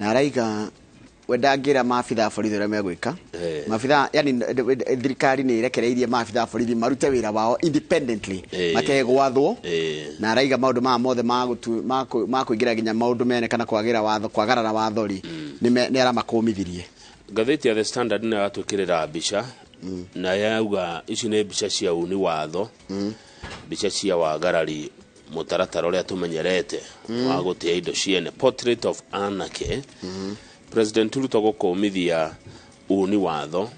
Na araiga wendangira maabitha borithi uria megwika maabitha yani thirikari ni irekereirie maabitha borithi marute wira wao independently mategwathwo na araiga maundu ma mothe ma kuingira ginya maundu mene kana kwagarara watho ri ni aramakumithirie. Ngatheti ya The Standard ni yatwikirira mbica na yauga ici ni mbica cia uni watho mbica cia wagarari mutaratara uria tumenyerete wa gutia indo ciene portrait of anarchy. President Ruto gukumithia uni watho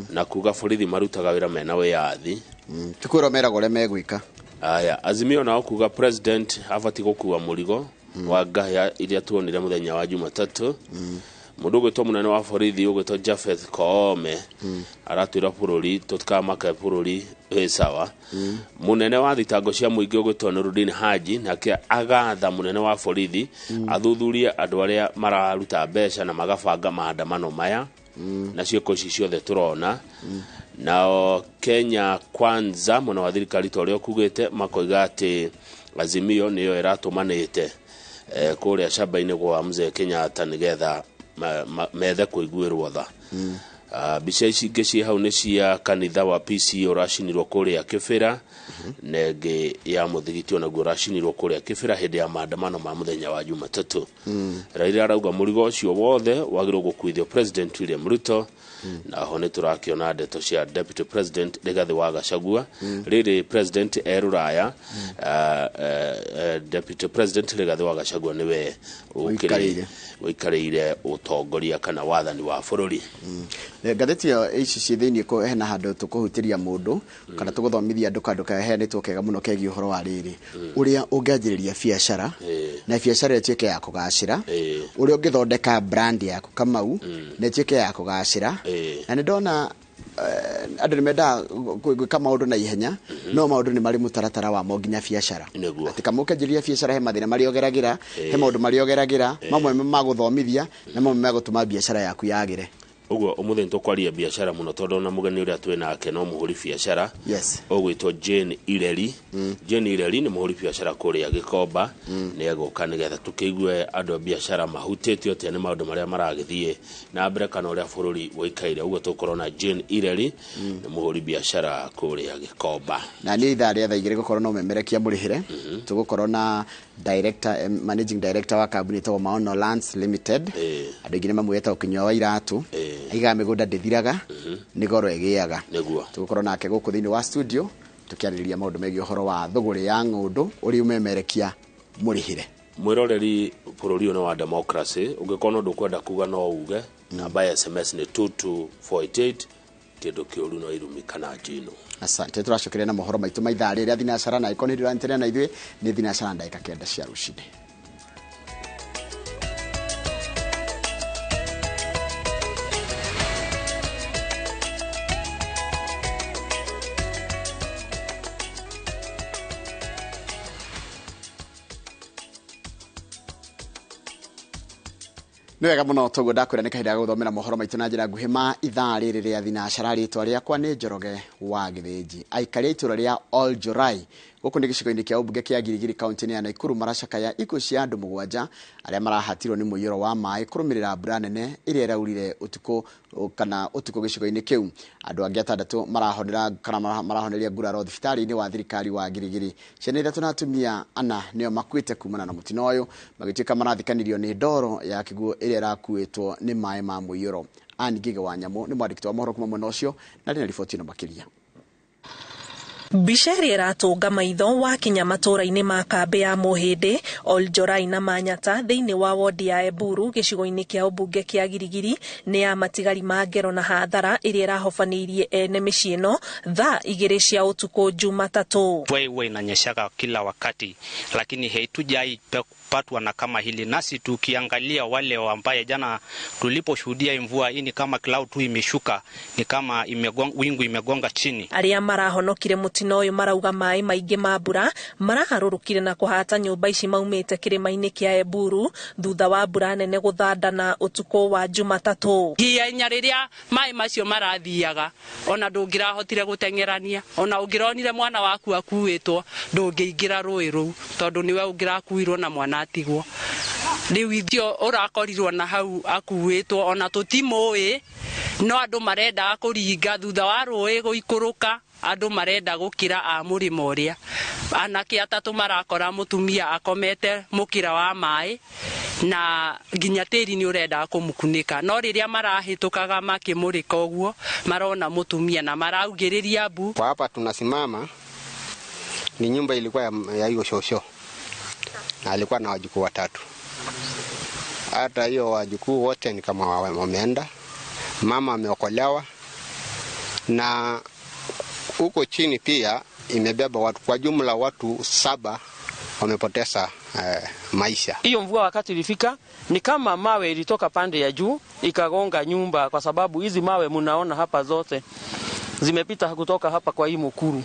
na kuga borithi marutaga wira mena wiyathi tukwira merago le megwika. Aya Azimio nao kuga president afati gukua murigo wa ngahya iria tuonire muthenya wa Jumatatu. Mundu gwitwo munene wa borithi ugwitwo Japheth Koome aratwira bururi tutikamaka bururi sawa. Munene wa thitango cia muingi ugwitwo Nurdin Haji nake agatha munene wa borithi athuthurie andu aria mararuta mbeca na magabanga maandamano maya na cioko ici ciothe turona. Nao Kenya Kwanza mwana wa thirikari torio kugite makoiga ati Azimio niyo iratumanite kuria shamba-ini gwa Mzee Kenyatta nigetha methe kuiguirwo tha. Bica ici ingi cia hau ni cia kanitha wa PC uracinirwo kuria Kibira nenge ya muthigiti onaguo uracinirwo kuria Kibira hindi ya maandamano ma muthenya wa Jumatatu. Raila arauga murigo ucio wothe wagirwo gukuithio President William Ruto na hone turakiona ndeto cia Deputy President Rigathi wa Gachagua riri President Eruraya Deputy President Rigathi wa Gachagua niwe uikarire utongoria kana wathani wa bururi. Ngatheti ya ici ci thiini ko hena handu tukuhutiria mundu kana tuguthomithia andu kaheanitwo kega muno kegi uhoro wa riri uria ungianjiriria biacara na biacara ituike ya kugacira uria ungithondeka brand yaku Kamau na ituike ya kugacira na ndona andu nimenda gwika maundu na ihenya no maundu ni mari mutaratara wa mo nginya biacara ati Kamau kanjiria biacara he mathina mari ogeragira he maundu mari ogeragira mamwe maguthomithia na mamwe magutuma biacara yaku yagire. Ugo umuthe ntokwaria biacara muno tondu na mugeni uria twina ake no muhuri biacara ogwitwo Jane Ireri. Jane Ireri ni muhuri biacara kuria Gikomba ni agoka nigetha tukiigue andu biacara mahutete ote ni maundu maria maragithie na mbere kana uria bururi woikaire. Ugo tukorona Jane Ireri ni muhuri biacara kuria Gikomba na ni ithaa ria thaigire gukorwo no memerekia murihire tugukorona director managing director wa company to Maono Lands Limited andu ingine mamweta ukinyo wa iratu aiga migunda ndithiraga ni goro egiaga tugukorwo nake guku thiini wa studio tukiaririria maundu megi uhoro wa thuguri ya ngundu uri umemerekia murihire mwiroreri bururi ona wa democracy ungikona ndu kwenda kuga no uge namba ya SMS ni 22488 kindu kiuru no irumikana njino. Asante turacokere na mohoro maitu maithaa riria thinacara na ikoni rirantere na ithui ni thinacara ndaika kenda cia rucini. Nwega muno togo ndakwira nikahinda guthomera mohoro maitu na njira nguhima ithaa riri ria thinacara ritwa riakwa ni Njoroge wa Githiji. Aikari itura ria Oljorai guku ni gicigo-ini kia ubunge kia Girigiri county ya Nakuru maracakaya ikuo cia andu 7 aria marahatirwo ni muiyuro wa mai kurumirira mbura nene iria iraurire utuko gicigo-ini kiu. Andu angi 6 marahonera kana marahoneria nguraro thibitari-ini wa thirikari wa Girigiri. Ciana 3 na atumia 4 nio makuite kumana na mutino uyu magituika marathikanirio ni ndoro ya kiguo iria irakuitwo ni mai ma muiyuro. Ani Ngige wa Nyamu ni mwandiki wa mohoro kuma mwena ucio na ndina riboti no makiria. Bishari iratunga maitho wa kinya matura-ini ma kambi ya Muhindi, Oljorai na Manyata thiini wa wodi ya Eburu gicigo-ini kia ubunge kia Girigiri ni ya matigari ma ngero na hathara iria irahofanirie ene micii ino thaa 2 cia utuku Jumatatu. Wewe inanyeshaga kila wakati lakini haitujai patwa na kama hili. Nasi tukiangalia wale ambaye jana tuliposhuhudia mvua hii ni kama cloud tu imeshuka, ni kama wingu imegonga chini. Aria marahonokire mutino uyu marauga mai maingi ma mbura maraharurukire na kuhata nyumba ici maumite kirima-ini kia Eburu thutha wa mbura nene guthandana utuku wa Jumatatu. Hinya riria mai macio marathiaga ona ndungirahotire gutengerania ona ungironire mwana waku akuitwo ndungiingira rui ru tondu niwe ungirakuirwo na mwana atigwo riu ithio urakorirwo na hau akuwitwo ona tutimui no andu marenda kuringa thutha wa rui guikuruka andu marenda gukira a murimo uria anake atatu marakora mutumia akomete mukira wa mai na nginya tiri ni urenda kumukunika no riria marahitukaga makimurika uguo marona mutumia na maraugiriria mbu. Kwa hapa tunasimama ni nyumba ilikuwa ya hiyo shosho na alikuwa na wajukuu watatu. Hata hiyo wajukuu wote ni kama wameenda, mama ameokolewa, na huko chini pia imebeba watu, kwa jumla watu 7 wamepoteza maisha. Hiyo mvua wakati ilifika ni kama mawe ilitoka pande ya juu ikagonga nyumba, kwa sababu hizi mawe mnaona hapa zote zimepita kutoka hapa kwa hii mukuru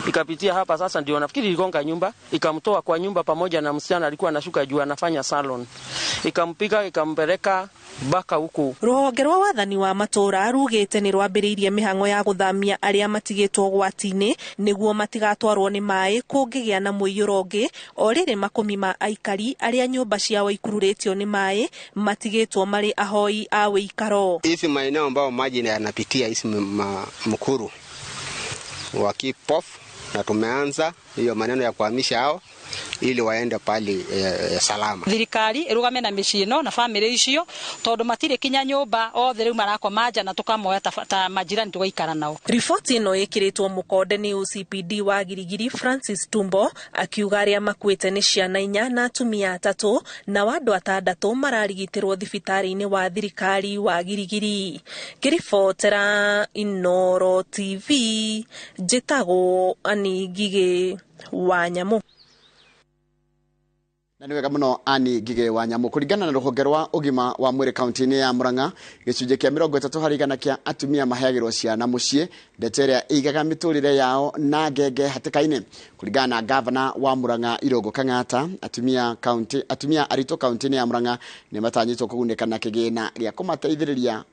ikapitia hapa. Sasa ndio nafikiri iligonga nyumba ikamtoa kwa nyumba pamoja na msichana alikuwa anashuka juu anafanya salon, ikampiga ikampeleka baka huku. Ruhonge rwa wathani wa matura rugite ni rwambiriirie mihango ya guthamia aria matigitwo gwatini niguo matigatwarwo ni mai kungigia na muiyuro ungi o riri makumi ma aikari aria nyumba ciao ikururitio ni mai matigitwo mari ahoi a wikaro. Hizi maeneo ambao maji yanapitia hizi mkuru wa kipofu, na tumeanza hiyo maneno ya kuhamisha hao ili waende pali salama. Thirikari irugame na micino na family icio tondu matire kinya nyumba othe riu marakwa manja na tukamoya ta majirani tugaikara nao. Ripoti ino ikiritwo mukonde ni OCPD wa Girigiri Francis Tumbo akiuga aria makuite ni ciana 4 na atumia 3 na wandu 6 mararigitirwo thibitari-ini wa thirikari wa Girigiri. Kiribotera Inoro TV njitago Ani Ngige wa Nyamu. Na niwega muno Ani Ngige wa Nyamu. Kuringana na ruhonge rwa ugima wa mwiri kaunti-ini ya Murang'a, gicunje kia 30% kia atumia maheagirwo ciana mucii ndeteria igaga miturire yao na ngenge hatikaini. Kuringana na governor wa Murang'a Irungu Kang'ata, atumia arito kaunti-ini ya Murang'a ni matanyitwo kuguneka na kigina ria kumateithiriria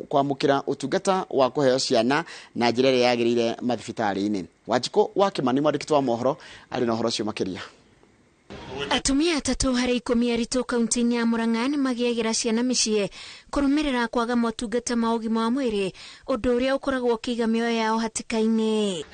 kwamukira utungata wa kuheo ciana na njira ria yagirire mathibitari-ini. Wanjiko wa Kimani mwandiki wa mohoro ari na horo cio makiria. Atumia 3 harĩ 10 arito kaunti-ini ya Murang'a ni magiagira ciana mĩciĩ kurumirira kwaga motungata ma ũgima wa mwĩrĩ, ũndũ ũrĩa ũkoragwo ũkĩiga mĩoyo yao hatĩka-inĩ.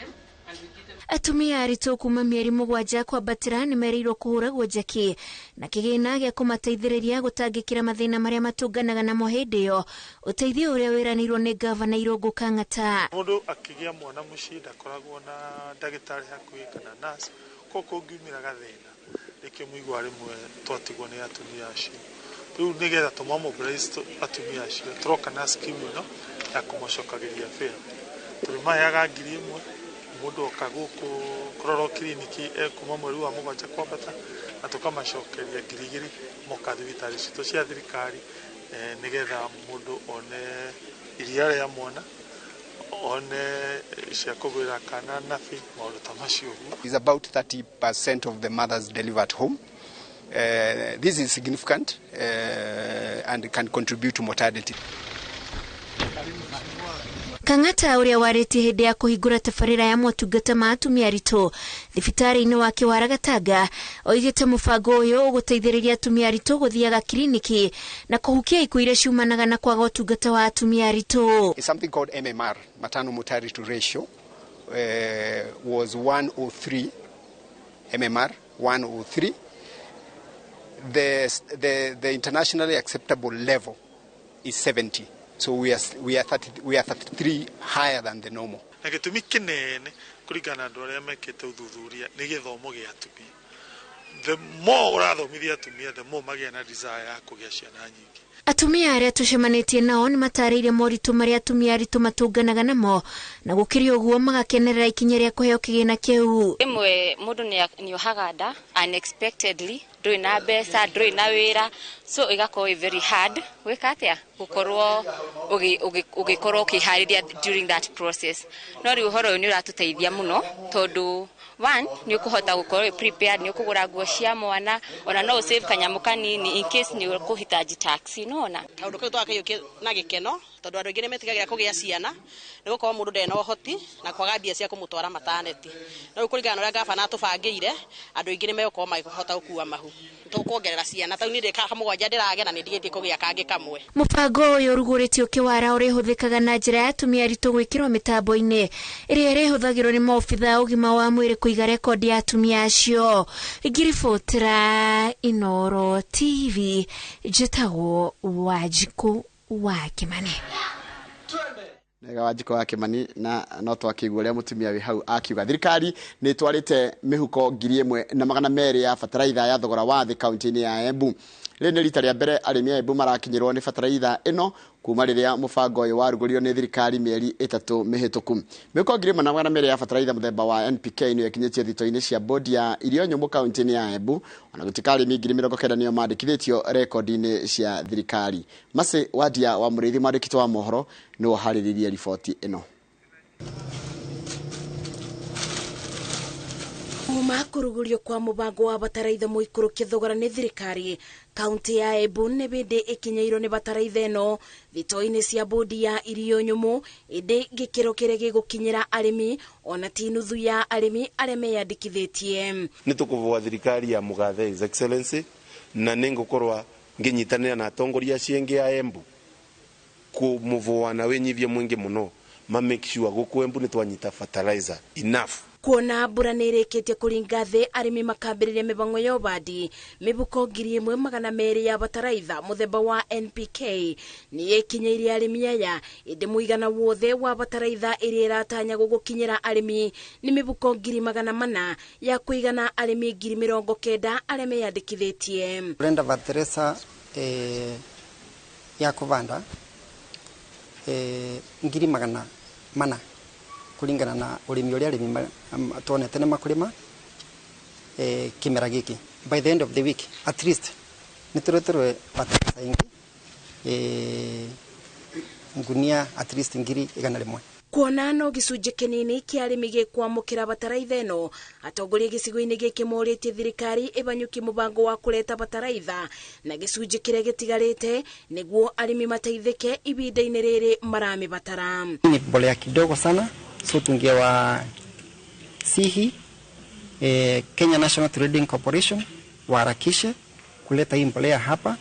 Atumia arito kuma mĩeri 7 kwambatĩra ni merirwo kũhũragwo njeki na kĩgĩna gĩa kũmateithĩrĩria gũtangĩkĩra mathĩna marĩa matũnganaga namo hĩndĩ ĩyo, ũteithio ũrĩa wĩranĩirwo nĩ gavana Irungu Kang'ata. Mũndũ akĩgĩa mwana mũciĩ ndakoragwo na ndagĩtarĩ hakuhĩ kana nurse, koko ngiumĩra gathĩna rĩkĩ mũigua rĩmwe twatigwo nĩ atumia acio. Rĩu nĩgetha tũmamobilize atumia acio tũroka na scheme ĩno ya kũmacokagĩria fare. Tũmaheaga 1,000 mũndũ oka gũkũ kũrorwo kiriniki kuma mweri wa 7 kwambata na tũkamacokeria 2,000 moka thibitarĩ citũ cia thirikari nĩgetha mũndũ one iria rĩa mwana one cia kũgwĩra kana nabi maũndũ ta macio. Is about 30% of the mothers delivered home. This is significant and can contribute to mortality. Kang'ata uria warĩtie hĩndĩ ya kũhingũra tabarĩra ya motungata ma atumia aritũ thibitarĩ-inĩ wa Kĩwara Gatanga, oigĩte mũbango ũyũ ũgũteithĩrĩria atumia aritũ gũthiaga kiriniki na kũhukia ikuũ iria ciumanaga na kwaga ũtungata wa atumia aritũ. Something called MMR, maternal mortality ratio, was 103. MMR 103. The internationally acceptable level is 70. So we are 33 higher than the normal. Na gĩtũmi kĩnene kũringana andũ arĩa mekĩte ũthuthuria nĩ gĩthomo gĩa atumia. The more ũrathomithia atumia, the more magĩa na desire ya kũgĩa ciana nyingĩ. Atumia arĩa tucemanĩtie nao ni matarĩirie moritũ marĩa atumia aritũ matũnganaga namo na gũkĩrĩ ũguo magakenerera ikinya rĩa kũheo kĩgĩna kĩu. Ĩmwe mũndũ nĩ ohaga nda unexpectedly, ndũrĩ na mbeca, ndũrĩ na wĩra, so igakorwo very hard gwĩka atĩa gũkorwo ũgĩkorwo ũkĩharĩria during that process. No rĩu ũhoro ũyũ nĩ ũratũteithia mũno tondũ one nĩ ũkũhota gũkorwo prepared, nĩ ũkũgũra nguo cia mwana, ona no save kanyamũ kanini in case nĩ ũkũhitaji taxi, no ona kaũndũ kau twakĩyũkia na gĩkeno tondũ andũ aingĩ nĩ metigagĩra kũgĩa ciana nĩ gũkorwo mũndũ ndena ũhoti na kwaga mbia cia kũmũtwara mataneti. No kũringana na ũrĩa gavana atũbangĩire andũ aingĩ nĩ megũkorwo makĩhota gũkua mahu. Tũkuongerera ciana tau nĩ ndĩka 7 kaingĩ ndĩragĩa na nĩndigĩtie kũgĩa kangĩ kamwe. Mũbango ũyũ ũrugũrĩtio kĩwara ũrĩa ũhũthĩkaga na njĩra ya atumia aritũ gwĩkĩrwo mĩtambo-inĩ ĩrĩa ĩrĩhũthagĩrwo nĩ maobitha ũgima wa mwĩrĩ kũiga rekondi ya atumia acio. Ngiribotera Inooro TV, njĩtagwo Wanjikũ wa Kimani. Nega Wanjikũ wa Kimani, na no twakĩigua ũrĩa mũtumia wĩ hau akiuga thirikari nĩ twarĩte mĩhuko 1,200 ya bataraitha ya thogora wa thĩ kaunti-inĩ ya Embu. Rĩu nĩ rita rĩa mbere arĩmi a Embu marakinyĩrwo nĩ bataraitha ĩno kuma rĩrĩa mũbango ũyũ warugũririo nĩ thirikari mĩeri 3 mĩhĩtũku. Mĩhuko 1,200 ya bataraitha mũthemba wa NPK nĩ yakinyĩtio thito-inĩ cia bodi ya irio nyũmũ kaunti-inĩ ya Embu, ona gũtuĩka arĩmi 90,000 nĩo mandĩkithĩtio rekondi-inĩ cia thirikari. Mase Wadia wa Mũrĩithi mwandĩkĩtwo wa mohoro nĩwe harĩrĩirie riboti ĩno. Makurugurio kwa mubango wa bataraitha muikũrũkia thogora nĩ thirikari, kaunti ya Embu nĩ bĩndĩ ĩkinyĩirwo nĩ bataraitha ĩno thito-inĩ cia bodi ya irio nyũmũ, ĩndĩ gĩkĩro kĩrĩa gĩgũkinyĩra arĩmi ona ti nuthu ya arĩmi arĩa meyandĩkithĩtie. Nĩ tũkũvoa thirikari ya Mũgathe His Excellency na nĩngũkorwa ngĩnyitanĩra na atongoria ciengĩ ya Embu kũmũvoa na wĩnyivia mwĩngĩ mũno ma make sure gũkũ Embu nĩ twanyita fertilizer enough. Kuona mbura nĩ ĩrĩkĩtie kũringa thĩ, arĩmi makambĩrĩria mĩbango ya ũbandi. Mĩhuko 1,200 ya bataraitha mũthemba wa NPK nĩ ĩkinyĩire arĩmi aya, ĩndĩ mũigana wothe wa bataraitha ĩrĩa ĩratanya gũkinyĩra arĩmi nĩ mĩhuko 400 ya kũigana arĩmi 90,000 arĩa meyandĩkithĩtie. Brenda Vateresa ya kũvanda 400 kulingana na urimi uria arimi tuonete nĩ makurima kimera giki. By the end of the week at least nitureterwe bataraitha ingi ngunia at least 100,000. Kuona no gĩcunjĩ kĩnini kĩa arĩmi gĩkwamũkĩra bataraitha ĩno, atongoria gĩcigo-inĩ gĩkĩ morĩtie thirikari ĩbanyũkie mũbango wa kũreta bataraitha na gĩcunjĩ kĩrĩa gĩtigarĩte nĩguo arĩmi mateithĩke ibinda-inĩ rĩrĩ maramĩbatara. Ni mbolea kidogo sana, so tungewa sihi Kenya National Trading Corporation waharakishe kuleta hii mbolea hapa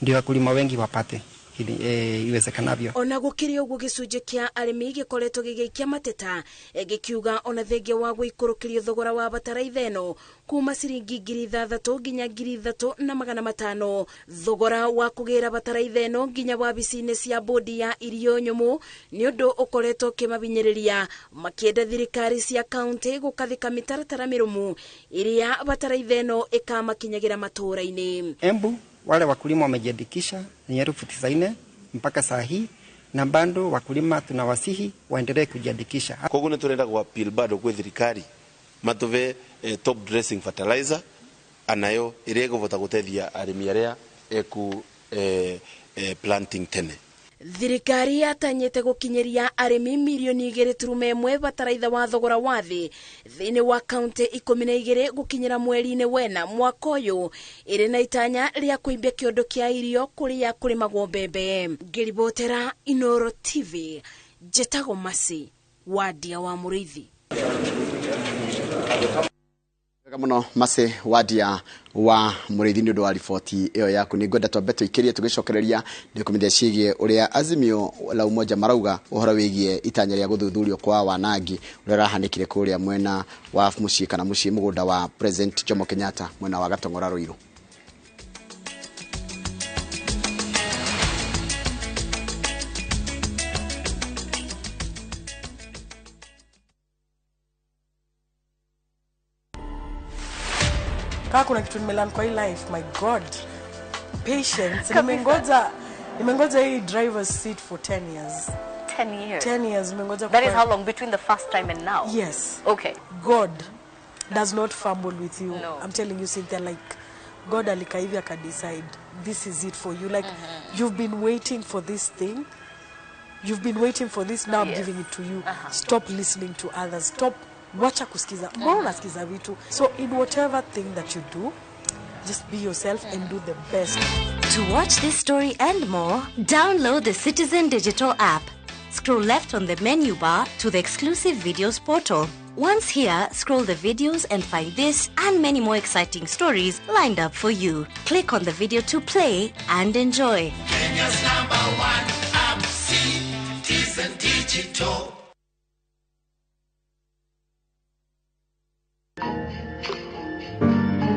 ndio wakulima wengi wapate iwezekanavyo. Ona gũkĩrĩ ũguo gĩcunjĩ kĩa arĩmi gĩkoretwo gĩgĩikia mateta gĩkiuga ona thengia wa gũikũrũkĩrio thogora wa bataraitha ĩno kuma ciringi 3,000 nginya 3,500, thogora wa kũgĩra bataraitha ĩno nginya wabici-inĩ cia bodi ya irio nyũmũ nĩ ũndũ ũkoretwo kĩmabinyĩrĩria, makĩenda thirikari cia kaunti gũkathĩka mĩtaratara mĩrũmu ĩrĩa bataraitha ĩno ĩkamakinyagĩra matũũra-inĩ. Embu wale wakulima wamejiandikisha ni 9,000 mpaka saa hii, na bado wakulima tunawasihi waendelee kujiandikisha. Koguo nĩ turenda gwa appeal bado kwa thirikari matuve top dressing fertilizer anayo ĩrĩa ĩgũvota gũteithia arĩmi arĩa eku planting tene. Thirikari yatanyĩte gũkinyĩria arĩmi milioni 2.1 bataraitha wa thogora wa thĩ thĩinĩ wa kaunti 12 gũkinyĩra mweri-inĩ wena mwaka ũyũ, ĩrĩ na itanya rĩa kũimbia kĩondo kĩa irio kũrĩa kũrĩmagwo mbembe. Ngiribotera Inooro TV, njĩtagwo Masi Wadia wa Mũrĩithi. Wega mũno Mase Wadia wa Mũrĩithi nĩ ũndũ wa riboti ĩyo yaku. Nĩ ngwenda twambe tũikĩrie tũgĩcokereria nĩ kũmenya ciĩgiĩ ũrĩa Azimio la Umoja marauga ũhoro wĩgiĩ itanya rĩa gũthuthurio kwa wanangi ũrĩa rahanĩkire kũrĩa mwena wa mũciĩ kana mũciĩ mũgũnda wa President Jomo Kenyatta mwena wa Gatong'ora Ruiru. Kuna kitu nimelan kwa hii life, my god, patience. Nimengoja hii driver's seat for 10 years. 10 years nimengoja. That is how long between the first time and now? Yes. Okay. God does not fumble with you. No. I'm telling you, Cynthia, like God alikaivya ka decide this is it for you. Like you've been waiting for this thing. You've been waiting for this, now I'm giving it to you. Stop listening to others. Stop wacha kusikiza. Mbona unasikiza vitu? So in whatever thing that you do, just be yourself and do the best. To watch this story and more, download the Citizen Digital app. scroll left on the menu bar to the exclusive videos portal. Once here, scroll the videos and find this and many more exciting stories lined up for you. Click on the video to play and enjoy. Kenya's #1 app, Citizen Digital.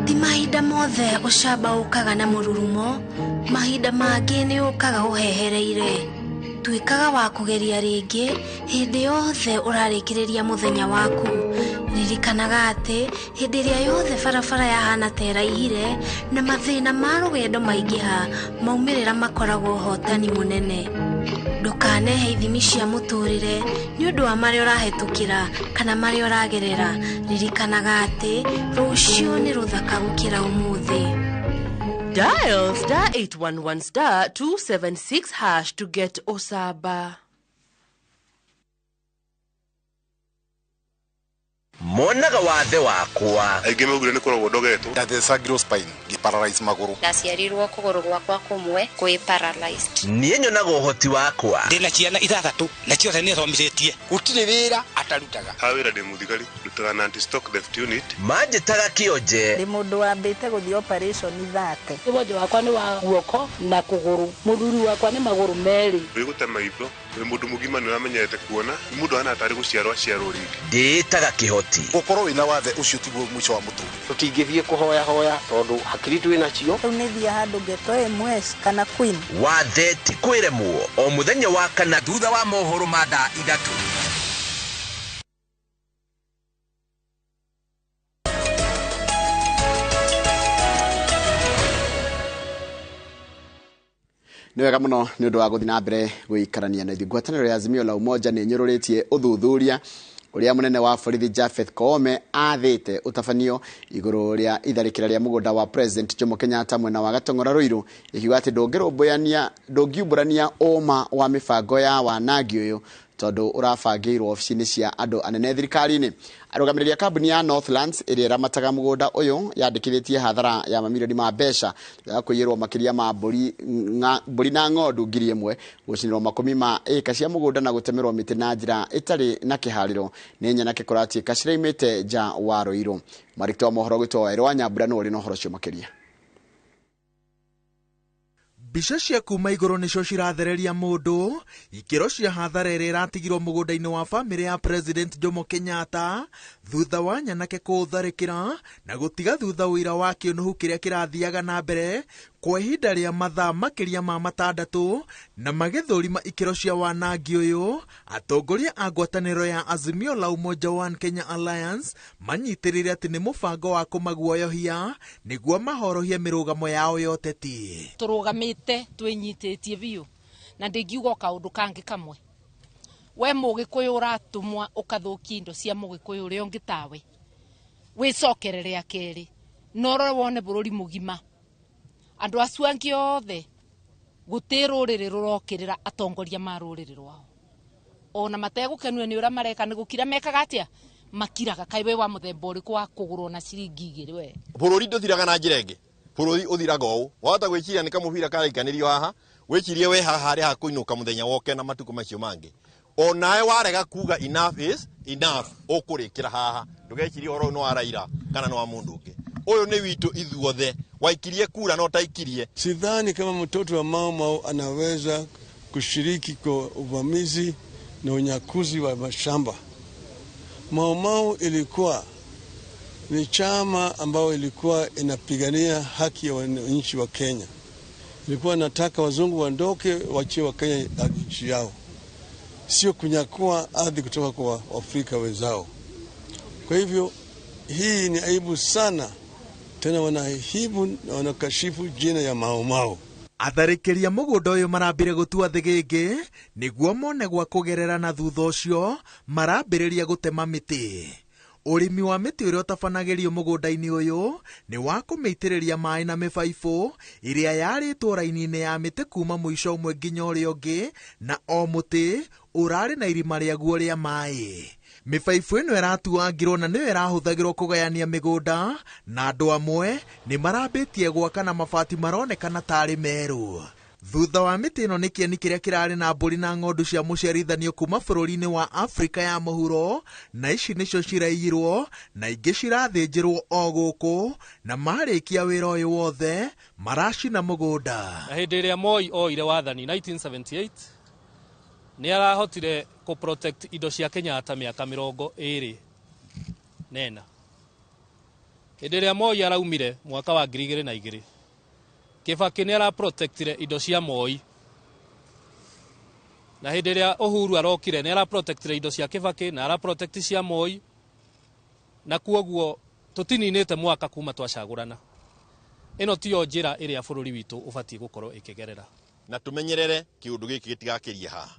Ti mahinda mothe ucamba ukaga na mururumo, mahinda mangĩ nĩ ukaga uhehereire. Tuikaga wa kugeria ringi hindi yothe urarikiriria muthenya waku. Ririkanaga ati hindi ria yothe barabara yahana teraihire na mathina ma rugendo maingiha maumirira makoragwo hotani munene. Ndukanehe ithimi cia muturire ni undu wa maria urahetukira kana maria uragerera. Ririkanaga ati rucio ni ruthaka gukira umuthi. Dial *811*276# to get Osaba. Monaga wathe wakwa aingĩ maugire nĩ koragwo ndogetwo ndathecagirwo spine ngĩparalyze magũrũ ndaciarirwo kũgũrũ gwakwa kũmwe kwĩ paralyzed niĩ nyonaga ũhoti wakwa ndĩna ciana ithathatũ na ciothe nĩ thomithĩtie gũtirĩ wĩra atarutaga ha wĩra ndĩ mũthigari ndutaga na anti-stock theft unit manjĩtaga kĩonje ndĩ mũndũ wambĩte gũthiĩ operation 30 ũgonjũ wakwa nĩ wa guoko na kũgũrũ mũthuri wakwa nĩ magũrũ merĩ wĩ gũtema indo wĩ mũndũ mũgima nĩ ũramenyete kuona mũndũ hana atarĩ gũciarwo aciarwo rĩngĩ ndĩtaga kĩhoti gũkorwo wĩna wathe ũcio tiguo mũico wa mũtũrĩre tũtingĩthiĩ kũhoya tondũ hakiri twĩ nacio rĩu nĩ thia handũ ngeto MS kana Queen wathe ti kwĩremwo o mũthenya wa kana thutha wa mohoro ma thaa 3. Nĩ wega mũno nĩ ũndũ wa gũthiĩ na mbere gũikarania na ngwatanĩro ya Azimio la Umoja nĩ nyũrũrĩtie ũthuthuria uria munene wa borithi Japhet Koome athĩte utafanio igũrũ rĩa itharĩkĩra rĩa mũgũnda wa President Jomo Kenyatta mwena wa Gatong'ora Ruiru ikiuga atĩ ndũngĩũmbũrania ũma wa mĩbango ya wanangi ũyũ tondũ ũrabangĩirwo ofici-inĩ cia andũ anene thirikari-inĩ. Arũgamĩrĩri a kambuni ya Northlands ĩrĩa ĩramataga mũgũnda ũyũ yandĩkithĩtie hathara ya mamirioni ma mbeca ya kũiyĩrwo makĩria ma mbũri na ng'ondu 1,000 gũcinĩrwo makũmi ma ĩka cia mũgũnda na gũtemerwo mĩtĩ na njĩra ĩtarĩ na kĩharĩro nĩ nyanake kũratuĩka ciraimĩte nja wa Ruiru. Marĩkto wa mohoro gwĩtwo Waĩrũ wa Nyambura nĩ ũrĩ na ũhoro ũcio makĩria. Mbica cia kuma igũrũ nĩcio cirathereria mũndũ ikĩro cia hathara ĩrĩa ĩratigirwo mũgũnda-inĩ wa bamĩrĩ ya President Jomo Kenyatta thutha wa nyanake kũũtharĩkĩra na gũtiga thutha ũira wa kĩũnũhu kĩrĩa kĩrathiaga na mbere kwa ihinda rĩa mathaa makĩria ma 6 na magĩthũrima ikĩro cia wanangi ũyũ. Atongoria a ngwatanĩro ya Azimio la Umoja One Kenya Alliance manyitĩrĩire atĩ nĩ mũbango wa kũmaguoyohia nĩguo mahorohie mĩrũgamo yao ya ũteti. Tũrũgamĩte twĩnyitĩtie biũ na ndĩngiuga kaũndũ kangĩ kamwe. We mũgĩkũyũ ũratũmwa ũkathũkia indo cia mũgĩkũyũ ũrĩa ũngĩ tawe wĩcokerere ya kerĩ no rore wone bũrũri mũgima. Andũ acio angĩ othe gũtĩ rũrĩrĩ rũrokĩrĩra atongoria ma rũrĩrĩ rwao ona mategũkenio nĩ ũrĩa mareka nĩ gũkira mekaga atĩa makiraga kaĩ wa mũthemba ũrĩkũ wa kũgũrwo na ciringi 2 we bũrũri ndũthiraga na njĩra ĩngĩ bũrũri ũthiraga ũũ wahota gwĩciria nĩ kamũbira karaikanĩrio haha wĩcirie we haha harĩ ha kũinũka mũthenya woke na matukũ macio mangĩ onawe warega kuga enough is enough ũkũrĩkĩra haha ndũgecirie oro no araira kana no wa mũndũ ũngĩ ũyũ nĩ witũ ithuothe waikirie kura na utaikirie. Sidhani kama mtoto wa Mau Mau anaweza kushiriki kwa uvamizi na unyakuzi wa mashamba. Mau Mau ilikuwa ni chama ambao ilikuwa inapigania haki ya wananchi wa Kenya. Ilikuwa nataka wazungu waondoke wachie wa Kenya nchi yao, sio kunyakua ardhi kutoka kwa Afrika wenzao. Kwa hivyo hii ni aibu sana, tena wanahibu na wanakashifu jina ya Mau Mau. Atharĩkĩria mũgũnda ũyũ marambire gũtua thĩgĩngĩ nĩguo mone gwa kũgerera na thutha ũcio marambĩrĩria gũtema mĩtĩ. Ũrĩmi wa mĩtĩ ũrĩa ũtabanagĩrio mũgũnda-inĩ ũyũ nĩ wa kũmĩitĩrĩria maĩ na mĩbaibũ ĩrĩa yarĩtwo raini-inĩ ya mĩtĩ kuma mũico ũmwe nginya ũrĩa ũngĩ, na o mũtĩ ũrarĩ na irima rĩaguo rĩa maĩ. Mĩbaibũ ĩno ĩratuangirwo na nĩyo ĩrahũthagĩrwo kũgayania mĩgũnda, na andũ amwe nĩ marambĩtie gwaka na mabati maronekana tarĩ merũ. thutha wa mĩtĩ ĩno nĩ kĩeni kĩrĩa kĩrarĩ na mbũri na ng'ondu cia mũciarithanio kuma bũrũri-inĩ wa Afrika ya mũhuro, na ici nĩcio ciraigirwo na ingĩ cirathĩnjĩrwo o gũkũ, na marĩkia wĩra ũyũ wothe maracina mũgũnda. Na hĩndĩ ĩrĩa Moi oire wathani 1978 nĩ arahotire kũ protect indo cia Kenyatta mĩaka 20 nena. Hĩndĩ ĩrĩa Moi araumire mwaka wa 2002 Kibaki nĩ ara protectire indo cia Moi, na hĩndĩ ĩrĩa Uhuru arokire nĩ ara protectire indo cia Kibaki na ara protect cia Moi, na kuoguo tutininĩte mwaka kuma twacagũrana. Ĩno tiyo njĩra ĩrĩa bũrũri witũ ũbatiĩ gũkorwo ĩkĩgerera. Na tumenyerere kiundu giki gitigakirie haha.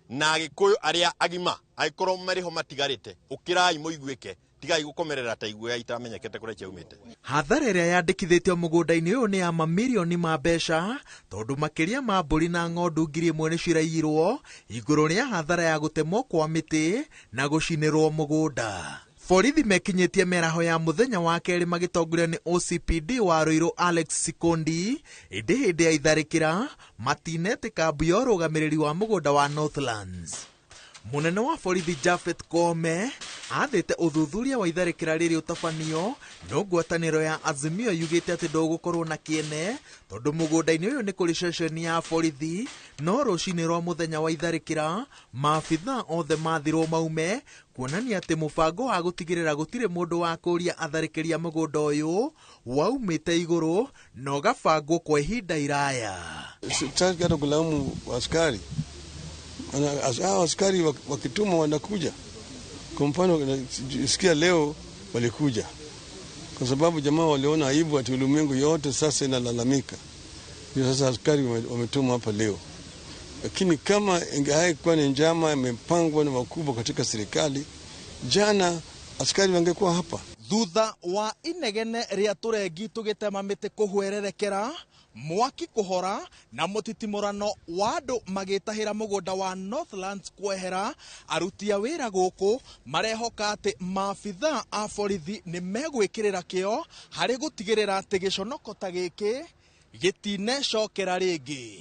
Na Agĩkũyũ arĩa agima agĩkorwo marĩho matigarĩte, ũkirai mũiguĩke, tigai gũkomerera ta igwe itamenyekete kũrĩa ciaumĩte. Hathara ĩrĩa yandĩkithĩtio mũgũnda-inĩ ũyũ nĩ ya mamirioni ma mbeca, tondũ makĩria ma mbũri na ng'ondu 1,000 nĩ ciraiyirwo igũrũ rĩa hathara ya gũtemwo kwa mĩtĩ na gũcinĩrwo mũgũnda. Borithi mekinyĩtie mĩaraho ya mũthenya wa kerĩ magĩtongorio nĩ OCPD wa Ruiru Alex Sikondi, ĩndĩ hĩndĩ ya itharĩkĩra matinetĩka mbu ya ũrũgamĩrĩri wa mũgũnda wa Northlands. Munene wa borithi Japhet Koome athĩte ũthuthuria wa itharĩkĩra rĩrĩ ũtabanio, no ngwatanĩro ya Azimio yugĩte atĩ ndũgũkorwo na kĩene tondũ mũgũnda-inĩ ũyũ nĩ kũrĩ ceceni ya borithi, no rũcinĩ rwa mũthenya wa itharĩkĩra maabithaa othe mathirwo maume kuonania atĩ mũbango wa gũtigĩrĩra gũtirĩ mũndũ wa kũria atharĩkĩria mũgũnda ũyũ waumĩte igũrũ na ũgabangwo kwa ihinda iraya. Sitaki hata kulaumu askari. Askari wakituma wanakuja. Kwa mfano sikia leo walikuja kwa sababu jamaa waliona aibu ati ulimwengu yote sasa inalalamika. Ndio sasa askari wametuma hapa leo. Lakini kama ingekuwa ni njama imepangwa na wakubwa katika serikali, jana askari wangekuwa hapa. Thutha wa inegene rĩa tũrengi tũgĩtema mĩtĩ kũhwererekera, mwaki kũhora na mũtitimũrano wa andũ magĩtahĩra mũgũnda wa Northlands kwehera, aruti a wĩra gũkũ marehoka atĩ maabithaa a borithi nĩ megwĩkĩrĩra kĩo harĩ gũtigĩrĩra atĩ gĩconoko ta gĩkĩ gĩtinecokera rĩngĩ.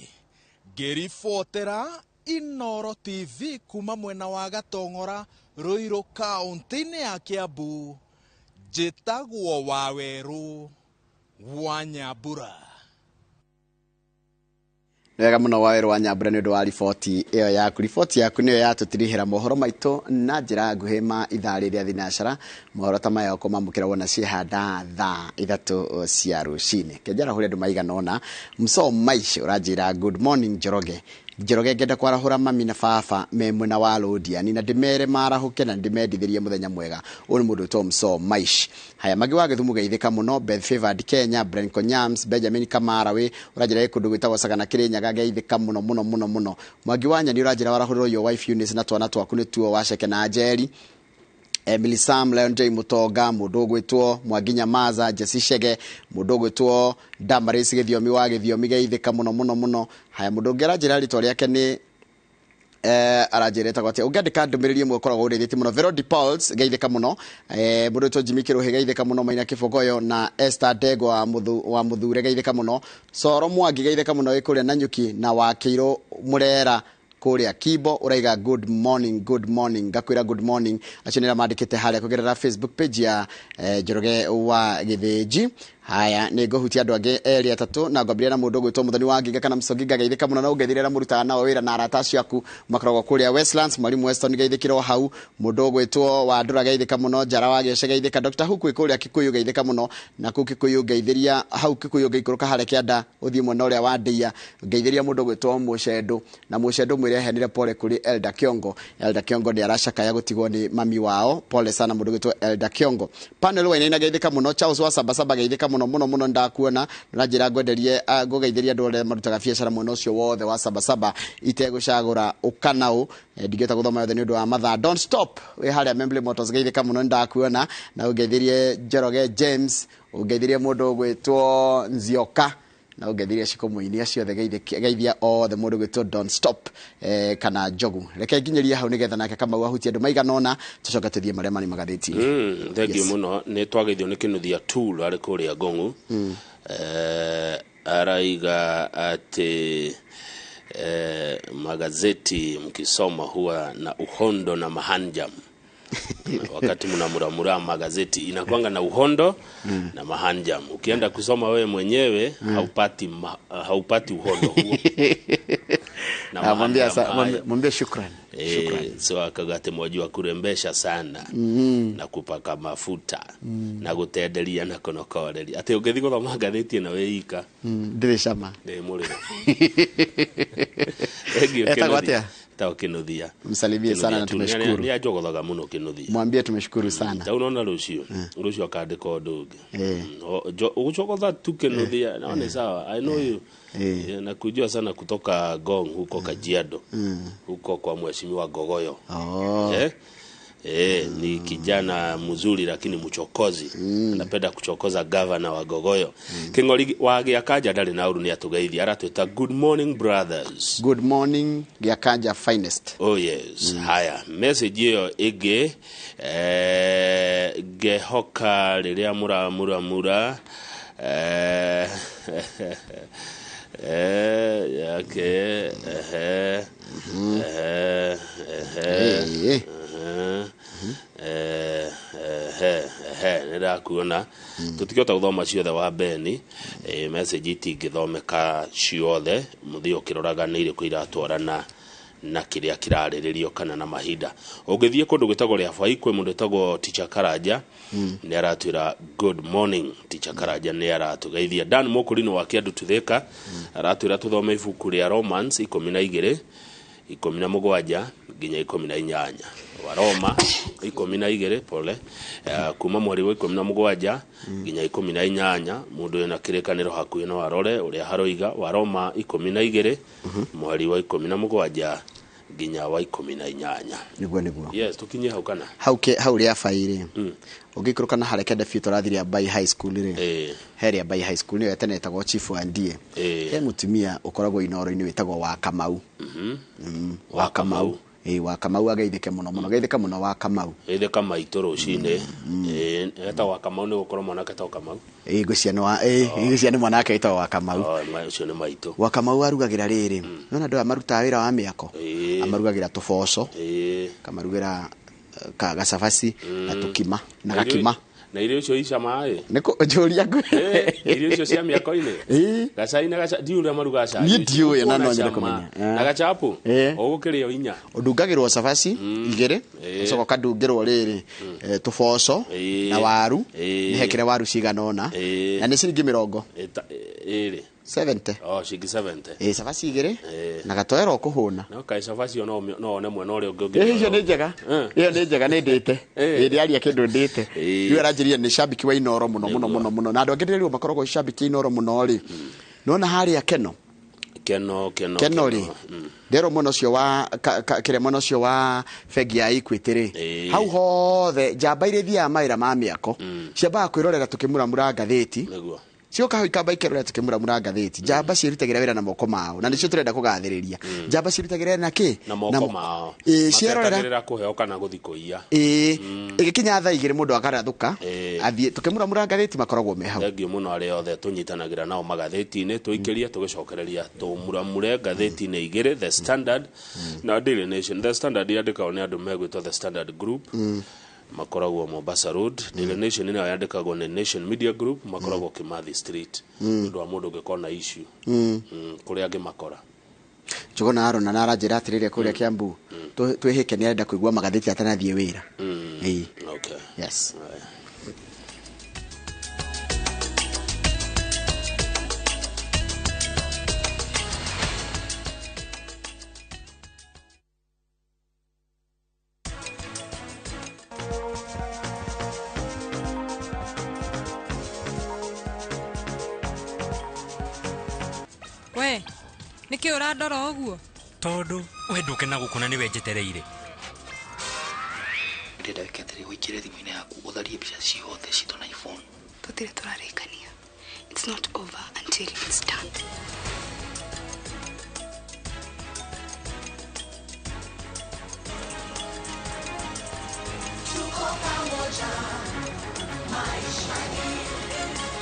Ngĩribotera Inooro TV kuma mwena wa Gatong'ora, Ruiru kaunti-inĩ ya Kiambu, njĩtagwo Waweru wa Nyambura. Wega mũno Waweru wa Nyambura nĩ ũndũ wa riboti ĩyo yaku. Riboti yaku nĩyo yatũtirihĩra mohoro maitũ na njĩra nguhĩ ma ithaa rĩrĩa thinacara. Mohoro ta maya ũkomamũkĩra wona ciĩhanda thaa 3 cia rũcinĩ. Kenjara hũrĩ andũ maigana ũna. Mso Maish ũranjĩra good morning Njoroge. Njoroge ngenda kwarahũra mami na baba me mwena wa Lodiani na ndĩmere marahũke na ndĩmendithĩrie mũthenya mwega. Ũyũ nĩ mũndũ Tom So Maish. Haya magi wa Gĩthumu geithĩka mũno. Beth Favored Kenya, Brenco Nyams, Benjamin Kamarawe ũranjĩra kũndũ gwĩtagwo Sagana Kĩrĩnyaga geithĩka mũno. Mwagi wa Nyani ũranjĩra warahũrĩrwo your wife Eunice na twana twaku nĩ tuo waceke na Njeri. Emily Sam, Leon J Mutoga, mũndũ ũgwĩtwo Mwangi Nyamaza, Jesse Shege, mũndũ ũgwĩtwo Damaris Gĩthiomi wa Gĩthiomi geithĩka mũno. Haya mũndũ ũngĩ aranjĩra rĩtwa rĩake nĩ aranjĩra etagwo atĩa, ũngĩandĩka ndũmĩrĩri ĩmwe ũkoragwo ũrĩthĩtie mũno. Verodi Pauls geithĩka mũno. Mũndũ ũgwĩtwo Jimmy Kĩrũhĩ geithĩka mũno. Maina Kĩbogoyo na Esther Ndego wa Mũthure geithĩka mũno. Soro Mwangi geithĩka mũno wĩ kũrĩa Nanyuki na Wakĩirũ Mũrera kũrĩa Kibo ũraiga good morning ngakwĩra good morning. Acio nĩra mandĩkĩte harĩa kũgerera Facebook page ya Njoroge wa Gĩthĩnji. Haya nĩ ngũhutia andũ angĩ erĩ atatũ na ngwambĩrĩria na mũndũ ũgwĩtwo Mũthoni wa Nginga kana Msonginga geithĩka mũno na ũngethirĩra mũrutaga nao wĩra na arata acio aku makoragwo kũrĩa Westlands. Mwalimu Weston geithĩkĩrwo hau. Mũndũ ũgwĩtwo wa Ndũra geithĩka mũno. Njara wa Gĩace geithĩka. Dr. Huku kũrĩa Kikuyu geithĩka mũno na kũ Kikuyu geithĩria hau Kikuyu geikũrũka harĩa kĩanda ũthiĩ mwena ũrĩa wa Ndia geithĩria mũndũ ũgwĩtwo Mũcendo na Mũcendo mwĩre henire pole kũrĩ Elda Kiongo. Elda Kiongo nĩ aracakaya gũtigwo nĩ mami wao. Pole sana mũndũ ũgwĩtwo Elda Kiongo. Panel Wainaina geithĩka mũno. Charles wa Sabasaba geithĩka mũno ndakuona na njĩra ngwenderie ngũgeithĩria andũ arĩa marutaga biacara mwena ũcio wothe wa Sabasaba itegũcagũra ũkanau. Ndigĩta gũthoma yothe nĩ ũndũ wa mathaa. Don't stop wĩ harĩa Membley Motors geithĩka mũno ndakuona na ũgeithĩrie Njoroge James, ũgeithĩrie mũndũ ũgwĩtwo Nzioka na ũgeithĩrie Ciko Mũini ciothe geithia othe mũndũ ũgwĩtwo Don't Stop kana Njogu. Reke nginyĩrie hau nĩgetha nake Kamau ahutie andũ maigana ũna tũcoke tũthiĩ marĩa marĩ magathĩti. Thengiũ mũno nĩ twageithio nĩ Kĩnuthia Tool arĩ kũrĩa Ngong'u. araiga ati magazeti mkisoma huwa na uhondo na mahanjam. Wakati mnamuramura magazeti inakuanga na uhondo na mahanjam. Ukienda kusoma wewe mwenyewe haupati uhondo huo. Na mwambie shukrani. So akagate mwajua kurembesha sana na kupaka mafuta na gutenderia na kunokoreri. Ati ungethi guthoma magatheti na weika ndire shama muri etagwatia taokinuthia. Msalimie sana na tumeshukuru. Ni ajogothaga muno kinuthia. Mwambie tumeshukuru sana. Ta unaona rucio akandika undu ugucogotha tu kinuthia naona sawa. I know you. Na kujua sana kutoka Gong huko Kajiado. Huko kwa mheshimiwa Gogoyo. Ni kijana mzuri lakini mchokozi. Anapenda kuchokoza governor wa Gogoyo. Kingori wa Giakaja ndari na uru ni atugeithia aratwita good morning brothers. Good morning Giakaja finest. Oh yes. Haya message hiyo ige gehoka riria mura nira kuona tutikota guthoma ciothe wa Beni message itingithomeka ciothe muthio kiroraganire ku iratwarana na kiria kirariririo kana na mahinda. Ungithie kundu gwitagwo ria fai kwe mundu etagwo Teacher Karaja ni aratwira good morning. Teacher Karaja ni aratugeithia. Dan Mokurino wa Kiandu Tutheka aratwira tuthome ibuku ria Romans 12:17 nginya 18 wa Roma 12 pole kuma mweri wa 17 nginya 18 mundu ena kirekaniro hakuye no arore uria haroiga wa Roma 12 mweri wa 17 nginya wa 18 niguo yes tukinye hau kana hau ria faire ugikuruka na hareke defeat rathiria by high school ri heria by high school ni etene etagwo chief andie mutumia ukoragwo inoro-ini wetagwo wa Kamau wa Kamau wa Kamau ageithike muno geithika muno wa Kamau geithika maito rucine eta wa Kamau ni gukoro mwanake ta Kamau guciana wa guciana mwanake eta wa Kamau ucio ni maito wa Kamau arugagira riri nona ndo amaruta wira wa miako amarugagira tuboco kamarugira gacabaci na tukima na gakima na irio cio ica mai niko njuria ngwe irio cio cia miako-ini gacai na gacha diu ria maruga cha ni diu ya nano nyira kumenya na gachapu ugukirio inya udungagirwo cabaci igire soko kadungirwo riri tuboco na waru ni hekire waru ciganona na ni ciringi 70 70 ciringi 70 cabaci igire na gatoero kuhuna no kai cabaci no one mwe no ri ungi iyo ni njega ni ndite ndi aria kindu ndite yu aranjiria ni shabiki wa Inoro muno na andu angiririo makoragwo shabiki Inoro muno ri nona haria keno ri ndero muno cio wa kire muno cio wa fegi ya Equity ri hau hothe njamba ire thia maira ma miako ciambaga kwirorera tukimuramura ngatheti cio kaho ikamba ikerora tukimuramura ngatheti njamba ciritagira wira na moko mao na nicio turenda kugathiriria njamba ciritagira na ki na moko mao ciarorera kuheo kana guthikoia igikinya tha igire mundu akarathuka athie tukimuramura ngatheti makoragwo me hau thengio muno ari othe tunyitanagira nao magatheti-ini tuikiria tugicokereria tumuramure ngatheti-ini igire The Standard na Daily Nation. The Standard yandikagwo ni andu megwitwo The Standard Group makoragwo Mombasa Road. Daily Nation ina yandikagwo ni Nation Media Group makoragwo Kimathi Street ndu wa mundu ngikona issue kuri angi makora Chogona Aaron na aranjira atirire kuria Kiambu twihike ni arenda kuigua magatheti atanathie wira okay yes we niki urandora uguo tondu we ndukena gukuna ni wenjetereire ndenda wiketheri wikire thimu-ini yaku utharie mbica ciothe citu na iPhone tutire turarikania it's not over until it's done tuko pamoja maisha ni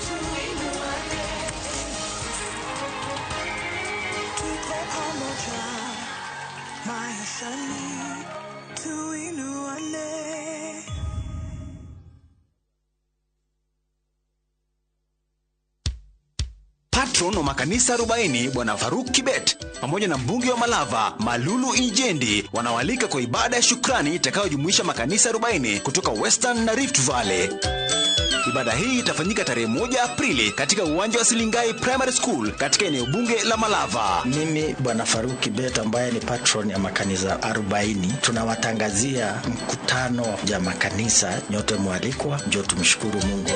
tuinuane maishani tuinuane. Patron wa makanisa 40 Bwana Faruk Kibet pamoja na mbunge wa Malava Malulu Injendi wanawalika kwa ibada ya shukrani itakayojumuisha makanisa 40 kutoka Western na Rift Valley. Ibada hii itafanyika tarehe 1 Aprili katika uwanja wa Silingai Primary School katika eneo bunge la Malava. Mimi Bwana Faruk Kibet ambaye ni patron ya makanisa 40 tunawatangazia mkutano ya makanisa, nyote mwalikwa, njoo tumshukuru Mungu.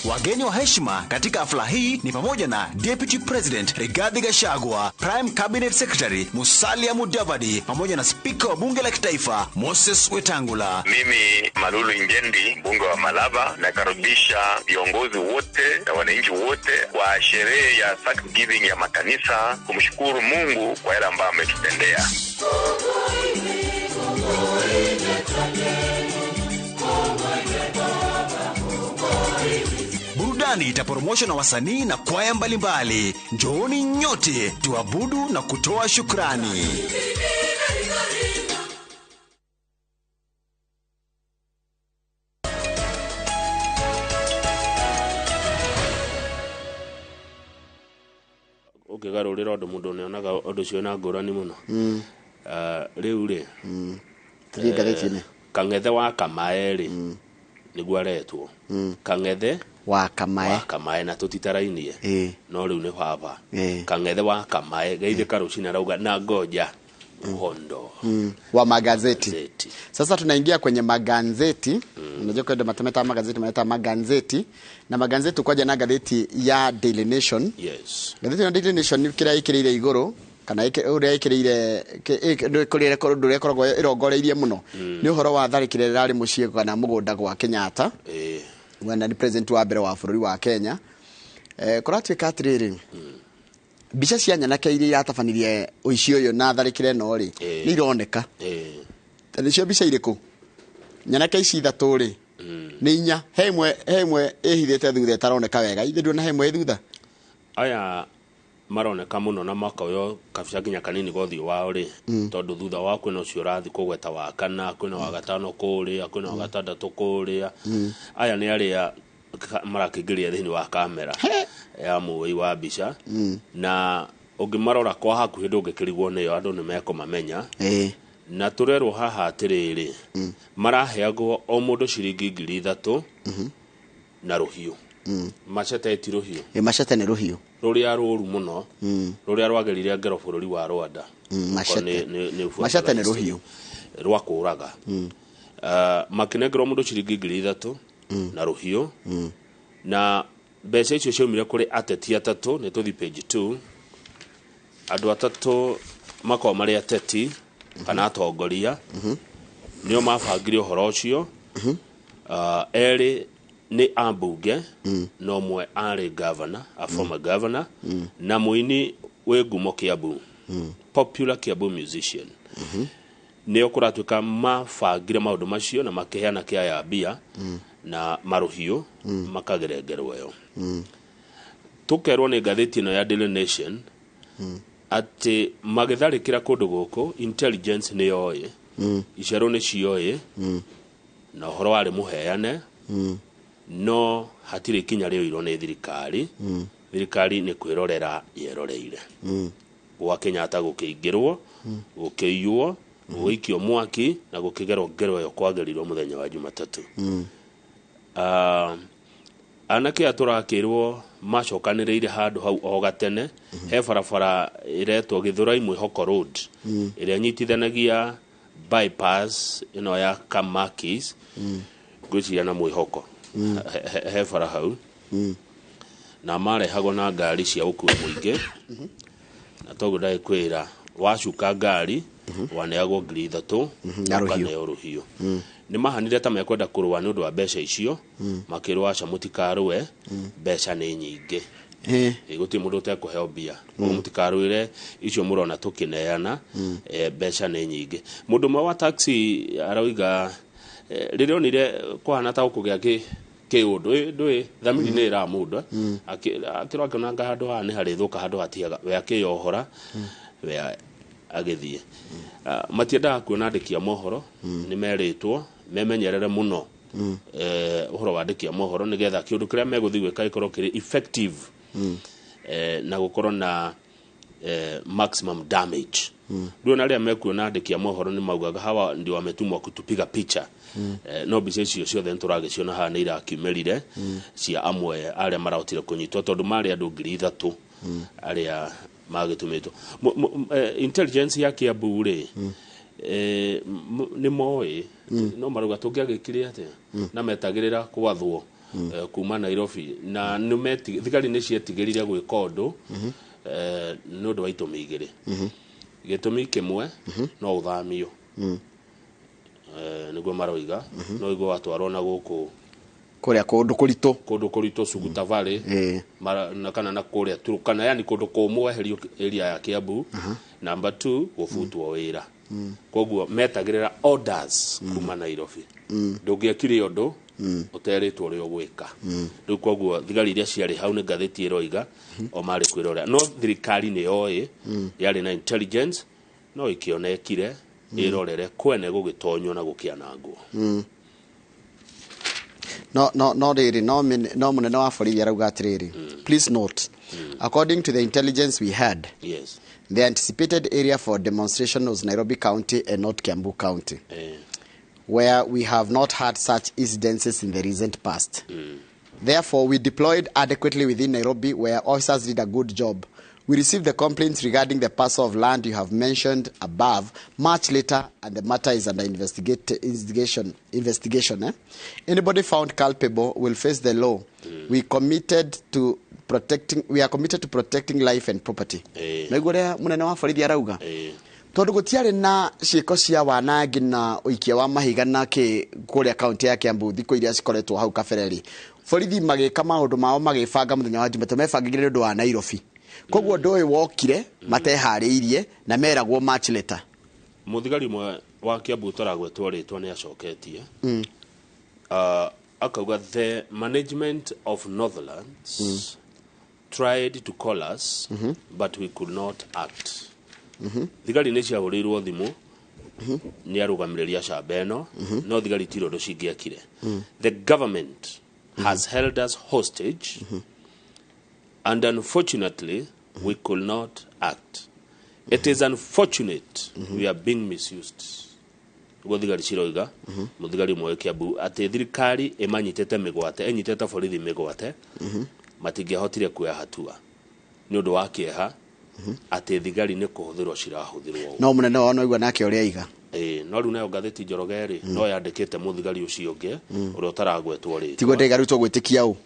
Wageni wa heshima katika hafla hii ni pamoja na Deputy President Rigathi Gachagua, Prime Cabinet Secretary Musalia Mudavadi pamoja na Speaker wa Bunge la Kitaifa Moses Wetangula. Mimi Malulu Injendi, mbunge wa Malava, nakaribisha viongozi wote na wananchi wote kwa sherehe ya Thanksgiving ya makanisa kumshukuru Mungu kwa yale ambayo ametutendea. Burudani itaporomoshwa na wasanii na kwaya mbalimbali. Njooni nyote tuabudu na kutoa shukrani. Ukigarurira undu mundu neonaga undu cio na ngurani muno. Riu ri Tuligathini Kangethe wa Kamae niguo aretwo. Kangethe wa Kamae na tutitarainie no riu ni baba. Kangethe wa Kamae geithe karucina rauga na ngoja uhondo wa magazeti. Sasa tunaingia kwenye magazeti. Unajua kwa matameta magazeti maeta magazeti na magazeti kwa jana gazeti ya Daily Nation. Yes. Gazeti ya Daily Nation kira ikirire igoro kana uria ikirire kurire ndure koragwo irongoreirie muno ni uhoro wa tharikire rari mucie kana mugunda gwa Kenyatta. Wenda ni president wa mbere wa bururi wa Kenya. Kuratwika atiriri bica cia nyanake iria iratafanirie uici uyu na tharikire no ri ni ironeka. Tani cio bica iriku nyanake ici ithatu ri ni inya hemwe ehithite thutha taroneka wega ithe ndona hemwe thutha aya maroneka muno na maka uyo kabisa kinya kanini gothi wao ri tondu thutha wa kwina ucio rathi kugweta wa kana kwina wa gatano kuria kwina wa gatandatu kuria aya ni aria marakigiria thini wa kamera ya muwi wa bica na ungimarora kwa hakuhi ndungikirigwo niyo andu ni meko mamenya na turerwo haha atiriri maraheagwo o mundu ciringi 3,000 na ruhiu machete ti ruhiu machete ni ruhiu ruria ruru muno ruria rwagerire ngero bururi wa Rwanda machete ni ruhiu rwa kuraga makinegro mundu ciringi 3,000 na ruhiu na mbeca icio ciumire kuri ateti atatu ni tuthi page 2 andu atatu mako mari ateti kana atongoria nio mabangire uhoro ucio eri ni ambunge no mwe ari governor a former governor na muini we ngumo Kiambu popular Kiambu musician nio kuratuka mabangire maundu macio na makiheana kiaya bia na maruhiu makagerengerwo yo tukerwo ni gatheti no ya Daily Nation ati magitharikira kundu guku intelligence ni yoye icero ni cioye na horo ari muheane no hatire kinya rio iro ni thirikari thirikari ni kwirorera yeroreire wa Kenyatta gukingirwo gukiywo guikio mwaki na gukigerwo ngero yo kwagerirwo muthenya wa Jumatatu anake aturakirwo macokaniriire handu hau o gatene he barabara iretwo Githurai Mwihoko Road iria nyitithanagia bypass ino ya Kamakis gwiciria na Mwihoko he bara hau na marehagwo na ngari cia ukui muingi na togo dai kwira wacuka ngari waneagwo 3,000 na ruhiu ni mahanire ta mekwenda kurwa ni undu wa mbeca icio makirwa aca mutikarwe mbeca ni nyingi guti mundu tekuheo bia mutikarwire icio murona tukineana mbeca ni nyingi mundu mwa wa taxi aroiga ririo nire kwana ta ukugia ke undu ndui thamiri ni ra mundu akiro akionanga handu ha ni hari thuka handu hatiaga we akiyohora we agithie matiendaga kuona andiki a mohoro ni meritwo memenyerere muno uhoro wa andiki a mohoro nigetha kiundu kiria meguthi gwika ikorwo kiri effective na gukorwo na maximum damage ndio na ria mekuona andiki a mohoro ni maugaga hawa ndio wametumwa kutupiga picha no bica icio ciothe nturagiciona haha ni irakiumerire cia amwe aria marautire kunyitwo tondu mari andu 3,000 aria magitumitwo intelligence ya Kiambu ri ni moi no maruga tungiagikire ate na metagirira kwathwo kuma Nairobi na numeti thigari ni cietigirire gwika undu no ndo waitumi igiri gitumi kimwe no uthamio niguo maroiga no igwa watwarwo na guku kuria kundu kurito Suguta Valley na kana na kuria Turkana yani kundu kumwe herio area ya Kiambu number 2 gufutwo wira koguo metagirira orders kuma Nairobi ndungiakire undu uteritwo ri ogwika riu koguo thigari iria ciari hau ni ngatheti iroiga o mari kwirora no thirikari ni oi yari na intelligence no ikionekire irorere kwene gugitonywo na gukianangwo no riri no munene wa borithi arauga atiriri please note according to the intelligence we had the anticipated area for demonstration was Nairobi County and not Kiambu County where we have not had such incidences in the recent past. Therefore, we deployed adequately within Nairobi where officers did a good job. We received the complaints regarding the parcel of land you have mentioned above much later, and the matter is under investigation. Anybody found culpable will face the law. We are committed to protecting life and property. Naigore munene wa borithi arauga tondu gutiari na ciiko cia wanangi na uikia wa mahiga na ki kuria county ya Kiambu thiko iria cikoretwo hau kabereri borithi magika maundu mao magifanga muthenya wa Jumatatu mebangigire ndu wa Nairobi koguo ndoi wokire matehariirie na meragwo match later muthigari mwe wa Kiambu taragwetwo ritwa ni acoketie akauga the management of Northlands tried to call us but we could not act thigari ni ciahurirwo thimu ni arugamiria cambeno no thigari tiro ndo cingiakire the government has held us hostage and unfortunately we could not act. It is unfortunate we are being misused. Thigari ciroiga muthigari mwe Kiambu ati thirikari imanyitete migwate enyitete borithi migwate matingihotire kuya hatua ni undu wa kieha ati thigari ni kuhuthirwo cirahuthirwo no munene wao no igwa nake uria iga no riu nayo ngatheti Njorogeri no yandikite muthigari ucio ungi uria utaragwetwo ri tigo ndega rutwo gwitikia u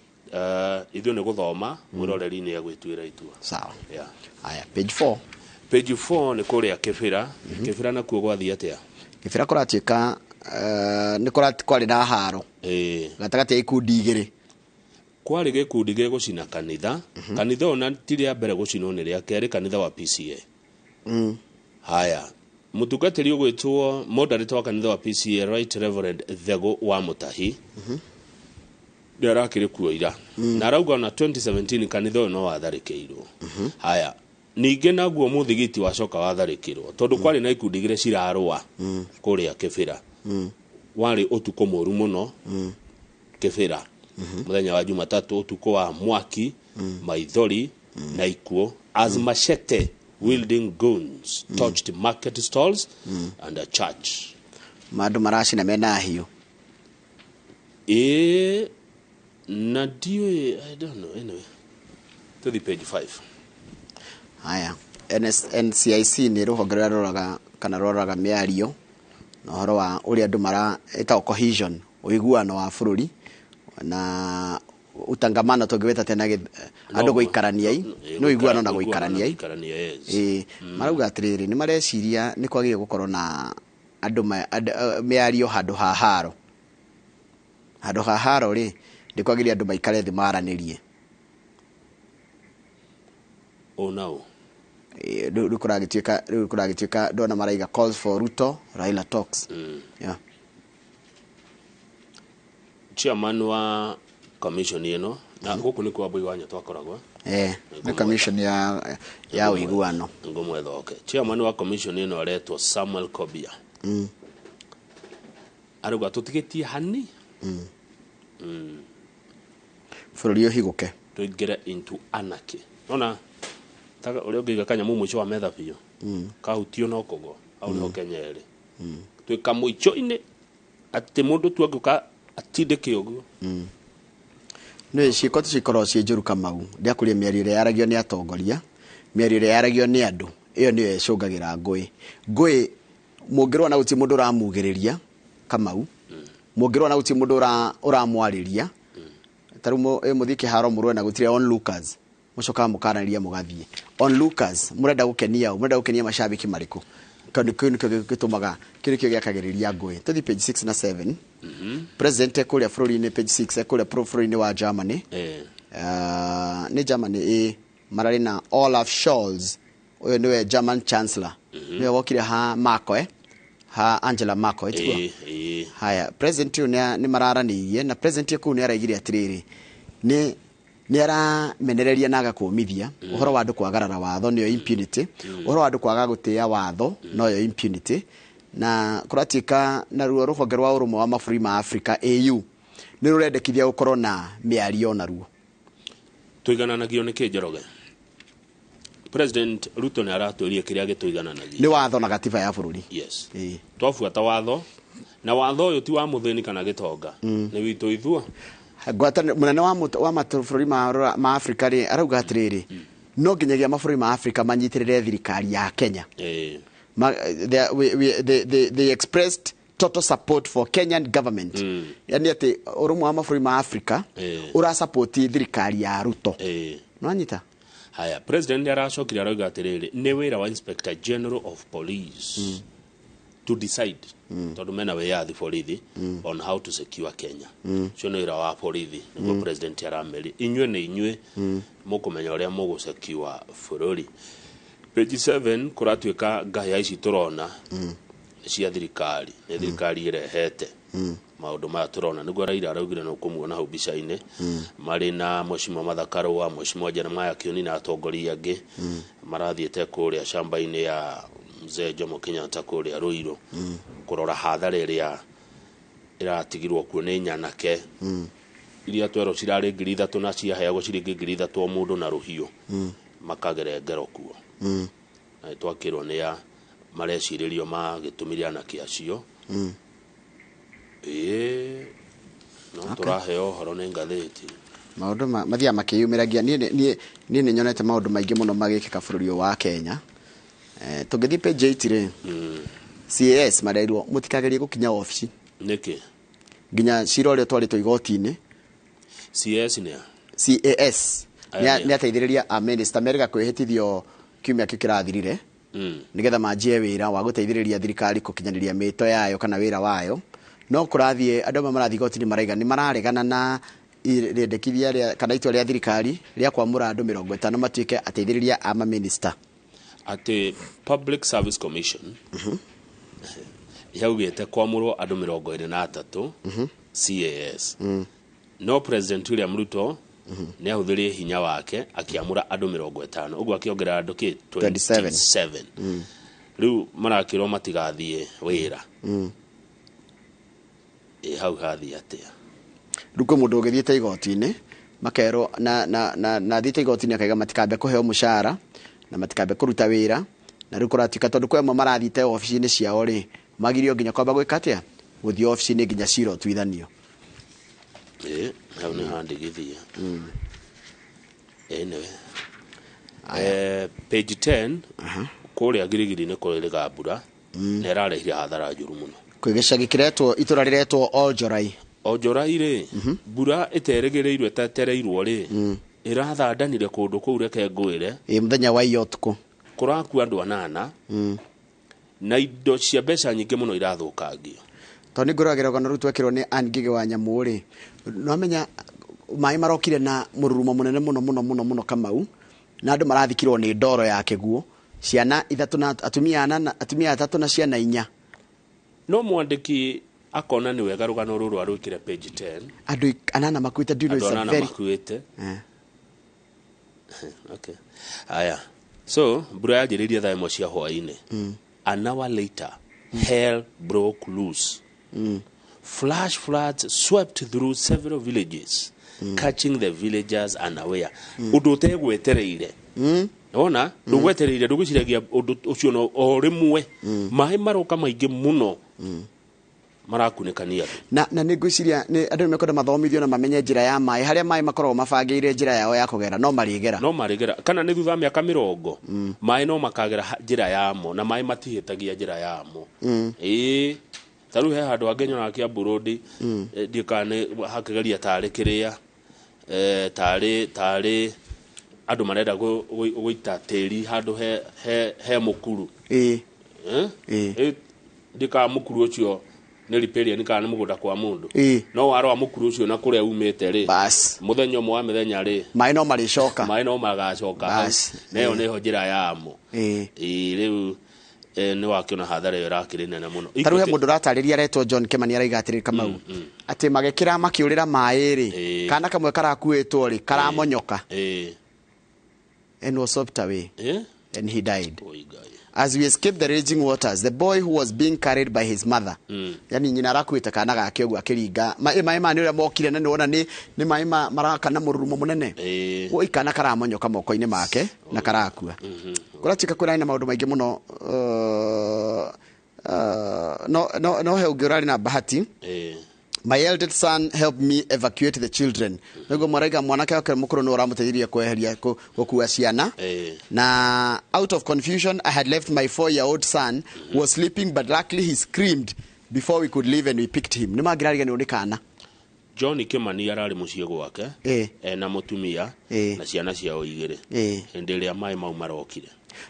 ithio ni guthoma mwiroreri ni agwitwira itua sawa haya page 4 ni kuria Kibira na kuo gwathi atia Kibira kuratuika ni kwari na haro gatagati ya ikundi igiri kwari gikundi ge gucina kanitha kanitha ona tiria mbere gucinwo ni ria keri kanitha wa PCA haya mutungatiri ugwitwo moderator wa kanitha wa PCA Right Reverend Thego wa Mutahi ndarakire kuo ira na arauga na 2017 kanitha no watharikirwo haya ninge naguo muthigiti wacoka watharikirwo tondu kwari na ikundi igire cirarwa kuria Kibira wari utuko moru muno Kibira muthenya wa Jumatatu utuko wa mwaki maithori na ikuo as machete wielding guns touched market stalls and a church madu marashi na mena hiyo na dio I don't know anyway to the page 5 haya NCIC ni ruhongerera roraga kana roraga miario na horo wa uri andu mara eta cohesion uiguano wa bururi na utangamano tongeweta tena andu guikarania no iguano na guikarania marauga atiriri ni mareciria ni kwagire gukorwo na andu miario handu haharo ri ndi kwagire andu maikare thi maranirie now kuragituika ndona maraiga calls for Ruto Raila talks chairman wa commission ino na guku ni kwa boy wanya twakoragwo na commission ya uiguano ngomwethoke chairman wa commission ino aretwo Samuel Kobia aruga tutigetie hani bururi uhiguke tuingire into anarchy ona taka uri ungiga kanya mumuico wa metha biyo kahutio no kogo au no kenyere twika muico-ini ati mundu tuanguka atindike uguo nä ciäko tå cikorwo ciä njå ru Kamau ndiakuria mä ario ä rä yaragio nä atongoria mä ario ä rä yaragio nä andå ä yo nä yo ĩcũngagĩra ngũĩ må ngä rwo na gå tirä må ndå å ramugä rä ria Kamau må ngä rwo na gå tirä må ndå å ramwarä ria tarä u må thiä kä haro må rwe na gå tirä onlookers må cokaga må karanä må gathiä onlookers må renda gå kenia macambiki marä kå kä gä tå maga kä nä kä o gä akagä rä ria ngũĩ tå thi page 6 na 7 president ekå rä a bå rå ri-inä page 6 ekå rä a bå rå ri-inä wa Germany nä Germany mararä na Olaf Scholz å yå nä we German chancellor nä we wokire ha Merkel ha Angela Merkel tiguo haya president å nä mararanä na president ekå nä araigire atä rä rä nä aramenereria na agakåmithia å horo wa andå kwagarara watho nä yo impunity å horo wa andå kwaga gå tä a watho no yo impunity na kå ratuä ka na ruo rå honge rwa å rå mwe wa mabũrũri ma Africa AU nä rå rendekithia gå korwo na mä ario naruo tũigananagio nä kä Njoroge president Ruto nä aratwä rie kä rä a gä tũigananagia nä watho na gatiba ya bũrũri yes twabuata watho na watho å yå ti wa må thä ni kana gä tonga nä witå ithua munene wa mabũrũri ma Africa rĩ arauga atä rä rĩ no nginyagia mabũrũri ma Africa manyitä rä re thirikari ya Kenya they expressed total support for Kenyan government yani atä å rå mwe wa mabũrũri ma Africa å racapoti thirikari ya Ruto no anyita haya president aracokire arauga atä rä rĩ nä wä ra wa inspector general of police to decide tondå mena wĩyathi borithi on how to secure Kenya cio nĩ wĩra wa borithi nĩguo president arameri inyuĩ nĩ inyuĩ mũkũmenya ũrĩa mũgũ secure bũrũri page 7 kũratuĩka ngahĩha ici tũrona cia thirikari nĩ thirikari ĩrehete maũndũ maya tũrona nĩguo Raila araugire nĩ ũkũmuona hau mbica-inĩ marĩ na Mheshimiwa Martha Karua Mheshimiwa Jeremiah Kioni na atongoria angĩ marathiĩte kũrĩa shamba-inĩ ya Mzee Jomo Kenyatta kũrĩa Ruiru kũrora hathara ĩrĩa ĩratigirwo kuo nĩ nyanake iria twerwo cirarĩ 3,000 na ciaheagwo ciringi 3,000 mũndũ na rũhiũ makagere ngero kuo na twakĩrwo nĩ ya marecirĩrio magĩtũmire anake acio no tũraheo ũhoro nĩ ngathĩti maũndũ mathiaga makĩyumĩragia niĩ nĩ nyonete maũndũ maingĩ mũno magĩkĩka bũrũri ũyũ wa Kenya tũngĩthiĩ page 8 rĩ CAS marerirwo mũtikagerie gũkinya ofici nĩkĩ nginya cira ũrĩa twarĩtwo igoti-inĩ CAS nĩ ateithĩrĩria a minister merĩga kwĩhĩtithio kiumia kĩu kĩrathirire nĩgetha manjie wĩra wa gũteithĩrĩria thirikari gũkinyanĩria mĩto yayo kana wĩra wayo no kũrathiĩ andũ amwe marathiĩ igoti-inĩ maraiga nĩ mararegana na rĩendekithia kana itua rĩa thirikari rĩa kwamũra andũ 50 matuĩke ateithĩrĩria a maminista atĩ Public Service Commission yaugĩte kwamũrwo andũ 23 CAS no President William Ruto nĩ ahũthĩrie hinya wake akiamũra andũ 50 ũguo akĩongerera andũ 27 rĩu marakĩrwo matigathiĩ wĩra hau hathiĩ atĩa rĩu kwĩ mũndũ ũgĩthiĩte igoti-inĩ makerwo na thiĩte igoti-inĩ akaiga matikambe kũheo mũcara na matikambe kũruta wĩra na rĩu kũratuĩka tondũ kwĩ amwe marathiĩte obici-inĩ ciao rĩ magirio nginya kwamba gwĩka atĩa gũthiĩ obici-inĩ nginya cira ũtuithanio hau nĩ handigithia anyway page 10 kũrĩa girigiri-inĩ kũrĩrĩga mbura nĩ ĩrarehire hathara njũru mũno kwĩ gĩcagi kĩretwo itũra rĩretwo Oljorai rĩ mbura ĩterĩgĩrĩirwo ĩtetereirwo rĩ ĩrathandanire kũndũ kũu reke ngwĩre mũthenya wa iyo ũtukũ kũrakua andũ 8 na indo cia mbeca nyingĩ mũno irathũkangio tondũ nĩ ngũragĩra rũgano rũu twekĩrwo nĩ Anne Ngigĩ wa Nyamũ rĩ no amenya maĩ marokire na mũrurumo mũnene mũno Kamau na andũ marathikirwo nĩ ndoro ya kĩguũ ciana 3 na atumia 3 na ciana 4 no mwandĩki akona ni wega rugano ruru arukire page 10 andu anana makuite do you know it's a very makuite okay aya so bro ajiriria thaa imwe cia hwaini an hour later hell broke loose flash floods swept through several villages catching the villagers unaware undu tegwetereire ona ndugwetereire ndugiciragia undu ucio no o rimwe mai maroka maingi muno marakunikania na niguciria ni andu mekoda mathomithio na mamenye njira ya mai haria mai makorwo mabangeire njira yao ya kugera no marigera kana ni thutha miaka 20 mai no makagera njira yamo na mai matihitagia njira yamo taru he handu angenyo na kia burudi ndikane hakigeria tare kiria tare andu marenda guita teri handu he mukuru ndika mukuru ucio ni riperia ni kana mugunda kwa mundu no waro mukuru ucio na kuria umete ri bas muthenyo mwa mithenya ri mai no maricoka bas neyo neho njira yamo riu ni wakiona hathara yo rakiri nene muno taruhe mundu ratariria retwo John Kemani araiga atiri Kamau ati magekira makiurira mai ri kana kamwe karakuitwo ri karamonyoka and was swept away and he died as we escaped the raging waters the boy who was being carried by his mother yani nyina arakuita kana gake ogwa kiringa mai mani uria mokire na niona ni mai maraka na mururumo munene wo ikana karamonyoka moko-ini make na karakua kurachika kuna ina maundu maingi muno no he ungirari na bahati my eldest son helped me evacuate the children nego maraiga mwanake wake mukuru no ramuteithiria kweheria gukua ciana na out of confusion I had left my 4-year-old son who was sleeping but luckily he screamed before we could leave and we picked him nimagirariga ni unikana John Kimani arari mucie gwake na mutumia na ciana ciao igire hindi ria mai mau marokire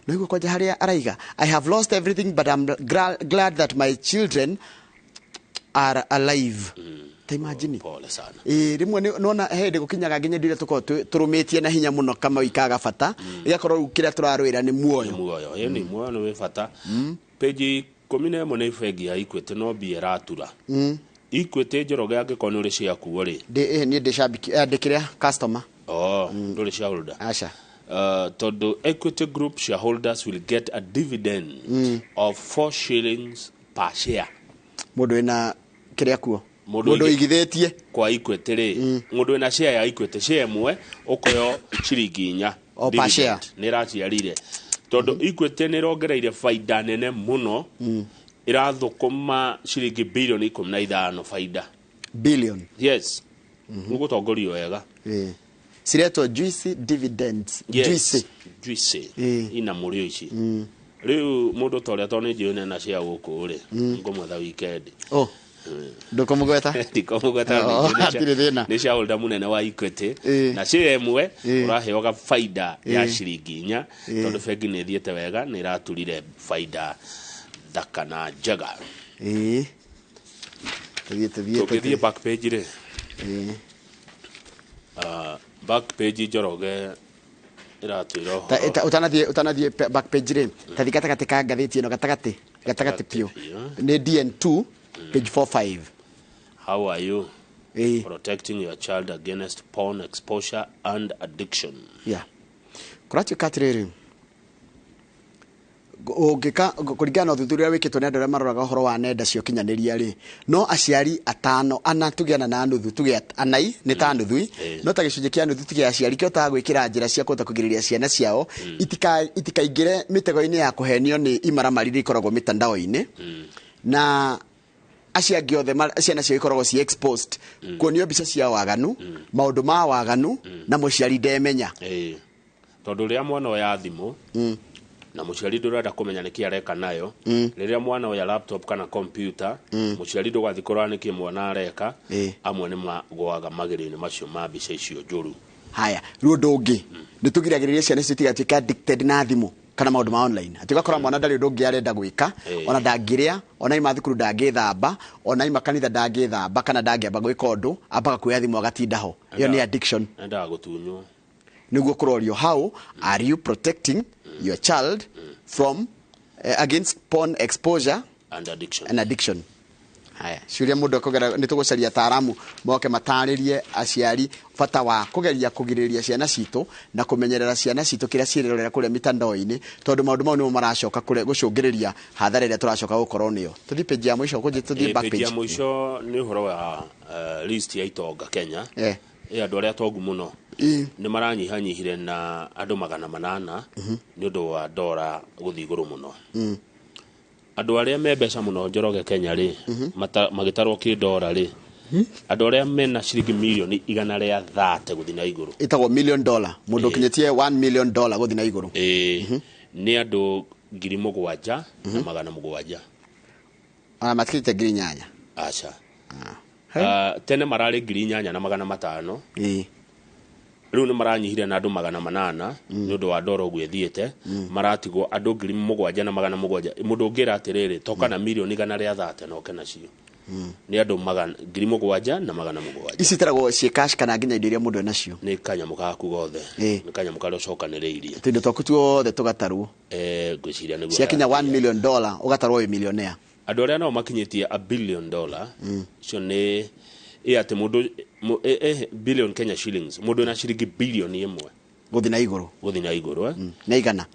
nego kwaje haria araiga I have lost everything but I'm glad that my children are alive imagine pole sana rimwe nona hende gukinyaga nginya ndire tuko turumitie na hinya muno kama ikaga fata igakorwo ukira turarwira ni muoyo ni muoyo ni we fata page 11 ni fegi ya Equity no bi eratura Equity Njoroge angikoni uri cia kuo ri ni ndicambiki ndikiria customer nduri shareholder acha todo Equity Group shareholders will get a dividend of 4 shillings per share mundu ina kiria kuo mundu igithetie kwa Equity ri mundu ina share ya Equity share mwe ukoyo ciringi 4 per share ni raciarire todo Equity ni rongereire faida nene muno irathukuma ciringi bilioni 15 faida billion yes ngutongorio wega sireto juicy dividends juicy ina murio ici riu mundu toria toni jione na cia guku ri ngomwetha weekend ndukumugweta ni shareholder munene wa Equity na share emwe uraheoga faida ya ciringi 4 tondu bengi ni thiete wega ni raturire faida thaka na njega thiete back page ri back page Njoroge iratwiro utanathie back page ri tathikata katika ngatheti ino gatagati pio ni DN2 page 45 how are you protecting your child against porn exposure and addiction kurati katriri ungika kuringana na thuthuria wikitwo ni andu aria maroraga uhoro wa nenda cio kinyaniria ri no aciari atano ana tugiana na nuthu tugia anai ni ta nuthu no ta gicunje kia nuthu tugia aciari kio ta gwikira njira cia kuhota kugiriria ciana ciao itikaingire mitego-ini ya kuhenio ni imaramariri ikoragwo mitandao-ini na aciangi othe ciana cio ikoragwo ci exposed kuonio mbica cia waganu maundu ma waganu na muciari ndemenya tondu ria mwana ya thimu na muciari ndurenda kumenya niki areka nayo riria mwana ya laptop kana computer muciari ndugathi korwa niki mwana areka amwe ni magwaga magirini macio ma mbica icio njuru haya riu ndungi nitugiragiriria ciana citu tigatuika addicted na thimu kana maundu ma online atigakora mwana ndari ndungi arenda gwika ona ndangiria ona ima thukuru ndangithamba ona ima kanitha ndangithamba kana ndangiamba gwika undu ambaga kuya thimu agatindaho iyo ni addiction enda gutunywo niguo kurorio how are you protecting your child from against porn exposure and addiction haya ciuria mundu akugera nitugucaria taaramu moke mataririe aciari bata wa kugeria kugiriria ciana citu na kumenyerera ciana citu kira cirirorera kuria mitandao-ini tondu maundu mau nimo maracoka kuria gucungiriria hathara iria turacoka gukorwo niyo tuthi page ya mwisho kuthi tuthi back page ya mwisho ni uhoro wa list ya itonga Kenya andu aria tongu muno ni maranyihanyihire na andu 800 ni undu wa dora guthi iguru muno andu aria mebesa muno Njoroge Kenya ri magitarwo ki dora ri andu aria mena ciringi milioni 130 guthi na iguru itagwo $1 million mundu kinyetie $1 million guthi na iguru ni andu 7,700 matikite 8,000 acha tene marari 8,500 riu ni maranyihire na andu 800 ni undu wa ndoro gwethiete maratigwo andu 7,700 mundu ngira atiriri toka na milioni 130 no kena cio ni andu 7,700 ici taragwo cie cash kana nginya indo iria mundu enacio ni kanyamu gaku gothe ni kanyamu karia ucokaniriirie tindo twaku tuothe tugatarwo gwiciria niguo cia kinya $1 million ugatarwo wi millionaire andu aria no makinyitie $1 billion cio ni ate mundu billion Kenya shillings mundu na ciringi billion imwe guthi na iguru na igana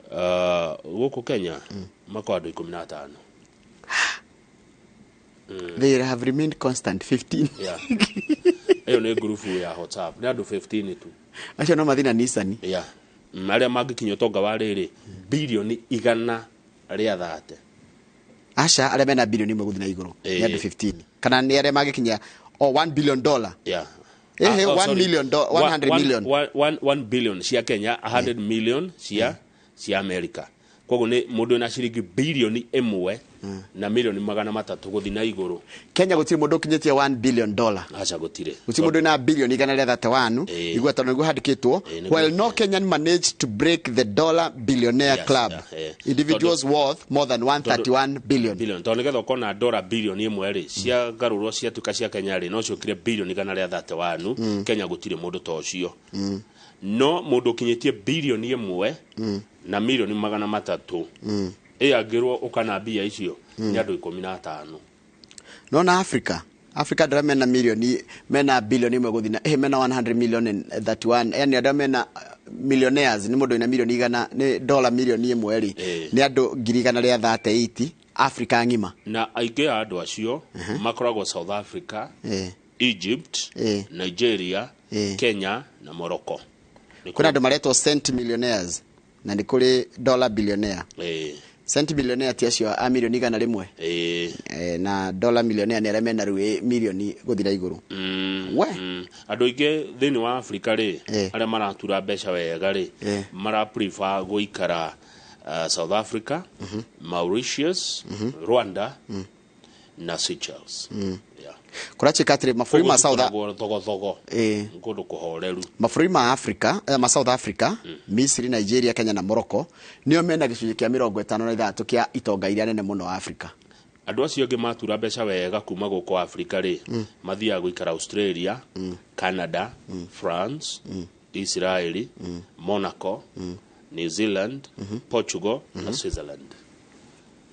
guku Kenya mako andu 15 they have remained constant 15 eyo ni group ya WhatsApp ni andu 15 tu acio no mathina Nissan aria magikinyo tonga wa riri billion 130 acha aria mena billion imwe guthi na iguru ni andu 15 kana ni aria magikinya $1 billion $1 million $100 million $1 billion cia Kenya 100 million cia America kogo ni mundu na ciringi billion imwe na milioni 300 guthi na iguru Kenya gutiri mundu kinyetie $1 billion acha gutire gutiri mundu na billion 131 igweta no handikitwo while no Kenyan managed to break the dollar billionaire club individuals worth more than 131 billion tondu getho kona dollar billion imwe ri cia garurwo cia tuka cia Kenya ri no ciokire billion 131 Kenya gutire mundu to cio no mundu kinyetie billion imwe na milioni 300 agirwo ukana bia icio ni andu 15 no na Africa ndara mena milioni mena billion imwe guthi na mena 100 million and 31 yani ndara mena millionaires ni mundu ina milioni igana ni dollar milioni imwe ri ni andu 138 Africa ngima na aige andu acio makoragwo South Africa Egypt Nigeria Kenya na Morocco kuna andu maretwo cent millionaires na ni kuri dollar billionaire cent billionaire tiacio a milioni 100 na dollar millionaire ni aremena ruwe milioni guthira iguru andu inge thini wa Africa ri aria maratura mbeca wega ri mara prefer guikara South Africa Mauritius Rwanda na Seychelles kurachi katri mafuri ma South ngodo kuhoreru mafuri ma Africa ma South Africa Misri Nigeria Kenya na Morocco nio mena gicunji kia 53 kia itonga iria nene muno Africa andu acio ngi matura mbeca wega kuma guko Africa ri mathia guikara Australia Canada France Israel Monaco New Zealand Portugal na Switzerland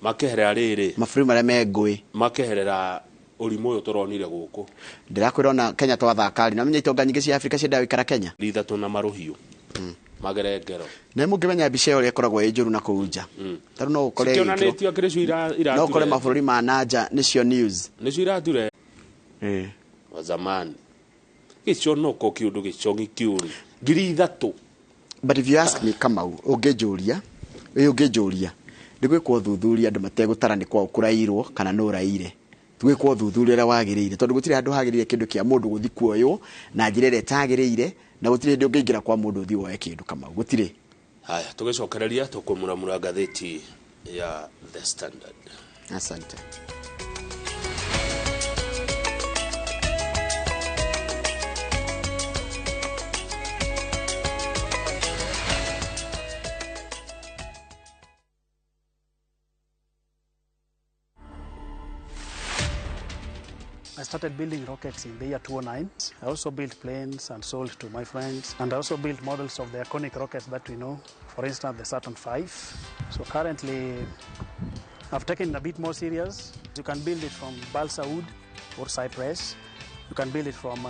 makeherera riri mafuri mara megui makeherera urimu uyu turonire guku ndirakwirona Kenya twathakari na menya itonga nyingi cia Africa cia ndawikara Kenya ithatu na maruhiu magerengero na mungimenya bica uri ikoragwo ijuru na kuunja taru no ukore kionanetio kiricu ira no ukore maburi ma nanja nicio news nicio irature wa zamani gicio no ko kiundu gicongi kiuri ngiri ithatu but if you ask me Kamau ungejuria ndigwikwo thuthuria andu mategutara ni kwa ukurairwo kana no raire twikwo thuthuria ria wagiriire tondu gutire andu hagiriire kindu kia mundu guthi kuoyo na njira ire tagiriire na gutire ndio ngeingera kwa mundu uthi woe kindu Kamau gutire haya tugicokereria tukumuramura gatheti ya The Standard asante I started building rockets in the year 2009. I also built planes and sold to my friends. And I also built models of the iconic rockets that we know. For instance, the Saturn V. So currently, I've taken it a bit more serious. You can build it from balsa wood or cypress. You can build it from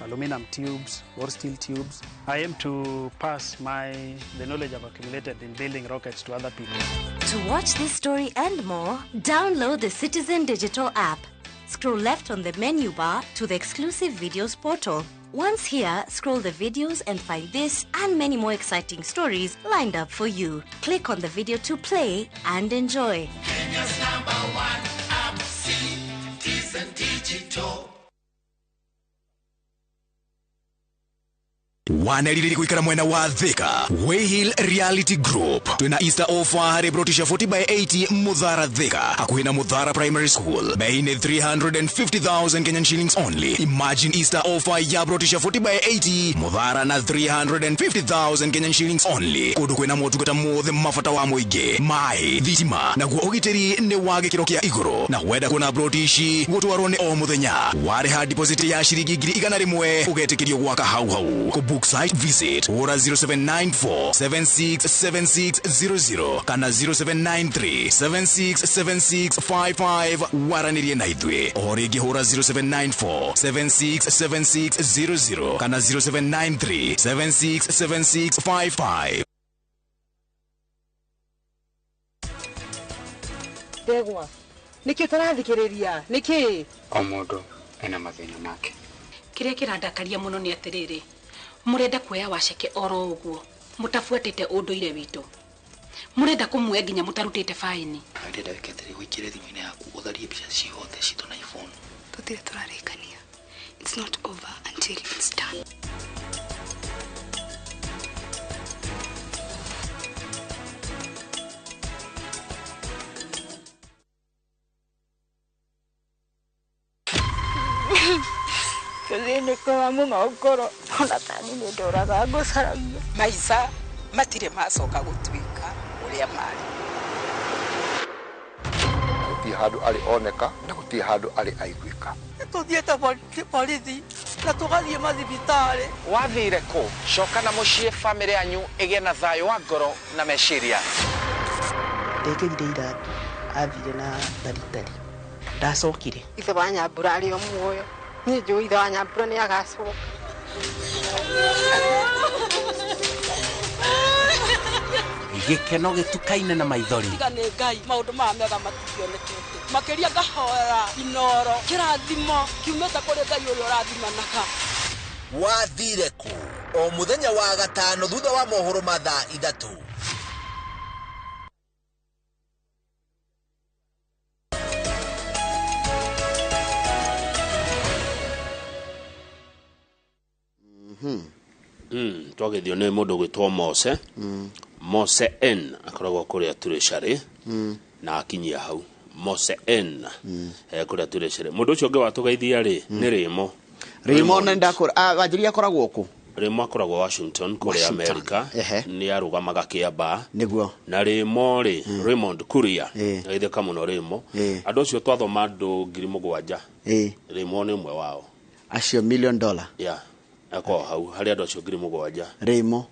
aluminum tubes or steel tubes. I aim to pass the knowledge I've accumulated in building rockets to other people. To watch this story and more, download the Citizen Digital app. Scroll left on the menu bar to the exclusive videos portal. Once here, scroll the videos and find this and many more exciting stories lined up for you. Click on the video to play and enjoy. Kenya's #1 app, Citizen Digital. wanelilili kuikara mwena wa Thika Wayhill Reality Group twina Easter offer hari brotisha 40/80 Mudhara Thika hakuhina Mudhara Primary School beine 350,000 Kenyan shillings only. Imagine Easter offer ya brotisha 40/80 Mudhara na 350,000 Kenyan shillings only. Kudu kwina motu kata mothe mafata wa moige mai thitima na guo ogiteri ne wage kirokia igoro na weda kuna brotishi gutwarone o muthenya ware ha deposit ya shiringi 100 ugetekirio gwaka hau book site visit ora 0794767600 kana 0793767655 waranirie na ithwe origi ora 0794767600 kana 0793767655. Degwa niki tarathikiriria niki o mundu ena mathina make. Kiria kirandakaria muno ni atiriri murenda kuoya waceke oro uguo mutafuatite unduire witu murenda kumwe nginya mutarutite faini. Ndenda wiketeri gwikire thimu-ini yaku utharie mbica ciothe citu na iPhone. Tutire turarikania. It's not over until it's done. Kuzini kwa muno ngoro ona tani ni ndoraga ngusaragia maica matire macoka gutwika uria mari. Gutie handu ari oneka na gutie handu ari aiguika. Tuthiete borithi na tugathie mathibitari. Wathire ku coka na mucie family yanyu igie na thayo wa ngoro na meciria. ndekirire ira athire na daritari ndacokire Ithe wa Nyambura ari o muoyo ni njuu ithe wa Nyambura ni agacoka. Gikeno gitukaine na maithori. Tigane Ngai maundu ma mega matikionekete makiria ngahoera inoro kirathimo kiumete kuri Ngai uyu rathimanaga. Wathire ku o muthenya wa gatano thutha wa mohoro ma thaa 3. Twagethio nä må ndå gwä two Mose Mose N akoragwo kå rä a tå rä carä na akinyia hau Mose N kå rä a tå rä carä må ndå å cio å ngä watå geithia rä nä rä mo wanjä akoragwo kå rä mo akoragwo Washington kå rä Amerika nä arå gamaga kä amba niguo na rä mo rä Raymond Kuria geithä må no rä mo andå acio twathoma andå 7,000 rä mo nä mwe wao acio $1 million ako hau hari andå acio 7,000 Rimo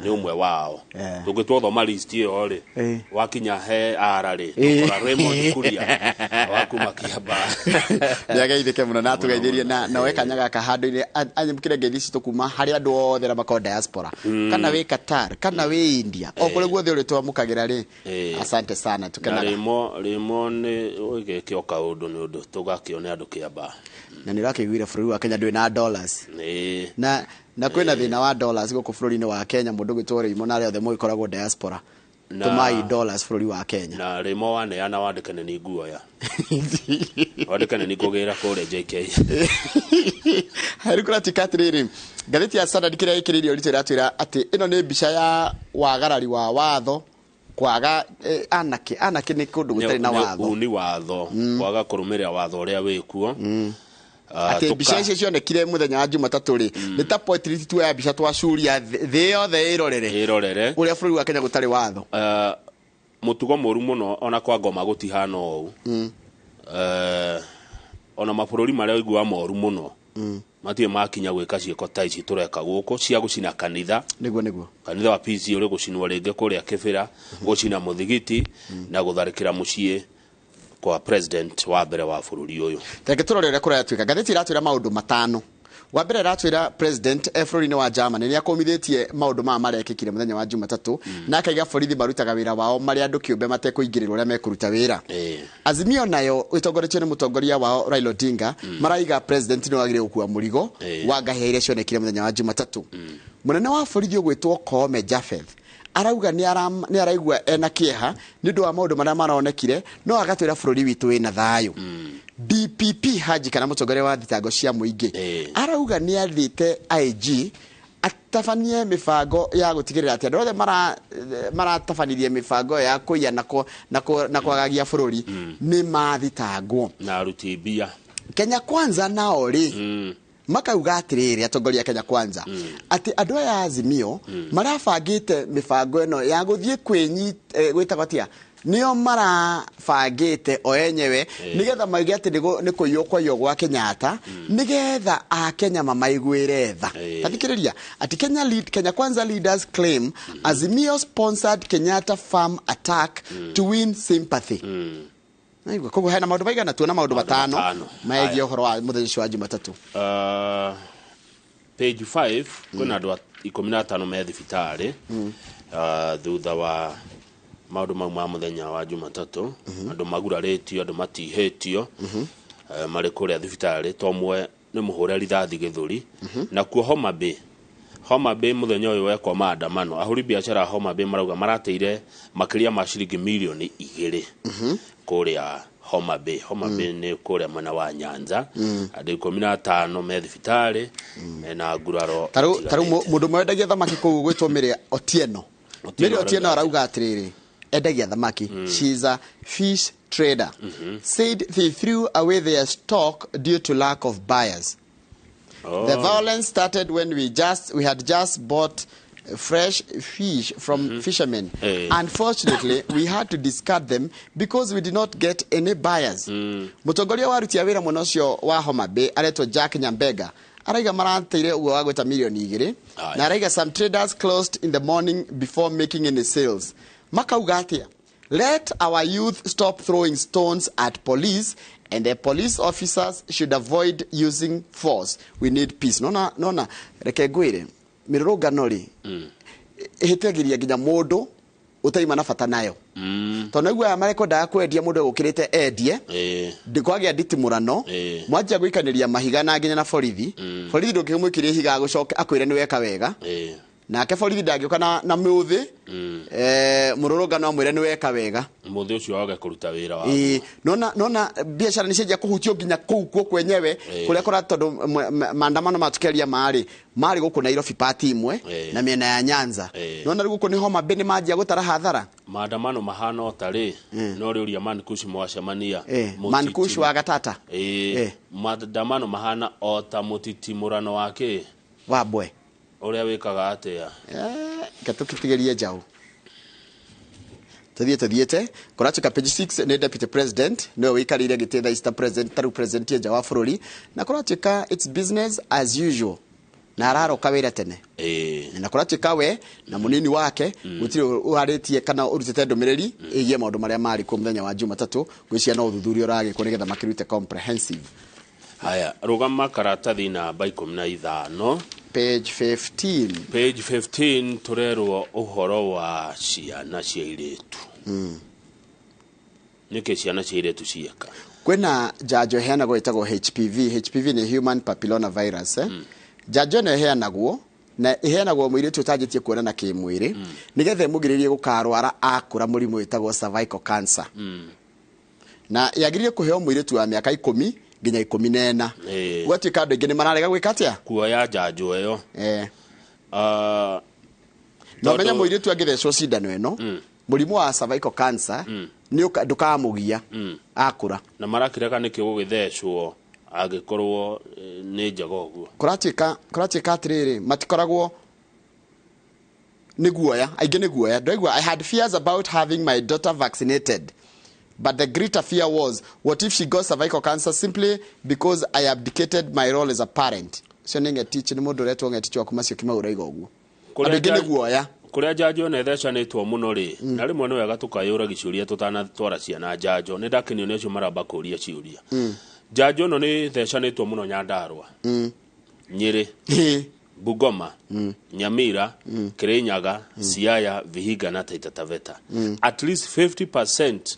nä umwe wao tå ngä twathoma list ä yo rä wakinya he ara rä tåkora Raymond Kuria wakuma Kiamba nä ageithä må no na tå geithä na wekanya gaka handå-inä anyä kä re ngeithi citå kuma harä andå othe na makao diaspora kana wä Qatar kana wä India o kå rä guothe å rä twamå kagä ra rä asante sana tå kenaga rä mo nä gä kä oka å ndå nä å ndå tå gakä one andå Kiamba na nä rakä guire bå rå ri wa Kenya ndwä na dollars na kwina thina wa dollars guku bururi-ini wa Kenya mundu gwitwo Rimo na othe mo ikoragwo diaspora tumai dollars bururi wa Kenya na Rimo waneana wandikane ni nguoya wandikane ni kugira kure JK hari kura tikatiriri ngatheti ya Standard kiria ikiririo rito iratwira ati ino ni mbica ya wagarari wa watho kwaga anake ni kundu gutari na watho ni watho kwaga kurumiria watho uria wikuo ati mbica icio cionekire muthenya wa Jumatatu ri ni ta portrait tu ya mbica twacuria thi yothe irorere uria bururi wa Kenya gutari watho mutugo moru muno ona kwa ngoma gutihana ou ona mabũrũri maria igua moru muno matie makinya gwika ciiko ta ici tureka guku cia gucina kanitha niguo kanitha wa PC uri gucinwo ringi kuria Kibira gucina muthigiti na gutharikira mucii kwa president wa mbere wa bururi uyu teke turore kuria twika gatheti iratwira maundu matano wa mbere iratwira president Efroni wa Germany ni akomithitie maundu ma marekikire muthenya wa Jumatatu na akaiga borithi marutaga wira wao mari andu kiumbe matekuingirira uria mekuruta wira Azimio nayo itongoretio ni mutongoria wao Raila Odinga maraiga president ni wagire gukua murigo wa gahere cionekire muthenya wa Jumatatu munene wa borithi ugwitwo Koome Japheth arauga ni araigua ena kieha ni ndu wa maundu maria maronekire no agatwira bururi witu wina thayu DPP Haji kana mutongoria wa thitango cia muingi arauga ni athite IG atafanie mifango ya gutigirira ati andu othe maratafanirie mifango ya kuiya na kwagagia bururi ni mathitangwo na aruti mbia Kenya Kwanza nao ri makauga atiriri atongoria Kenya Kwanza ati andu aya Azimio marabangite mifango eno ya guthie gwitagwatia nio marabangite o enyewe nigetha maige ati ni kuyukwa yo gwa Kenyatta nigetha a Kenya mamaiguire tha tathikiriria ati Kenya Kwanza leaders claim Azimio sponsored Kenyatta farm attack to win sympathy Aigo kogo hena maundu baigana tuona maundu matano maegi ohoro wa muthenya wa Jumatatu page 5 kuna andu 15 me thibitari thutha wa maundu ma muthenya wa Jumatatu andu maguraritio andu matihitio mari kuria thibitari tomwe ni muhure rithathi githuri na kuo Homa Bay muthenya uyu wekwa maandamano ahuri biashara Homa Bay marauga marateire makiria ma shilingi milioni 2 kuria Homa Bay ni kuria mwena wa Nyanza andu 15 me thibitari na nguraro taru mundu mwendagia thamaki ku gwitwo Mary Otieno arauga atiriri endagia thamaki she's a fish trader said they threw away their stock due to lack of buyers. The violence started when we had just bought fresh fish from fishermen. Unfortunately, we had to discard them because we did not get any buyers. Mutongoria wa rutia wira munocio wa Homa Bay aretwo Jack Nyambega araiga maranteire ugo wa gweta milioni 2 na araiga some traders closed in the morning before making any sales. Makauga atia let our youth stop throwing stones at police and the police officers should avoid using force. We need peace. Nona reke ngwire mirurungano ri ihitegiria nginya mundu utaima na bata nayo tondu igwa marekonda kwendia mundu gukirite endie ndikwagia nditimurano mwanjia gwikaniria mahiga na nginya na borithi ndukimwikiria higa gucoka akwire ni weka wega na ke borithi ndangioka na muthi mururungano amwire ni weka wega muthi ucio waga kuruta wira wa nona biashara ni cenjia kuhutio nginya kuo kwenyewe kuria kora tondu maandamano matukeria mari guku Nairobi party imwe na miena ya Nyanza nona guku ni Homa Bay ni manjia gutara hathara maandamano mahana otari no ri uria Mankush mwacemania Mankush wa gatata maandamano mahana ota mutitimurano wake wabwe uria wikaga atia gatukitigerie jau Tadhiete kuratuka page 6 ni deputy president no wikarire gitenda East president taru president ya wa bururi na kuratuka it's business as usual na araro kawira tene na kuratuka we na munini wake gutire uharitie kana urutete ndomereri igie maundu maria mari ku muthenya wa Jumatatu gwiciana no uthuthurio rage ko nigetha makirute comprehensive haya rugama karatathi na 15 page 15 turerwo uhoro wa ciana cia iritu nike ciana cia iritu cieka kwena jajo heanagwo itagwo HPV ni human papilloma virus jajo ne heanagwo na iheanagwo mwiritu utajitie kuonana kimwiri nigethe mugiririe gukarwara akura murimu itagwo cervical cancer na yagiririe kuheo mwiritu wa miaka 10 nginya 14 gwatuika andu ingi ni mararega gwika atia kuoya jajo eyo no menya mwiritu agithecwo cindano eno murimu wa cervical cancer ni ndukamugia akura na marakireka niki gugithecwo agikorwo ni njagoguo kuratuika atiriri matikoragwo ni guoya aingi ni guoya ndoigua I had fears about having my daughter vaccinated. But the greater fear was, what if she got cervical cancer simply because I abdicated my role as a parent? cio nä ng'etich nä må ndå retwo ng'etich wa kuma cio kä maå raiga å guo andå ingä nä guoya kuria njanjo ne thecanitwo muno ri na rimwe ni wega tukayura gicuria tutanatwara ciana njanjo ni ndakinio ni acio maramba kuria ciuria njanjo no ni thecanitwo muno Nyandarua Nyeri Bungoma Nyamira Kirinyaga Siaya Vihiga na Taita Taveta at least 50%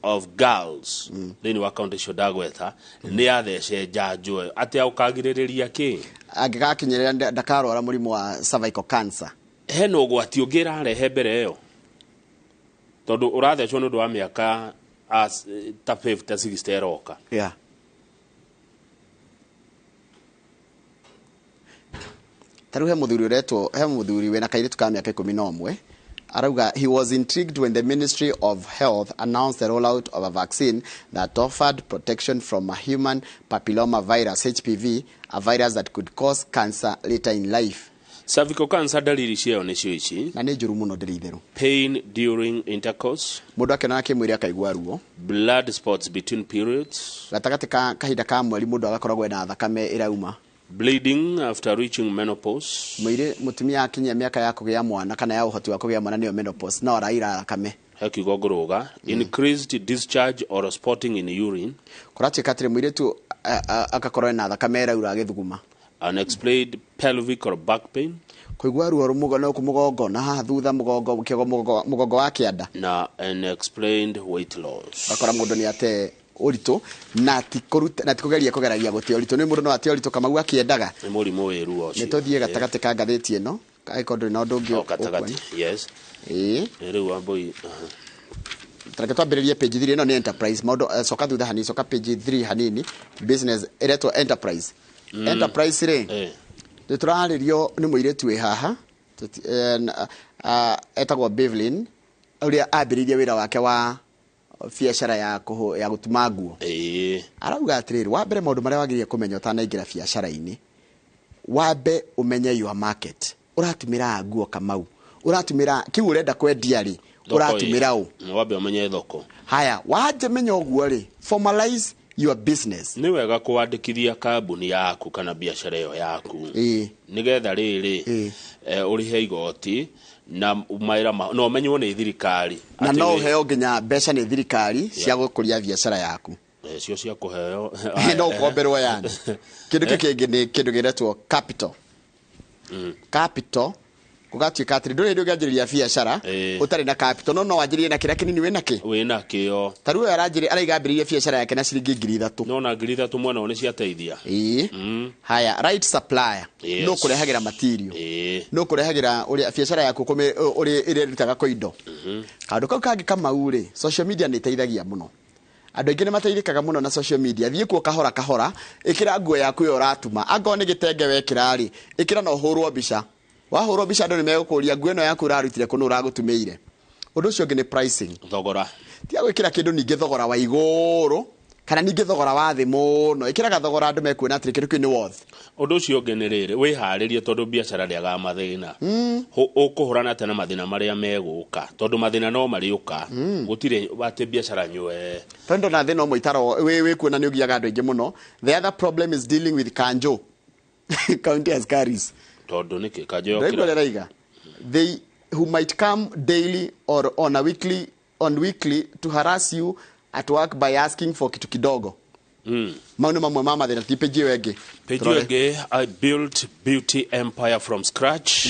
of girls thini wa county Shodagwetha ni athece njanjo atia ukagiririria ki angigakinyirira ndakarwara murimu wa cervical cancer heno gwati ungira rehe mbere yo tondu urathecwo nundu wa miaka as ta 50 60 eroka taru he muthuri uretwo he muthuri wena kairitu ka miaka 11 arauga he was intrigued when the Ministry of Health announced the rollout of a vaccine that offered protection from a human papilloma virus HPV, a virus that could cause cancer later in life. Cervical cancer dalili ciao ni cio ici na ni njuru muno ndiri itheru pain during intercourse mundu akena kimwiri akaigua ruo blood spots between periods gatagati ka kahinda ka mweri mundu agakoragwo na thakame irauma bleeding after reaching menopause mwiri mutumia akinyia miaka ya kugia mwana kana ya uhoti wa kugia mwana niyo menopause no araira thakame hekigo nguruga increased discharge or spotting in urine kurati katire mwiri tu akakorwo na thakame iraura agithuguma unexplained pelvic or back pain kuigua ruo rumugo no kumugongo na haha thutha mugongo kiego mugongo wa kianda na unexplained weight loss akora mundu ni ate urito na tikugeria kugeragia gutia urito ni mundu no ate urito kama gwa kiendaga ni murimu wiru ocio ni tuthie gatagati ka ngatheti eno kaikondo na ndungi gatagati yes riu amboi tareke twambiririe page 3 eno ni enterprise maundu soka thutha hani soka page 3 hanini business eretwo enterprise enterprise re turaririo ni muiretu we haha etagwo Bevelyn uria ambiririe wira wake wa biashara ya gutuma nguo arauga atiriri wa mbere maundu maria wagirie kumenya utanaingira biashara-ini wambe umenye your market uratumira nguo kamau uratumira kiu urenda kwendia ri uratumira u wambe umenye thoko haya waje menya uguo ri formalize your business ni wega kuandikithia kambuni yaku kana biashara yo yaku nigetha riri urihe igoti na umaira no menywo ni thirikari na no heo nginya mbeca ni thirikari cia gukuria biashara yaku cio cia kuheo no komberwo yani kindu kingi ni kindu giretwo capital capital kugatuika atiri nduri ndio nganjiriria biashara utari na capital no wanjirie na kira kinini wina kio taru araigambirie biashara yake na ciringi 3000 no na 3000 mwana one ciateithia haya right supplier no kurehagira material no kurehagira uri biashara yako kome uri irerutaga ko indo kandu kau kangi kama ure social media ni teithagia muno andu aingi ni mateithikaga muno na social media thie kuo kahora ikira nguo yaku yo ratuma ango ni gitenge wekira ri ikira no hurwo mbica wahurwo mbica andu ni megukuria nguo eno yaku rarutire kuno ragutumeire undu ucio ngi ni pricing thogora tia gwikira kindu ningi thogora wa iguru kana ningi thogora wa thi muno ikiraga thogora andu mekuona atiri kindu kini worth undu ucio ngi ni riri wiharirie tondu biashara ndiaga mathina ukuhurana tena mathina maria meguka tondu mathina no mariuka gutire bate biashara nywe tondu na thina moitaro we kuona ni ugiaga andu ingi muno the other problem is dealing with kanjo county askaris tondu niki kanjo yokira they who might come daily or on weekly to harass you at work by asking for kitu kidogo maunu mamwe mama thina tipeji wenge I built beauty empire from scratch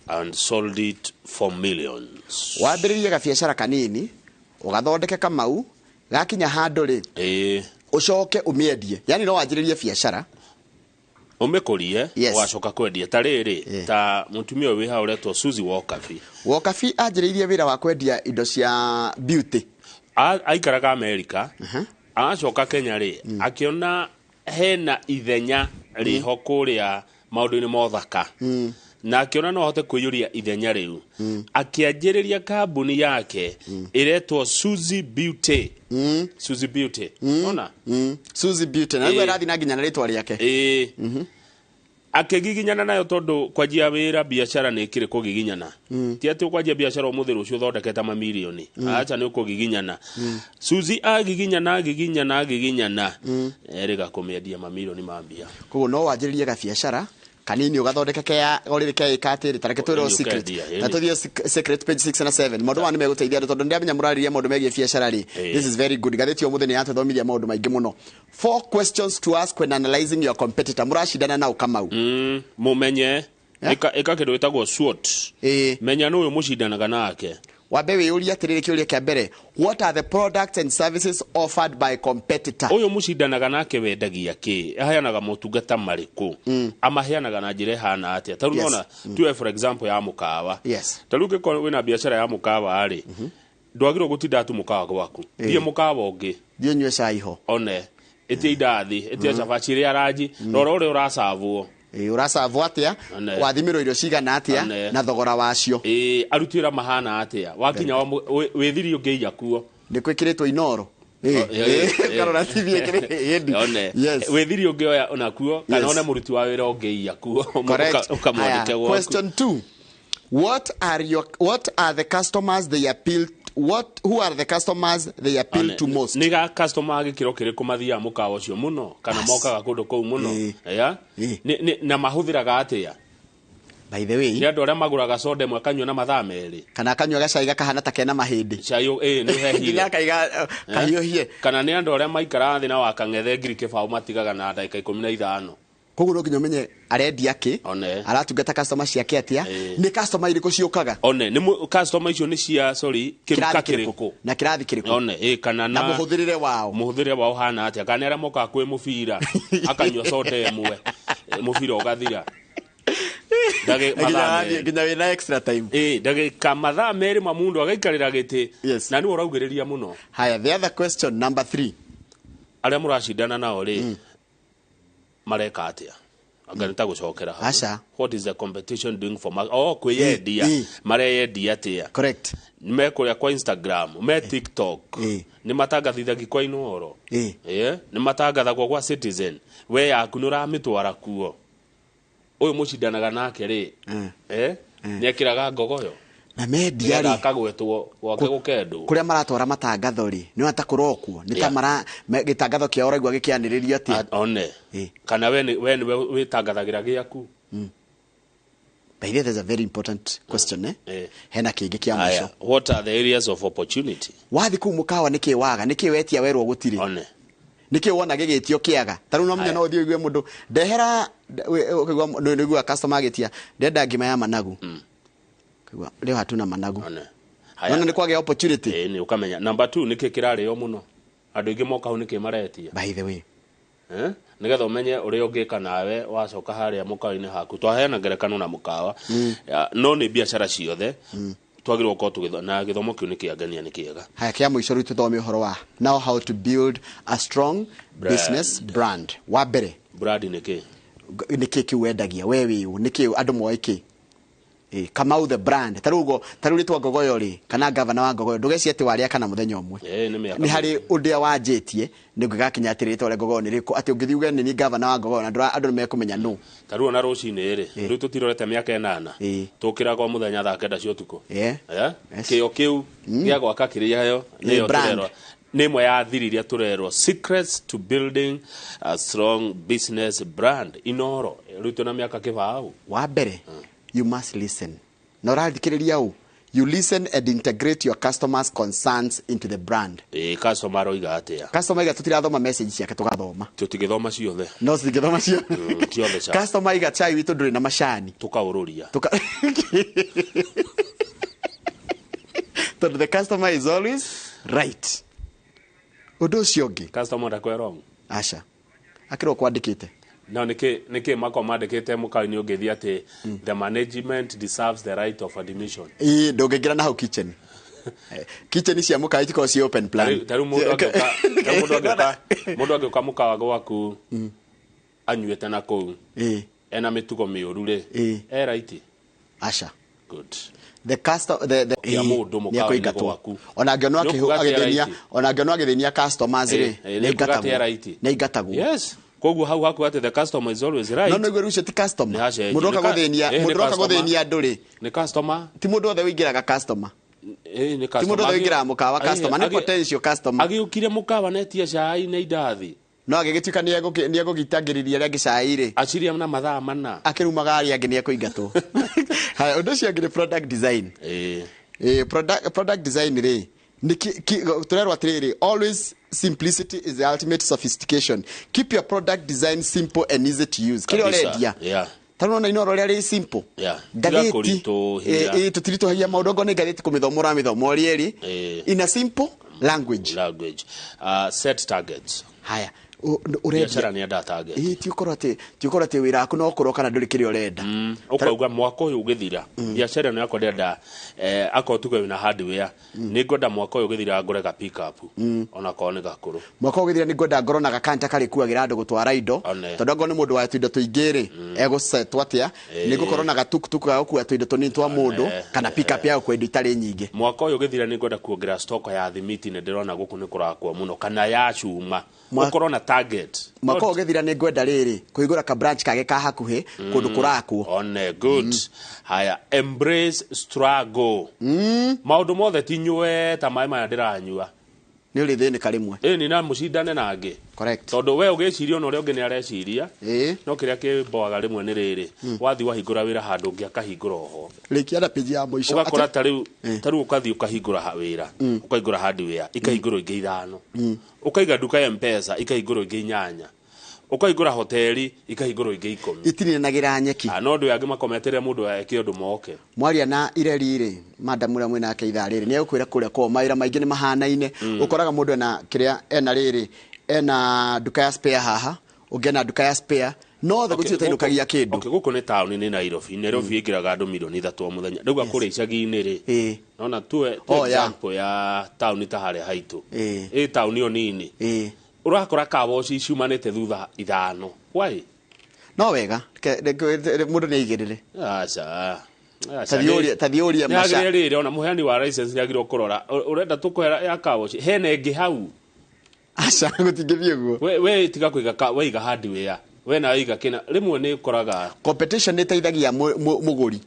and sold it for millions wambiririe ga biashara kanini ugathondeke kamau gakinya handu ri ucoke umiendie yani no wanjiririe biashara umekurie wacoka kwendia tariri ta mutumia wi ha uretwo Suzy Wokafi anjiririe wira wa kwendia indo cia beauty aikaraga America agacoka Kenya ri akiona hena ithenya riho kuria maundu-ini mothaka na akiona no hote kuyuria ithenya riu akianjiriria kambuni yake iretwo Suzy Beauty ona Suzy Beauty na ngwe rathi na nginya na ritwa riake akigiginyana nayo tondu kwajia wira biashara ni kire kugiginyana ti ati kwajia biashara umuthi rucio thondeketa mamilioni acha ni kugiginyana Suzi agiginyana erega kumendia mamilioni mambia koguo no wanjiririe ga biashara kanini ugathondeka kea gorire kea ikatiri tareke twiro secret na tuthio secret page 6 na 7 maundu mani meguteithia tondu ndiamenya murariria maundu megie biashara ri this is very good gatheti o muthenya athothomithia maundu maingi muno 4 questions to ask when analyzing your competitor murashidana na ukamau mumenye eka kindu gitagwo SWOT menya no uyu mushidanaga nake wambe wiyuria atiriri kiuria kia mbere what are the products and services offered by competitor uyu mushidanaga nake wendagia ki aheanaga motungata mariku amaheanaga na njira hana atia taru nona tuwe for example ya mukawa taruke ko wina biashara ya mukawa ari ndwagirwo gutinda tu mukawa gwaku thie mukawa ungi thie nywe cai ho one eti idathi eti cabaci ria ranji rora uri uracavwo uracavwo atia wathimiro irio cigana atia na thogora wacio arutira mahana atia wakinya withiri ungeia kuo ndikwikiritwo inoro karora TV ekiri withiri ungeoya onakuo kana one muruti wa wira ungeia kuo ukamwandike gwo. Question 2 what are the customers they appeal who are the customers they appeal to most niga customer gikiro kiriku mathia mukawa ucio muno kana mokaga kundu kou muno na mahuthiraga atia by the way ya ndore maguraga soda mwe kanywa na mathaa meri kana kanywa gacai gakahana ta kena mahindi chayo ni hehire kahiyohie kana ni ndore maikara thina wa kangethe ngiri kibao matigaga na ndaika 15 koguo no nginya menye arendia ki aratungata customer ciake atia ni customer iriku ciukaga ni customer icio ni cia kiruka kiriku na kirathi kiriku kana na muhuthirire wao hana atia kana era moka kwi mubira akanywa soda emwe mubira ugathira nginya wina extra time ndagika mathaa meri mamundu agaikarira giti na ni uraugiriria muno. Haya, the other question number 3 aria murashidana nao ri mareka atia aganita gucokera acha what is the competition doing for kweyendia mareyendia atia correct nimekuria kwa Instagram me TikTok ni matangathithagia kwa Inoro ni matangathagwo kwa Citizen we yaku nuramitwara kuo uyu mushidanaga nake ri ni akiraga ngogoyo na media ri akagwetwo wake gukendu kuria maratwara matangatho ri ni ata kurokwo ni ta mara gitangatho kia oraigwa gikianiririo atia kana we witangathagira giaku. By the way, there's a very important question hena kingi kia mwisho. What are the areas of opportunity? Wathi ku mukawa niki waga niki wetia werwo gutiri niki wona gigitio kiaga taru no menya no thio igwe mundu ndehera nigwa customer gitia ndenda ngima ya managu kigwa leo hatuna managu nona ni kwage opportunity ni ukamenya. Number 2 niki kirareo muno andu ingi moka hu niki maretia by the way nigetha umenye uri ungika nawe wacoka haria mukawa-ini haku twaheana ngerekano na mukawa no ni biashara ciothe twagirwo ko tugithona githomo kiu nikiangania ni kiega. Haya, kia mwisho ritu thome uhoro wa now how to build a strong business brand. Wa mbere brand niki kiwendagia wewe niki andu moiki Kamau the brand tarugo tarulitwa ngogoyo ri kana governor wa ngogoyo ndugeci ati waria kana muthenya umwe ni hari undia wanjitie nigugakinya atirite ore ngogoyo ni riku ati ungithiuge ni governor wa ngogoyo na andu mekumenya no taruo na rucini ri riu tutirorete miaka 8 tukira kwa muthenya thaa 9 cia utuku kio kiu gia gwaka kiriayo ni turerwa ni mwe ya thiriria turerwa secrets to building a strong business brand Inoro riu tuna miaka kibao. Wa mbere you must listen. Na uradikiriria u you listen and integrate your customers' concerns into the brand. Customer oiga atia customer iga tutirathoma message ciake tugathoma tutigithoma ciothe no sigithoma cio ciothe cha customer iga chai witu nduri na macani tukaururia so the customer is always right. Udo ciongi customer ndakwe wrong acha akiro kwandikite no niki mako mandikite mukaini ungithia ati the management deserves the right of admission ndungingira na hau kitchen kitchen cia mukai tiko ci open plan taru mundu agioka mukawa gwaku anyuete na kou ena mitugo miuru ri right acha good the customer the mundu mukawa gwaku ona ngionwa agithenia customer zire ni gatagwo yes koguo hau haku ati the customer is always right no gweru ti customer mundu oka guthenia nduri ni customer ti mundu othe wingiraga customer ni customer ti mundu othe wingiraga mukawa customer ni potential customer agiukire mukawa netia cai na idathi no agigituika ni egugitangiriria ria gicaire aciria na mathaa mana akirumaga ari angi ni ekuingatwo haya undu cio ngire product design product design ri turerwa atiriri always simplicity is the ultimate sophistication. Keep your product design simple and easy to use. Kile oredia tarona ino rore ri simple gatheti tutiritohagia maundu ngo ni gatheti kumithomora mithomo rieri in a simple language set targets. Haya biashara ni ada target tiukora ati wira aku no koro kana nduri kiri orenda ukauga mwako uyu ugithira biashara ni yako ndenda ako tuge na hardware ni ngoda mwako uyu ugithira ngore ga pick up ona ko ni gakuru mwako ugithira ni ngoda ngoro na gakanta kari kuagira andu gutwara indo tondu ngo ni mundu wa indo tuingiri egusetwa atia ni gukorwo na gatukutuku ga gukua indo tunini twa mundu kana pick up ya kwenda itari nyingi mwako uyu ugithira ni ngoda kuongerera stock ya thimiti ni ndirona guku ni kurakwa muno kana ya chuma ukorwo na target mwako ugithira ni ngwenda riri kuigura ka branch kage ka hakuhi kundu kurakwo one good haya embrace struggle maundu mothe tinywe ta mai maya ndiranyua ni uri thini karimwe ni na mucindane nangi correct tondu we ugiciria ono ri ungi ni areciria no kiria kiboaga rimwe ni riri wathi wahingura wira handu ngi akahingura oho rikia na page ya moico ugakora tariu ukathi ukahingura wira ukaigura hardware ikahingura ingi 5 ukaiga duka ya mpesa ikahingura ingi 8 ukaigura hoteli ikahingura ingi 10 itininagira nyeki no ndu yangi makometere mundu yake undu moke mwaria na ireri ri madam ura mwena ake itha riri ni ukwira kuria kwa maira maingi ni mahanaine ukoraga mundu na kiria ena riri ena duka ya spare haha ugena duka ya spare no the gutu tainukagia kindu guku ni town ni Nairobi ingiraga andu milioni 3 muthenya nduga kuri icagi-ini ri nona tu example ya town ta hare haitu town yo nini urakora kawoci ciumanite thutha 5 why no wega mundu ni igirire acha tadioria masha riri ona muheani wa license ni agirwo kurora urenda tukwera ya kawoci hene ngi hau acha gutingithie guo we tiga kuiga weiga hardware we na iga kina rimwe ni koraga competition ni teithagia muguri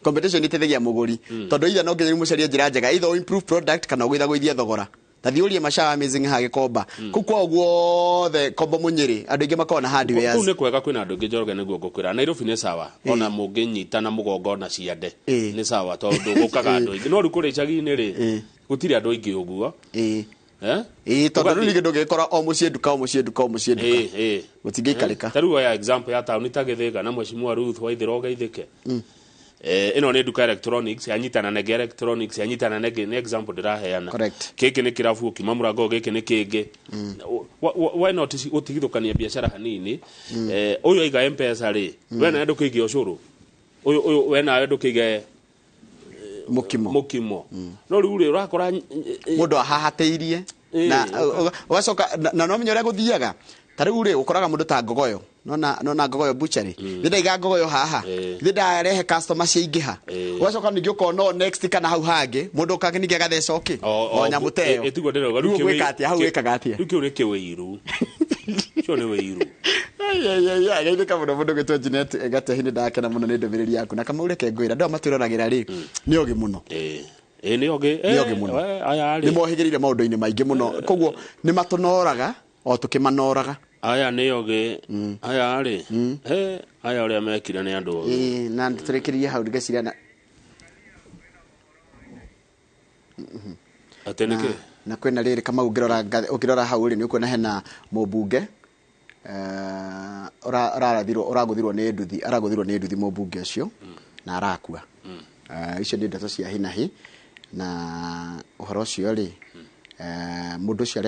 competition ni teithagia muguri tondu itha no nginya mucaria njira njega either improve product kana gwitha gwithia thogora tathiuria masha amazing hage komba kukwa uguo the komba munyiri andu ingi makona hardware ni kwega kwina andu ingi njoroge niguo ngukira Nairobi ni sawa ona munginyita na mugongo na ciande ni sawa tondu gukaga andu ingi no rikuri icagi-ini ri gutiri andu ingi uguo tondu riu ngi ndugikora o mucie duka gutingiikarika taru ya example ya town ta Githiga na Mheshimiwa Ruth Waithira ogeithike ino ni duka electronics yanyitana na electronics yanyitana na example ndiraheana kiki ni kirafu kimamura go giki ni kingi why not utigithukania biashara hanini uyu iga M-Pesa ri we na ndukigia ucuru uyu we na ndukigia mukimo no riu ri urakora mundu ahahateirie na wacoka na no menyore guthiaga tariu ri ukoraga mundu ta ngogoyo nona ngogoyo butchery thida iga ngogoyo haha thida rehe customer ciingiha wacoka ningi ukona next kana hau hangi mundu kangi ningi agathecoki onya muteo etugo ndero riu gwikati hau wikaga atia riu ni kiwiru cio ni wiru gaithika muno mundu gitwa Janet gate hini ndakena muno ni ndumiriri yaku na kama ureke ngwira ndio matwiroragira ri ni ogi muno ni ogi muno ni mohigirire maundu-ini maingi muno koguo ni matunoraga o tukimanoraga aya ni ogi aya ri aya uria mekira ni andu na turekirie hau ngeciria na ateneke na kwena riri kama ukirora hau ri ni ukuona hena mubunge araguthirwo ni nduthi mubunge ucio na arakua icio ni ndeto cia hinahi na uhoro ucio ri mundu ucio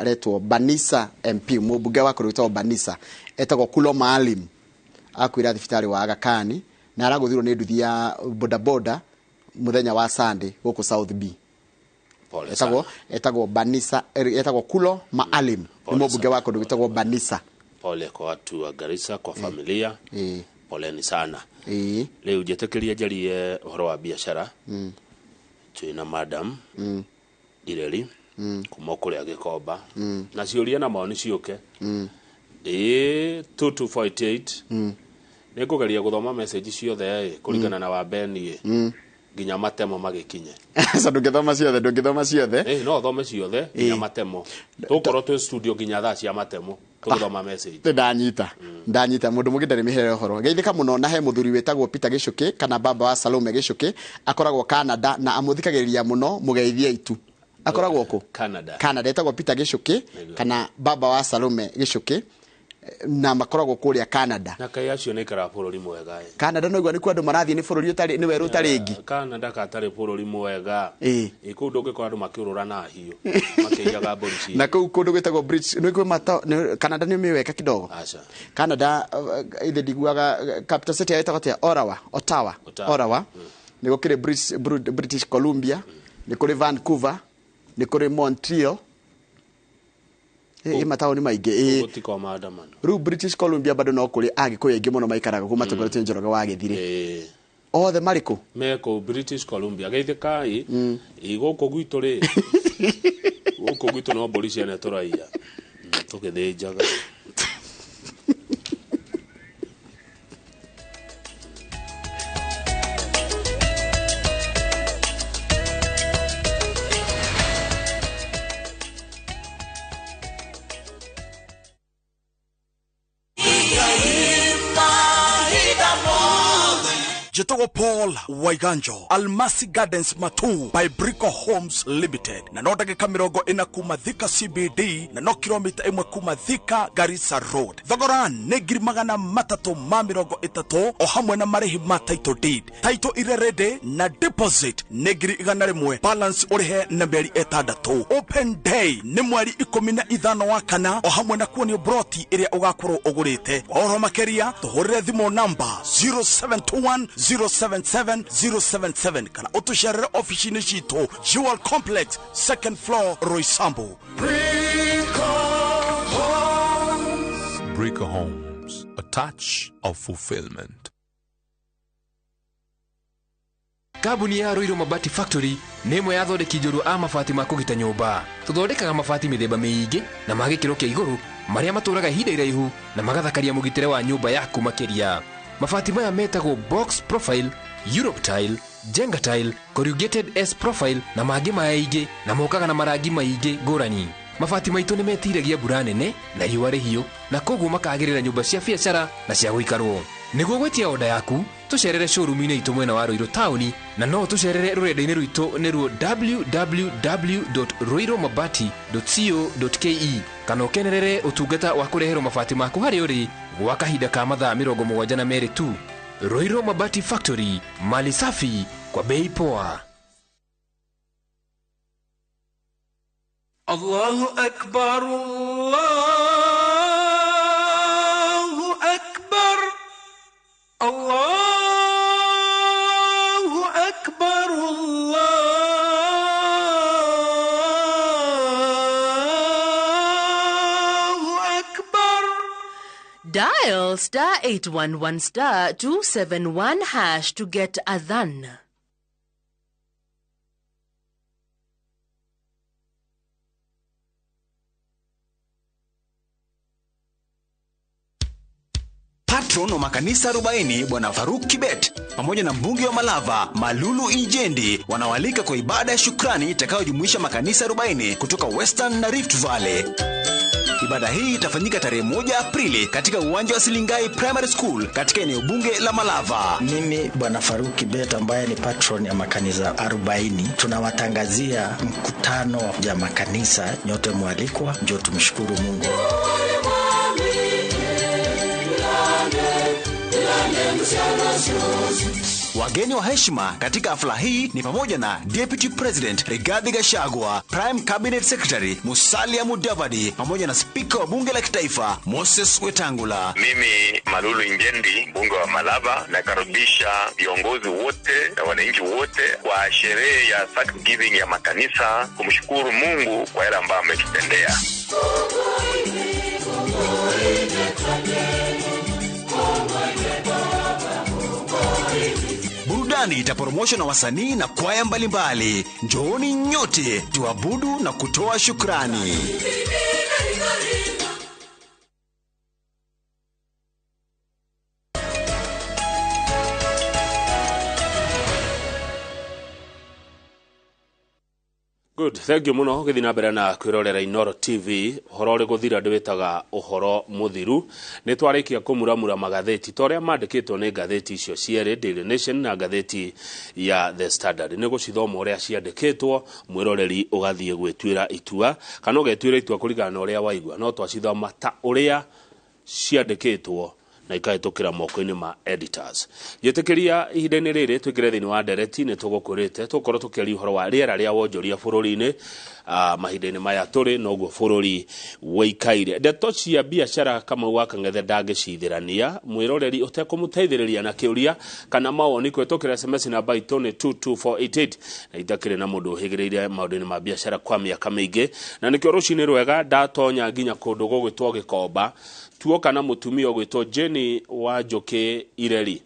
aretwo Banisa MP mubunge wa kurutwo Banisa etagwo Kulo Maalim akwira thibitari wa Aga Khan na araguthirwo ni nduthi ya bodaboda muthenya wa Sunday guku South B etagwo Banisa etagwo Kulo Maalim ni mubunge wa kurutwo Banisa. Pole kwa watu wa Garissa, kwa familia poleni sana leo jetekeria jarie uhoro wa biashara tuina madam Ireli kuma kuri agikomba na ciuria na maoni ciuke 2248 nikugeria guthoma message ciothe kuringana na wa Beni nginya matemo magikinye sasa ndungithoma ciothe no thome ciothe nginya matemo tukorwo tu studio nginya thaa cia matemo tuthoma message ndanyita mundu mungi ndari mihere horo geithika muno na he muthuri wetagwo Peter Gichuki kana baba wa Salome Gichuki akoragwo Canada na amuthikagiriria muno mugeithia itu akoragwo ko Canada etagwo Peter Gichuki kana baba wa Salome Gichuki na makoragwo kuria Canada na kai acio ne kara bururi mwega Canada no igwa ni kwa andu marathie ni bururi utari ni weru utari ingi Canada ka tari bururi mwega ku ndoge kwa andu makirura na hiyo makiyaga polisi na ku kundu gwetagwo British no igwa mata Canada ni miweka kidogo Canada ile diguaga capital city yetagwo tia Ottawa ni gukire British Columbia ni kuri Vancouver ni kuri Montreal mataoni maingi gutiko maandamano ru British Columbia bado no kuri agikuyu ingi muno maikaraga kuma tugorete Njoroge wa Githire othe mariko meko British Columbia geithikai igoko gwitu ri goko gwitu no polisi ene turaia tugithinjaga Jetogo Paul Waiganjo, Almasi Gardens Matu by Brico Homes Limited. Na no dagika mirongo ina kuma Thika CBD na no kilomita imwe kuma Thika Garissa Road. Thogora nĩ ngiri magana matatũ ma mĩrongo ĩtatũ o hamwe na marĩhi ma title deed. Title ire ready na deposit nĩ ngiri igana rĩmwe. Balance ũrĩhe na mĩeri ĩtandatũ. Open day nĩ mweri 15 wa kana o hamwe na kuonio broti ĩrĩa ũgakorwo ũgũrĩte. Oro makĩria tũhũrĩre thimũ namba 0721 077 kana utusharere ofisini chito Jewel Complex second floor Roysambu. Brico Homes, a touch of fulfillment. Kabuni ya Roiro Mabati Factory nĩ ĩmwe ya thondeki njorua a mabati ma kũgita nyũmba. Tũthondekaga mabati mĩthemba mĩingĩ na ma gĩkĩro kĩa igũrũ marĩa matũraga ihinda iraihu na magathakaria mũgitĩre wa nyũmba yaku makĩria. Mabati maya metagwo box profile, Europe tile, Jenga tile, corrugated S profile na mangĩ maingĩ na mokaga na marangi maingĩ ngũrani. Mabati maitũ nĩ metiragia mbura nene na riũa rĩhiũ na koguo makagĩrĩra nyũmba cia biacara na cia gũikarwo. Nĩguo gwetia oda yaku tucerere showroom-inĩ itũ mwena wa Roiro Town na no tucerere rũrenda-inĩ rwitũ nĩruo www.roiromabati.co.ke kana ũkenerere ũtungata wa kũreherwo mabati maku harĩa ũrĩ gwa kahinda ka mathaa 72 tu. Roiro Mabati Factory, mali safi kwa bei poa. Allahu Akbar, Allahu Akbar, Allahu Akbar, Allahu Akbar. Dial *811*271# to get adhan. Patron wa makanisa 40 Bwana Faruk Kibet pamoja na mbunge wa Malava Malulu Injendi wanawalika kwa ibada ya shukrani itakayojumuisha makanisa 40 kutoka Western na Rift Valley. Ibada hii itafanyika tarehe 1 Aprili katika uwanja wa Silingai Primary School katika eneo bunge la Malava. Mimi Bwana Faruk Kibet ambaye ni patron ya makanisa 40 tunawatangazia mkutano ya makanisa, nyote mwalikwa, njoo tumshukuru Mungu. Wageni wa heshima katika hafla hii ni pamoja na Deputy President Rigathi Gachagua, Prime Cabinet Secretary Musalia Mudavadi pamoja na Speaker wa Bunge la Kitaifa Moses Wetangula. Mimi Malulu Injendi, mbunge wa Malava, nakaribisha viongozi wote na wananchi wote kwa sherehe ya Thanksgiving ya makanisa kumshukuru Mungu kwa yale ambayo ametutendea. Burudani itaporomoshwa na wasanii na kwaya mbalimbali. Njooni nyote tuabudu na kutoa shukrani. Good, thank you muno githina mbere na kwirorera Inoro TV horo ri guthira ndwitaga uhoro muthiru ni twarikia kumuramura magatheti toria mandikitwo ni gatheti icio ciere Daily Nation na gatheti ya The Standard ni gucithoma uria ciandikitwo mwiroreri ugathie gwitwira itua kana ugetwira itua kuringana na uria waigua no twacithoma ta uria ciandikitwo na ikahetukira moko-ini ma editors yetikiria ihinda-ini riri twikire thini wa ndereti ni tugukurite tukorwo tukiaria uhoro wa riera ria wonjoria bururi-ini mahinda-ini maya turi noguo bururi weikaire ndeto cia biashara kama waka ngethe ndangicithirania mwiroreri utekumuteithiriria na kiuria kana mawoni kwetukira SMS namba itu ni 22488 na itakire na mundu uhigireire maundu-ini ma biashara kwa miaka mingi na nikio rucini rwega ndatonya nginya kundu gugwitwo Gikomba tuoka na mutumia ogwitwo Jenny Wanjoke Ireri.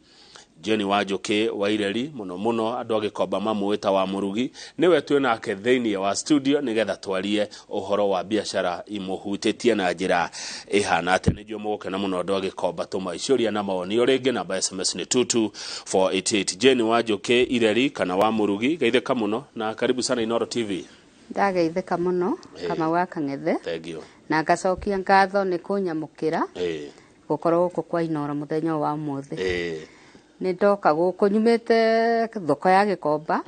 Jenny Wanjoke wa Ireri muno andu Gikomba mamwita wa murugi niwe twi nake thiini wa studio nigetha twarie uhoro wa biashara imuhutitie na njira ihana ate nijio mugoke na muno andu Gikomba tumaicuria na maoni uringi namba SMS ni 22488. Jenny Wanjoke Ireri kana wa murugi geitheka muno na karibu sana Inoro TV. Ndageitheka muno kama waka ngethe. Thank you. Na ngacokia ngatho ni kunyamukira gukorwo guku kwa Inoro muthenya wa muthi ni ndoka guku nyumite thoko ya Gikomba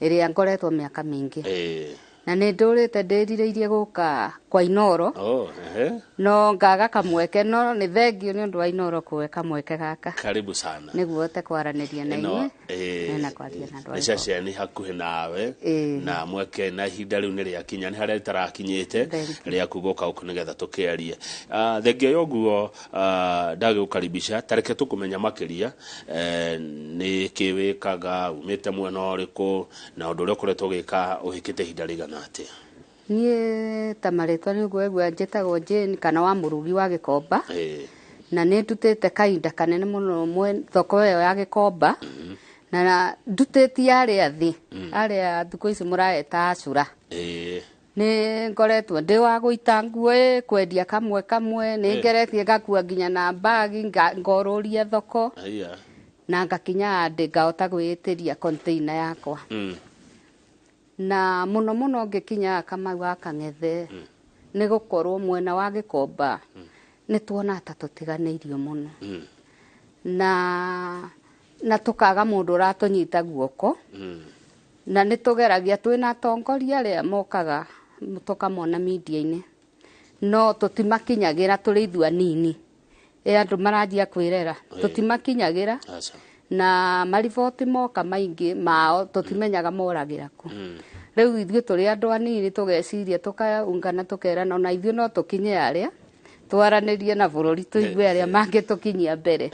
iria ngoretwo miaka mingi na ni ndurite ndirireirie guka kwa Inoro no ngaga kamweke no ni thengio ni undu wa Inoro kuweka mweke gaka karibu sana niguo te kwaraniria na inywe na kwaria na andu acio ni hakuhi nawe na mweke na ihinda riu ni ria kinya ni haria itarakinyite ria kugoka uku nigetha tukiarie thengio yoguo ndagigukaribisha tareke tukumenya makiria ni kiwikaga umite mwena uriku na undu uria ukoretwo gika uhikite ihinda rigana atia nie tamaretwa ni gwegwa njitagwo Jane kana wa murugi wa Gikomba na ni ndutite kainda kanene muno mwe thoko yo ya Gikomba na ndutiti aria thi aria thuko ici muraeta acura ni ngoretwo ndi wa guita nguo kwendia kamwe ni ngeretie ngakua nginya na bagi ngoruria thoko na ngakinya ndi ngahota gwitiria container yakwa na muno ngikinya kama waka ngethe ni gukorwo mwena wa Gikomba ni tuona ta tutiganeirio muno na tukaga mundu ratunyita guoko na ni tugeragia twina tongoria aria mokaga tukamona media-ini no tutimakinyagira turi ithua nini andu maranjia kwirera tutimakinyagira na mariboti moka maingi mao tutimenyaga moragira ku riu ithuĩ turi andu anini tugeciria tukaungana tukerana na ithuĩ no tukinye aria twaranirie na bururi tuigue aria mangitukinyia mbere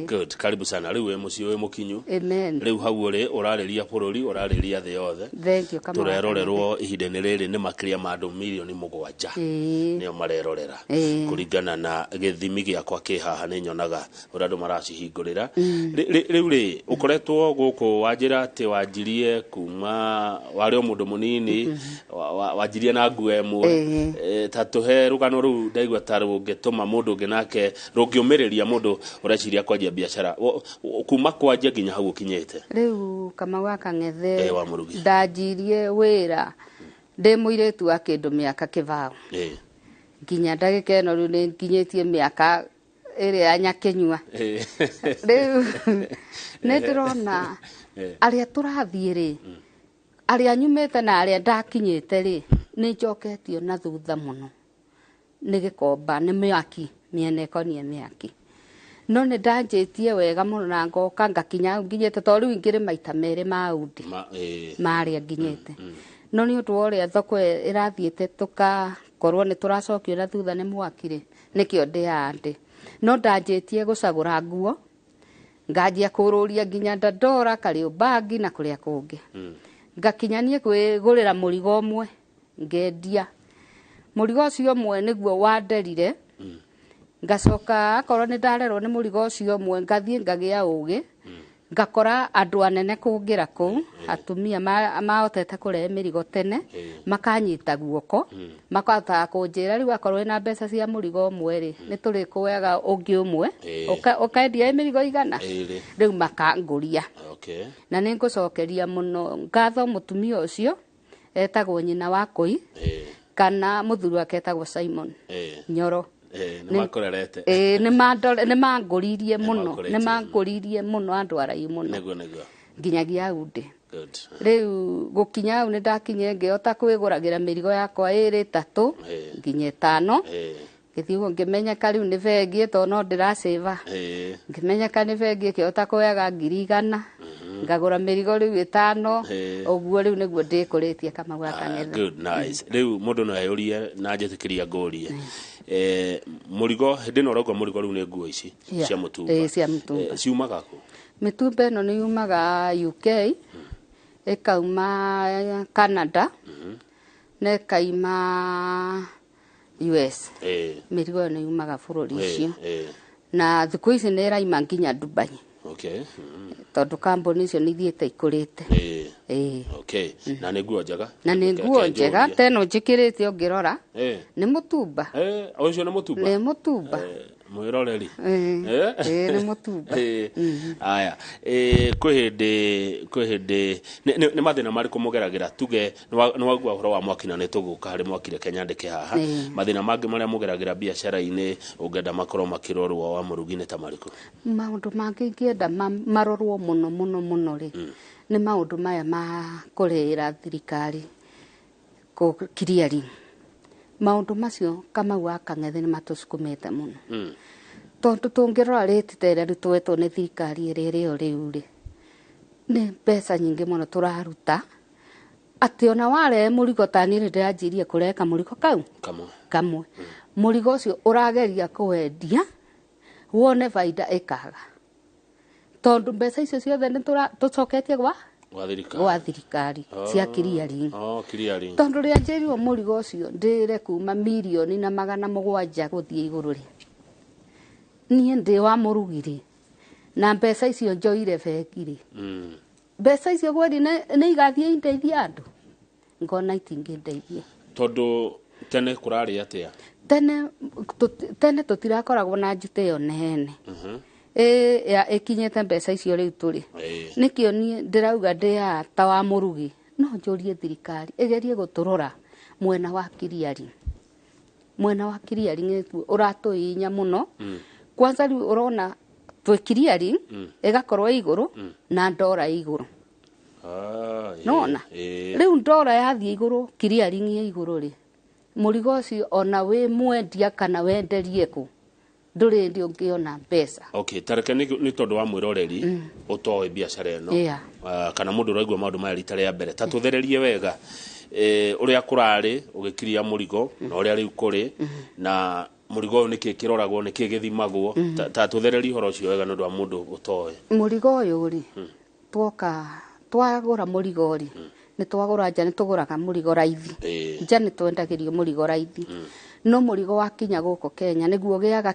good karibu sana riu we muci we mukinyu amen riu hau uri urariria bururi urariria the yothe thank you kama turerorerwo ihinda-ini riri ni makiria ma andu milioni 7 nio marerorera kuringana na githimi giakwa kihaha ni nyonaga uri andu maracihingurira riu ri ukoretwo guku wanjira ati wanjirie kuma wario mundu munini wanjirie na nguo emwe tatuhe rugano ru ndaigua taru ungetuma mundu nginake rungiumiriria mundu ureciria kwanjia biashara kuma kwanjia nginya hau ukinyete riu kama waka ngethe ndanjirie wira ndi muiritu wa kindu miaka kivao nginya ndagika ino riu ni nginyitie miaka iria nyakenyua riu ni ndirona aria turathie ri aria nyumite na aria ndakinyite ri ni njoketio na thutha muno ni Gikomba ni miaki miene konie miaki no ni ndanjitie wega muno na ngoka ngakinya nginyete to riu ingire maita meri maudi maria nginyete no ni undu uria thoko irathiete tukakorwo ni turacokio na thutha ni mwakire nikio ndi no ndanjitie gucagura nguo nganjia kururia nginya Dandora Kariombangi na kuria kungi ngakinyanie kwigurira murigo umwe ngendia murigo ucio umwe niguo wanderire ngacoka akorwo ni ndarerwo ni murigo ucio umwe ngathie ngagia ugi ngakora andu anene kungira ku atumia mahotete kurehe mirigo tene makanyita guoko makahota kunjira riu akorwo na mbeca cia murigo umwe ri ni turi kuwega ungi umwe ukendia mirigo igana riu makanguria na ni ngucokeria muno ngatho mutumia ucio etagwo nyina wa Koi kana muthuri wake etagwo Simon Nyoro nĩmakũrerete nĩmangũririe mũno andũ arai mũno nginyagia aundi riu gukinya au nindakinyire ngihota kwiguragira mirigo yakwa 2-3 nginya 5 githiugo ngimenyeka riu ni bengi to no ndiraseva ngimenyeka ni bengi kihota kuyaga 100 ngagura mirigo riu 5 oguo riu niguo ndikuritie kama gwa kangethe. Good, nice. Riu mundu no ayurie na njetikiria ngorie murigo hindi no rauga murigo riu ni nguo ici cia mutumba cia mutumba ciumaga ku mitumba ino ni yumaga UK ekauma Canada na ekaima US mirigo ni yumaga bururi icio na thiku ici ni raima nginya Dubai. Okay. Tondu kambuni icio ni thiete ikurite. Okay. Na ni nguo njega. Na ni nguo njega teno njikirite ongirora. Ni mutumba. Ucio ni mutumba. Ni mutumba. Mwiroreri. Ni mutumba. Aya. Kwihindi ni mathina mariku mugeragira tuge ni wagua horo wa mwaki na ni tuguka hari mwakire Kenya ndike haha mathina mangi maria mugeragira biacara-ini ungenda makorwo makirorwo wa murugine ta mariku maundu mangi ngienda marorwo muno ri ni maundu maya ma kurira thirikari ko kiriari maundu macio kama wa kangethe ni matusukumete muno tondu tungirora rititere rituetwo ni thirikari iri riu ri ni pesa nyingi muno turaruta ati ona ware murigo tani ndiranjirie kureka murigo kamwe murigo ucio urageria kuwendia wone faida ikaga tondu mbeca icio ciothe ni tucoketie gwa thirikari cia kiriari tondu ria njirirwo murigo ucio ndire kuma milioni na 700 guthie iguru ri nie ndi wa murugiri na mbeca icio njoire bengi ri mbeca icio gweri ni igathie indeithia andu ngona itingindeithia tondu tene kurari atia tene tutirakoragwo na njute yo nene ya ikinyete mbeca icio riu turi nikio nie ndirauga ndia ta wa murugi no njurie thirikari igerie guturora mwena wa kiriari ngetu uratuinya muno kwanza riu urona twikiriari igakorwo iguru na ndora iguru nona riu ndora yathie iguru kiriari ngi iguru ri murigo ucio ona we mwendia kana wenderie ku nduri ndi ungiona pesa. Okay, tareke ni tondu wa mwiroreri utoe biacara eno kana mundu raigwa maundu maya rita ria mbere tatuthererie wega uria kurari ugikiria murigo na uria riu kuri na murigo uyu niki kiroragwo niki githimagwo tatuthererie horo ucio wega nondu wa mundu utoe murigo uyu ri twagura murigo ri ni twagura nja ni tuguraga murigo raithi nja ni twendagirio murigo raithi no murigo wakinya guko Kenya niguo giaga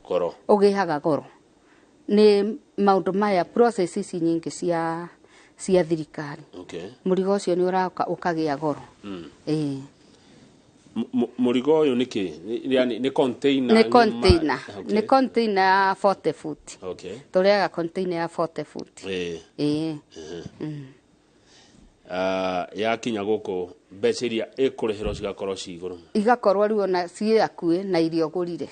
goro ugiaga goro ni maundu maya process ici nyingi cia thirikari murigo ucio ni uraka ukagia goro murigo uyu niki yani ni container ni container 40 foot turiaga container ya 40 foot yakinya guko mbeca iria ikurihirwo cigakorwo ciguru igakorwo riu na cie akue na irio gurire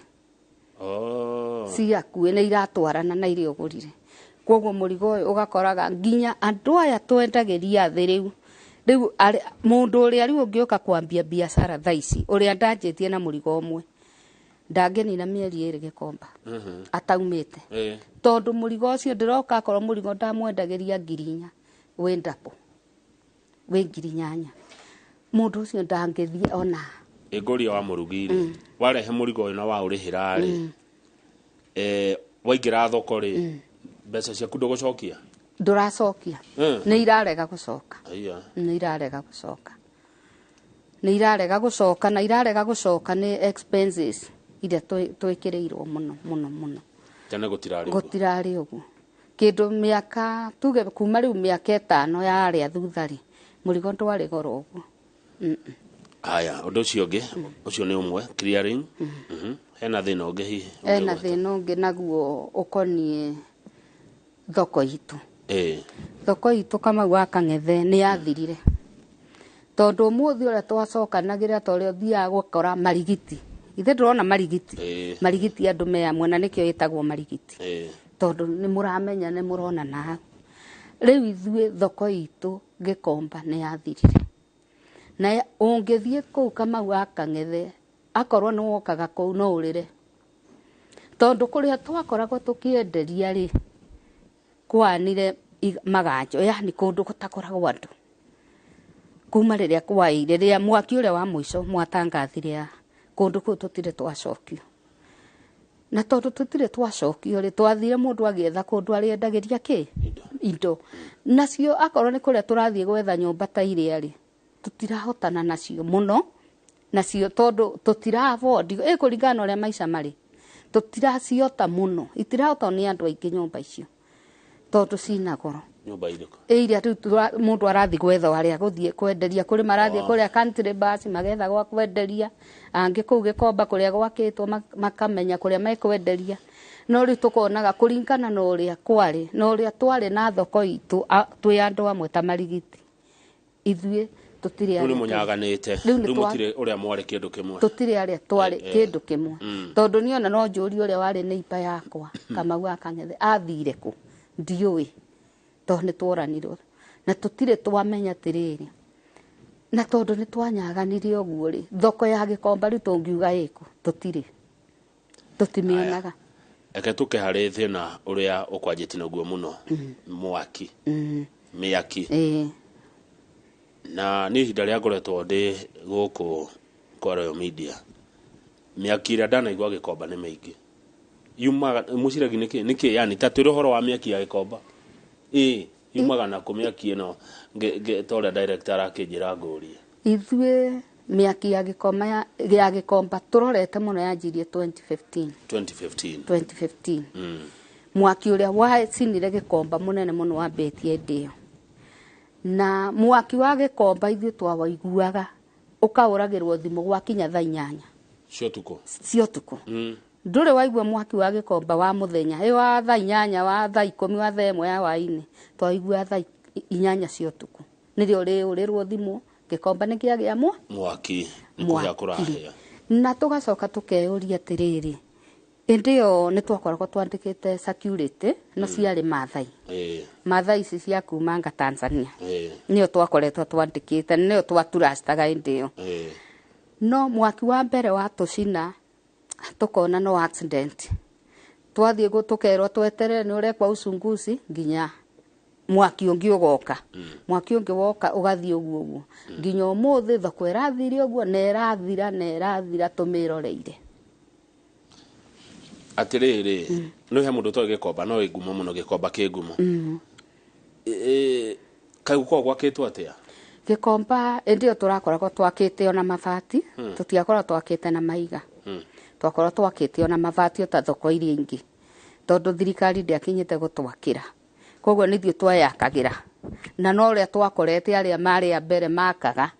cie akue na iratwarana na irio gurire koguo murigo ugakoraga nginya andu aya twendagiria thi riu mundu uria riu ungioka kwambia biacara thaici uria ndanjitie na murigo umwe ndangeni na mieri 2 gikomba ataumite tondu murigo ucio ndiroka akorwo murigo ndamwendagiria 4,000 wendapo we 8,000 mundu ucio ndangithie ona igoria wa murugiri warehe murigo na wa urihira ri waingira thoko ri mbeca ciaku ndugucokia nduracokia ni irarega gucoka ni irarega gucoka ni expenses ira twikiriirwo muno tene gutirari uguo kindu miaka tuge kuma riu miaka 5 yaria thuthari murigo ndwari goro uguo aya undu ucio ngi ucio ni umwe clearing hena thina ungi hihi hena thina ungi naguo ukonie thoko itu thoko itu kama gwa kangethe ni yathirire tondu muthi uria twacokanagira toria thia gukora marigiti ithe ndurona marigiti marigiti andu me amwe na nikio yitagwo marigiti tondu ni muramenya ni murona na riu ithue thoko itu Gikomba ni yathirire na ungithie kuu kama Wakang'ethe akorwo ni wokaga kuu no urire tondu kuria twakoragwo tukienderia ri kwanire maganjo yani kundu gutakoragwo andu kuma riria kwaire riria mwaki uria wa mwico mwatangathire kundu kuu tutire twacokio na tondu tutire twacokio ri twathire mundu agietha kundu ariendagiria ki indo nacio akorwo ni kuria turathie gwetha nyumba ta iria ri tutirahotana nacio muno nacio tondu tutira afford kuringana uria maisha mari tutiraciota muno itirahota ni andu aingi nyumba icio tondu cina goro nyumba iriko iria tu mundu arathi gwetha waria guthie kwenderia kuri marathie kuria country bus magetha gwa kwenderia angi kuu Gikomba kuria gwakitwo makamenya kuria mekwenderia no ri tukonaga kuringana na uria kwari na uria twari na thoko itu twi andu amwe ta marigiti ithue tutire ari munyaganite riu mutire uria mwari kindu kimwe tutire ari twari kindu kimwe tondu niona no njuri uria wari neipa yakwa kama Wakang'ethe athire ku ndiui tondu ni tworanirwo na tutire twamenya tiriri na tondu ni twanyaganire oguo ri thoko ya Gikomba ri tungiuga iko tutire tutimionaga eke tuke hari thina uria ukwanjiti naguo muno mwaki miaki na ni hinda ria ngoretwo ndi guku kwa Royal Media miaki ria ndanaigua Gikomba ni maingi yumaga muciragi niki yani taturi horo wa miaki ya Gikomba yumaga na kumiaki ino toria director akinjira nguria ithue miaki ya Gikomba turorete muno yanjirie 2015 mwaki uria wacinire Gikomba munene muno wa betie ndio na mwaki wa Gikomba ithue twawaiguaga ukauragirwo thimu gwakinya thaa 8 cio tuko ndure waigua mwaki wa Gikomba wa muthenya wa thaa 8 wa thaa 10 wa thaa 1 ya waini twaigua thaa 8 cio tuko nirio rirwo thimu Gikomba ni kiagia mwaki nikuya kurahia na tugacoka tukeuria tiriri ndio ni twakoragwo twandikite security no ciari mathai mathai ici cia kumanga Tanzania nio twakoretwo twandikite nio twaturastaga ndio no mwaki wa mbere wa tucina tukona no accident twathie gutukerwo tweterere ni urekwa ucunguzi nginya mwaki ungi ugoka mwaki ungi woka ugathie uguo nginya umuthi thoko irathire uguo na irathira tumiroreire atiriri no he mundu to Gikomba no igumo muno Gikomba kigumo kai guko gwakitwo atia Gikomba ndio turakoragwo twakite ona mabati tutiakora twakite na maiga twakorwo twakite ona mabati ta thoko iria ingi tondu thirikari ndiakinyite gutwakira koguo nithio twayakagira na no ria twakorete aria mari mbere makaga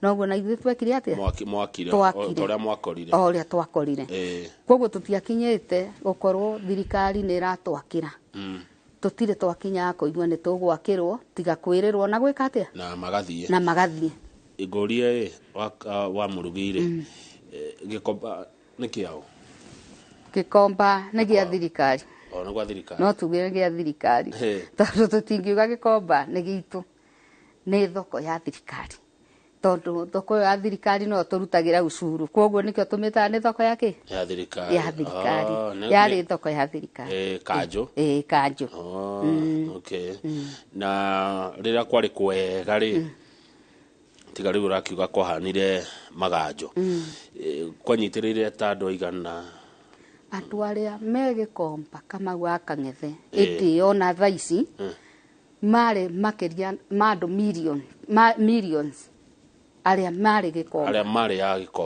noguo na ithuĩ twekire atia mwakire oria mwakorire oria twakorire koguo tutiakinyite gukorwo thirikari ni iratwakira tutire twakinya kuigua ni tugwakirwo tiga kwirirwo na gwika atia na magathie igoria wa murugire Gikomba ni kiao Gikomba ni gia thirikari ona gwa thirikari no tugire gia thirikari tondu tutingiuga Gikomba ni gitu ni thoko ya thirikari tondu thoko ya thirikari no turutagira ucuru koguo nikio tumita ni thoko yake ya thirikari yari thoko ya thirikari kanjo kanjo okay na rira kwari kwega ri tiga riu rakiuga kwahanire maganjo kwanyitirire ta andu aigana andu aria me Gikomba kama Wakang'ethe iti ona thaici mari makiria mandu millions aria mari Gikomba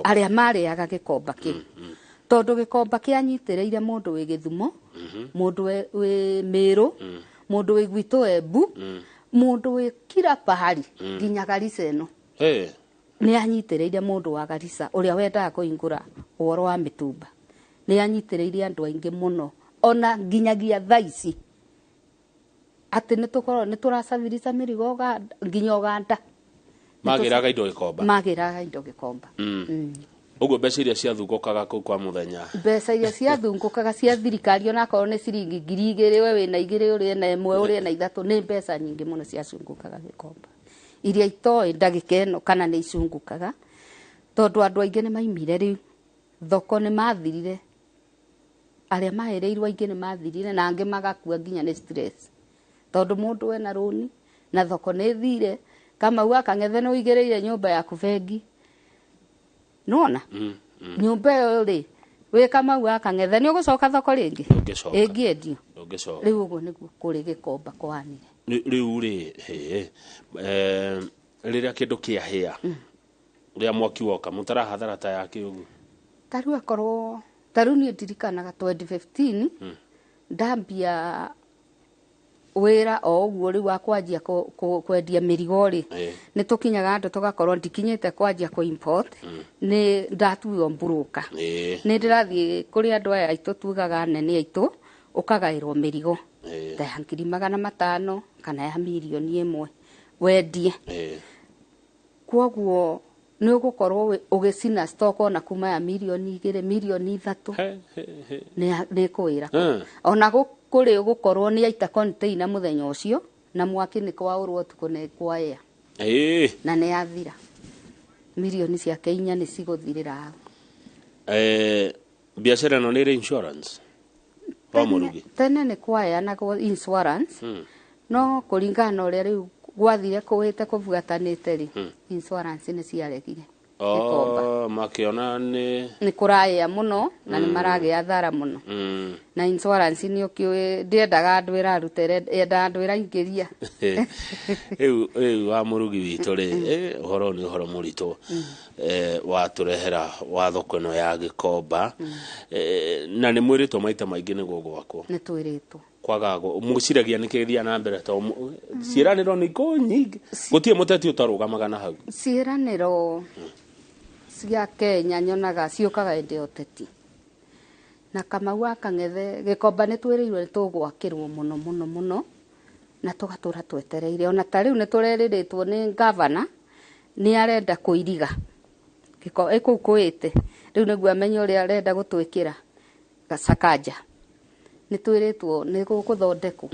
aria mari ya Gikomba ki tondu Gikomba kianyitireire mundu wi Githumo mundu wi Miru mundu wi Gwitu Embu mundu wi kila pahali nginya Garissa eno ni anyitireire mundu wa Garissa uria wendaga kuingura uhoro wa mitumba ni anyitireire andu aingi muno ona nginyagia thaici ati ni tukoro ni turasabirica mirigo nginya Uganda magiraga indo gikomba magiraga indo gikomba uguo mbeca iria ciathungukaga kuu kwa muthenya mbeca iria ciathungukaga cia thirikari ona korwo nĩ ciringi 2,000 we wĩna 2 ũrĩa na 1 ũrĩa na 3 nĩ mbeca nyingĩ mũno ciacungukaga gikomba iria itoĩ ndagĩka ĩno kana nĩ icungukaga tondũ andũ aingĩ nĩ maimire rĩu thoko nĩ mathirire arĩa mahereirwo aingĩ nĩ mathirire na angĩ magakua nginya nĩ stress tondũ mũndũ wena rũni na thoko nĩ thire kama uwa Kang'ethe nĩ ũigĩrĩire nyũmba yaku bengi nona nyũmba ĩyo rĩ wĩ kama uwa Kang'ethe nĩ ũgũcoka thoko rĩngĩ ĩngĩendio rĩu ũguo nĩguo kũrĩ gikomba kwanire rĩu rĩ rĩrĩa kĩndũ kĩahĩa rĩa mwaki woka mũtarahathara ta yake ũguo tarũ akorwo tarũ niĩ ndirikanaga 2015 ndambia wĩra o ũguo rĩu wa kwanjia kwendia mĩrigo rĩ nĩ tũkinyaga andũ tũgakorwo ndikinyĩte kwanjia kũ import nĩ ndatuo mbũrũka nĩ ndĩrathiĩ kũrĩ andũ aya aitũ tugaga nene aitũ ũkagaĩrwo mĩrigo ta ya 500,000 kana ya 1,000,000 wendie kwoguo nĩ ũgũkorwo ũgĩcina stock ona kuma ya 2,000,000 3,000,000 nĩ kwĩra ona kũrĩ ũgũkorwo nĩ aita container mũthenya ũcio na mwaki nĩ kwaũrwo tuko nĩ kwaya na nĩ yathira milioni ciake 4 nĩ cigũthirĩra biacara ĩno nĩ insurance tene nĩ kwaya na insurance no kũringana ũrĩa rĩu gwathire kũwĩte kũbuatanĩte rĩ insurance nĩ ciaregire makiona nĩ kũraya mũno na nĩ maragĩa thara mũno na insurance nĩ ũkĩũĩ ndĩendaga andũ ĩrarute enda andũ ĩraingĩria rĩu wa mũrugi witũ rĩ ũhoro nĩ ũhoro mũritũ watũrehera wa thoko ĩno ya gikomba na nĩ mwĩrĩtwo maita maingĩ nĩguo gwakwo nĩ twĩrĩtwo kwagago mũciragia nĩ kĩgĩthia na mbere to ciĩranĩro nĩ nyingĩ gũtirĩ mũteti ũtarũgamaga na hau ciĩranĩro cia Kenya nyonaga ciũkaga hĩndĩ ya ũteti na Kamau wa Kang'ethe gikomba nĩ twĩrĩirwo nĩ tũgwakĩrwo mũno mũno mũno na tũgatũra twetereire ona ta rĩu nĩ tũrerĩrĩtwo nĩ gavana nĩ arenda kũiriga kũu kwĩte rĩu nĩguo amenye ũrĩa arenda gũtwĩkĩra Sakaja nĩ twĩrĩtwo nĩ gũthondekwo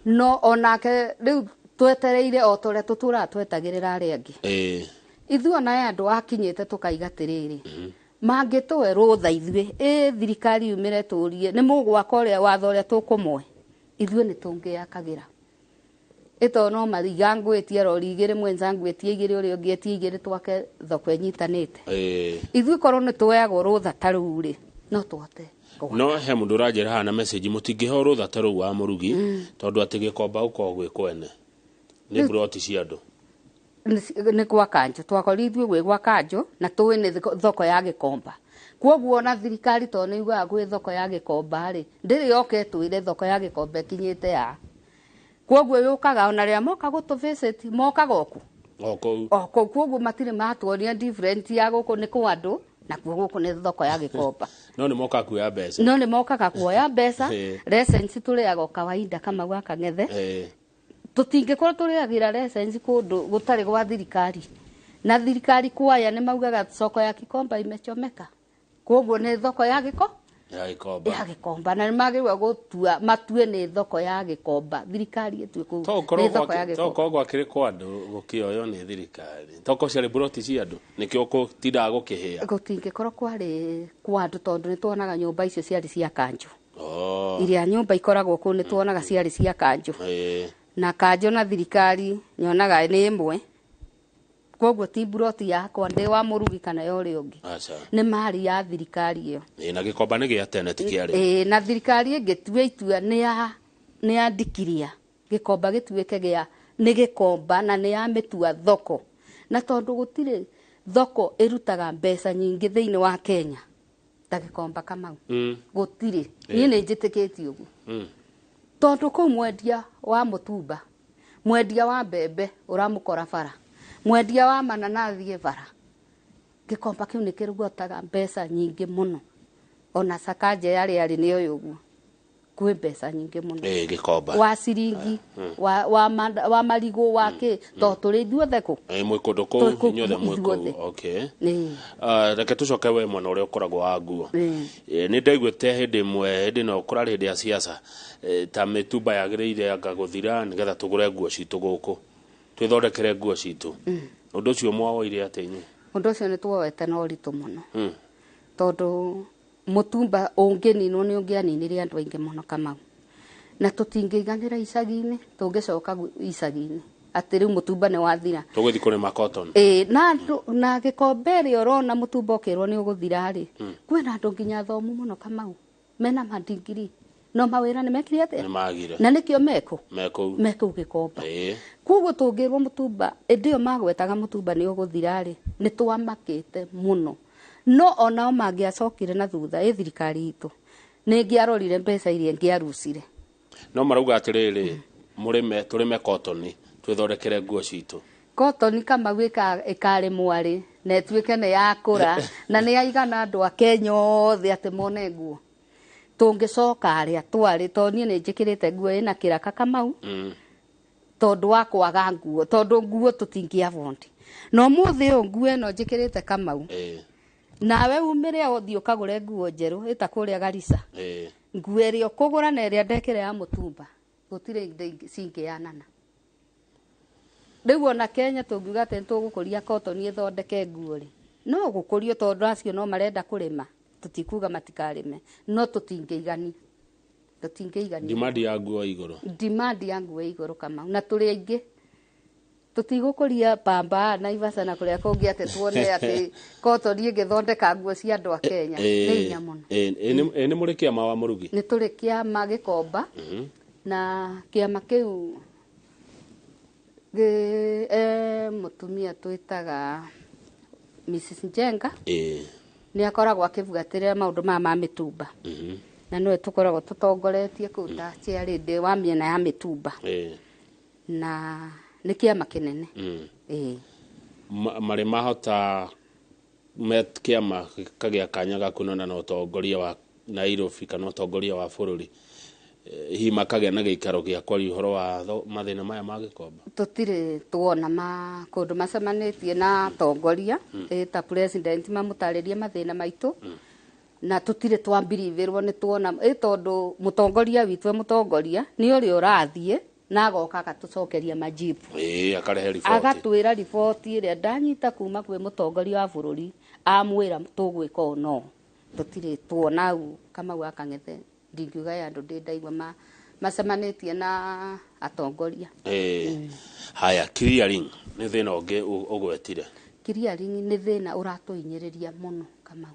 no onake rĩu twetereire o tũrĩa tũtũra twetagĩrĩra arĩa angĩ ithuĩ ona andũ akinyĩte tũkaiga tĩrĩrĩ mangĩtũwe rũtha ithuĩ thirikari yumĩre tũrie nĩ mũgwaka ũrĩa watho ũrĩa tũkũmwe ithuĩ nĩ tũngĩakagĩra ĩto no mariga ngwĩtie rori 2 mwenza ngwĩtie 2 ũrĩa ũngĩ etie 2 twake thoko ĩnyitanĩte ithuĩ korwo nĩ tũyagwo rũtha ta rũu rĩ no tũhote no he mũndũ ũranjĩra hana message mũtingĩheo rũtha ta rũu wa mũrugi tondũ atĩ gikomba ũkorwo gwĩ kwene nĩ broti cia andũ nĩ kwa kanjo twakorithwe gwĩ gwa kanjo na tũĩ nĩ thoko ya gikomba kwoguo na thirikari to nĩ yugaga gwĩ thoko ya gikomba rĩ ndĩrĩ yoke twĩre thoko ya gikomba kinyĩte ya kwoguo yũkaga ona rĩa moka gũtũ visit mokaga oku kwoguo matirĩ matuonia different ya gũkũ nĩ kwa andũ na gũkũ nĩ thoko ya gikomba no nĩ moka kuoya mbeca no nĩ mokaga kuoya mbeca license tũrĩaga kawaida kama gwa Kang'ethe tutingĩkorwo tũrĩagĩra license kũndũ gũtarĩ gwa thirikari na thirikari kuaya nĩ maugaga soko ya gikomba imechomeka kwoguo nĩ thoko ya gikomba na nĩ magĩrĩirwo gũtua matue nĩ thoko ya gikomba thirikari ĩtue nĩ thoko ya gikomba toko gwakĩrĩ kwa andũ gũkĩoyo nĩ thirikari toko ciarĩ broti cia andũ nĩkĩo gũtindaga gũkĩhĩa gũtingĩkorwo kwarĩ kwa andũ tondũ nĩ tuonaga nyũmba icio ciarĩ cia kanjũ iria nyũmba ikoragwo kũu nĩ tuonaga ciarĩ cia kanjũ na kanjũ na thirikari nyonaga nĩ ĩmwe kwoguo ti broti yakwa ndĩ wa mũrugi kana yore ũngĩ nĩ mari ya thirikari ĩyo na gikomba nĩ gĩa tene ti kĩarĩ na thirikari ĩngĩtua itua nĩ yandikiria gikomba gĩtuĩke gĩa nĩ gikomba na nĩ yamĩtua thoko na tondũ gũtirĩ thoko ĩrutaga mbeca nyingĩ thĩinĩ wa Kenya ta gikomba Kamau gũtirĩ niĩ nĩ njĩtĩkĩtie ũguo tondũ kũu mwendia wa mũtumba mwendia wa mbembe ũramũkora bara mwendia wa mananathi bara gikomba kĩu nĩ kĩrũgotaga mbeca nyingĩ mũno ona Sakaja yarĩ nĩyo ũguo kwĩ mbeca nyingĩ mũno gikomba wa ciringi wa marigo wake to tũrĩ ithuothe kũ mwĩ kũndũ kũu inyuothe mwĩ kũu okay reke tũcoke we mwena ũrĩa ũkoragwo wa nguo nĩ ndaiguĩte hĩndĩ ĩmwe hĩndĩ ĩno kũrarĩ hĩndĩ ya siasa ta mĩtumba yagĩrĩire anga gũthira nĩgetha tũgũre nguo citũ gũkũ twĩthondekere nguo citũ ũndũ ũcio mwawoire atĩa inyuĩ ũndũ ũcio nĩ tuoete na ũritũ mũno tondũ mũtumba ũngĩninwo nĩ ũngĩaninire andũ aingĩ mũno Kamau na tũtingĩiganĩra icagi-inĩ tũngĩcoka icagi-inĩ atĩ rĩu mũtumba nĩ wathira tũgũthiĩ kũrĩma cotton na gĩkombe rĩo ũrona mũtumba ũkĩrwo nĩ ũgũthira-rĩ kwĩna andũ nginya thomu mũno Kamau mena madigiri no mawĩra nĩ mekire atĩa na nĩkĩo mekũ gĩkomba koguo tũngĩrwo mũtumba ĩndĩ ĩyo magwetaga mũtumba nĩ ũgũthira-rĩ nĩ twamakĩte mũno no onao mangĩacokire na thutha thirikari itũ nĩ ngĩarorire mbeca iria ngĩarucire no marauga atĩrĩrĩ tũrĩme cotton twĩthondekere nguo citũ cotton Kamau ĩkarĩmwarĩ na ĩtuĩke nĩ yakũra na nĩ yaigana andũ a Kenya othe atĩ mone nguo tũngĩcoka arĩa twarĩ tondũ niĩ nĩ njĩkĩrĩte nguo ĩna kĩraka Kamau tondũ wa kwaga nguo tondũ nguo tũtingĩ-afford no mũthĩ ũyũ nguo ĩno njĩkĩrĩte Kamau nawe umĩre ũthiĩ ũkagũre nguo njerũ ĩta kũrĩa Garissa nguo ĩrĩa ũkũgũra na ĩrĩa ndekĩre ya mũtumba gũtirĩ cingĩanana rĩu ona Kenya tũngiuga atĩ tũgũkũria cotton ĩthondeke nguo-rĩ no gũkũrio tondũ acio no marenda kũrĩma tũtikuga matikarĩme no tũtingĩigania demand ya nguo igũrũ Kamau na tũrĩ aingĩ tutigũkũria pamba na Naivasha na kũrĩa kũngĩ atĩ tuone atĩ cotton ĩngĩthondeka nguo cia andũ a Kenya nĩ hinya mũno nĩ mũrĩ kĩama wa Mũrugi nĩ tũrĩ kĩama gĩkomba na kĩama kĩu mũtumia twĩtaga Mrs Njenga nĩ akoragwo akĩbugatĩrĩra maũndũ ma mĩtumba na nĩwe tũkoragwo tũtongoretie kũu ta chairlady wa mĩena ya mĩtumba na nĩ kĩama kĩnene marĩ mahota kĩama kagĩa kanya ga kũnona na ũtongoria wa Nairobi kana ũtongoria wa bũrũri hihi makagĩa na gĩikaro gĩa kwaria ũhoro wa mathĩna maya ma gĩkomba tũtirĩ tuona kũndũ macemanĩtie na atongoria ta president mamũtarĩrie mathĩna maitũ na tũtirĩ twambirithĩrwo nĩ tuona tondũ mũtongoria witũ mũtongoria nĩ ũrĩa ũrathiĩ na agoka agatũcokeria majibu akarehe riboti agatwĩra riboti ĩrĩa ndanyita kuma kwĩ mũtongoria wa bũrũri amwĩra tũgwĩka ũũ no tũtirĩ tuona Kamau akang'ethe ndingiuga ya andũ ndaigua macemanĩtie na atongoria haya clearing nĩ thĩna ũngĩ ũgwetire clearing nĩ thĩna ũratũinyĩrĩria mũno Kamau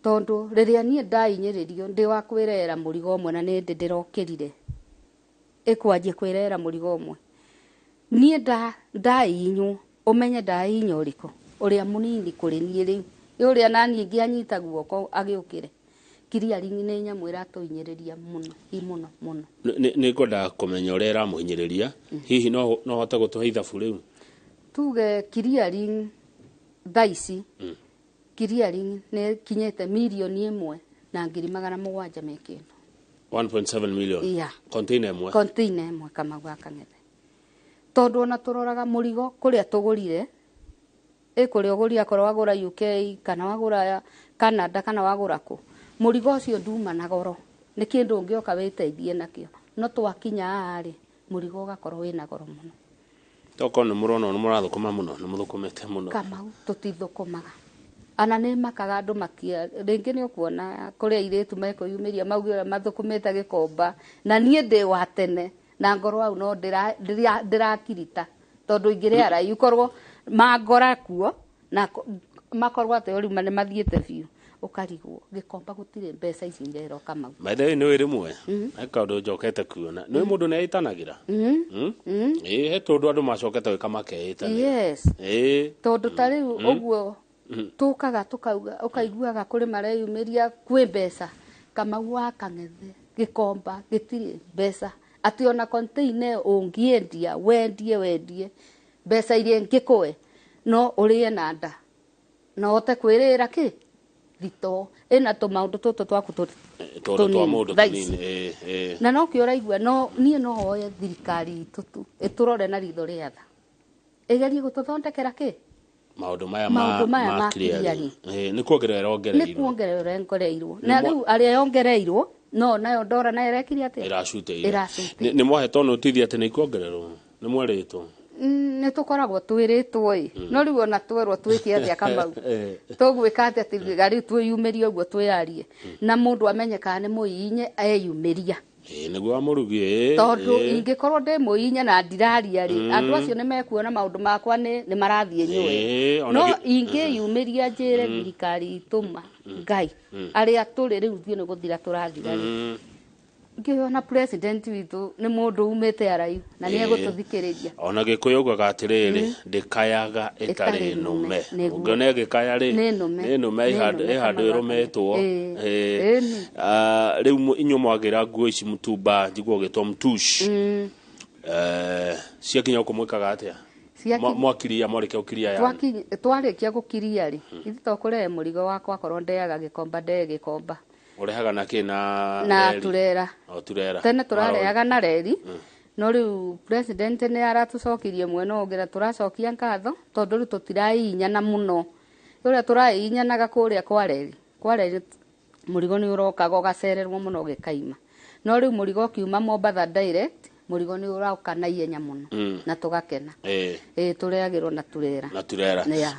tondũ rĩrĩa niĩ ndainyĩrĩrio ndĩ wa kwĩrera mũrigo ũmwe na nĩ ndĩrokĩrire ĩkwanjie kwĩrera mũrigo ũmwe niĩ ndainywo ũmenye ndainywo ũrĩkũ ũrĩa mũnini kũrĩ niĩ rĩu ũrĩa naniĩ ngĩanyita guoko agĩũkĩre clearing nĩ nyamũ ĩratũinyĩrĩria mũno nĩ ngwenda kũmenya ũrĩa ĩramũhinyĩrĩria hihi no hote gũtũhe ithabu rĩu tuge clearing thaa ici clearing nĩ kinyĩte mirioni 1,700,000 mekĩndo 1.7 million container ĩmwe Kamau akang'ethe tondũ ona tũroraga mũrigo kũrĩa tũgũrire kũrĩa ũgũri akorwo wagũra UK kana wagũra Canada kana wagũra kũ mũrigo ũcio nduma na goro nĩ kĩndũ ũngĩoka wĩteithie nakĩo no twakinya rĩ mũrigo ũgakorwo wĩna goro mũno toko nĩ mũrona nĩ mũrathũkũma mũno nĩ mũthũkũmĩte mũno Kamau tũtithũkũmaga ana nĩ makaga andũ makia rĩngĩ nĩ ũkuona kũrĩa airĩtu mekũyumĩria mauge mathũkũmĩte gĩkomba na niĩ ndĩ wa tene na ngoro au no ndĩrakirita tondũ ingĩrĩa rai ukorwo mangora kuo na makorwo atĩ rĩu nĩ mathiĩte biũ ũkarigwo gĩkomba gũtirĩ mbeca ici irero Kamau maithe nĩ rĩmwe eka ũndũ njokete kuona nĩ mũndũ nĩ aitanagĩra he tondũ andũ macokete gwĩka makeĩtanĩra tondũ ta rĩu ũguo tũkaga ũkaiguaga kũrĩ mareyumĩria kwĩ mbeca Kamau akang'ethe gĩkomba gĩtirĩ mbeca atĩ ona container ũngĩendia wendie mbeca iria ngĩkũe no ũrĩe na nda no ũte kwĩrĩra kĩ thito ina to maundu toto twaku twa mundu tunini na no kio raigua no nie no hoye thirikari tutu iturore na ritho ria tha igerie gututhondekera ki maundu maya ma clearly ni kuongerera ngoreirwo na riu aria yongereirwo no nayo ndora na irekiri ati iracute ni mwahetwo no tithia ati ni kuongererwo ni mweritwo ni tukoragwo twiritwo no riu ona twerwo twiki atia Kamau tugwika atia ati gari twiyumirie uguo twiarie na mundu amenyeka ni muinye eyumiria niguo amurugie tondu ingikorwo ndi muinye na ndiraria ri andu acio ni mekuona maundu makwa ni marathie nywe no ingiyumiria njire thirikari ituma ngai aria turi riu thio ni guthira turathira ri ngiona president witu ni mundu umete araiu na ni egututhikiriria ona gikuyu ugaga atiriri ndikayaga itari nume ungiona gikaya ri ni nume ihandu irumetwo riu inyu mwagira nguo ici mutumba njigwo gitwa mtush ciakinya kumwikaga atia mwakiria mwarike ukiria ya twarikia gukiria ri ithi tokure murigo wakwa korwo ndeaga gikomba gikomba urehaga na kina turera tene turareaga na reri no riu president ni aratucokirie mwena ungira turacokia ngatho tondu riu tutirainya na muno uria turainya naga kuria kwa reri murigo ni urokaga ugacererwo muno gikaima no riu murigo kiuma Mombasa direct murigo ni urauka na ihenya muno na tugakena tureagirwo na turera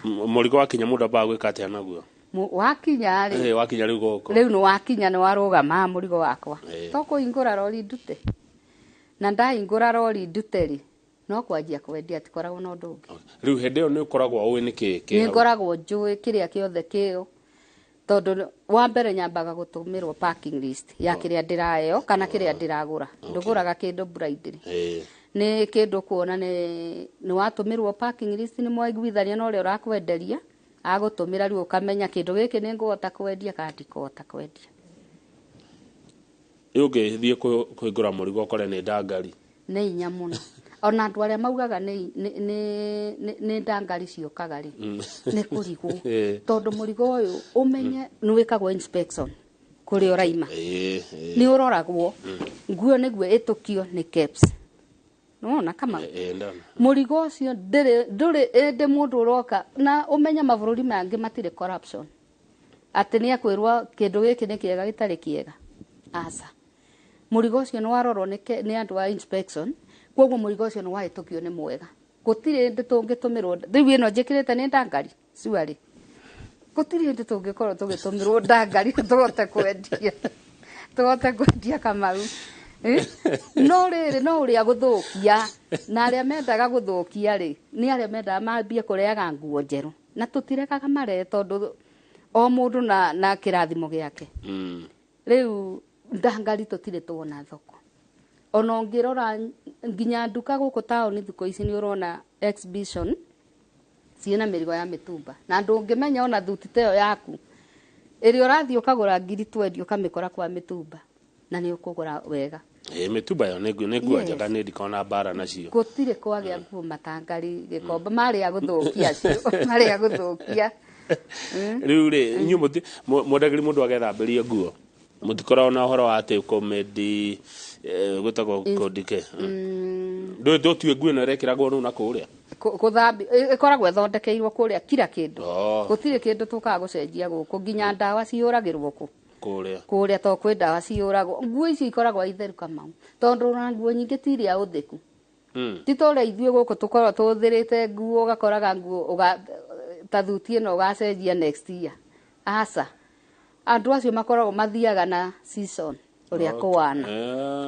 murigo wakinya mundu ba gwika atia naguo wakinya ri wakinya riu goko riu no wakinya ni warugama murigo wakwa toko ingura rori ndute na ndaingura rori ndute ri no kwanjia kwendia atikoragwo no ndungi riu hende yo ni ukoragwo uwi niki ni ngoragwo njui kiria kiothe kio tondu wa mbere nyambaga gutumirwo parking list ya kiria ndirayo kana kiria ndiragura nduguraga kindu blindly ni kindu kuona ni watumirwo parking list ni mwaiguithania no ria urakwenderia agutumira riu ukamenya kindu giki ni ngota kwendia kana ndikota kwendia yuge kuigura murigo kore ni ndangari ni inya muno ona andu aria maugaga ni ndangari ciokaga ri ni kurigwo tondu murigo uyu umenye ni wikagwo inspection kuri uraima ni uroragwo nguo niguo itukio ni caps no na kama murigo ucio nduri ende mundu uroka na umenya mabururi mangi matire corruption ati ni akwirwa kindu giki ni kiega gitari kiega asa murigo ucio ni warorwo ni andu wa inspection kwoguo murigo ucio ni wahitukio ni mwega gutire ndi tungitumirwo riu ino njikirite ni ndangari ciari gutire ndi tungikorwo tugitumirwo ndangari tugote kwendia Kamau no riri no uria guthukia na aria mendaga guthukia ri ni aria mendaga mambie kureaga nguo njeru na tutirekaga mare tondu o mundu na kirathimo giake riu ndangari tutire tuona thoko ona ngirora nginya nduka guku taoni thiko ici ni urona exhibition ciena mirigo ya mitumba na ndungimenya ona thuti teyo yaku iri urathi ukagura ngiri 20 ukamikora kwa mitumba na ni ukugura wega mitumba yo ni nguo njaga ni ndikona bara nacio gutire kwagia nguo matangari gikomba mari ya guthukia cio mari ya guthukia riu ri inyu mudagiri mundu agethamberia nguo mutikora na horo ate comedy gutako kodike ndo tuwe nguo na rekiragwo no na kuria kuthambi ikoragwo thondekeirwo kuria kila kindu gutire kindu tukaga gucenjia guku nginya ndawa ciuragirwo ku kuria to kwi ndawa ciuragwo nguo ici ikoragwo itheru Kamau tondu na nguo nyingi tiria uthiku titore ithue guku tukorwo tuthirite nguo gakoraga nguo tathutie no gacenjia next year asa andu acio makoragwo mathiaga na season uria kuwana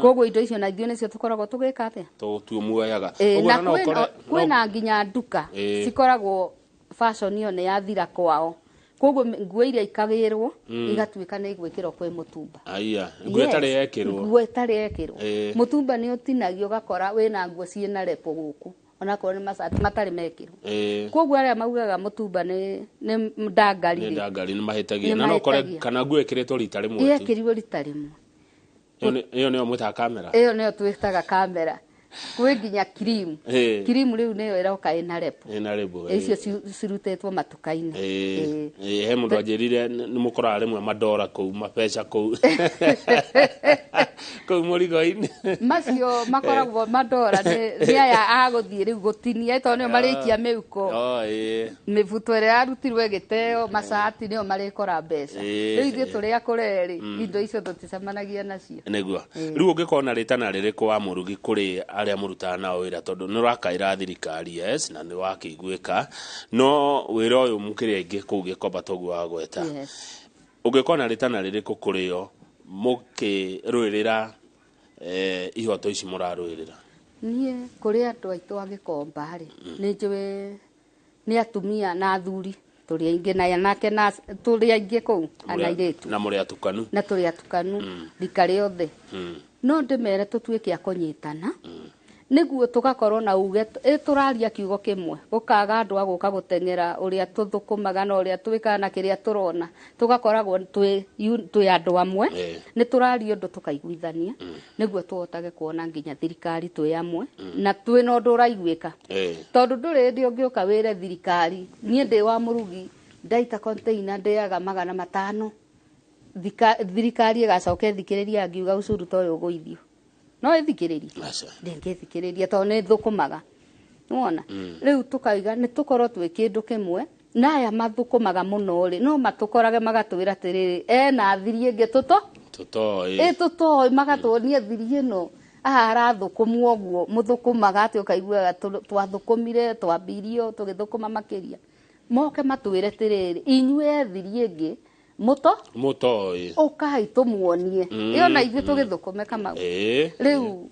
koguo indo icio na ithio nicio tukoragwo tugika atia tuumuoyaga kwina nginya nduka cikoragwo fashion iyo ni yathira kwao koguo nguo iria ikagirwo igatuika ni gwikirwo kwi mutumba aya nguo itari yekirwo mutumba ni utinagio gakora wina nguo ciina repo guku ona korwo ni masati matari mekirwo koguo aria maugaga mutumba ni ndangari ni mahitagia na no kore kana nguo ikiritwo rita rimwe yekirirwo rita rimwe iyo ni mwita kamera iyo ni twitaga kamera Kwe nginya cream. Cream riu neyo iroka ina repo. Ina repo. Icio cirutetwo matuka-ini. He mundu anjirire ni mukora rimwe madora kou mapeca kou. Kou murigo-ini. Macio makoragwo madora ni aya aguthie riu gutinia to nio marikia miuko. Mibuto ria arutirwe giteo macati nio marikora mbeca. Riu ithuĩ tũrĩa kũreri indo icio tũticemanagia nacio. Nĩguo rĩu ũngĩkona rĩtana rĩrĩkũ wa mũrugi kũrĩ arĩa mũrutaga nao wĩra tondũ nĩ ũrakaĩra thirikari yes na nĩ wakĩiguĩka no wĩra ũyũ mũkĩrĩ aingĩ kũu Gĩkomba toguo wa gweta. Ũngĩkona rĩtana rĩrĩkũ kũrĩ o mũkĩrũĩrĩra ihoto ici mũrarũĩrĩra? Niĩ kũrĩ andũ aitũ a Gĩkomba rĩ nĩ njũĩ nĩ atumia na athuri tũrĩ aingĩ na anake na tũrĩ aingĩ kũu ana airĩtu na mũrĩ atukanu na tũrĩ atukanu rika rĩothe no ndĩmere tũtuĩke a kũnyitana nĩguo tũgakorwo na uge tũraria kiugo kĩmwe gũkaga andũ a gũka gũteng'era ũrĩa tũthũkũmaga na ũrĩa twĩkaga na kĩrĩa tũrona tũgakoragwo twĩ andũ amwe nĩ tũraria ũndũ tũkaiguithania nĩguo tũhotage kuona nginya thirikari twĩ amwe na twĩna ũndũ ũraiguĩka tondũ ndũrĩ hĩndĩ ũngĩũka wĩre thirikari niĩ ndĩ wa mũrugi ndaita container ndĩaga 500 thirikari ĩgacoka ĩthikĩrĩria ngiuga ucuru ta ũyũ ũgũithio no ĩthikĩrĩria ndĩngĩthikĩrĩria tondũ nĩ thũkũmaga nĩwona rĩu tũkaiga nĩ tũkorwo twĩ kĩndũ kĩmwe na aya mathũkũmaga mũno rĩ no matũkorage magatwĩra atĩrĩrĩ ena thiri ĩngĩ tũtoĩ magatuonia thiri ĩno arathũkũmwo ũguo mũthũkũmaga atĩ ũkaiguaga twathũkũmire twambirio tũgĩthũkũma makĩria moke matwĩre atĩrĩrĩ inyuĩ thiri ĩngĩ mũtoĩ ũkai tũmuonie ĩyo na ithuĩ tũgĩthũkũme Kamau rĩu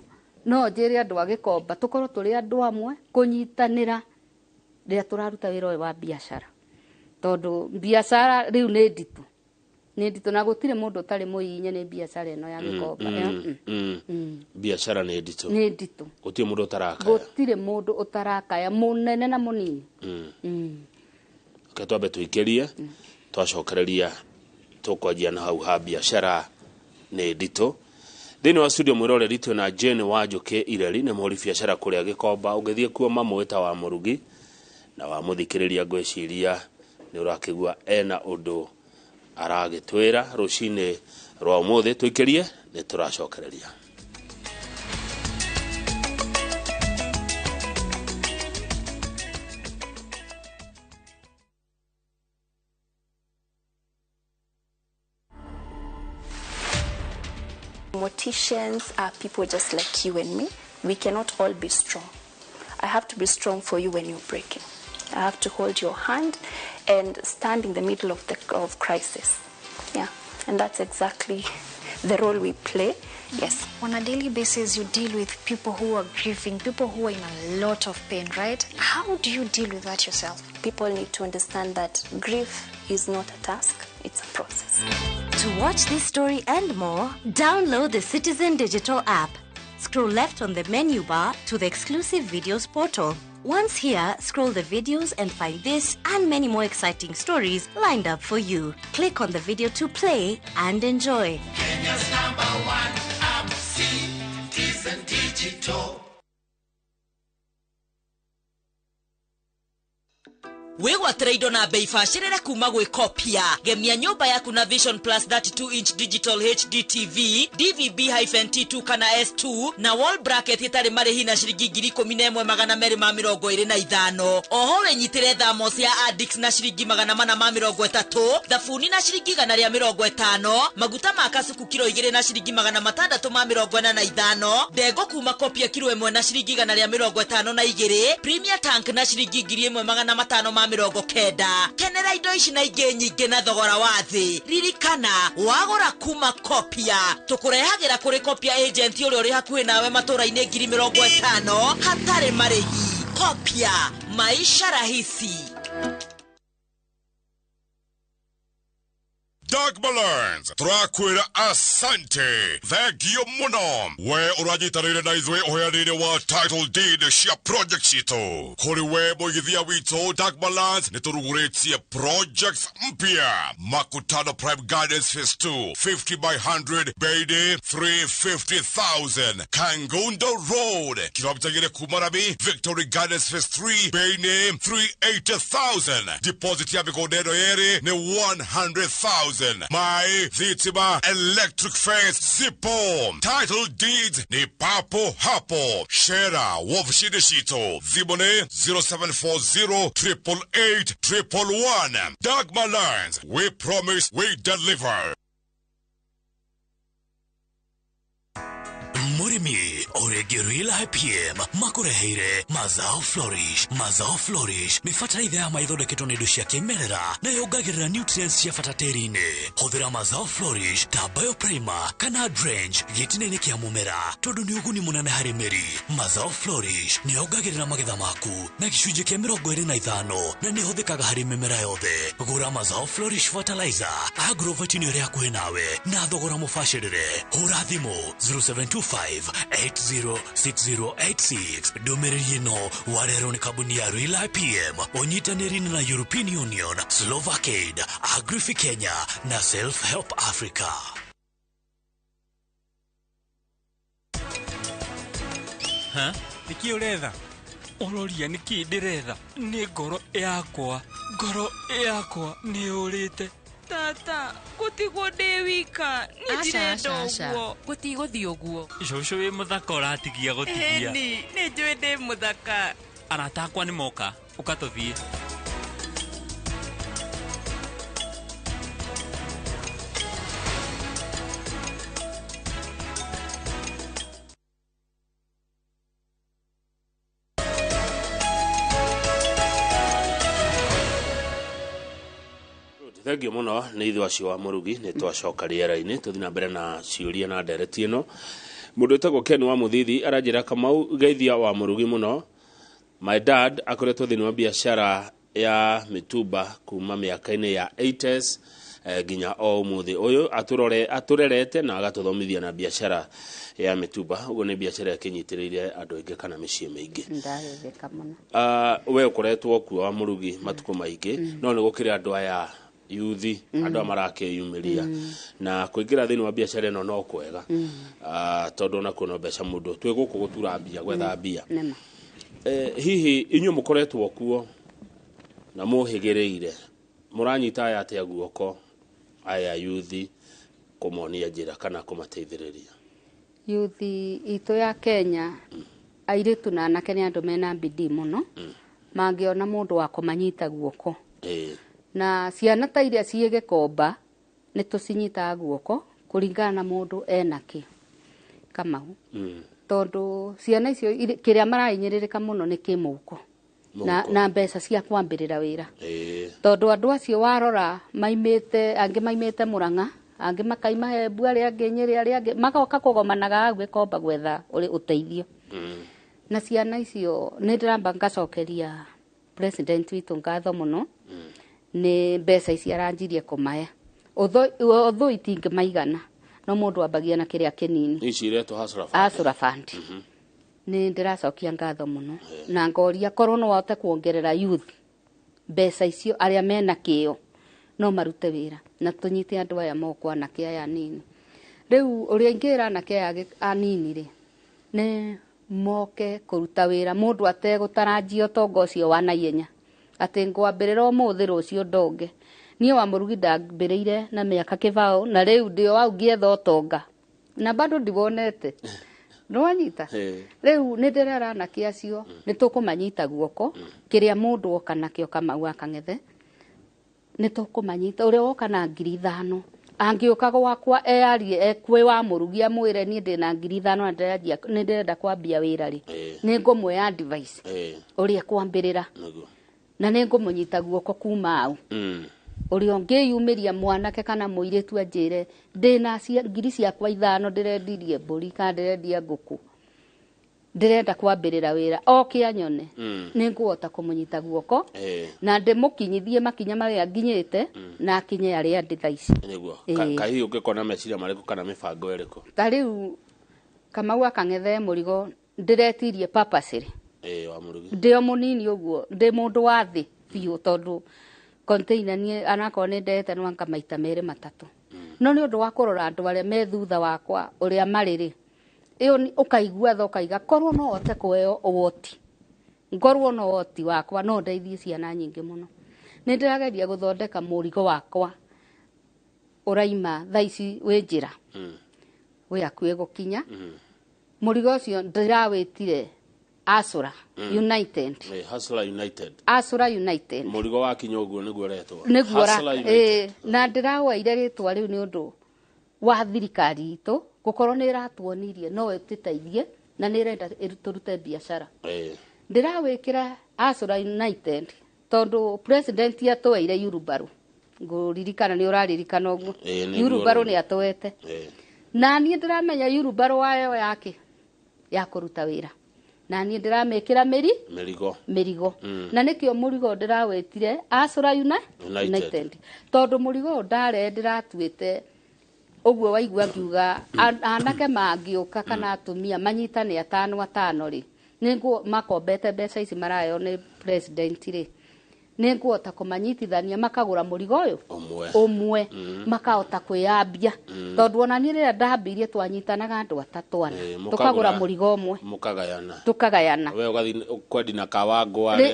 no njĩre andũ a Gĩkomba tũkorwo tũrĩ andũ amwe kũnyitanĩra rĩrĩa tũraruta wĩra ũyũ wa biacara tondũ biacara rĩu nĩ nditũ na gũtirĩ mũndũ ũtarĩ mũhinye nĩ biacara ĩno ya Gĩkomba biacara nĩ nditũ gũtirĩ mũndũ ũtarakaya gũtirĩ mũndũ ũtarakaya mũnene na mũnini twambe tũikĩrie twacokereria tũkwanjia na hau ha biacara nĩ nditũ thĩinĩ wa studio mwĩroreri twĩna Jane Wanjũkĩ Ireri nĩ mũhũri biacara kũrĩa Gĩkomba ũngĩthiĩ kuo mamwĩta wa mũrugi na wa mũthikĩrĩria ngwĩciria nĩ ũrakĩgua ena ũndũ aragĩtwĩra rũcinĩ rwa ũmũthĩ tũikĩrie nĩ tũracokereria. Morticians are people just like you and me. We cannot all be strong. I have to be strong for you when you're breaking. I have to hold your hand and stand in the middle of crisis. Yeah, and that's exactly the role we play. Yes. On a daily basis, you deal with people who are grieving, people who are in a lot of pain, right? How do you deal with that yourself? People need to understand that grief is not a task, it's a process. To watch this story and more, download the Citizen Digital app. Scroll left on the menu bar to the exclusive videos portal. Once here, scroll the videos and find this and many more exciting stories lined up for you. Click on the video to play and enjoy. Kenya's #1 app, Citizen Digital. Wĩgwatĩra indo na bei bacĩrĩre kuma gwĩ Kopia. Gemia nyũmba yaku na Vision Plus 32-inch digital HD TV, DVB-T2 kana S2 na wall bracket itarĩ marĩhi na ciringi 11,225. Oho wĩnyitĩre thamos ya Addix na ciringi 430, thabuni na ciringi 150, maguta ma kasuku kilo 2 na ciringi 645, ndengũ kuma Kopia kilo 1 na ciringi 152, Premier Tank na ciringi 1,500 kenda. Kenera indo ici na ingĩ nyingĩ na thogora wa thĩ. Ririkana wagũra kuma Kopia tũkũrehagĩra kũrĩ Kopia agent ũrĩa ũrĩ hakuhĩ nawe matũra-inĩ 50,000 hatarĩ marĩhi. Kopia, maisha rahisi. Dagbalance turakwira asante thegio muno we urajitarire na izwe uheanire wa title deed cia project cito kuri we muigithia wito Dagbalance nituruguretie projects mpya Makutano Prime Gardens Phase 2 50 by 100 Beide 350,000 Kangundo Road kilomita gire Kumarabi Victory Gardens Phase 3 Beine 380,000 deposit ya mikodero yeri ni 100,000 my Zitima electric fence zipo title deeds ni papo hapo shera wofshidishito zibone 0740 888 111 Dagbalance we promise we deliver. Murimi oregirila IPM makureheire mazao flourish ni fatalaitha ya maithondeketwo ni indo cia kimerera na yongagirira nutrients cia bata tĩri-inĩ. Hũthĩra mazao flourish ta bioprimer kana drench gĩtina-inĩ kĩa mũmera tondũ nĩ ũguni mũnene harĩ mĩri. Mazao flourish nĩ yongagirira magetha maku na gĩcunjĩ kĩa 25 na nĩ hũthĩkaga harĩ mĩmera yothe. Gũra mazao flourish fertilizer Agrovet nĩ ũrĩa hakuhĩ nawe na thogora mũbacĩrĩre. Hũra thimũ 0725 806086 ndũmĩrĩri ĩno warerwo nĩ kambuni ya Real IPM ũnyitanĩri na European Union, Slovakade, Agrifi Kenya na Self Help Africa. Niki uretha? Uroria niki ndiretha? Ni ngoro yakwa ni urite. Tata, gutigo ndi wika, ni ndirenda uguo. Gutigo thi uguo. Shosho we muthaka uratigia gutigia. Ni njui ndi muthaka. Arata akwa ni moka, ukatuthie. Thengio muno nĩ ithuĩ acio wa Mũrugi nĩ twacoka rĩera-inĩ tũthiĩ na mbere na ciũria na ndereti ĩno. Mũndũ ũtagwo Ken wa Mũthithi aranjĩra Kamau geithia wa Mũrugi mũno. My dad akoretwo thĩinĩ wa biacara ya mitumba kuma mĩaka-inĩ ya 80s nginya o ũmũthĩ ũyũ atũrerete na agatũthomithia na biacara ya mitumba. Ũguo nĩ biacara ĩkĩnyitĩrĩire andũ aingĩ kana mĩciĩ mĩingĩ. Ndagetheka mũno. We ũkoretwo kuo wa Mũrugi matukũ maingĩ no nĩ gũkĩrĩ andũ aya yuthi andũ marakĩyumĩria na kũingĩra thĩinĩ wa biacara ĩno no kwega tondũ na kuona mbeca mũndũ twĩ gũkũ gũtura mbia gwetha mbia. Hihi inyuĩ mũkoretwo kuo na mũhĩgĩrĩire mũranyita aya atĩa guoko aya yuthi kũmonia njĩra kana kũmateithĩrĩria? Yuthi itũ ya Kenya airĩtu na anake nĩ andũ mena bidii mũno mangĩona mũndũ wa kũmanyita guoko. Na ciana ta iria ciĩ Gĩkomba nĩ tũcinyitaga guoko kũringana na mũndũ enakĩ Kamau. Tondũ ciana icio kĩrĩa marahinyĩrĩrĩka mũno nĩ kĩmũhuko na mbeca cia kwambĩrĩra wĩra. Tondũ andũ acio warora angĩ maimĩte Mũrang'a, angĩ makaima Embu, arĩa angĩ Nyĩrĩ, arĩa angĩ magoka kũgomanaga Gĩkomba gwetha ũteithio. Na ciana icio nĩ ndĩramba ngacokeria president witũ ngatho mũno nĩ mbeca ici aranjirie kũmahe. Although itingĩmaigana no mũndũ ambagia na kĩrĩa kĩnini. Ici iretwo Hustler Fund. Nĩ ndĩracokia ngatho mũno na ngoria korwo no ahote kuongerera youth mbeca icio arĩa mena kĩo no marute wĩra na tũnyite andũ aya moko anake aya nini. Rĩu ũrĩa ingĩra anake aya anini rĩ nĩ moke kũruta wĩra mũndũ ategũtarajia ũtonga ũcio wa naihenya atĩ ngwambĩrĩra ũmũthĩ rũciũ ndonge. Niĩ wa Mũrugi ndambĩrĩire na mĩaka kĩbaũ na rĩu ndio wau ngĩetha ũtonga na bado ndibonete. Nĩwanyita? Rĩu nĩ ndĩrera anake acio nĩ tũkũmanyita guoko kĩrĩa mũndũ oka nakĩo Kamau akang'ethe nĩ tũkũmanyita. Ũrĩa woka na 5,000 angĩũka gwakwa eyarie kwĩ wa Mũrugi amwĩre niĩ ndĩna 5,000 nĩ ndĩrenda kwambia wĩra rĩ nĩ ngũmũhe advice ũrĩa kwambĩrĩra na nĩ ngũmũnyita guoko kuma au. Ũrĩa ũngĩyumĩria mwanake kana mũirĩtu anjĩre ndĩna ngiri ciakwa 5 ndĩrendirie mbũri kana ndĩrendia ngũkũ ndirenda kwambirira wira oke anyone ningũhota kũmũnyita guoko na ndĩmũkinyithie makinya marĩa nginyĩte na akinye arĩa ndĩ thaa ici nĩguo kahiũ ũngĩkona meciria marĩkũ kana mĩbango ĩrĩkũ ta rĩu Kamau akang'ethe mũrigo ndĩretirie purposely wa mũrugi ndĩ o mũnini ũguo ndĩ mũndũ wa thĩ biũ tondũ container niĩ anakorwo nĩ ndete no anga maita merĩ matatũ no nĩ ũndũ wa kũrora andũ arĩa me thutha wakwa ũrĩa marĩ ĩyo ũkaigua tha ũkaiga korwo no hote kũheo ũhoti ngorwo no ũhoti wakwa no ndeithie ciana nyingĩ mũno nĩ ndĩrageria gũthondeka mũrigo wakwa ũraima thaa ici wĩ njĩra wĩ hakuhĩ gũkinya mũrigo ũcio ndĩrawĩtire Asura United Asura United mũrigo wakinya ũguo nĩguo retwo na ndĩrawoire rĩtwa rĩu nĩ ũndũ wa thirikari itũ gũkorwo nĩ ĩratuonirie no ĩtũteithie na nĩ ĩrenda tũrute biacara ndĩrawĩkĩra Asura United tondũ president atũeire Yurubaru ngũririkana nĩ ũraririkana ũguo Yurubaru nĩ atũete na niĩ ndĩramenya Yurubaru wayo yake ya kũruta wĩra na niĩ ndĩramĩkĩra mĩrigo na nĩkĩo mũrigo ndĩrawĩtire Asura United tondũ mũrigo ndare ndĩratuĩte ũguo waigua ngiuga anake mangĩũka kana atumia manyitane atano rĩ nĩguo makombete mbeca ici maraheo nĩ president rĩ nĩngũhota kũmanyitithania makagũra mũrigo ũyũ ũmwe makahota kwĩyambia tondũ ona niĩ rĩrĩa ndambirie twanyitanaga andũ atatũ ana tukagũra mũrigo ũmwe tukagayana we ũgathiĩ kwendi na Kawangware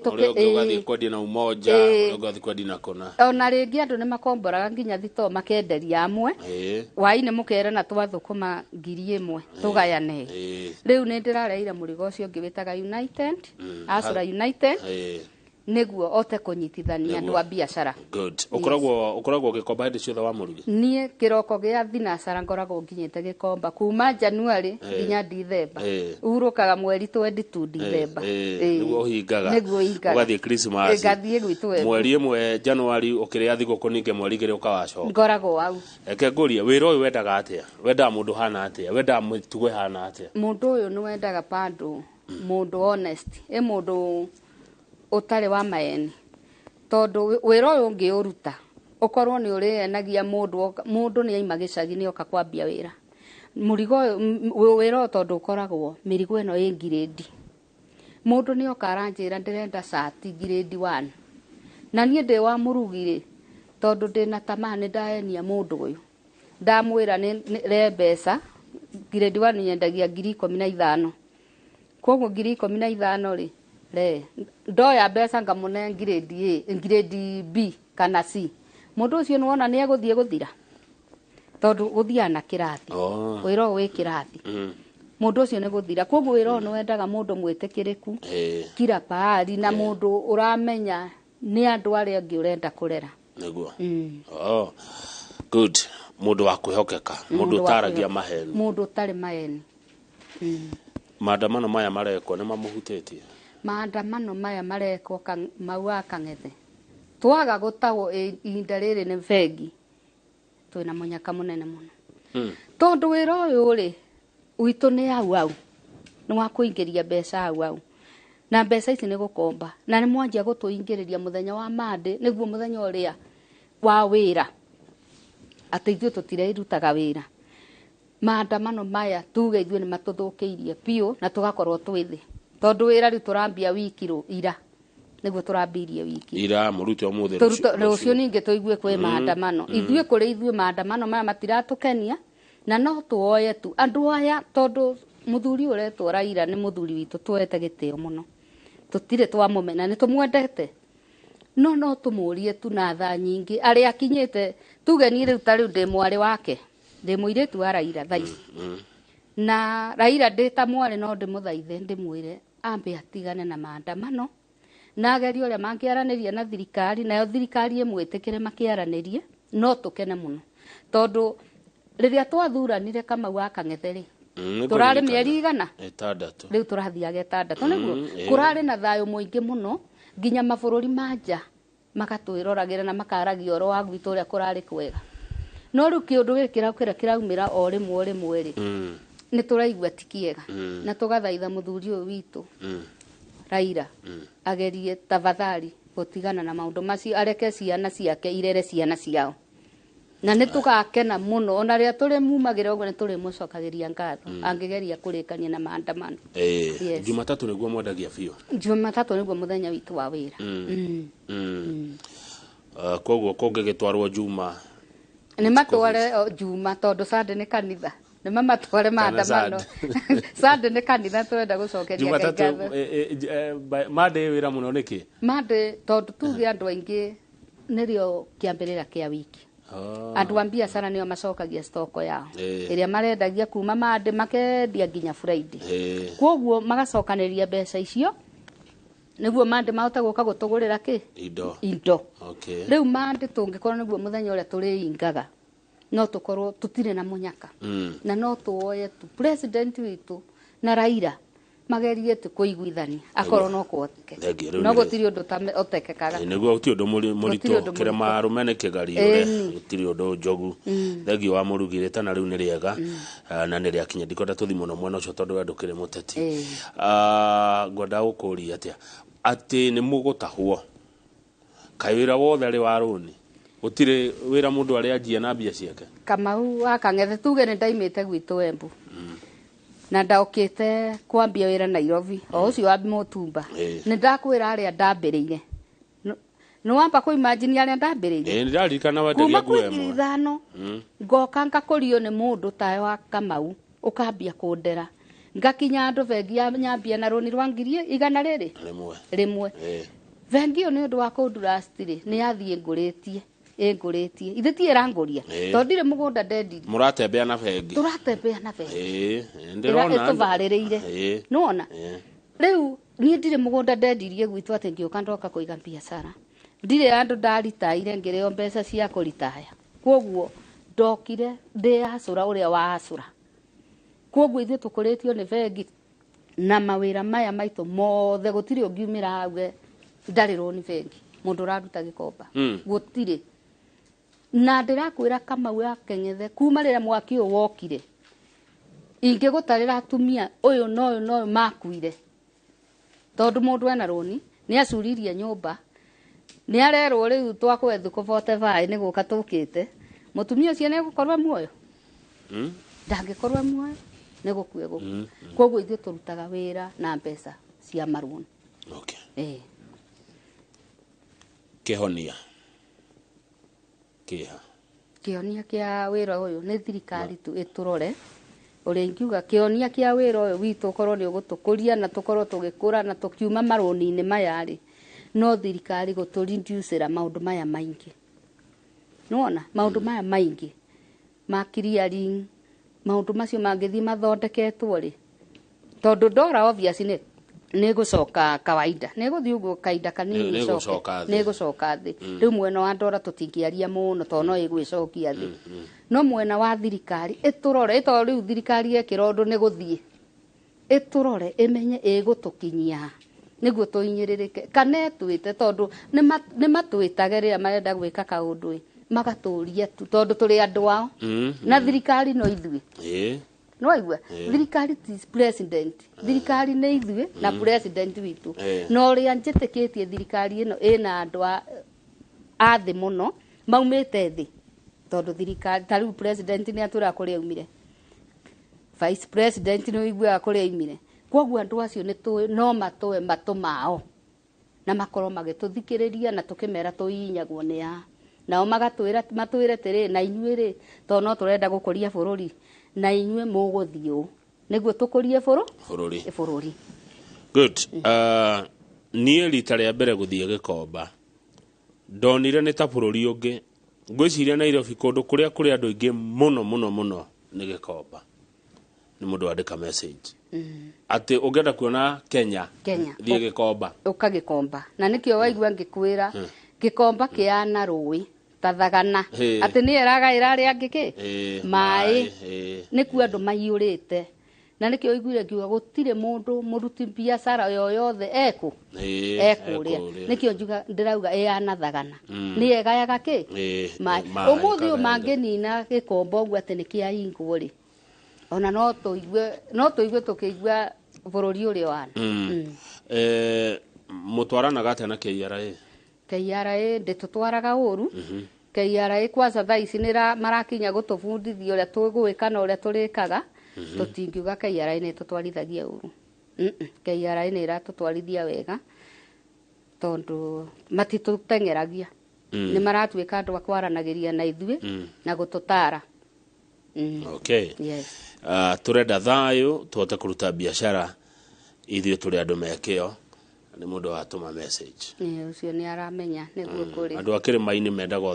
ũgathiĩ kwendi na Umoja ũgathiĩ kwendi na Kona ona rĩngĩ andũ nĩ makomboraga nginya thito makenderia amwe hwaĩ-inĩ mũkerana twathũkũma 1,000 tũgayane rĩu nĩ ndĩrareire mũrigo ũcio ngĩwĩtaga United Asura United nĩguo ote kũnyitithania andũ a biacara ũkoragwo ũgĩkomba hĩndĩ ciothe wa mũrugi niĩ kĩroko gĩa thinacara ngoragwo nginyĩte gĩkomba kuma January nginya December urũkaga mweri 22 December nĩguo ũhingaga ũgathiĩ Christmas mweri ĩmwe January ũkĩrĩa thigũkũ ningĩ mweri 2 ũkawacoka ngoragwo hau reke ngũrie wĩra ũyũ wendaga atĩa wendaga mũndũ hana atĩa wendaga mĩtugo hana atĩa mũndũ ũyũ nĩ wendaga pandũ mũndũ honest mũndũ ũtarĩ wa maeni tondũ wĩra ũyũ ũngĩũruta ũkorwo nĩ ũrĩenagia mũndũ nĩ aima gĩcagi-inĩ oka kwambia wĩra mũrigo wĩra ũyũ tondũ ũkoragwo mĩrigo ĩno ĩ ngirĩndi mũndũ nĩ oka aranjĩra ndĩrenda shati ngirĩndi 1 na niĩ ndĩ wa mũrugi-rĩ tondũ ndĩna tamaa nĩ ndaenia mũndũ ũyũ ndamwĩra nĩ mbeca ngirĩndi 1 nyendagia 15,000 koguo 15,000 rĩ ndoya mbeca ngamũne ngirĩndi B kana C mũndũ ũcio nĩwona nĩ egũthiĩ gũthira tondũ gũthiana na kĩrathi wĩra ũyũ wĩ kĩrathi mũndũ ũcio nĩ gũthira koguo wĩra ũyũ nĩ wendaga mũndũ mwĩtĩkĩrĩku kila pahali na mũndũ ũramenya nĩ andũ arĩa angĩ ũrenda kũrera nĩguo good mũndũ wa kwĩhokeka mũndũ ũtaragia maheni mũndũ ũtarĩ maheni maandamano maya marekwo nĩ mamũhutĩtie maandamano maya marekwo Kamau akang'ethe twaga gũtagwo ihinda rĩrĩ nĩ bengi twĩna mũnyaka mũnene mũno tondũ wĩra ũyũ rĩ witũ nĩ hau nĩ wa kũingĩria mbeca hau na mbeca ici nĩ gũkomba na nĩ mwanjia gũtũingĩrĩria mũthenya wa Monday nĩguo mũthenya ũrĩa wa wĩra atĩ ithuĩ tũtirerutaga wĩra maandamano maya tuge ithuĩ nĩ matũthũkĩirie biũ na tũgakorwo twĩthĩ tondũ wĩra rĩu tũrambia wiki ira nĩguo tũrambirie wiki ira mũrute ũmũthĩ rũciũ ningĩ tũigue kwĩ maandamano ithuĩ kũrĩ ithuĩ maandamano maya matiratũkenia na no tuoye tu andũ aya tondũ mũthuri ũretwo Raila nĩ mũthuri witũ tuoete gĩtĩo mũno tũtirĩ twamũmena nĩ tũmwendete no tũmũrie tu na tha nyingĩ arĩa akinyĩte tuge niĩ rĩu ta rĩu ndĩ mwarĩ wake ndĩ mũirĩtu wa Raila thaa ici na Raila ndĩ ta mwarĩ no ndĩmũthaithe ndĩmwĩre ambe atigane na maandamano na ageria ũrĩa mangĩaranĩria na thirikari nayo thirikari ĩmwĩtĩkĩre makĩaranĩrie no tũkene mũno tondũ rĩrĩa twathuranire Kamau akang'ethe rĩ tũrarĩ mĩeri 6 rĩu tũrathiaga 6 nĩguo kũrarĩ na thayũ mũingĩ mũno nginya mabũrũri manja magatwĩroragĩra na makaragia ũhoro wa gwitũ ũrĩa kũrarĩ kwega no rĩu kĩũndũ gĩkĩ kĩraumĩra o rĩmwe rĩ nĩ tũraigua ti kĩega na tũgathaitha mũthuri ũyũ witũ Raila agerie tafadhali gũtigana na maũndũ macio, areke ciana ciake irere ciana ciao, na nĩ tũgakena mũno ona rĩrĩa tũrĩ mumagĩra ũguo nĩ tũrĩ mũcokagĩria ngatho angĩgeria kũrĩkania na maandamano. Jumatatu nĩguo mwendagia biũ? Jumatatu nĩguo mũthenya witũ wa wĩra. Koguo kũngĩgĩtwarwo Juma nĩ matware Juma tondũ Sunday nĩ kanitha, nĩ mamatware maandamano. Sunday nĩ kanitha twenda gũcokeria ngatho. Jumatatu Monday wĩra mũno nĩkĩ? Monday tondũ tuge andũ aingĩ nĩrĩo kĩambĩrĩra kĩa wiki. Andũ a biacara nĩo macokagia stoko yao ĩrĩa marendagia kuma Monday makendia nginya Friday. Koguo magacokanĩria mbeca icio nĩguo Monday mahote gũka gũtũgũrĩra kĩ? Indo. Rĩu Monday tũngĩkorwo nĩguo mũthenya ũrĩa tũrĩingaga no tũkorwo tũtirĩ na mũnyaka na no tũoye tu president witũ na Raila magerie kũiguithania akorwo no kwoteke no gũtirĩ ũndũ ũtekekaga nĩguo gũtirĩ ũndũ mũritũ kĩrema arũme nĩ kĩgariũre gũtirĩ ũndũ njogu thegi wa mũrugĩrĩte na rĩu nĩ rĩega na nĩ rĩakinya ndikwenda tũthi mũno mwena ũcio tondũ ndũkĩrĩ mũteti. Ngwenda gũkũria atĩ nĩ mũgũtahwo kaĩ wĩra wothe arĩ wa rũni gũtirĩ wĩra mũndũ arĩ anjia na mbia ciake? Kamau wa Kang'ethe tuge nĩ ndaimĩte gwitũ Embu na ndaũkĩte kwambia wĩra Nairobi o ũcio wa Mũtumba nĩ ndakwĩra arĩa ndambĩrĩire nĩ wamba kũ imagine arĩa ndambĩrĩire nĩ ndarikana wendagia nguo ĩmwe ithano ngoka ngakũrio nĩ mũndũ tawe wa Kamau ũkambia kũndera ngakinya andũ bengi ya nyambia na rũni rwa ngiri 100 rĩmwe bengi ĩyo nĩ ũndũ wa kũndurastire nĩ yathiĩ ngũrĩtie ithe ti ĩrangũria tondũ ndirĩ mũgũnda ndendirie. Mũratembea na bengi? Tũratembea na bengi ndĩrona tũbarĩrĩire nĩwona. Rĩu niĩ ndirĩ mũgũnda ndendirie gwitũ atĩ ngĩũka ndoka kũiga biacara, ndirĩ andũ ndaritaire ngĩrĩo mbeca cia kũritaya, koguo ndokire ndĩhacũra ũrĩa wahacũra. Koguo ithuĩ tũkũrĩtio nĩ bengi na mawĩra maya maitũ mothe gũtirĩ ũngiumĩra auge ndarĩrwo nĩ bengi mũndũ ũraruta gĩkomba gũtirĩ. Na ndĩrakwĩra Kamau ya Keng'ethe kuma rĩrĩa mwaki ũyũ wokire ingĩgũtarĩra atumia ũyũ na ũyũ na ũyũ makuire tondũ mũndũ ena rũni nĩ acuririe nyũmba nĩ arerwo rĩu twakwe thikũ 45 nĩ gũka tũkĩte mũtumia ũcio nĩ gũkorwo muoyo ndangĩkorwo muoyo nĩ gũkue gũkũ. Koguo ithuĩ tũrutaga wĩra na mbeca cia marũni. Kĩhonia kĩhonia kĩa wĩra ũyũ nĩ thirikari tu ĩtũrore ũrĩa ingiuga kĩhonia kĩa wĩra ũyũ witũ ũkorwo nĩ ũgũtũkũria na tũkorwo tũgĩkũra na tũkiuma marũni-inĩ maya rĩ no thirikari gũtũreducĩra maũndũ maya maingĩ nĩwona maũndũ maya maingĩ ma clearing maũndũ macio mangĩthiĩ mathondeketwo rĩ tondũ ndora obviously nĩ gũcoka kawaida nĩ gũthiĩ ũguo kaida kanini nĩ gũcoka thĩ. Rĩu mwena wa ndora tũtingĩaria mũno tondũ no ĩgwĩcokia thĩ no mwena wa thirikari ĩtũrore tondũ rĩu thirikari yekĩra ũndũ nĩ gũthiĩ ĩtũrore ĩmenye ĩgũtũkinyia nĩguo tũinyĩrĩrĩke kana twĩte tondũ nĩ matwĩtage rĩrĩa marenda gwĩka kaũndũ magatũria tu tondũ tũrĩ andũ ao na thirikari no ithuĩ no aigua thirikari ti president thirikari nĩ ithuĩ na president witũ no ũrĩa njĩtĩkĩtie thirikari ĩno ĩna andũ a thĩ mũno maumĩte thĩ tondũ thirikari ta rĩu president nĩ atwĩra kũrĩa aumire vice president nĩ ũiguaga kũrĩa aumire. Koguo andũ acio no matũe matũ mao na makorwo magĩtũthikĩrĩria na tũkĩmera tũinyagwo nĩ ya nao matwĩre tĩrĩ na inyuĩ rĩ tondũ no tũrenda gũkũria bũrũri na inyuĩ mũgũthiĩ nĩguo tũkũrie bũrũri. Good. Niĩ rita rĩa mbere gũthiĩ Gĩkomba ndonire nĩ ta bũrũri ũngĩ ngwĩciria Nairobi kũndũ kũrĩa kũrĩ andũ aingĩ mũno nĩ Gĩkomba nĩ mũndũ wandĩka message atĩ ũngĩenda kuona Kenya thiĩ Gĩkomba ũka Gĩkomba na nĩkĩo waigua ngĩkwĩra Gĩkomba kĩana rũĩ tathagana atĩ nĩ eragaĩra arĩa angĩ maĩ nĩkuo andũ maiyũrĩte na nĩkĩo iguire ngiuga gũtirĩ mũndũ mũruti biacara yoyothe ekũrĩa nĩkĩo njuga ndĩrauga anathagana nĩ egayaga maĩ ũmũthĩ ũyũ mangĩnina Gĩkomba ũguo atĩ nĩ kĩahingwo rĩ ona no tuigue tukigua bururi uri wana mutwarana gate na KRA nditutwaraga uru KRA kwanza thaa ici marakinya gutubundithia uria tugwika na uria turikaga tutingiuga KRA ni tutwarithagia uru KRA ni iratutwarithia wega tondu matitutengeragia ni maratuika andu akwaranagiria na ithui na gututara okay yes turenda thayo tuote kuruta biashara ithuĩ tũrĩ andũ mekĩo nĩ mũndũ watũma message ucio nĩ aramenya nĩguo kũrĩ andũ a kĩrĩma-inĩ mendaga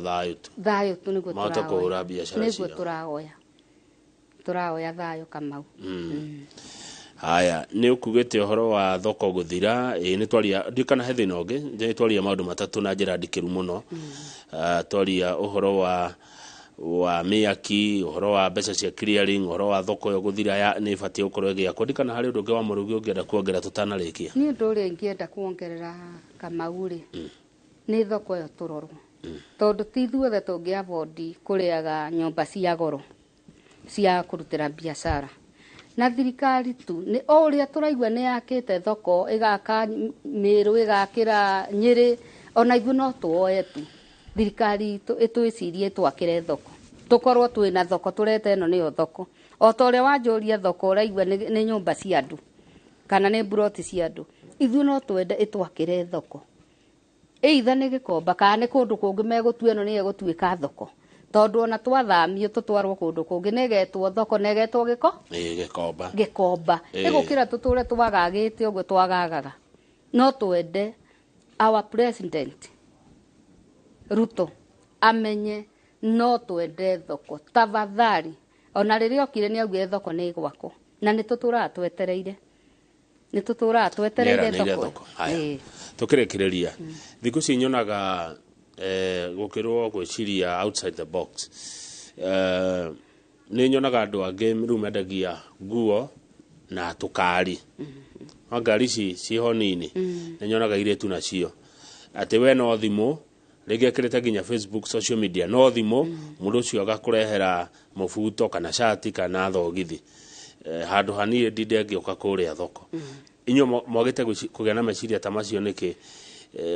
thayũ tu nĩguo mahote kũhũra biashara nĩguo tũrahoya thayũ Kamau haya nĩ ũkugĩte ũhoro wa thoko gũthira nĩ twaria ndikana he thĩna ũngĩ nĩ twaria maũndũ matatũ na njĩra ndikĩru mũno twaria ũhoro wa mĩaki ũhoro wa mbeca cia clearing ũhoro wa thoko yo gũthira nĩ ibatie gũkorwo ĩgĩakwo ndikana harĩ ũndũ ũngĩ wa mũrugi ũngĩenda kuongerera tũtanarĩkia niĩ ũndũ ũrĩa ingĩenda kuongerera Kamau rĩ nĩ thoko ĩyo tũrorwo tondũ ti ithuothe tũngĩ afford kũrĩaga nyũmba cia goro cia kũrutĩra biacara na thirikari tu nĩ o ũrĩa tũraigua nĩ yakĩte thoko ĩgaka Mĩrũ ĩgakĩra Nyĩrĩ ona ithuĩ no tuoye tu thirikari itwĩcirie twakĩre thoko tukorwo twĩna thoko turete ĩno nĩyo thoko o ta ũrĩa wanjũria thoko ũraigua nĩ nyũmba cia andũ kana nĩ buroti cia andũ ithuĩ no twende ĩtwakĩre thoko either nĩ Gĩkomba kana nĩ kũndũ kũngĩ megũtua ĩno nĩ ĩgũtuĩka thoko tondu ona twathamio tutwarwo kundu kungi negetwo thoko negetwo Gĩkomba igukira tuture twagagite uguo twagagaga no twende our president Ruto amenye no twende thoko tafadhali ona riria okire ni augire thoko ni gwako na ni tutura twetereire thoko tukirekereria thiku cinyonaga gukirwo gwiciria outside the box ni nyonaga andu angi riu mendagia nguo na tukari ngari ciho nini ni nyonaga iretu nacio ati we no thimu rĩngĩ ekĩrĩte nginya Facebook social media no thimu mũndũ ũcio agakũrehera mũbuto kana shati kana thogithi handũ hanini ndinde ngĩoka kũrĩa thoko inyuĩ mwagĩte kũgĩa na meciria ta macio nĩkĩ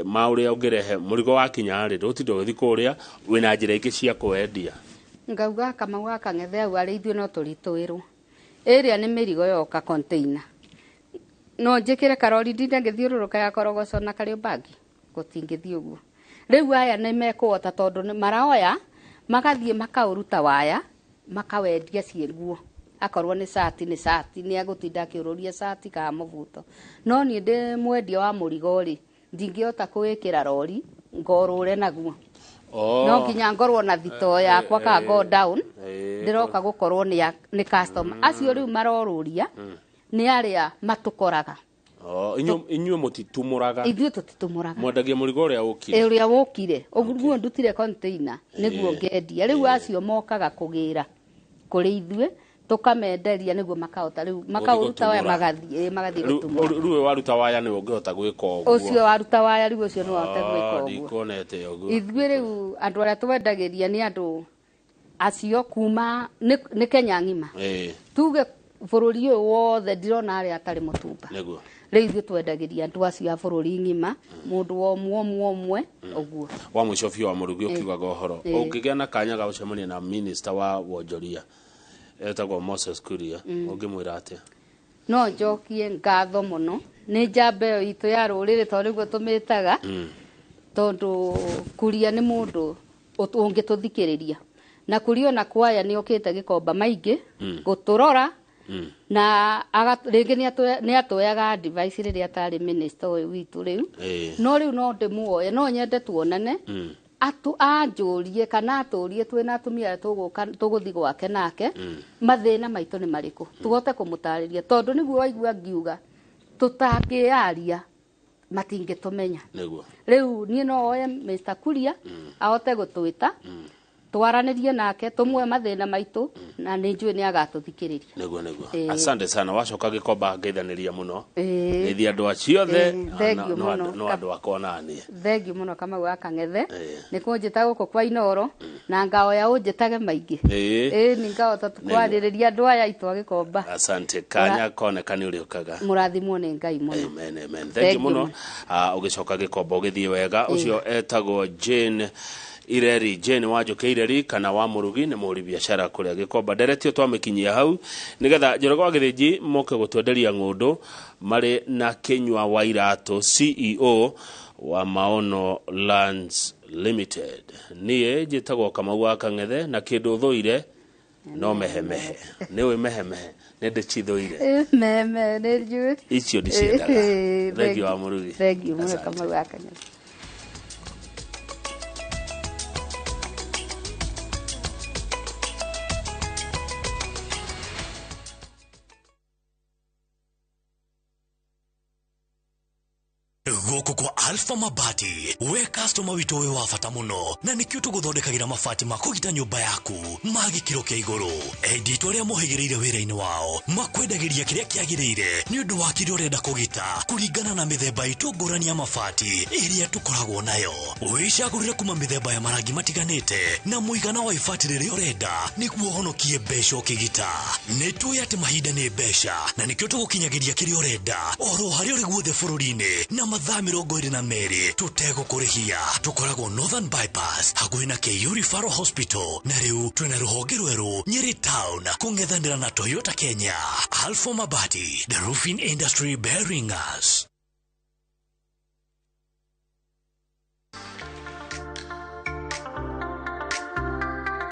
maũrĩa ũngĩrehe mũrigo wakinya rĩ ndũtinde ũgĩthiĩ kũrĩa wĩna njĩra ingĩ cia kwendia ngauga Kamau gaka ng'ethe au arĩ ithuĩ no tũritũĩrwo ĩrĩa nĩ mĩrigo yoka container no njĩkĩre karori ndinde ngĩthiũrũrũka ya korogoco na Kariobangi gũtingĩthiĩ ũguo rĩu aya nĩ mekũhota tondũ maraoya magathiĩ makaũruta waya makawendia ciĩguo akorwo nĩ shati nĩ agũtinda akĩũrũria shati kana mũbuto no niĩ ndĩ mwendia wa mũrigo rĩ ndingĩhota kũwĩkĩra rori ngorũre naguo no nginya ngorwo na thito yakwa ka go down ndiroka gũkorwo nĩ customer acio rĩu marorũria nĩ arĩa matũkoraga inyuĩ mũtitumũraga ithuĩ tũtitumũraga mwendagia mũrigo ũrĩa wũkire ũguo ndutire container nĩguo ngendia rĩu acio mokaga kũgĩra kũrĩ ithuĩ tukamenderia nĩguo makahota rĩu makaũruta waya magathiĩ gũtumũra rĩu waruta waya nĩ ũngĩhota gwĩka ũguo ũcio waruta waya rĩu ũcio nĩ wahota gwĩka ũguo ndikonete ũguo ithuĩ rĩu andũ arĩa twendagĩria nĩ andũ acio kuma nĩ Kenya ng'ima tuge bũrũri ũyũ wothe ndirona arĩa atarĩ mũtumba nĩguo rĩu ithuĩ twendagĩria andũ acio a bũrũri ng'ima mũndũ omwe ũguo wa mũico biũ wa mũrugi ũkiugaga ũhoro ũngĩgĩa na kanya ga gũcemania na minister wa wonjoria etagwo Moses Kuria ũngĩmwĩra atĩa no njokie ngatho mũno nĩ njamba ĩyo itũ ya rũrĩrĩ tondũ nĩguo tũmĩtaga tondũ Kuria nĩ mũndũ ũngĩtũthikĩrĩria na Kuria ona kwaya nĩ okĩte Gĩkomba maingĩ gũtũrora na rĩngĩ nĩ atwoyaga advice rĩrĩa atarĩ minister ũyũ witũ rĩu no rĩu no ndĩmuoye no nyende tuonane anjũrie kana atũrie twĩna atumia tũgũthi gwake nake mathĩna maitũ nĩ marĩkũ tuhote kũmũtarĩria tondũ nĩguo waigua ngiuga tũtakĩaria matingĩtũmenya rĩu niĩ no oye Mr. Kuria ahote gũtwĩta twaranĩrie nake tumwe mathĩna maitũ na nĩ njũĩ nĩ agatũthikĩrĩria. Nĩguo. Asante sana wacoka Gĩkomba ngeithanĩria mũno. Ngeithia andũ aciothe no andũ akwa nani. Thengiũ mũno Kamau wa Kang'ethe. Nĩ kũnjĩta gũkũ kwa Inoro na ngaoya ũnjĩtage maingĩ. Nĩ ngahota kwarĩrĩria andũ aya aitũ a Gĩkomba. Asante kanya koneka nĩ ũrĩũkaga. Mũrathimwo nĩ Ngai mũno. Amen. Thengiũ mũno. Ũgĩcoka Gĩkomba ũgĩthiĩ wega. Ũcio etagwo Jane Ireri Jane Wanjũkĩ Ireri kana wa Mũrugi nĩ mũhũri biacara kũrĩa Gĩkomba. Nderetio twamĩkinyia hau nĩgetha Njoroge wa Gĩthĩnji moke gũtwenderia ng'ũndũ marĩ na Kĩnyua wa Iratũ CEO wa Maono Lands Limited. Niĩ njĩtagwo Kamau wa Kang'ethe na kĩndũ thũire no mehemehe. Nĩwe mehemehe nĩ ndĩchithũire. Meme nĩ njũĩ. Icio ndiciendaga. Thengiũ wa Mũrugi. Thengiũ mũno Kamau wa Kang'ethe. Gũkũ kwa Alpha Mabati we customer witũ wĩ wa bata mũno na nĩkĩo tũgũthondekagĩra mabati ma kũgita nyũmba yaku ma gĩkĩro kĩa igũrũ. Enditũ arĩa mohĩgĩrĩire wĩra-inĩ wao makwendagĩria kĩrĩa kĩagĩrĩire nĩ ũndũ wa kĩrĩa ũrenda kũgita kũringana na mĩthemba itũ ngũrani ya mabati ĩrĩa tũkoragwo nayo. Wĩcagũrĩre kuma mĩthemba ya marangi matiganĩte na mũigana wa ibati rĩrĩa ũrenda nĩguo ũhonokie mbeca ũkĩgita. Nĩtũĩ atĩ mahinda nĩ mbeca na nĩkĩo tũgũkinyagĩria kĩrĩa ũrenda oro harĩa ũrĩ guothe bũrũri-inĩ na mathaa 22 tutegũkũrĩhia. Tũkoragwo Northern Bypass hakuhĩ na KU Referral Hospital na rĩu twĩna rũhonge rwerũ Nyeri Town kũng'ethanĩra na Toyota Kenya. Alpha Mabati, the roofing industry bearing us.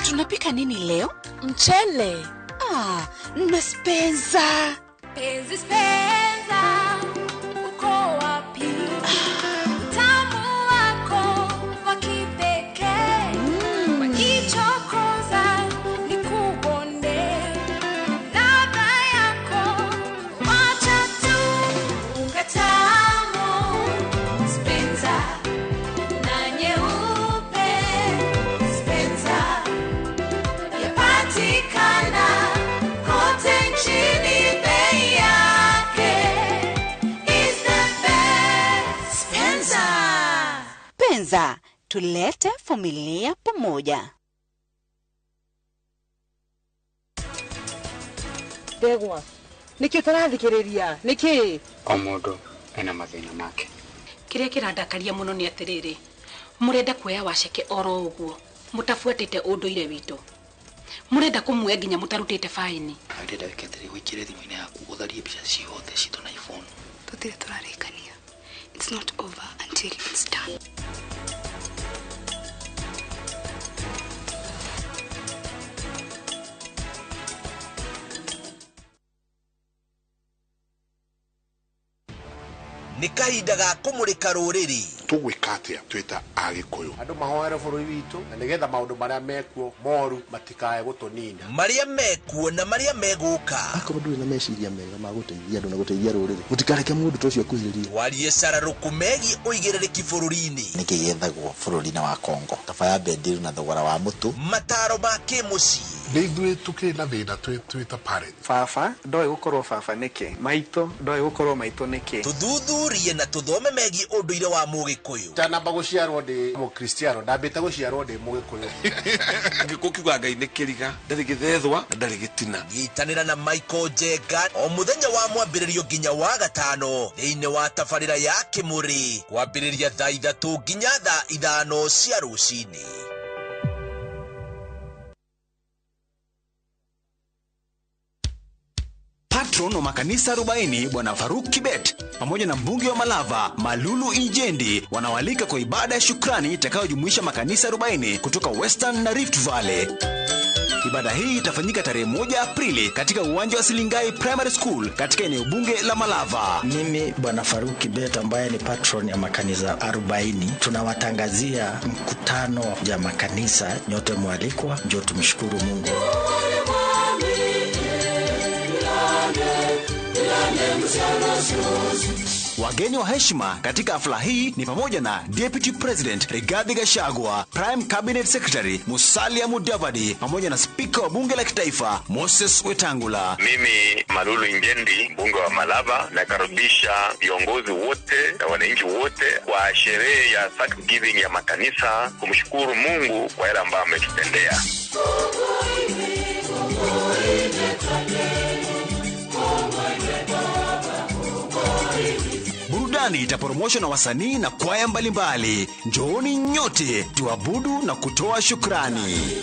Tunapika nini leo? Mchele. Na Spencer. Penzi Spencer, uko wapi? Utamu wako wa kipekee, wakichokoza ni kubonde. Ladha yako wacha tu ungatamu. Spencer na nyeupe. Spencer yapatikana kote nchini. Bei yake is the best. Spencer. Spencer, tulete familia pamoja. Ndegwa, nĩkĩ ũtarathikĩrĩria? Nĩkĩ? O mũndũ ena mathĩna make. Kĩrĩa kĩrandakaria mũno nĩ atĩrĩrĩ, mũrenda kuoya waceke oro ũguo, mũtabuatĩte ũndũire witũ. Mũrenda kũmuoya nginya mũtarutĩte faini. Ndĩrenda wĩkĩte gwĩkĩre thimũ-inĩ yaku ũtharie mbica ciothe citũ na iPhone. Tũtirĩ tũrarĩkania. It's not over until it's done. nĩ kahinda ga kũmũrĩka rũrĩrĩ. Tũgwĩka atĩa twĩta Agĩkũyũ? Andũ mahoere bũrũri witũ na nĩgetha maũndũ marĩa mekuo moru matikae gũtũnina. Marĩa mekuo na marĩa megũka. Akorwo ndũrĩ na meciria mega ma gũteithia andũ na gũteithia rũrĩrĩ, mũtikareke mũndũ ta ũcio akuhĩrĩrie. Twarie cararũku megiĩ ũigĩrĩrĩki bũrũri-inĩ. Nĩkĩ gĩethagwo bũrũri-inĩ wa Kongo? Kaba ya bendiru na thogora wa mũtu. Mataro ma kĩmũciĩ. Nĩ ithuĩ tũkĩrĩ na thĩna twĩta parents. Baba ndoĩ gũkorwo baba nĩkĩ? Maitũ ndoĩ gũkorwo maitũ nĩkĩ? Tuthuthurie na tuthome megiĩ ũndũire wa Mũgĩkũyũ. Ndanamba gũciarwo ndĩ Mũkristiano, ndambĩte gũciarwo ndĩ Mũgĩkũyũ. Ngĩkũkiuga Ngai nĩ kĩriga, ndarĩ gĩthethwa na ndarĩ gĩtina. Nyitanĩra na Michael Njenga o mũthenya wa mwambĩrĩrio nginya wa gatano thĩinĩ wa tabarĩra ya Kĩmũrĩ kwambĩrĩria thaa 3 nginya thaa 5 cia rũcinĩ. Patron wa makanisa 40 Bwana Faruk Kibet pamoja na mbunge wa Malava Malulu Injendi wanawalika kwa ibada ya shukrani itakayojumuisha makanisa 40 kutoka Western na Rift Valley. Ibada hii itafanyika tarehe 1 Aprili katika uwanja wa Silingai Primary School katika eneo bunge la Malava. Mimi Bwana Faruk Kibet ambaye ni patron ya makanisa 40 tunawatangazia mkutano ya makanisa, nyote mwalikwa, njoo tumshukuru Mungu. Ilane msana shozi Wageni wa heshima katika hafla hii ni pamoja na Deputy President Rigathi Gachagua, Prime Cabinet Secretary Musalia Mudavadi, pamoja na Speaker wa Bunge la Kitaifa Moses Wetangula. Mimi Malulu Injendi, mbunge wa Malava, nakaribisha viongozi wote na wananchi wote kwa sherehe ya Thanksgiving ya makanisa kumshukuru Mungu kwa yale ambayo ametutendea. Burudani itaporomoshwa na wasanii na kwaya mbalimbali. Njooni nyote tuabudu na kutoa shukrani.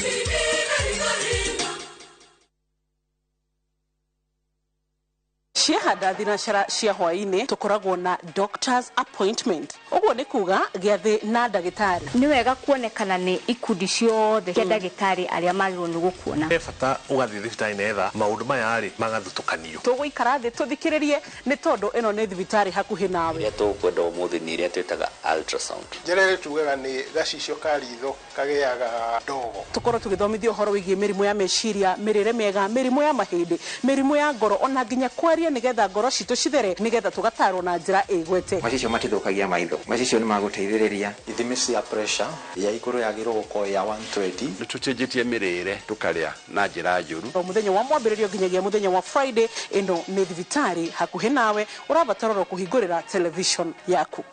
Ciahanda thinacara cia hwaini tukoragwo na doctor's appointment. Uguo ni kuga giathi na ndagitari. Ni wega kuonekana ni ikundi ciothe cia ndagitari aria magirwo ni gukuona. Bata ugathi thibitari netha maundu maya ari magathutukanio. Tuguikara thi tuthikiririe ni tondu ino ni thibitari hakuhi nawe. Ya tukwenda umuthi ni iria twitaga ultrasound. Jerere tugaga ni gacicio karitho kageaga ndogo. Tukorwo tugithomithio horo wigie mirimu ya meciria, mirire miega, mirimu ya mahindi, mirimu ya ngoro, ona nginya kwaria nigetha ngoro citu cithere nigetha tugatarwo na njira igwete. Macicio matithukagia maitho. Macicio ni maguteithiriria. Ithimi cia pressure ya iguru yagirwo gukorwo ya 120. Nitucenjetie mirire tukaria na njira njuru. Muthenya wa mwambiririo nginyagia muthenya wa Friday ino ni thibitari hakuhi nawe urabatarwo kuhingurira television yaku.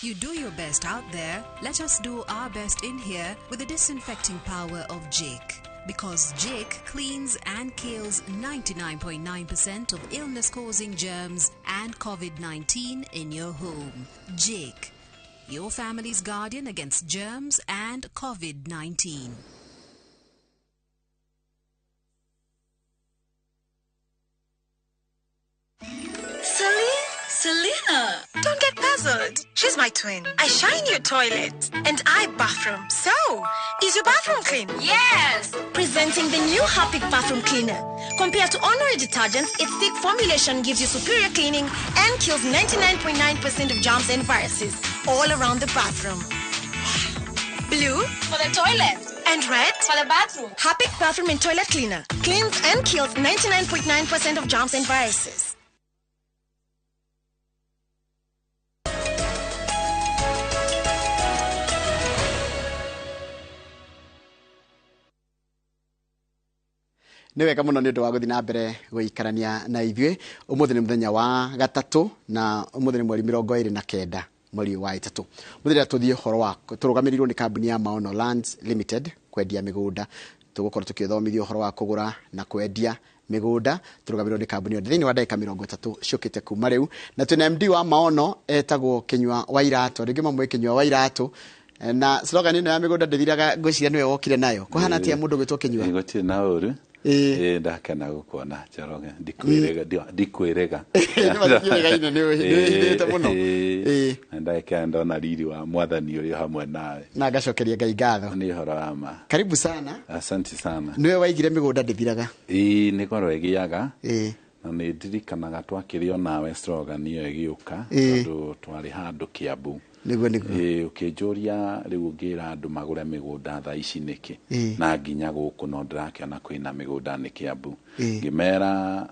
You do your best out there. Let us do our best in here with the disinfecting power of Jake. Because Jake cleans and kills 99.9% of illness-causing germs and COVID-19 in your home. Jake, your family's guardian against germs and COVID-19. Selena! Don't get puzzled. She's my twin. I shine your toilet. And I bathroom. So, is your bathroom clean? Yes! Presenting the new Harpic Bathroom Cleaner. Compared to ordinary detergents, its thick formulation gives you superior cleaning and kills 99.9% of germs and viruses all around the bathroom. Blue for the toilet. And red for the bathroom. Harpic Bathroom and Toilet Cleaner. Cleans and kills 99.9% of germs and viruses. Ni wega muno ni undu wa guthi na mbere guikarania na ithuĩ. Umuthi ni muthenya wa gatatu na umuthi ni mweri 29 mweri wa itatu. Muthenya tuthie horo wa turugamirirwo ni kambuni ya Maono Lands Limited kwendia migunda. Tugukorwo tukithomithio horo wa kugura na kwendia migunda. Turugamirirwo ni kambuni yo thini wa dakika 30 ciukite kuma riu na twina MD wa Maono etagwo Kinyua wa Iratu. Ringi mamwe Kinyua wa Iratu. Na slogan ino ya migunda ndithiraga ngwiciria niwe wokire nayo. Kuhana atia mundu gwitwo Kinyua? Ngotire na uru. Ndakena gukuona Njoroge ndikwirega ndakena ndona riri wa mwathani uri hamwe nawe na ngacokeria Ngai ngatho. Ni horo ama. Karibu sana. Asante sana. Niwe waigire migunda ndithiraga? Ni ngoro egiaga na ni ndirikanaga twakirio nawe slogan iyo egiuka tondu twari handu Kiambu. Niguo ukijuria riu ngira andu magure migunda tha ici niki na nginya guku no ndirakiona kwina migunda ni Kiambu. Ngimera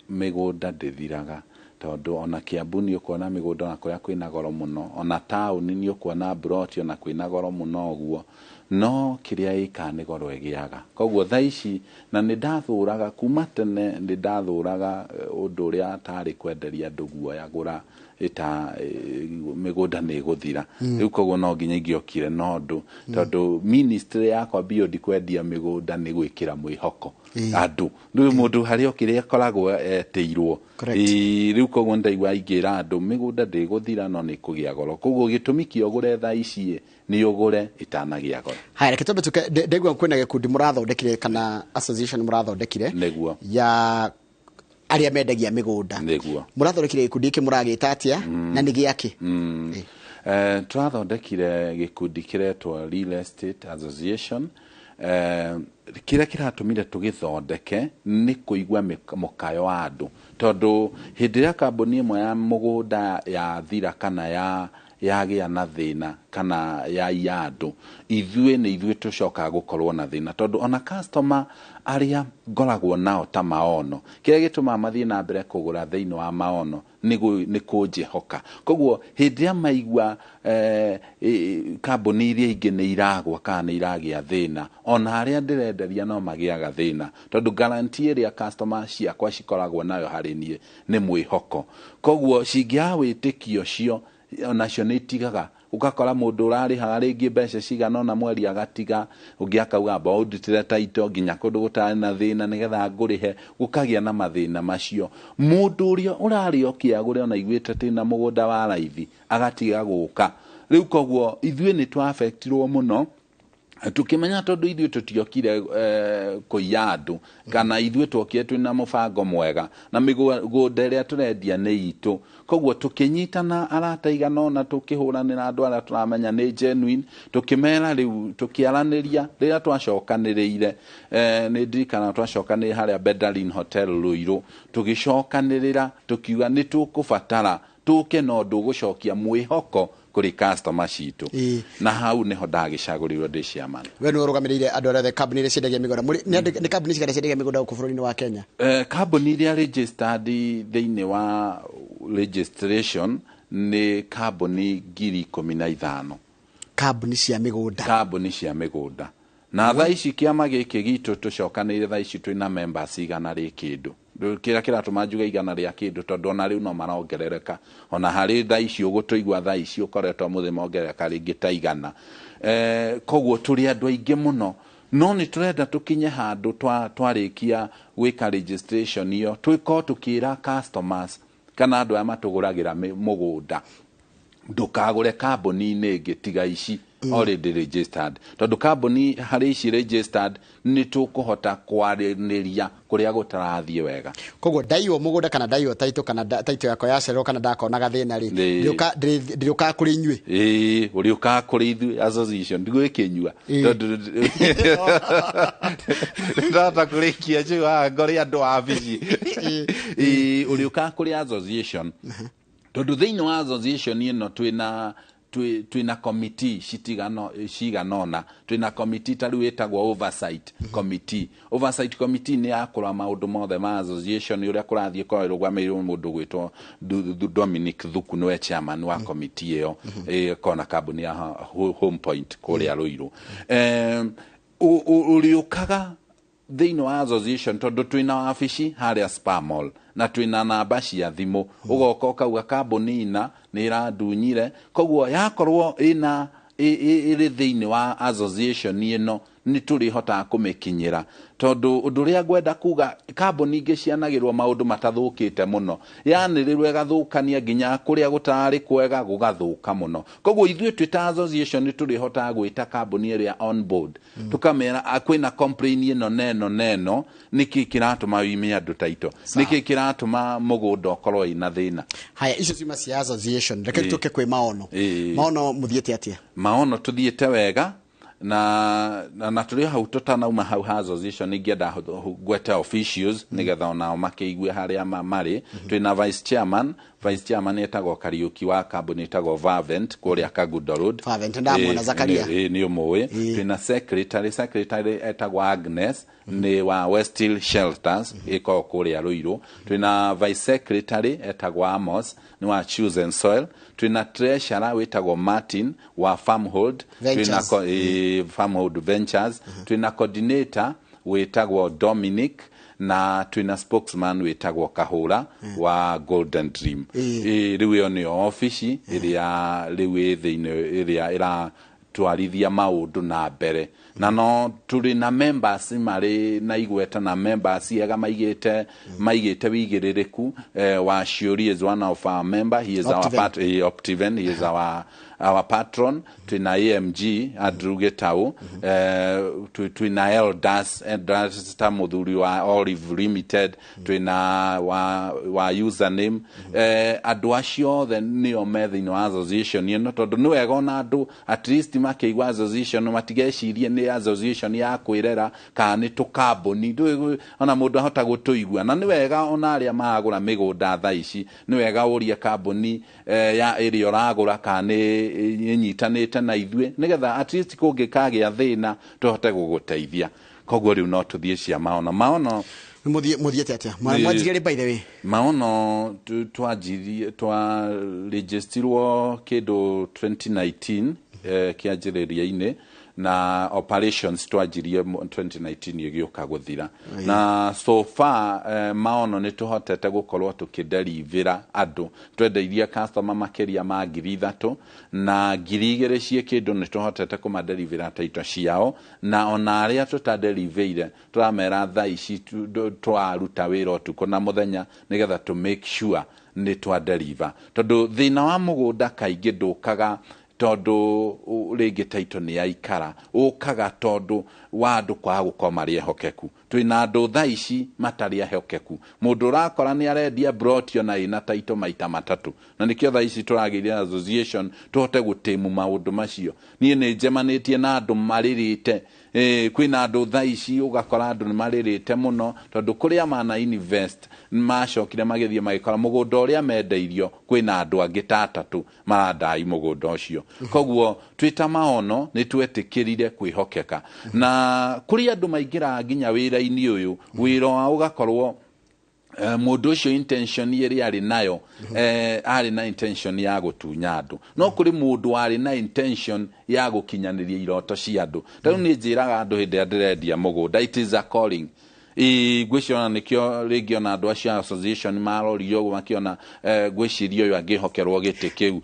migunda ndithiraga tondu ona Kiambu ni ukuona migunda na kuria kwina goro muno, ona town ni ukuona broti ona kwina goro muno guo, no kiria ika ni goro egiaga. Koguo tha ici na ni ndathuraga kuma tene, ni ndathuraga undu uria atari kwenderia andu guoya gura ita migunda ni guthira. Riu koguo no nginya ngiokire no ndu tondu ministry yakwa bio ndikwendia migunda ni gwikira mwihoko andu riu mundu hari okire akoragwo eteirwo. Riu koguo ndaigwa ingira andu migunda ndi guthira no ni kugia goro. Koguo gitumi kio gure tha ici ni ugure itanagia goro. Haira kitombe tuke ndegwa kwina gikundi murathondekire kana association murathondekire neguo ya aria mendagia migunda. Neguo murathondekire gikundi iki muragita atia na ni giaki? Twathondekire gikundi kiretwa Real Estate Association. Kira kiratumire tugithondeke ni kuigwa mukayo andu tondu hindi ya kambuni imwe ya mugunda ya thira kana yagĩa na thĩna kana ya andũ ithuĩ nĩ ithuĩ tũcokaga gũkorwo na thĩna tondũ ona customer arĩa ngoragwo nao ta Maono kĩrĩa gĩtũmaga mathiĩ na mbere kũgũra thĩinĩ wa Maono nĩ kũnjĩhoka koguo hĩndĩ ĩrĩa maigua kambuni iria ingĩ nĩ iragwa kana nĩ iragĩa thĩna ona arĩa ndĩrenderia no magĩaga thĩna tondũ guarantee ĩrĩa customer ciakwa cikoragwo nayo harĩ niĩ nĩ mwĩhoko koguo cingĩaga wĩtĩkio cio onacio nĩ itigaga ukakora mundu urarihaga ringi mbeca cigana ona mweri agatiga ungi akauga ndutire taito nginya kundu gutari na thina nigetha ngurihe gukagia na mathina macio mundu uria urariokia agure ona igwite tina mugunda wa raithi agatiga guka riu koguo ithuĩ nĩ twa-affectirwo muno tukimenya tondu ithuĩ tutiokire kũiya andũ kana ithuĩ twokire twina mũbango mwega na mĩgũnda ĩrĩa tũrendia nĩ itũ koguo tukinyitana arata igana ona tukĩhũranĩra andũ arĩa tũramenya nĩ genuine tukimera rĩu tukiaranĩria rĩrĩa twacokanĩrĩire nĩ ndirikana twacokanĩrĩire harĩa Bedarin Hotel Ruiru tũgĩcokanĩrĩra tukiuga nĩ tũkũbatara tuke na ũndũ gũcokia mwĩhoko kuri customer citu na hau niho ndagĩcagũrirwo ndĩ chairman we nĩ ũrũgamĩrĩire andũ arĩa kambuni iria ciendagia mĩgũnda nĩ kambuni cigana ciendagia mĩgũnda gũkũ bũrũri-inĩ wa Kenya kambuni iria registered thĩinĩ wa registration nĩ kambuni 15,000 kambuni cia mĩgũnda na thaa ici kĩama gĩkĩ gitũ tũcokanĩire thaa ici twĩna members igana rĩ kĩndũ kĩrĩa kĩratũma njuge igana rĩa kĩndũ tondũ ona rĩu no marongerereka ona harĩ thaa ici ũgũtũigua thaa ici ũkoretwo mũthĩ mongerereka rĩngĩ ta igana koguo tũrĩ andũ aingĩ mũno no nĩ tũrenda tũkinye handũ twarĩkia gwĩka registration iyo twĩkorwo tũkĩra customers kana andũ aya matũgũragĩra mũgũnda ndũkagũre kambuni-inĩ ĩngĩ tiga ici already registered tondu kambuni harĩ ici registered ni tukuhota kwaranĩria kuria gutarathie wega koguo ndaiyo mugunda kana ndaiyo taito kana taito yako ya cero kana ndakonaga thina ri ndioka kuri inyue urioka kuri ithu association ndigwikinyua tondu ndata kurikia ju ngori andu a bici urioka kuri association tondu thĩinĩ wa association ĩno twina committee ciganona twina committee tariu etagwo oversight committee nĩ yakũra maũndũ mothe ma association uria kũrathiĩ kũrũgamĩrĩrwo mũndũ gwĩtwo Dominic Thuku nĩwe chairman wa committee ĩyo kona kambuni ya Home Point kũrĩa Ruiru ũrĩũkaga thĩinĩ wa association tondu twina wabici harĩa Spa Mall na twina namba cia thimũ ugoka ukauga kambuni ina nĩ ĩrandunyire koguo yakorwo ĩrĩ thĩinĩ wa association ĩno nĩ tũrĩhotaga kũmĩkinyĩra tondu ũndũ ũrĩa ngwenda kuga kambuni ingĩ cianagĩrwo maũndũ matathũkĩte mũno yanĩrĩrwo ĩgathũkania nginya kũrĩa gũtarĩ kwega gũgathũka mũno koguo ithuĩ twĩta association nĩ tũrĩhotaga gwĩta kambuni ĩrĩa on board tukamera kwĩna complain ĩno neno nĩkĩ kĩratũma wime andũ taito nĩkĩ kĩratũma mũgũnda ũkorwo ina thĩna haya icio cima cia association reke tuke kwĩ Maono muthiĩte atia Maono tuthiĩte wega na tũrĩ hau tũtanauma hau association ingĩenda gweta officials nigetha onao makĩigue harĩa marĩ twĩna vice chairman etagwo Kariuki wa kambuni etagwo Vavent kũrĩa Kagudo Road ndamwona Zakaria nĩ ũmũĩ twĩna secretary etagwo Agnes nĩ wa Westhill Shelters ĩkoragwo kũrĩa Ruiru twĩna vice secretary etagwo Amos nĩ wa Choose and Soil twĩna treasurer wetagwo Martin wa Farmhold twĩna Farmhold Ventures twĩna coordinator wetagwo Dominic na twina spokesman wetagwo Kahura wa Golden Dream riu yo nĩ office ĩrĩa rĩu thĩinĩ ĩrĩa ĩratwarithia maũndũ na mbere na no tũrĩ na members marĩ na igweta na members ega maigĩte wĩigĩrĩrĩku wa Shiori is one of our member he is our part Optiven he is our patron twina AMG Andrew Getau twina Elders ta muthuri wa Olive Limited twina wa username andũ acio othe nĩo me thĩinĩ wa association ĩno tondũ nĩ wega ona andũ at least makeigwa association matigecirie ni association ya kwirera kana ni to carbon ona mundu ahota gutuigwa na ni wega ona aria magura migunda tha ici ni wega uria carbon ya area ragura kana ni nyitanite na ithue nigetha at least kungikagia thina tuhote guguteithia koguo riu no tuthie cia maono muthiete atia mwanjigere by the way maono twa registrwo kido 2019 kianjiriria-ini na operations twajirie 2019 igioka guthira na so far maono ni tuhotete gukorwo tukidelivera andu twendeithia customer makeria ma 3,000 na 2,000 cie kindu ni tuhotete kumadelivera taito ciao na ona aria tutadeliveire turamera tha ici twaruta wira utuko na muthenya nigetha to make sure ni twadeliver tondu thina wa mugunda kaingi ndukaga tondu ringi taito ni aikara ukaga tondu wa andu kwa gukoma ri ehokeku twina andu tha ici matari ehokeku mundu rakora ni arendia brotio na ina taito maita matatu na nikio tha ici turagiria association tuhote gutimu maundu macio nie ni njemanitie na andu maririte kwina andu tha ici ugakora andu ni maririte muno tondu kuria mana invest macokire magithie magikora mugunda uria mendeirio kwina andu angi tatatu marandai mugunda ucio koguo twita maono ni twetikirire kwihokeka na kuri andu maingira nginya wira-ini uyu wira wa ugakorwo mundu ucio intention iri ari nayo ari na intention ya gutunya andu no kuri mundu ari na intention ya gukinyaniria iroto cia andu riu ni njiraga andu hindi ndirendia mugunda it is a calling gwiciona nikio ringi ona andu acio association marorio makiona gwicirio yo angihokerwo giti kiu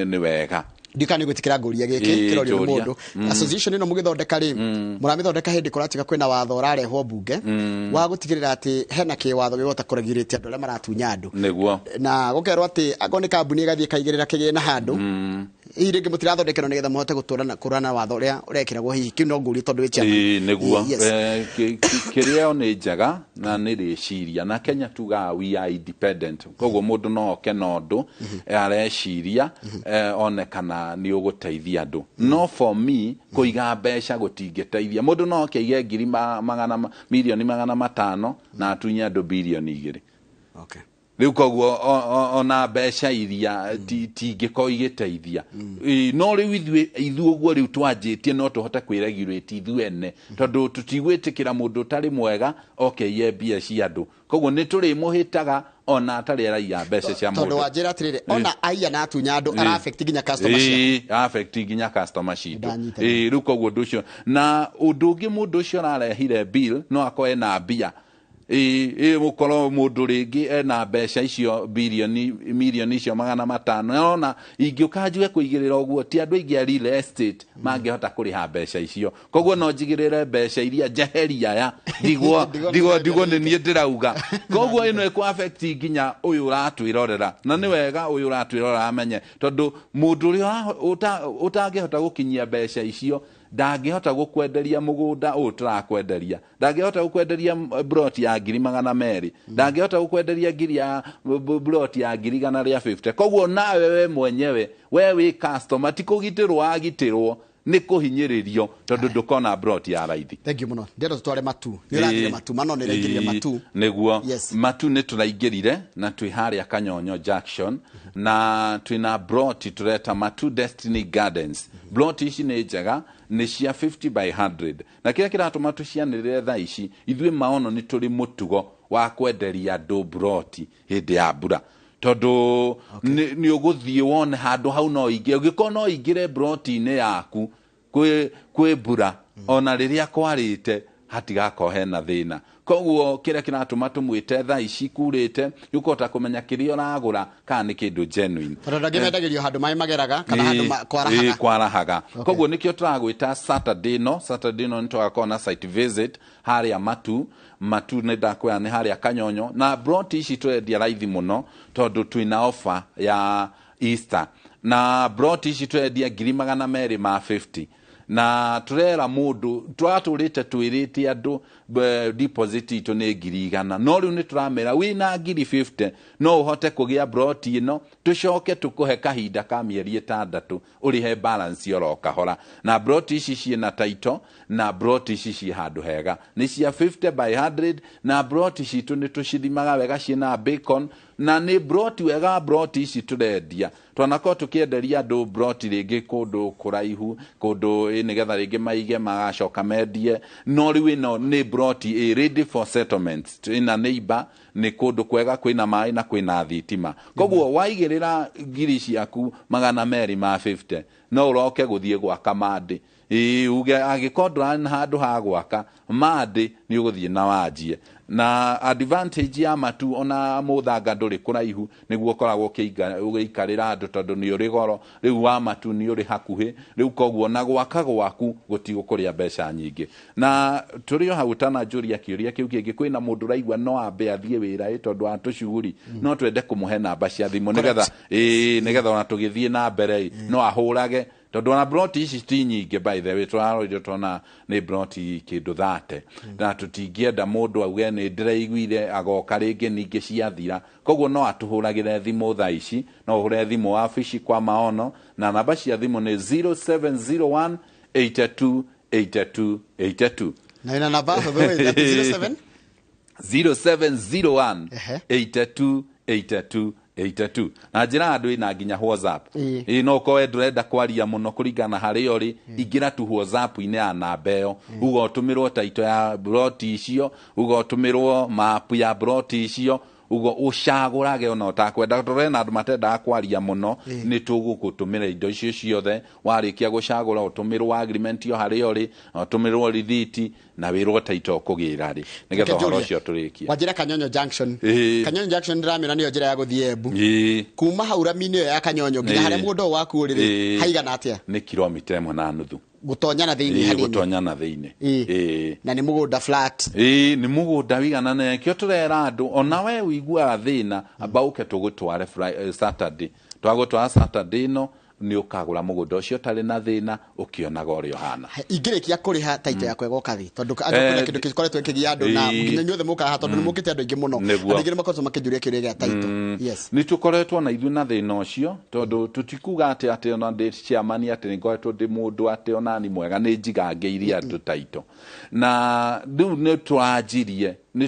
ni wega ndikani gwitikira nguria giki kirorio ni mundu association ino mugithondeka ri muramithondeka hindi kuratiga kwina watho urarehwo bunge wa gutigirira ati hena kiwatho gigota kuregirite andu aria maratunya andu niguo na gukerwo ati agone kambuni gathie kaigirira kigina handu iringi mutirathondekero nigetha muhote guturana kurana watho uria urekiragwo hihi kino nguri tondu wicha niguo kirio ni njaga na ni riciria na Kenya tuga we are independent koguo mundu no okena undu areciria onekana ni uguteithia andu no for me kuiga mbeca gutingiteithia mundu no keige ngiri milioni 500 na atunya andu bilioni 2 okay riu koguo ona mbeca iria tingiko igiteithia no riu ithu uguo riu twanjitie no tuhote kwiregulate ithu ene tondu tutigwitikira mundu tari mwega okay mbia cia andu koguo ni turi muhitaga ona atari raia mbeca cia mundu tondu wanjira atirire ona aia na atunya andu ara affect ginya customer cia affect ginya customer citu riu koguo nducio na udungi mundu ucio ararehire bill no akoe na mbia mukoro mundu ringi ena mbeca icio milioni icio 500 ona ingiukanjue kuigirira uguo ti andu ingi real estate mangihota kuriha mbeca icio koguo no njigirire mbeca iria jeheria ya digwo ni nie ndirauga koguo ino eku affect nginya uyu ratwirorera na ni wega uyu ratwirorera amenye tondu mundu ri utangihota gukinyia mbeca icio ndangihota gukwenderia mugunda utrakwenderia ndangihota gukwenderia brot ya 200 ndangihota gukwenderia ngiri ya brot ya 150 koguo nawe we mwenyewe we customer tikugitirwo agitirwo ni kuhinyiririo tondu ndukona brot ya raithi thank you muno ndero tware matu nirathire matu mano ni raingirire matu niguo matu ni turaingirire na twi haria Kanyonyo Junction na twina brot tureta Matu Destiny Gardens brot ici ni njega ni cia 50 by 100 na kira kiratuma tucianirire tha ici ithwe maono ni turi mutugo wa kwenderia andu broti hindi ya mbura tondu ni uguthie wone handu hau no ingi ugiko no ingire broti-ini yaku kwi mbura ona riria kwarite hatigako hena thina koguo kira kiratuma tumwite tha ici kurite yukota kumenya kirio ragura kana ni kindu genuine ndagimendagirio handu mai mageraga kana handu kwarahaga koguo nikio turagwita Saturday no nitwagakona site visit haria matu ne ndakwya ni haria Kanyonyo na broti ici twendia raithi muno tondu twina offer ya Easter na broti ici twendia 250 na turera mundu twaturite twirite andu deposit itu ni 100 no riu ni turamera wina 50 no uhote kugia broti ino tucoke tukuhe kahinda ka mieri 6 urihe balance yoro kahora na broti ici ciina taito na broti ici ci handu hega ni cia 50 by 100 na broti citu ni tucithimaga wega ciina bacon na ni broti wega broti ici turendia twanako tukienderia andu broti ringi kundu kuraihu kundu nigetha ringi maige magacoka mendie no riu ino ni broti ready for settlements ina neighbor ni kundu kwega kwina mai na kwina thitima koguo waigirira ngiri ciaku 250 no uroke guthie gwaka mandi uge agikondra na handu ha gwaka mandi ni uguthie na wanjie na advantage ya matu ona muthanga nduri kuraihu niguo koragwo ugiikarira andu tondu ni uri goro riu wa matu ni uri hakuhi riu koguo na gwaka gwaku gutigukuria mbeca nyingi na turio hautana juria kiuria kiu kingi kwina mundu raigwa no ambe athie wira tondu atucuguri no twende kumuhe namba cia thimu nigetha nigetha ona tugithie na mbere no ahurage tondu na broti ici ti nyingi by the way twarorire tona ni broti kindu 30 na tutingienda mundu auge ni ndiraiguire agoka ringi ningi ciathira koguo no atuhuragire thimu thaa ici no uhure thimu wabici kwa maono na namba cia thimu ni 0701 82 82 82 na ina namba 07 0701 82 82 82 na njira andu ina nginya WhatsApp no ko ndurenda kwaria muno kuringana hari ori ingira tu WhatsApp ine ya namba yo ugo tumirwo taito ya broti icio ugo tumirwo map ya broti icio ugo ucagurage ona utakwenda turena andu matenda kwaria muno ni tugukutumira indo icio ciothe warikia gucagura utumirwo agreement yo hari ori utumirwo rithiti na wirwo taito kugira ri nigetha horo cio turikia wajira Kanyonyo Junction Kanyonyo Junction ndiramira niyo njira ya guthie Embu kuma hauramini yo ya Kanyonyo nginya haria mundu waku urire haigana atia ni kilomita 1.5 gutonyana thiini hanini gutonyana thiini na ni mugunda flat ni mugunda wigana na kio turera andu ona we wigua thina abauke tugutware Saturday twagutwara Saturday no ni ukagura mugunda ucio tari na thina ukionaga urio hana ingirikia kuriha taito yakwe gokathi tondu agakunda kindu gikoretwe kigia andu na nginya nyothe mukaha tondu ni mukite andu ingi muno ndigire makoso makijuria kiuria gia taito yes ni tukoretwo na ithu na thina ucio tondu tutikuga ati ona ndi chairman ati ni ngoretwo ndi mundu ati ona ni mwega ni njigangeirie andu taito na riu ni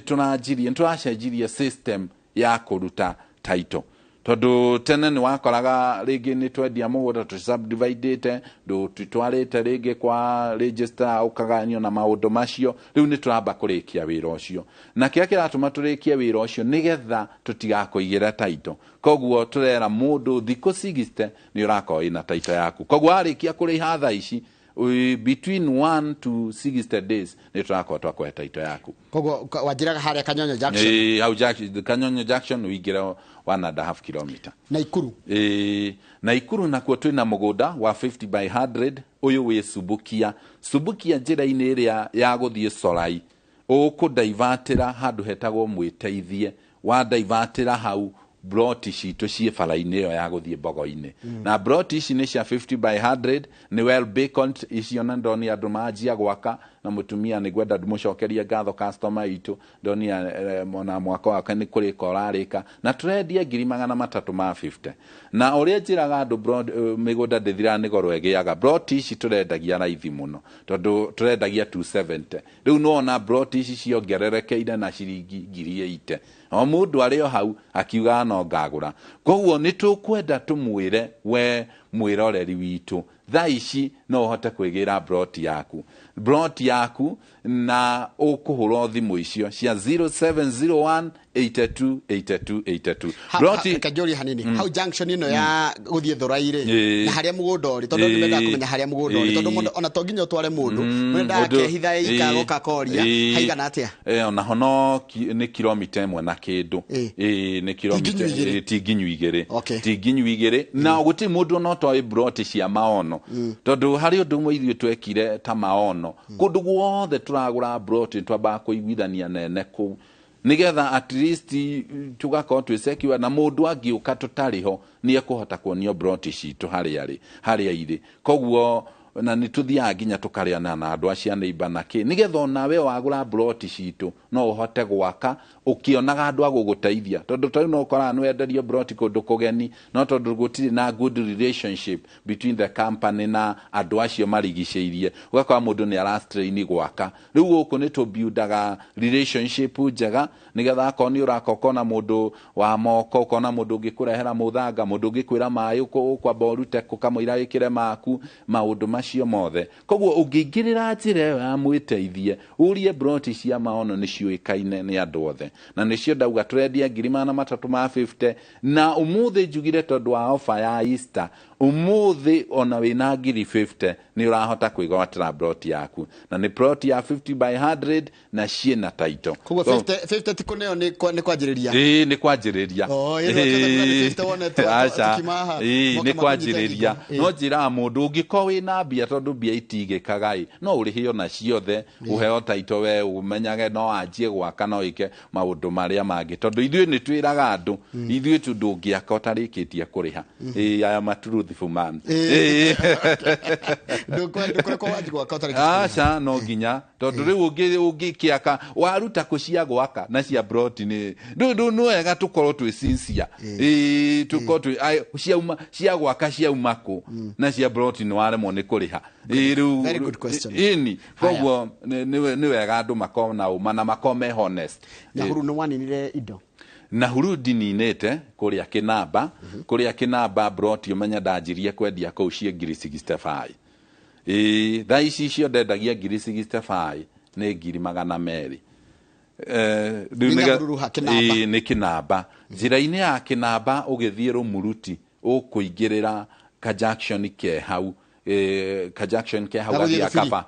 turacenjirie system ya kuruta taito tondu tene ni wakoraga ringi ni twendia mugunda tu subdivided ndu tutwarite ringi kwa register ukaganio na maundu macio riu ni turamba kurikia wira ucio na kia kiratuma turikie wira ucio nigetha tutigakuigira taito koguo turera mundu thiko 60 ni urako ina taito yaku koguo arikia kuriha thaa ici between 1 to 60 days ni turako twakwa taito yaku koguo wajiraga haria Kanyonyo Junction au Junction Kanyonyo Junction wigira 1.5 kilometer Naikuru nakuo twina mugunda wa 50 by 100 uyu wi Subukia njira-ini iria ya guthie Solai ukudivatira handu hetagwo Mwiteithie wa divatira hau broti citu cie fara-ini yo ya guthie Bogo-ini na broti ici ni cia 50 by 100 ni well bacon icio na ndoni andu majia gwaka na mutumia ni gwenda ndumucokeria ngatho customer itu ndoni mona mwaka wake ni kuri korarika na turendia 350 na uria njiraga andu migunda ndithira ni goro egiaga broti ici turendagia raithi muno tondu turendagia 270 riu no na broti ici ciongererekeire na ciringi 800 o mundu ario hau akiuga no ngagura koguo ni tukwenda tumwire we mwiroreri witu thaa ici no uhote kwigira broti yaku na ukuhura thimu icio cia 0701 82 82 82 broti kajori hanini how junction ino ya guthie Thoraire na haria mugunda ori tondu ni menda kumenya haria mugunda ori tondu ona to nginya tware mundu menda kehitha ikago kakoria haigana atia ona hono ni kilomita 1 na kindu ni kilomita tinginyu igere na guti mundu no to broti cia maono tondu hari undu mwe ithu twekire ta maono kundu guothe turagura broti twamba kuiguithania nene ku nigetha at least tugako twisekiwa na mundu angiuka tutariho ni ekuhota kuonio broti citu haria iri koguo na nituthiaga nginya tukariana na andu acia neighbor na ki nigetha onawe wagura broti citu no uhote gwaka ukionaga andu aguguteithia tondu tau no ukora no enderio broti kundu kugeni no tondu gutiri na good relationship between the company na andu acio marigiceirie ugakora mundu ni arastrain gwaka riu guku ni to buildaga relationship njega nigetha akoni urakokona mundu wa moko ukona mundu ngikurehera muthanga mundu ngikwira mai kwa borute kukamwira ikire maku maundu macio mothe koguo ungingirira njira ya mwiteithie urie broti cia maono ni ciuikaine ni andu othe na nicio ndauga turendia 350 na umuthi njugire tondu wa offer ya Easter umuthi ona wina 50 ni urahota kwigwatira broti yaku na ni broti ya 50 by 100 na ciena title koguo 50 tikuneo ni kwanjiriria ni kwanjiriria ni kwanjiriria no njira mundu ungiko wina mbia tondu mbia itigikagai no urihio na ciothe uheo title we umenyage no anjie gwaka no ike maundu maria mangi tondu ithuĩ ni twiraga andu ithuĩ tu ndungiaka utarikitie kuriha aya matruthful man ndukore waji gwaka utarikitie no nginya tondu riu ungikiaka waruta kucia gwaka na cia broti ni ndu wega tukorwo twi sincere tukorwo twi cia gwaka cia umako na cia broti ni waremwo ni kuriha very good question koguo ni wega andu makona uma na makome honest na huru no waninire indo na huru dininete kuria kinamba broti umenya ndanjirie kwendia kau cie 65 thaa ici cio ndendagia 65 ni 200 ni kinamba njira-ini ya kinamba ugithie Rumuruti ukuingirira kajaction ke hau kajaction ke hau ya kaba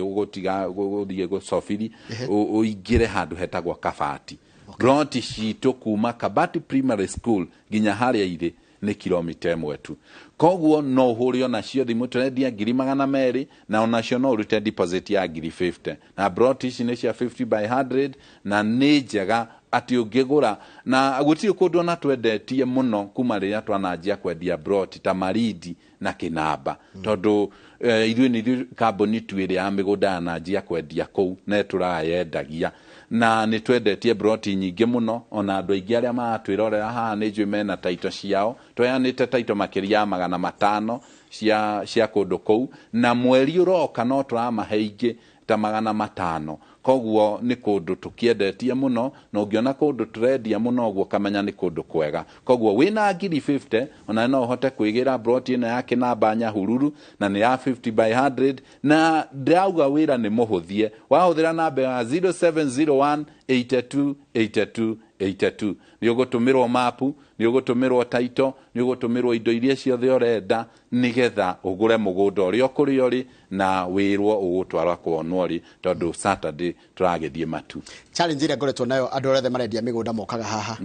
ugotiga guthie gucofiri uingire handu hetagwo Kabati broti citu kuma Kabati Primary School ginya haria ire ni kilomita 1 tu koguo no hurio na cio thimu turendia 200 na onacio no urute deposit ya 50 na broti ici ni cia 50 by 100 na ni njega ati ungigura na gutiri kundu na twendetie muno kuma riria twananjia kwendia broti ta Maridi na Kinamba tondu ithuĩ ni kambuni twiri ya migunda na njia kwendia kou na turayendagia na ni twendetie broti nyingi muno ona andu aingi aria matwirorera haha ni njui mena taito ciao twayanite taito makiria 500 cia kundu kou na mweri uroka no turamahe ingi ta 500 koguo ni kundu tukiendetie muno na ungiona kundu turendia muno guo kamenya ni kundu kwega koguo wina 50 ona no uhote kuigira broti ino ya Kinamba Nyahururu na ni ya 50 by 100 na ndauga wira ni muhuthie wahuthira namba ya 0701 82 82 82 ni ugutumirwo mapu ni ugutumirwo title ni ugutumirwo indo iria ciothe urenda nigetha ugure mugunda uria kuri uri na wirwo ugutwarwa kwonwo ri tondu Saturday turagithie matu challenge ira ngoretwo nayo andu othe marendia migunda mokaga haha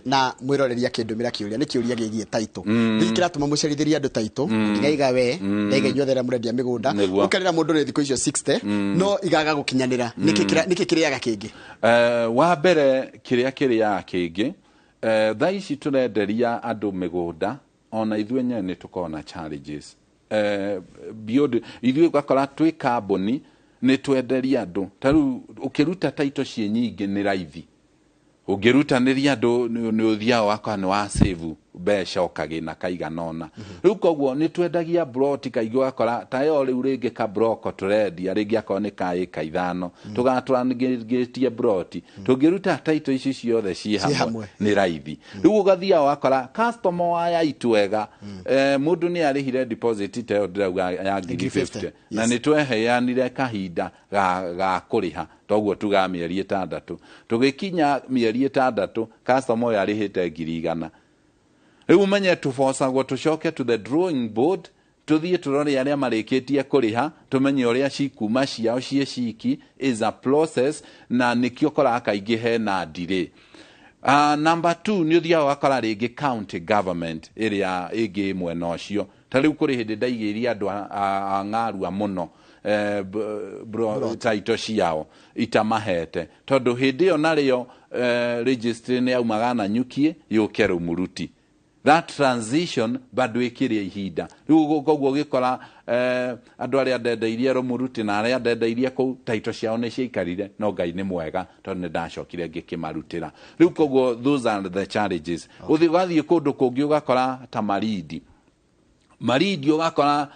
na mwiroreria kindumira kiuria ni kiuria gigie title thikira tuma mucerithiria andu title ngaiga we ndaiga inyothe murendia migunda ukerera mundu ni thiko icio 60 no igaga gukinyanira niki kiriaga kingi wa mbere kiria kingi thaa ici turenderia andu migunda ona ithuĩ nyene ni tukona challenges beyond ithuĩ gakora twi kambuni ni twenderia andu taru ukiruta title cie nyingi ni raithi ungirutanĩria andu ni uthia wakwa ni wa save besha ukagina kaiganona riu koguo ni twendagia broti kaigwa akora tayo riu ringi ka broko turendia ringi akora ni kai kaithano tugatwangitie broti tungiruta title ici ciothe ci hamwe ni raithi riu ugathia wakora customer waya itwega mundu ni arihire deposit tayo ndirauga ya 50 na ni tweheanire kahinda ga kuriha toguo tuga mieri 6 tugikinya mieri 6 customer yarihite 100 riu menye tufosagwo tucoke to the drawing board tuthie turore aria marikitie kuriha tumenye uria cikuma ciao ciki is a process na nikio kora kaingi he na delay number 2 ni uthia wakora ringi county government iria ingi mwena ucio tariu kuri hindi ndaigiria andu ang'arua muno bro title ciao itamahete tondu hindi yo nario registry ni aumaga na nyukie yuke Rumuruti that transition bado ikiria ihinda riu koguo gikora andu aria ndendeirie rumuruti na aria ndendeirie ku taito ciao ni ciaikarire no Ngai ni mwega tondu ndacokire ngikimarutira riu koguo those are the challenges uthii kundu kungi ugakora ta maridi ugakora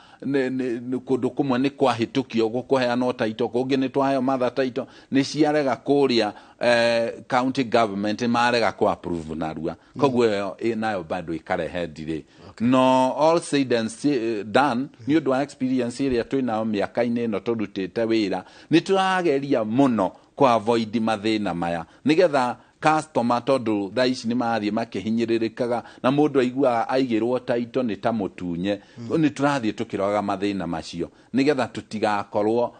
kundu kumwe ni kwahitukio gukuheana taito kungi ni twaheo mother taito ni ciarega kuria county government marega ku approve narua koguo nayo bado ikarehe delay no all said and done ni undu wa experience iria twina miaka-ini no turutite wira ni turageria muno ku avoid mathina maya nigetha customer tondu thaici ni mathie makihinyiririkaga na mundu aigua aigirwo taito ni ta mutunye ni turathie tukiroga mathina macio nigetha tutigakorwo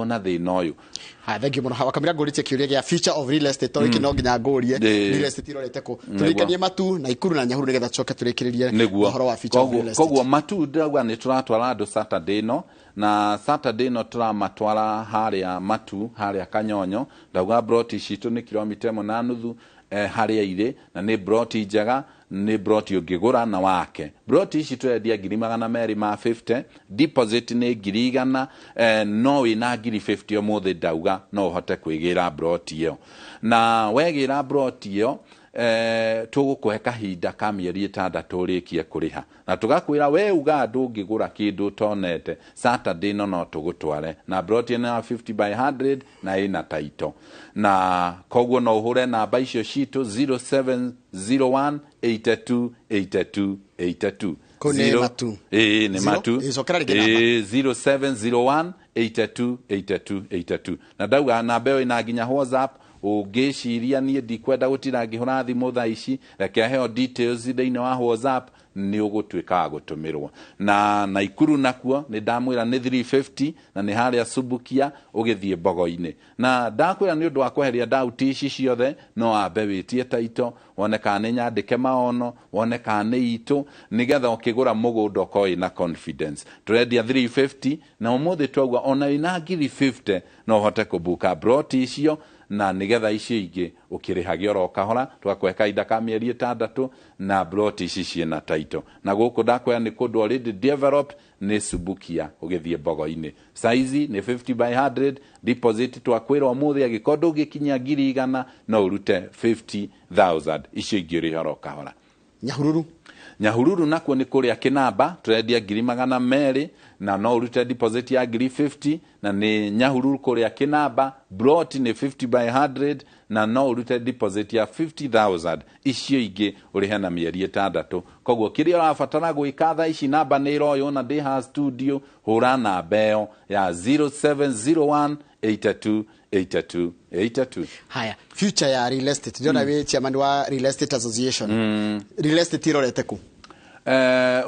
na thina uyu thank you muno wakamira nguritie kiuria gia future of real estate tori no nginya ngurie real estate irorete ku turikanie matu na Ikuru na Nyahuru nigetha tucoke turikiririe uhoro wa future of real estate koguo matu ndagwa ni turatwara andu Saturday no na Saturday no turamatwara haria matu haria Kanyonyo ndauga broti citu ni kilomita 1.5 haria ire na ni broti njega ni broti ungigura na wake broti ici twendia 250 deposit ni 100 no ina 50 omothe ndauga no uhote kwigira broti iyo na wegira broti iyo tugukuhe kahinda ka mieri 6 rikie kuriha na tugakwira we uga ndungigura kindu tonete Saturday no tugutware na broti na 50 by 100 na ina taito na koguo no uhure namba icio citu 0701 828282 kone matu ni matu 0701 828282 na ndauga namba ĩyo ina nginya WhatsApp ungiciria nie ndikwenda gutira ngihura thimu thaa ici reke heo details thiini wa WhatsApp ni ugutwika gutumirwo na Ikuru nakuo ni ndamwira ni 350 na ni haria Subukia ugithie Bogo-ini na ndakwira ni undu wa kweheria doubt ici ciothe no ambe witie taito wone kana nyandike maono wone kana itu nigetha ukigura mugunda koi na confidence turendia 350 na umuthi twagwa ona ina 350 no hote kubuka broti icio na nigetha icio ingi ukirihagia ro kahora twakweka ida ka mieri 6 na broti ici ciena taito na guku ndakwea ni kundu already develop ni Subukia ugithie Bogo-ini saizi ni 50 by 100 deposit twakwira umuthi agikondo gikinya 100 no urute 50,000 icio ingiri ro kahora Nyahururu nakuo ni kuria Kinamba turendia 200 na no urute deposit ya 50 na ni Nyahururu kuria Kinamba brot ni 50 by 100 na no urute deposit ya 50,000 icio ingi urihe na mieri 6 koguo kiria urabatara gwika tha ici namba ni royo na ndi ha studio hura namba ĩyo ya 0701 828282 haya future ya real estate ndiona we chairman wa real estate association real estate irorete ku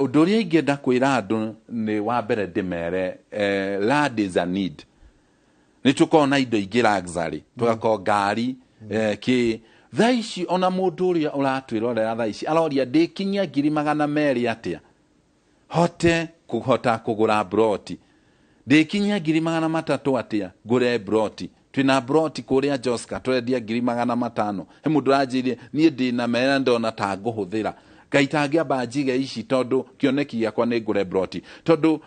undu uria ingenda kwira andu ni wa mbere ndimere land is a need ni tukona indo ingi luxury tugako ngari ki thaici ona mundu uria uratwirorera thaici aroria ndikinyia 200 atia hote kugura broti ndikinyia 300 atia ngure broti twina broti kuria Joska twendia 500 he mundu ajirie nie ndina mera ndona ta nguhuthira ngaitangia banjige ici tondu kioneki yakwa ni ngure broti tondu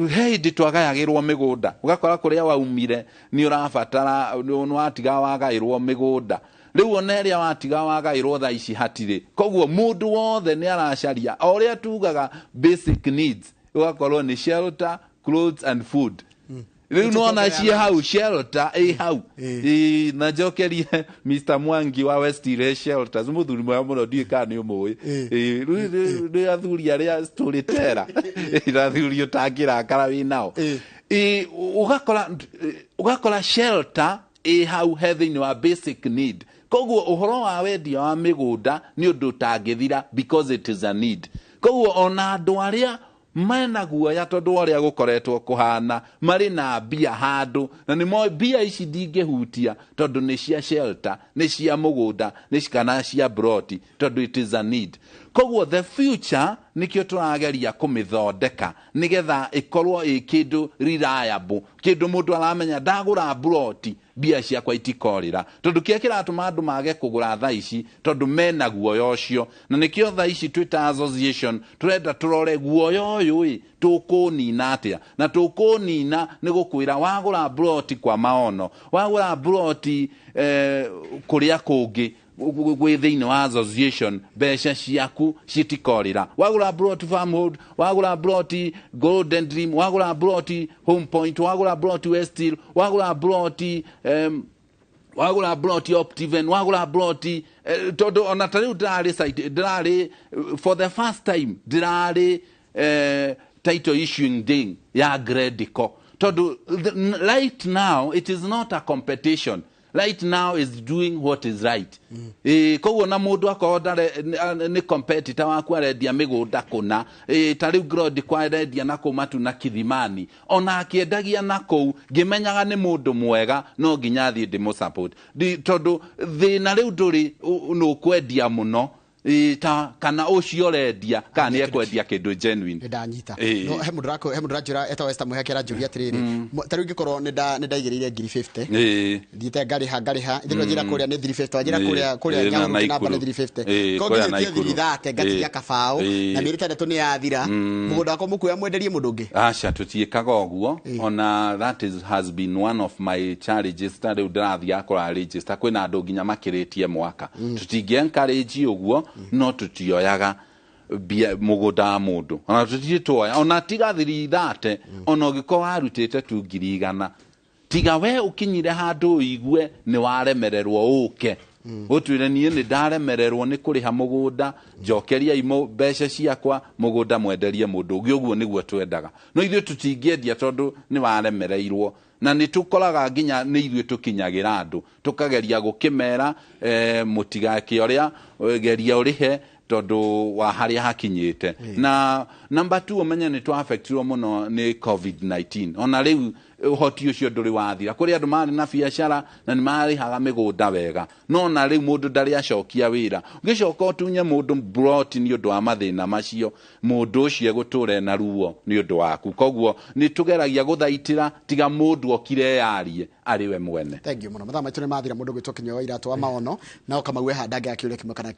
hey ditwagayagirwo migunda ugakora kuria waumire ni urabatara ni watiga wagairwo migunda riu oneria watiga wagairwo tha ici hatire koguo mundu wothe ni aracaria oria tugaga basic needs ugakorwo ni shelter clothes and food riu nona cie hau shelter hau na jokerie Mr Mwangi wa West Ile Shelters muthuri mwa muno ndiika ni umui riu athuri aria storyteller irathuri utangira kara wi nao ugakora shelter hau heathini wa basic need koguo uhoro wa wendia wa migunda ni undu tangithira because it is a need koguo ona andu aria mena guoya tondu uria gukoretwo kuhana mari na bia handu na ni mo bia ici ndingihutia tondu ni cia shelter ni cia mugunda ni kana cia broti tondu it is a need koguo the future nikio turageria kumithondeka nigetha ikorwo ikindu reliable kindu mundu aramenya ndagura broti bia ciakwa itikorira tondu kia kiratuma andu mage kugura tha ici tondu mena guoyo ucio na nikio tha ici Twitter Association turenda turore guoyo uyu tukunina atia na tukunina ni gukwira wagura broti kwa maono wagura broti kuria kungi gwe thiini wa association besha ciaku citikorira wagura broti farmhood wagura broti golden dream wagura broti home point wagura broti westhill wagura broti wagura broti optiven wagura broti todo ona tariu ndari site ndari for the first time ndari title issuing day ya gredico todo right now it is not a competition. Right now is doing what is right. Koguo na mundu akoda ni competitor waku arendia migunda kuna tariu grodi kwa arendia na kumatu na Kithimani ona akiendagia na kou ngimenyaga ni mundu mwega no nginya thii ndimo support tondu thina riu nduri no kwendia muno ta kana ucio rendia kana ekwendia kindu genuine ndanyita no he mundu ranjura eta westa muhekera njuri atiriri tariu ngikorwo ni ndaigirire 50 ndite ngari ha ndiro njira kuria ni 350 njira kuria nyamu na namba ni 350 koguo ni thiri thate ngatia kabao na mirita ndeto ni yathira mugunda ko mukuya mwenderie mundu ungi acha tutiikaga oguo ona that has been one of my challenges tariu ndathia akora register kwina andu nginya makiritie mwaka tutingi encourage oguo no tutioyaga bia mugunda mundu ona tutitoya ona tiga thiri thate ona giko warutite tu 200 tiga we ukinyire handu igwe ni waremererwo uke utwire nie ni ndaremererwo ni kuriha mugunda njokeria imo besha ciakwa mugunda mwenderie mundu ugi uguo niguo twendaga no ithuĩ tutingĩendia tondu ni waremereirwo na ni tukoraga nginya ni ithuĩ tukinyagira andu tukageria gukimera mutigake uria geria urihe tondu wa haria hakinyite na number 2 umenye ni tu affectirwo muno ni COVID-19 ona riu hoti ucio nduri wathira kuri andu mari na biashara na ni mari haga migunda wega no na riu mundu ndari acokia wira ngicoka utunye mundu broti ni undu wa mathina macio mundu ucio guture na ruo ni undu waku koguo ni tugeragia guthaitira tiga mundu okire yarie ariwe mwene. Thank you muno mathama tune mathira mundu gwitokinyo wa iratu wa maono na ukamagwe handange akiure kimwe kana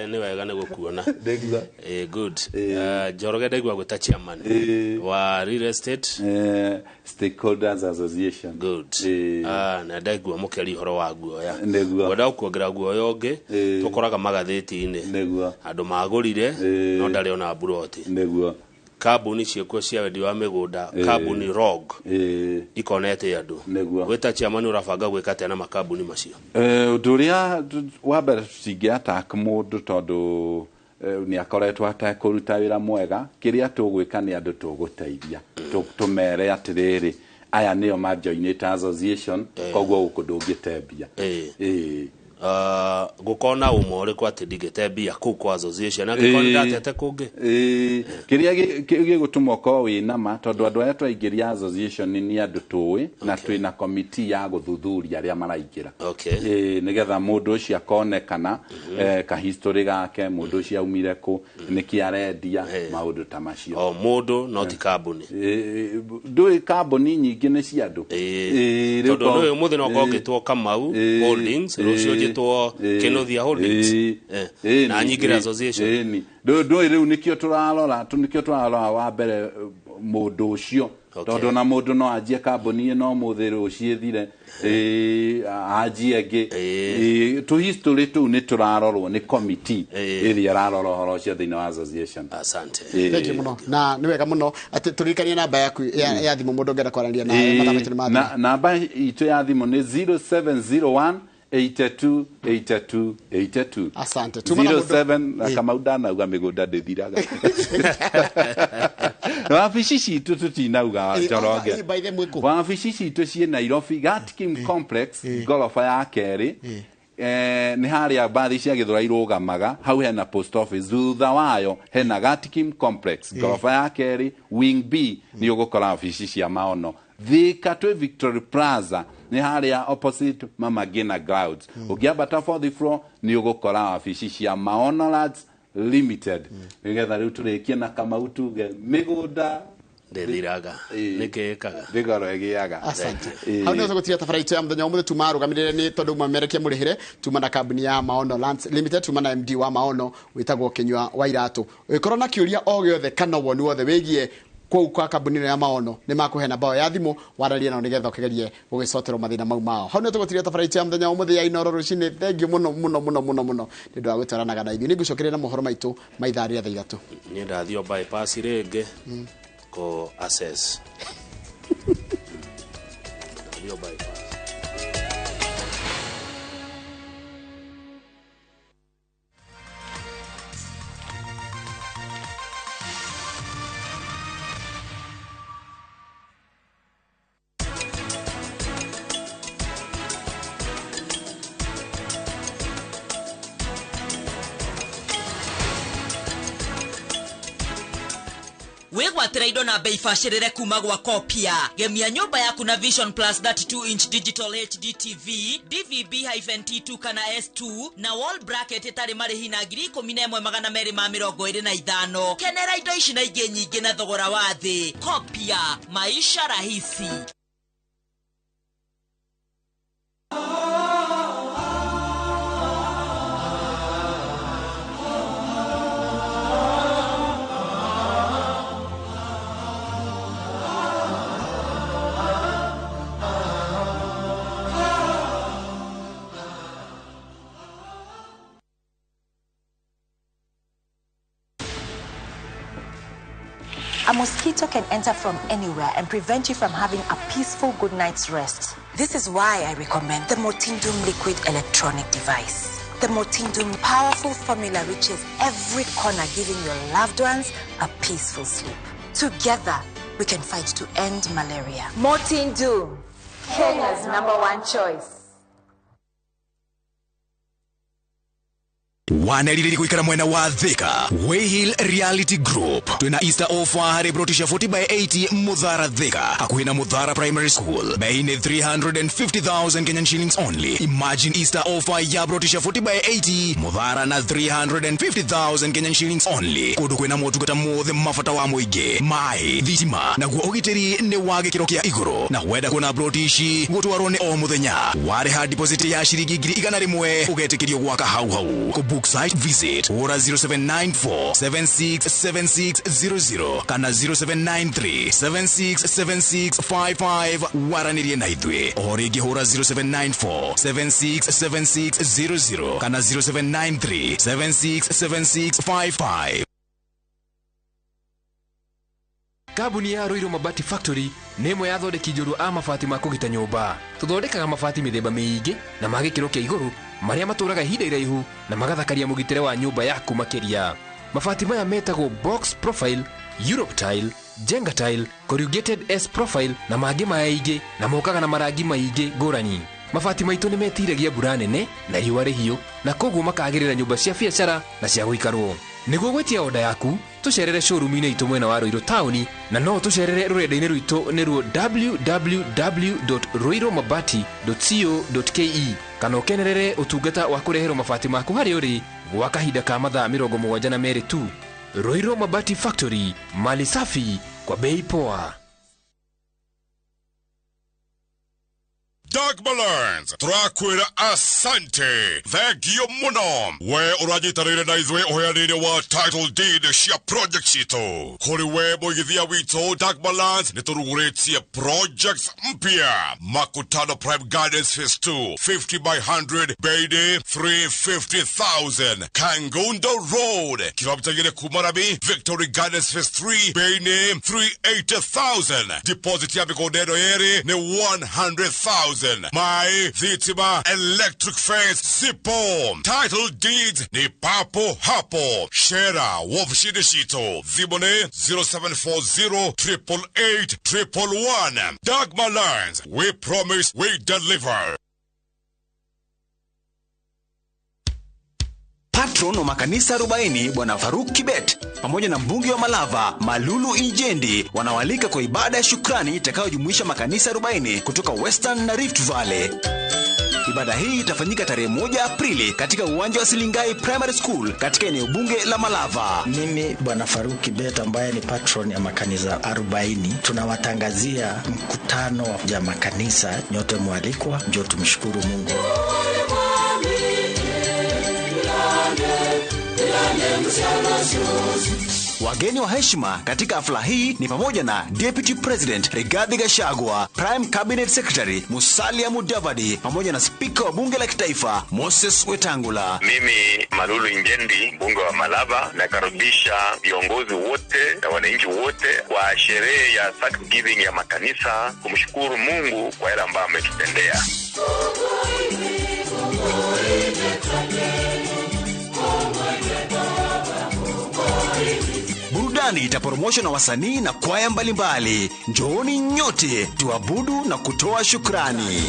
ni wega ni gukuona good Njoroge ndegwa gwita chairman wa real estate stakeholders association good na ndegwa mukeri horo wa guoya wenda ukuongerera guoya ungi tukoraga magatheti-ini andu magurire no ndari ona broti kabuni ciekwo cia wendi wa migunda kabuni rog ikonete andu gwita chairman urabanga gwika tena makabuni macio nduria wa mbere tutingiattack mundu tondu ni akoretwo atakuruta wira mwega kiria tugwika ni andu tuguteithia tumere atiriri aya nio majoinite association koguo ukundungitembia gukona umore kwa tidigitembia ku association agikona ndatete kungi kiria gigutuma ko wina ma tondu andu aya twaingiria association ni andu tuwi na twina committee ya guthuthuria aria maraingira nigetha mundu ucio akonekana ka history gake mundu ucio aumire ku niki arendia maundu ta macio mundu not company ndui company nyingi ni cia andu tondu no muthi no kongitwo Kamau Holdings rucio to Kenothia Holdings na nyingira association ndui riu nikio turarora wa mbere mundu ucio tondu na mundu no ajie company no muthiru uciethire ajie ngi tu history tu ni turarorwo ni committee iria rarorwo horo cia thina wa association. Asante thank you muno na ni wega muno ati turikania namba yaku ya thimu mundu ngenda kwaranĩria na mathamakĩri ma namba itu ya thimu ni 0701 828282. Asante. 07 kama udanauga migunda ndithiraga. Wabici citu tutinauga Njoroge. Wabici citu cie Nairobi Gatkim Complex gorofa ya keri. Ni haria bathi cia Githura irugamaga hau hena post office thutha wayo hena Gatkim Complex gorofa ya keri wing B ni ugukora wabici cia maono Thika twi Victory Plaza ni haria opposite Mama Gina Clouds. Ukiambata 4th floor ni ugukora wabici cia Maono Lands Limited. Nigetha riu turikie na Kamau tuge migunda ndethiraga nikekaga thigaro egiaga. Asante. Hau nĩ gũtiria tabarĩte ya mũthenya ũmũthĩ tumarũgamĩrĩre nĩ tondũ mamerekia mũrĩhĩre tuma na kambuni ya Maono Lands Limited tuma na MD wa Maono wĩtagwo Kinyua wa Iratũ. Ũkorwo na kĩũria o gĩothe kana woni wothe wĩgiĩ kwa kambuni ya Maono nĩ makũhe namba ya thimũ wararia nao nĩgetha ũkĩgerie gũgĩcoterwo mathĩna mau mao. Hau nĩ tũgũtiria tabarĩte ya mũthenya ũmũthĩ ya Inooro rũcinĩ. Thengiũ mũno nĩ ũndũ wa gũtwaranaga na ithuĩ. Nĩ ngũcokeria na mohoro maitũ ma ithaa rĩa thaa ithatũ. Niĩ ndathio bypass rĩngĩ ko access ndathio bypass. Wegwatira indo na bei bacĩrĩre kuma gwa Kopia. Gemia nyũmba yaku na Vision Plus 32-inch digital HD TV, DVB-T2 kana S2 na wall bracket itarĩ marĩhi na 11,225. Kenera indo ici na ingĩ nyingĩ na thogora wa thĩ. Kopia, maisha rahisi. A mosquito can enter from anywhere and prevent you from having a peaceful good night's rest. This is why I recommend the Motindum liquid electronic device. The Motindum powerful formula reaches every corner, giving your loved ones a peaceful sleep. Together, we can fight to end malaria. Motindum, Kenya's #1 choice. Wanelili kuikara mwena wa Thika Wayhill Reality Group twina Easter offer hari brotisha 40/80 Mudhara Thika hakuhi na Mudhara Primary School bei ni 350,000 Kenyan shillings only. Imagine Easter offer ya brotisha 40/80 Mudhara na 350,000 Kenyan shillings only. Kudu kwina motungata mothe mafata wa muingi mai thitima na guo ugitiri ni wa gikiro kia iguru na wenda kuna brotishi gutwarwo ni o muthenya wareha deposit ya shiringi 100 ugetikirio gwaka hau site visit ora 0794767600 kana 0793767655 waranirie na ithwe origi hora 0794767600 kana 0793767655. Kambuni ya Roiro Mabati Factory nĩmwe ya thondeki njũru a mabati ma kũgita nyũmba. Tũthondekaga mabati mĩthemba mĩingĩ na ma gĩkĩro kĩa igũrũ marĩa matũraga ihinda iraihu na magathakaria mũgitĩre wa nyũmba yaku makĩria. Mabati maya metagwo box profile, Europe tile, Jenga tile, corrugated S profile na mangĩ maingĩ na mokaga na marangi maingĩ ngũrani. Mabati maitũ nĩ metiragia mbura nene na riũa rĩhiũ na koguo makagĩrĩra nyũmba cia biacara na cia gũikarwo. Nĩguo gwetia oda yaku tucerere showroom-inĩ itũ mwena wa Roiro Town na no tucerere rũrenda-inĩ rwitũ nĩruo www.roiromabati.co.ke kana ũkenerere ũtungata wa kũreherwo mabati maku harĩ ũrĩ gwa kahinda ka mathaa 72 tu. Roiro Mabati Factory, mali safi kwa bei poa. Doug Balance, turakwira asante, thengio muno. We urajitarire na izwe uheanire wa title deed cia project cito. Kuri we muigithia wito Doug Balance nituruguretie projects mpya. Makutano Prime Gardens Phase 2, 50/100, Beide 350,000. Kangundo Road, kilomita gine Kumarabi, Victory Gardens Phase 3, Beine 380,000. Deposit ya mikodero yeri ni 100,000. My Thitima Electric Fence Zipo. Title deeds ni papo hapo. Shera Wofshidishito. Zibone 0740-888-111. Dagmar Lines. We promise we deliver. patron wa makanisa 40 Bwana Faruk Kibet pamoja na mbunge wa Malava Malulu Injendi wanawalika kwa ibada ya shukrani itakayojumuisha makanisa 40 kutoka Western na Rift Valley. Ibada hii itafanyika tarehe 1 Aprili katika uwanja wa Silingai Primary School katika eneo bunge la Malava. Mimi Bwana Faruk Kibet ambaye ni patron ya makanisa 40 tunawatangazia mkutano ya makanisa, nyote mwalikwa, njoo tumshukuru Mungu. Wageni wa heshima katika hafla hii ni pamoja na Deputy President Rigathi Gachagua, Prime Cabinet Secretary Musalia Mudavadi pamoja na Speaker wa Bunge la Kitaifa Moses Wetangula. Mimi Malulu Injendi, mbunge wa Malava, nakaribisha viongozi wote na wananchi wote kwa sherehe ya Thanksgiving ya makanisa kumshukuru Mungu kwa yale ambayo ametutendea. Burudani itaporomoshwa na wasanii na kwaya mbalimbali. Njooni nyote tuabudu na kutoa shukrani.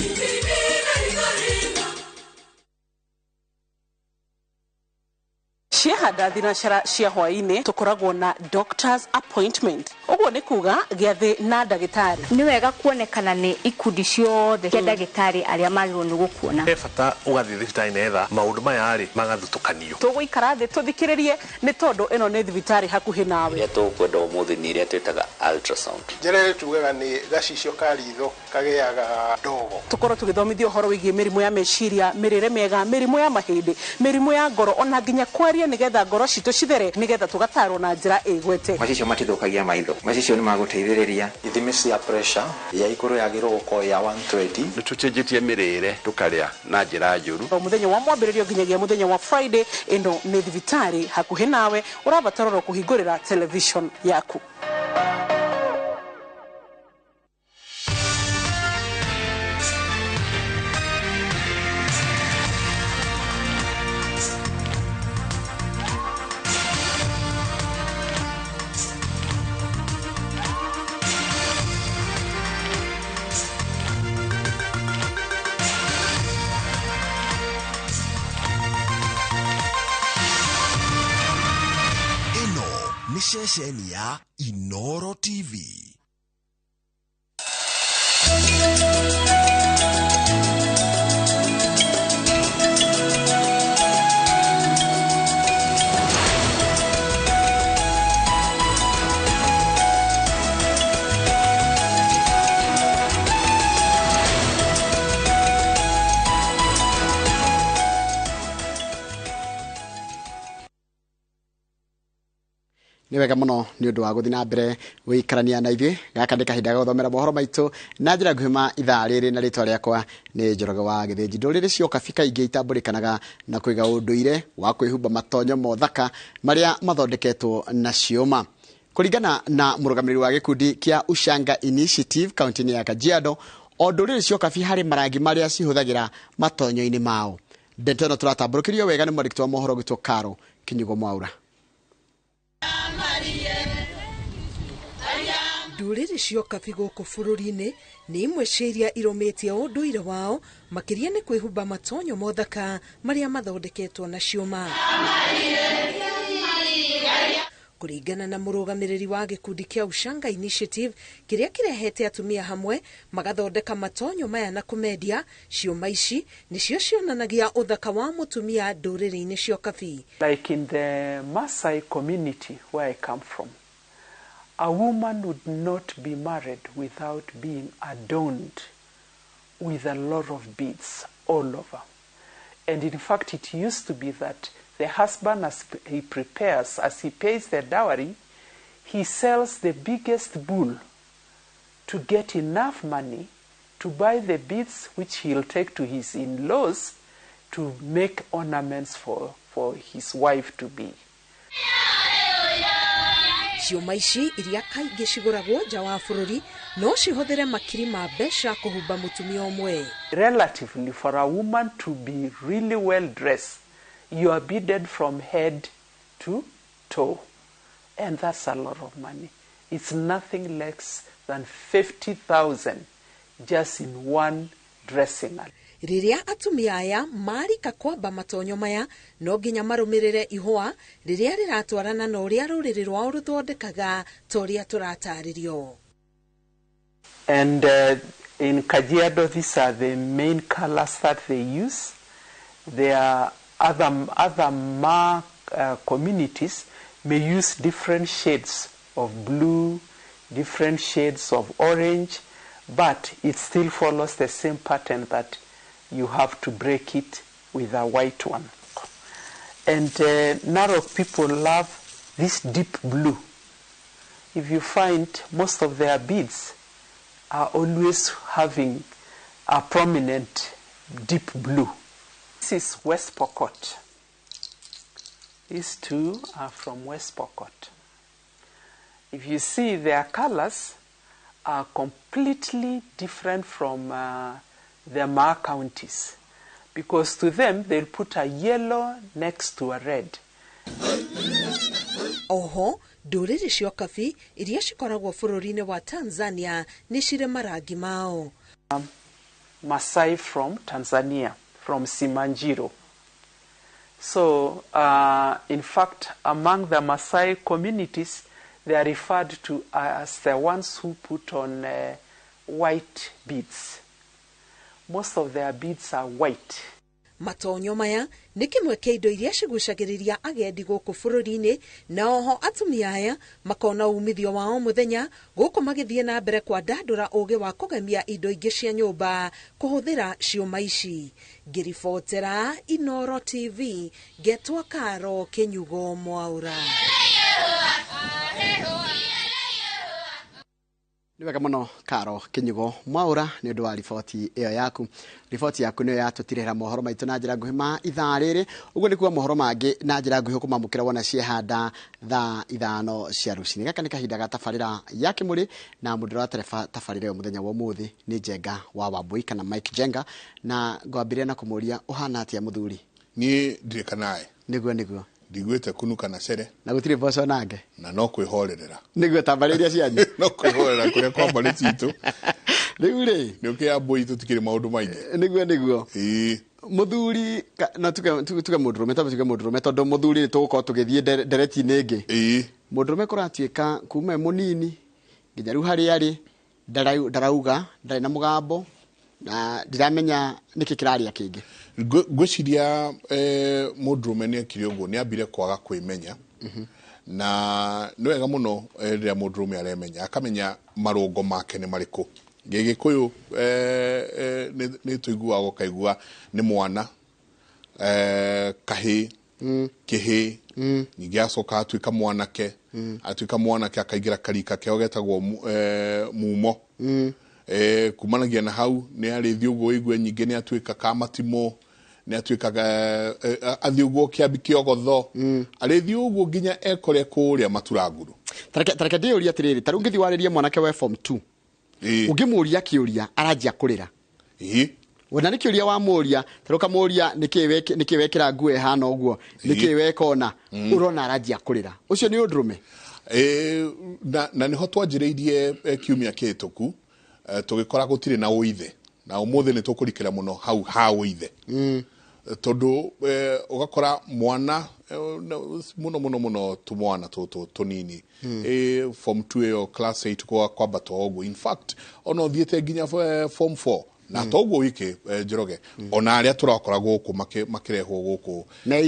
Ciehanda thinacara cia hwaini tukoragwo na doctor's appointment. Uguo ni kuga giathi na ndagitari. Ni wega kuonekana ni ikundi ciothe cia ndagitari aria magirwo ni gukuona. Bata ugathi thibitari netha maundu maya ari magathutukanio. Tuguikara thi tuthikiririe ni tondu ino ni thibitari hakuhi nawe. Ya tukwenda umuthi ni iria twitaga ultrasound. Njere tugaga ni gacicio ka ritho kageaga ndogo. Tukorwo tugithomithio horo wigie mirimu ya meciria, mirire mega, mirimu ya mahindi, mirimu ya ngoro, ona nginya kwaria nigetha ngoro citu cithere, nigetha tugatarwo na njira igwete. Macicio matithukagia maitho. Macicio ni maguteithiriria ithimi cia pressure ya iguru yagirwo gukorwo ya 120. Nitucenjetie mirire tukaria na njira njuru. Muthenya wa mwambiririo nginyagia muthenya wa Friday ino ni thibitari hakuhi nawe, urabatarwo kuhingurira television yaku. Shesheni ya Inoro TV. Ni wega muno ni undu wa guthi na mbere wikarania na ithie gaka ndika hinda guthomera mohoro maitu na njira nguhima ithaa riri na ritwa riakwa ni Njoroge wa Githĩnji. Ndũrĩrĩ cioka fika ingĩ itambũrĩkanaga na kwiga ũndũire wa kwĩhumba matonyo mothaka maria mathondeketwo na cioma. Kũringana na mũrũgamĩrĩri wa gĩkundi kia Ushanga Initiative kaunti-inĩ ya Kajiado, o ndũrĩrĩ cioka fi harĩ marangi maria cihũthagĩra matonyo-inĩ mao. Ndeteno turatambũrũkĩrio wega nĩ mwandĩki wa mohoro gwĩtwo Karo Kinyugo Mwaura. Ndũrĩrĩ cioka gũkũ bũrũri-inĩ nĩ imwe cia iria irũmĩtie ũndũire wao, makĩria nĩ kwĩhumba matonyo mothaka marĩa mathondeketwo na ciũma. Kũringana na mũrũgamĩrĩri wa gĩkundi kia Ushanga Initiative kĩrĩa kĩrehete atumia hamwe magathondeka matonyo maya na kũmendia, ciũma ici nĩcio cionanagia ũthaka wa mũtumia ndũrĩrĩ-inĩ cia Kabi. Like in the Maasai community where I come from, a woman would not be married without being adorned with a lot of beads all over. And in fact, it used to be that the husband, as he prepares, as he pays the dowry, he sells the biggest bull to get enough money to buy the beads which he'll take to his in-laws to make ornaments for his wife to be. Ciũma ici iria kaingĩ cigũragwo nja wa bũrũri no cihũthĩre makiri ma mbeca kũhumba mũtumia ũmwe. Relatively, for a woman to be really well dressed, you are beaded from head to toe, and that's a lot of money. It's nothing less than 50,000 just in one dressing. riria atumia aya marika kwamba matonyo maya no nginya marumirire ihwa riria riratwarana na uria ruriri rwao ruthondekaga toria turataririo. And in Kajiado, these are the main colors that they use. There are other communities may use different shades of blue, different shades of orange, but it still follows the same pattern that you have to break it with a white one. And Narok people love this deep blue. If you find most of their beads are always having a prominent deep blue. This is West Pokot. These two are from West Pokot. If you see, their colors are completely different from the Ma counties, because to them they'll put a yellow next to a red. Oho, nduriri cio kabi iria cikoragwo bururi-ini wa Tanzania ni cire marangi mao. Masai from Tanzania, from Simanjiro. So, in fact, among the Masai communities, they are referred to as the ones who put on white beads. Most of their beads are white. Matonyo maya ni kimwe kia indo iria cigucagiriria agendi guku bururi-ini, na oho atumia aya makona umithio wao muthenya guku magithie na mbere kwa dandura ugi wa kugemia indo ingi cia nyumba kuhuthira ciuma ici. Ngiribotera Inoro TV, Getwa Karo Kinyugo Mwaura. Ni wega muno Karo Kinyugo Mwaura ni undu wa riboti iyo yaku. Riboti yaku niyo yatutirira mohoro maitu na njira nguhi ma ithaa riri. Uguo ni kuwa mohoro mangi na njira nguhi kumamukira wona ciehanda thaa 5 cia rucini. Gaka ni kahinda ga tabarira ya Kimuri na mundu wa tabarira yo muthenya wa umuthi ni Jenga wa Wambui kana Mike Jenga, na ngwambire na kumuria uhana atia muthuri. Ni ndirikanae Niguo ndigwete kunuka na cere na gutire boco nange na no kwihorerera niguo tambariria cianyu no kwihorera kuria kwa mbari citu riu ri ni ukia boy tutikire maundu maingi niguo muthuri na tuge mundurume tondu muthuri tugukorwo tugithie ndereti-ini ingi mundurume kuratuika kuma munini nginya riu hari ari ndarauga ndari na mugambo na ndiramenya niki kiraria kingi gwiciria mundurume ni akiri uguo ni ambire kwaga kwimenya na ni wega muno ria mundurume aremenya akamenya marungo make ni mariku Gikuyu ni tuiguago kaigua ni mwana kahi kihi ningi acoka atuika mwanake akaigira karika keo getagwo mumo kumanagia na hau ni arithi uguo igwe nyingi ni atuika kamatimo ni atuikaga athiuguo kiambi kiogotho arithi uguo nginya ekore kuria maturanguru tareke ndiuria atiriri taru ngithi waririe mwanake we form 2 ungimuria kiuria aranjia kurira wona ni kiuria wa muria taruka muria niki wekira ngue hana uguo niki wekona urona aranjia kurira ucio ni undurume na niho twanjiriirie kiumia kituku tugikora gutire na uithe na umuthi ni tukurikira muno hau ha uithe tondu ugakora mwana muno tumwana tunini form 2 yo class 8 kwa bato ogu. In fact ono thiete nginya form 4 na togo wiki Njoroge ona aria turakora guku makirehwo guku na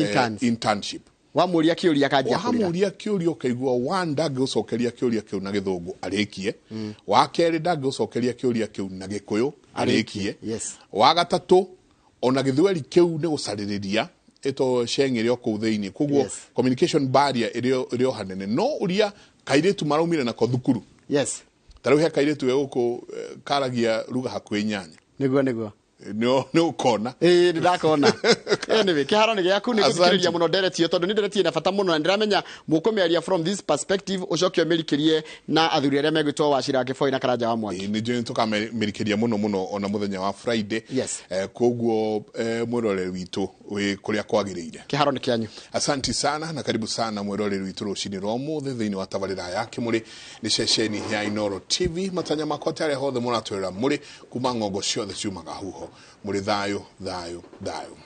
internship wamuria kiuria kanjia kurira wamuria kiuria ukaigua wanda gucokeria kiuria kiu na githungu arikie wa keri ndagucokeria kiuria kiu na gikuyu arikie wa gatatu ona githweri kiu ni gucaririria eto shengere oko theini kuguo communication barrier irio hanene no uria kairetu maraumire na ko thukuru taru he kairetu guku karagia ruga hakwe nyanya niguo ni ukona ndakona anyway kiharo ni giaku ni guthikiriria muno ndereti tondu ni ndereti na bata muno na ndiramenya mukumearia from this perspective ucokio merikirie na athuri aria megwitwo Wachira Kiboi na Karanja wa Mwangi ni nje tukamerikiria muno ona muthenya wa Friday koguo mwiroreri witu wi kuria kwagiriire kiharo ni kianyu asanti sana na karibu sana mwiroreri witu rucini romu thiini wa tabarira ya Kimuri ni ceceni ya Inoro TV matanya makwa tare hothe muratwira muri kuma ngongo ciothe ciumaga huho ho muri thayo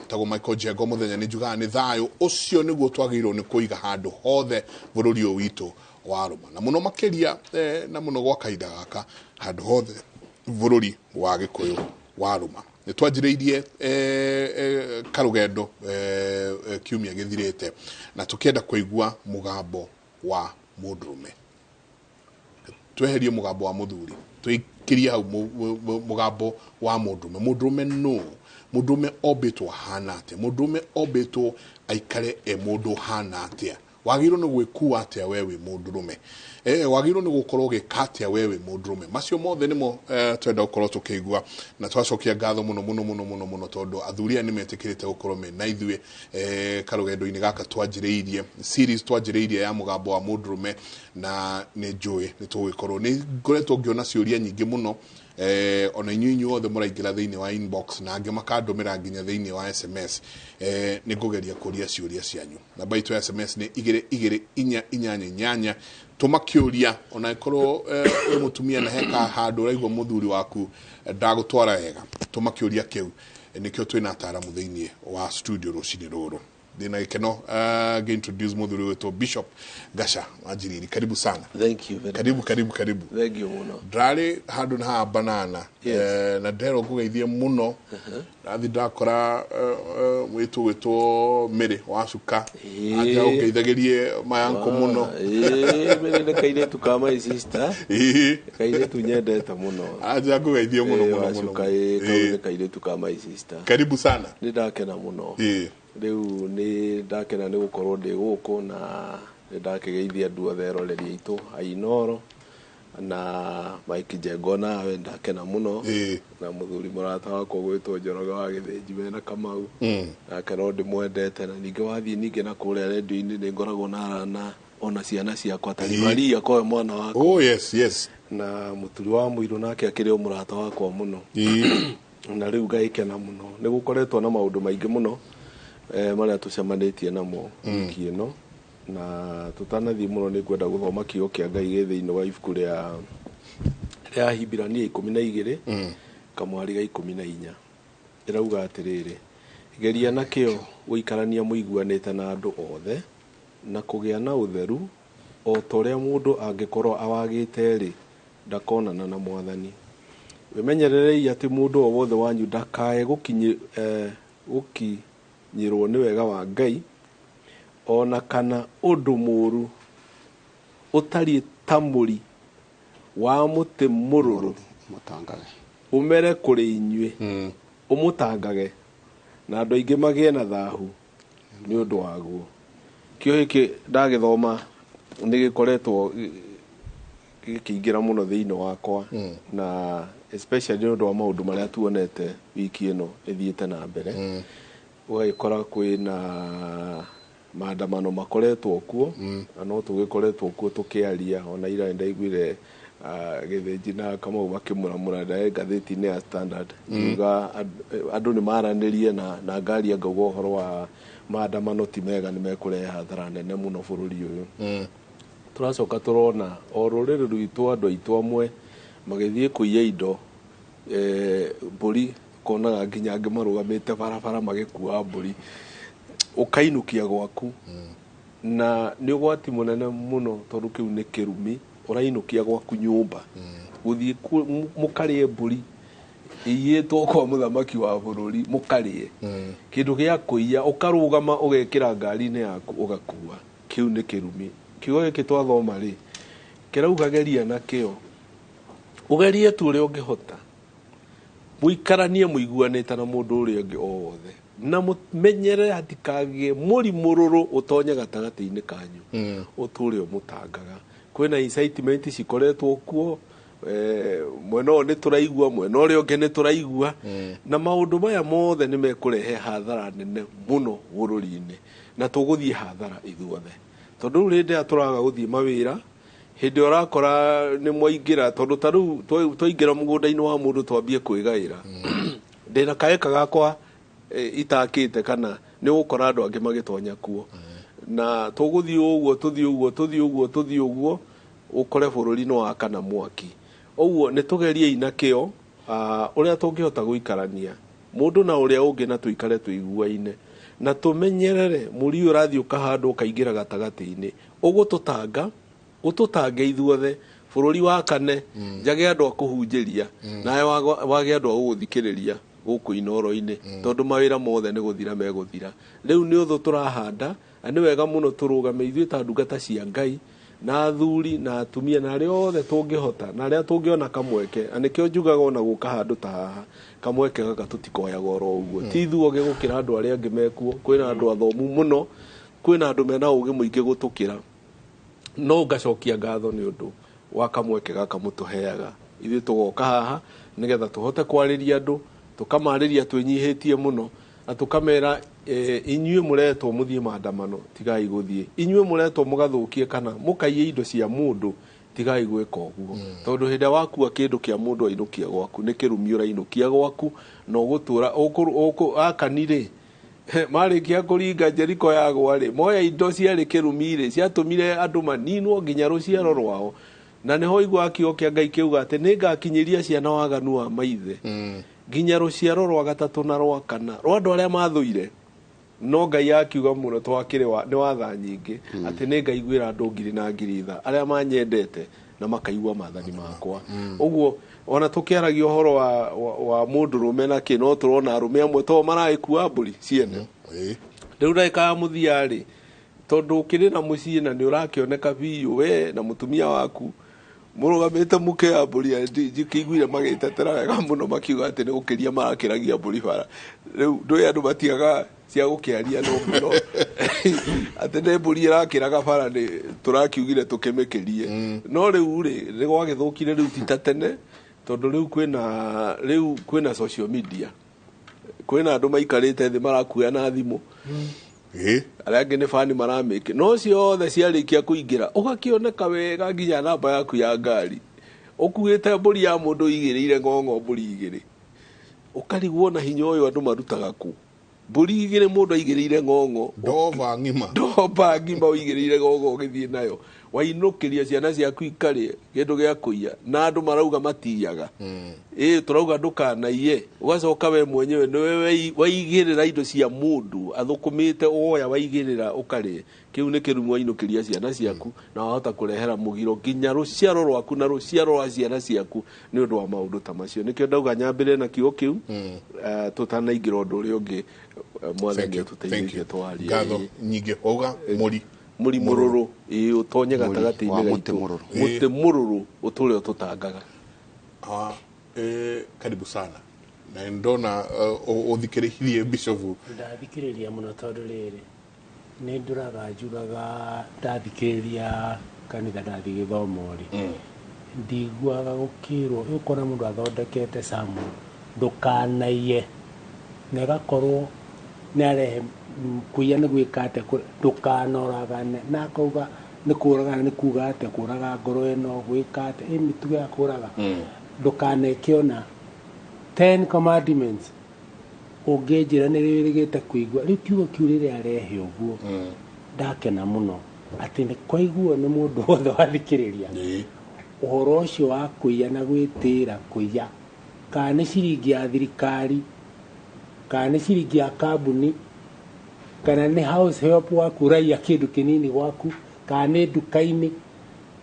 tago Michael Jego muthenya ni njuga ni thayo ucio niguo twagirwo ni kuiga handu hothe bururi o witu wa Roma na muno makiria na muno gwa kaida gaka handu hothe bururi wa Gikuyu wa Roma ni twanjireirie karugendo kiumia githirite na tukienda kuigua mugambo wa mundurume tweherie mugambo wa muthuri twikirie hau mugambo wa mundurume no mundurume obetwo hana atia mundurume obetwo aikare mundu hana atia wagirwo ni gwikua atia wewe mundurume wagirwo ni gukorwo gikatia wewe mundurume macio mothe nimo twenda gukorwo tukigua na twacokia ngatho muno tondu athuria ni metikirite gukorwo me na ithue karugendo-ini gaka twanjireirie series twanjireirie ya mugambo wa mundurume na ni njui ni tugikorwo ni ngoretwo ngiona ciuria nyingi muno ona inyinyu othe muraingira thiini wa inbox na ange makandumira nginya thiini wa SMS ni ngugeria kuria ciuria cianyu namba itu ya SMS ni 2288 tumakiuria ona ikorwo mutumia na heka handu raigwa muthuri waku ndagutwara wega tumakiuria kiu nikio twina ataramu thiini wa studio rucini ruru dina ikeno introduce muthuri wetu Bishop Gasha Majiriri karibu sana. Thank you very karibu thank you muno drali handu na banana na ndero kugeithie muno athi ndakora wetu mere wacuka aja ugeithagirie mayanko muno mere ne kaire tu kama sister kaire tu nyendete muno aja kugeithie muno wacuka kaire tu kama sister karibu sana ndakena muno riu ni ndakena ni gukorwo ndi guku na ndakigeithia andu othe roreria itu Ainoro na Mike Jego na we ndakena muno na muthuri murata wakwa gwitwo Njoroge wa Githinji mena Kamau ndakena ndi mwendete na ninge wathie ninge na kuria radio-ini ni ngoragwo na ona ciana ciakwa tari Maria koe mwana wakwa yes na muturi wa muiru nake akiri o murata wakwa muno na riu ngaikena muno ni gukoretwo na maundu maingi muno maria tucemanitie namo wiki ino na tutanathi muno ni kwenda guthoma kiyo kia Ngai githiini wa ibuku ria Hibirania 12 kamwari ga 14 irauga atiriri geria na kio guikarania muiguanite na andu othe na kugia na utheru o toria mundu angikorwo awagite ri ndakonana na Mwathani wimenyererei ati mundu o wothe wanyu ndakae nyirwo ni wega wa Ngai ona kana undu muru utari tamuri wa muti mururu mutangage umere kuri inyue umutangage na andu aingi magie na thahu ni undu waguo kio hiki ndagithoma ni gikoretwo gikiingira muno thiini wakwa na especially undu wa maundu maria tuonete wiki ino ithiite na mbere ugaikora kwina maandamano makoretwo kuo no tugikoretwo kuo tukiaria ona ira ndaiguire Githinji na Kamau bakimuramura ngatheti-ini ya Standard uga andu ni maranirie na ngari ngauga uhoro wa maandamano ti mega ni mekurehe hathara nene muno bururi uyu turacoka turona o ruriri rwitu andu aitu amwe magithie kuiya indo mburi konaga nginya angi marugamite barabara magikua mburi ukainukia gwaku na ni ugwati munene muno tondu kiu ni kirumi urainukia gwaku nyumba guthie mukarie mburi iyitwo kwa muthamaki wa bururi mukarie kindu gia kuiya ukarugama ugekira ngari-ini yaku ugakua kiu ni kirumi kiugo giki twathoma ri kirauga geria na kio ugerie tu uri ungihota muikaranie muiguanite na mundu uri ungi o wothe na mumenyere hatikagie murimururu utonye gatagati-ini kanyu uture umutangaga kwina incitement cikoretwo kuo mwena o ni turaigua mwena uri ungi ni turaigua na maundu maya mothe ni mekurehe hathara nene muno bururi-ini na tuguthie hathara ithuothe tondu rindi aturaga guthie mawira hindi urakora ni mwaingira tondu taru twaingira mugunda-ini wa mundu twambie kwigaira ndina kaeka gakwa itakite kana ni gukora andu angi magitonya kuo na tuguthie uguo ukore bururi no akana mwaki uguo ni tugerie ina kio uria tungihota guikarania mundu na uria ungi na tuikare tuiguaine na tumenyerere muri urathi ukahandwo kaingira gatagati-ini ugututanga ututange ithuothe bururi wa kane njage andu akuhunjiria nawe wage andu aguthikiriria guku inoro-ini tondu mawira mothe ni guthira meguthira riu ni uthu turahanda ani wega muno turugame ithuĩ ta ndungata cia Ngai na athuri na atumia na arĩa othe tũngĩhota na arĩa tũngĩona kamweke anĩkĩo njugaga ona gũka handũ ta haha kamweke gaka tũtikoyaga oro ũguo ti ithuogĩ gũkĩra andũ arĩa angĩ mekuo kwĩna andũ athomu mũno kwĩna andũ mena ũgĩ mũingĩ gũtũkĩra no ngacokia ngatho nĩ ũndũ wa kamweke gaka mũtũheaga ithuĩ tũgoka haha nĩgetha tũhote kwarĩria andũ tũkamarĩria twĩnyihĩtie mũno na tũkamera inyuĩ mũretwo mũthiĩ maandamano tigai gũthiĩ inyuĩ mũretwo mũgathũkie kana mũkaiye indo cia mũndũ tigai gwĩka ũguo tondũ hĩndĩ wakua kĩndũ kĩa mũndũ ainũkia gwaku nĩ kĩrumi ũrainũkia gwaku na ũgũtũra akanirĩ marĩkia kũringa Jeriko yagwa-rĩ moya indo ciarĩ kĩrumi-rĩ ciatũmire andũ maninwo nginya rũciaro rwao na nĩho igua kiugo kĩa Ngai kiuga atĩ nĩngakinyĩria ciana waganu wa maithe nginya rũciaro rwa gatatũ na rwa kana rwa andũ arĩa mathũire no Ngai akiuga mũno twakĩrĩ nĩ watha nyingĩ atĩ nĩngaiguĩra andũ ngiri na ngiri tha arĩa manyendete na makaigua maathani makwa ũguo ona tũkĩaragia ũhoro wa mũndũrũme na kĩ no tũrona arũme amwe to maragĩkua mbũri ciene rĩu ndagĩka ya mũthia-rĩ tondũ ũkĩrĩ na mũciĩ na nĩ ũrakĩoneka biũ we na mũtumia waku mũrũgamĩte mũkĩa mbũri njĩkĩiguire magĩtetera wega mũno makiuga atĩ nĩ gũkĩria marakĩragia mbũri bara rĩu ndũĩ andũ matiaga cia gũkĩaria no mũno atĩ nĩ mbũri ĩrakĩraga bara nĩ tũrakiugire tũkĩmĩkĩrie no rĩu-rĩ nĩ gwagĩthũkire rĩu ti ta tene tondũ rĩu kwĩna social media kwĩna andũ maikarĩte thĩ marakuana thimũ arĩa angĩ nĩ bani maramĩke no ciothe ciarĩkia kũingĩra ũgakĩoneka wega nginya namba yaku ya ngari ũkuĩte mbũri ya mũndũ igĩrĩire ng'ong'o mbũri igĩrĩ ũkarigwo na hinya ũyũ andũ marutaga kũ mbũri igĩrĩ mũndũ aigĩrĩire ng'ong'o ndoba ng'ima ũigĩrĩire ng'ong'o ũgĩthiĩ nayo wainũkĩria ciana ciaku ikarĩe kĩndũ gĩa kũiya na andũ marauga matiyaga tũrauga ndũkanaiye ũgacoka we mwenyewe nĩwe waigĩrĩra indo cia mũndũ athũkũmĩte woya waigĩrĩra ũkarĩe kĩu nĩ kĩrumu wainũkĩria ciana ciaku na wahota kũrehera mũgiro nginya rũciaro rwaku na rũciaro rwa ciana ciaku nĩ ũndũ wa maũndũ ta macio nĩkĩo ndauga nyambĩrĩre na kiugo kĩu tũtanaingĩra ũndũ ũrĩa ũngĩ mwathani tũteithĩtie twaria ngatho nyingĩ oga muri mũrũrũ ũtonye gatagatĩ-inĩ gaitũ mũtĩ mũrũrũ ũtũre ũtũtangaga karibu sana na ndona ũthikĩrĩirie Bishop ndathikĩrĩria mũno tondũ rĩrĩ nĩ ndũraga njugaga ndathikĩrĩria kanitha ndathiĩ gĩthomo-rĩ ndiguaga gũkĩrwo ũkona mũndũ athondekete samu ndũkanaiye na ĩgakorwo nĩ arehe kuiya nĩ gwĩka atĩa ndũkanoragane na akauga nĩ kũragana nĩ kuga atĩa kũraga ngoro ĩno gwĩka atĩa mĩtugo ya kũraga ndũkaneke ona 10 commandments ũngĩnjĩra nĩ rĩrĩgĩte kũigua rĩu kiugo kĩu rĩrĩa arehe ũguo ndakena mũno atĩ nĩ kwaiguo nĩ mũndũ wothe wathikĩrĩria ũhoro ũcio wa kũiya na gwĩtĩĩra kũiya kana nĩ ciringi ya thirikari kana nĩ ciringi ya kambuni kana nĩ house help waku raiya kĩndũ kĩnini gwaku kana nĩ nduka-inĩ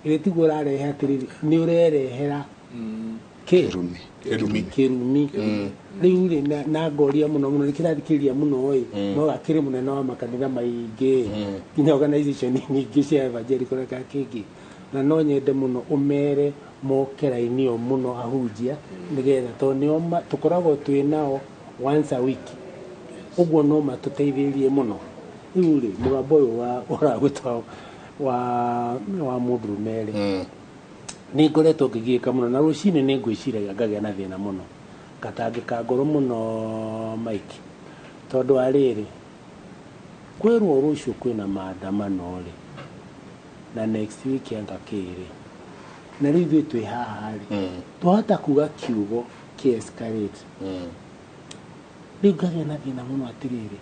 ĩrĩa tiguo ũrarehe atĩrĩrĩ nĩ ũrerehera kĩrumi rĩu-rĩ na ngoria mũno mũno nĩkĩrathikĩrĩria mũno-ĩ no gakĩrĩ mũnene wa makanitha maingĩ nginya organization nyingĩ cia evangelical na kĩngĩ na no nyende mũno ũmere moke raini o mũno ahunjia nĩgetha tondũ nĩo tũkoragwo twĩ nao once a week ũguo no matũteithĩrĩrie mũno rĩu-rĩ mũgambo ũyũ ũragwĩtwa wa mũndũrũme-rĩ nĩ ngoretwo ngĩgiĩka mũno na rũcinĩ nĩ ngwĩciragia ngagĩa na thĩna mũno ngatangĩka ngoro mũno Mike tondũ arĩrĩ kwĩrwo rũciũ kwĩna maandamano-rĩ na next week anga kĩrĩ na rĩu ithuĩ twĩ haha-rĩ twahota kuga kiugo kĩ-escalate rĩu ngagĩa na thĩna mũno atĩrĩrĩ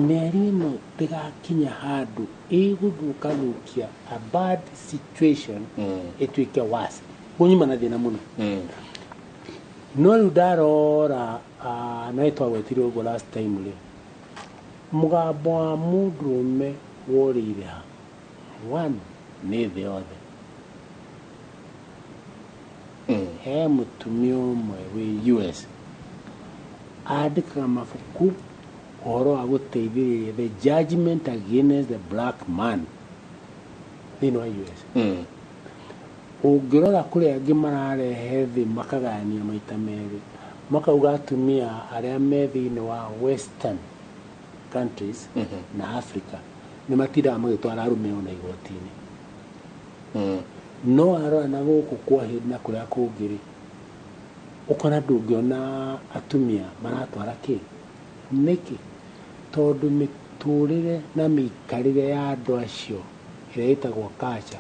mĩeri ĩno ndĩgakinya handũ ĩgũthũkanũkia a bad situation ĩtuĩke worse gũnyima na thĩna mũno no riu ndarora na twagwetire uguo last time ri mugambo wa mundurume worire ha one nĩ thĩ yothe he mũtumia ũmwe wĩ US andĩkaga mabuku ũhoro wa gũteithĩrĩria the judgment against the black man thĩinĩ wa US. Ũngĩrora kũrĩa angĩ mararehe thĩ makagania maita merĩ makauga atumia arĩa me thĩinĩ wa western countries na Africa nĩ matindaga magĩtwara arũme ona igoti-inĩ. No arora na gũkũ kwa hĩndĩ na kũrĩa kũngĩ-rĩ ũkona ndũngĩona atumia maratwara kĩ nĩkĩ tondũ mĩtũrĩre na mĩikarĩre ya andũ acio ĩrĩa ĩtagwo culture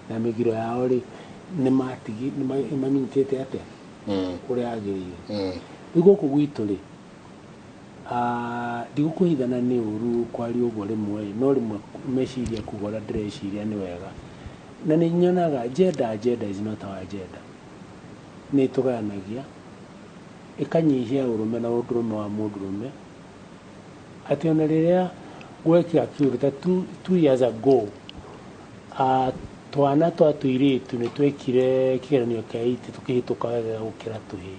na mĩgiro yao-rĩ nĩ manyitĩte atĩa ũrĩa agĩrĩire. Rĩu gũkũ gwitũ-rĩ ndigũkũhithana nĩ ũru kwaria ũguo rĩmwe no rĩmwe meciria kuga ũrĩa ndĩreciria nĩ wega na nĩ nyonaga gender is not our gender. Nĩ tũgayanagia ĩkanyihia ũrũme na ũndũrũme wa mũndũrũme atĩ ona rĩrĩa gwekĩra kiũgũ ta 2 years ago twana twa tũirĩtu nĩ twekire kĩgeranio kĩa 8 tũkĩhĩtũka wega gũkĩra tũhĩĩ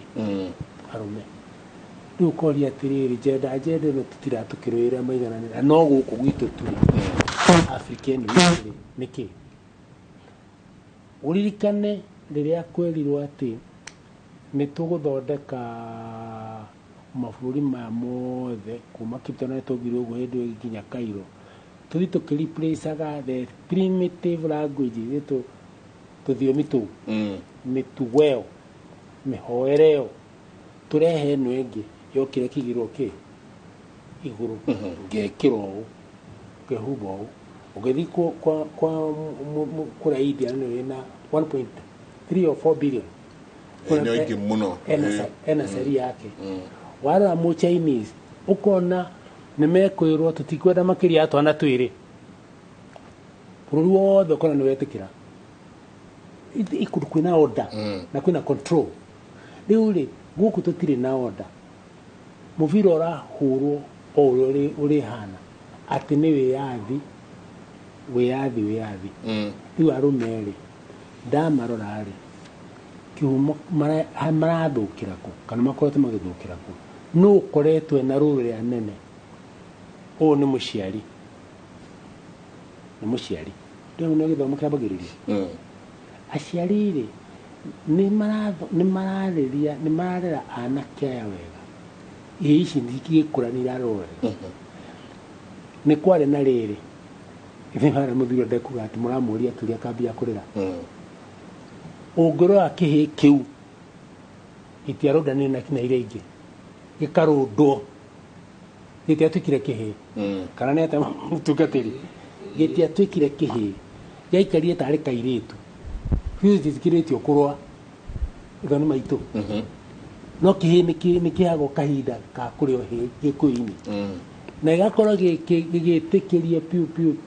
arũme. Rĩu ũkoria atĩrĩrĩ gender ĩno tũtiratũkĩrũĩrĩra maigananĩra no gũkũ gwitũ tũrĩ African witũ nĩkĩ ũririkane rĩrĩa kwerirwo atĩ nĩ tũgũthondeka mabũrũri maya mothe kuma Cape Town na tũngire ũguo hĩndĩ ĩyo nginya Cairo tũthi tũkĩreplaceaga the primitive language tũthiomi tũu mĩtugo ĩyo mĩhoere ĩyo tũrehe ĩno ĩngĩ yokire kĩgirwo kĩ igũrũ ngekĩrwo ũũ ngehumba ũũ ũgĩthiĩ kũrĩa India nĩ wĩna 1.3 or 4 billion ena seri yake. Warora mu Chinese ũkona nĩ mekwĩrwo tũtikwenda makĩria ya twana twĩrĩ bũrũri wothe ũkona nĩ wetĩkĩra kwĩna order na kwĩna control. Rĩu-rĩ gũkũ tũtirĩ na order mũbira ũrahũrwo o ũrĩa ũrĩhana atĩ nĩ wĩyathi. Rĩu arũme-rĩ ndamarora-rĩ kĩhumo marathũkĩra kũ kana makoretwo magĩthũkĩra kũ nũ ũkoretwo ena rũrũ rĩa nene ũũ nĩ mũciari rĩu nĩ gĩthomo kĩambagĩrĩria aciari-rĩ nĩ mararera anake aya wega ici ndigĩkũra nĩ irarora nĩ kwarĩ na rĩrĩ nĩ harĩa mũthuri ndekuga atĩ mũramũria tũrĩa akambia kũrĩra ũngĩrora kĩhĩ kĩu itiarũndanĩre na iria ingĩ gĩkarũndwo gĩtiatuĩkire kĩhĩ kana nĩ atĩa mũtungatĩri gĩtiatuĩkire kĩhĩ gĩaikarire tarĩ kairĩtu biũ gĩtikĩrĩtio kũrũa ithoni maitũ no kĩhĩ nĩ kĩheagwo kahinda ka kũrĩa hĩ gĩkũyũ-inĩ na gĩgakorwo gĩgĩtĩkĩrie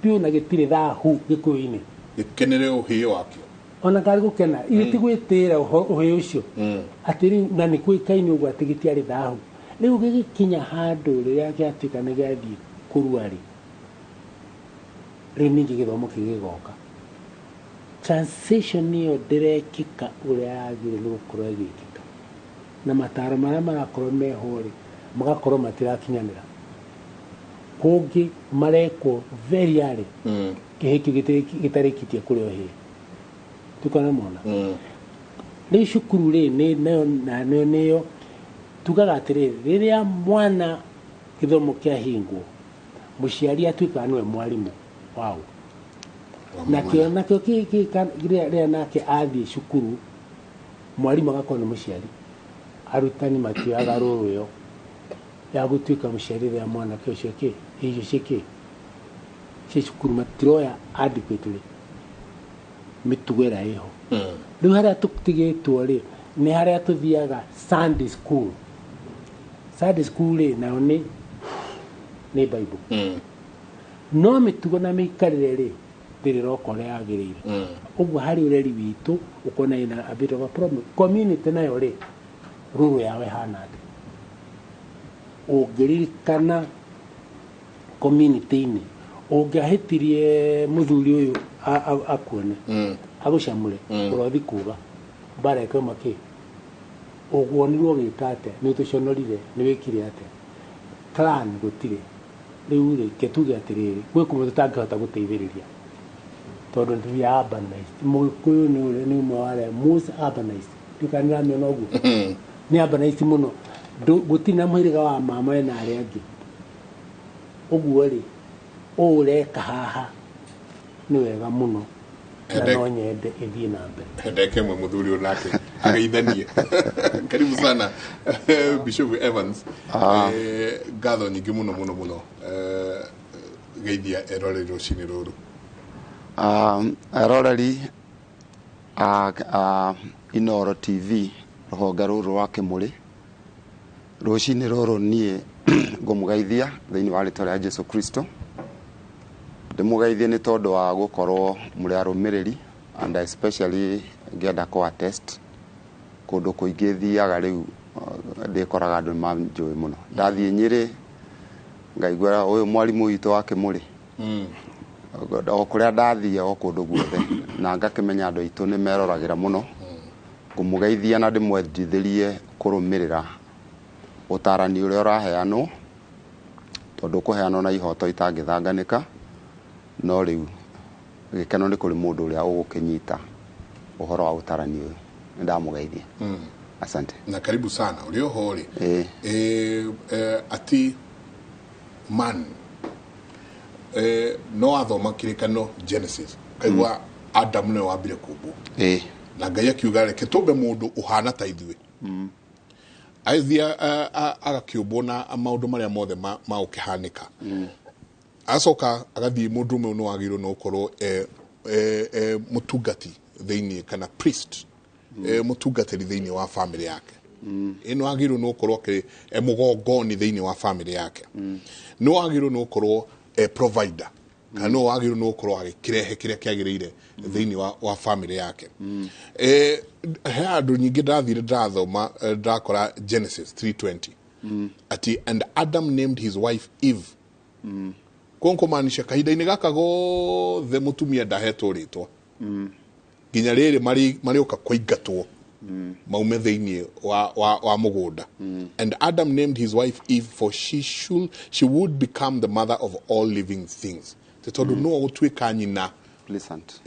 piũ na gĩtirĩ thahu gĩkũyũ-inĩ gĩkenere ũhĩĩ wakĩo ona karĩ gũkena gĩtigwĩtĩra ũhĩĩ ũcio atĩ rĩu na nĩ kũĩkaine ũguo atĩ gĩtiarĩ thahu. Rĩu gĩgĩkinya handũ rĩrĩa gĩatuĩka nĩ gĩathiĩ kũrua-rĩ rĩu ningĩ gĩthomo gĩgĩgoka translation ĩyo ndĩrekĩka ũrĩa yagĩrĩirwo gũkorwo ĩgĩkĩka na mataro marĩa marakorwo meho-rĩ magakorwo matirakinyanĩra kũngĩ marekwo very early kĩhĩ kĩu gĩtarĩkĩtie kũrĩa ũhĩĩ tukana mona rĩu cukuru-rĩ nĩyo tugaga atĩrĩrĩ rĩrĩa mwana gĩthomo kĩahingwo mũciari atuĩkaga nĩwe mwarimũ wao nakĩo rĩrĩa nake athiĩ cukuru mwarimũ agakorwo nĩ mũciari arutani matioyaga rũrũ ĩyo ya gũtuĩka mũciari rĩrĩa mwanake ũcio icio ciĩ cukuru matiroya adequately mĩtugo ĩrĩa ĩho. Rĩu harĩa tũtigĩtwo-rĩ nĩ harĩa tũthiaga Sunday school rĩ nayo nĩ Bible no mĩtugo na mĩikarĩre-rĩ ndĩrĩ roka ũrĩa yagĩrĩire ũguo harĩ ũreri witũ ũkona ina a bit of a problem. Community nayo-rĩ ruru yawe hana ũngĩririkana community-inĩ ũngĩahĩtirie mũthuri ũyũ akuone agũcamũre ũrothi kuga mbara ĩkauma kĩ ũguonirwo gĩka atĩa nĩ ũtũconorire nĩ wĩkire atĩa clan gũtirĩ rĩu rĩ ketuge atĩrĩrĩ gwĩ kũmwe tũtangĩhota gũteithĩrĩria tondũ nĩ urbanized mũgĩkũyũ nĩ ũmwe wa arĩa most urbanized ndikanĩramĩona ũguo nĩ urbanized mũno gũtirĩ na mũhĩrĩga wa mama na arĩa angĩ ũguo rĩ ũreka haha nĩ wega mũno na no nyende ĩthiĩ na mbere ndeke mwe mũthuri ũyũ nake ageithanie karibu sana Bishop Evans ngatho nyingĩ mũno geithia eroreri rũcinĩ rũrũ eroreri Inooro TV rũhonge rũrũ rwa Kĩmũrĩ rũcinĩ rũrũ niĩ ngũmũgeithia thĩinĩ wa rĩĩtwa rĩa Jesũ Kristo ndĩmũgeithie nĩ tondũ wa gũkorwo mũrĩ arũmĩrĩri and especially ngĩenda kũ attest kũndũ kũingĩ thiaga rĩu ndĩkoraga andũ manjũĩ mũno ndathiĩ Nyĩrĩ ngaigua ũyũ mwarimũ witũ wa Kĩmũrĩ o kũrĩa ndathiĩ o kũndũ guothe na ngakĩmenya andũ aitũ nĩ meroragĩra mũno ngũmũgeithia na ndĩmwendithĩrie kũrũmĩrĩra ũtarani ũrĩa ũraheanwo tondũ kũheanwo na ihoto itangĩthanganĩka no rĩu gĩkeno nĩ kũrĩ mũndũ ũrĩa ũgũkĩnyita ũhoro wa ũtarani ũyũ ndamũgeithia asante na karibu sana ulio hori ati man no athoma kĩrĩkanĩro Genesis kaigua Adam nĩ wambire kumbu na Ngai akiuga reke tũmbe mũndũ ũhana ta ithuĩ aithia agakĩũmbwo na maũndũ marĩa mothe ma ũkĩhanĩka acoka agathiĩ mũndũ ũmwe no wagĩrĩirwo no ũkorwo mũtungati thĩinĩ kana priest mũtungatĩri thĩinĩ wa family yake ĩno wagĩrĩirwo no ũkorwo mũgongoni thĩinĩ wa family yake no wagĩrĩirwo no ũkorwo provider kana no wagĩrĩirwo no ũkorwo agĩkĩrehe kĩrĩa kĩagĩrĩire thĩinĩ wa family yake he andũ nyingĩ ndathire ndathoma ndakora Genesis 3:20 ati and Adam named his wife Eve konkomaanisha kahinda-inĩ gaka gothe mũtumia ndahetwo rĩtwa nginya rĩrĩ marĩũka kũingatwo maume thĩinĩ wa mũgũnda and Adam named his wife Eve for she would become the mother of all living things tondũ no gũtuĩka nyina pleasant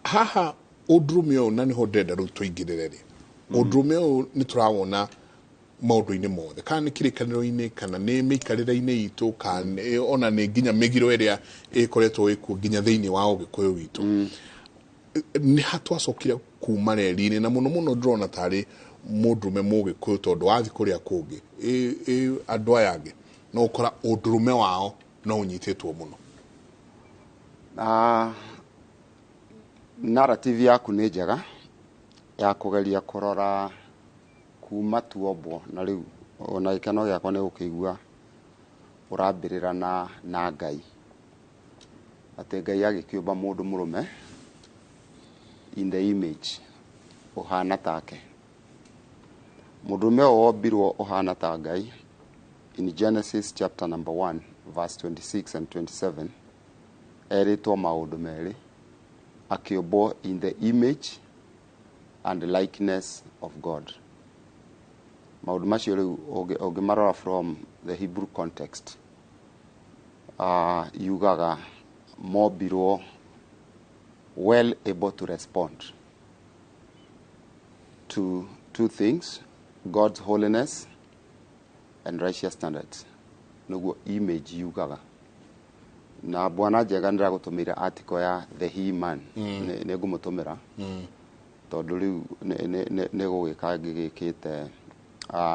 haha ũndũrũme ũyũ na nĩho ndĩrenda rĩu tũingĩrĩre ũndũrũme ũyũ nĩ tũrawona maũndũ-inĩ mothe kana nĩ kĩrĩkanĩro-inĩ kana nĩ mĩikarĩre-inĩ itũ kana ona nĩ nginya mĩgiro ĩrĩa ĩkoretwo ĩkuo nginya thĩinĩ wa ũgĩkũyũ witũ nĩ hatwacokire kuma reri-inĩ na mũno mũno ndĩrona tarĩ mũndũrũme mũgĩkũyũ tondũ wathiĩ kũrĩa kũngĩ andũ aya angĩ no ũkora ũndũrũme wao no ũnyitĩtwo mũno narrative yaku nĩ njega ya kũgeria kũrora kuma tuombwo na rĩu ona gĩkeno gĩakwa nĩ gũkĩigua ũrambĩrĩra na Ngai atĩ Ngai agĩkĩũmba mũndũ mũrũme in the image ũhana take mũndũrũme ũyũ wombirwo ũhana ta Ngai in Genesis chapter number 1 verse 26 and 27 erĩtwo maũndũ merĩ akĩũmbwo in the image and likeness of God maũndũ macio rĩu ũngĩmarora from the Hebrew context yugaga mombirwo well able to respond to two things God's holiness and righteous standards nĩguo image yugaga na bwana njega nĩragũtũmĩra article ya the he man nĩ ngũmũtũmĩra tondũ rĩu nĩ gũgĩka ngĩgĩkĩte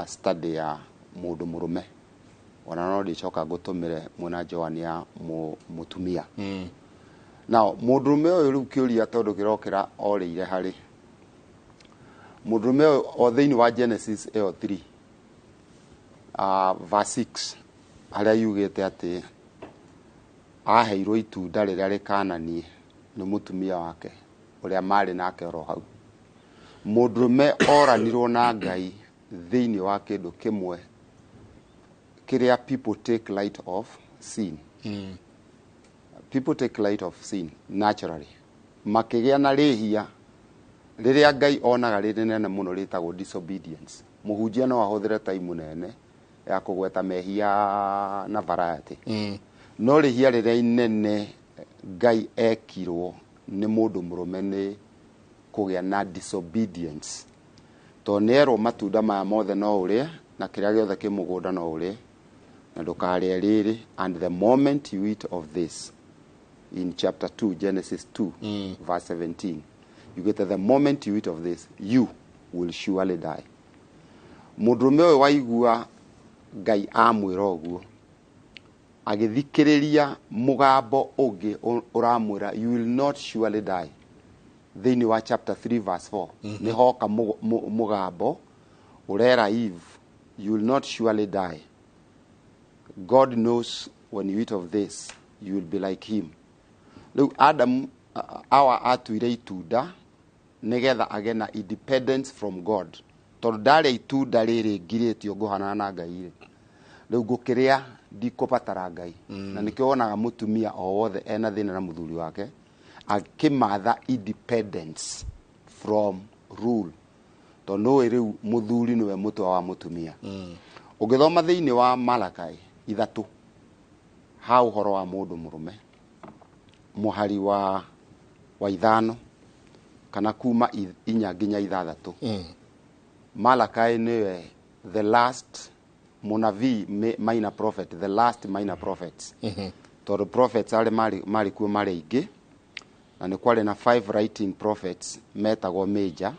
study ya mũndũ mũrũme ona no ndĩcoka ngũtũmĩre mwena Joan ya mũtumia now mũndũrũme ũyũ rĩu kĩũria tondũ kĩrokĩra orĩire harĩ mũndũrũme ũyũ o thĩinĩ wa Genesis ĩyo 3 verse 6 harĩa yugĩte atĩ aheirwo itunda rĩrĩa rĩkananie nĩ mũtumia wake ũrĩa marĩ nake oro hau mũndũrũme oranirwo na Ngai thĩinĩ wa kĩndũ kĩmwe kĩrĩa people take light of sin. People take light of sin naturally. Makĩgĩa na rĩhia rĩrĩa Ngai onaga rĩrĩ nene mũno rĩtagwo disobedience. Mũhunjia no ahũthĩre time nene ya kũgweta mehia na variety. No rĩhia rĩrĩa inene Ngai ekirwo nĩ mũndũ mũrũme nĩ kũgĩa na disobedience. To nĩerwo matunda maya mothe no ũrĩe na kĩrĩa gĩothe kĩ mũgũnda no ũrĩe na ndũkarĩe rĩrĩ, and the moment you eat of this, in chapter 2, Genesis 2, verse 17, you get the moment you eat of this, you will surely die. Mũndũrũme ũyũ waigua Ngai amwĩra ũguo, agĩthikĩrĩria mũgambo ũngĩ ũramwĩra you will not surely die. Thĩinĩ wa chapter 3 verse 4 nĩ hoka mũgambo ũrera Eve, you will not surely die. God knows when you eat of this you will be like him. Rĩu Adam atuire itunda nĩgetha agĩe na independence from God. Tondũ ndarĩa itunda rĩrĩ ngirĩtio ngũhanana na Ngai. Rĩu ngũkĩrĩa ndikũbatara Ngai. Na nĩkĩo wonaga mũtumia o wothe ena thĩna na mũthuri wake akĩmatha independence from rule. Tondũ rĩu mũthuri nĩwe mũtwe wa mũtumia. Ũngĩthoma thĩinĩ wa Malakai 3 ha ũhoro wa mũndũ mũrũme mũhari wa 5 kana kuma 4 nginya 6. Malakai nĩwe the last munabii minor prophet, the last minor prophets. Tondũ prophets marĩ kuo marĩ aingĩ na nĩ kwarĩ na 5 writing prophets metagwo major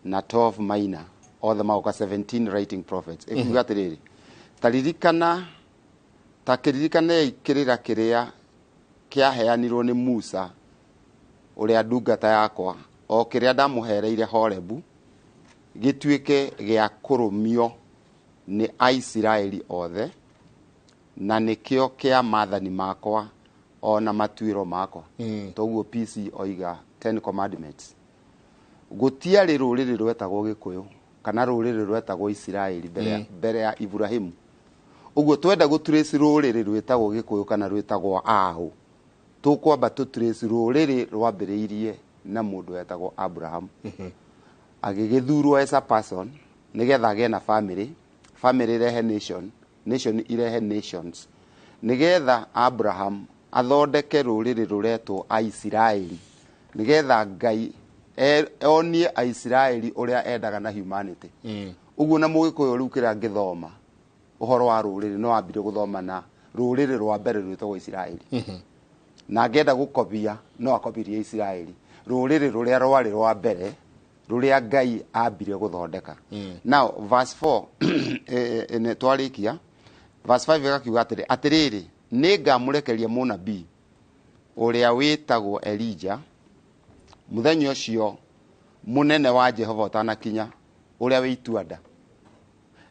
na 12 minor, othe magoka 17 writing prophets. Ekuga atĩrĩrĩ, ta kĩririkane kĩrĩra kĩrĩa kĩaheanirwo nĩ Musa ũrĩa ndungata yakwa, o kĩrĩa ndamũhereire Horebu gĩtuĩke gĩa kũrũmio nĩ Aisiraeli othe, na nĩkĩo kĩa maathani makwa ona matuĩro makwa. Toguo PC oiga 10 commandments. Gũtiarĩ rũrĩrĩ rwetagwo Gĩkũyũ kana rũrĩrĩ rwetagwo Isiraeli mbere ya Ibrahimu. Ũguo twenda gũtrace rũrĩrĩ rwetagwo Gĩkũyũ kana rwetagwo Aũ, tũkwamba tũtrace rũrĩrĩ rwambĩrĩirie na mũndũ wetagwo Abraham. Agĩgĩthurwo as a person nĩgetha agĩe na family irehe nation irehe nations, nĩgetha Abraham athondeke rũrĩrĩ rũretwo Aisiraeli, nĩgetha Ngai onie Aisiraeli ũrĩa endaga na humanity. Ũguo na Mũgĩkũyũ rĩu kĩrĩa ngĩthoma ũhoro wa rũrĩrĩ no ambire gũthoma na rũrĩrĩ rwa mbere rwĩtagwo Isiraeli. Na ngenda gũkobia no akobirie Isiraeli, rũrĩrĩ rũrĩa rwarĩ rwa mbere rũrĩa Ngai ambire gũthondeka. Now verse 4 ene twarikia verse 5 ĩgakiuga atĩrĩrĩ, nĩngamũrekeria mũnabii ũrĩa wĩtagwo Elijah mũthenya ũcio mũnene wa Jehova ũtanakinya, ũrĩa wĩ itua-nda.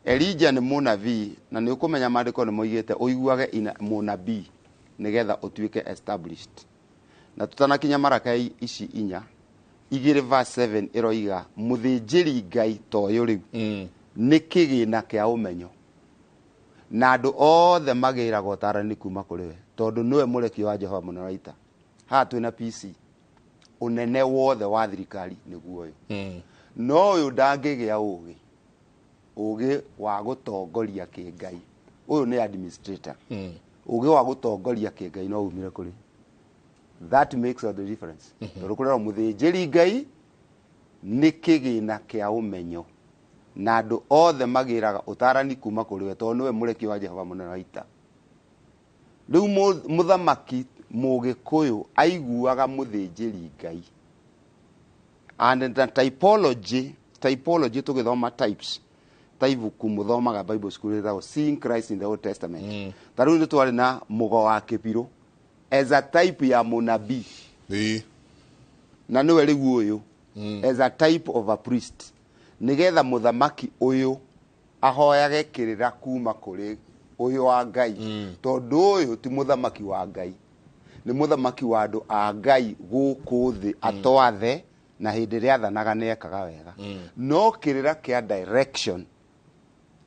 Elijah nĩ mũnabii, na nĩ ũkũmenya maandĩko nĩ moigĩte ũiguage mũnabii nĩgetha ũtuĩke established. Na tutanakinya Malakai ici 4 verse 7 ĩroiga mũthĩnjĩri Ngai toyũ rĩu nĩ kĩgĩna kĩa ũmenyo, na andũ othe magĩragwo ũtaarani kuma kũrĩ we, tondũ nĩwe mũrekio wa Jehova mũnene wa ita. Haha twĩna PC, ũnene wothe wa thirikari nĩguo ũyũ. No ũyũ ndangĩgĩa ũgĩ wa gũtongoria kĩngai. Ũyũ nĩ administrator. Ũgĩ wa gũtongoria kĩngai no umire kũrĩ. That makes all the difference. Tondũ kũrĩa mũthĩnjĩri Ngai nĩ kĩgĩna kĩa ũmenyo, na andũ othe magĩraga ũtaarani kuma kũrĩ we, tondũ nĩwe mũrekio wa Jehova mũnene wa ita. Rĩu mũthamaki Mũgĩkũyũ aiguaga mũthĩnjĩri Ngai. And the typology tũgĩthoma types, ta ibuku mũthomaga Bible school ĩtagwo Seeing Christ in the Old Testament. Ta rĩu nĩ twarĩ na mũgo wa kĩbirũ as a type ya mũnabii. Na nĩwe rĩu ũyũ as a type of a priest, nĩgetha mũthamaki ũyũ ahoyage kĩrĩra kuma kũrĩ ũyũ wa Ngai. Tondũ ũyũ ti mũthamaki wa Ngai, nĩ mũthamaki wa andũ a Ngai gũkũ thĩ, atwathe na hĩndĩ ĩrĩa athanaga nĩ ekaga wega no kĩrĩra kĩa direction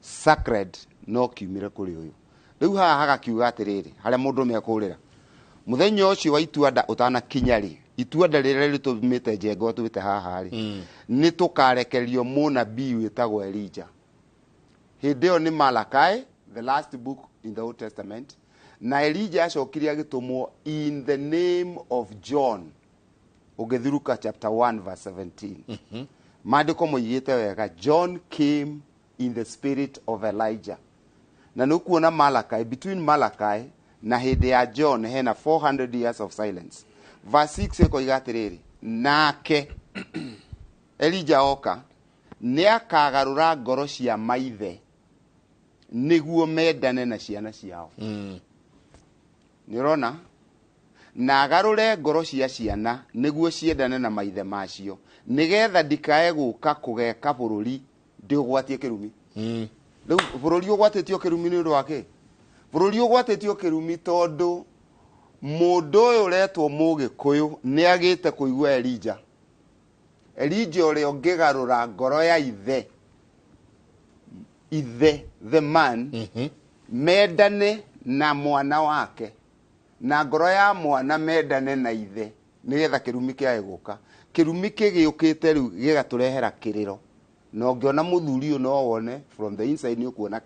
sacred no kiumire kũrĩ ũyũ rĩu haha hagakiuga atĩrĩrĩ harĩa mũndũ mekũrĩra mũthenya ũcio wa ituanda ũtanakinya rĩ ituanda rĩrĩa rĩtũmĩte njengo tũbĩte haha rĩ nĩ tũkarekererio mũnabii wĩtagwo Elijah hĩndĩ ĩyo nĩ Malachi the last book in the Old Testament na Elijah acokire agĩtũmwo in the name of John ũgĩthiruka chapter 1 verse 17 maandĩko moigĩte wega John came in the spirit of Elijah na nĩ kuona Malachi between Malachi na hĩndĩ ya John hena 400 years of silence verse 6 ĩkoiga atĩrĩrĩ nake Elijah oka nĩ akagarũra ngoro cia maithe nĩguo mendane na ciana ciao nĩ ũrona na agarũre ngoro cia ciana nĩguo ciendane na maithe macio nĩgetha ndikae gũka kũgeka bũrũri ndĩũgwatie kĩrumi rĩu bũrũri ũgwatĩtio kĩrumi nĩ ũndũ wake bũrũri ũgwatĩtio kĩrumi tondũ mũndũ ũyũ ũretwo Mũgĩkũyũ nĩ agĩte kũigua Elijah ũrĩa ũngĩgarũra ngoro ya ithe the man mendane na mwana wake na ngoro ya mwana mendane na ithe nĩgetha kĩrumi kĩae gũka kĩrumi kĩgĩũkĩte rĩu gĩgatũrehera kĩrĩro na ũngĩona mũthuri ũyũ no wone from the inside nĩ ũkuona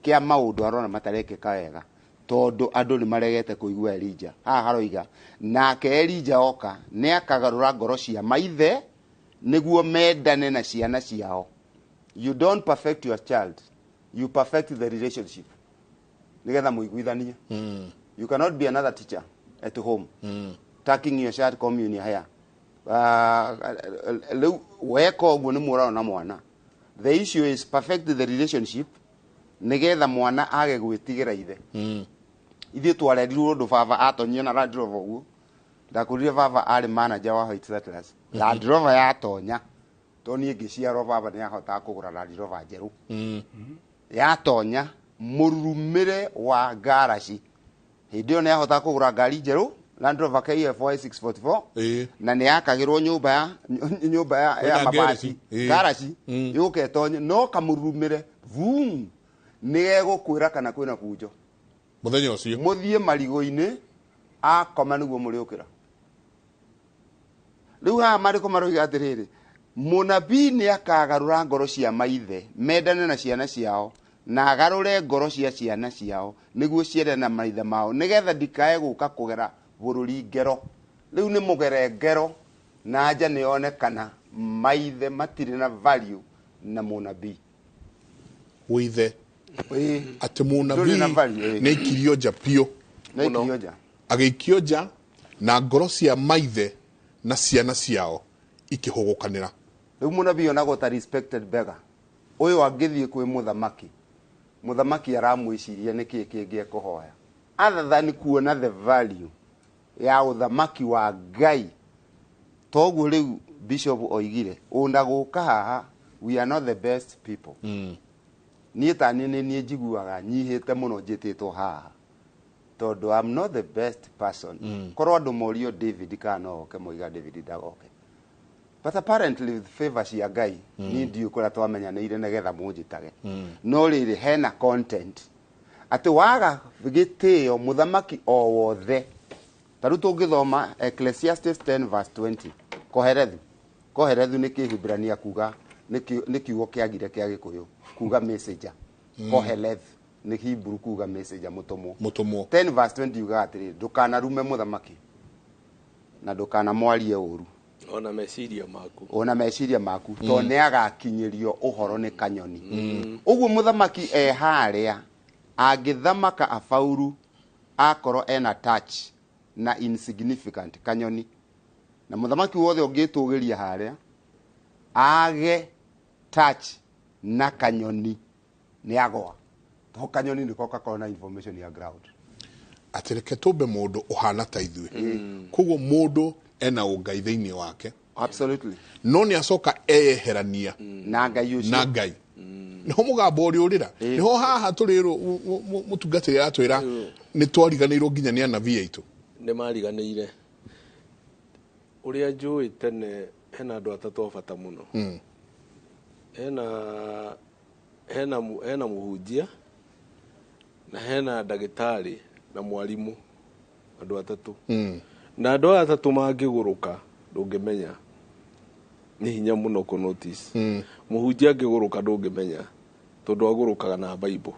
kĩa maũndũ arona matarekĩka wega tondũ andũ nĩ maregete kũigua Elijah haha haroiga nake Elijah oka nĩ akagarũra ngoro cia maithe nĩguo mendane na ciana ciao you don't perfect your child you perfect the relationship nĩgetha mũiguithanie you cannot be another teacher at home taking your child communion here leu weka ũguo nĩ mũrao na mwana the issue is perfect the relationship nĩgetha mwana age gwĩtigĩra ithe ithuĩ twarerirwo ũndũ baba atonyia na Land Rover ũguo ndakũrire baba arĩ manager wa White Settlers Land Rover yatonya to niĩ ngĩciarwo baba nĩ ahotaga kũgũra Land Rover njerũ yatonya mũrumĩre wa garaci hĩndĩ ĩyo nĩ ahotaga kũgũra ngari njerũ Land Rover KFY 644 na nĩ yakagĩrwo nyũmba ya mabati garaci yũke tonye no kamũrumĩre vum nĩ egũkwĩra kana kwĩna bunjo mũthenya ũcio mũthiĩ marigũ-inĩ akoma nĩguo mũrĩũkĩra rĩu haha marĩko maroiga atĩrĩrĩ mũnabii nĩ akagarũra ngoro cia maithe mendane na ciana ciao na agarũre ngoro cia ciana ciao nĩguo ciendane na maithe mao nĩgetha ndikae gũka kũgera bũrũri ngero rĩu nĩ mũgere ngero na nja nĩyonekana maithe matirĩ na value na mũnabii wĩithe atĩ mũnabii nĩ ikirio nja biũ agĩikio nja na ngoro cia maithe na ciana ciao ikĩhũgũkanĩra rĩu mũnabii onagwo ta respected beggar ũyũ angĩthiĩ kwĩ mũthamaki aramwĩciria nĩkĩĩ kĩngĩ ekũhoya other than kuona the value ya ũthamaki wa Ngai toguo rĩu bishop oigire ũndagũka haha we are not the best people niĩ tani nĩ njiguaga nyihĩte mũno njĩtĩtwo haha tondũ I'm not the best person korwo andũ morio David kana oke moiga David ndagoke but apparently with favor cia Ngai niĩ ndiũ kũrĩa twamenyanĩire nĩgetha mũnjitage no rĩrĩ hena content atĩ waga gĩtĩo mũthamaki o wothe tarĩu tũngĩthoma Ecclesiastes 10 verse 20 koherethu nĩ Kĩhĩbrania kuga nĩ kiugo kĩagire kĩa Gĩkũyũ kuga messenger kohelethu nĩ Hebrew kuga messenger mũtũmwo 10 verse 20 yuga atĩrĩ ndũkanarume mũthamaki na ndũkanamwarie ũru ona meciria maku to nĩ agakinyĩrio ũhoro nĩ kanyoni ũguo mũthamaki harĩa angĩthamaka afauru akorwo ena touch na insignificant kanyoni na mũthamaki wothe ũngĩtũgĩria harĩa age touch na kanyoni nĩ agwa to kanyoni nĩko gakorwo na information ya ground atĩ reke tũmbe mũndũ ũhana ta ithuĩ koguo mũndũ ena ũngai thĩinĩ wake absolutely no nĩ acoka eyeherania na Ngai ũcio niho mũgambo ũrĩa ũrĩra niho haha tũrĩrwo mũtungatĩri atwĩra nĩ twariganĩirwo nginya nĩ anabii aitũ nĩ mariganĩire uria njui tene hena andu atatu bata muno hena muhunjia na hena ndagitari na mwalimu andu atatu na andu atatu mangiguruka ndungimenya ni hinya muno ku notice muhunjia angiguruka ndungimenya tondu agurukaga na Bible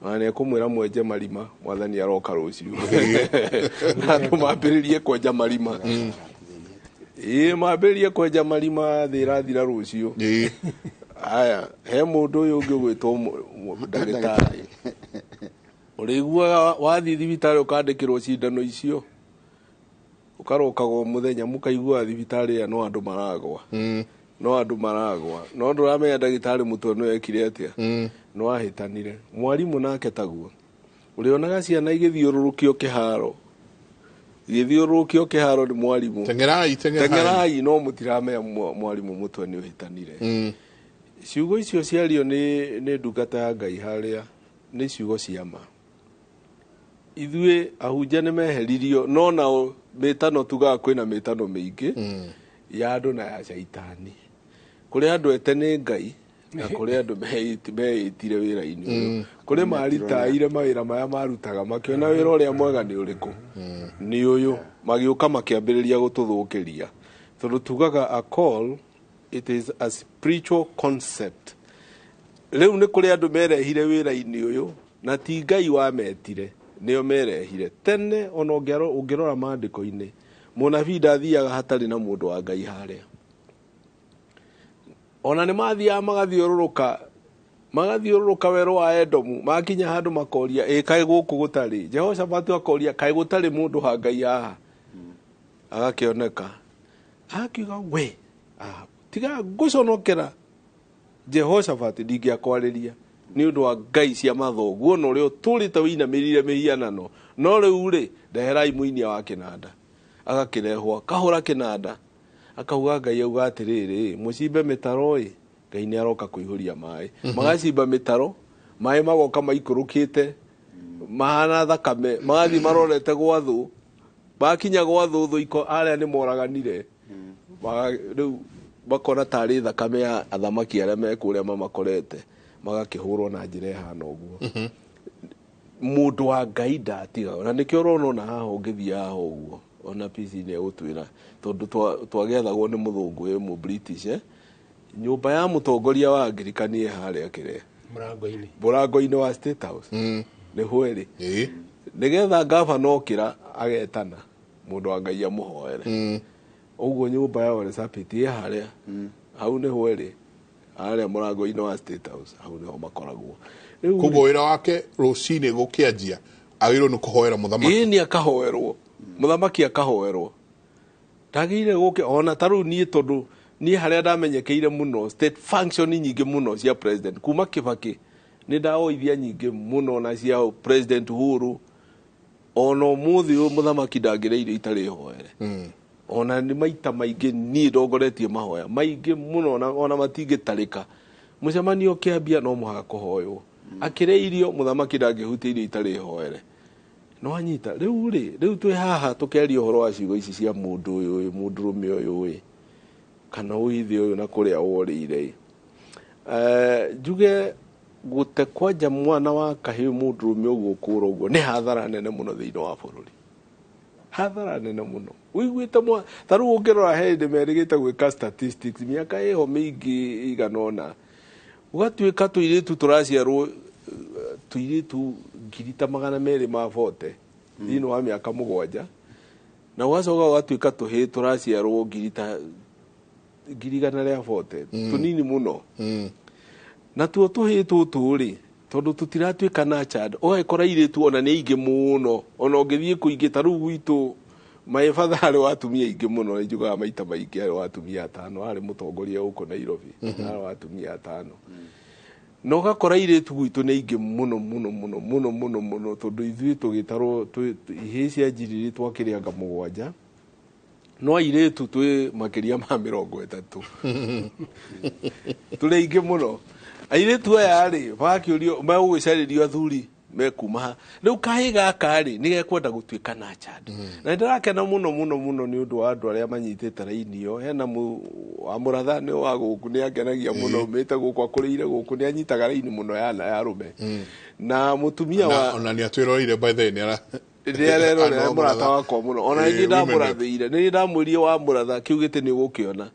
ane kumwira mwenje marima mwathani aroka ruciu na tumambiririe kwenja marima mambiririe kwenja marima thira ruciu aya he mundu uyu ungi gwitwo ndagitari urigua wathi thibitari ukandikirwo cindano icio ukarokagwo muthenya mukaigua thibitari ya no andu maragwa no nduramenya ndagitari mutwe no ekire atia no ahitanire mwarimu nake taguo urionaga ciana igithiururukio kiharo ni mwarimu tengerai no mutiramenya mwarimu mutwe ni uhitanire ciugo icio ciario ni ndungata ya Ngai haria ni ciugo ciama ithue ahunjia ni meheririo no nao metano tuga kwina metano mingi ya andu na ya shaitani kuri andu etene Ngai na kuri andu meitire wira-ini kuri maritaire mawira maya marutaga makiona wira uria mwega ni uriku ni uyu magiuka makiambiriria gututhukiria tondu tugaga a call, it is a spiritual concept. Riu ni kuri andu merehire wira-ini uyu na ti Ngai wa metire nio merehire tene ona ungirora maandiko-ini munabii ndathiaga hatari na mundu wa Ngai haria ona ni mathia magathiururuka wero wa Edomu makinya handu makoria kai guku gutari Jehoshaphat akoria kai gutari mundu ha Ngai haha agakioneka akiuga we tiga nguconokera Jehoshaphat ndingiakwariria ni undu wa Ngai cia mathoguo no rio turite winamirire mihianano no riu ri ndeherai muinia wa kinanda agakirehwa kahura kinanda akauga Ngai auga atiriri mucimbe mitaro Ngai ni aroka kuihuria mai magacimba mitaro mai magoka maikurukite mahana thakame magathi marorete gwathu bakinya gwathu thuiko aria ni moraganire riu bakona tari thakame ya athamaki aria mekuria mamakorete magakihurwo na njira ihana uguo mundu wa Ngai ndatiga na nikio urona haha ungithia haha uguo ona PC ni egutwira tondu twagethagwo ni muthungu mu British nyumba ya mutongoria wa Anglikani haria kire murango-ini wa State House ni hweri nigetha gavana okira agetana mundu wa Ngai amuhoere uguo nyumba ya Oresapiti haria hau ni hweri haria murango-ini wa State House hau niho makoragwo kuguo wira wake rucini gukianjia agirwo ni kuhoera muthamaki ni akahoerwo muthamaki akahoerwo ndagire guke ona taru nie tondu nie haria ndamenyekeire muno state function nyingi muno cia president kuma Kibaki ni ndaoithia nyingi muno na cia president Uhuru ono muthi muthamaki ndagireire itari hoere ona ni maita maingi nie ndongoretie mahoya maingi muno ona matingitarika mucemanio kiambia no muhaka kuhoywo akireirio muthamaki ndangihutiirio itari hoere no anyita riu twi haha tukeria uhoro wa ciugo ici cia mundu uyu mundurume uyu kana uithi uyu na kuria worire njuge gute kwanja mwana wa kahi mundurume uguo kura uguo ni hathara nene muno thiini wa bururi hathara nene muno uiguite mwa taru ungirora hindi merigite gwika statistics miaka iho mingi iganona ugatuika tuiritu turaciarwo tuiritu 240 thiini wa miaka 7 na wacoka ugatuika tuhi turaciarwo 140 tunini muno na tuo tuhi tuturi tondu tutiratuika na chad ogekora iritu ona ni ingi muno ona ungithie kuingita riu gwitu maifathari watumia ingi muno njugaga maita maingi watumia 5 ari mutongoria uko Nairobi ari watumia 5 no gakora iritu gwitu ni ingi muno tondu ithui tugitarwo ihisia njiriri twakiria nga 7 no iritu twi makiria ma 30 tuli ingi muno airitu aya ari bakiurio magugicaririo athuri mekuma riu kahi gaka ri nigekwenda gutuika na chad na ndirakena muno muno muno ni undu wa andu aria manyitite raini yo hena wa muratha ni wa guku ni akenagia muno mete guku akurire guku ni anyitaga raini muno ya rume na mutumia wa ona ni atwiroire by the ni ara rero ni murata wakwa muno ona ingi ndamurathire ni ndamwirie wa muratha kiugite ni gukiona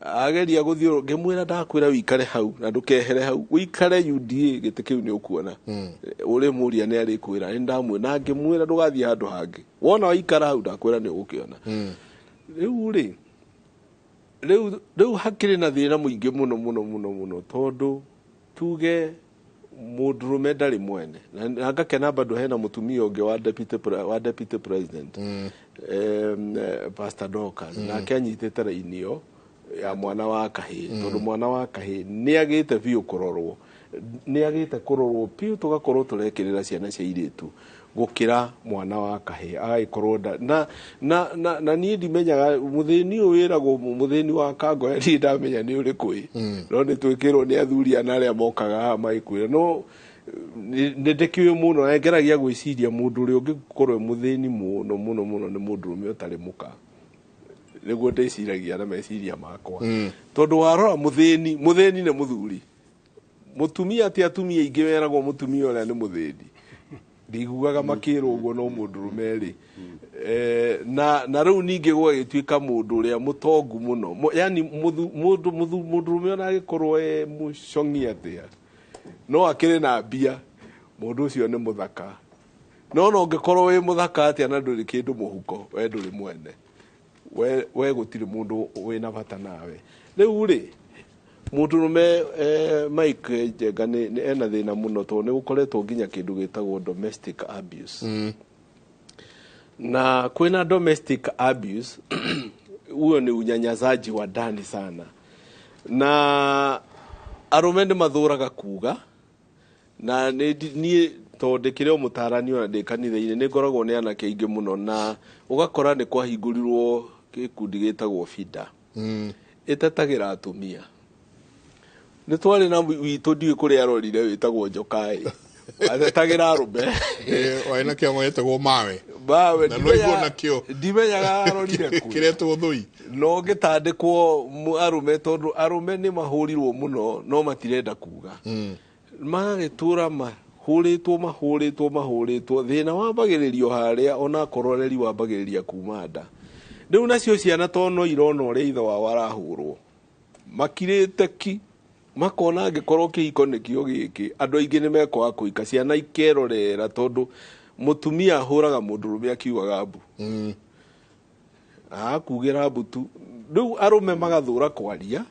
ageria guthio ngimwira ndakwira wikare hau na ndukehere hau wikare UDA gite kiu ni ukuona uri muria ni ari kwira ni ndamwe na ngimwira ndugathie handu hangi wona waikara hau ndakwira ni ugukiona riu hakiri na thina muingi muno tondu tuge mudurume ndari mwene na ngakena bado hena mutumia ungi wa deputy president Pastor Dokas na kanyitete rainio ya mwana wa kahi tondu mwana wa kahi ni agite biu kurorwo ni agite kurorwo piu tugakorwo turekirira ciana cia iritu gukira mwana wa kahi agaikorwo na ni ndimenyaga muthini uyu wiragwo muthini wa kango ri ndamenya ni uri kui no ni twikirwo ni athuri anaria mokaga maikwira no ndekiwe muno engeragia gwiciria mundu uri ungikorwo muthini muno ni mundu rume utari muka niguo ndeciragia na meciria makwa tondu warora muthini ni muthuri mutumia ati atumia ingi weragwo mutumia uria ni muthini ndigugaga makirwo uguo no mundu rumeri na riu ningi gwagituika mundu uria mutongu muno yani mundu rume ona agikorwo mucongi atia no akiri na mbia mundu ucio ni muthaka no ungikorwo wi muthaka atia na nduri kindu muhuko we nduri mwene we gutiri mundu wina bata nawe riu ri mundu rume Mike Njenga ni ena thina muno to ni ukoretwo nginya kindu gitagwo domestic abuse na kwina domestic abuse huo ni unyanyasaji wa ndani sana na arume ni mathuraga kuga na ni to ndikire umutarani ona ndikanithe-ini ni ngoragwo ni anake ingi muno na ugakora ni kwahingurirwo gikundi gitagwo FIDA itetagira atumia ni twari na witu ndiwe kuri arorire witagwo Njokai atetagira arume waina kiongo yetagwo mawe na no igwo nakio ndimenyaga arorire ku kiretwo thui no gitandikwo arume tondu arume ni mahurirwo muno no matirenda kuga magitura mahuritwo thina wambagiririo haria ona kororeri wambagiriria kuma nda riu nacio ciana tono irona uria ithe wa warahurwo makirite ki makona angikorwo kihiko nikio giki andu aingi ni mekwaga kuika ciana ikerorera tondu mutumia ahuraga mundu rume akiugaga mbu akugira mbu tu riu arume magathura kwaria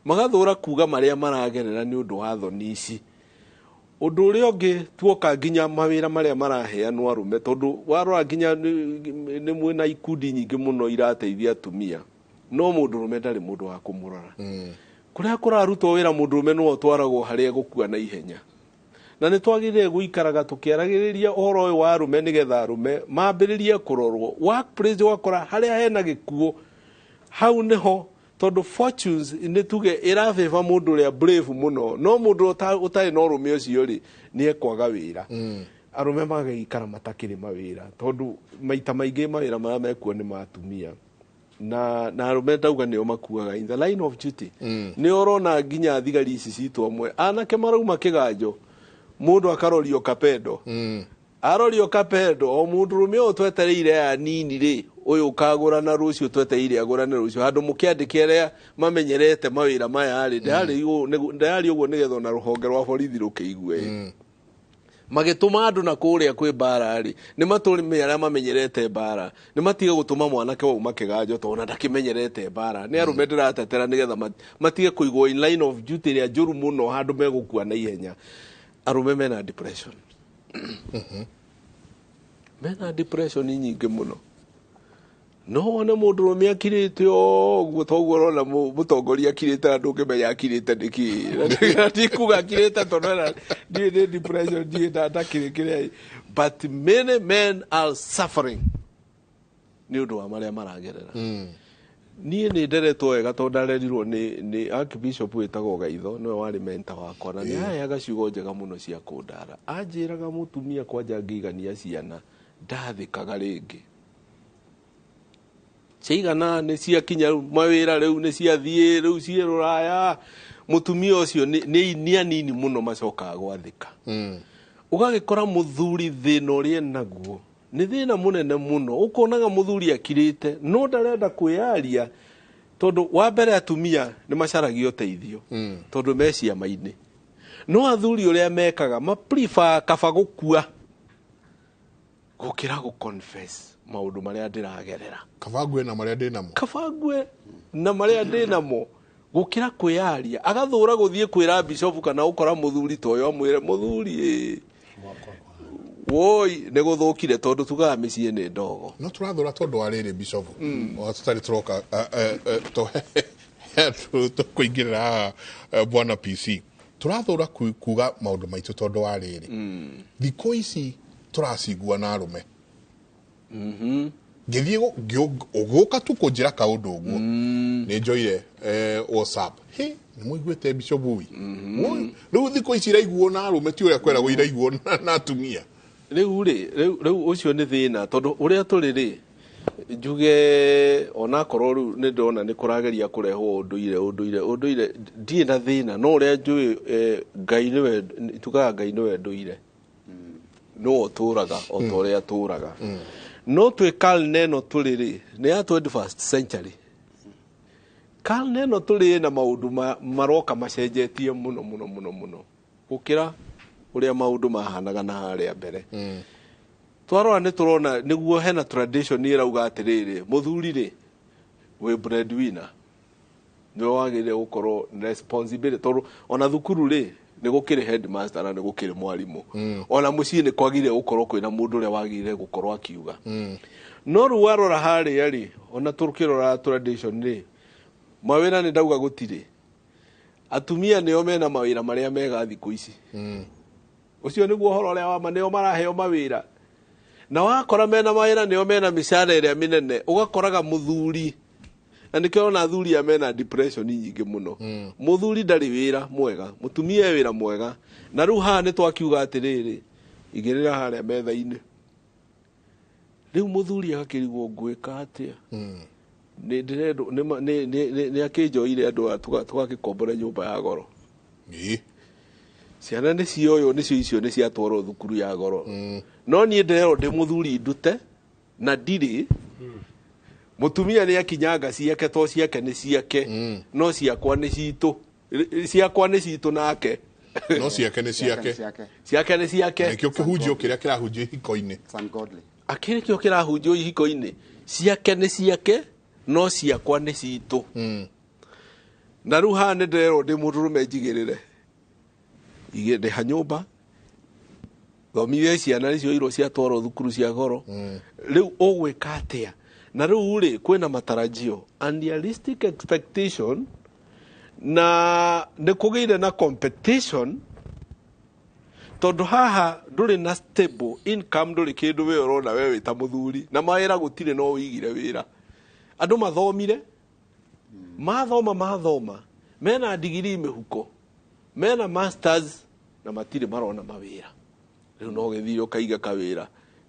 magathura kuga maria maragerera ni undu wa thoni ici undu uria ungi tuoka nginya mawira maria maraheanwo arume tondu warora nginya ni mwena ikundi nyingi muno irateithia atumia no mundu rume ndari mundu wa kumurora kuria kurarutwo wira mundu rume no twaragwo haria gukua na ihenya na ni twagirire guikaraga tukiaragiriria ohoro uyu wa arume nigetha arume mambiririe kurorwo workplace wakora haria hena gikuo hau niho tondu fortunes ni tuge irafeva mundu uria brave muno no mundu utari no rume ucio ri ni ekwaga wira arume magaikara matakiri mawira tondu maita maingi mawira maria mekuo ni matumia na arume ndauga nio makuaga in the line of duty ni orona nginya thigari ici citu amwe anake marauma kiganjo mundu akarorio kapendo arorio kapendo o mundu rume o twetereire ya nini ri uyu ukagura na rucio twetereire agura na rucio handu mukiandikire mamenyerete mawira maya ri ndari uguo nigetha na ruhonge rwa borithi rukiigue magituma andu na kuria kwi bara ri ni maturi me aria mamenyerete bara ni matige gutuma mwanake wa makiganjo to na ndakimenyerete bara ni arume ndiratetera nigetha matige kuigwo in line of duty ria njuru muno handu megukua na ihenya arume mena depression mena depression nyingi muno no ona mundu rume akirite o toguo rona mutongoria akirite andu ukimenya akirite ndiki ndikuga akirite tonera ndi depression ndi ndakirikire but many men are suffering ni undu wa maria maragerera niĩ nĩ nderetwo wega tondũ ndarerirwo nĩ Archbishop wĩtagwo Gaitho nĩwe warĩ mentor wakwa na nĩ aheaga ciugo njega mũno cia kũndara. Anjĩraga mũtumia kwanja ngĩigania ciana ndathĩkaga rĩngĩ, ciaigana nĩ ciakinya mawĩra rĩu nĩ ciathiĩ rĩu ciĩ Rũraya, mũtumia ũcio nĩ anini mũno macokaga gwathĩka. Ũgagĩkora mũthuri thĩna ũrĩa naguo nĩ thĩna mũnene mũno, ũkonaga mũthuri akirĩte no ndarenda kwĩyaria tondũ wa mbere atumia nĩ macaragia ũteithio tondũ me ciama-inĩ, no athuri ũrĩa mekaga prefer kaba gũkua gũkĩra gũ-confess maũndũ marĩa ndĩragerera, kaba ngue na marĩa ndĩnamo, kaba ngue na marĩa ndĩnamo gũkĩra kwĩyaria. Agathũra gũthiĩ kwĩra bishop kana ũkora mũthuri ta ũyũ amwĩre mũthuri woi nĩ gũthũkire tondũ tugaga mĩciĩ nĩ ndogo. No tũrathũra tondũ wa rĩrĩ bishop o tũtarĩ tũroka tũkũingĩrĩra bwana PC, tũrathũra kuga maũndũ maitũ tondũ wa rĩrĩ thikũ ici tũracigua na arũme ngĩthiĩ ũgũka tu kũnjĩra kaũndũ ũguo nĩ njoire WhatsApp nĩ mũiguĩte bishop ũi rĩu thikũ ici iraiguo na arũme ti ũrĩa kweragwo iraiguo na atumia. Rĩu ũcio nĩ thĩna tondũ ũrĩa tũrĩ rĩ njuge onakorwo rĩu nĩ ndona nĩ kũrageria kũrehwo ũndũire ndirĩ na thĩna, no ũrĩa njũĩ Ngai nĩwe tugaga Ngai nĩwe ndũire no ũtũraga o ta ũrĩa atũraga, no twĩ karine ĩno tũrĩ rĩ nĩ ya 21st century. Karine ĩno tũrĩ na maũndũ maroka macenjetie mũno gũkĩra ũrĩa maũndũ mahanaga na harĩa mbere. Twarora nĩ tũrona nĩguo hena tradition ĩrauga atĩrĩrĩ mũthuri rĩ wĩ breadwinner nĩwe wagĩrĩire gũkorwo responsibility tondũ ona thukuru rĩ nĩ gũkĩrĩ headmaster na nĩ gũkĩrĩ mwarimũ, ona mũciĩ nĩ kwagĩrĩire gũkorwo kwĩna mũndũ ũrĩa wagĩrĩire gũkorwo akiuga. No rĩu warora harĩa rĩ ona tũkĩrora tradition rĩ mawĩra nĩ ndauga gũtirĩ, atumia nĩo mena mawĩra marĩa mega thikũ ici. Ũcio nĩguo ũhoro ũrĩa wama, nĩo maraheo mawĩra na wakora mena mawĩra nĩo mena mĩcara ĩrĩa mĩnene, ũgakoraga mũthuri na nĩkĩo ona athuri mena depression nyingĩ mũno. Mũthuri ndarĩ wĩra mwega, mũtumia wĩra mwega, na rĩu haha nĩ twakiuga atĩrĩrĩ igĩrĩra harĩa metha-inĩ, rĩu mũthuri agakĩrigwo ngwĩka atĩa nĩ akĩnjoire andũ tũgagĩkombora nyũmba ya goro. Ciana nĩ cioyo nĩcio icio nĩ ciatwarwo thukuru ya goro, no niĩ ndĩrerwo ndĩ mũthuri ndute na ndirĩ. Mũtumia nĩ akinyanga ciake to ciake nĩ ciake no ciakwa nĩ citũ, ciakwa nĩ citũ nake no ciake nĩ ciake, ciake nĩ ciake. Nĩkĩo kĩhunjio kĩrĩa kĩrahunjio ihiko-inĩ, akĩrĩkĩo kĩrahunjio ihiko-inĩ, ciake nĩ ciake no ciakwa nĩ citũ. Na rĩu haha nĩ ndĩrerwo ndĩ mũndũrũme njigĩrĩre igĩrĩha nyũmba, thomithie ciana icio irwo ciatwarwo thukuru cia goro, rĩu ũgwĩka atĩa? Na rĩu rĩ kwĩna matarajio unrealistic expectation na nĩ kũgĩire na competition tondũ haha ndũrĩ na stable income, ndũrĩ kĩndũ we ũrona we wĩta mũthuri na mawĩra gũtirĩ no wĩigire wĩra. Andũ mathomire mathoma mena digiri mĩhuko, mena masters na matirĩ marona mawĩra. Rĩu no gĩthire ũkaiga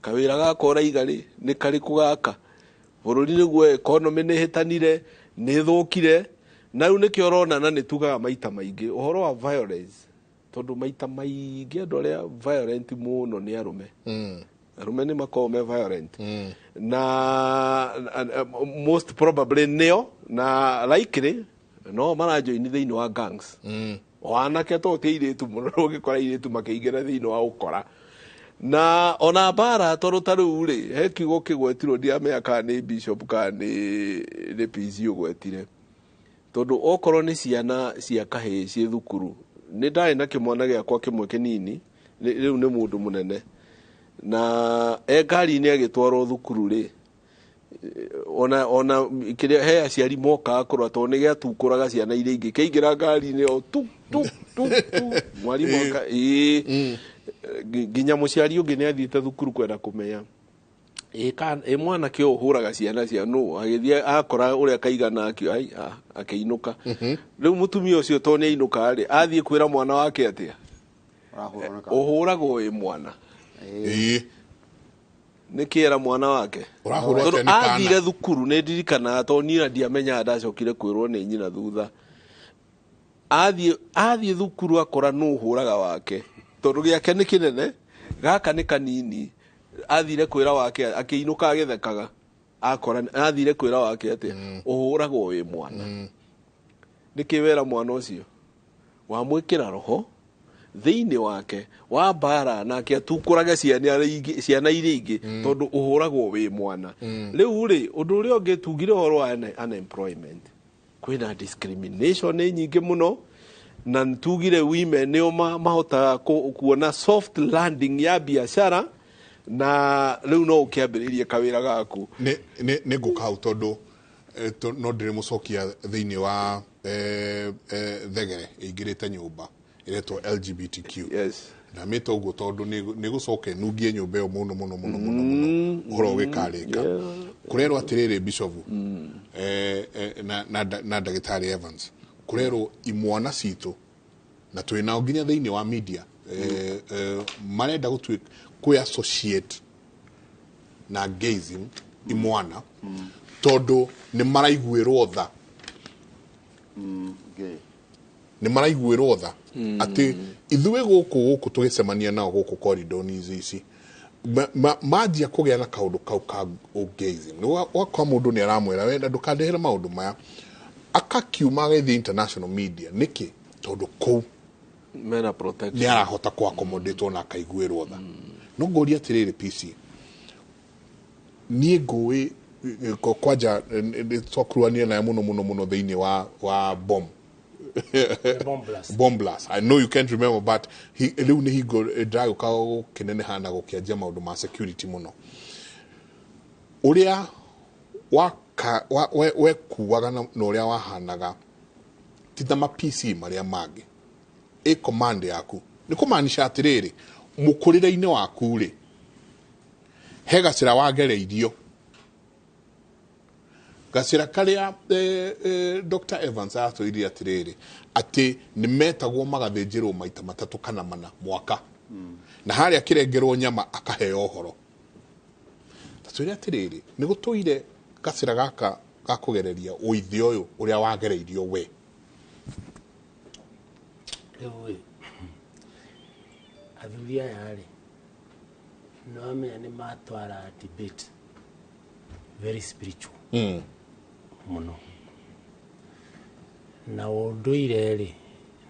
kawĩra gaka ũraiga rĩ nĩ karĩkũ gaka? Bũrũri nĩguo economy nĩ hĩtanire nĩ thũkire, na rĩu nĩkĩo ũrona na nĩ tugaga maita maingĩ ũhoro wa violence tondũ maita maingĩ andũ arĩa violent mũno nĩ arũme. Arũme nĩ makoragwo me violent na most probably nĩo na likely no marajoini thĩinĩ wa gangs. Wanake to ti airĩtu mũno ũgĩkora airĩtu makĩingĩra thĩinĩ wa ũkora na ona mbara tondũ ta rĩu rĩ he kiugo kĩgwetirwo ndiamenya kana nĩ bishop kana nĩ PC ũgwetire, tondũ okorwo nĩ ciana cia kahĩĩ ciĩ thukuru, nĩ ndarĩ na kĩmwana gĩakwa kĩmwe kĩnini, rĩu nĩ mũndũ mũnene na ngari-inĩ agĩtwarwo thukuru rĩ ona kĩrĩa he aciari mokaga kũrora tondũ nĩ gĩatukũraga ciana iria ingĩ, kĩaingĩra ngari-inĩ o tu mwarimũ nginya mũciari ũngĩ nĩ athiĩte thukuru kwenda kũmenya mwana kä å hå raga ciana cia no agä akora å rä a kaigana akĩinũka rä u må tumia å cio to nä ainũka rä athiä kwä ra mwana wake atä a å hå ragwo wä mwana nä kä era mwana wake athire thukuru nä ndirikanaga to niä ndiamenyaga ndacokire kwä rwo nä nyina thutha athiä thukuru akora no hå raga wake tondå gä ake nä kä nene gaka nä kanini athire kwä ra wake akä inũka agä thekaga akora athire kwä ra wake atä å hå ragwo wä mwana nä kä wera mwana å cio wamwä kä ra roho thä-inä wake wa mbara nake atukå rage ciana iria ingä tondå å hå ragwo wä mwana rä u rä å ndå å rä a å ngä tungire å horo wa unemployment kwä na discrimination nä nyingä må no na tugire women nä o mahotaga kuona soft landing ya biacara na rä u no å kä ambä rä rie kawä ra gaku nä ngå kahau tondå no ndä rä må cokia thä-inä wa thegere ä ingä rä te nyå mba ä retwo LGBTQ na mä to å guo tondå nä gå coka nungie nyå mba ä yo må no må no må no må no må no å horo å gä karä ka kå rerwo atä rä rä bicobu na ndagä tarä Evans kå rerwo imwana citå na twä nao nginya thä-inä wa media marenda gå tuä kwä associate na gayism imwana tondå nä maraiguä rwo tha nä maraiguä rwo tha atä ithuä gå kå tå gä cemania nao gå kå koridoni ici manjia kå gä a na kaå ndå kau ka gayism wakwa må ndå nä aramwä ra wenda ndå kandä here maå ndå maya akakiuma gäthiä international media nä kä tondå kå nä arahota kå accommodate na akaiguä rwo tha no ngå ria atä rä rä PC niä ngå ä kwanja twakuruania naye må no må no må no thä inä wa bomb bomb blast. I know you can't remember but rä u nä hingo ndäragå ka gå kä neneha na gå kä anjia maå ndå ma security må no å rä a wekuaga na å rä a wahanaga tita ma PC marä a mangä ä command yaku nä kå maanisha atä rä rä må kå rä ra-inä waku rä he gacä ra wagereirio gacä ra karä a Dr. Evans atå irie atä rä rä atä nä metagwo magathä njä rwo maita matatå kana mana mwaka na harä a kä rengerwo nyama akaheo horo tatwä re atä rä rä nä gå tå ire gacä ra gaka gakå gereria å ithe å yå å rä a wagereirio we athuri aya rä no amenya nä matwara debate very spiritual muno na å ndå ire rä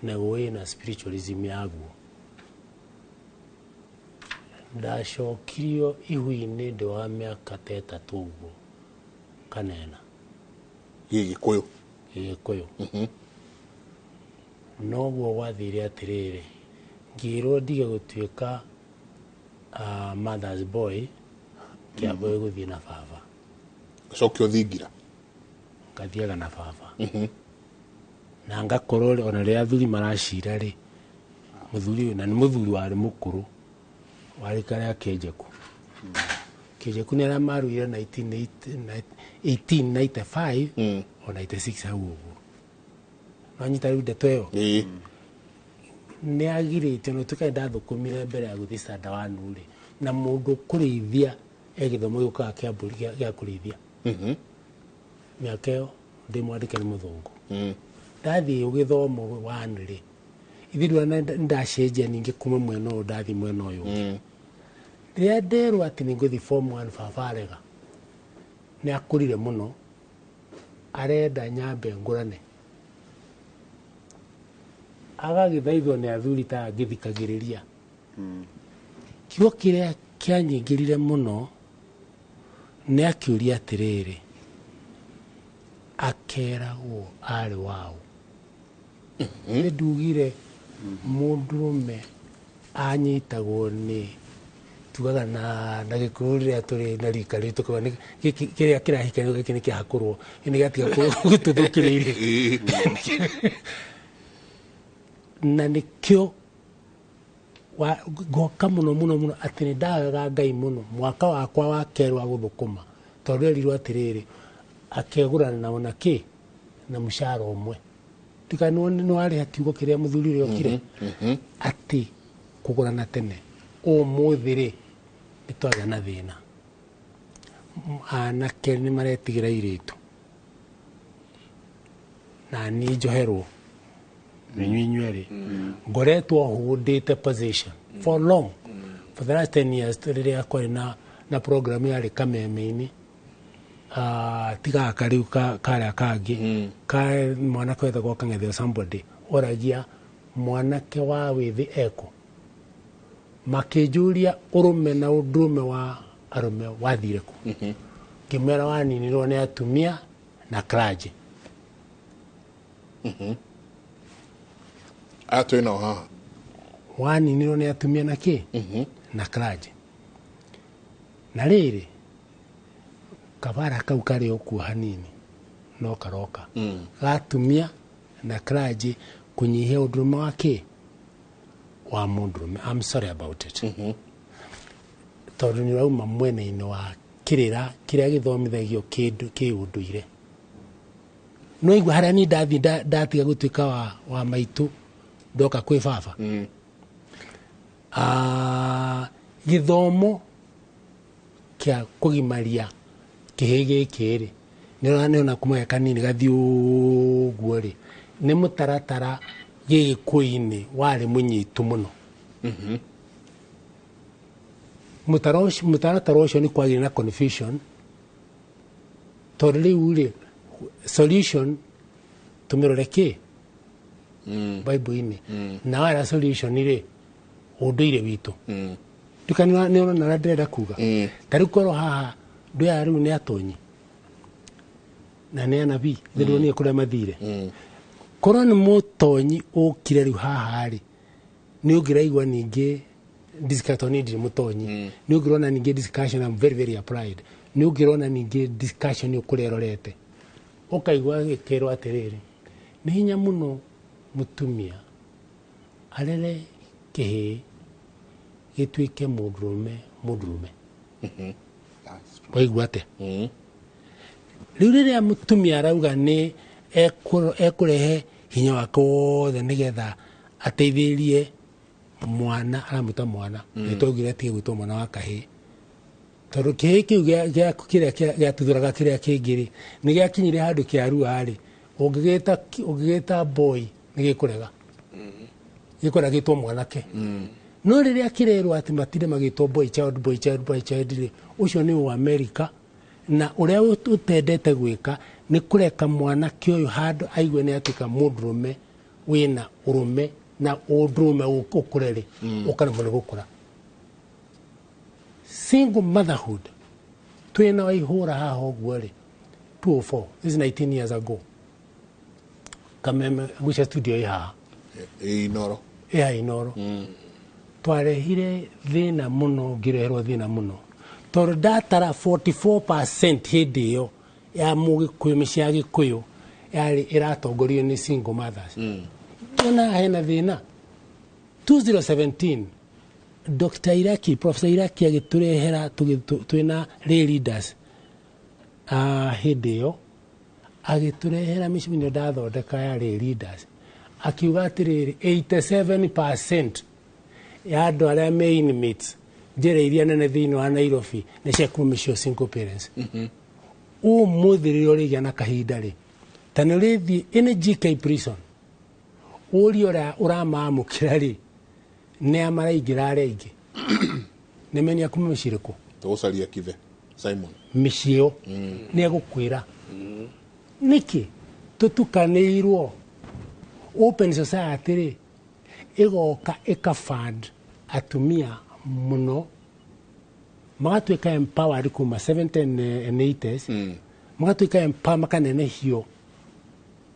naguo wä na spiritualism yaguo ndacokirio ihui-inä ndä wa mä aka ta ätatå guo kanena gä kå yå noguo gwathä re atä rä rä ngä rwo ndige gå tuä ka mothers boy kä ambo gå thiä na baba cokio thingira ngathiaga na baba na ngakorwo ona rä athuri maracira rä må thuri na nä må thuri warä må kå rå warä karä a Kenjeku Kenjeku nä arä a marå 1895 o 96 hau å guo no nyita rä u ndeto ä yo nä agirä te no tå kaä ndathå kå mire mbere ya gå thiä canda wa nu rä na må ndå kå rä ithia gä thomo gä å kaga kä ambå gä a kå rä ithia mä aka ä yo ndä mwandä ke nä må thå ngå ndathiä å gä thomo wanä rä ithiä nä ndacenjia ningä kuma mwena å ndathiä mwena å yå ngä rä a nderwo atä nä ngå thiä form 1 baba arega nä akå rire må no arenda nyambe ngå rane agagä thaithwo nä athuri ta ngä thikagä rä ria kiugo kä rä a kä anyingä rire må no nä akä å ria atä rä rä akeragwo arä wao nä ndugire må ndå me anyitagwo nä tugaga na gä kå rå rä rä a tå rä na rika rä tå kauga kä rä a kä rahikanio gä kä nä kä hakå rwo nä gatiga gå tå thå kä rä ire na nä kä o goka muno ati ni ndagaga Ngai muno mwaka wakwa wa kerwa guthukuma tondu erirwo atiriri akegurana na ona ki na mushara umwe tika no ari akiugo kiria muthuri ri okire ati kugurana tene umuthiri bitwaga na thina anake ni maretigira iritu na ni njoherwo ninyunyere ngoretwo hudite position for long for the last 10 years riria kwari na program ya Kameme-ini tiga kariu kare kangi ka mwana kwetha go kangethe somebody oragia mwanake wa withi eko makijuria urume na udrume wa arume wathire ku kimera waninirwo ni atumia na clergy ato ino ha waninirwo ni atumia na ki na clergy na riri kabara kau kari okuo hanini no karoka gatumia na clergy kunyihia udrume wake wa mundrume. I'm sorry about it. Tondu ni rauma mwene-ini wa kirira kiria githomithagio kiunduire no igwa haria ni ndatiga gutuika wa maitu ndoka kwi baba githomo kia kugimaria kihege kiri nirona kumwe kanini gathiuguo ri ni mutaratara gikuini wari munyitu muno mutaratara ucio ni kwagire na confusion tondu riu ri solution tumirore ki Bible-ini na wara solution ri unduire witu tukani ni ona na ndreda kuga tari koro haha ndu ya riu ni atonyi na ni anabii ndu ni kure mathire koro ni mutonyi ukire riu haha ri ni ugiraigwa ningi discussion ni mutonyi ni ugirona ningi discussion I'm very very applied ni ugirona ningi discussion ukurerorete ukaigwa gikero atiriri ni hinya muno mutumia arere kihi gitwike mudrume waigwa ate riu riria mutumia arauga ni ekurehe hinya wake wothe nigetha ateithirie mwana aramuta mwana nitogire tige gwitwo mwana wa kahi tondu kihi kiu gia tuthuraga kiria kingiri ni giakinyire handu kiarua ri ungigita boy ni gikurega gikora gitwo mwanake no riria kirerwo ati matire magitwo boy child ri ucio ni wa America na uria utendete gwika ni kureka mwana kioyo handu aigwe ni atika mudrume wina urume na udrume ukurere ukana muno gukura single motherhood twina waihura haha uguo ri 204 this is 19 years ago Kameme gucha studio ya Inoro Inoro twarehire thina muno ngireherwo thina muno tondu datara 44% hindi iyo ya mugikuyu mishia gikuyu yari iratongorio ni single mothers ona hena thina 2017 Dr. Iraki Professor Iraki agiturehera twina lay leaders hindi iyo agiturehera mishimino ndathondeka ya lay leaders akiuga atiriri 87% ya andu aria me inmates njira iria nene thiini wa Nairobi ni cia kumisio single parents umuthiriro rigia na kahinda ri tani rithi in GK prison uri ora uramamukira ri ni amaraingira arengi ni menia kumishiriku tugucaria kithe Simon micio ni egukwira niki tutukanirwo open society ri igoka ikafund atumia muno magatuika empowered kuma 70 and 80s magatuika empowered makanene hio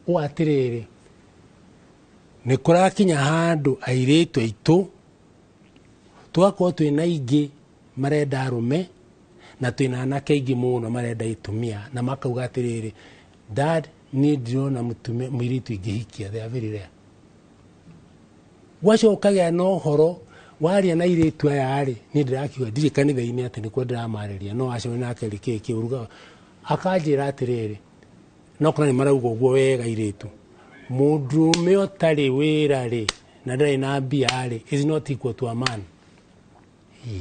uatiriri ni kurakinya handu airitu aitu tugakorwo twina ingi marenda arume na twina anake ingi muno marenda itumia na makauga atiriri dad need you na mutume mwiritu ingihikia they are very rare wacho ukagea no horo waria na iritu aya ari ni ndirakiuga ndiri kanitha-ini ati nikuo ndiramariria no acone nake riki kiuruga akanjira atiriri no kana ni marauga uguo wega iritu mundume otari wira ri na ndari na mbia ri is not equal to a man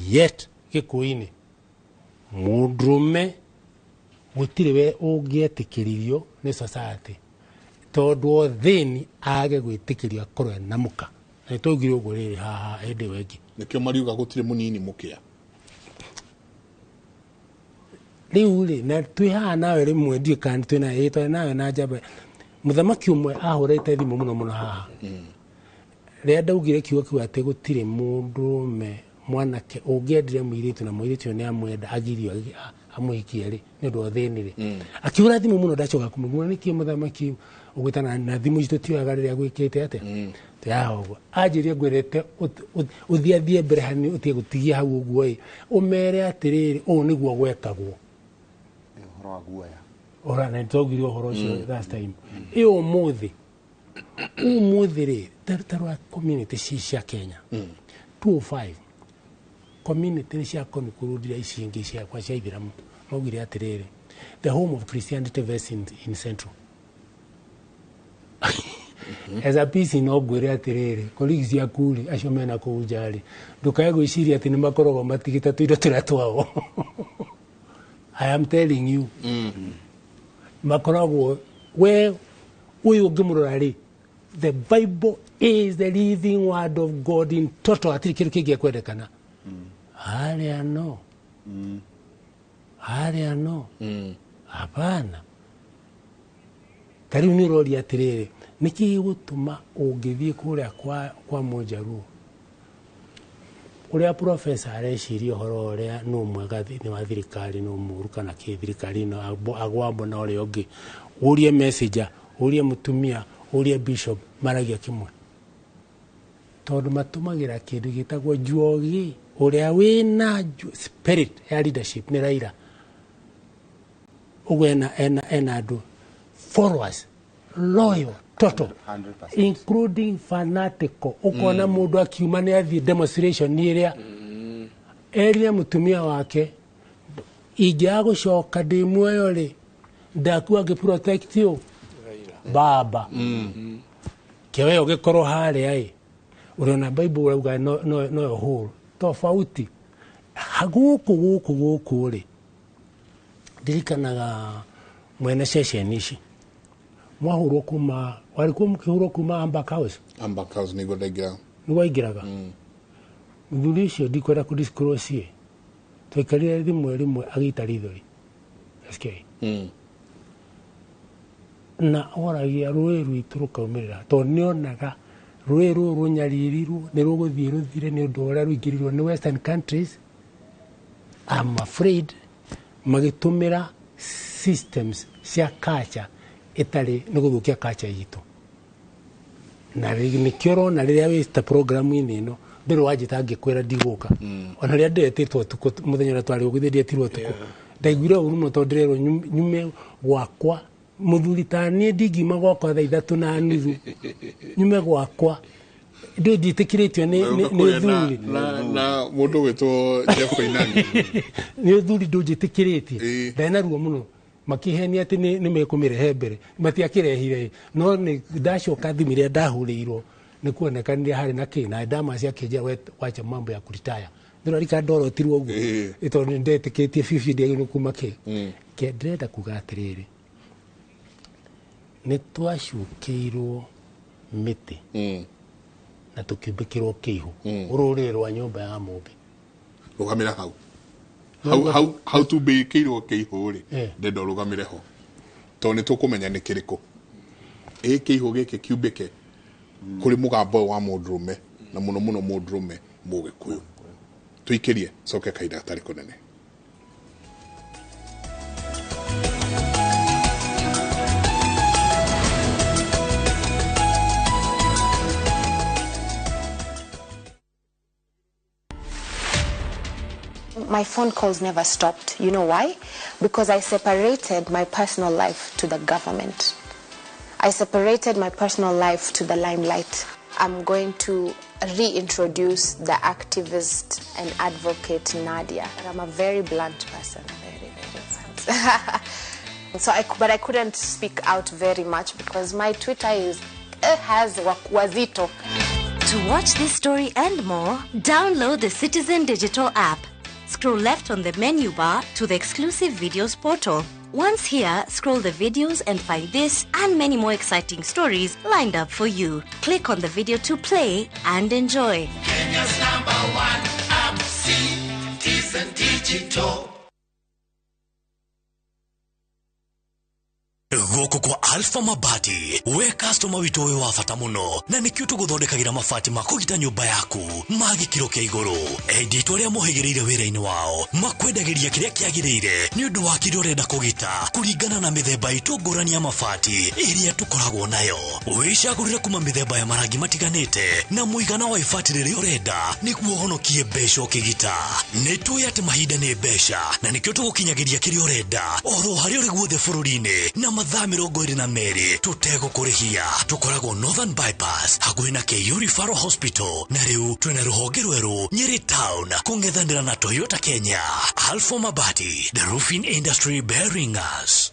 yet gikuini mundume gutire we ungietikirio ni society tondu thini age gwitikiria korwe na muka na tugire uguo riri haha ende wengi nikio mariuga gutire munini mukia riu ri na twi haha nawe rimwe ndie kandi twina itwa nawe na njamba muthamaki umwe ahurite thimu muno haha ria ndaugire kiugo kiu ati gutire mundume mwanake ungiendire muiritu na muiritu ni amwenda agirio amuikie ri ni ndu thini ri akiura thimu muno ndacoka kumuguna niki muthamaki ugwitana na thimu citu tioaga riria gwikite ate yaho ajirie ngwirete uthiathie mbere hani utie gutigia hau uguo i umere atiriri u niguo gwekagwo uhoro wa guoya ora na togire uhoro ucio last time iyo umuthi ri tarwa community cia Kenya 205 community cia konkurudira icingi cia kwa cia ithiramu maugire atiriri the home of Christianity verse in Central as a piece no gwire atiriri colleagues ya kuli acio mena ku njari ndukae gwiciria ati ni makorogo matigita tuindo tiratwao I am telling you makorogo we uyu ngimurora ri the Bible is the living word of God in total atiri kiru kigia kwendekana aria no hapana kariu ni rori atiriri niki gutuma ungithie kuria kwa Munjaruo uria professor areciria horo uria no mwega thini wa thirikari no muru kana ki thirikari no agwambo na uria ungi urie messenger urie mutumia urie bishop maragia kimwe tondu matumagira kindu gitagwo Njuogi uria wina spirit ya leadership ni Raila ugwena ena andu followers loyal total 100%. Including fanatical ukona mundu akiuma ni athi demonstration ni iria eria mutumia wake ija gucoka ndi muoyo ri ndaku agi protect you baba kewe ugikorwo haria ai uriona Bible urauga no whole tofauti guku ri ndirikanaga mwene session ici mwahurwo kuma walikuwa mkihurwo kuma Amber House nigo ndagira nigo igiraga muthuri ucio ndikwenda ku disclose ye twikarire rimwe agita rithori SK na oragia rũĩ rwitũ rũkaumirira to nionaga rũĩ rũrũ rũnyaririrwo nĩ rũgũthiĩ rũthire nĩ ũndũ ũrĩa rũingĩrirwo nĩ western countries. I'm afraid magitumira systems cia culture itari nĩ gũthũkia culture yitũ na nĩkĩo ũrona rĩrĩa wĩta program ĩno ndĩrĩ wanjĩta ngĩkwĩra ndigũka ona rĩrĩa ndĩretĩtwo ũtukũ mũthenya ũrĩa twarĩ gũgĩthĩ ndĩetirwo ũtukũ ndaiguire ũru mũno tondũ ndĩrerwo nyume gwakwa muthuri ta niĩ ndingiuma gwakwa thaa 3:30 nyume gwakwa ndĩtikĩrĩtio nĩ thuri na mũndũ wĩtwo Jeff Koinange nĩ thuri ndũnjĩtĩkĩrĩtie ndena ruo mũno makihenia ati ni mekũmĩrehe mbere matiakĩrehire no nĩ ndacoka thimire ndahũrĩirwo nĩ kuonekanire harĩ na kĩna ndama cia kĩnjia wacha mambo ya kuritaya ndĩrarika ndorotirwo ũguo tondũ ndetĩkĩtie bibi ndĩagĩrĩirwo kuma kĩ ndĩrenda kuga atĩrĩrĩ nĩ twacukĩirwo mĩtĩ na tũkĩmbĩkĩrwo kĩihũ rũrĩrĩ rwa nyũmba ya mũmbi rũgamĩra hau tumbĩkĩirwo kĩihũ rĩ ndenda rũgamĩre ho tondũ nĩ tũkũmenya nĩ kĩrĩkũ kĩihũ gĩkĩ kiumbĩke kũrĩ mũgambo wa mũndũrũme na mũno mũno mũndũrũme mũgĩkũyũ tuikĩrie coke kahinda gatarĩ kũnene. My phone calls never stopped. You know why? Because I separated my personal life to the government. I separated my personal life to the limelight. I'm going to reintroduce the activist and advocate Nadia. I'm a very blunt person, very blunt. But I couldn't speak out very much because my Twitter has wazito. To watch this story and more, download the Citizen Digital app. Scroll left on the menu bar to the exclusive videos portal. Once here, scroll the videos and find this and many more exciting stories lined up for you. Click on the video to play and enjoy. Kenya's #1 app, Citizen Digital. Goko kwa Alpha Mabati we customer wito we wa fata muno na nikyo tuguthondekagira mabati makugita nyumba yaku magikiro kia iguru edit uria muhigireire wira-ini wao makwendagiria kiria kiagirire ni undu wa kiria urenda kugita kuringana na mithemba itungurani ya mabati iria tukoragwo nayo wicagurire kuma mithemba ya marangi matiganite na muigana wa ibati riria urenda niguo honokie mbeca ukigita ni tuya ati mahinda ni mbeca na nikyo tugukinyagiria kiria urenda oro hari uri guothe bururi-ini na mathaa 22 tutegũkũrĩhia tukoragwo Northern Bypass hakuhĩ na KU Referral Hospital na rĩu twĩna rũhonge rwerũ Nyeri Town kũng'ethanĩra na Toyota Kenya. Alpha Mabati, the roofing industry bearing us.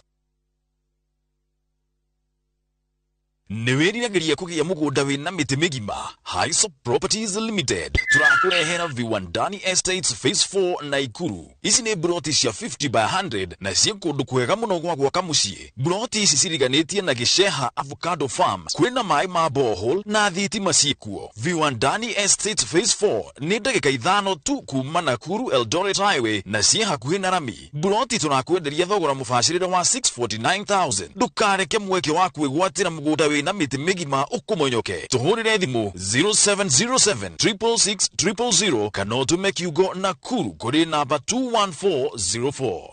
Niwĩriragĩria kũgĩa mũgũnda wĩna mĩtĩ mĩgima. Highsop Properties Limited turakũrehera Viwandani Estates Phase 4 Naikuru. Ici nĩ broti cia 50 by 100 na cia kũndũ kwega mũno gwa gwaka mũciĩ. Broti ici ciriganĩtie na Gĩceha Avocado Farms kwĩna maĩ ma borehole na thitima ciĩkuo. Viwandani Estates Phase 4 nĩ ndagĩka 5 tu kuma Nakuru Eldoret Highway na ciĩ hakuhĩ na Rami. Broti turakwenderia thogora mũbacĩrĩre wa 649,000. Ndũkareke mweke wa kwĩgwatĩra mũgũnda na mĩtĩ mĩgima ũkũmonyoke. Tũhũrĩre thimũ 0707 666 000 kana ũtũme kiugo Nakuru kũrĩ namba 21404.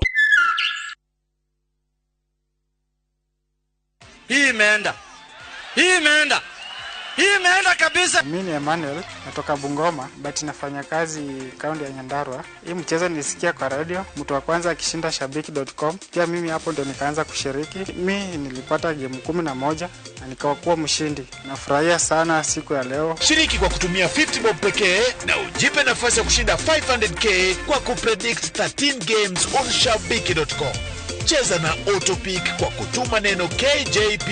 Hii imeenda kabisa. Mimi ni Emmanuel natoka Bungoma but nafanya kazi kaunti ya Nyandarua. Hii mchezo nilisikia kwa radio, mtu wa kwanza akishinda shabiki.com. Pia mimi hapo ndo nikaanza kushiriki. Mimi nilipata game 11 na nikawa mshindi. Nafurahia sana siku ya leo. Shiriki kwa kutumia 50 bob pekee na ujipe nafasi ya kushinda 500k kwa kupredict 13 games on shabiki.com. Cheza na Autopic kwa kutuma neno KJP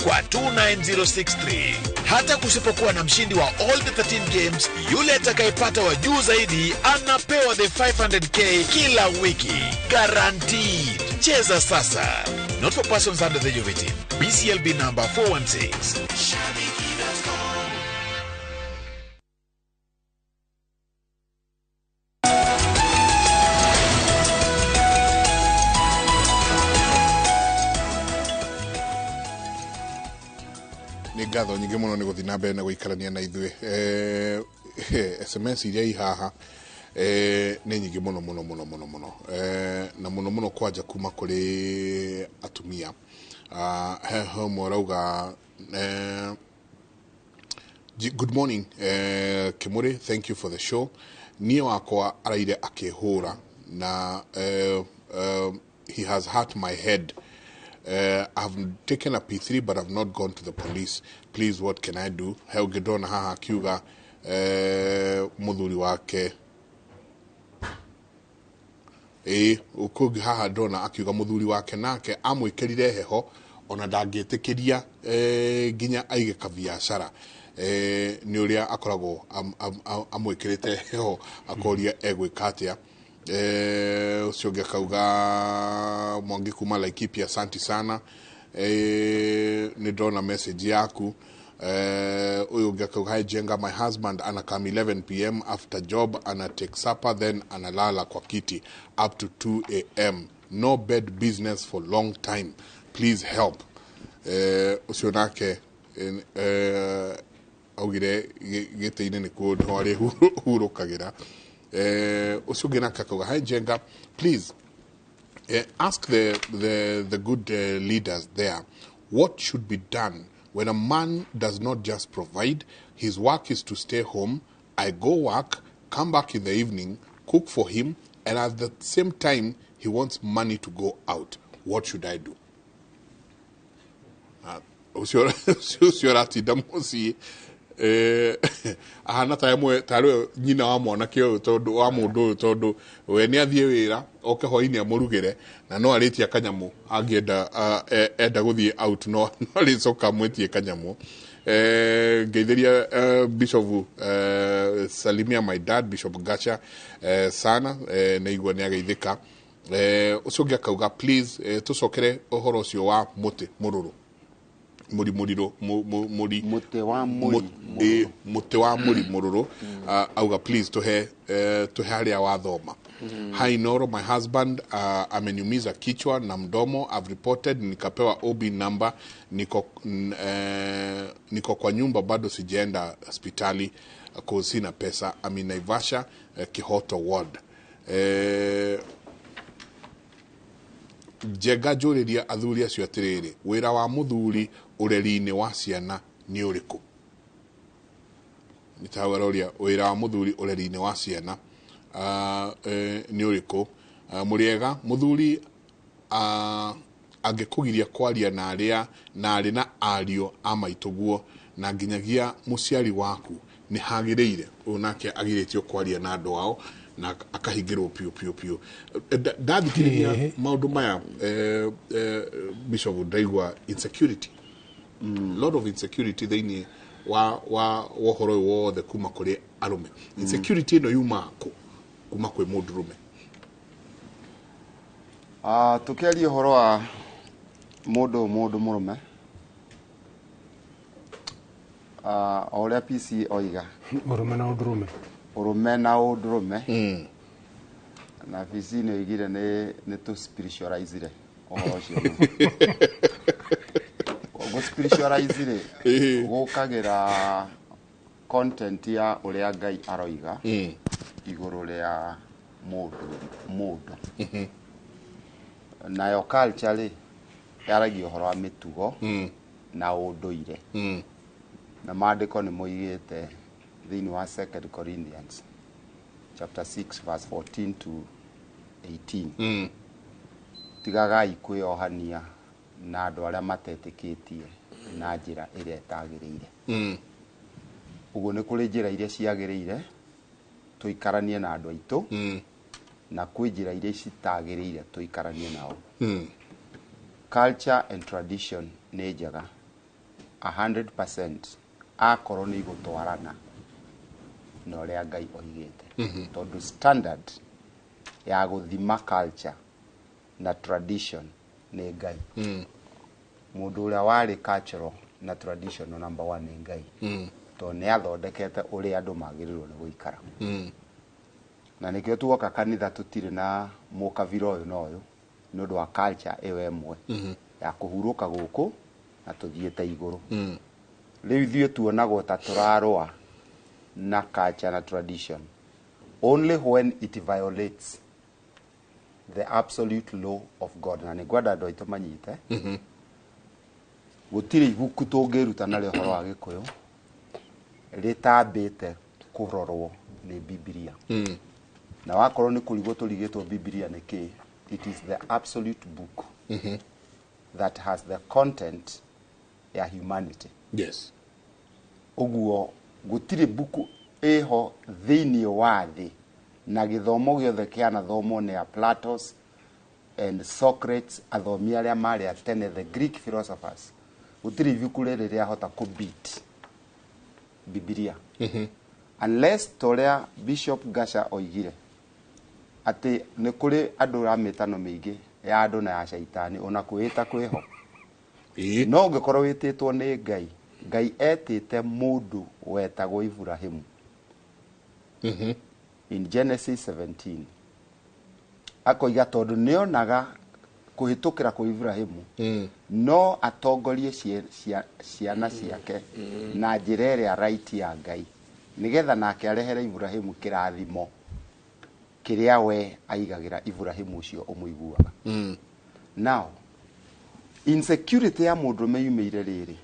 kwa 29063. Hata kusipokuwa na mshindi wa all the 13 games, yule atakayepata wa juu zaidi anapewa the 500k kila wiki. Guaranteed. Cheza sasa. Not for persons under the age of 18. BCLB number 416. nĩ ngatho nyingĩ mũno nĩ gũthiĩ na mbere na gũikarania na ithuĩ SMS iria ihaha nĩ nyingĩ mũno na mũno kwanja kuma kũrĩ atumia heho morauga good morning Kimuri, thank you for the show. Niĩ wakwa araire akĩhũra na he has hurt my head. I've taken a P3 but I've not gone to the police. Please, what can I do? Heugedona haha kiuga muthuri wake ukugi haha ndona akiuga muthuri wake nake amwikerire heho ona ndangĩtĩkĩria nginya aige kabiacara ni uria akoragwo amwĩkĩrĩte heho akoria egwĩka atĩa. Ucio ũngĩ akauga Mwangi kuma Laikipia, asante sana. Ni ndona message yaku. Uyu ũngĩ akauga, hi Jenga, my husband anakam 11 p.m. after job ana take supper then analala kwa kiti up to 2 a.m. no bed business for long time, please help. Ucio nake augire gĩtĩ-inĩ nĩ kũndũ harĩ hurũkagĩra. Ucio ũngĩ nake akauga, hi Jenga, please ask the good leaders there what should be done when a man does not just provide. His work is to stay home. I go work, come back in the evening, cook for him, and at the same time he wants money to go out. What should I do? Ucio ratinda muciĩ ahana ta yamwe tarwe nyina wa mwana kio tondu wa mundu tondu we ni athie wira oke hoini amurugire na no aritia kanyamu angienda enda guthie out no ricoka mwetie kanyamu ngeithiria Bishop salimia my dad Bishop Gacha sana neigua ni ageithika ucio ngakauga please tucokere uhoro ucio wa muti mururu murimuriro muti wa murimururu auga please tuhe haria wathoma. Hi Noro, my husband ameniumiza kichwa na mdomo. I've reported, nikapewa OB number, niko kwa nyumba bado sijaenda hospitali cause sina pesa. I'm in Naivasha, Kihoto ward. Jega juriria athuri acio atiriri wira wa muthuri ureri-ini wa ciana ni uriku. Nitawaroria wira wa muthuri ureri-ini wa ciana ni uriku. Muriega muthuri angekugiria kwaria na aria na ari na ario amaituguo na nginyagia muciari waku ni hagiriire onake agiritio kwaria na andu ao na akahingirwo piu ndathikiriria maundu maya Bishop ndaigua insecurity lot of insecurity thiini wa horo wothe kuma kuri arume insecurity no yuma kuma kwi mundurume tukiaria horo wa mundu murume oria PC oiga urume na undurume na PC no igire ne to spiritualize ohoro cio go spiritualize gukagira content ya uria Ngai aroiga iguru ria mundu nayo culture yaragio horo wa mitugo na unduire na maandiko ni moigite thiini wa 2 Corinthians chapter 6 verse 14 to 18 tigagai kwiohania na andu aria matetikitie na njira iria itagiriire uguo ni kuri njira iria ciagiriire tuikaranie na andu aitu na kwi njira iria citagiriire tuikaranie nao culture and tradition ni njega 100% akorwo ni igutwarana na uria Ngai oigite tondu standard ya guthima culture na tradition ni Ngai mundu uria wari cultural na traditional number 1 ni Ngai to ni athondekete uria andu magirirwo ni guikara na nikio tuoka kanitha tutire na mukavira uyu no uyu ni undu wa culture ewe emwe ya kuhuruka guku na tuthiete iguru riu ithue tuonagwo ta turarwa na culture na tradition only when it violates the absolute law of God na ni gwada ndo itumanyite gutire ibuku tungiruta na rihoro wa Gikuyu ritambite kurorwo ni Biblia na wakorwo ni kurigo turigitwo Biblia ni ki it is the absolute book that has the content ya humanity. Yes. Uguo gutire buku eho thiini wa thi na githomo giothe kiana thomo ni a Platos and Socrates athomi aria mari atene the Greek philosophers gutire ibuku riri ria hota ku beat Biblia unless toria Bishop Gasha oigire ati ni kuri andu ramitano mingi ya andu na ya shaitani ona kwita kwiho no ngikorwo wititwo ni Ngai etite mundu wetagwo Ibrahimu in Genesis 17 akoiga tondu nionaga kuhitukira kwa Ibrahimu no atongorie ciana ciake na njira iria right ya Ngai nigetha nake arehere Ibrahimu kirathimo kiria we aigagira Ibrahimu ucio umuiguaga now insecurity ya mundurume yumeire riri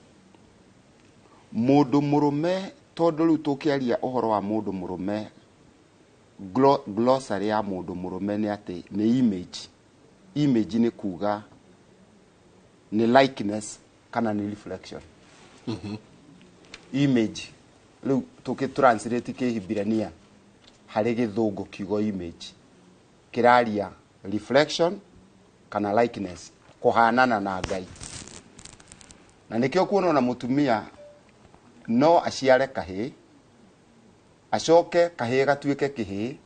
mundu murume tondu riu tukiaria uhoro wa mundu murume glossary ya mundu murume ni ati ni image ni kuga ni likeness kana ni reflection image riu tukitranslate kihibirania hari githungu kiugo image kiraria reflection kana likeness kuhanana na Ngai na nikio kuona na mutumia no aciare kahi acoke kahi gatuike kihi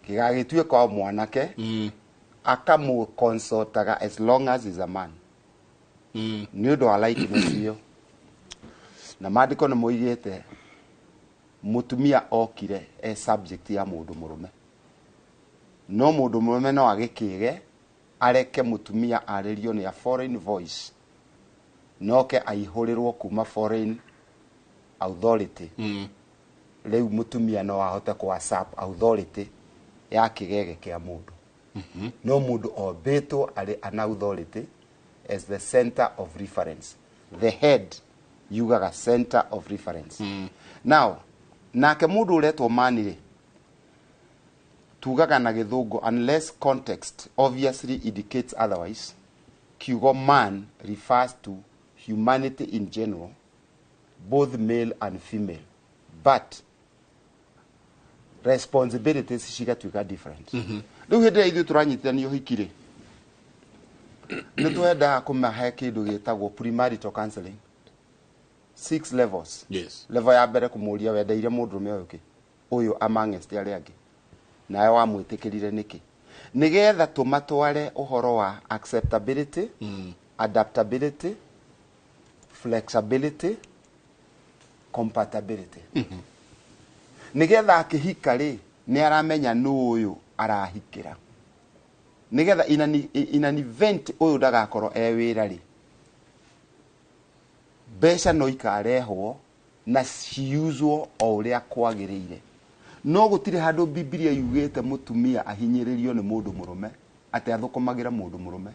kigagituika mwanake akamu consultaga as long as is a man ni undu wa likeness iyo na maandiko ni moigite mutumia okire e subject ya mundu murume no mundu murume no agikige areke mutumia aririo ni a foreign voice noke aihurirwo kuma foreign authority riu mutumia no ahote ku WhatsApp authority ya kigege kia mundu no mundu obeto ari an authority as the center of reference the head yugaga center of reference now nake mundu uretwo manire tugaga na githungu unless context obviously indicates otherwise kiugo man refers to humanity in general both male and female but responsibilities cigatuika different riu hindi ya ithuĩ turanyitithanio hikire nĩ twenda kũmahe kĩndũ gĩtagwo premarital counseling 6 levels level ya mbere kũmũria wendeire mũndũrũme ũyũ amongst arĩa angĩ nawe wamwĩtĩkĩrire nĩkĩ nĩgetha tũmatware ũhoro wa acceptability adaptability flexibility compatibility nĩgetha akĩhika rĩ nĩ aramenya nũ ũyũ arahikĩra nĩgetha in an event ũyũ ndagakorwo wĩra rĩ mbeca no ikarehwo na ciuzwo o ũrĩa kwagĩrĩire no gũtirĩ handũ Biblia yugĩte mũtumia ahinyĩrĩrio nĩ mũndũ mũrũme atĩ athũkũmagĩra mũndũ mũrũme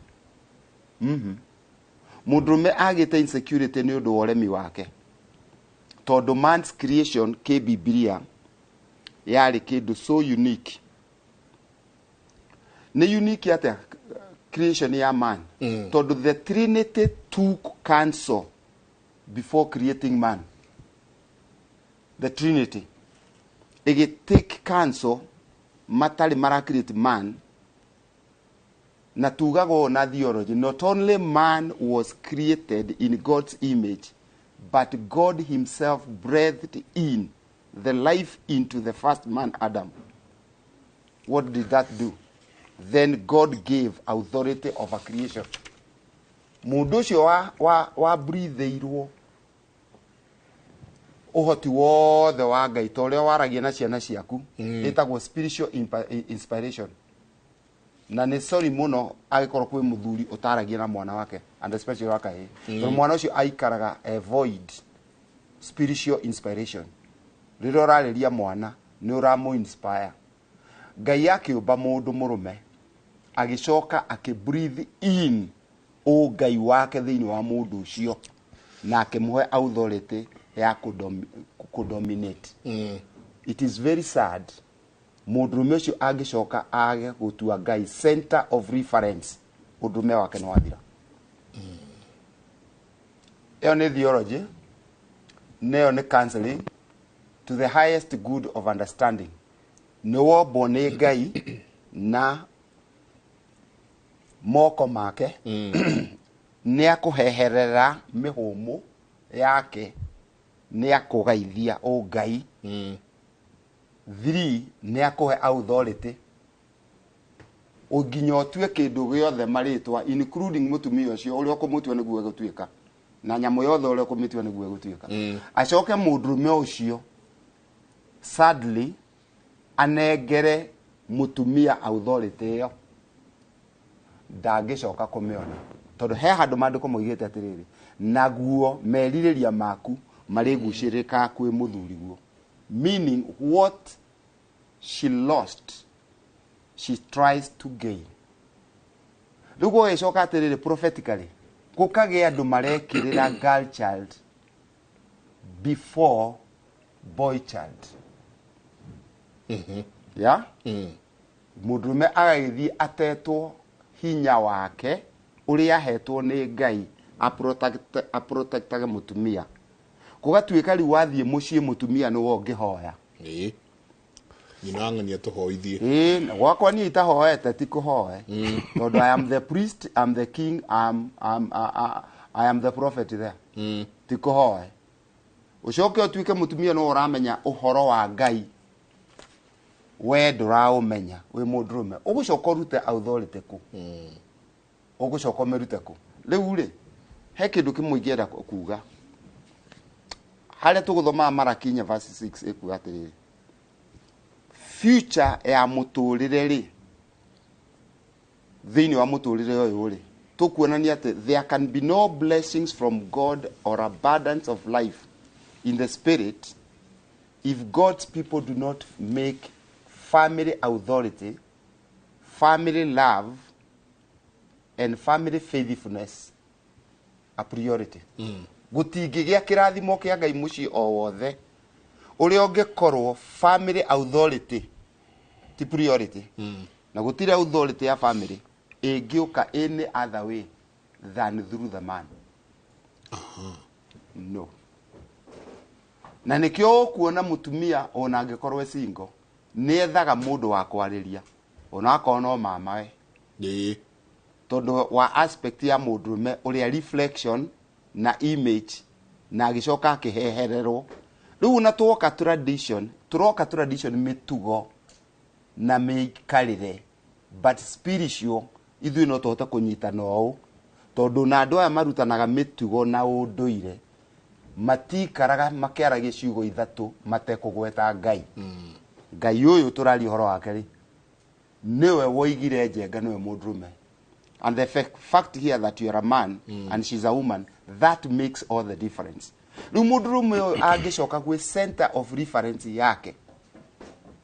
mũndũrũme agĩte insecurity nĩ ũndũ wa ũremi wake tondũ man's creation kĩ Biblia yarĩ kĩndũ so unique nĩ unique atĩa creation ya man tondũ the Trinity took counsel before creating man the Trinity take counsel matari mara create man na tugago na theology not only man was created in God's image but God himself breathed in the life into the first man Adam. What did that do? Then God gave authority over creation. Mundu ucio wa breatheirwo uhoti wothe wa Ngai ta uria waragia na ciana ciaku itagwo spiritual inspiration na nĩ sorry muno agikorwo kwĩ muthuri utaragia na mwana wake and especially waka tondũ mwana ucio aikaraga avoid spiritual inspiration rĩrĩa ũrarĩria mwana nĩ ũramũ inspire Ngai akĩũmba mũndũ mũrũme agĩcoka akĩbreathe in Ngai wake thĩinĩ wa mũndũ ũcio na akĩmũhe authority ya kudominate it is very sad mũndũrũme ũcio angĩcoka age gũtua Ngai center of reference ũndũme wake nĩ wathira ĩyo nĩ theology nĩyo nĩ counseling to the highest good of understanding nĩ wombwo nĩ Ngai na moko make nĩ akũheherera mĩhũmũ yake nĩ akũgeithia Ngai 3 nĩ akũhe authority ũnginya ũtue kĩndũ gĩothe marĩtwa including mũtumia ũcio ũrĩa ũkũmũtua nĩguo gũtuĩka na nyamũ yothe ũrĩa ũkũmĩtua nĩguo gũtuĩka acoke mũndũrũme ũcio sadly anengere mũtumia authority ĩyo ndangĩcoka kũmĩona tondũ he handũ maandĩko moigĩte atĩrĩrĩ naguo merirĩria maku marĩgucĩrĩka kwĩ mũthuriguo meaning what she lost she tries to gain rĩu gũgĩcoka atĩrĩrĩ prophetically gũkagĩa andũ marekĩrĩra girl child before boy child ya mũndũrũme agagĩthiĩ atetwo hinya wake ũrĩa ahetwo nĩ Ngai aprotektage mũtumia kugatuika riu wathie mucii mutumia no ongihoya nyina ang'ania tuhoithie gwakwa ni itahoete ti kuhoe tondu I am the priest, I am the king, I am the prophet there ti kuhoe ucoke utuike mutumia no uramenya uhoro wa Ngai we nduraumenya wi mundurume ugucoka urute authority ku ugucoka merute ku riu ri he kindu kimwe ngienda kuga haria tuguthoma Malachi verse 6 ikuga atiriri future ya muturire ri thini wa muturire uyu ri tukuonania ati there can be no blessings from God or abundance of life in the spirit if God's people do not make family authority, family love, and family faithfulness a priority. Gutingigia kirathimo kia Ngai muci o wothe uria ungikorwo family authority ti priority na gutire authority ya family ingiuka any other way than through the man. No. Na nikio kuona mutumia ona angikorwo single ni ethaga mundu wa kwariria ona akono mama we tondu wa aspect ya mundume uria reflection na image na agicoka akihehererwo riu na tuoka tradition mitugo na mikarire but spiritual ithui no tuhota kunyita no tondu na andu aya marutanaga mitugo na unduire matikaraga makiaragia ciugo ithatu matekugweta Ngai Ngai uyu turari horo wake ri niwe woigire njenga niwe mundurume and the fact here that you are a man and she's a woman that makes all the difference. Riu mundurume agicoka gwi center of reference yake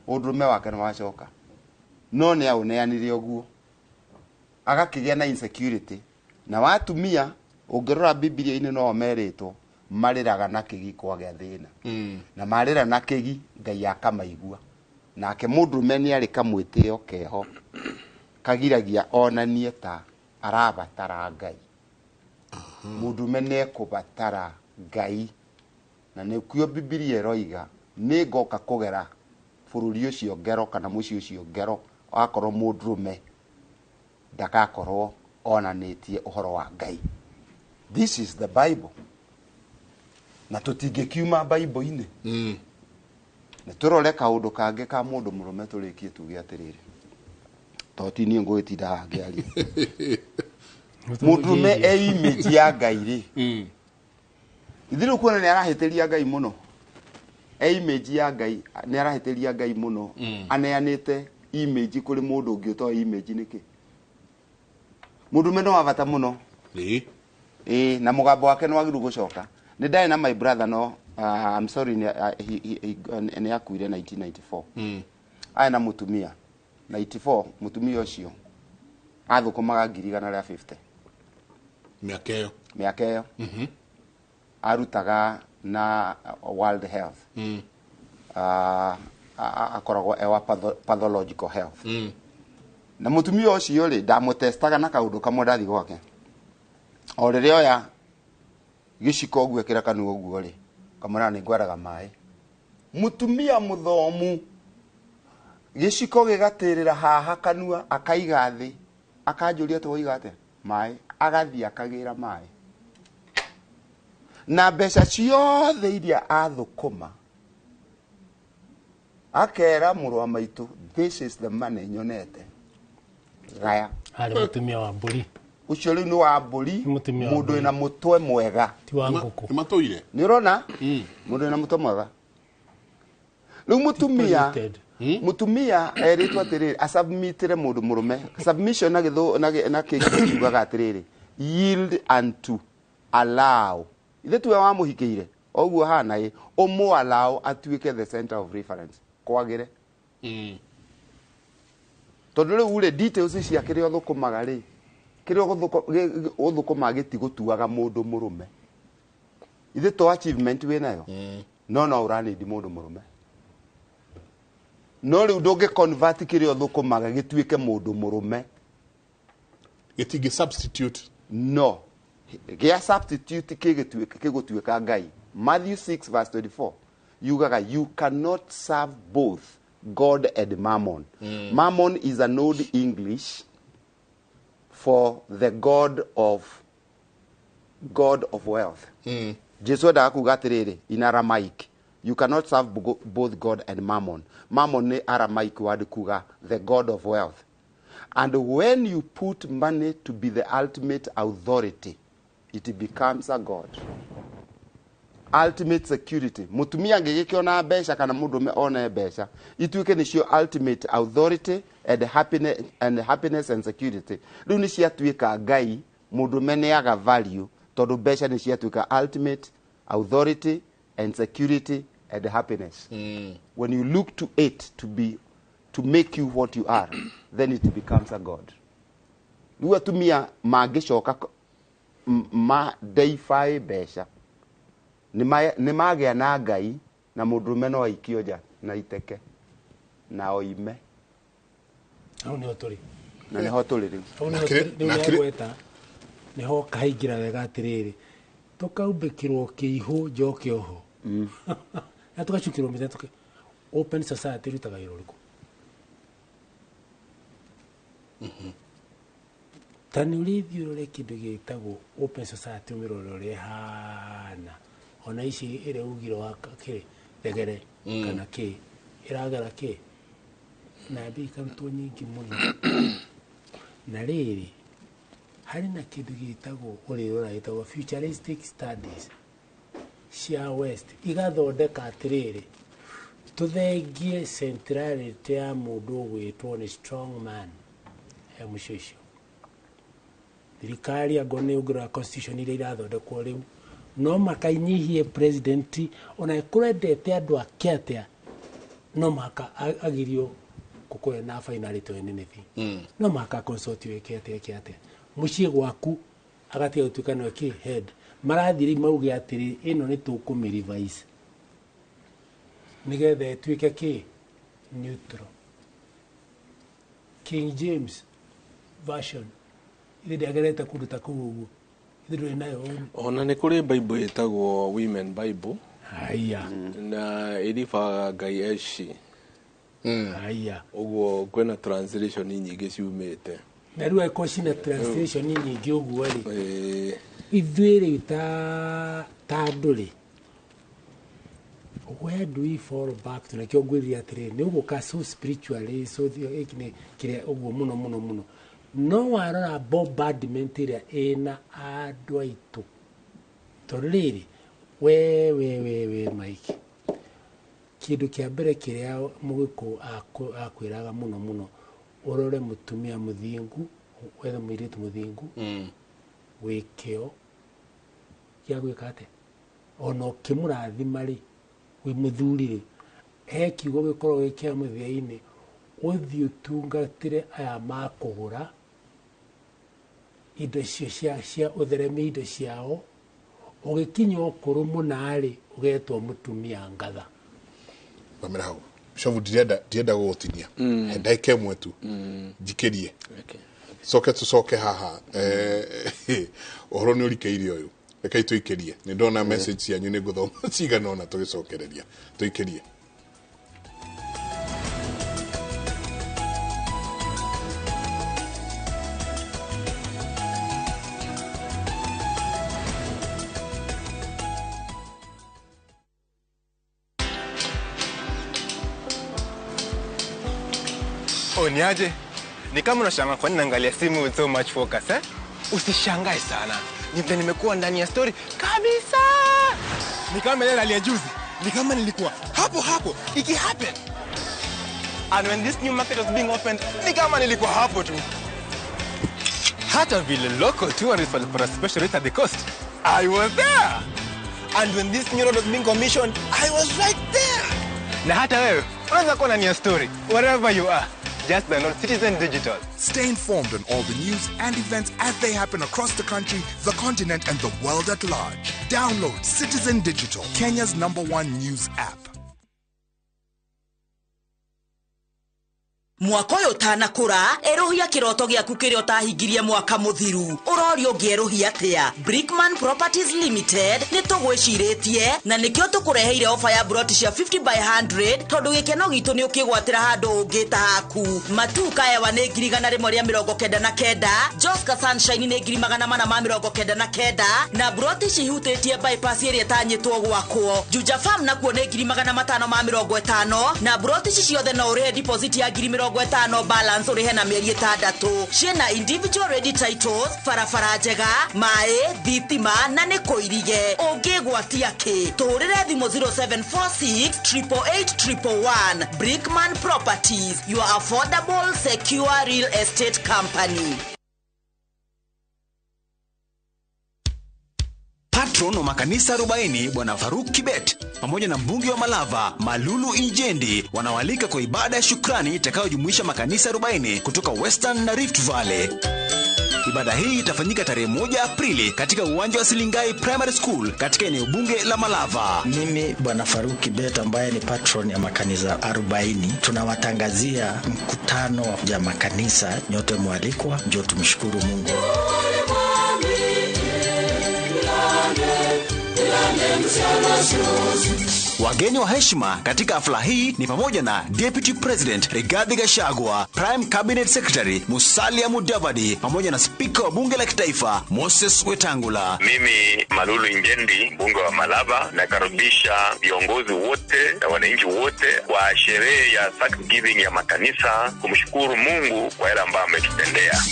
mundurume wake ni wacoka no ni auneanire oguo agakigia na insecurity na watumia ungirora Biblia-ini no meritwo mariraga na kigi kwagea thina na marira na kigi Ngai akamaigua nake mundurume ni ari kamwitio keho kagiragia onanie ta arabatara Ngai mundurume ne kubatara Ngai na nikio Biblia eroiga ni ngoka kugera bururi ucio ngero kana muci ucio ngero akorwo mundurume ndakakorwo onanitie uhoro wa Ngai. This is the Bible na tutingikiuma Bible-ini na turore kaundu kange ka mundu murume turikie tuge atiriri toti ni ngwitinda angiari mundurume image ya Ngai ri ithiru kuona ni arahitiria Ngai muno image ya Ngai ni arahitiria Ngai muno aneanite image kuri mundu ungi uto image niki mundurume no avata muno na mugambo wake no agiru gucoka ni ndai na my brother no I'm sorry ni akuire 1994 aya na mutumia 94 mutumia ucio athukumaga 150 miaka iyo arutaga World Health akoragwo ewa pathological health na mutumia ucio ri ndamutestaga na kaundu kamwe ndathi gwake o riria oya giciko oguo ekira kanu oguo ri kamara ni ngwaraga mai mutumia muthomu giciko gigatirira haha kanua akaiga thi akanjuria tu oigate mai agathi akagira mai na mbeca ciothe iria athukuma akera murwa maitu this is the money nyonete gaya hari mutumia wa mburi ucio riu ni wa mburi mundu ina mutwe mwega ti wa nguku ni matoire ni rona mundu ina mutwe mwega riu mutumia eritwa atiriri asubmitire mundu murume submission na githu na kiugaga atiriri yield unto allow ithe tuwe wa muhikiire oguo hana ye omu allow atuike the center of reference kwagire tondu riu ri details cia kiria thukumaga ri kiria uthukuma gitigutuaga mundu murume ithe to achievement we nayo no uranidi mundu murume no riu ndungi convert kiria uthukumaga gituike mundu murume gitingi substitute no gia substitute kigutuika Ngai Matthew 6 verse 24 yugaga you cannot serve both God and mammon. Mammon is an old English for the god of wealth. Jesu da kuga atiriri in Aramaic you cannot serve both God and mammon. Mammon ne Aramaic word kuga the god of wealth. And when you put money to be the ultimate authority, it becomes a god. Ultimate security. Mutumia ngegekiona besha kana mudume one besha. Ituike ni your ultimate authority and happiness and security. Riu ni cia tuika ngai mudume ne aga value tondu besha ni cia tuika ultimate authority and security and happiness. When you look to it to make you what you are, then it becomes a god. Riu atumia mangicoka ma deify besha. Nĩ magĩa na ngai na mũndũrũme no aikio nja na iteke na oime. Hau nĩho tũrĩ. Na nĩho tũrĩ rĩu. Hau nĩho gweta nĩho kaingĩra wega atĩrĩrĩ tũkaumbĩkĩrwo kĩihũ njoke oho. Na tũgacukĩrwo mĩthe open society rutaga wĩra ũrĩkũ? Tani ũrĩthiũrũre kĩndũ gĩtagwo open society ũmĩrore ũrĩa ĩhana. Ona ici ire ugiro waka ke tegere kana ke iragara ke na bi kamto nyingi muno na riri hari na kindu gitagwo urira gitagwo futuristic studies cia west igathondeka atiriri tuthengie centrality ya mundu gwitwo ni strong man ya mushisho thirikari agone ugira constitution ile irathondekwo riu no makainihie president ona kurendete andu ake atia no maka agirio kukoya na finality nene thi no maka consult weke atia mucie gwaku agatia utukano ki head marathiri mauge atiri ino ni tukumi revise nigethe twike ki neutral King James version ile ndiagerete kuruta kugugu ona nĩ kũrĩ Bible ĩtagwo Women Bible haya na ĩribaga Ngai eci haya ũguo kwĩna translation nyingĩ ciumĩte na rĩu eko cina translation nyingĩ ũguo rĩ ithuĩ rĩu ta ndũrĩ where do we fall back to nakĩo ngwĩrire atĩrĩrĩ nĩ ũgũka so spiritually so kĩrĩa ũguo mũno no warora bombardment ĩrĩa ĩna andũ aitũ tondũ rĩrĩ we Mike kĩndũ kĩa mbere kĩrĩa mũgĩkũ akwĩraga mũno ũrore mũtumia mũthingu wethe mũirĩtu mũthingu wĩkĩo gĩa gwĩka atĩa ona ũkĩmũrathima rĩ wĩ mũthuri rĩ he kiugo gĩkorwo gĩkĩa mũthia-inĩ ũthiĩ ũtungatĩre aya makũgũra indo cia ũtheremia indo ciao ũgĩkinya ũkũrũ mũna rĩ ũgetwo mũtumia ngatha bamĩra hau shovu ndienda gũgũtinia ndagĩka ĩmwe tu njikĩrie tũcoke haha ũhoro nĩ ũrikĩire ũyũ reke tũikĩrie nĩ ndona message cianyu nĩ ngũthoma cigana ona tũgĩcokereria tũikĩrie. Niaje? Ni kama unashangaa kwa nini naangalia simu with so much focus eh? Usishangae sana. Nimekuwa ndani ya story kabisa. Ni kama ile ya juzi. Ni kama nilikuwa hapo iki happen. And when this new market was being opened, ni kama nilikuwa hapo tu. Hata vile local tourists for a special rate at the coast, I was there. And when this new road was being commissioned, I was right there. Na hata wewe unaweza kuwa ndani ya story wherever you are. Just download Citizen Digital. Stay informed on all the news and events as they happen across the country, the continent, and the world at large. Download Citizen Digital, Kenya's #1 news app. mwaka uyu tanakura eruhia kiroto giaku kiria utahingirie mwaka muthiru urorio ngieruhia atia. Brickman Properties Limited nitugwiciritie na nikio tukureheire ofa ya broti cia 50 by 100 tondu gikeno gitu ni ukigwatira handu ungita haku. Matuka ewa ni 199 Joska Sunshine ni 499 na broti cihutĩtie bypass ĩrĩa tanyĩtwo gwakwo. Juja Farm nakuo nĩ 550 na broti ciothe no ũrĩhe deposit ya 50 balance ũrĩhe na mĩeri 6. Ciĩna individual ready titles, barabara njega, maĩ, thitima na nĩ kũirige. Ũngĩgwatia kĩ? Tũrĩre thimũ 0746 888 Brickman Properties, your affordable, secure real estate company. Patron wa makanisa 40 Bwana Faruk Kibet pamoja na mbunge wa Malava Malulu Injendi wanawalika kwa ibada ya shukrani itakayojumuisha makanisa 40 kutoka Western na Rift Valley. Ibada hii itafanyika tarehe 1 Aprili katika uwanja wa Silingai Primary School katika eneo bunge la Malava. Mimi Bwana Faruk Kibet ambaye ni patron ya makanisa 40 tunawatangazia mkutano ya makanisa, nyote mwalikwa, njoo tumshukuru Mungu. Wageni wa heshima katika hafla hii ni pamoja na Deputy President Rigathi Gachagua, Prime Cabinet Secretary Musalia Mudavadi pamoja na Speaker wa Bunge la Kitaifa Moses Wetangula. Mimi Malulu Injendi, mbunge wa Malava, nakaribisha viongozi wote na wananchi wote kwa sherehe ya Thanksgiving ya makanisa kumshukuru Mungu kwa yale ambayo ametutendea.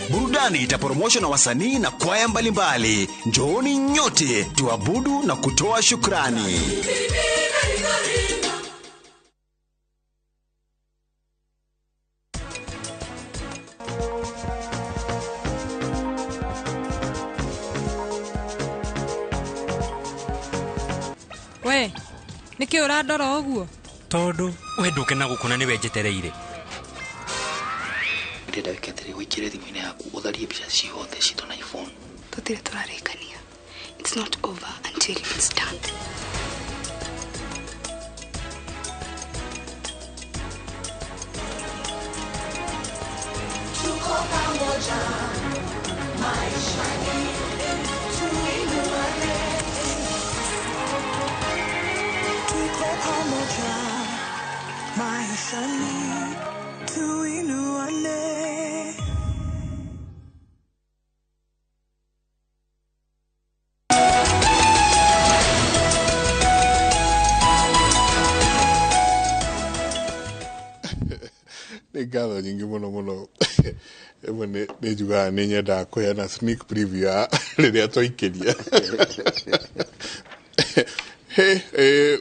Burudani itaporomoshwa na wasanii na kwaya mbalimbali. Njooni nyote tuabudu na kutoa shukrani. We, niki urandora uguo? Tondu we nduke na gukuna ni wenjetereire. Ndenda wikethere wikire thimu-ini yaku utharie mbica ciothe cito na iPhone. Tutire turarikania. It's not over until it's done. Tuko pamoja, maishani, tuinuane. Tuko pamoja, maishani, tuinuane. Nĩ ngatho nyingĩ mũno ĩmwe nĩ njugaga nĩ nyendaga kũheana sneak preview ya rĩrĩa twaikĩria.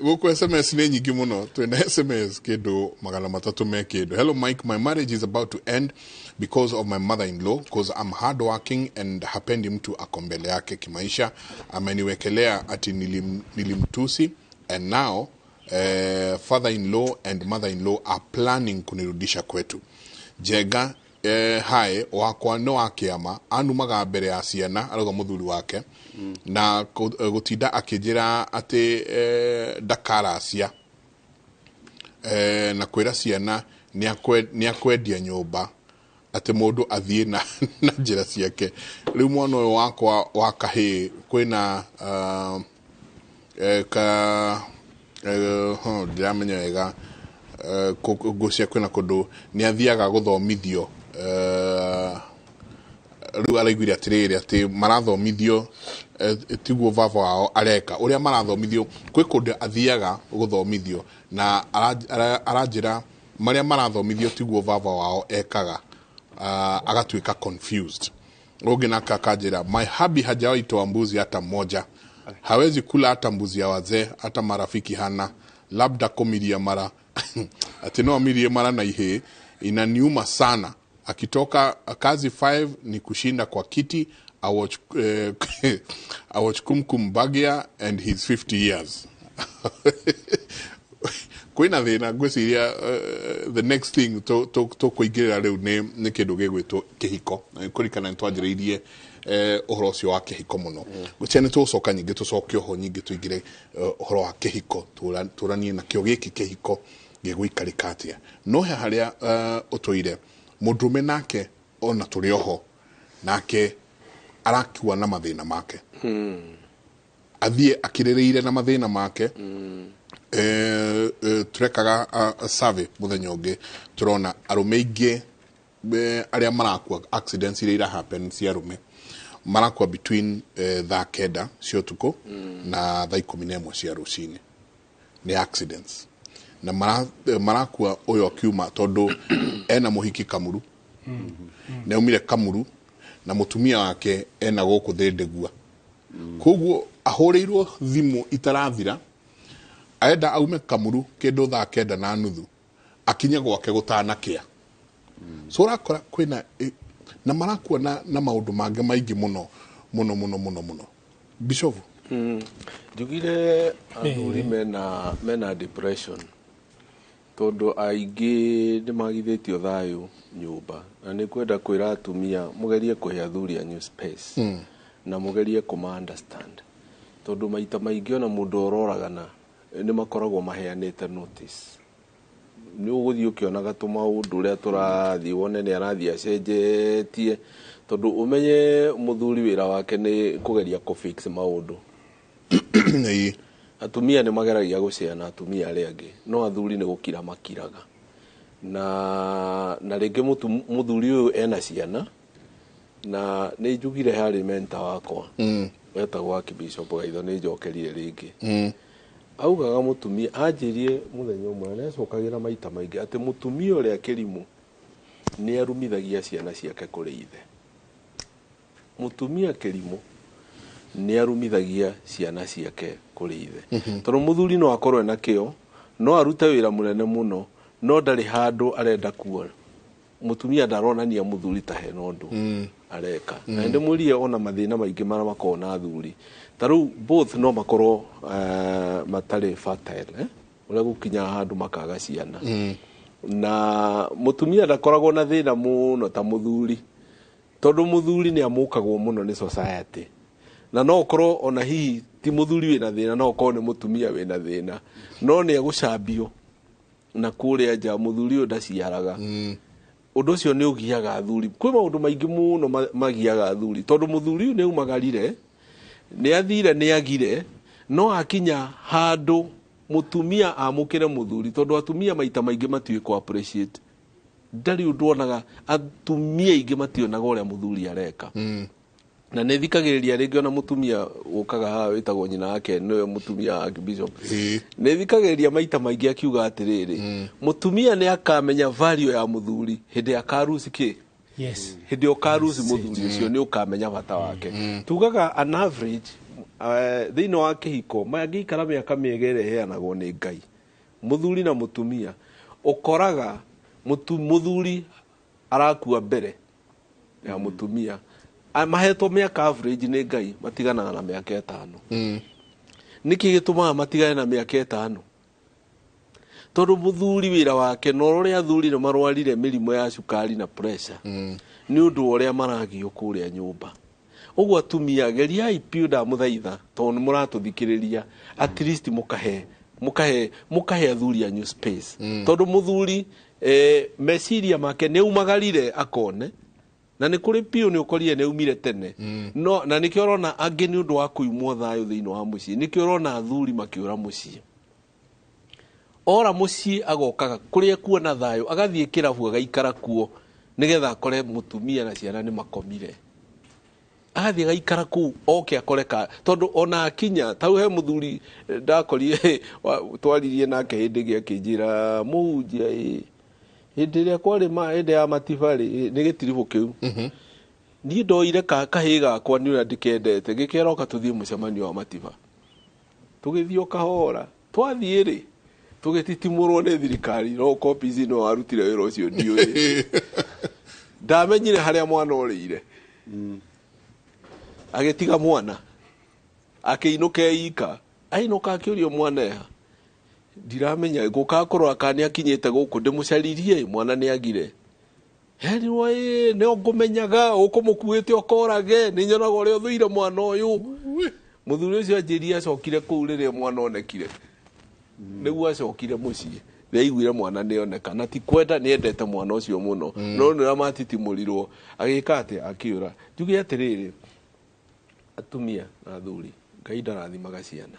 Gũkũ SMS nĩ nyingĩ mũno, twĩna SMS kĩndũ 300 me kĩndũ. Hello Mike, my marriage is about to end because of my mother-in-law, because I'm hard working and hapendi mtu ako mbele yake kimaisha. Ameniwekelea ati nilimtusi and now father-in-law and mother-in-law are planning kunirudisha kwetu. Jega hae wakwa no akiama anumaga mbere ya ciana aroga muthuri wake na gutinda akijira ati ndakaracia na kwira ciana ni akwendia nyumba ati mundu athie na njira ciake. Riu mwana uyu wakwa wakahi kwina ndiramenya wega gucia kwina kundu ni athiaga guthomithio riu araiguire atiriri ati marathomithio tiguo vava wao areka uria marathomithio kwi kundu athiaga guthomithio na aranjira maria marathomithio tiguo vava wao ekaga agatuika confused. Rogina kakanjira my hubby hajawahi toa mbuzi hata moja, hawezi kula hata mbuzi ya wazee, hata marafiki hana, labda komidia mara ati no amirie mara na ihe inaniuma sana. Akitoka kazi 5 ni kushinda kwa kiti. I watch Kumkum Bagia and his 50 years. Kwina thina gwiciria the next thing to kuigirira riu ni kindu gigwitwo kihiko kurikana ntwanjiriirie uhoro ucio wa kihiko muno gucene tucoka nyingi tucoke ho nyingi tuigire uhoro wa kihiko turanie na kio giki kihiko giguikarika atia no he haria utoire mundume nake ona turi oho nake arakiwa na mathina make athie akirireire na mathina make turekaga survey muthenya ungi turona arume ingi aria marakua accidents iria happen cia arume marakua between thaa kenda cia tuko na thaa 11 cia rucini ni accidents na marakua uyo akiuma tondu ena muhiki Kamuru na umire Kamuru na mutumia wake ena guku thindegua koguo ahoreirwo thimu itarathira aenda aume Kamuru kindu thaa kenda na nuthu akinye gwake gutanakia so rakora kwina na marakua na maundu mange maingi muno Bishop jugire athuri mena depression tondu aingi ni magithitio thayu nyumba na ni kwenda kwira atumia mugerie kuhe athuri a new space na mugerie kuma understand tondu maita maingi ona mundu ororagana ni makoragwo maheanite notice ni uguthii ukionaga tumaundu uria turathi wone ni arathi acenjetie tondu umenye muthuri wira wake ni kugeria ku fix maundu atumia ni mageragia guciana atumia aria angi no athuri ni gukira makiraga na ringi muthuri uyu ena ciana na ni njugire hari mentor wakwa wetagwo Archbishop Gaitho ni njokerire ringi augaga mutumia anjirie muthenya umwe na cokagira maita maingi ati mutumia uria kirimu ni arumithagia ciana ciake kuri ithe mutumia kirimu ni arumithagia ciana ciake kuri ithe tondu muthuri no akorwe na kio no arute wira munene muno no ndari handu arenda kuona mutumia ndaronania muthuri ta he nondu areka na ndi murie ona mathina maingi mara makona athuri taru both no makoro matare fertile ule gukinya handu makaga ciana na mutumia ndakoragwo na thina muno ta muthuri tondu muthuri ni amukagwo muno ni society na no korwo ona hihi ti muthuri wina thina no korwo ni mutumia wina thina no ni agucambio na kuria nja muthuri uyu ndaciaraga undu ucio ni ugiaga athuri kwi maundu maingi muno magiaga athuri tondu muthuri uyu ni umagarire ni athire ni agire no akinya handu mutumia amukire muthuri tondu atumia maita maingi matiwe ku appreciate ndari undu onaga atumia ingi mationaga uria muthuri areka na ne thikagiriria ringi ona mutumia ukaga ha witagwo nyina wake niwe mutumia wa Bishop ne thikagiriria maita maingi akiuga atiriri mutumia ni akamenya value ya muthuri hindi akarusi ki yes hindi okarusi muthuri ucio ni ukamenya bata wake tugaga an average thino wa kihiko magi kara miaka miegere heanagwo ni Ngai muthuri na mutumia ukoraga muthuri arakua mbere ya mutumia mahetwo miaka average ni Ngai matiganaga na miaka 5 niki gituma matigane na miaka 5 tondu muthuri wira wake no uria athuri no marwarire mirimo ya cukari na pressure ni undu uria maragio kuria nyumba uguo atumia geriai piuda muthaitha tondu muratuthikiriria at least mukahe athuri a new space tondu muthuri meciria make ne umagarire akone na ni kuri piu ni ukorire ne umire tene no na nikio rona angi ni undu wa kuimwo thayo thiino wa mucii nikio rona athuri makiura mucii ora mucii agokaga kuria kuona thayo agathie kirabu agaikara kuo nigetha akore mutumia na ciana ni makomire agathie agaikara ku oke akoreka tondu ona akinya tau he muthuri ndakorire twaririe nake hindi gi akinjira muhunjia hindi ria kwari hindi ya matifari ni gitiribu kiu ni ndoire kahiga kwa ni ura ndikendete gikeroka tuthie mucemanio wa matiba tugithio kahora twathiiri tugititimurwo ni thirikari no copies no arutire wira ucio ndiuri ndamenyire haria mwana orire agetiga mwana akiinuke ika ainuka akiurio mwana eha ndiramenya gukakorwo akani akinyite guku ndimucaririe mwana ni agire Erirwo nä o ngå menyaga å kå må kuä te okorage nä nyonaga å rä a å thå mwana å yå må thuri å cio anjä ria acokire kå u rä rä a mwana onekire nä guo acokire må ciä nä aiguire mwana nä oneka na ti kwenda nä endete mwana å cio må no no nä ra matitimå rirwo agä ka atä akä å ra njuge atä rä rä atumia na athuri Ngai ndarathimaga ciana.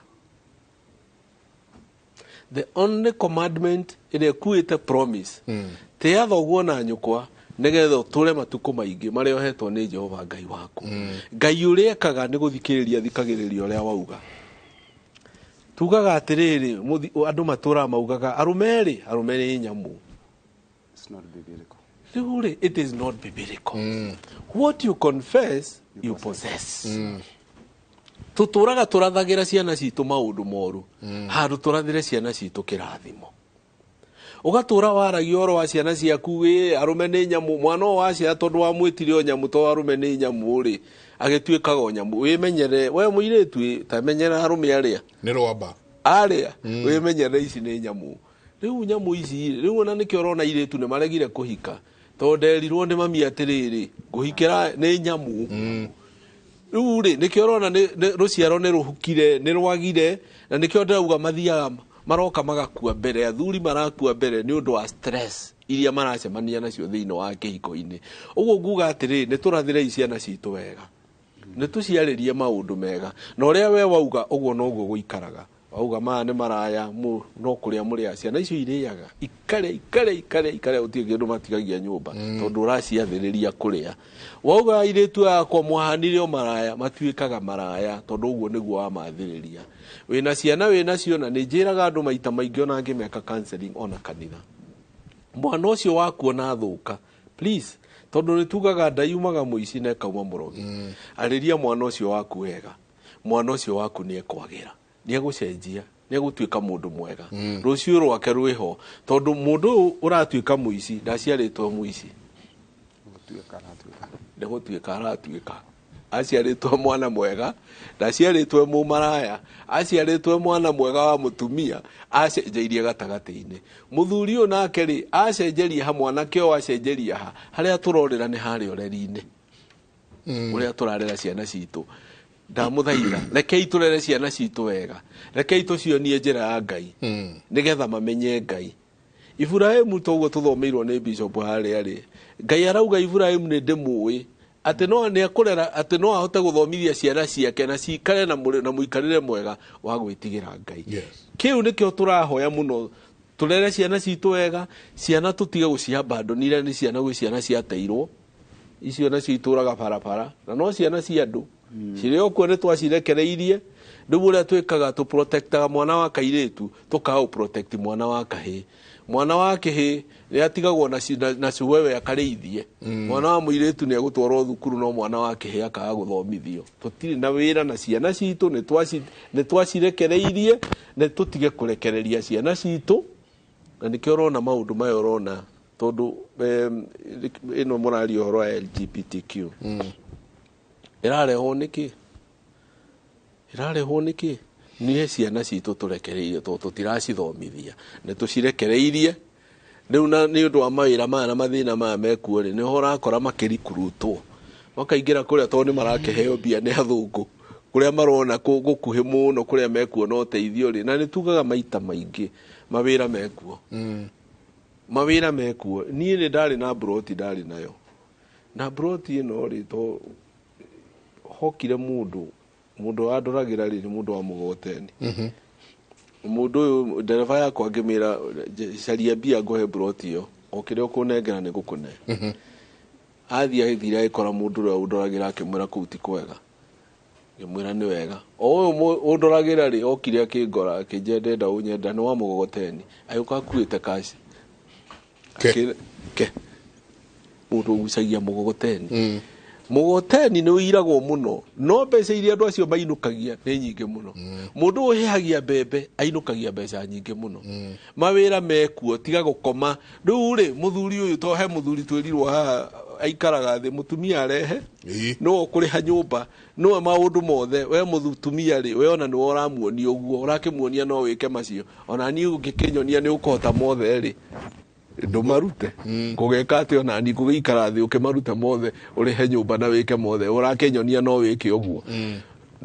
The only commandment ĩrĩa ĩkuĩte promise tea thoguo na nyũkwa nĩgetha ũtũre matukũ maingĩ marĩa ũhetwo nĩ Jehova Ngai waku. Ngai ũrĩa ekaga nĩ gũthikĩrĩria thikagĩrĩria ũrĩa wauga. Tugaga atĩrĩrĩ andũ matũra maugaga arũme nĩ nyamũ. It's not biblical. Rĩu it is not biblical. What you confess you possess. Tuturaga turathagira ciana citu maundu moru handu turathire ciana citu kirathimo ugatura waragia oro wa ciana ciaku we arume ni nyamu mwana wa cia tondu wa mwitire o nyamu to arume ni nyamu ri agituikaga o nyamu we menyere we muiretu ta menyera arume aria ni rwamba aria we menyere ici ni nyamu riu nyamu ici riu ona nikio urona iretu ni maregire kuhika to nderirwo ni mami atiriri kuhikira ni nyamu Uri nikio rona ruciaro ni ruhukire ni rwagire na nikio ndauga mathiaga maroka magakua mbere athuri marakua mbere ni undu wa stress iria maracemania nacio thiini wa kihiko-ini uguo nguga atiri ni turathire ciana citu wega ni tuciaririe maundu mega na uria we wauga uguo no guo guikaraga wauga ma ni maraya no kuria muri ciana icio iriaga ikare utie kindu matigagia nyumba tondu uraciathiriria kuria wauga iretu akwa mwahanire o maraya matuikaga maraya tondu uguo niguo wa mathiriria wina ciana wina cio na ni njiraga andu maita maingi ona ngimeka counseling ona kanitha mwana ucio waku na thuka please tondu ni tugaga ndayumaga muici na kauma murogi ariria mwana ucio waku wega mwana ucio waku ni ekwagira ni egucenjia ni egutuika mundu mwega rucio rwake rwiho tondu mundu uratuika muici ndaciaritwo muici gutuika aratuika aciaritwo mwana mwega ndaciaritwo mu maraya aciaritwo mwana mwega wa mutumia acenjeirie gatagati-ini muthuri uyu nake ri acenjeria ha mwana kio acenjeria ha haria turorera ni hari oreri-ini uria turarera ciana citu ndamuthaitha rekei turere ciana citu wega rekei tucionie njira ya Ngai nigetha mamenye Ngai. Ibrahimu toguo tuthomeirwo ni bishop haria ri Ngai arauga Ibrahimu ni ndimui ati no ni akurera ati no ahote guthomithia ciana ciake na cikare na muikarire mwega wa gwitigira Ngai. Kiu nikio turahoya muno turere ciana citu wega ciana tutige guciabandonire ni ciana gwi ciana ciateirwo icio na cituraga barabara na no ciana cia andu cirio ko ne twacirekereirie ndugu ria twikaga tu protectaga mwana wa kairetu tukao protect mwana wa kahi mwana wa kihi ni atigagwo na cuwewe akareithie mwana wa muiretu ni agutwarwo thukuru no mwana wa kihi akaga guthomithio tutiri na wira na ciana citu ni twacirekereirie ne tutige kurekereria ciana citu na nikio rona maundu mayo rona tondu ino murari horo wa LGBTQ irareho niki ni ciana citu turekereirie to tutiracithomithia ne tucirekereirie riu na ni undu wa mawira na mathina ma mekuo ri ni horakora makirikurutwo makaingira kuria to ni marakeheo bia ni athungu kuria marona gukuhi muno kuria mekuo no teithio ri na ni tugaga maita maingi mawira mekuo mawira mekuo ni ni ndari na broti ndari nayo na broti ino ri to hokire mundu aduragira ri mundu wa mugoteni mundu dereva yakwa ngimira caria bia ngohe broti yo okire okunengera ni gukune athira ikora mundu ria uduragira akimwira kuu ti kwega ngimwira ni wega o uduragira ri okire akingora akinjende nda unyenda ni wa mugoteni ayuka kuite kaci ke mundu gucagia mugoteni mugoteni ni wiragwo muno no mbeca iria andu acio mainukagia ni nyingi muno mundu uhehagia mbembe ainukagia mbeca nyingi muno mawira mekuo tiga gukoma riu ri muthuri uyu to he muthuri twirirwo ha aikaraga thi mutumia arehe no kuriha nyumba no maundu mothe we mutumia ri we ona ni uramuonia uguo urakimuonia no wike macio ona ni ungikinyonia ni ukota mothe ri ndumarute kugeka ati ona ni kugikara thi ukimaruta mothe urihe nyumba na wike mothe urakenyonia no wike uguo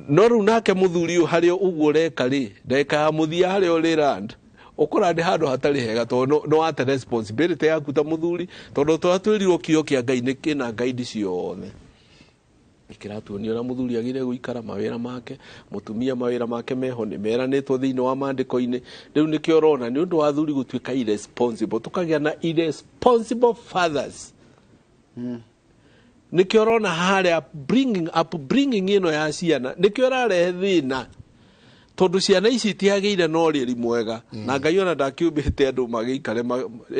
no ru nake muthuri hario uguo reka ri ndeka muthia hario ri land ukora ndi handu hatari hega to no ate responsibility yaku ta muthuri tondu twatwirirwo kio kia Ngai ni kina guide ciothe ikiratuonio na muthuri agire guikara mawira make mutumia mawira make meho ni meranitwo thiini wa mandiko-ini riu nikio rona ni undu wa thuri gutuika irresponsible tukagia na irresponsible fathers nikio rona haria bringing ino ya ciana nikio rarehe thina tondu ciana ici itiagire no rieri mwega na Ngai ona ndakiumbite andu magikare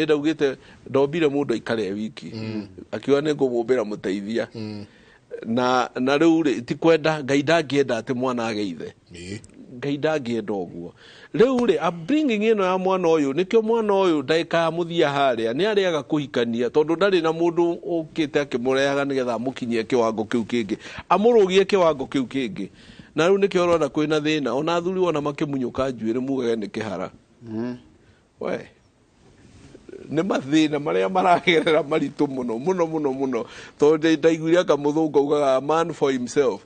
ndaugite ndombire mundu aikare wiki akiwa ni ngumumbira muteithia na riu ti kwenda Ngai ndangienda ati mwana ageithe Ngai ndangienda uguo riu ri bringing ino ya mwana uyu nikio mwana uyu ndaika muthia haria ni ariaga kuhikania tondu ndari na mundu ukite akimurehaga nigetha amukinyie kiwango kiu kingi amurugie kiwango kiu kingi na riu nikio rona kwina thina ona thuri wona makimunyuka njuire mugage ni kihara we ne mathina maria maragerera maritu muno tondu ndaiguire aka muthungu ugaga man for himself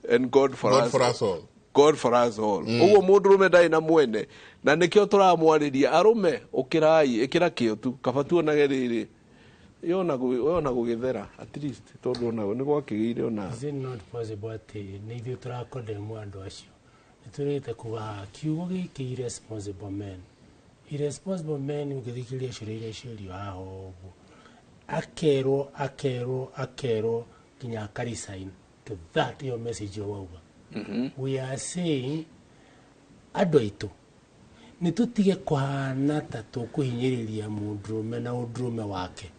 and God for us all. God for us all. Ugo mundu rume ndai na mwene na nikio turamwariria arume ukirai ikira kio tu kabatu na geriri yona gugithera at least tondu ona ni gwakigire ona is it not possible ati ni ithu turakode mwandu acio niturite kuga kiugo giki irresponsible men ugithikiria ciria cirio aho akero kinya karisain to that your message wauga we are saying andu aitu ni tutige kuhana ta tukuhinyiriria mundurume na undurume wake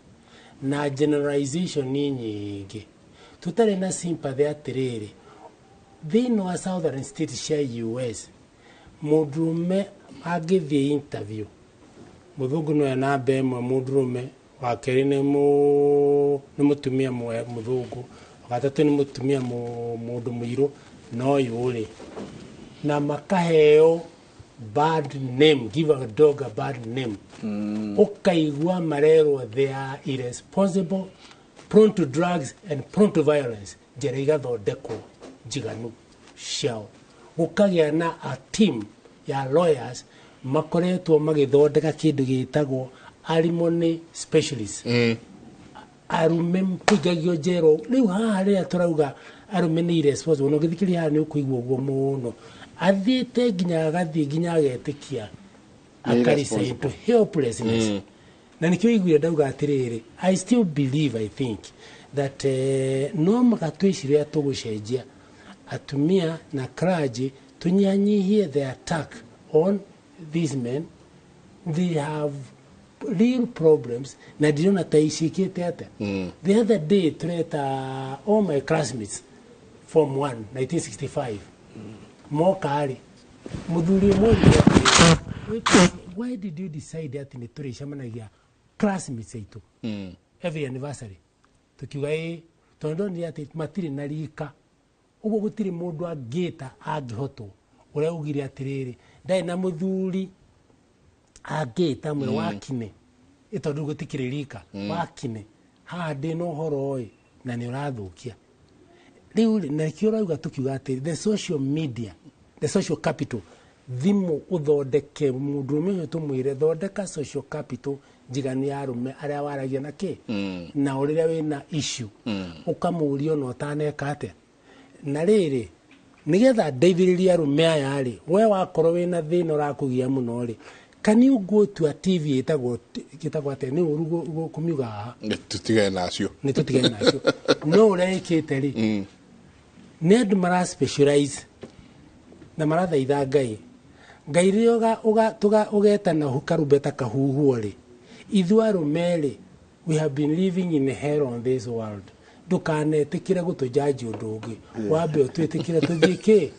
na generalization ni nyingi tutari na sympathy atiriri thiini wa southern state cia US mundurume agithie interview muthungu no na bemwe mundurume wakeri ni mutumia muthungu wakatatu ni mutumia mundu muiru no yuri na makaheo bad name, give a dog a bad name. Ukaigua marero, they are irresponsible, prone to drugs and prone to violence. Jerega deko jiganu shao. Ukagia na a team ya lawyers makoretwo magithondeka kindu gitagwo alimony specialist. Arume mpigagio jero riu haha ria turauga arume ni irresponsible no githikiria ni ukuigua uguo muno athiite nginya agathie nginya agetikia akarisa into helplessness na nikio iguire ndauga atiriri I still believe I think that no makatwiciria tugucenjia atumia na clergy tunyanyihie the attack on these men. They have real problems na dirona taishikite ate. The other day tureta all my classmates from 1965 mokari muthuri mmoja why did you decide that ni turishamanagia classmates aitu every anniversary tukiuga tondo ni ati matiri na rika ugo gutiri mundu agita agihoto uria ugire atiriri ndai na muthuri agita mwe wakine itondu gutikiririka wakine hande no horoi na ni urathukia riu na kiurauga tukiuga ati the social media, the social capital thimu uthondeke mundurume tumwire thondeka social capital njigani ya rume aria waragia na ki na uriria wina issue ukamurio no taneka ate na riri nigetha ndeithiriria rume aya ri we wakorwo wina thina urakugia muno ri can you go to a TV itagwo ate ni urugo kumiuga haha tutigane nacio no urekite ri ni andu mara specialize na marathaitha Ngai rioga ugeta na hukarubeta kahuhu ri ithuaru meri we have been living in hell on this world ndukanetikire gutujaji undugi wambe utwitikire tuthike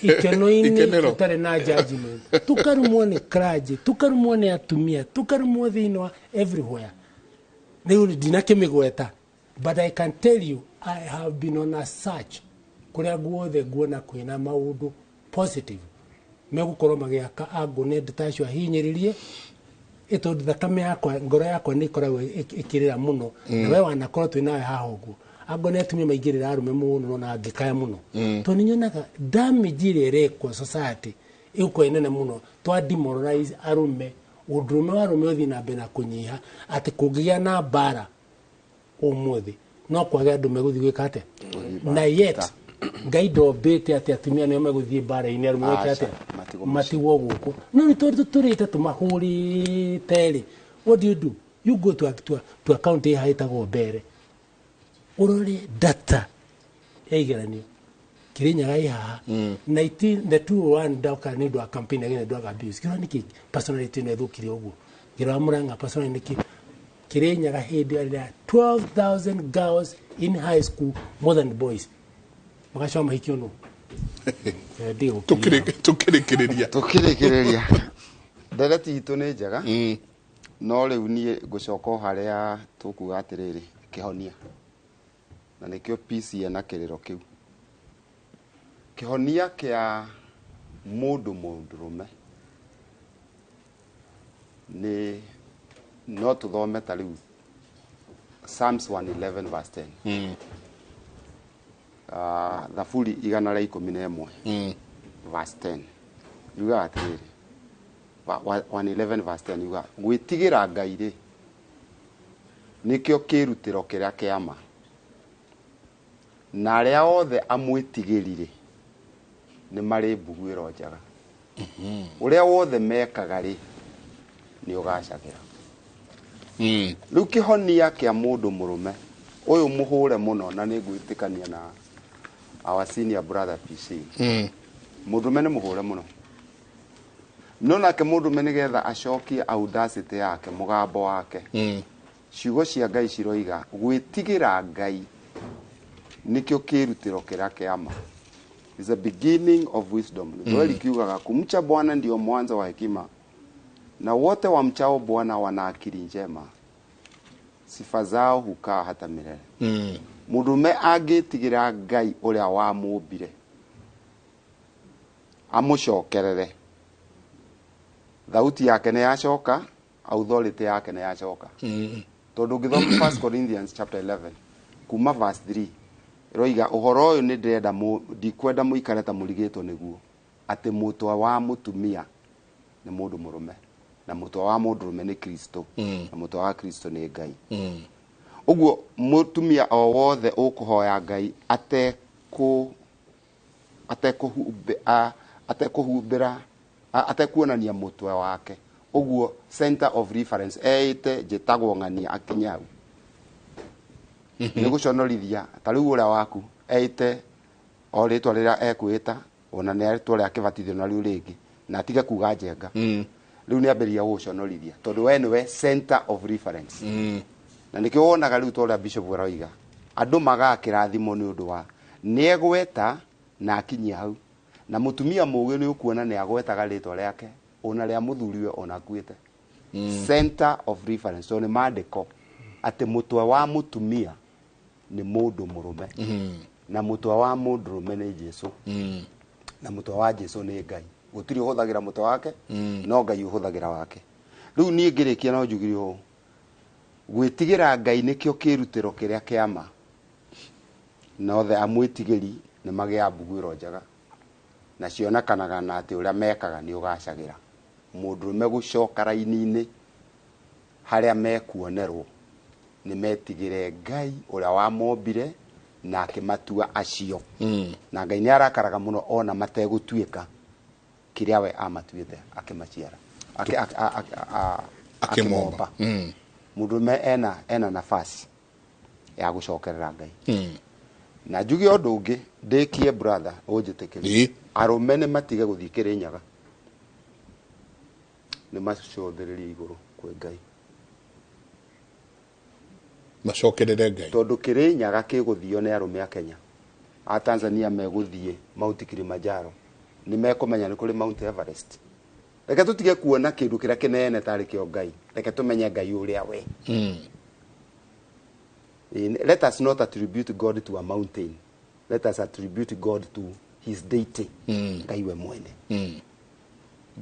ikeno-ini tutare na judgment tukarumwo ni clergy tukarumwo ni atumia tukarumwo thino everywhere riu ndinakimigweta but I can tell you I have been on a search kuria guothe nguona kwina maundu positive megukorwo magiaka angu ne detachwa hinyiririe ĩtondũ thakame yakwa ngoro yakwa nĩ ikoragwo ĩkĩrĩra mũno na we wanakorwo twĩ nawe haha ũguo ango nĩ atumia maingĩrĩra arume mũno na angĩkaya mũno tondũ nĩ nyonaga damage ĩrĩa ĩrekwo society ĩgũkorwo nene mũno twa demoralize arume ũndũrũme wa arume ũthiĩ na mbere na kũnyiha atĩ kũngĩgĩa na mbara ũmũthĩ no kwage andũ megũthiĩ gwĩka atĩa na yet ngai ndombĩte atĩ atumia nĩo megũthiĩ mbara-inĩ arume gwĩka atĩa matigwo gũkũ no nĩ tũrĩte tũmahũrĩte rĩ what do? You go to a county ĩhaĩtagwo Mbere ũrore data ya igeranio Kirinyaga ihaha 201 ndoka nĩ ũndũ wa campaign against drug abuse kĩrĩa nĩkĩ personality nĩ thũkire ũguo kĩrĩa Murang'a personality nĩkĩ Kirinyaga hĩndĩ ya 12,000 girls in high school more than boys magacoma mahikio no tukirikiriria ndereti itu nĩ njega no rĩu niĩ ngũcoka harĩa tũkuga atĩrĩrĩ kĩhonia na nĩkĩo PC na kĩrĩro kĩu kĩhonia kĩa mũndũ mũndũrũme nĩ no tũthome ta rĩu Psalms 111 verse 10 Thaburi 111 verse 10 yuga atĩrĩrĩ 111 verse 10 yuga gwĩtigĩra Ngai rĩ nĩkĩo kĩrutĩro kĩrĩa kĩama na arĩa othe amwĩtigĩrire nĩ marĩ mbuguĩro njega ũrĩa wothe mekaga rĩ nĩ ũgacagĩra rĩu kĩhonia kĩa mũndũ mũrũme ũyũ mũhũre mũno na nĩ ngwĩtĩkania na our senior brother PC mũndũme nĩ mũhũre mũno no nake mũndũme nĩgetha acokie audacity yake mũgambo wake ciugo cia Ngai ciroiga gwĩtigĩra Ngai nikio kĩrutĩro kĩrĩa kĩama is a beginning of wisdom ndio kiugaga kumcha Bwana ndio mwanzo wa hekima na wote wamchao Bwana wana akili njema sifa zao hukaa hata milele mũndũme angĩtigĩra Ngai ũrĩa wamũmbire amũcokerere thauti yake nĩ yacoka authority yake nĩ yacoka tondũ ngĩthoma 1 Corinthians chapter 11 kuma verse 3 roiga ũhoro ũyũ nĩ ndĩrenda ndikwenda mũikare ta mũrigĩtwo nĩguo atĩ mũtwa wa mũtumia nĩ mũndũ mũrũme na mũtwa wa mũndũrũme nĩ Kristo na mũtwa wa Kristo nĩ Ngai ũguo mũtumia o wothe ũkũhoya Ngai atekuonania mũtwe wake ũguo center of reference eite njĩtagwo ng'ania akinyau nĩ gũconorithia ta rĩu ũrĩa waku eite o rĩtwa rĩrĩa ekwĩta ona nĩ rĩtwa rĩa kĩbatithio na rĩu rĩngĩ na atige kuga njenga rĩu nĩ ambĩrĩria gũconorithia tondũ we nĩwe center of reference na nĩkĩo wonaga rĩu ta ũrĩa Bishop aroiga andũ magakĩrathimo nĩ ũndũ wa nĩ egweta na akinyia hau na mũtumia mũgĩ nĩ ũkuona nĩ agwetaga rĩtwa rĩake ona rĩa mũthuriwe ona akuĩte center of reference so nĩ maandĩko atĩ mũtwe wa mũtumia nĩ mũndũ mũrũme na mũtwe wa mũndũrũme nĩ Jesũ na mũtwe wa Jesũ nĩ Ngai gũtirĩ ũhũthagĩra mũtwe wake no Ngai ũhũthagĩra wake rĩu niĩ ngĩrĩkia no njugire ũũ gwĩtigĩra Ngai nĩkĩo kĩrutĩro kĩrĩa kĩama na othe amwĩtigĩri nĩ magĩa mbuguĩro njega na cionekanaga na atĩ ũrĩa mekaga nĩ ũgacagĩra mũndũrũme gũcoka raini-inĩ harĩa mekuonerwo nĩ metigĩre Ngai ũrĩa wamombire na akĩmatua acio na Ngai nĩ arakaraga mũno ona mategũtuĩka kĩrĩa we amatuĩte akĩmaciara akĩmomba mũndũrũme ena nafasi ya gũcokerera Ngai na njuge ũndũ ũngĩ ndĩkie brother ũnjĩtĩkĩrie arũme nĩ matige gũthiĩ Kĩrĩnyaga nĩ macũthĩrĩrie igũrũ kwĩ Ngai macokerere Ngai tondũ Kĩrĩnyaga kĩgũthio nĩ arũme a Kenya a Tanzania megũthiĩ Mount Kilimanjaro nĩ mekũmenya nĩ kũrĩ Mount Everest reke tũtige kuona kĩndũ kĩrĩa kĩnene tarĩ kĩo Ngai reke tũmenye Ngai ũrĩa we let us not attribute God to a mountain let us attribute God to his deity Ngai we mwene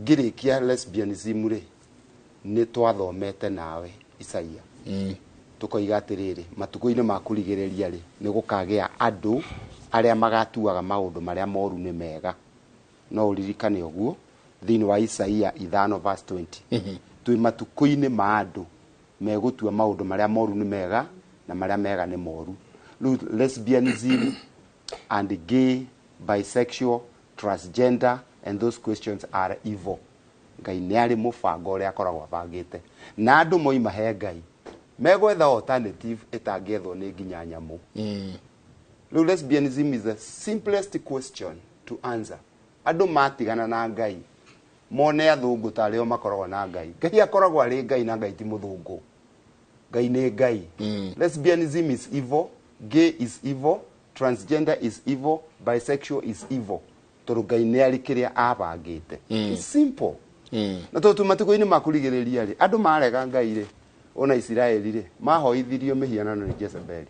ngĩrĩkia lesbianism rĩ nĩ twathomete nawe Isaia tukoiga atiriri matuko-inĩ ma kurigĩrĩria rĩ nĩ gũkagĩa andũ arĩa magatuaga maũndũ marĩa moru nĩ mega no uririkane ũguo thĩinĩ wa Isaia 5:20 twĩ matuko-inĩ ma andũ megũtua maũndũ marĩa moru nĩ mega na marĩa mega nĩ moru. Lesbianism and gay, bisexual, transgender and those questions are evil. Ngai nĩ arĩ mũbango ũrĩa akoragwo abangĩte na andũ moima he Ngai megwetha alternative ĩtangĩethwo nĩ nginya nyamũ. Lesbianism is the simplest question to answer. Andũ matigana na Ngai mone athũngũ ta arĩo makoragwo na Ngai. Ngai akoragwo arĩ Ngai na Ngai ti mũthũngũ. Ngai nĩ Ngai. Lesbianism is evil, gay is evil, transgender is evil, bisexual is evil. Tondũ Ngai nĩ arĩ kĩrĩa abangĩte. It's simple. Na tondũ matuko-inĩ ma kurigĩrĩria rĩ andũ marega Ngai rĩ ona Isiraeli rĩ mahoithirio mĩhianano nĩ Jezebeli.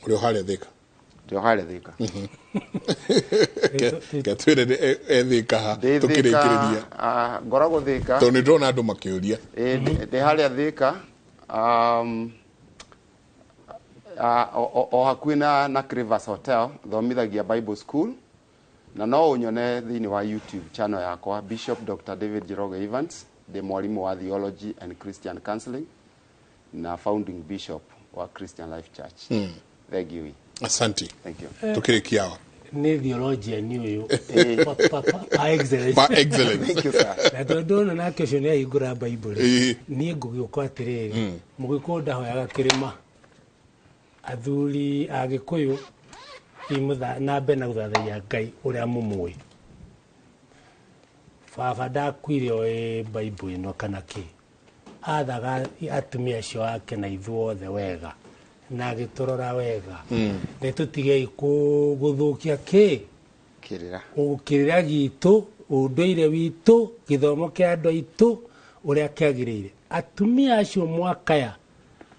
Ũrĩa harĩa Thika. Ũrĩa harĩa Thika. Gatwĩre Thika ha tũkĩrĩkĩrĩria. Ngoragwo Thika. Tondũ nĩ ndĩrona andũ makĩũria. Ndĩ harĩa Thika. O hakuhĩ na Crivers Hotel thomithagia Bible School na no unyone thĩinĩ wa YouTube channel yakwa Bishop Dr. David Njoroge Evans ndĩ mwarimu wa theology and Christian counseling na founding bishop wa Christian Life Church. Thank you. Asante. Thank you. Tukirikiawa. Ni theology ni uyu. Pa excellence. Pa excellence. Thank you sir. Na ndona na question ya igura Bible. Ni ngugĩũka atiriri. Mugĩkũnda hoyaga kĩrĩma. Athuri agĩkũyũ imutha na bena gũthathaiya Ngai ũrĩa mũmũĩ. Baba ndakwire oĩ Bible ĩno kana kĩ. Athaga atumia acio ake na ithuothe wega na agĩtũrora wega. Nĩ tũtigei gũthũkia kĩ kĩrĩra gitũ ũndũire witũ gĩthomo kĩa andũ aitũ ũrĩa kĩagĩrĩire. Atumia acio mwakaya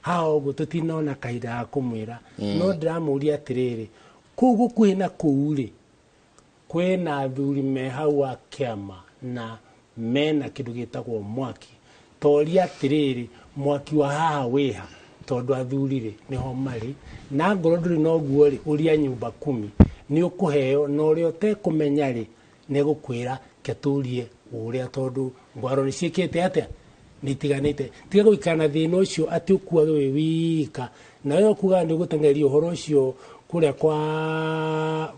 hao ũguo tũtinona kahinda ga kũmwĩra no ndĩramũria atĩrĩrĩ kũu gũkuhĩ na kũu rĩ kwĩna athuri me hau a kĩama na mena kĩndũ gĩtagwo mwaki toria atĩrĩrĩ mwaki wa haha wĩha tondũ athuri rĩ nĩho marĩ na ngoro ndũrĩ noguo rĩ ũria nyũmba 10 nĩ ũkũheo na ũrĩa ũtekũmenya rĩ nĩ gũkwĩra ketũrie ũrĩa tondũ ngwaro nĩ ciĩkĩte atĩa nitiganite tiga gũikana thĩna ũcio atĩ ũkuage wĩ wika na yo kuga nĩ gũtengeria ũhoro ũcio kũrĩa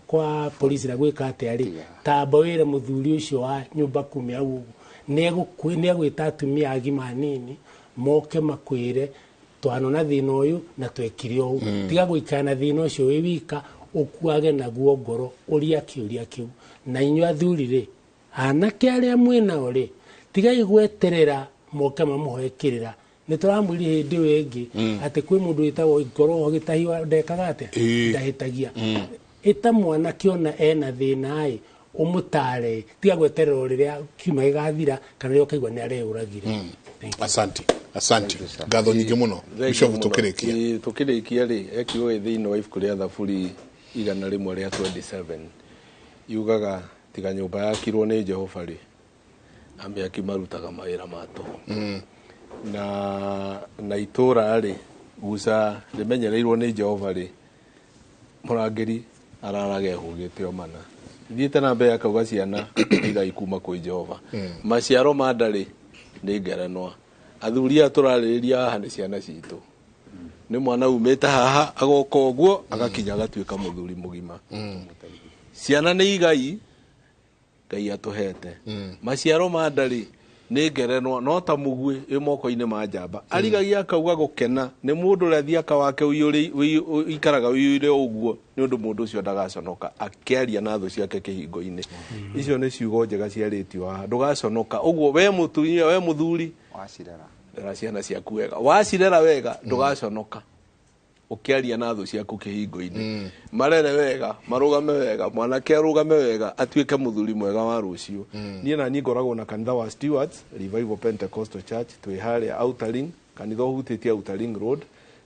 kwa polisi na gwĩka atĩa rĩ tamba wĩra mũthuri ũcio wa nyũmba 10 au nĩ agwĩta atumia agima nini moke makwĩre twanona thĩna ũyũ na twekire ũũ tiga gũikana thĩna ũcio wĩ wika ũkuage naguo ngoro ũria kĩũria kĩu na inyuĩ athuri rĩ anake arĩa mwĩnao rĩ tiga igweterera moke mamuhekirira nĩ tũramwĩrire hĩndĩ ĩyo ĩngĩ atĩ kwĩ mũndũ wĩtagwo ngoro gĩtahiwa ndekaga atĩa ndahĩtagia ĩta mwana kĩona ena thĩna ĩ ũmũtare tiga gweterera rĩrĩa kiuma gĩgathira kana rĩrĩa ũkaigua nĩ areũragire. Asante ngatho nyingĩ mũno Bishop tukĩrĩkia rĩ ekiuga thĩinĩ wa ibuku rĩa Thaburi 127 yugaga tiga nyũmba yakirwo nĩ Jehova rĩ amĩaki marutaga mawĩra ma tũhũ na itũra rĩ guca rĩmenyereirwo nĩ Jehova rĩ mũrangĩri araraga ehũgĩte o mana thiĩte na mbere akauga ciana igai kuma kwĩ Jehova maciaro ma ndarĩ nĩ ngerenwa athuri a tũrarĩrĩria haha nĩ ciana citũ nĩ mwana umĩte haha agoka ũguo agakinya agatuĩka mũthuri mũgima ciana nĩ igai Ngai atũhete maciaro ma ndarĩ nĩ ngerenwa no ta mũguĩ ĩ moko-inĩ ma njamba arigagia akauga gũkena nĩ mũndũ ũrĩa thiaka wake ikaraga wĩire ũguo nĩ ũndũ mũndũ ũcio ndagaconoka akĩaria na thũ ciake kĩhingo-inĩ icio nĩ ciugo njega ciarĩtio haha ndũgaconoka ũguo we mũtumia we mũthuri wacirera ciana ciaku wega wacirera wega ndũgaconoka ukiaria na thũ ciaku kĩhingo-inĩ marere wega marũgame wega mwanake arũgame wega atuĩke mũthuri mwega wa rũciũ niĩ na niĩ ngoragwo na kanitha wa Stewards Revival Pentecostal Church twĩ harĩa Outer Ring kanitha ũhutĩtie Outer Ring Road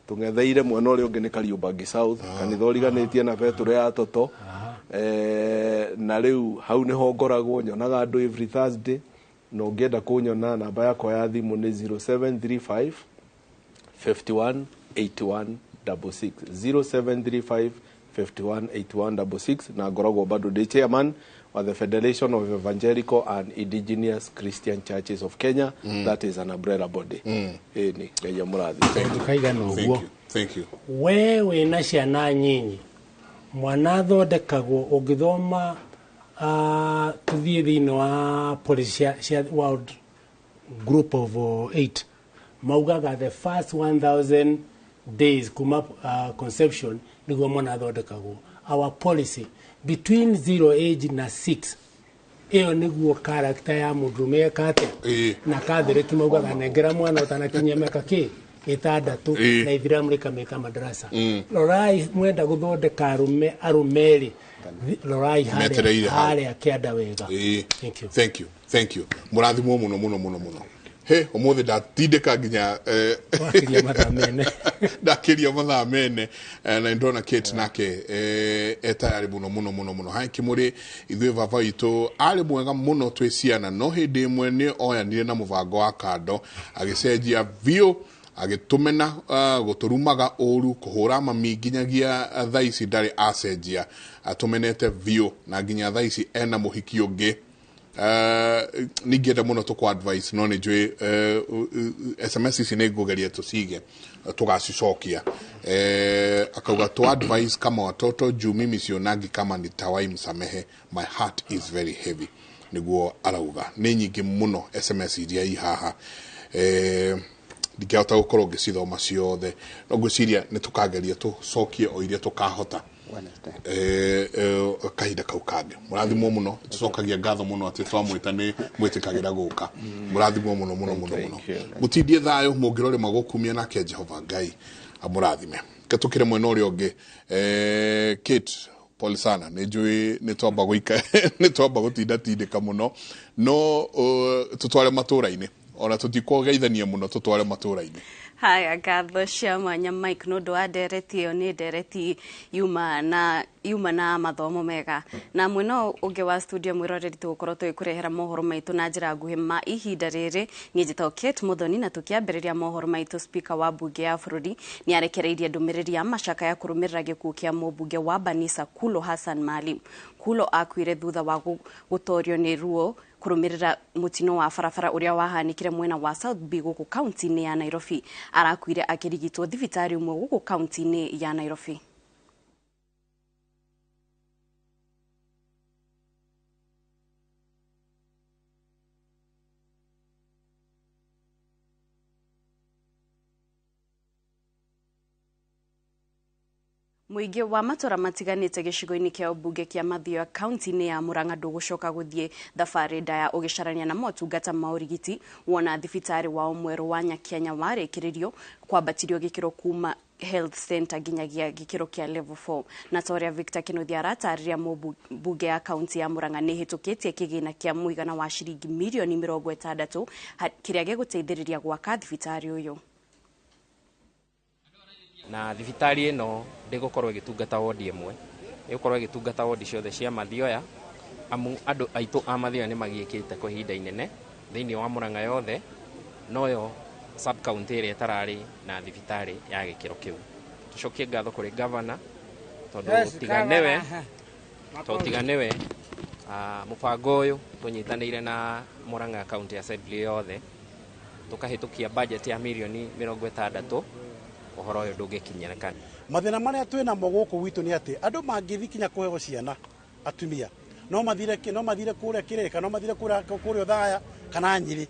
tũng'etheire mwena ũrĩa ũngĩ nĩ Kariũbangi South kanitha ũriganĩtie na Petro ya Toto na rĩu hau nĩho ngoragwo nyonaga andũ every Thursday na ũngĩenda kũnyona namba yakwa ya thimũ nĩ 0735 51 81 66 0735 51 81 66 na ngoragwo bado ndĩ chairman of the Federation of Evangelical and Indigenous Christian Churches of Kenya. That is an umbrella body. Ni Ngai amurathi. Thank you. Wewe na ciana nyinyi mwana thondekagwo ũngĩthoma tuthie thĩinĩ wa policy cia World Group of 8 maugaga the first 1000 days kuma conception niguo mwana thondekagwo. Our policy between 0 age na 6 iyo niguo character ya mũndũrũme kate na kathiriki maugaga nengera mwana utanakinyia miaka ki 6 na ithiramu rikameka madarasa rorai mwenda guthondeka arumeri rorai hali akienda wega. Thank you murathimwo muno he umuthi ndatindika nginya ndakiria mathaa mene na ndona Kate nake etayari muno hai kimuri ithuĩ baba witũ arĩ mwega muno twĩ ciana no hĩndĩ ĩmwe nĩ oyanire na mũbango wa kando agĩcenjia biũ agĩtũmena gũtũrumaga ũru kũhũra mami nginyagia thaa ici ndarĩ acenjia atũmenete biũ na nginya thaa ici ena mũhiki ũngĩ. Ningĩenda muno tũkũ advice no nĩ njũĩ SMS ici nĩ ngũgeria tũcige tũgacicokia akauga to advice kama watoto juu mimi sionagi kama nitawai msamehe, my heart is very heavy niguo arauga. Nĩ nyingĩ muno SMS iria ihaha ndingĩhota gũkorwo ngĩcithoma ciothe no ngwĩciria nĩ tũkageria tũcokie o iria tũkahota kahinda kau kangĩ. Mũrathimwo muno tũcokagia ngatho muno atĩ twamwĩta nĩ mwĩtĩkagĩra gũka. Mũrathimwo muno mũtindie thayũ mũngĩrore magũkumia nake Jehova Ngai amũrathime. Ketũkĩre mwena ũrĩa ũngĩ Kate pole sana nĩ njũĩ nĩ twamba gũika nĩ twamba gũtindatindĩka muno no tũtware matũũra-inĩ ona tũtikũgeithania muno tũtware matũũra-inĩ. Haya ngatho cia mwanya Mike nũndũ wa ndereti ĩyo nĩ ndereti yuma na mathomo mega na mwena ũngĩ wa studio mwĩroreri tũgũkorwo tũgĩkũrehera mohoro maitũ na njĩra nguhĩ ma ihinda rĩrĩ. Niĩ njĩtagwo Kate Muthoni na tũkĩambĩrĩria mohoro maitũ. Speaker wa bunge ya bũrũri nĩ arekereirie ndũmĩrĩri ya macaka ya kũrũmĩrĩra gĩkuũ kĩa mũmbunge wa Banisa Kulo Hassan Maalim. Kulo akuire thutha wa gũtorio nĩ ruo kũrũmĩrĩra mũtino wa barabara ũrĩa wahanĩkire mwena wa South B gũkũ kaunti-inĩ ya Nairobi. Arakuire akĩrigitwo thibitarĩ ũmwe gũkũ kaunti-inĩ ya Nairobi. Mũingĩ wa matũra matiganĩte gĩcigo-inĩ kĩa ũmbunge kĩa Mathioya kaunti-inĩ ya Murang'a ndũgũcoka gũthiĩ thabarĩ ndaya ũgĩcarania na motungata ma ũrigiti wona thibitarĩ wao mwerũ wa Nyakenya warĩkĩrĩrio kwambatirio gĩkĩro kuma health center nginyagia gĩkĩro kĩa level 4 na Toria Victor Kĩnuthia aratarĩria mũmbunge ya kaunti ya Murang'a nĩ hĩtũkĩtie kĩgĩna kĩa mũigana wa ciringi mirioni 60 kĩrĩa gĩgũteithĩrĩria gwaka thibitarĩ ũyũ. Na thibitarĩ ĩno ndĩgũkorwo ĩgĩtungata wodi ĩmwe, ĩgũkorwo ĩgĩtungata wodi ciothe cia Mathioya amu andũ aitũ a Mathioya nĩ magiĩkĩte kwa ihinda inene thĩinĩ wa Murang'a yothe noyo sub county ĩrĩa ĩtararĩ na thibitarĩ ya gĩkĩro kĩu. Tũcokie ngatho kũrĩ governor tondũ tiganewe mũbango ũyũ tũnyitanĩire na Murang'a County Assembly yothe tũkahĩtũkia budget ya mirioni 60 ũhoro ũyũ ndũngĩkinyĩrĩka. Mathĩna marĩa twĩna mo gũkũ gwitũ nĩ atĩ andũ mangĩthi kinya kũheo ciana atumia no mathire kũrĩa Kĩrĩka no mathire kũrĩa Othaya kana Nyĩrĩ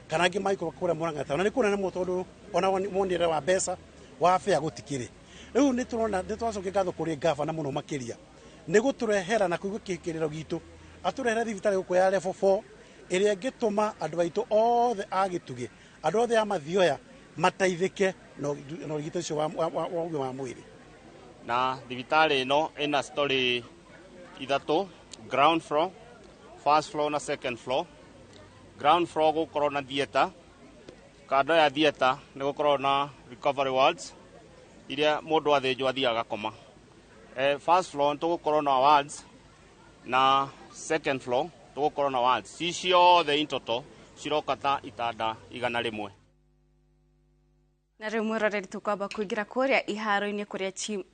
kana angĩ maikũra kũrĩa Murang'a na nĩ kũrĩa nĩ tondũ ona monire wa mbeca wa fare gũtikĩrĩ. Rĩu nĩ tũrona twacokia ngatho kũrĩ gavana mũno makĩria nĩ gũtũrehera na kũigua kĩrĩro gitũ atũrehere thibitarĩ gũkũ ya level 4 ĩrĩa ĩngĩtũma andũ aitũ othe a Gĩtugĩ andũ othe a Mathioya mateithĩke na ũrigiti ũcio wa mwĩrĩ. Na thibitarĩ ĩno ĩna story ithatũ, ground floor, first floor na second floor. Ground floor gũkorwo na theater, kando ya theater nĩ gũkorwo na recovery wards iria mũndũ athĩnjwo athiaga gakoma. First floor tũgũkorwo na wards na second floor tũgũkorwo na wards. Ci ciothe in total cirokata itada igana rimwe. Na rĩu mwĩroreri tũkwamba kũingĩra kũrĩa iharo-inĩ kũrĩa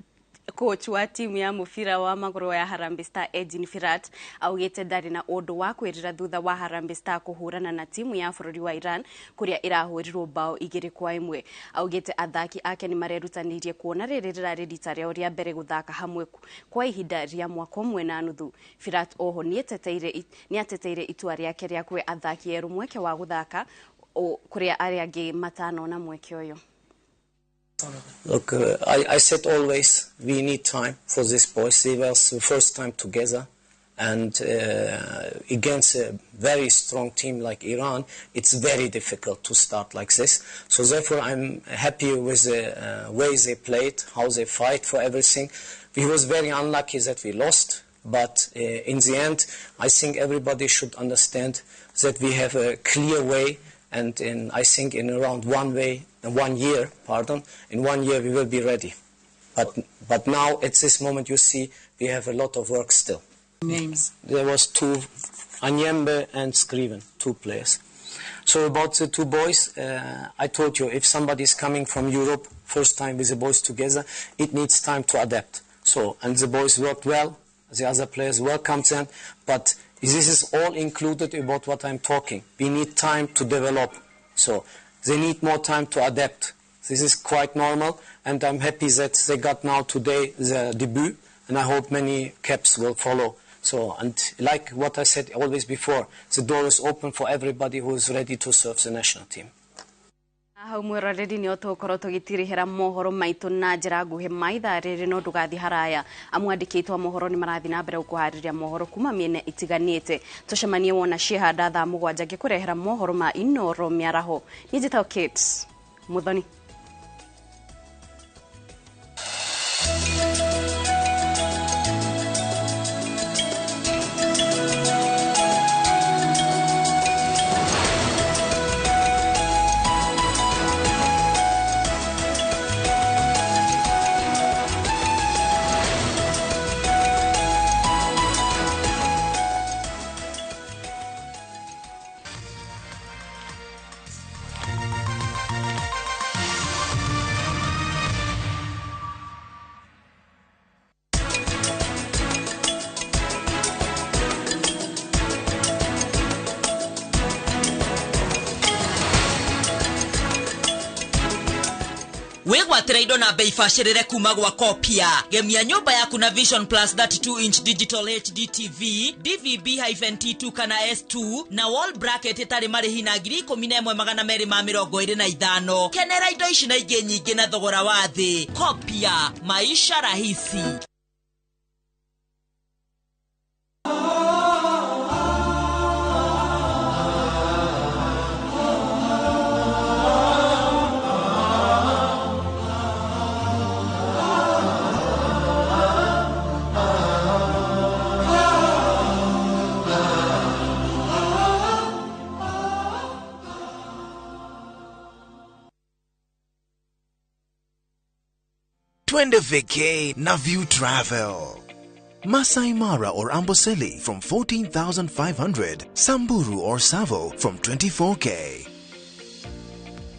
coach wa timu ya mũbira wa magũrũ ya Harambee Star Eugene Firat augĩte ndarĩ na ũndũ wa kwĩrira thutha wa Harambee Star kũhũrana na timu ya bũrũri wa Iran kũrĩa irahũrirwo bao 2-1. Augĩte athaki ake nĩ marerutanĩirie kuona rĩrĩ rĩrarĩ rita rĩao rĩa mbere gũthaka hamwe kwa ihinda rĩa mwaka ũmwe na nuthu. Firat oho nĩ ateteire itua rĩake rĩa kwe athaki erũ mweke wa gũthaka kũrĩa arĩa angĩ matano na mweke ũyũ. Look, I said always we need time for these boys. They were the first time together, and against a very strong team like Iran, it's very difficult to start like this. So therefore, I'm happy with the way they played, how they fight for everything. We was very unlucky that we lost, but in the end, I think everybody should understand that we have a clear way. And I think in around 1 year, in 1 year we will be ready. But now at this moment you see we have a lot of work still. Names? There was 2, Anyembe and Scriven, 2 players. So about the 2 boys, I told you if somebody is coming from Europe, first time with the boys together, it needs time to adapt. So, and the boys worked well, the other players welcomed them, but this is all included about what I'm talking. We need time to develop. So they need more time to adapt. This is quite normal, and I'm happy that they got now today the debut, and I hope many caps will follow. So, and like what I said always before, the door is open for everybody who is ready to serve the national team. Hau mwĩroreri nĩ tũkorwo tũgĩtirihĩra mohoro maitũ na njĩra nguhĩ maitha rĩrĩ no ndũgathi haraya amwandĩki aitũ a mohoro nĩ marathi na mbere gũkũharĩria mohoro kuma mĩena itiganĩte tũcemanie wona ciehanda thaa 7 ngĩkũrehera mohoro ma Inoro mĩaraho niĩ njĩtagwo Kate Muthoni. Wegwatira indo na bei bacĩrĩre kuma gwa Kopia. Gemia nyũmba yaku na Vision Plus 32-inch digital HD TV, DVB-T2 kana S2 na wall bracket itarĩ marĩhi na 11,225. Kenera indo ici na ingĩ nyingĩ na thogora wa thĩ. Kopia, maisha rahisi. Twende vacay na View Travel. Masai Mara or Amboseli from 14,500. Samburu or Savo from 24K.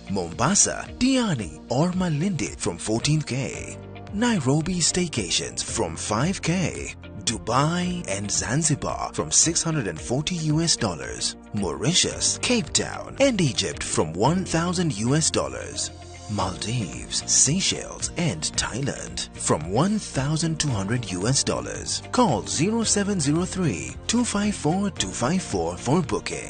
Mombasa, Diani or Malindi from 14K. Nairobi staycations from 5K. Dubai and Zanzibar from $640. Mauritius, Cape Town and Egypt from $1,000. Maldives, Seychelles and Thailand from $1,200. Call 0703-254-254 for booking.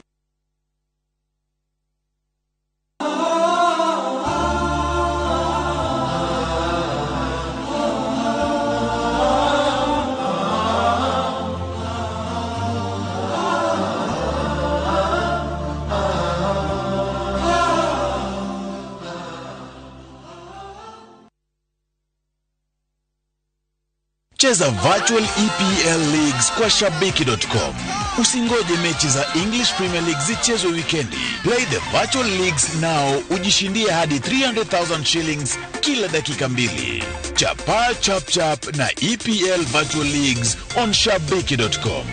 Cheza virtual EPL leagues kwa shabiki.com. Usingoje mechi za English Premier League zichezwe wikendi. Play the virtual leagues now ujishindie hadi 300,000 shillings kila dakika 2. Chapa chap chap na EPL virtual leagues on shabiki.com.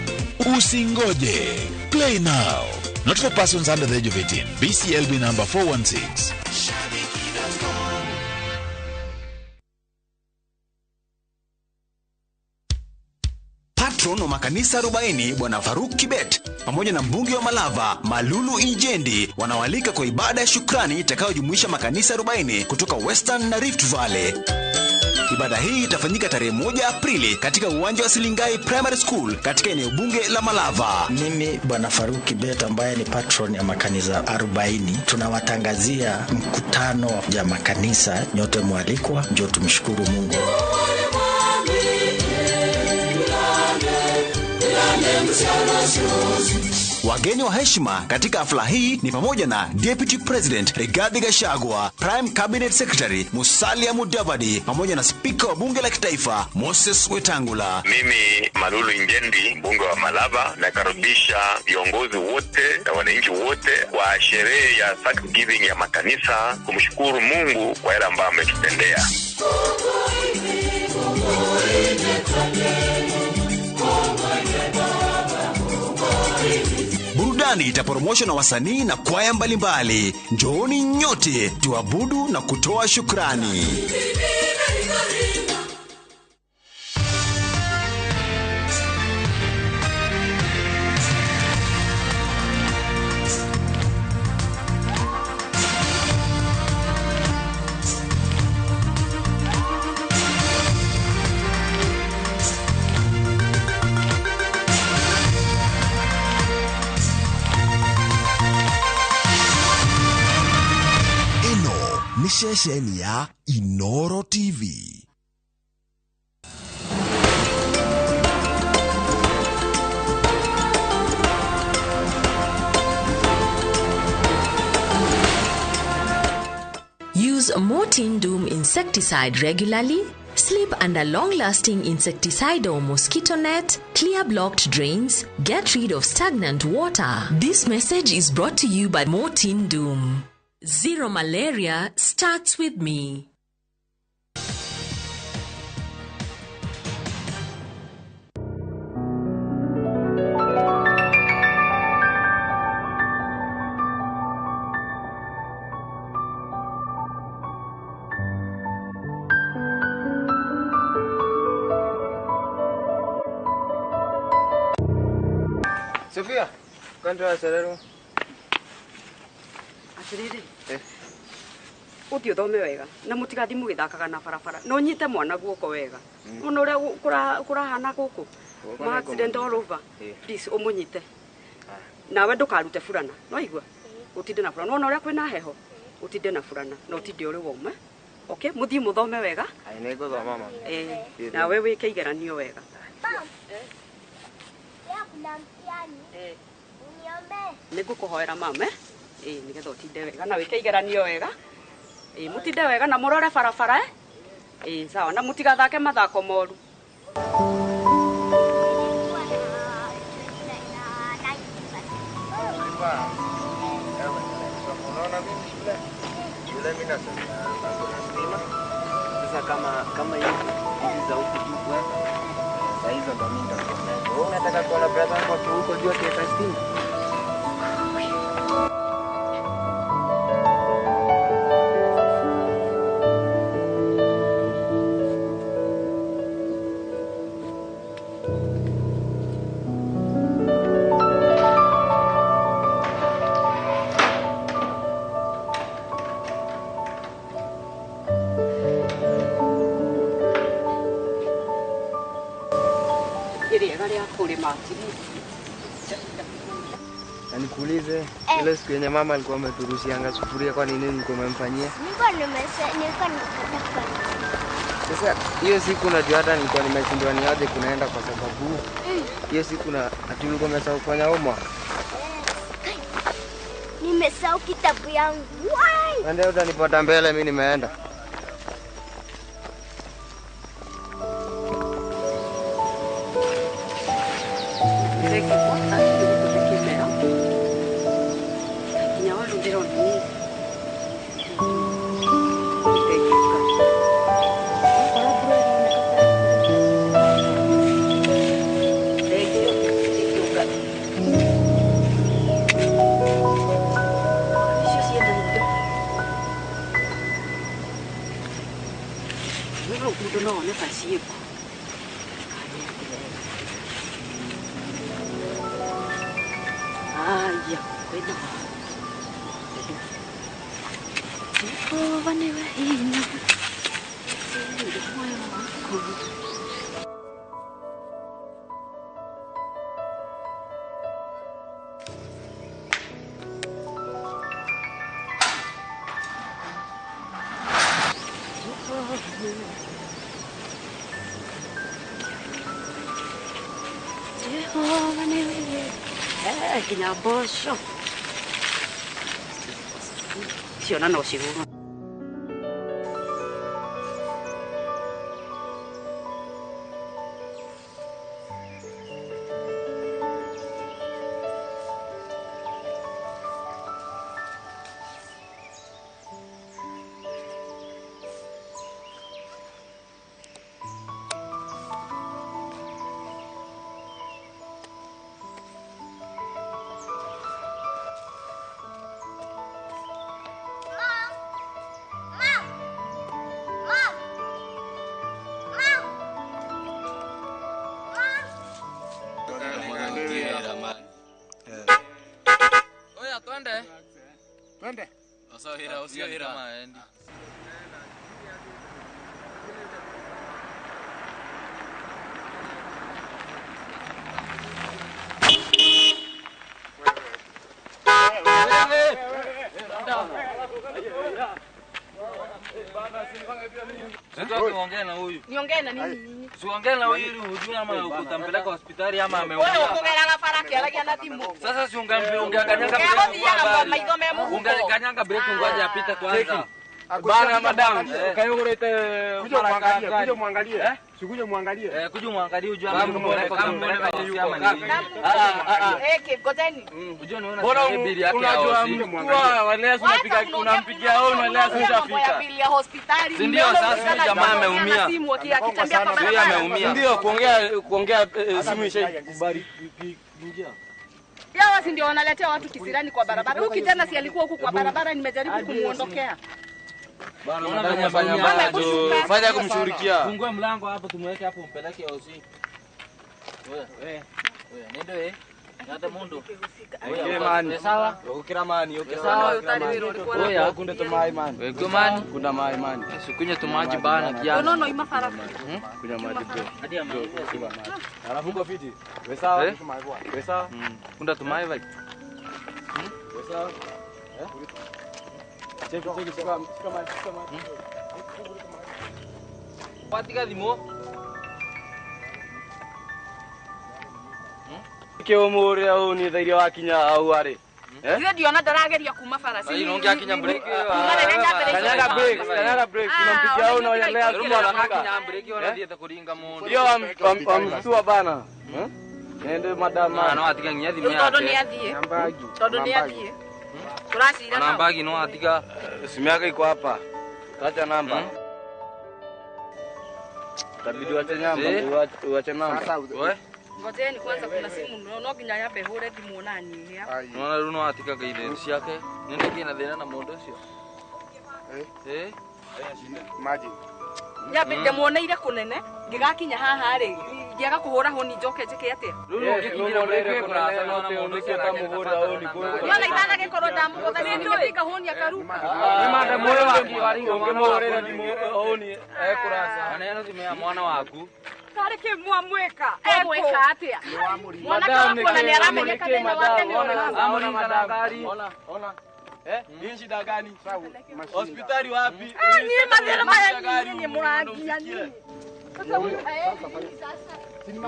Usingoje. Play now. Not for persons under the age of 18. BCLB number 416. Patron wa makanisa 40 Bwana Faruk Kibet pamoja na mbunge wa Malava Malulu Injendi wanawalika kwa ibada ya shukrani itakayojumuisha makanisa 40 kutoka Western na Rift Valley. Ibada hii itafanyika tarehe 1 Aprili katika uwanja wa Silingai Primary School katika eneo bunge la Malava. Mimi Bwana Faruk Kibet ambaye ni patron ya makanisa 40 tunawatangazia mkutano ya makanisa, nyote mwalikwa, njoo tumshukuru Mungu. Wageni wa heshima katika hafla hii ni pamoja na Deputy President Rigathi Gachagua, Prime Cabinet Secretary Musalia Mudavadi pamoja na Speaker wa Bunge la Kitaifa Moses Wetangula. Mimi Malulu Injendi, mbunge wa Malava, nakaribisha viongozi wote na wananchi wote kwa sherehe ya Thanksgiving ya makanisa kumshukuru Mungu kwa yale ambayo ametutendea. Burudani itaporomoshwa na wasanii na kwaya mbalimbali. Njooni nyote tuabudu na kutoa shukrani. ni shesheni ya Inoro TV. Use Mortein Doom insecticide regularly. Sleep under long-lasting insecticide or mosquito net. Clear blocked drains. Get rid of stagnant water. This message is brought to you by Mortein Doom. Zero malaria starts with me. Sofia, ¿cuánto va a ser algo? Atiriri. Uthi uthome wega na mutigathi mugithakaga na barabara no nyite mwana guoko wega ona uria kurahana guku ma accident all over please umunyite nawe ndukarute furana no igua utinde na furana ona uria kwina heho utinde na furana no utinde uri wome okay muthi muthome wega ai ne guthoma mama nawe wike igeranio wega nigukuhoera mama nigetha utinde wega na wike igeranio wega mutinde wega na murore barabara sawa na mutigathake mathako moru shule mimi nasema sasa kama hivi za huku juu kwa sasa hizo ndo mimi ndo unataka kuona brother wako huko juu kwa testing. Nikuulize ile siku yenye mama alikuwa ameturushianga sufuria kwa nini ulikuwa umemfanyia? Nilikuwa nimepata. Sasa hiyo siku najua hata nilikuwa nimeshindwa ni aje kunaenda kwa sababu hiyo siku na ati ulikuwa umesahau kufanya homework. Nimesahau kitabu yangu. Ndio utanipata mbele mimi nimeenda. ciĩko aya kwĩna Jehova nĩwe hinya Nĩ muoyo waku Jehova nĩwe nginya mboco ciona no cigũrwo Twende. Usihira. Tuongee na huyu. Niongee na nini? Tuongee na huyu ili ujue ama utampeleka hospitali ama ameumia. Wewe ukogera bara kialagia na timu. Sasa si ungekanyaga break ngoja apite kwanza. Bana madam, kayogorete kuja muangalie. Sikuja muangalie. Kuja muangalie ujue ama Goteni. Ujue unaona bili yake hao. Unajua wale unampigia wewe unalea ushafika. Bili ya hospitali. Ndio sasa jamaa ameumia. Ndio ameumia. Ndio kuongea simu ishakubali ingia. Yawa si ndio wanaletea watu kisirani kwa barabara. Huyu kijana si alikuwa huku kwa barabara nimejaribu kumuondokea. Bana fanya kumshughulikia. Fungua mlango hapo tumweke hapo mpeleke hosi. Wewe nenda wewe. Nada mundo. Wewe mani. Sawa? Ukira mani, ukira. Sawa. Wewe kunde tumai mani. Wewe kumani? Kunda mai mani. Sikunya tumaji bana kiasi. No ima farafu. Kunya maji bro. Hadi amani. Alafu uko fiti. Wewe sawa? Wewe sawa? Kunda tumai vai. Wewe sawa? Cheki shika mani. Patika dimo. Kyo more au ni thairia wakinya au ari. Ile ndio ndarageria kuma farasi. Ndio ungeakinya break. Kanyaga break. Unampigia au unaelea rumo anakinya break wanathieta kuringa mundu. Ndio amtua bana. Nende madama. No atiga nginya thime yake. Todo ni athie. Todo ni athie. Turacira na. Nambagi no atiga simu yake iko hapa. Tacha namba. Tabidi wache namba, uache namba. Wewe? Ngojeni kwanza kuna simu no nginya yabe hure thimu nani ya. Nona runo atiga kaide ciake. Nende kina thina na mundu ucio. Imagine. Yabe ndemuoneire kunene ngigakinya haha ri ngiaga kuhura honi njoke njike atia. Runo ngikinyira break kurasa no mundu ucio tamuhura honi ko. Yona itana gikoro ndamugotha ni ndika honi akaruka. Ni manda mure wangi waringa ungemuhurira thimu honi kurasa. Aneno thimu ya mwana waku. Kare ke mwamweka. Mweka atia. Mwana wako ni aramenyeka tena wake ni ona madagari. Ona. Hii shida gani? Hospitali wapi? Ni madhara maya nini mwangia nini? Sasa huyu sasa ni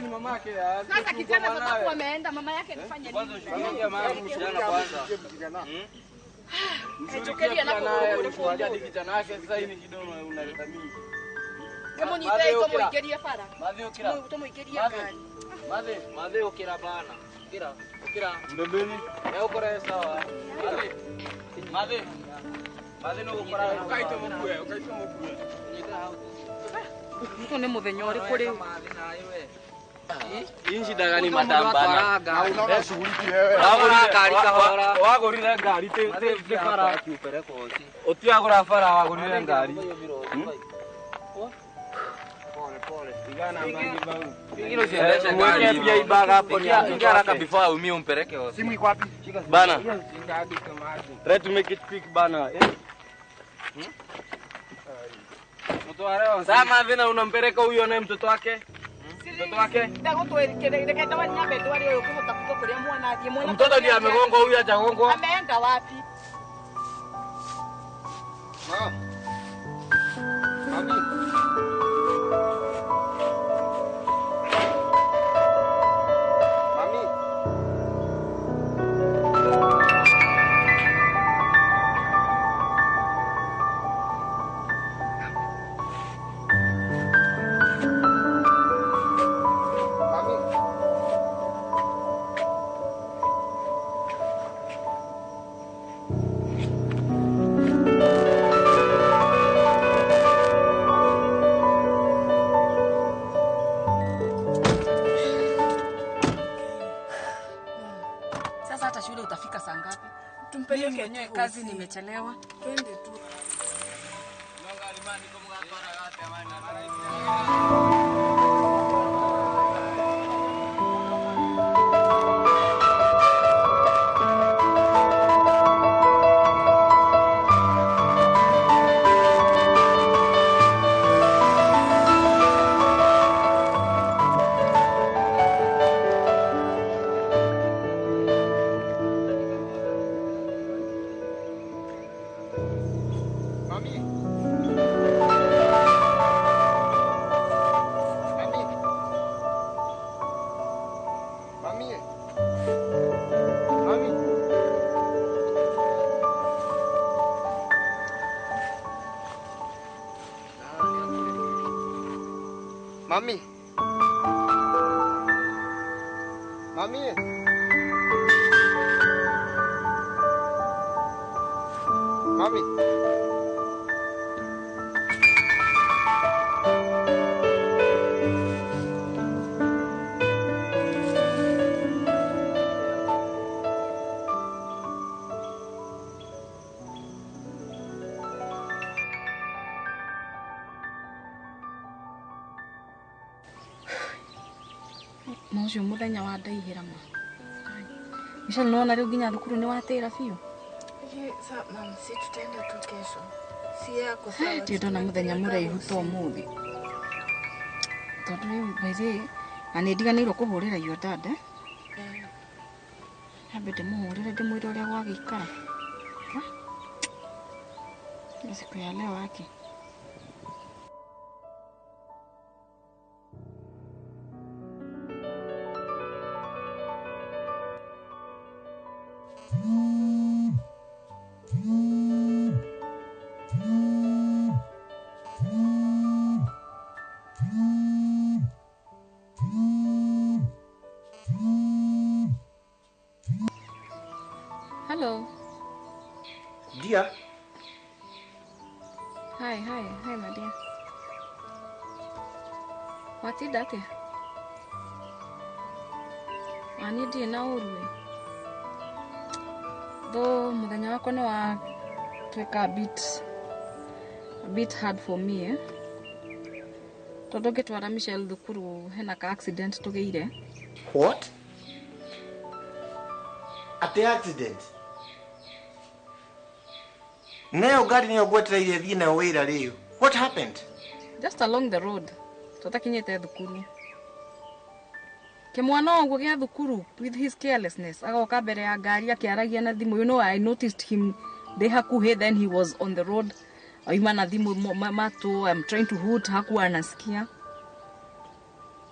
mamake. Sasa kijana sababu ameenda mama yake anafanya nini? Kwanza shughulikia mama kijana kwanza. Chokelia na kuja kijana yake sasa hii ni kidono unaleta mingi. Kama ni dai kama igeria fara. Madhe ukira. Kama igeria gani? Madhe ukira bana. Ukira. Ndembeni. Leo kore sawa. Madhe no gukora ukaito mukue. Niko ni muthenya uri kuri. Hii shida gani madam bana? Unaona shughuliki wewe. Wagurira gari kahora. Wagurira gari te fara kiupeleko hosi. Utiagura fara wagurira gari. Hilo siendesha gari. Pia ibaga hapo ingia haraka before umie umpeleke hosi. Simu iko wapi? Bana. Try to make it quick bana. Mtu areo. Sama vina unampeleka huyo na mtoto wake? Mtoto wake? Mtoto ndiye amegonga huyu hajagongwa. Ameenda wapi? Mami. Tumpeleke kazi, nimechelewa. Twende tu. Mami. Mami. Mami. Mojo muthenya wa ndaihira ma. Nisha nona leo ginya thukuru ni watira biu. Sasa mama, si tutaenda tu kesho. Si yako sawa. Tito na muthenya muraihu to muthi. Tondu baize ani ndiganirwo kuhurira yo dada. Habete muhurire ndimwire uria gwagikara. Siku ya leo haki. Hello. Dear. Hi, my dear. What is that? I need you now. Though muthenya wako ni wa tweka a bit hard for me, Tondu ngitwara Michelle thukuru hena ka accident tugeire. What? At the accident? Nayo gari niyo gwetereire thii na wira riu. What happened? Just along the road. Tutakinyete thukuru. Kimwana wangu gia thukuru with his carelessness agoka mbere ya ngari akiaragia na thimu. You know, I noticed him they hakuhe, then he was on the road. Aima na thimu mato, I'm trying to hoot, hakuwa anasikia.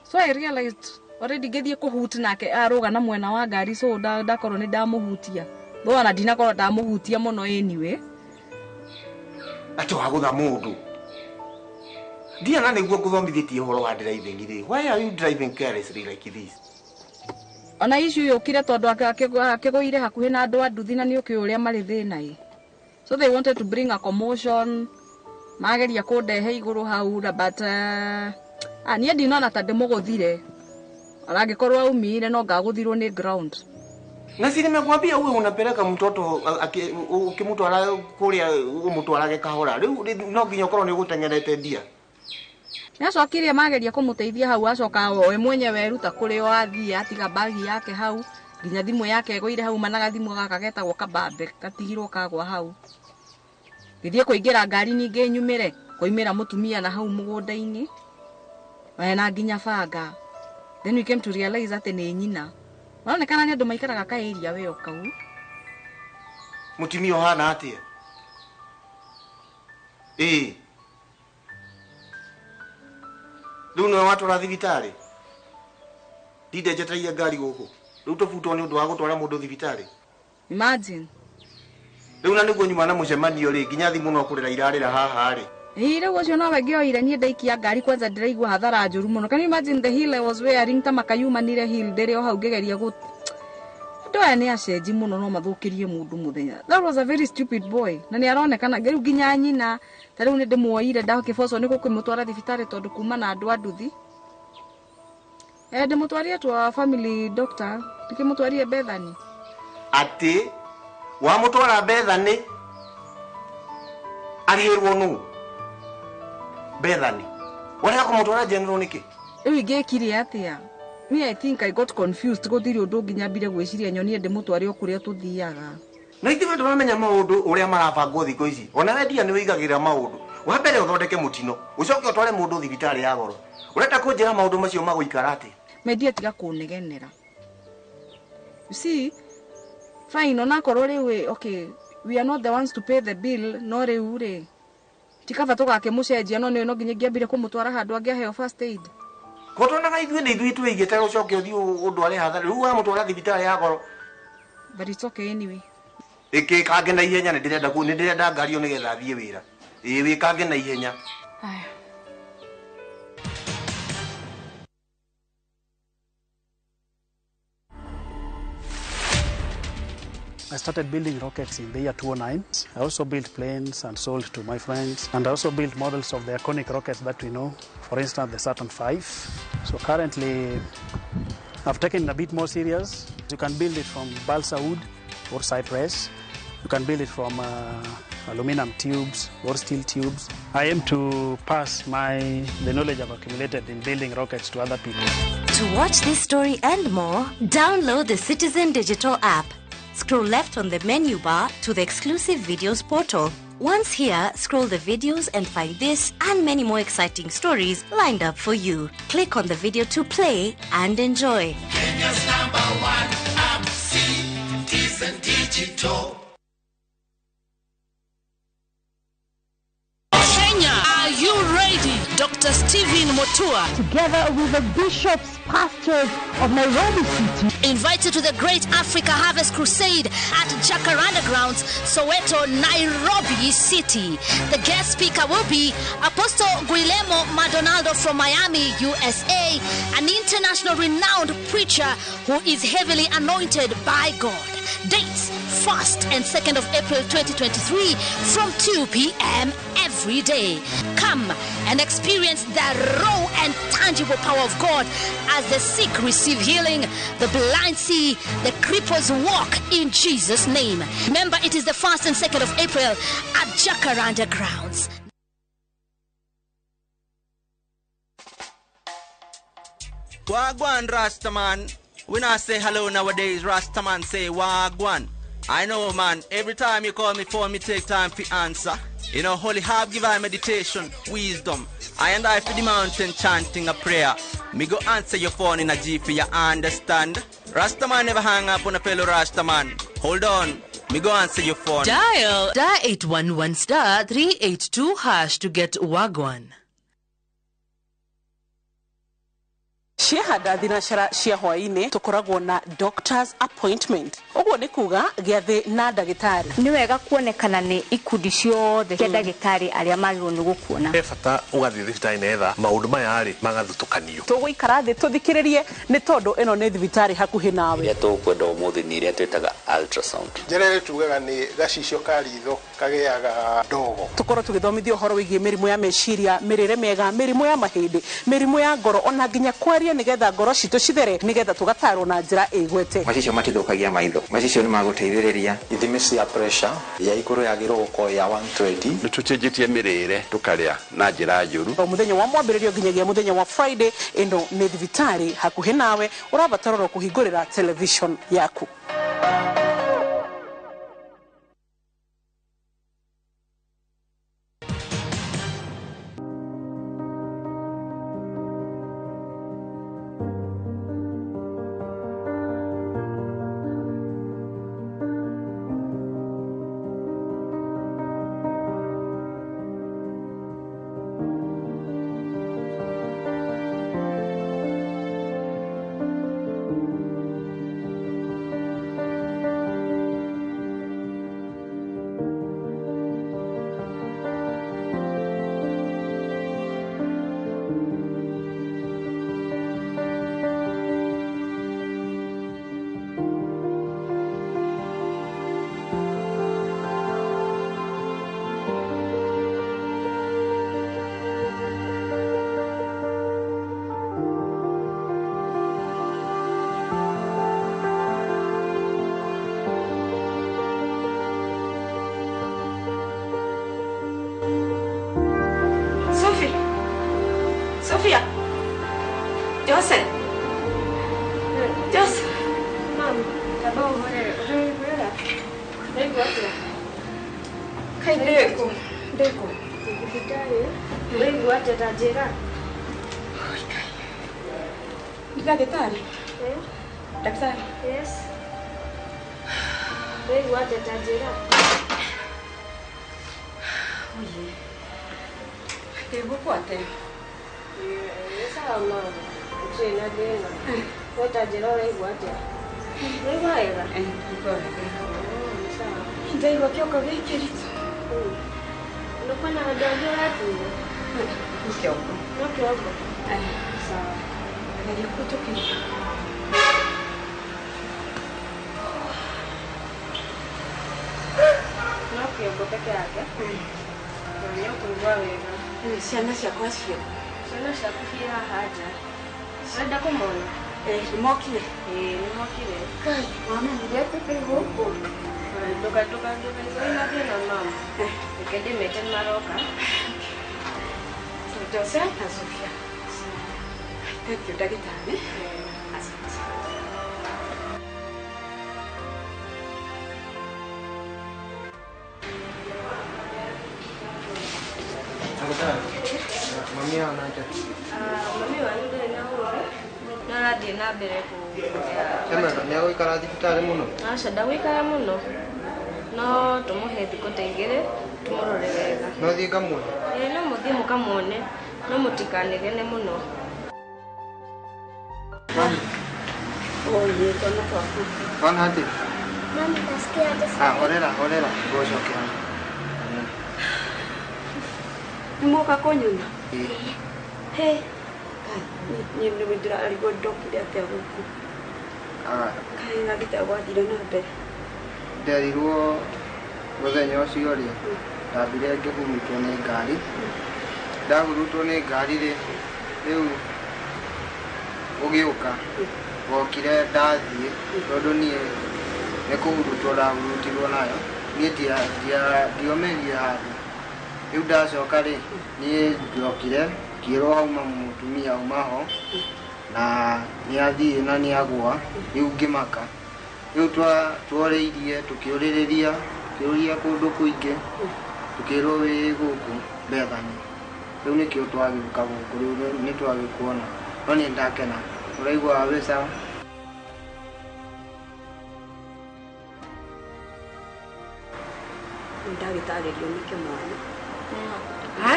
So I realized already gethie kuhut nake aroga na mwena wa ngari, so ndakorwo ni ndamuhutia. Though ana ndinakorwo ndamuhutia muno anyway. Ato wagutha mundu. Dia na niguo kuthomithitie horo wa driving ri. Why are you driving carelessly like this? Ona issue yokire tondu akiguire hakuhi na andu anduthi na ni ukiuria mari thina i. So they wanted to bring a commotion. Mageria kundehe iguru hau, but nie ndinona ta ndimuguthire. Aragikorwo aumire no ngaguthirwo ni ground. Na si nimekwambia wewe unapeleka mtoto ukimtwara kuria umtwarage kahora. Riu no nginya ukorwo ni gutengerete ndia. Nĩacokire mageria kũmũteithia hau acoka we mwenyewe ruta kũrĩ o athie atiga bagi yake hau nginya thimũ yake ĩgũire hau managa thimũ gaka getagwo kabambe gatigirwo kagwa hau. Gĩthiĩ kũingĩra ngari ningĩ nyumĩre koimĩra mũtumia na hau mũgũnda-inĩ na nginya banga. Then we came to realize atĩ nĩ nyina. Waronekana nĩ andũ maikaraga ka area weo kau. Mũtumia ũhana atĩa? Rĩu nĩwe watwara thibitarĩ? Ndinde njetereire ngari gũkũ. Rĩu tũbutwo nĩ ũndũ wa gũtwara mũndũ thibitarĩ. Imagine. Rĩu na nĩguo nyuma na mũcemanio rĩ nginya thimũ no kũrĩra irarĩra haha rĩ. Rĩu ũcio no wengĩoire niĩ ndaikia ngari kwanza ndĩraigua hathara njũru mũno. Can you imagine the hill I was wearing ta makayumanire hill ndĩrĩ o hau ngĩgeria gũ. Andũ aya nĩ acenji mũno no mathũkĩrie mũndũ mũthenya. That was a very stupid boy. Na nĩ aronekana rĩu nginya nyina ta rĩu nĩ ndĩmuoire ndakĩbocwo nĩ gũkĩmũtwara thibitarĩ tondũ kuma na andũ a nduthi. Ndĩmũtwarire twa family doctor ndĩkĩmũtwarire Bethany. Atĩ wa mũtwara Bethany arĩhĩrwo nũ? Bethany. Wala kũmũtwara general nĩkĩ? Rĩu ingĩkire atĩa? Me I think I got confused gũthiri ũndũ nginya mbire gwĩciria nyonie ndĩmũtware o kũrĩa tũthiaga. Na ithuĩ ndũramenya maũndũ ũrĩa marabangwo thikũ ici. Ona wendia nĩ wĩigagĩrĩra maũndũ. Wa mbere ũthondeke mũtino. Ũcoke ũtware mũndũ thibitarĩ ya goro. Ũrenda kũnjĩra maũndũ macio magũikara atĩ? Mendia tiga kũnegenera. You see, fine ona korwo rĩu okay, we are not the ones to pay the bill, no rĩu rĩ. Tikaba tũgakĩmũcenjia no no nginya ngĩambire kũmũtwara handũ angĩaheo first aid. Kotonaga ithuĩ nĩ ithuĩ twĩigĩte ũcoke ũthiĩ ũndũ arĩ hathara. Rĩu wa mũtwara thibitarĩ ya goro. But it's okay anyway. Kange na ihenya nĩ ndĩrenda ngari o nĩgetha thiĩ wĩra. Wĩkange na ihenya. Aya. I started building rockets in the year 2009. I also built planes and sold to my friends. And I also built models of the iconic rockets that we know. For instance, the Saturn V. So currently, I've taken it a bit more serious. You can build it from balsa wood or cypress. You can build it from aluminum tubes or steel tubes. I aim to pass the knowledge I've accumulated in building rockets to other people. To watch this story and more, download the Citizen Digital app. Scroll left on the menu bar to the exclusive videos portal. Once here, scroll the videos and find this and many more exciting stories lined up for you. Click on the video to play and enjoy. Kenya's #1 app, Citizen Digital. Kenya, are you ready? Dr. Stephen Mutua, together with the bishops, pastors of Nairobi City, invite you to the Great Africa Harvest Crusade at Jacaranda Grounds, Soweto, Nairobi City. The guest speaker will be Apostle Guillermo Maldonado from Miami, USA, an international renowned preacher who is heavily anointed by God. Dates 1st and 2nd of April 2023 from 2 p.m. every day. Come and experience the raw and tangible power of God as the sick receive healing, the blind see, the cripples walk in Jesus' name. Remember, it is the 1st and 2nd of April at Jacaranda Grounds. Wagwan Rastaman. When I say hello nowadays, Rastaman say Wagwan. I know, man, every time you call me phone, me take time to answer. You know, Holy Harp give I meditation, wisdom. I and I for the mountain chanting a prayer. Me go answer your phone in a G for you understand. Rastaman never hang up on a fellow Rastaman. Hold on, me go answer your phone. Dial *811*382# to get Wagwan. Ciehanda thinacara cia hwaĩ-inĩ tũkoragwo na doctor's appointment. Ũguo nĩ kuga gĩathĩ na ndagĩtarĩ. Nĩ wega kuonekana nĩ ikundi ciothe cia ndagĩtarĩ arĩa magĩrĩirwo nĩ gũkuona. He bata ũgathiĩ thibitarĩ nĩgetha maũndũ maya rĩ magathutũkanio. Tũgũikara thĩ tũthikĩrĩrie nĩ tondũ ĩno nĩ thibitarĩ hakuhĩ nawe. Rĩrĩa tũkwenda ũmũthĩ nĩ ĩrĩa twĩtaga ultrasound. Njere tugaga ni gacicio ka ritho kageaga ndogo. Tukorwo tugithomithio horo wigie mirimu ya meciria, mirire mega, mirimu ya mahindi, mirimu ya ngoro, ona nginya kwaria nigetha ngoro citu cithere, nigetha tugatarwo na njira igwete. Macicio matithukagia maitho. Macicio ni maguteithiriria. Ithimi cia pressure ya iguru yagirwo gukorwo ya 120. Nitucenjetie mirire tukaria na njira njuru. Muthenya wa mwambiririo nginyagia muthenya wa Friday ino ni thibitari hakuhi nawe urabatarwo kuhingurira television yaku. Sofia. Joseph. Joseph. Mom, tabao hore. Ore. Dego atra. Kai dego. Dego. Hospitali. Dego atra tajera. Daktari. Daktari. Yes. Dego atra tajera. Oye. Dego kwate. Sawa mama. Chena dena. Wata jero ile gwate. Wewe aiga. Sawa. Ndio wakioka viki. Unafanya ndio wapi? Ukioko. Ukioko. Sawa. Nilikutoka. Ukioko peke yake. Ndio kulikuwa wewe. Siana siakwa sio. Sana shakufia haja. Sasa kumona. Nimokile. Nimokile. Kai, mama nilete pego. Toka ndio na tena mama. Nikende meten maroka. Sasa Sofia. Thank you daktari. Asante. Mami anaje? Mami wangu ndio naona. Na ndi na mbere ku. Sema ndio wikara thibitari muno. Aca ndawikara muno. No tumuhe thikũ ta igĩrĩ tumurore wega. No thiĩ ngamwone? No mũthiĩ mũkamwone. No mũtikanegene mũno. Oye, twana twaku. Twana atĩ? Mami nasikia aje. Horera. Ngocokera. Muka konyuna. Hey. Ni ndira alikuwa dokida ate huku. Kai ngagita gwathire na mbere. Nderirwo muthenya ucio ri ndambire ngĩhurutwo nĩ ngari. Ndahurutwo nĩ ngari rĩ rĩu ũgĩũka wokire ndathiĩ tondũ niĩ nĩ kũhurutwo ndahurutirwo nayo niĩ ndiomerire handũ. Rĩu ndacoka rĩ niĩ ndiokire ngĩrwo hauma mũtumia auma ho na nĩathiĩ na nĩagwa rĩu ngĩmaka. Rĩu tworeirie tũkĩũrĩrĩria tũkĩũria kũndũ kũingĩ tũkĩrwo wĩ gũkũ Bethany. Rĩu nĩkĩo twagĩũka gũkũ rĩu nĩ twagĩkuona no nĩ ndakena. Ũraigua wĩ sawa? Ndagĩtarĩrio nĩkĩ mwana. Ha?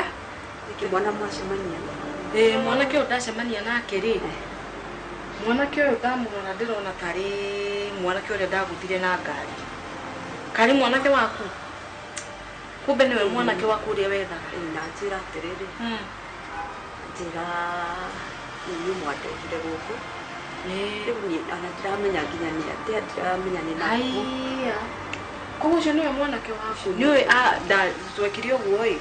Nĩkĩ mwana mwacemania? Mwanake ũyũ ndacemania nake rĩ. Mwanake ũyũ ndamũrora ndĩrona tarĩ mwanake ũrĩa ndagũthire na ngari. Karĩ mwanake waku? Kumbe nĩwe mwanake waku ũrĩa wethaga. Na njĩra atĩrĩrĩ. Njĩra nĩ mwandehire gũkũ Rĩu niĩ ona ndiramenya nginya nĩ atĩa, ndiramenya nĩ nakũ. Haiya. Koguo ũcio nĩwe mwanake waku. Nĩwe twekire ũguo-ĩ.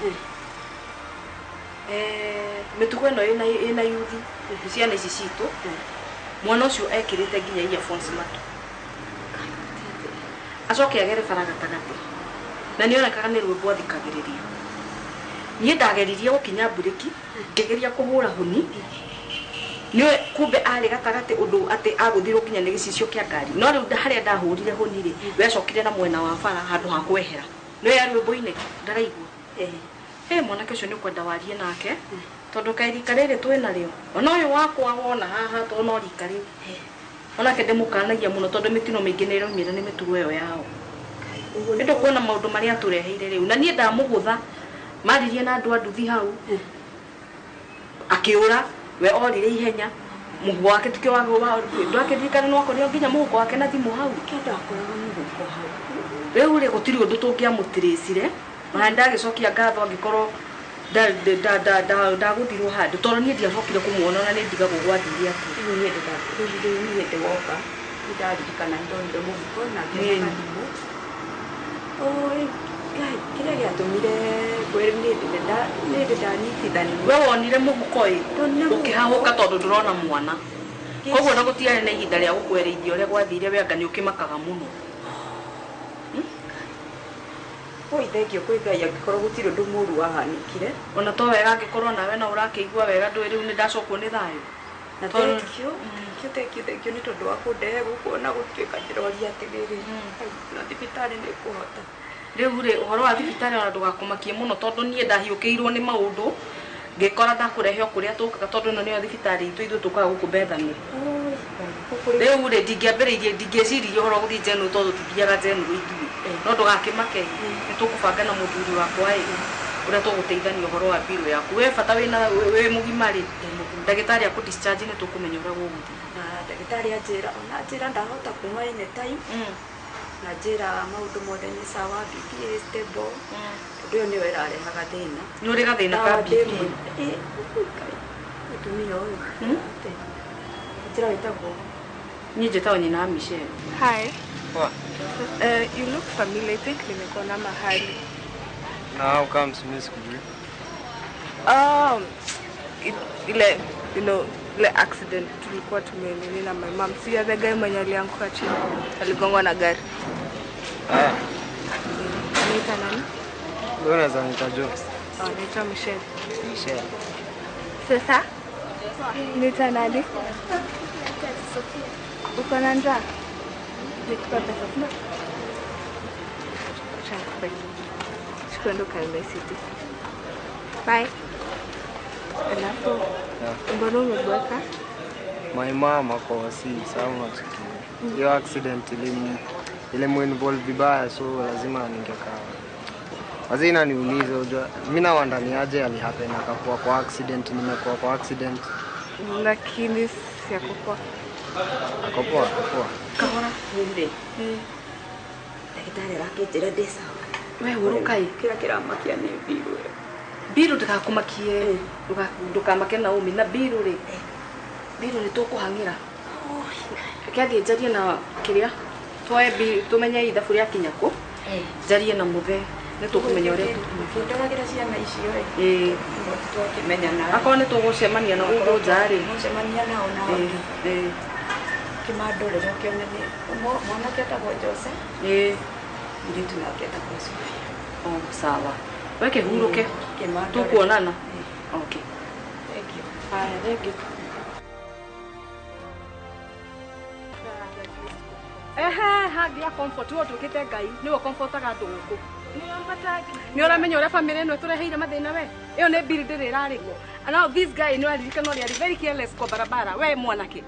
Mĩtugo ĩno ĩna yuthi ciana ici citũ. Mwana ũcio ekĩrĩte nginya earphones matũ. Acoke agere bara gatagatĩ. Na nĩonekaga nĩ rwĩmbo athikagĩrĩria. Niĩ ndageririe gũkinya mburĩki, ngĩgeria kũhũra honi. Niwe kumbe arĩ gatagatĩ ũndũ atĩ agũthirwo nginya nĩ gĩcicio kĩa ngari. No rĩu harĩa ndahũrire honi-rĩ, we acokire na mwena wa bara handũ ha kwehera. Niwe ya rwĩmbo-inĩ ndaraigua. Mwanake ũcio nĩ ũkwenda warie nake. Tondũ kairika rĩrĩ twĩ narĩo. Ona ũyũ wakwa wona haha to no rika rĩu. Onake ndĩmũkanagia mũno tondũ mĩtino mĩingĩ nĩ ĩraumĩra nĩ mĩtugo ĩyo yao. Nĩ kuona maũndũ marĩa tũreheire rĩu. Na niĩ ndamũgũtha maririe na andũ a nduthi hau. Akĩũra we orire ihenya. Mũhuko wake tikio wa ndakĩririkana no akorire nginya mũhuko wake na thimũ hau. Kĩenda akoraga mũhuko hau. Rĩu rĩ gũtirĩ ũndũ tũngĩamũtirĩcire. Na ndagĩcokia ngatho angĩkorwo ndagũthirwo handũ tondũ niĩ ndiacokire kũmuona na nĩ ndigagwo gwathire atĩ. Niĩ ndĩwoka ndaririkana ndonire mũhuko na ngĩona thimũ. Oi, kĩrĩa gĩatũmire nĩ ndanyitithania. We wonire mũhuko-ĩ ũkĩhahũka tondũ ndũrona mwana. Koguo na gũtiarĩ na ihinda rĩa gũkwerĩithia ũrĩa gwathire we anga nĩ ũkĩmakaga mũno. Oi, thengio kwĩ Ngai angĩkorwo gũtirĩ ũndũ mũũru wahanĩkire. Ona to wega angĩkorwo nawe na ũrakĩigua wega ndũĩ rĩu nĩ ndacokwo nĩ thayũ. Na thengio nĩ tondũ wa kũndehe gũkũ na gũtuĩka ndĩroria atĩrĩrĩ. Na thibitarĩ nĩ kũhota. Rĩu rĩ ũhoro wa thibitarĩ ona ndũgakũmakie mũno tondũ niĩ ndahiũkĩirwo nĩ maũndũ ngĩkora ndakũrehe kũrĩa tũkaga tondũ ĩno nĩyo thibitarĩ itũ ithuĩ tũkaga gũkũ Bethanĩ. Rĩu rĩ ndingĩciria ũhoro gũthiĩ Njeno tondũ tũthiaga Njeno ithuĩ. No ndũgakĩmake nĩ tũkũbanga na mũthuri wakwa ũrĩa tũgũteithania ũhoro wa mbirũ yaku. We bata wĩ mũgima rĩ ndagĩtarĩ akũ discharge nĩ tũkũmenya ũrĩa gũgũthiĩ. Na ndagĩtarĩ anjĩra ndahota kuma any time. Na njĩra maũndũ mothe nĩ sawa, BP is stable. Ũndũ ũyũ nĩwe ũrarehaga thĩna. Nĩ ũrĩ gathĩna ka BP? Mũtumia ũyũ. Njĩra wĩtagwo. Niĩ njĩtagwo nyina Michelle. Hi. You look familiar. I think nimekuona mahali. Na how comes Miss Kuji? Ile accident tulikuwa tumenini na my mom. See the guy mwenye alianguka chini. Aligongwa na gari. Anaitwa nani? Wewe unaweza nita Jokes. Anaitwa Michelle. Michelle. Sasa? Anaitwa nani? Uko na njaa? Nikupa pesa sina? Sikuenda ukaende city. Bye. Alafu, mbona umeboeka? My mom ako si sawa masikini. Hiyo accident ilimuinvolve vibaya so lazima ningekaa. Wazina niulize unajua mimi na wandani aje alihappen akakuwa kwa accident nimekuwa kwa accident. Lakini si akopoa. Akopoa. Kahora ninde. Daktari rakĩnjĩra ndĩ sawa. We hurukai kĩrĩa kĩramakia nĩ biru. Biru ndĩgakũmakie ndũkamake na umi na biru rĩ. Biru nĩ tũkũhang'ĩra. Kĩathiĩ njarie na kĩrĩa twoe biru tũmenye ithabu rĩa kinya kũ. Njarie na mũthe nĩ tũkũmenya ũrĩa tũndoragĩra ciana icio tũkĩmenyana. Akorwo nĩ tũgũcemania na gũkũ nja rĩ. Gũcemania nao na kĩmandorero kĩone nĩ mwanake etagwo Jose. Mũirĩtu nake etagwo Sophia. Sawa. We kĩhurũke tũkuonana. Okay. Thank you. Thank you. Hagi ya comfort wo tukite Ngai niwe comfortaga andũ gũkũ. Nĩ ũramenya ũrĩa family ĩno tũreheire mathĩna we. Ĩyo nĩ bill ndĩrĩrarĩhwo. And now this guy nĩ aririkana ũrĩa very careless kwa barabara. We mwanake.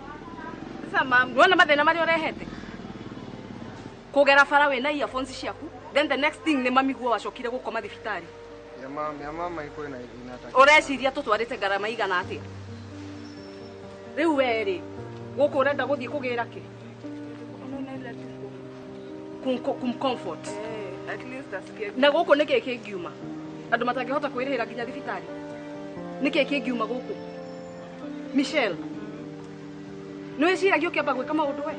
Sasa mam, wona mathĩna marĩa ũrehete. Kũgera bara we na earphones ciaku. Then the next thing nĩ mamiguo wacokire gũkoma thibitarĩ. Ya mama iko inataka. Ũreciria tũtwarĩte garama igana atĩa? Rĩu we rĩ gũkũ ũrenda gũthiĩ kũgĩra kĩ? Comfort. At least asikie. Na gũkũ nĩ kĩĩ kĩngiuma? Andũ matangĩhota kwĩrĩhĩra nginya thibitarĩ. Nĩ kĩĩ kĩngiuma gũkũ? Michelle. Nĩ wĩciragia ũkĩamba gwĩka maũndũ we?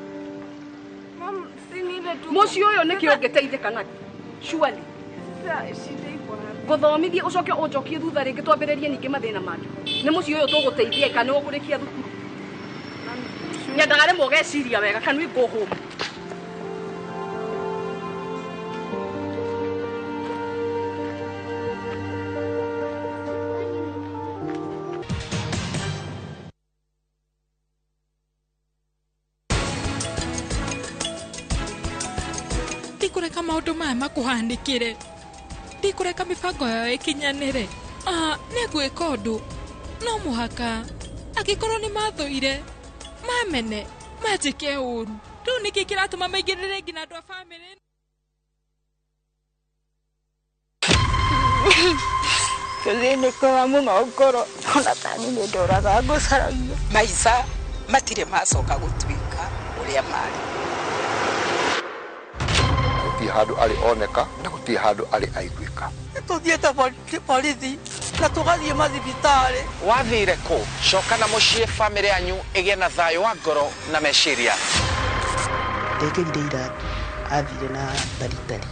Mom, si nile tu. Mũciĩ ũyũ nĩkĩ ũngĩteithĩka nakĩ? Surely. Gũthomithie ũcoke ũnjokie thutha rĩngĩ twambĩrĩrie ningĩ mathĩna mangĩ. Nĩ mũciĩ ũyũ tũgũteithia kana ũgũrĩkia thukuru? Nyendaga rĩmwe ũgeciria wega, can we go home? Ndikureka maundu maya makuhanikire. Ndikureka mibango yao ikinyanire. Negwika undu no muhaka agikorwo ni mathuire mamene majike uru. Riu niki kiratuma maigirire ngina andu a family. Kuzini kwa muno ngoro ona tani ni ndoraga ngusaragia. Maica matire macoka gutwika uria mari. Guti handu ari oneka na guti handu ari aiguika. Tuthiete borithi na tugathie mathibitari. Wathire ku coka na mucie family yanyu igie na thayo wa ngoro na meciria. Ndekirire iratu athire na taritari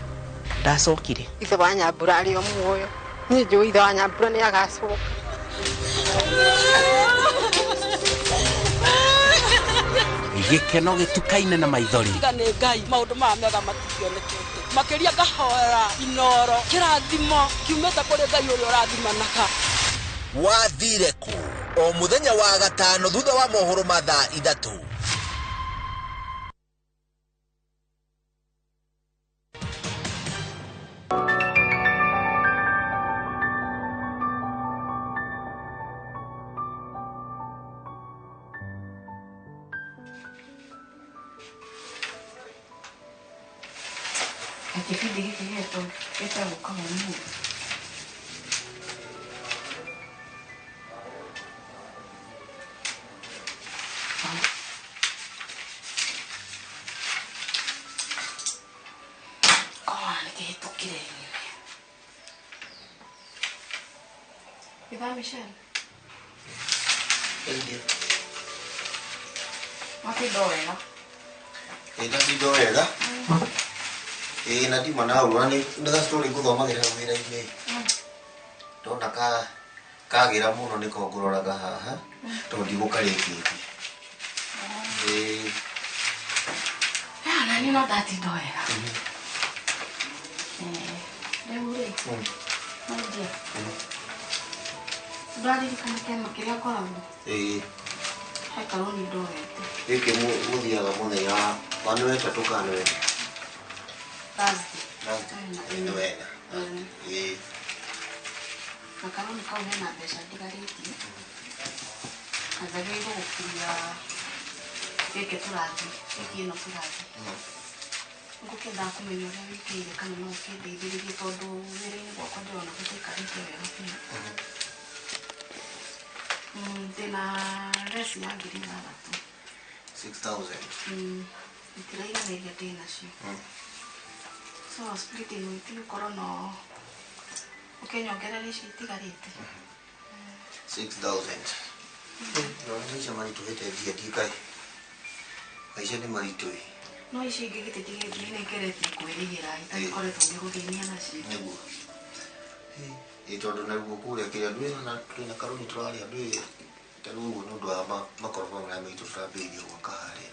ndacokire ithe wa Nyambura ari o muoyo ni njui ithe wa Nyambura ni agacoka. Gikeno gitukaine na maithori. Ngane Ngai maundu ma mega matikionekete. Makiria ngahoera inoro kirathimo kiumete kuri Ngai uria urathimanaka. Wathire ku o muthenya wa gatano thutha wa mohoro ma thaa 3. Kipindi hiki yetu kitaguka Mungu. Michelle. Ndio. Wapi doela? Ndio wega. Na di mana urani ndaga story guthomagira wira-ini. Ndona kagira muno niko nguroraga haha to ndigukarikite. Nani no dati doela. Deure. Ndio. Ndari kana kiria koramu. Hai karoni doete. Eke muthiaga muthenya wa nĩ wetatu kana wena. Nĩ wega. Na karoni kau hena mbeca ndigarĩtie. Kazagĩrĩirwo gũkuria gĩkĩ tũrathi, gĩkĩ ĩno tũrathi. Ngũkĩenda kũmenya ũrĩa wĩkĩire kana no ũkĩndeithĩrĩrie tondũ wĩra-inĩ gwakwa ndĩrona gũtaikarĩte wega biũ. Ndĩna resi ya 6,000. Itiraiganĩria ndĩnacio. So splitting with you corona. Ukenyongerera ici itigarĩte. 6,000. No nĩ chamani tuhete ndikai. Aicia nĩ maritũ. No ici ingĩ gĩtĩtigĩthiĩ nĩngeretie kwĩrĩhĩra itagĩkoretwo ngĩgũthĩnia nacio. Nĩguo. Tondũ naguo kũrĩa kĩrĩa andũ ĩna twĩna karũni tũrarĩa andũ tarĩu ũguo nĩ ũndũ wa makorobia marĩa maitũ tũrambĩrĩirie gwaka harĩa.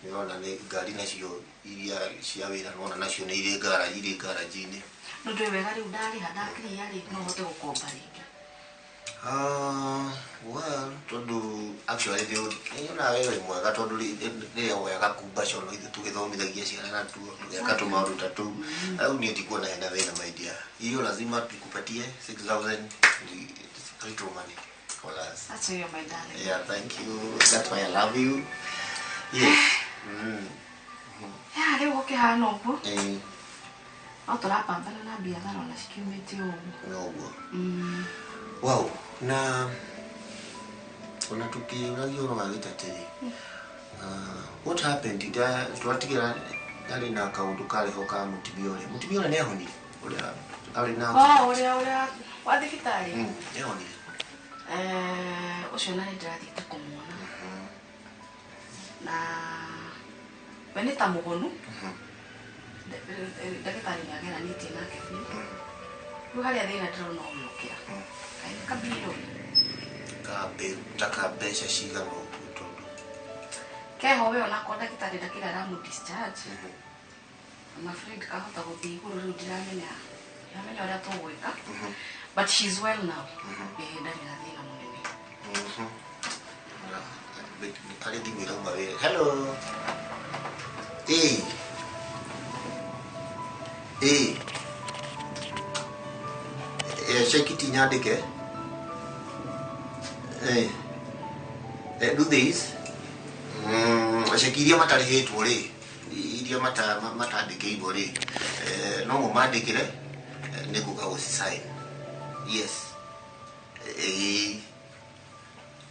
Nĩũrona nĩ ngari nacio iria cia wĩra nona nacio nĩ irĩ ngaraji-inĩ. No ndĩ wega rĩu ndarĩha ndakĩria rĩ no hote gũkomba rĩngĩ. Well, tondũ actually nĩona wewe mwega tondũ rĩrĩa woyaga kumba cono ithuĩ tũgĩthomithagia ciana natuo tũgeka tũmaũndũ ta tũu. Rĩu niĩ ndikuona hena thĩna my dear. Hiyo lazima tukupatie 6,000 little money. That's why you're my darling. Yeah, thank you. That's why I love you. Yes. Rĩu gũkĩhana ũguo. No tũrapambana na biathara ona cikiumĩte ũguo. Wow, na ona tukiũragio no wagĩte atĩrĩ. What happened? Twatigira arĩ na kaũndũ karĩho ka mũtumia ũrĩa. Mũtumia ũrĩa nĩahonire. Ũrĩa arĩ na ũrĩa wa thibitarĩ. Nĩahonire. Ũcio nĩ ndĩrathiĩte kũmuona. na benita mugonu ndagĩtarĩ nĩageranĩtie nake biũ rĩu harĩa thĩna ndĩrona ũgĩũkĩra kaĩ kabiro taka mbeca cigana ũguo tondũ keho we onako ndagĩtarĩ ndakĩra aramu-discharge I'm afraid kahota gũthiĩ igũrũ rĩu ndiramenya ũrĩa tũgwĩka but she's well now ndarĩ na thĩna mũnene Kali di mira uma vez. Hello. Hey. Shakiti nyandike. Do this. Shakiria matarihetwo ri. Iria matandike ibo ri. No mo mandikire nikuga usisign. Yes.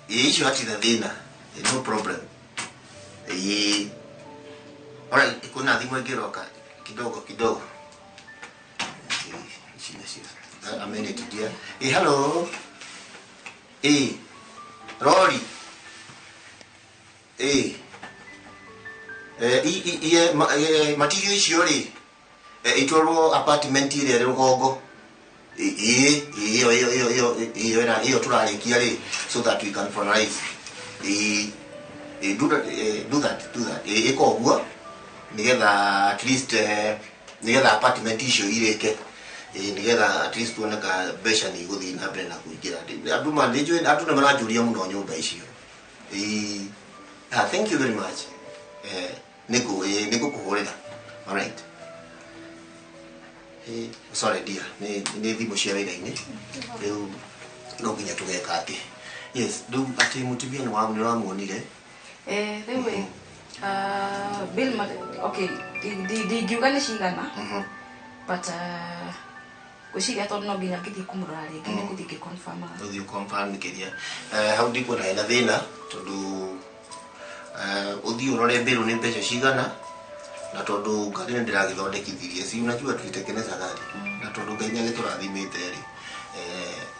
Icio ati na thina. No problem. Alright, kuna thimo ingiroka kidogo. A minute dear. Hello. Rory. Material icio ri. Itwarwo apartment ire rugongo. Iyo turarikia ri so that we can finalize. Do that. Eko guo nigetha at least nigetha apartment icio ireke nigetha at least tuoneka besha ni guthi na mbere na kuingira andu manjwe andu na maranjuria muno nyumba icio thank you very much niko kuhorera. All right. Sorry dear ni thimo cia wira-ini riu no nginya tugeka ati. Yes, do ati mutibia ni wamuonire. Riu bill okay di giugane cigana but kuciga tondu no nginya ngithii kumurora ringi ni kuthii confirm no confirm kiria how ndi kuna ina thina tondu uthii urore bill ni mbeca cigana na tondu ngari ndiragithondekithirie si unajua tulitekeleza gari na tondu Ngai nĩagĩtũrathimĩte ri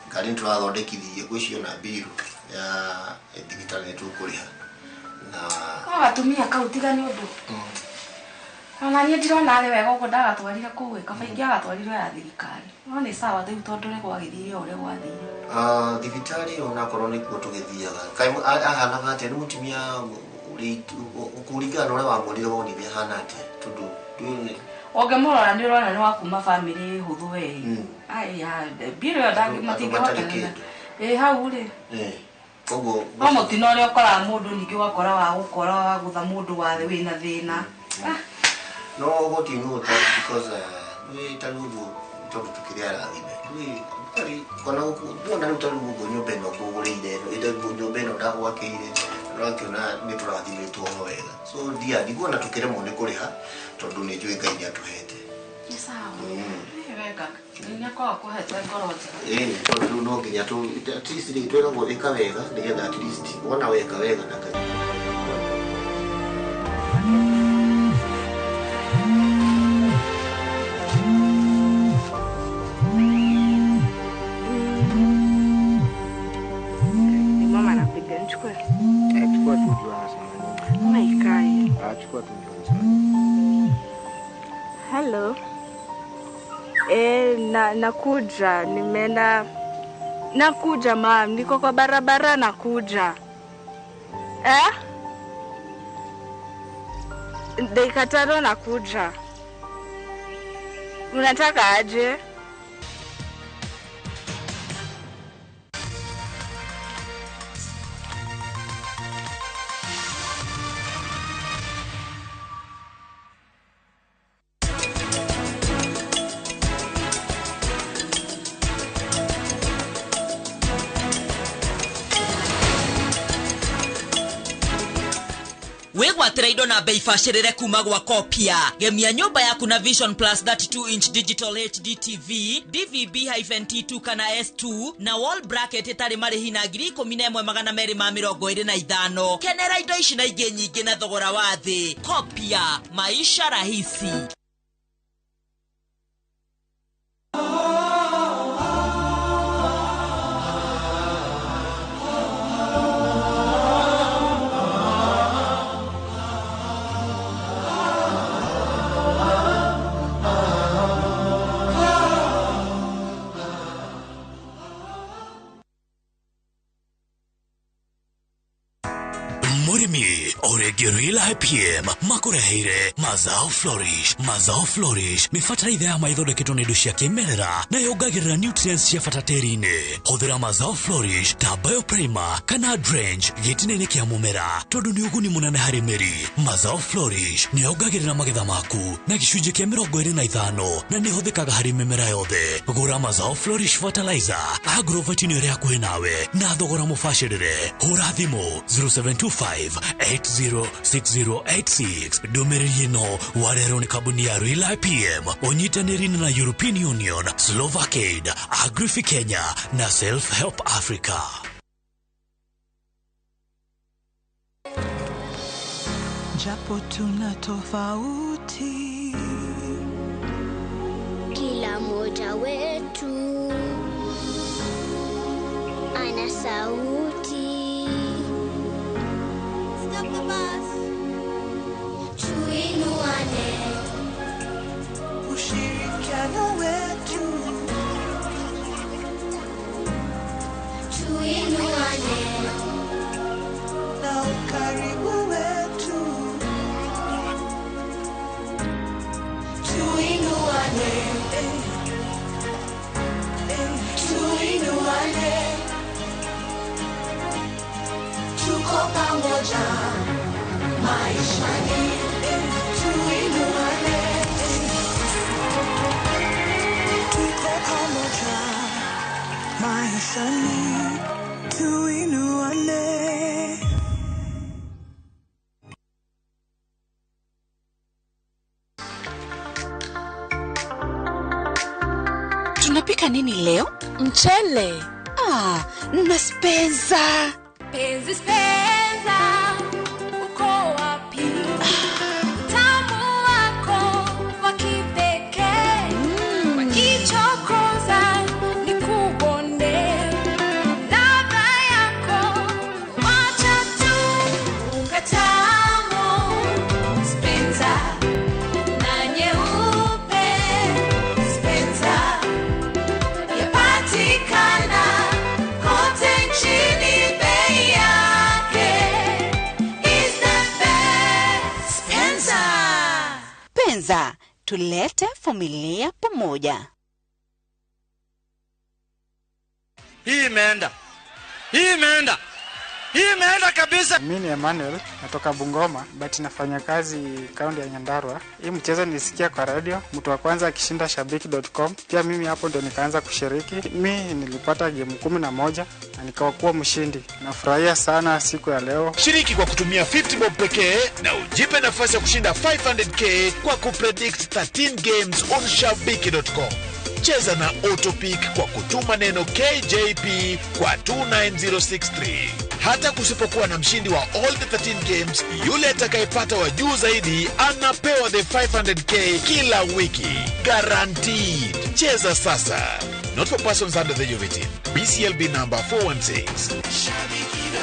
ngari nĩtũrathondekithirie gwĩcio na bill ya thibitarĩ nĩtũkũrĩha na atumia kautigani undu ona nie ndirona ari wega ugo ndagatwarire kuwe kabaingi agatwarire ya thirikari no ni sawa thiu tondu ni gwagithire ore gwathire thibitari ona korwo ni kuo tugithiaga kai ahana gate ni mutumia uri kuringana ore wamurire wonithia hana ate tondu ndune ongemurora ni urona ni wakuma family huthu we ai ya biro ndangi matingihotana hau ri kogo no mutino ri okora mundu ningi wakora wa gukora wa gutha mundu wathe wina thina no gotinu because we talugo tondu tukiria rathime we ari kona kuona utalugo nyumba no kugurire ida nyumba no ndagwakiire rakiona ni turathimitwo wega so dia ndiguona tukire mone kuriha tondu ni njui Ngai ni atuhete ni sawa wega ni kwa kuhete ngoroja tondu no nginya tu at least ni twera ika wega nigetha at least wona weka wega na Ngai Hello. Nakuja, nimeenda nakuja ma'am, niko kwa barabara nakuja. Dakika 5 nakuja. Unataka aje? Wegwatira indo na bei bacĩrĩre kuma gwa Kopia. Gemia nyũmba yaku na Vision Plus 32-inch digital HD TV, DVB-T2 kana S2 na wall bracket itarĩ marĩhi na 11,225. Kenera indo ici na ingĩ nyingĩ na thogora wa thĩ. Kopia, maisha rahisi. Oregirila IPM makureheire Mazao Flourish. Mazao Flourish ni fatalaitha ya maithondeketwo nĩ indo cia kĩmerera na yongagĩrĩra nutrients cia bata tĩri-inĩ. Hũthĩra Mazao Flourish ta Bioprimer kana Drench gĩtina-inĩ kĩa mũmera tondũ nĩ ũguni mũnene harĩ mĩri. Mazao Flourish nĩ yongagĩrĩra magetha maku na gĩcunjĩ kĩa 25 na nĩ hũthĩkaga harĩ mĩmera yothe. Gũra Mazao Flourish fertilizer Agrovet nĩ ĩrĩ hakuhĩ nawe na thogora mũbacĩrĩre. Hũra thimũ 0725806086. Ndũmĩrĩri ĩno warehwo nĩ kambuni ya Real IPM ũnyitanĩri na European Union, Slovakaid, Agrifi Kenya na Self Help Africa. Japo tuna tofauti, kila moja wetu ana sauti. Stop the bus. Tuinuane, ushirikiano wetu. Tuinuane, na ukaribu wetu. tuinuane, tuinuane, tuko pamoja maishani, tuinuane, Tuko pamoja maishani, tuinuane. Tunapika nini leo? Mchele. Na spenza. Penzi spenza, uko wapi? Tamu wako wa kipekee, wakichokoza ni kubonde. Ladha yako wacha tu ukatamu. Spenza na nyeupe, Spenza yapatikana kote nchini. Bei yake is the best. Spenza. Spenza, tulete familia pamoja. Hii imeenda kabisa. Mimi ni Emmanuel, natoka Bungoma, but nafanya kazi kaunti ya Nyandarua. Hii mchezo nilisikia kwa radio, mtu wa kwanza akishinda shabiki.com. Pia mimi hapo ndo nikaanza kushiriki. Mimi nilipata game 11 na nikawa mshindi. Nafurahia sana siku ya leo. Shiriki kwa kutumia 50 bob pekee na ujipe nafasi ya kushinda 500k kwa kupredict 13 games on shabiki.com. Cheza na Autopic kwa kutuma neno KJP kwa 29063. Hata kusipokuwa na mshindi wa all the 13 games, yule atakayepata wa juu zaidi anapewa the 500k kila wiki. Guaranteed. Cheza sasa. Not for persons under the age of 18. BCLB number 416.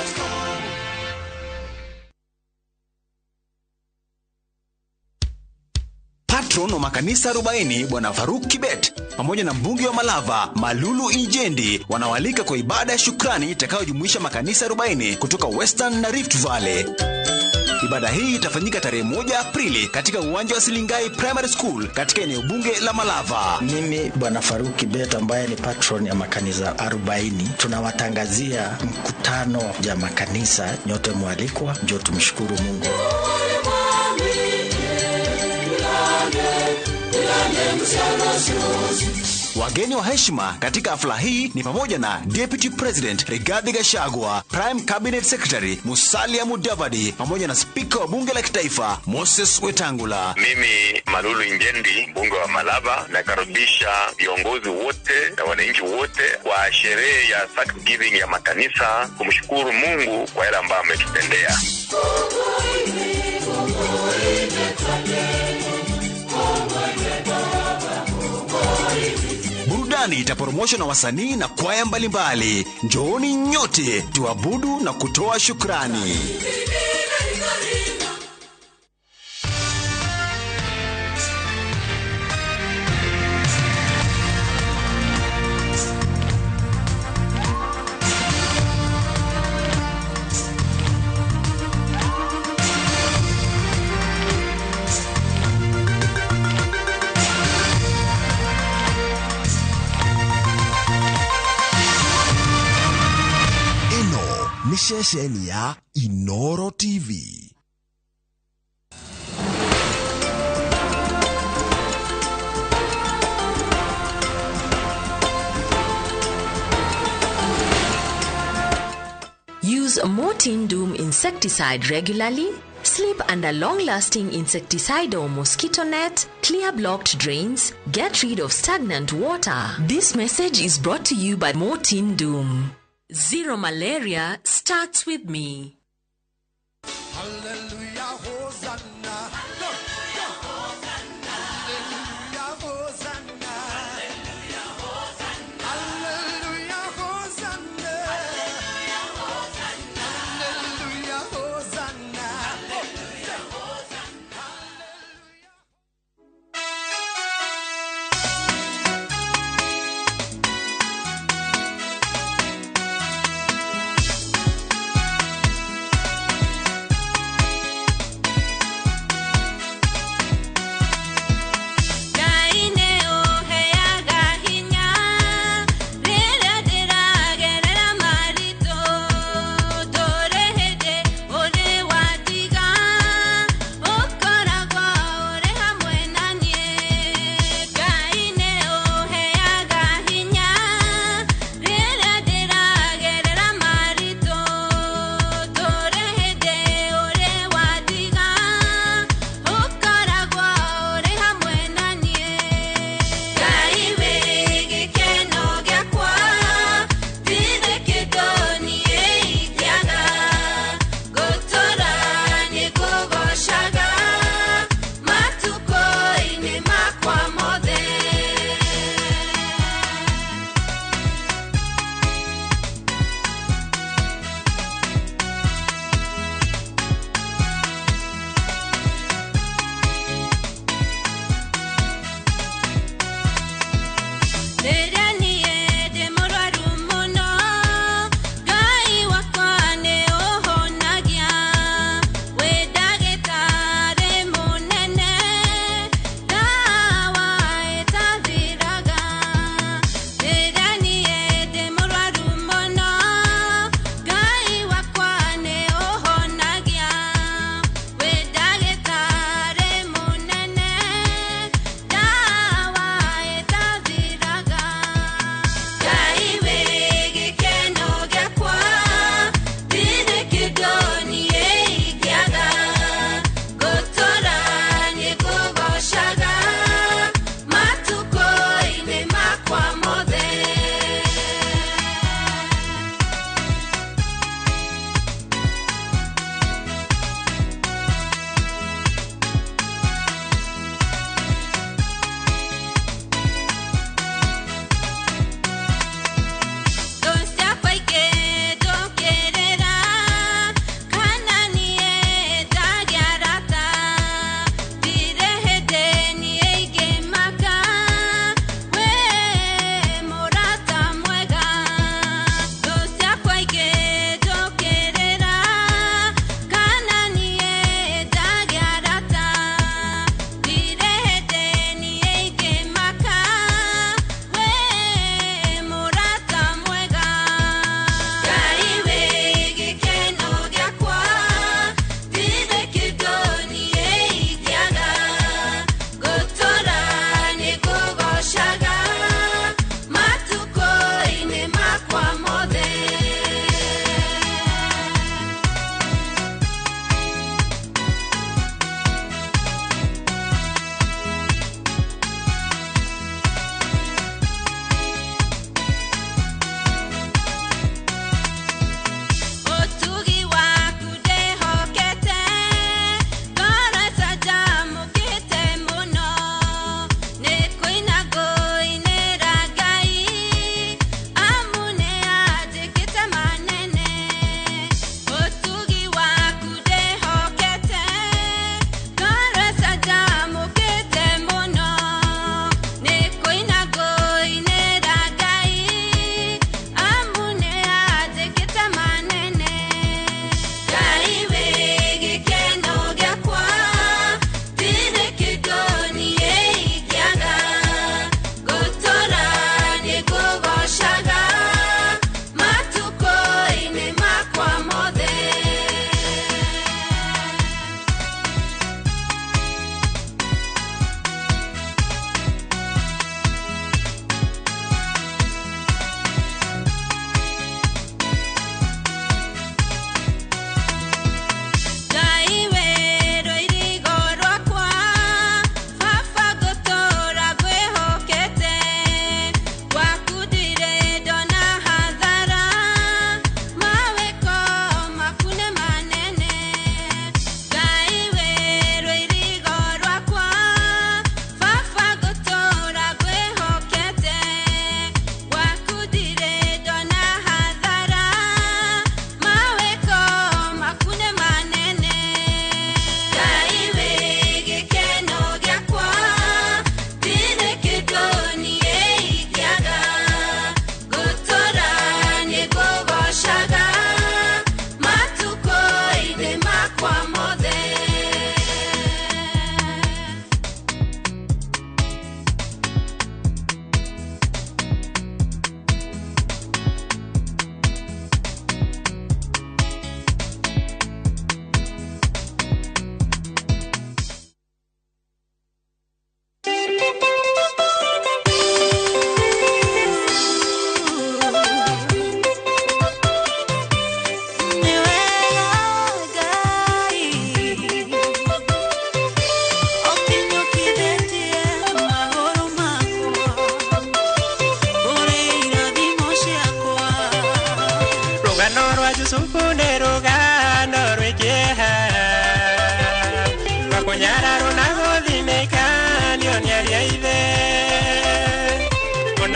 Patron wa makanisa 40 Bwana Faruk Kibet pamoja na mbunge wa Malava Malulu Injendi wanawalika kwa ibada ya shukrani itakayojumuisha makanisa 40 kutoka Western na Rift Valley. Ibada hii itafanyika tarehe 1 Aprili katika uwanja wa Silingai Primary School katika eneo bunge la Malava. Mimi Bwana Faruk Kibet ambaye ni patron ya makanisa 40 tunawatangazia mkutano ya makanisa, nyote mwalikwa, njoo tumshukuru Mungu. Wageni wa heshima katika hafla hii ni pamoja na Deputy President Rigathi Gachagua, Prime Cabinet Secretary Musalia Mudavadi pamoja na Speaker wa Bunge la Kitaifa Moses Wetangula. Mimi Malulu Injendi, mbunge wa Malava, nakaribisha viongozi wote na wananchi wote kwa sherehe ya Thanksgiving ya makanisa kumshukuru Mungu kwa yale ambayo ametutendea. Burudani itaporomoshwa na wasanii na kwaya mbalimbali. Njooni nyote tuabudu na kutoa shukrani. nĩ ceceni ya Inoro TV. Use Mortin Doom insecticide regularly. Sleep under long-lasting insecticidal mosquito net. Clear blocked drains. Get rid of stagnant water. This message is brought to you by Mortin Doom. Zero malaria starts with me. Hallelujah, Hosanna. Hallelujah, Hosanna. Hallelujah, Hosanna. Hallelujah, Hosanna. Hallelujah, Hosanna. Hallelujah, Hosanna. Hallelujah, Hosanna. Hallelujah, Hosanna.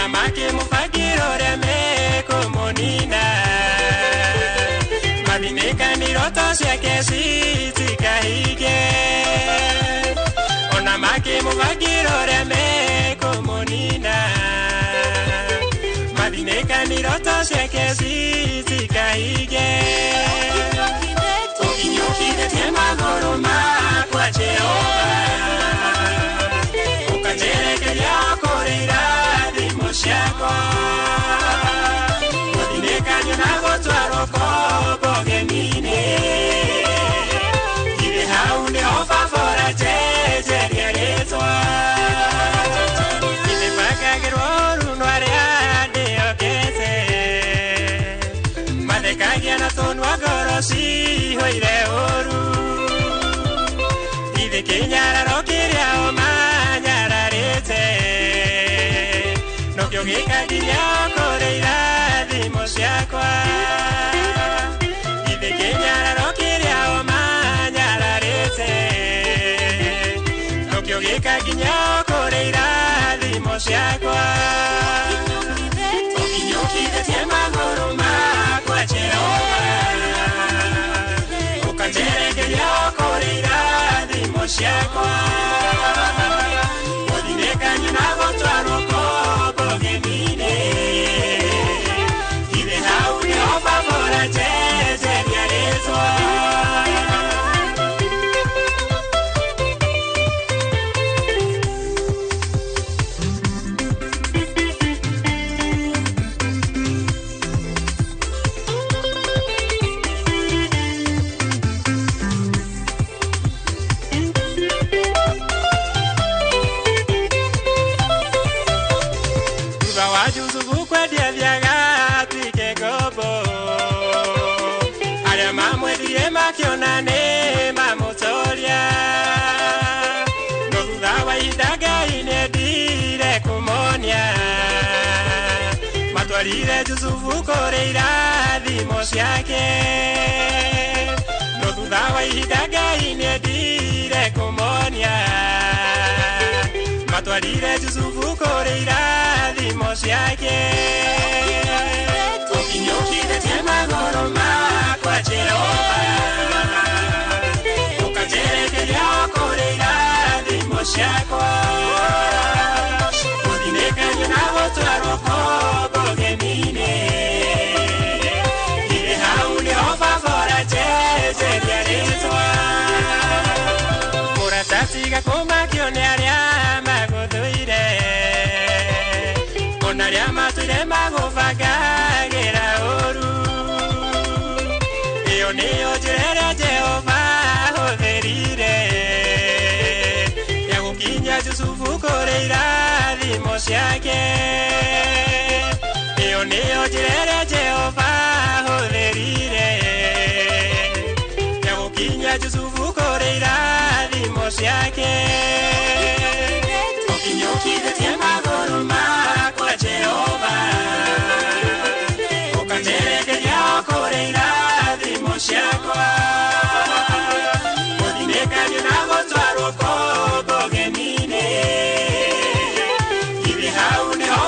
ona makimufagiro reme kumunina mathineka ni roto ciake citikahige ona makimufagiro reme kumunina mathineka ni roto ciake citikahige ukinyukithĩtie magũrũ makwa Jehova ũkanjerekeria kũrĩ irathimo ciakwa gũthinĩkanio na gũtwarwo kombo geni-inĩ irĩ hau nĩho baba ũranjenjeria rĩtwa nĩmbakagĩrwo runo arĩa ndĩhokete mathekagia na tũnua ngoro cihũire ũru ithe kĩnyararo kĩrĩa o manyararĩte nokĩo gĩkanginya kũrĩ irathimo ciakwa ithe kĩnyararo kĩrĩa o manyararĩte nokĩo gĩkanginya kũrĩ irathimo ciakwa ũkinyũkithĩtie magũrũ makwa Jehova ũkanjerekeria kũrĩ irathimo ciakwa gũthinĩkanio na gũtwarwo kombo geni-inĩ irĩ hau nĩho baba ũranjenjeria rĩtwa makiona nĩ mamũtoria no thutha wa ihinda Ngai nĩendire kũmonia matwarire Jusufu kũrĩ irathimo ciake no thutha wa ihinda Ngai nĩendire kũmonia matwarire Jusufu kũrĩ irathimo ciake ũkinyũkithĩtie magũrũ makwa Jehova ũkanjerekeria kũrĩ irathimo ciakwa gũthinĩkanio na gũtwarwo kombo geni-inĩ irĩ hau nĩho baba ũranjenjeria rĩtwa mũratatiga kũmakio nĩ arĩa magũthũire ona arĩa matũire magũbangagĩra ũru ĩyo nĩyo njĩra ĩrĩa Jehova ahũthĩrire ya gũkinyia Jusufu kũrĩ irathimo ciake ĩyo nĩyo njĩra ĩrĩa Jehova ahũthĩrire ya gũkinyia Jusufu kũrĩ irathimo ciake ũkinyũkithĩtie magũrũ makwa Jehova ũkanjerekeria kũrĩ irathimo ciakwa gũthinĩkanio na gũtwarwo kombo geni-inĩ irĩ hau nĩho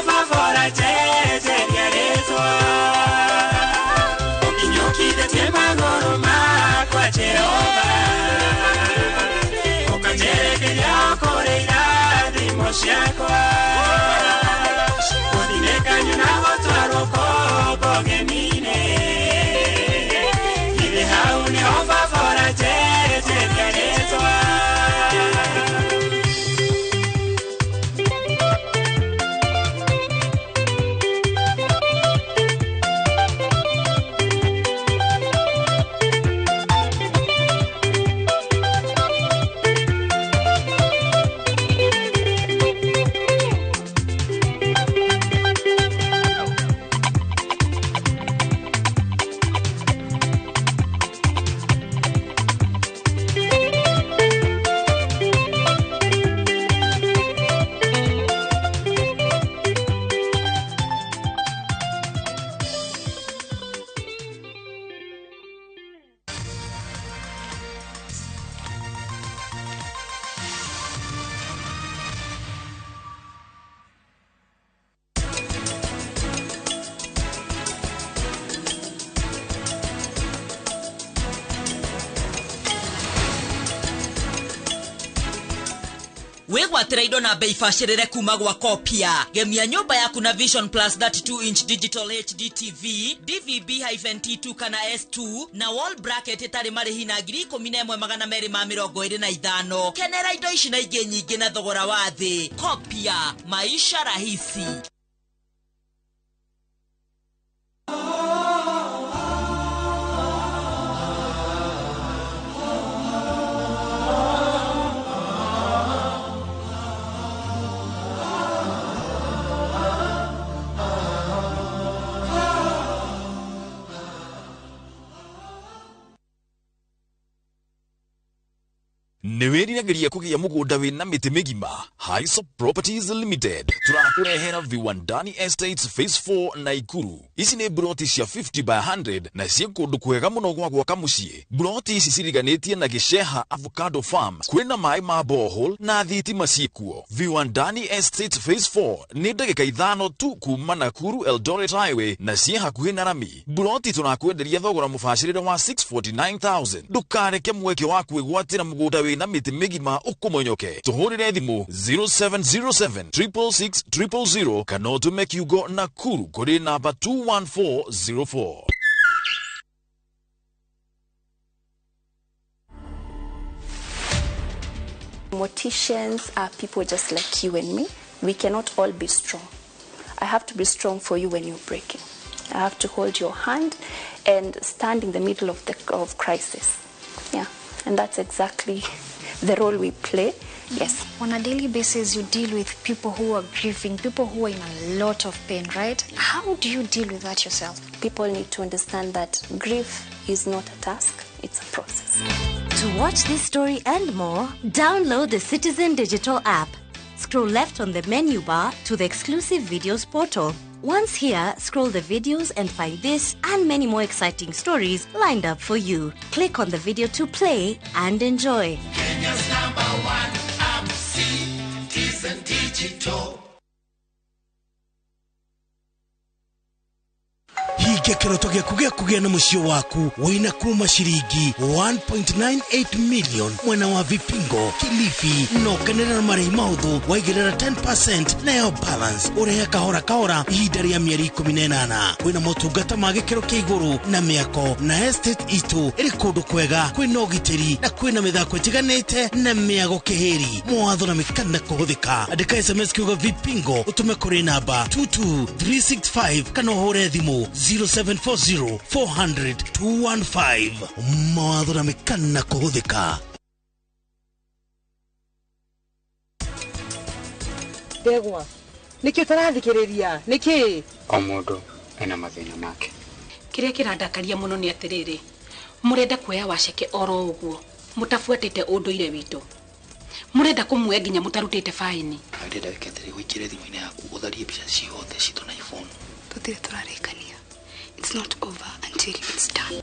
wigwatira indo na bei bacirire kuma gwa Kopia. Gemia nyumba yaku na Vision Plus 32 inch digital HD TV, DVB-T2 kana S2 na wall bracket itari marihi na 11,225. Kenera indo ici na ingĩ nyingĩ na thogora wa thĩ. Kopia, maisha rahisi. Niwiriragiria kugia mugunda wina miti migima. Highsop Properties Limited turakurehera Viwandani Estates Phase 4 Naikuru. Ici ni broti cia 50 by 100 na cia kundu kwega muno gwa gwaka mucii. Broti ici ciriganitie na Gisheha Avocado Farms kwina mai ma borehole na thitima ciikuo. Viwandani Estates Phase 4 ni ndagika 5 tu kuma Nakuru Eldoret Highway na cie hakuhi na Rami. Broti turakwenderia thogora mubashirire wa 649,000. Ndukareke mweke wa kwigwatira mugunda wina miti migima ukumonyoke. Tuhurire thimu 0707 666 000 kana utume kiugo Nakuru kuri namba 21404. Morticians are people just like you and me. We cannot all be strong. I have to be strong for you when you're breaking. I have to hold your hand and stand in the middle of crisis. Yeah, and that's exactly the role we play. Yes. On a daily basis, you deal with people who are grieving, people who are in a lot of pain, right? How do you deal with that yourself? People need to understand that grief is not a task, it's a process. To watch this story and more, download the Citizen Digital app. Scroll left on the menu bar to the exclusive videos portal. Once here, scroll the videos and find this and many more exciting stories lined up for you. Click on the video to play and enjoy. Kenya's #1 app, Citizen Digital. Higa kiroto gya kugia na mucio waku wina kuma shiringi 1.98 million mwena wa Vipingo, Kilifi, no kanena na marei mauthu waigerera 10% na yo balance ureha kahora ihinda ria mieri 18. Wina motungata ma gikiro kia iguru na miako na estate itu iri kundu kwega kwina ugitiri na kwina mithako itiganite na miago kihiri. Mwatho na mikana kuhuthika. Andika SMS kiugo Vipingo utume kuri namba 22365 kana uhure thimu 0740 400 215. Mawatho na mikana kuhuthika. Degwa, niki utarathikiriria? Niki? O mundu ena mathina make. Kiria kirandakaria muno ni atiriri. Murenda kuoya waceke oro uguo. Mutafuatite unduire witu. Murenda kumwe nginya mutarutite faini. Ndenda wiketeri gwikire thimu-ini yaku utharie mbica ciothe citu na iPhone. Tutire turarikania. It's not over until it's done.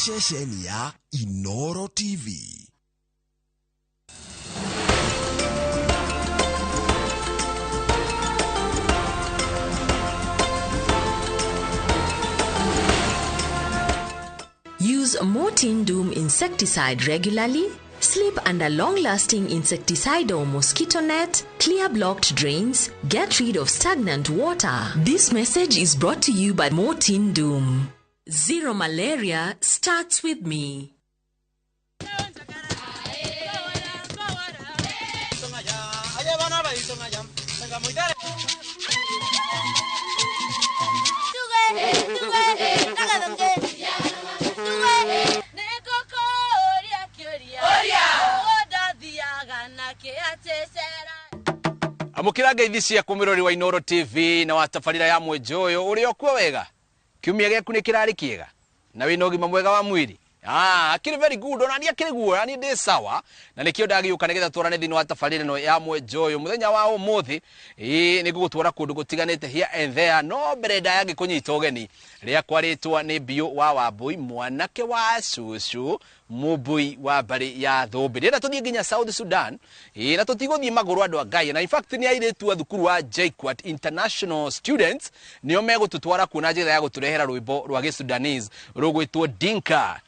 Shesheni ya Inoro TV. Use Mortin Doom insecticide regularly. Sleep under long-lasting insecticide or mosquito net. Clear blocked drains. Get rid of stagnant water. This message is brought to you by Mortin Doom. Zero malaria starts with me. Amukira ngeithi cia kumurori wa Inoro TV na watafarira ya mwejoyo uri okuwa wega. Kiumia gĩaku nĩ kĩrarĩ kĩega na wĩna ũgima mwega wa mwĩrĩ. Akiri very good. Ona ni akiri guo, ani ndi sawa. Na nikio ndagiuka nigetha twarane thini wa tafarire no ya mwenjoyo muthenya wa umuthi. Ni gugutwara kundu gutiganite here and there. No berenda yagi kunyita ugeni. Ria kwaritwa ni Bio wa Wambui, mwanake wa Cucu Mubui wa bari ya Thumbi. Renda tuthie nginya South Sudan. Na tutiguthie maguru andu a Ngai. Na in fact ni airetu a thukuru wa JKUAT International Students nio megututwara kuna njira ya guturehera rwimbo rwa Gisudanese rugwitwo Dinka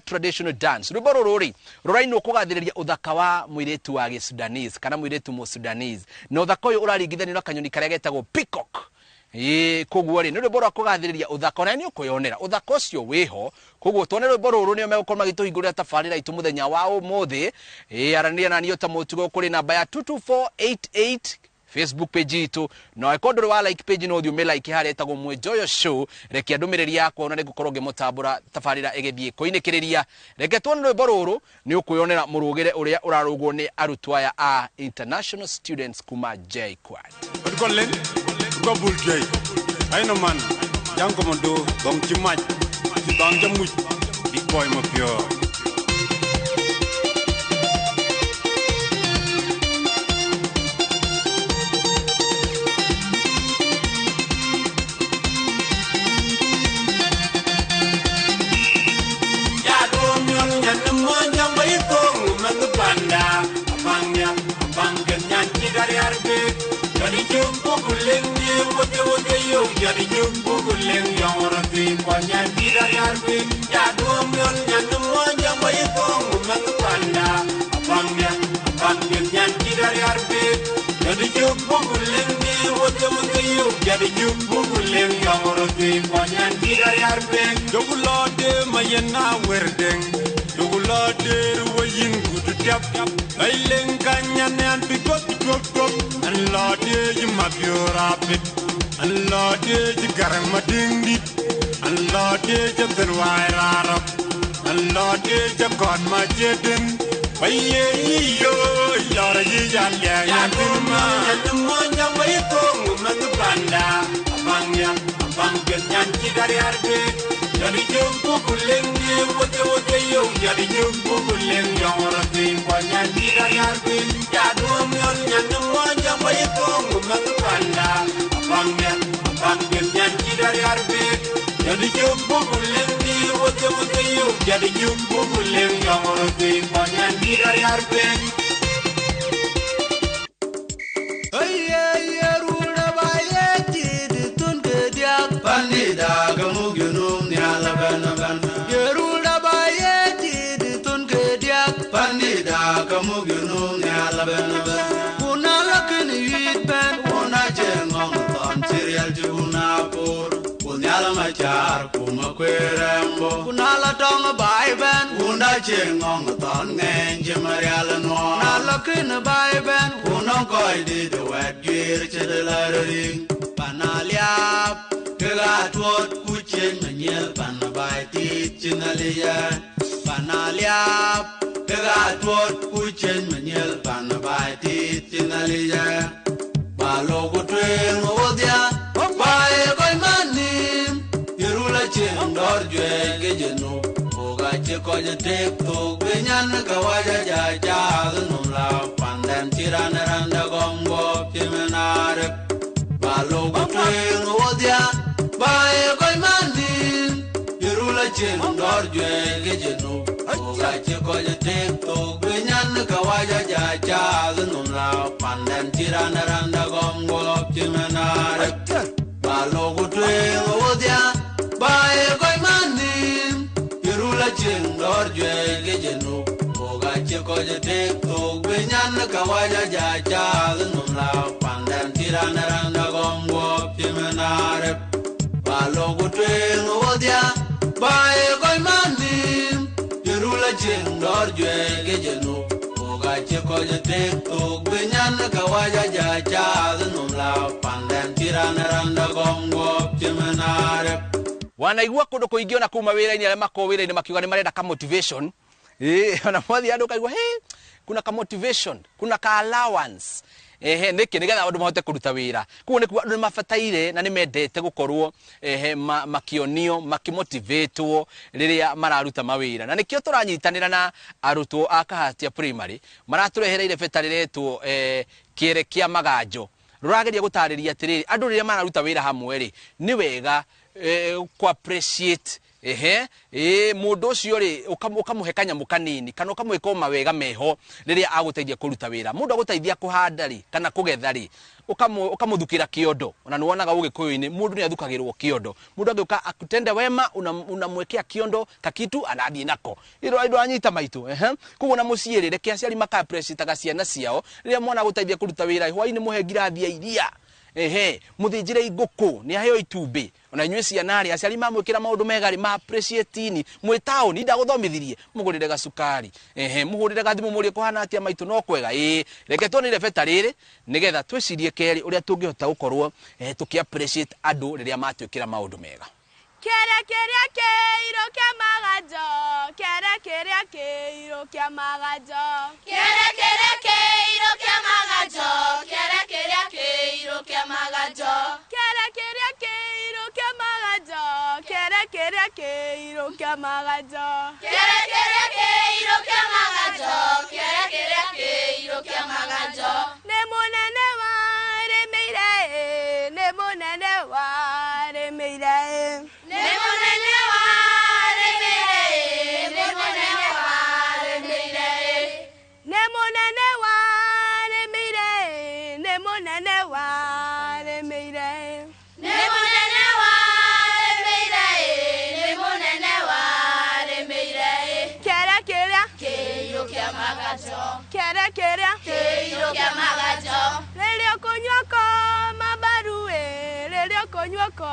traditional dance. Rwimbo rururi ruraino kugathiriria uthaka wa muiretu wa Gisudanese kana muiretu mu Sudanese. Na uthaka uyu uraringithanio na kanyoni karia getagwo peacock. Koguo ri ni rwimbo rwa kugathiriria uthaka na ni ukuyonera uthaka ucio wiho. Koguo tuone rwimbo ruru nio megukora magituhingurira tafarira itu muthenya wa umuthi. Arania na niyo ta mutugo kuri namba ya 22488 Facebook page itu no ikondo wa like page no thiume like hare etagwo Mwenjoyo Show. Reke ndumiriri yakwa ona nigukorwo ngimutambura tafarira egethie kuinekiriria. Reke tuone rwimbo ruru ni ukuyonera murugire uria urarugwo ni arutwa ya a international students kuma JKUAT. Go bulgay ayno man jango mondo dong ci maj ci bang jamuj big boy ma pure ya do nyon nyan mo nyambay ko man banda abanga nyan ci dari arbe jadi jumbo guling ni wote yo jadi jumbo guling yang orang ti kwanya tidak yarbi ya dom yon nyan mo nyamai kong mangpanda abangnya nyan tidak yarbi jadi jumbo guling ni wote yo jadi jumbo guling yang orang ti kwanya tidak yarbi dogulode mayena werdeng dogulode ruwayin gudu tap ailen kanya nan pikot and Lord, you my pure rapid, and Lord, you garam my dingit, and Lord, you the wire Arab, and Lord, you got my jedin. By ye, yo, you're a young and the monja way home, and the banda, Bangan Yanki Dariarbe, Yadi Jumbo Kuling, what you, Yadi Jumbo Kuling, you're a thing, Yanki Dariarbe, Yadum Yan way home, and the banda, Bangan Yanki Dariarbe, Yadi Jumbo Kuling, what you, Yadi Jumbo Kuling, you're a thing, Yanki Dariarbe. Pandida gamugunum ni alaban Geruda baye di tun kediak Pandida gamugunum ni alaban Kuna lakini yitben Kuna jengong ton serial juna pur Kunyala machar kuma kwerembo Kuna latong baiben Kuna jengong ton ngenje mariala no Kuna lakini baiben Kuna koi di the wet gear chedelaring Panaliap Kela tuot kuchen menyel panabai tichinaliya Panaliap Kela tuot kuchen menyel panabai tichinaliya Balo kutweng odia Bae koi manim Yerula chen dor jwe gejenu Oga cheko je tek tok Benyan kawaja jaja Numla pandan tirana randa gombo Pimenarep Balo kutweng odia Bae koi manim Yerula chen dor jwe gejenu Oga cheko je tek tok Benyan kawaja jaja Numla pandan tirana randa gombo Pimenare Balo kutweng odia Bae koi manim Yerula chen dor jwe gejenu Oga cheko je tek tok Benyan kawaja jaja Numla pandan tirana randa gombo Pimenare Balo kutweng odia Bae koi manim Yerula chen dor jwe gejenu Oga cheko je tek tok Benyan kawaja jaja Numla pandan tirana randa gombo Pimenare Wanaigua kundu kuingio na kuma wira-ini aria mako wira-ini makiuga ni marenda ka motivation. Ona mwathi andu kaigua kuna ka motivation, kuna ka allowance. niki nigetha andu mahote kuruta wira kuo ni andu mafataire na ni mendete gukorwo makionio makimotivatewo riria mararuta mawira na nikio turanyitanira na arutwo akahatia primary maraturehere ile beta riretwo kiere kia magajo rurageria gutariria atiriri andu riria mararuta wira hamwe ri ni wega ku appreciate mundu ucio ri ukamuhe kanyamu kanini kana ukamwika mawega meho riria aguteithia kuruta wira mundu aguteithia kuhanda ri kana kugetha ri ukamuthukira kiondo ona nuonaga ugikuyu-ini mundu ni athukagirwo kiondo mundu agiuka akutende wema unamwekea kiondo kakitu anathie nako iro anyita maitu kugo na muciiri reke aciari makapreciate ciana ciao riria mwana guteithia kuruta wira hwaini muhe ngirathi ya iria muthinjire iguku ni aheo itumbi ona inywe ciana ri aciari mamwikira maundu mega ri ma appreciate ni mwitao ni ndaguthomithirie mugurire gacukari muhurire gathimu muri kuhana atia maitu no kwega reke tuonire beta riri nigetha twicirie keri uria tungihota gukorwo tuki appreciate andu riria matwikira maundu mega Kere keiro kia magajo kere keiro kia magajo kere keiro kia magajo kere keiro kia magajo kere keiro kia magajo kere keiro kia magajo kere keiro kia magajo kere keiro kia magajo ne monene ware meire ne monene ware meire Keiro kia magajo Lelio konyoko mabarue Lelio konyoko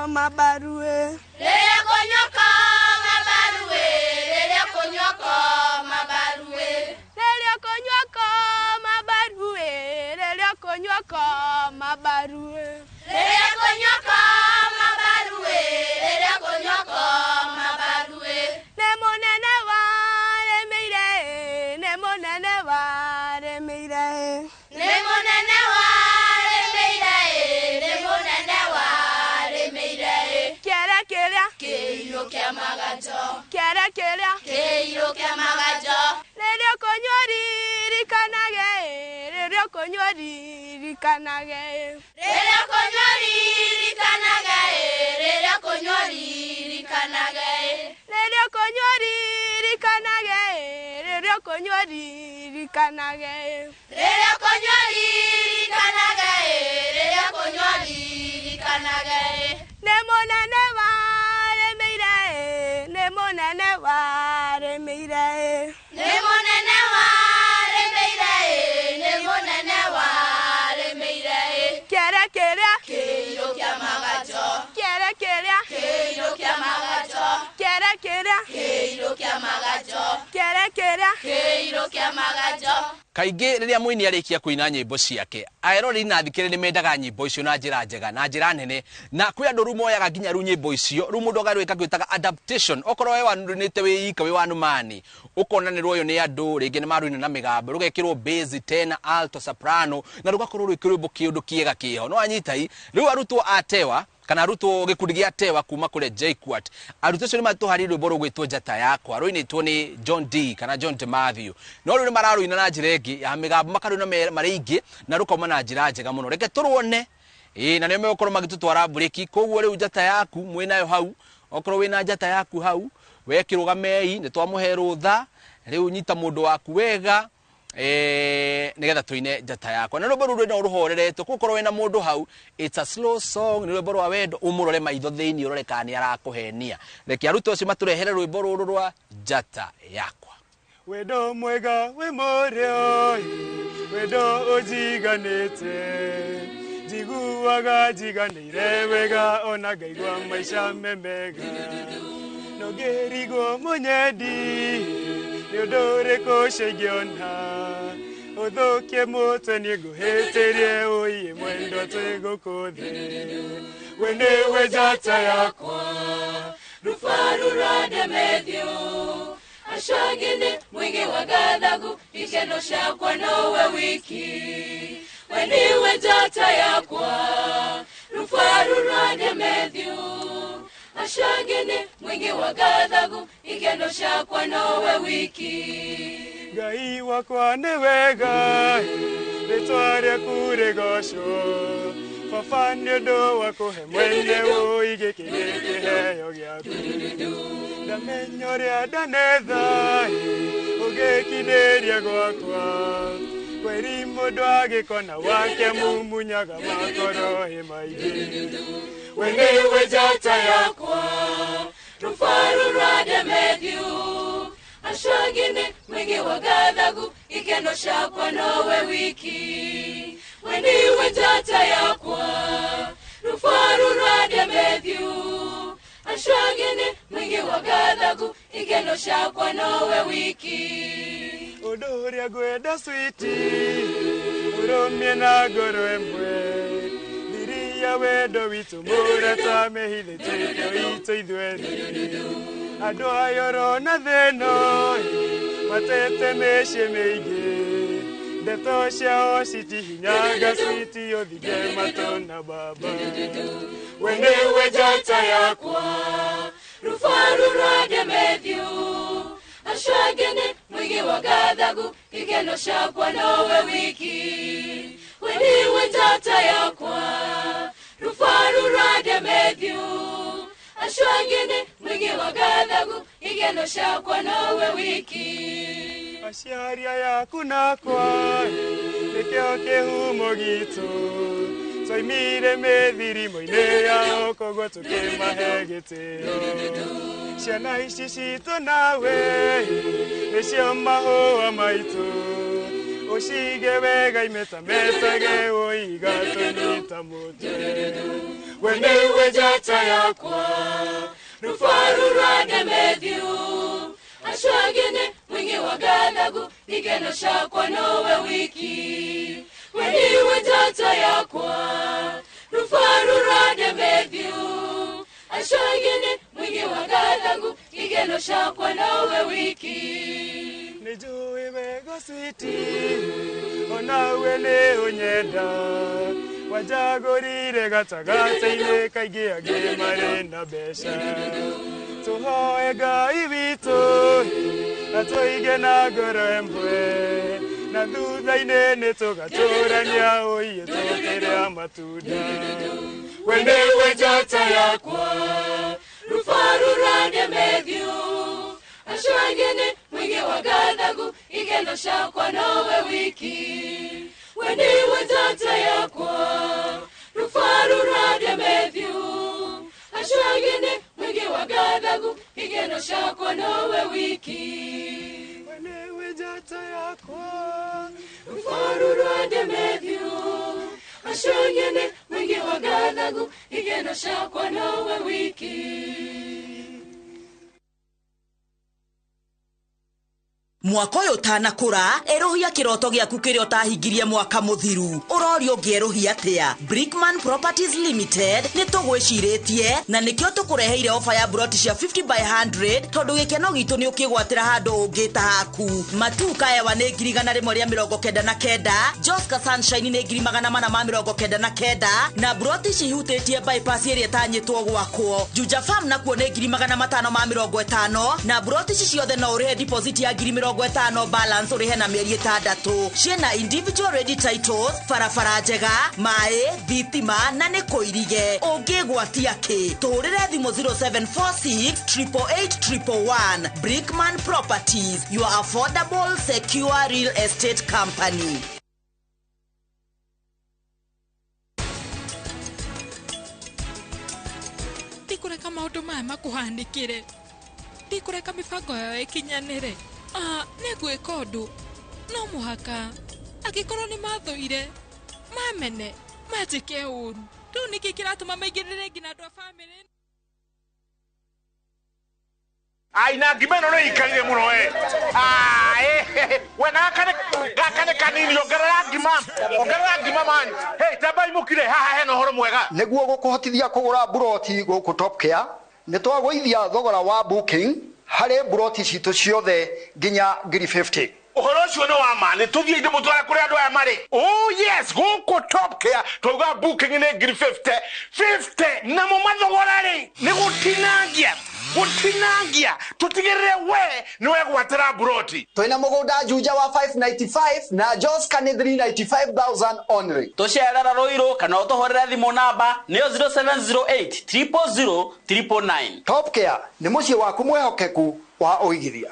mabarue Lelio konyoko mabarue Lelio konyoko mabarue Lelio konyoko mabarue Lelio konyoko mabarue Lelio konyoko mabarue Lelio konyoko mabarue Nemonene wa remeire Nemonene wa remeire Nemonene wa remeire Nemonene wa remeire Kiara Keiro kia magajo Kiara Keiro kia magajo Lelio konyori rikanage Lelio konyori rikanage Lelio konyori rikanage Lelio konyori rikanage Lelio konyori rikanage Lelio konyori rikanage Lelio konyori rikanage Lelio konyori rikanage Nemonene wa remeire Nemonene wa remeire Nemonene wa remeire Nemonene wa remeire Kiara Keiro kia magajo Kiara Keiro kia magajo Kiara Keiro kia magajo Kiara Keiro kia magajo kaingi riria muini arikia kuina nyimbo ciake aerori na thikire ni mendaga nyimbo icio na njira njega na njira nene na kwi andu rumoyaga nginya ru nyimbo icio ru mundu garwika gwitaga adaptation okorwo we wanurunite wi ika wi wanumani ukonanirwo yo ni andu ringi ni maruina na migambo rugekirwo bass tenor alto soprano na rugakorwo rwikirwo mbo kiundu kiega kiho no anyitai riu arutwo atewa kana arutwo gikundi gia tewa kuma kule JKUAT arutwo cio ni matuhari rwimbo rugwitwo njata yakwa ruinitwo ni John D kana John de Matthew no ru ni mararuina na njira ingi ya migambo makaruna maringi na rukoma na njira njega muno reke turuone na nio mekorwo magitutwara breaki koguo riu njata yaku mwinayo hau okorwo wina njata yaku hau wekirugamei ni twamuhe rutha riu nyita mundu waku wega nigetha tuine njata yakwa na rwimbo ruru no ruhoreretwo gukorwo wina mundu hau it's a slow song ni rwimbo rwa wendo umurore maitho thiini urore kana ni arakuhenia reke arutwo cio maturehere rwimbo ruru rwa njata yakwa wendo mwega we morio wendo ujiganite jiguaga jiganire wega ona ngaigua maisha memega nogerigo munyedi niodore ko shegiona odhoke moto ni guheterie oye mwendo tego kodhe wende wejata yakwa rufaru rade medio ashagine mwingi wa gathagu ikeno shakwa nowe wiki weniwe jata yakwa rufaru rwande Matthew ashagene mwingi wa gathagu igeno shakwa nowe wiki Ngai wakwa nĩ wega rĩtwa rĩaku rĩgocwo baba nĩ ũndũ wa kũhe mwene ũigĩkĩrĩ kĩheo gĩaku ndamenya ũrĩa ndanetha ũgĩkinĩria gwakwa kweri mũndũ agĩkona wake mumunyaga makorohĩ maingĩ we nĩwe njata yakwa rufaru rwande Matthew ashagene mwingi wa gathagu igeno shakwa nowe wiki we niwe njata yakwa rufaru rwande Matthew ashagene mwingi wa gathagu igeno shakwa nowe wiki ũndũ ũrĩa ngwenda switi ũrũmie na ngoro ĩmwe thiria wendo witũ mũrata mehithĩtĩte witũ ithuerĩ andũ aya ũrona thĩno matete mĩciĩ mĩingĩ ndeto ciao citihinyaga switi ũthinge matũ na baba we nĩwe njata yakwa rufaru rwande Matthew ashagene mwingi wa gathagu igeno shakwa nowe wiki we niwe njata yakwa rufaru rwande Matthew ashagene mwingi wa gathagu igeno shakwa nowe wiki aciaria yaku nakwa nĩkĩo kĩhumo gitũ twaimire mĩthirimo-inĩ yao koguo tũkĩmahe gĩtĩo ciana ici citũ nawe nĩcio mahũa maitũ ũcige wega imetametage ũiga tũnyita mũtwe we nĩwe njata yakwa rufaru rwande Matthew ashagene mwingi wa gathagu igeno shakwa nowe wiki we niwe njata yakwa rufaru rwande Matthew ashagene mwingi wa gathagu igeno shakwa nowe wiki nĩnjũĩ wega switi onawe nĩ ũnyenda wanjagũrire gatagatĩ-inĩ kaingĩ angĩ marĩ na mbeca tũhoe Ngai witũ atũige na ngoro ĩmwe na thutha-inĩ nĩtũgatũrania ũiye tũkĩrĩa matunda we nĩwe njata yakwa rufaru rwande Matthew ashagene mwingi wa gathagu igeno shakwa nowe wiki we niwe njata yakwa rufaru rwande Matthew ashagene mwingi wa gathagu igeno shakwa nowe wiki we niwe njata yakwa rufaru rwande Matthew ashagene mwingi wa gathagu igeno shakwa nowe wiki mwaka ũyũ ũtanakũra erohia kĩroto gĩaku kĩrĩa ũtahingirie mwaka mũthiru ũrorio ũngĩerohia atĩa Brickman Properties Limited nĩ tũgwĩcirĩtie na nĩkĩo tũkũreheire ofa ya buroti cia 50 by 100 tondũ gĩkeno gitũ nĩ ũkĩgwatĩra handũ ũngĩ ta haku matuka ewa nĩ 199 Joska Sunshine nĩ 499 na buroti cihutĩtie bypass ĩrĩa ĩtanyĩtwo gwakwo Juja Farm nakuo nĩ 550 na buroti ciothe no ũrĩhe deposit ya 50 balance ũrĩhe na mĩeri 6 ciĩna individual ready titles barabara njega maĩ thitima na nĩ kũirige ũngĩgwatia kĩ tũhũrĩre thimũ 0746 888 Brickman Properties, your affordable secure real estate company. Tikureka maũndũ maya makuhandĩkĩre tikureka mĩbango yayo ĩkinyanĩre nĩngwĩka ũndũ no mũhaka angĩkorwo nĩ mathũire mamene manjĩke ũru rĩu nĩkĩ kĩratũma maingĩrĩre nginya andũ a bamĩrĩ aina ngimeno no ikarire muno we gakane kanini ongerera ngima man hey tamba imukire haha hena horo mwega nĩguo gũkũhotithia kũgũra buroti gũkũ Top Care nĩ twagũithia thogora wa booking harĩ buroti citũ ciothe nginya 50 uhoro ũcio nĩ wa ma nĩ tũthiĩ inde mũtwara kũrĩa andũ aya marĩ oh yes guku Top Care toga booking ne ngiri 50 na mo mathogorari ni gutinangia tutigirire we niwe gwatira broti twina mugunda juja wa 595 na Jos kan 395,000 only tosherera roiro kana utohorera thimo namba niyo 0708 000 Top Care ni mucie waku mwehokeku wa uigithia.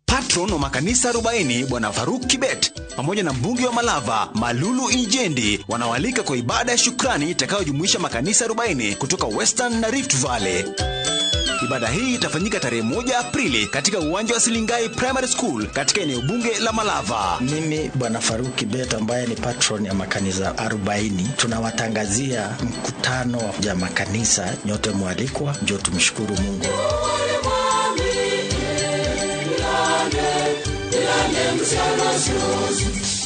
Patron wa makanisa 40 Bwana Faruk Kibet pamoja na mbunge wa Malava Malulu Injendi wanawalika kwa ibada ya shukrani itakayojumuisha makanisa 40 kutoka Western na Rift Valley. Ibada hii itafanyika tarehe 1 Aprili katika uwanja wa Silingai Primary School katika eneo bunge la Malava. Mimi Bwana Faruk Kibet ambaye ni patron ya makanisa 40 tunawatangazia mkutano wa makanisa, nyote mwalikwa, njoo tumshukuru Mungu.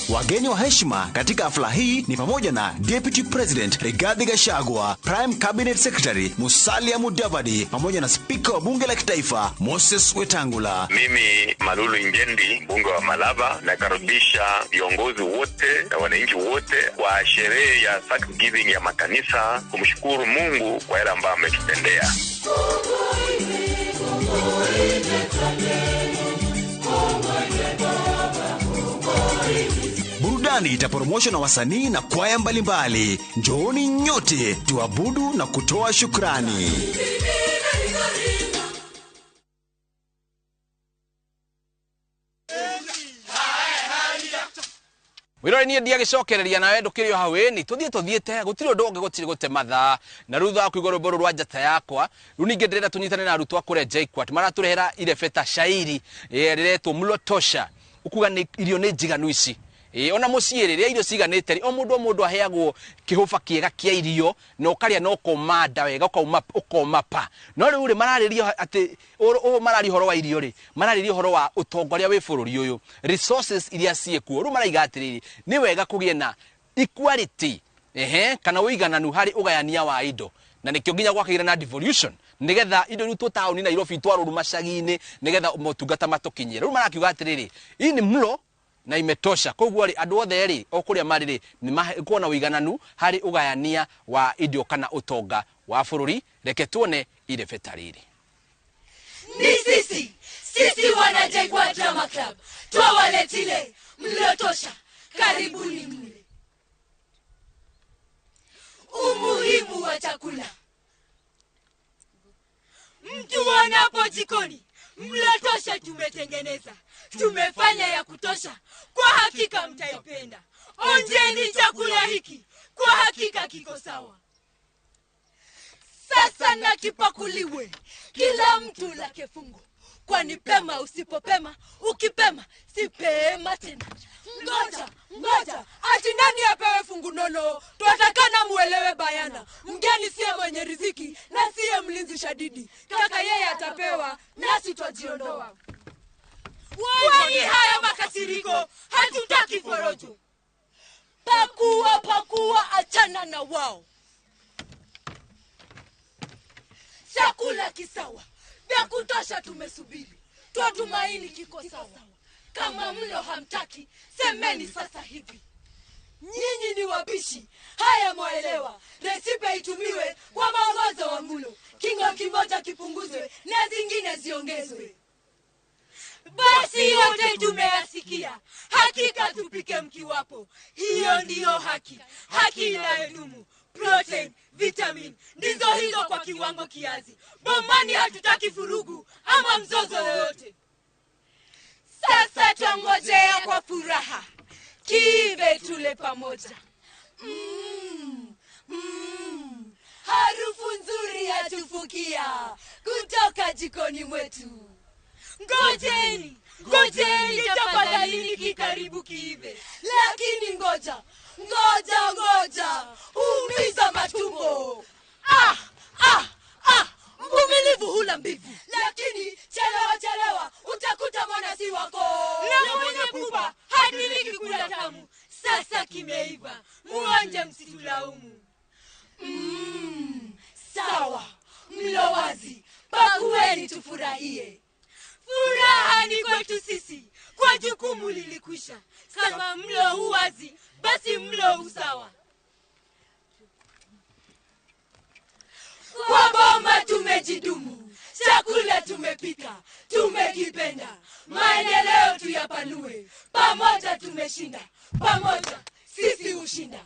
Wageni wa heshima katika hafla hii ni pamoja na Deputy President Rigathi Gachagua, Prime Cabinet Secretary Musalia Mudavadi pamoja na Speaker wa Bunge la Kitaifa Moses Wetangula. Mimi Malulu Injendi, mbunge wa Malava, nakaribisha viongozi wote na wananchi wote kwa sherehe ya Thanksgiving ya makanisa kumshukuru Mungu kwa yale ambayo ametutendea. Burudani itaporomoshwa na wasanii na kwaya mbalimbali. Njooni nyote tuabudu na kutoa shukrani. Wiro ni ndia gicokereria nawe ndukirio hawe ni tuthiete gutiri undu ungi gutiri gute matha na rutha ku igoro boru rwa njata yakwa runinge ndirenda tunyitane na arutwa kure JKUAT maraturehera irebeta shairi riretwo Mlotosha ukuga ni irio ni njiganu ici ona muciiri ria irio ciganite o mundu aheagwo kihufa kiega kia irio no karia no komanda wega ukomapa no riu ri marariria ati marari horo wa irio ri marariria horo wa utongoria wi bururi uyu resources iria ciekuo ru maraigatiriri ni wega kugie na equality kana uigananu hari ugayania wa indo na nikio nginya gwakagira na devolution nigetha indo rutu tauni na Nairobi twaruru macagini nigetha motungata matukinyire ru marakiuga atiriri hii ni mlo na imetosha koguo ri andu othe ri okuria mariri ni kuona uigananu hari ugayania wa indo kana utonga wa bururi reke tuone ile fetariri ni sisi wana JKUAT Drama Club twawaletile Mlotosha karibuni mle. Umuhimu wa chakula. Mtu wanapo jikoni Mlotosha tumetengeneza, tumefanya ya kutosha, kwa hakika mtaipenda. Onjeni chakula hiki, kwa hakika kiko sawa. Sasa na kipakuliwe, kila mtu lake fungu, kwani pema usipopema, ukipema sipema tena. Ngoja, ati nani apewe fungu nono? Tuatakana muelewe bayana, mgeni siye mwenye riziki na siye mlinzi shadidi. Kaka yeye atapewa, nasi twajiondoa. Kwani haya makasiriko, hatutaki forojo. Pakua, achana na wao. Chakula kisawa, vya kutosha tumesubiri, twatumaini kiko sawa. Kama mlo hamtaki, semeni sasa hivi. Nyinyi ni wabishi, haya mwaelewa. Resipe itumiwe kwa maongozo wa mlo, kingo kimoja kipunguzwe na zingine ziongezwe. Basi yote tumeyasikia, hakika tupike mkiwapo. Hiyo ndiyo haki inayodumu. Protein, vitamin, ndizo hizo kwa kiwango kiazi. Bomani hatutaki furugu ama mzozo yoyote. Sasa twangojea kwa furaha, kive tule pamoja. Harufu nzuri yatufukia kutoka jikoni mwetu. Ngojeni tafadhali kikaribu kiive. Lakini ngoja, umiza matumbo. Mvumilivu hula mbivu. Lakini chelewa, utakuta mwana si wako. Na mwenye pupa, hadiliki kula tamu. Sasa kimeiva, muonje msitulaumu. Sawa, mlo wazi, pakueni tufurahie. Furaha ni kwetu sisi, kwa na jukumu lilikwisha. Kama mlo huwazi, basi mlo usawa. Kwa boma tumejidumu, chakula tumepika, tumekipenda. Maendeleo tuyapanue, pamoja tumeshinda, pamoja sisi ushinda.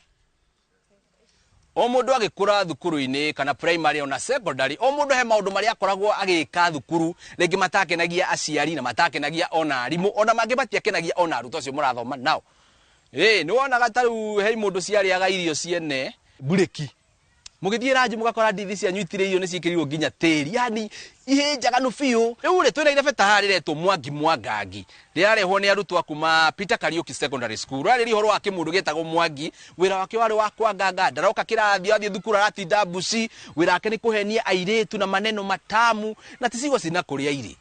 Omundu agikura thukuru-ini kana primary ona secondary, omundu he maundu maria akoragwo agika thukuru, rĩngĩ matakenagia aciari na matakenagia ona arimũ, ona mangĩ matiakenagia ona arutwo acio mũrathoma nao. Nĩ wonaga tarĩu he mũndũ ciarĩaga irio ciene bureki, mugithie ranji mugakora ndithi cianyu itireirio ni cikirirwo nginya tiri, yani ihinjaganu biu. Riu ri twina irebeta hariretwo Mwangi Mwangangi, riarehwo ni arutwo akuma Peter Kariuki Secondary School. Rari horo wa kimundu getagwo Mwangi, wira wake wari wa kwanganga, ndaroka kirathi athie thukuru aratinda mbuci, wira wake ni kuhenia airetu na maneno matamu na ticigo cina kuria iri.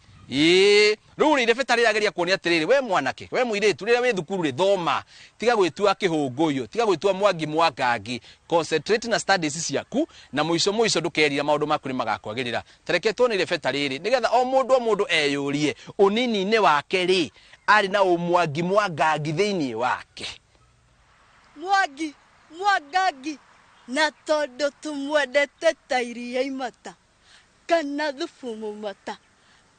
Riu ri irebeta rirageria kuonia atiriri, we mwanake, we muiretu rira we thukuru ri thoma, tiga gwitua kihunguyo, tiga gwitua Mwangi Mwangangi, concentrate na studies ciaku na muico ndukerira maundu maku ni magakwagirira. Tereketwo ni irebeta riri nigetha o mundu eyurie unini-ini wake ri ari na Mwangi Mwangangi thiini wake. Mwangi Mwangangi na tondu tumwendete ta iria imata kana thubu mumata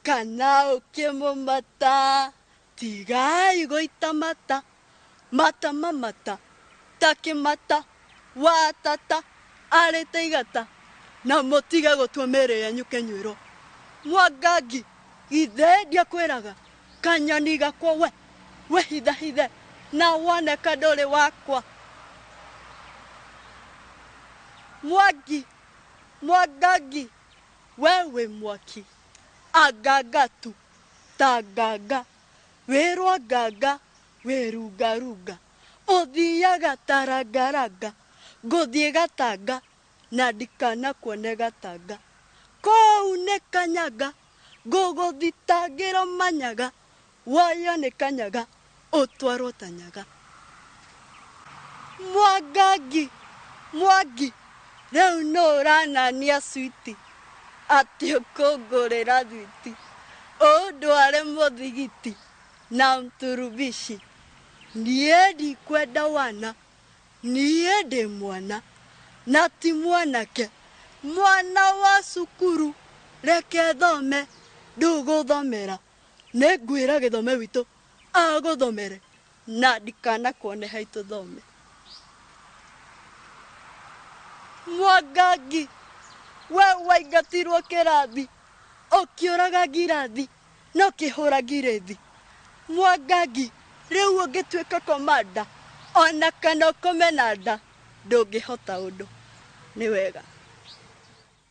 kana ukimumata, tigai goita mata mata mamata takimata watata arete igata na motiga gutwa mere yanyu kenywiro. Mwangangi ithe ndia kwiraga kanyoni gakwa we hithe na wane kadole wakwa. Mwangangi wewe mwaki agagatu tagaga werwa gaga werugaruga uthiaga taragaraga guthie gataga na ndikana kuone gataga kou ne kanyaga guguthitagira manyaga waya ne kanyaga utwaro tanyaga. Mwangi riu no ranania switi ati ukungurira thwiti udware muthigiti na mturubishi. Nie ndikwenda wana, nie ndi mwana na ti mwanake, mwana wa cukuru, reke thome nduguthomera, ningwira githome witu aguthomere na ndikana kuone haitu thome. Mwangangi we waingatirwo kirathi ukiuraga ngirathi no kihura ngirethi. Mwangangi riu ungituika komanda ona kana komenanda ndungihota undu ni wega.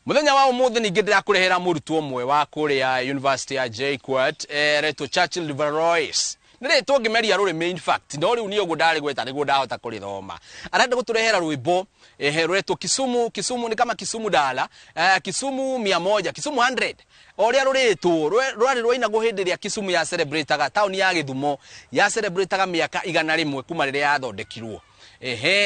Muthenya wa umuthi ningi ndirakurehera murutwo umwe wa kuria University ya JKUAT retwo Churchill Levallois. Niretwo ngimeria rurimi in fact no riu ni ugu ndari gweta niguo ndahota kurithoma. Arenda guturehera rwimbo retwo Kisumu ni kama Kisumu dala, Kisumu 100, Kisumu 100. Oria ruritwo rwari rwainagwo hindi ria Kisumu ya celebrataga town ya Githumo ya celebrataga miaka 100 kuma riria yathondekirwo.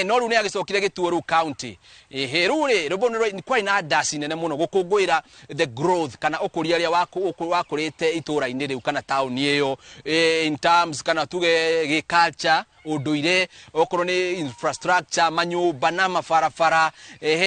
No riu ni agicokire gituo ru county. Riu ri rubono ni kwa ina dasi nene muno gukungwira the growth kana ukuria ria wakurite itura-ini riu kana town iyo in terms kana tuge culture unduire okorwo ni infrastructure manyumba na mabarabara.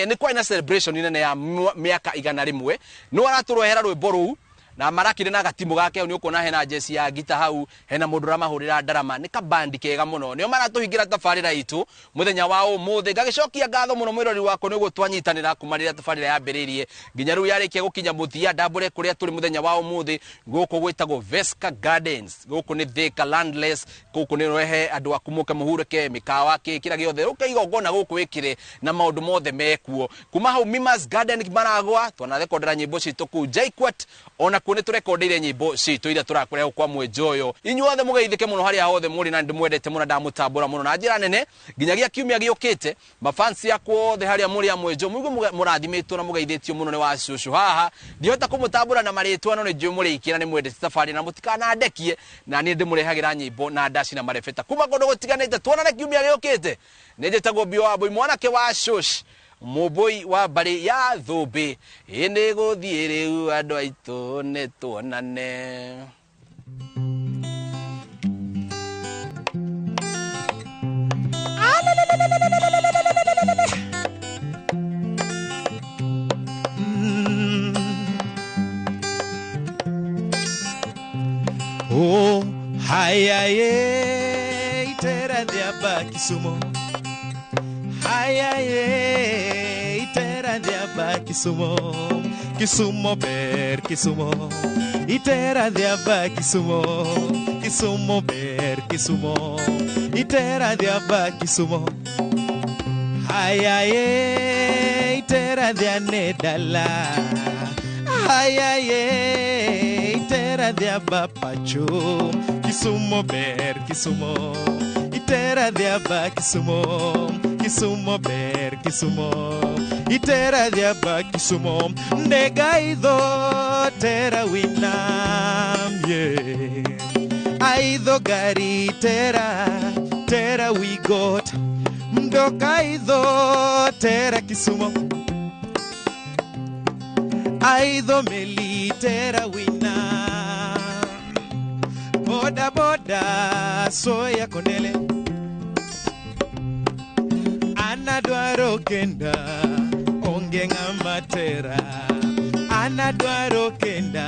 Ni kwa ina celebration nene ya miaka 100 no araturohera rwimbo ru na marakire na gatimu gake ni ukona hena jesi ya gita hau hena mundu ramahurira ndarama ni kabandi kega muno nio maratuhingira tafarira itu muthenya wa umuthi ngagicokia ngatho muno mwirori wako niguo twanyitanira kumarira tafarira yambiririe nginya riu yarikia gukinya muthia ndambure kuria turi muthenya wa umuthi guku gwitagwo Vesca Gardens guku ni Thika Landless guku ni rehe andu akumuke muhureke mikawa kira giothe ukaigongona guku wikire na maundu mothe mekuo kuma hau Mimas Garden maragwa twana rekondera nyimbo citu ku JKUAT ona kune turekondeire nyimbo citu ira turakureho kwa mwenjoyo inyuothe mugeithike muno haria hothe muri na ndimwendete muno ndamutambura muno na njira nene nginyagia kiumia giukite mafansi yakwo othe haria muri amwenjo mugo murathimitwo na mugeithitio muno ni wa cucu haha ndihota kumutambura na maritwa no ni nju muri ikira ni mwendete safari na mutikana ndekie na ni ndimurehagira nyimbo na ndaci na marefeta kuma gondo gutiganite tuonane kiumia giukite ninjitagwo Bio wa Boy mwanake wa cucu muboi wa bari ya Thumbi indi guthie riu andu aitu ni tuonane. ye itera diaba Kisumo. Aya ye itera diaba Kisumo. Kisumo ber Kisumo. Itera diaba Kisumo. Kisumo ber Kisumo. Itera diaba Kisumo. Aya ye itera diane dala. Aya ye itera diaba Pacho. Kisumo ber Kisumo. Itera diaba Kisumo. Kisumo ber Kisumo. Itera diaba Kisumo. Negaido tera winam ye. Aido gari tera we got. Mdokaido tera Kisumo. Aido meli tera winam. Boda boda soya konele. Anadwaro kenda onge ngamatera. Anadwaro kenda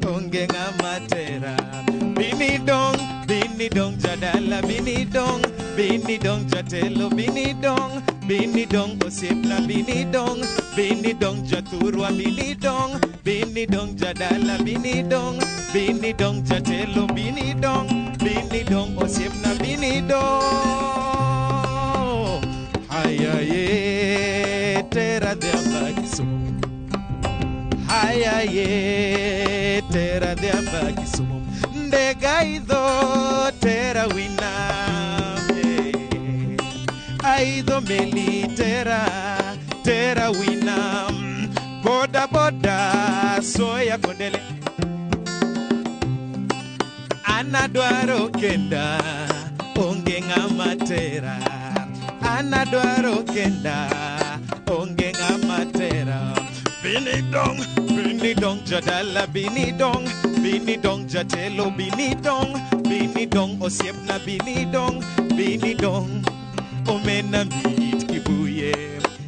onge ngamatera. Bini dong jadala. Bini dong jatelo. Bini dong osipna. Bini dong jaturwa. Bini dong jadala. Bini dong jatelo. Bini dong osipna. Bini dong Aya ye tera diaba Kisumo. Aya ye tera diaba Kisumo. Ndegaido tera winam. Aido meli tera winam. Boda boda soya kondele. Anadwaro kenda onge ngamatera. Anadwaro kenda onge ngamatera. Bini dong jadala. Bini dong jatelo. Bini dong osiepna. Bini dong omena mit kibuye.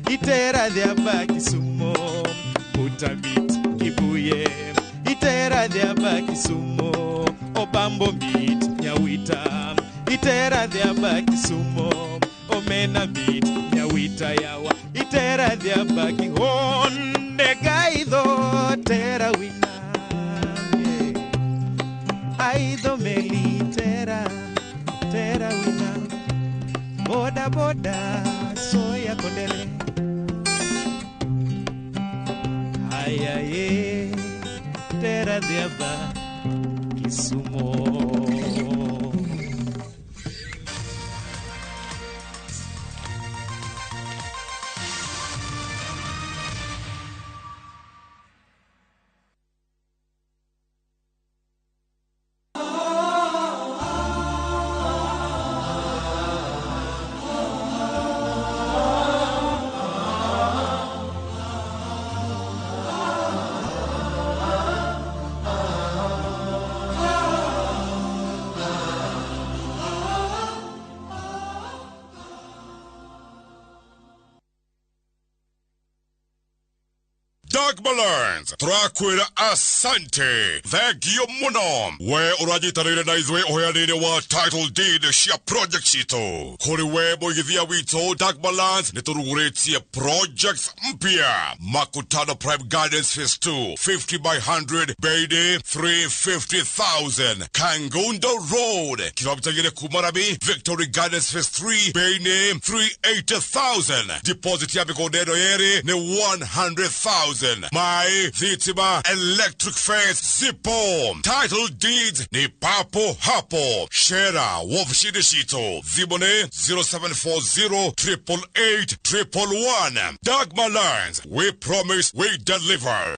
Itera diaba Kisumo. Puta mit kibuye. Itera diaba Kisumo. Obambo mit nyawita. Itera diaba Kisumo. Omena mit nyawita yawa. Itera diaba Kihonde gaido tera wina. Aido meli tera wina. Boda boda soya kondele. Aya ye tera diaba Kisumo. Dagbalans, Trakwira Asante, Thegio Munom, where Urajitarina Naizwe Oyanine wa title deed Shia project shito. Kori webo yivia wito Dagbalans, Neturuguretia projects mpia. Makutano Prime Gardens Phase 2, 50 by 100, Beide, 350,000. Kangundo Road, Kilomita Kumarabi, Victory Gardens Phase 3, Beine, 380,000. Deposit Yabikodeno Eri, ne 100,000. My Zitima Electric Fence Zippo. Title deeds ni Papo Hapo. Shera Wofshidishito. Zibone 0740 888 111. Dagmar Lines. We promise we deliver.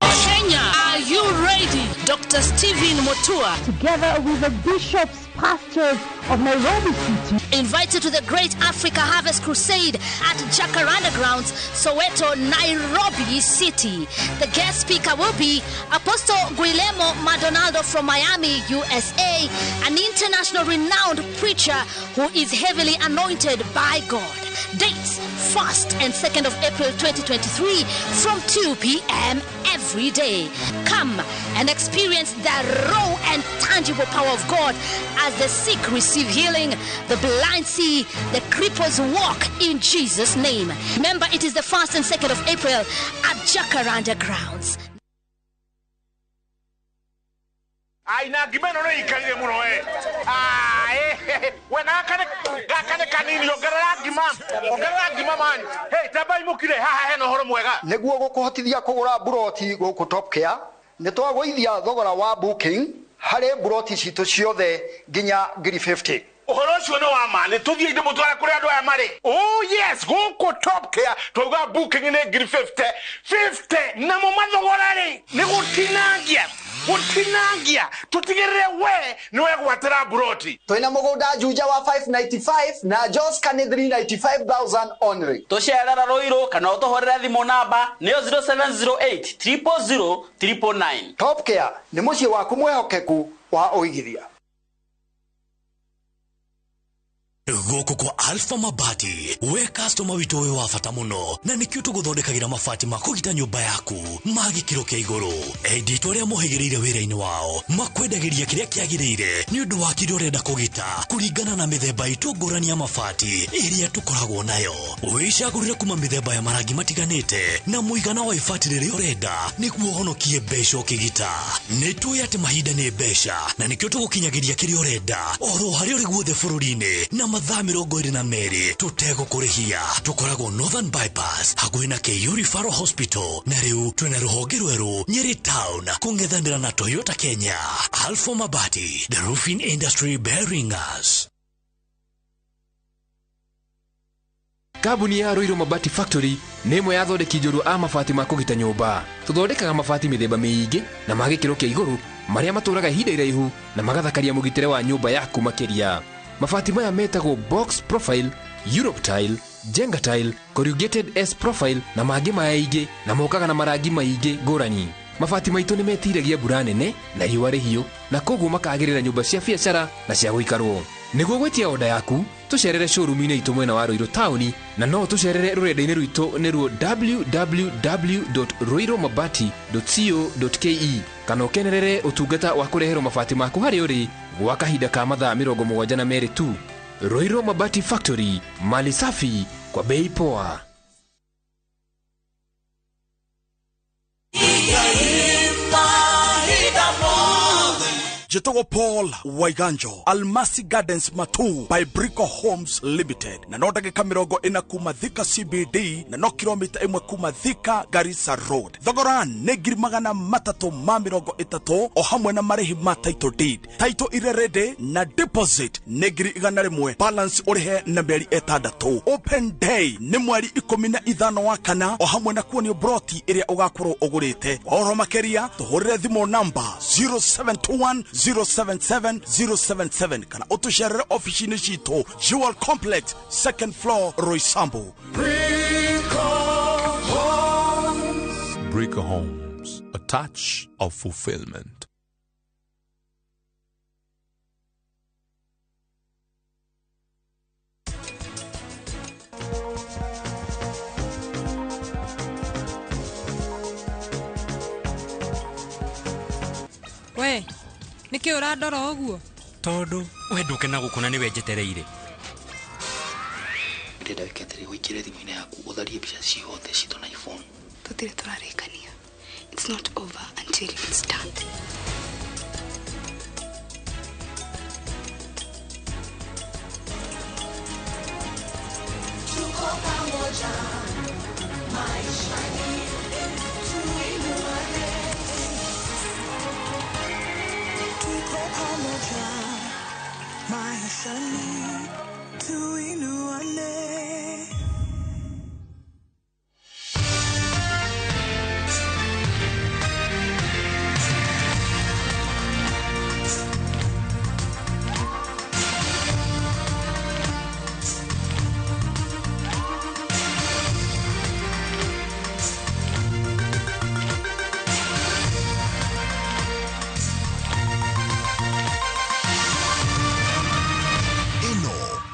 Kenya, are you ready? Dr. Stephen Mutua, together with the bishops, pastors of Nairobi City, invited to the Great Africa Harvest Crusade at Jacaranda Grounds, Soweto, Nairobi City. The guest speaker will be Apostle Guillermo Maldonado from Miami, USA, an international renowned preacher who is heavily anointed by God. Dates 1st and 2nd of April 2023 from 2 p.m. every day. Come and experience the raw and tangible power of God as the sick receive healing, the blind see, the cripples walk in Jesus' name. Remember, it is the 1st and 2nd of April at Jacaranda Grounds. Aina gimeno na ikalile muno we na kane kanini ogerera gima man hey tabai mukire haha heno horo mwega niguo gukuhotithia kugura buroti guku Top Care ni twagwithia thogora wa booking hare buroti citu ciothe nginya 50. Uhoro ucio no wa ma ni tuthie inde mutwara kuri andu aya mari oh yes guku Top Care twaga booking ni 50 na mo mathogora ri ni gutinangia tutigirire we niwe gwatira buroti twina mugunda juja wa 595 na Jos kani 395,000 only tucerera Roiro kana utohorera thimo namba niyo 0708 000 Top Care ni mucie waku mwehokeku wa uigithia Goko kwa Alpha Mabati we customer wito we wafata muno na nikio tuguthondekagira mabati makugita nyumba yaku magikiro kia iguru edito ria muhigireire wira-ini wao makwendagiria kiria kiagirire ni undu wa kirio renda kugita kuringana na mithemba itu ngurani ya mabati iria tukoragwo nayo wicagurire kuma mithemba ya marangi matiganite na muigana wa ibati riria urenda niguo honokie mbeca ukigita nitui ati mahinda ni mbeca na nikio tugukinyagiria kiria urenda oro hari uri guothe bururi-ini na mathaa 22 tutego kurihia tukoragwo Northern Bypass hakuhi na KU Referral Hospital na riu twina ruhonge rweru Nyeri Town kungethanira na Toyota Kenya. Alpha Mabati, the roofing industry bearing us. Kabuni ya Roiro Mabati Factory nĩ ĩmwe ya thondeki njorua a mabati ma kũgita nyũmba. Tũthondekaga mabati mĩthemba mĩingĩ na ma gĩkĩro kĩa igũrũ marĩa matũraga ihinda iraihu na magathakaria mũgitĩre wa nyũmba yaku makĩria. Mabati maya metagwo box profile, Europe tile, Jenga tile, corrugated S profile na mangĩ maingĩ na mokaga na marangi maingĩ ngũrani. Mabati maitũ nĩ metiragia mbura nene na riũa rĩhiũ na koguo makagĩrĩra nyũmba cia biacara na cia gũikarwo. Nĩguo gwetia oda yaku tucerere showroom-inĩ itũ mwena wa Roiro Town na no tucerere rũrenda-inĩ rwitũ nĩruo www.roiromabati.co.ke kana ũkenerere ũtungata wa kũreherwo mabati maku harĩ ũrĩ gwa kahinda ka mathaa 72 tu. Roiro Mabati Factory, mali safi kwa bei poa. Jetogo Paul Waiganjo, Almasi Gardens Matu by Brico Homes Limited. Na no dagika mirongo ina kuma Thika CBD na no kilomita imwe kuma Thika Garissa Road. Thogora nĩ ngiri magana matatũ ma mĩrongo ĩtatũ o hamwe na marĩhi ma title deed. Title ire ready na deposit nĩ ngiri 100 balance ũrĩhe na mĩeri 6. Open day nĩ mweri 15 wa kana o hamwe na kuonio broti ĩrĩa ũgakorwo ũgũrĩte. Oro makĩria tũhũrĩre thimũ number 0721 077 kana utusherere office cito Jewel Complex 2nd floor Roysambu. Brico Homes, a touch of fulfillment. We niki urandora oguo tondu we ndukena gukuna ni wenjetereire ndenda wikethere wikire thimu-ini yaku utharie mbica ciothe cito na iPhone tutire turarikania. It's not over until it's done. Tuko pamoja maishani tuinuane. Tuko pamoja maishani tuinuane.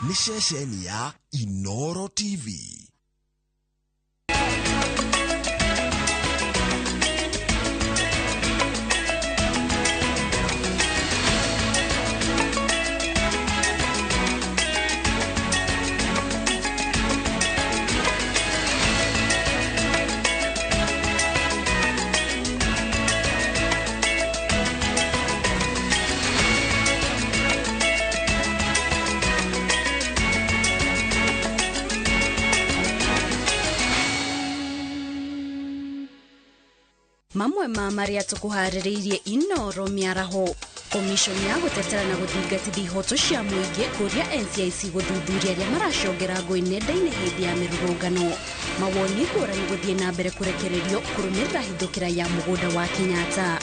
Ni shesheni ya Inoro TV. mamwe ma maria tukuhaririirie Inoro miaraho. Komishoni ya gutetera na guthingatithia ihoto cia muingi kuria NCIC guthuthuria aria maracongera ngui nenda-ini hindi ya mirurungano. Mawoni ngurani guthie na mbere kurekererio kurumirira hithukira ya mugunda wa Kenyatta.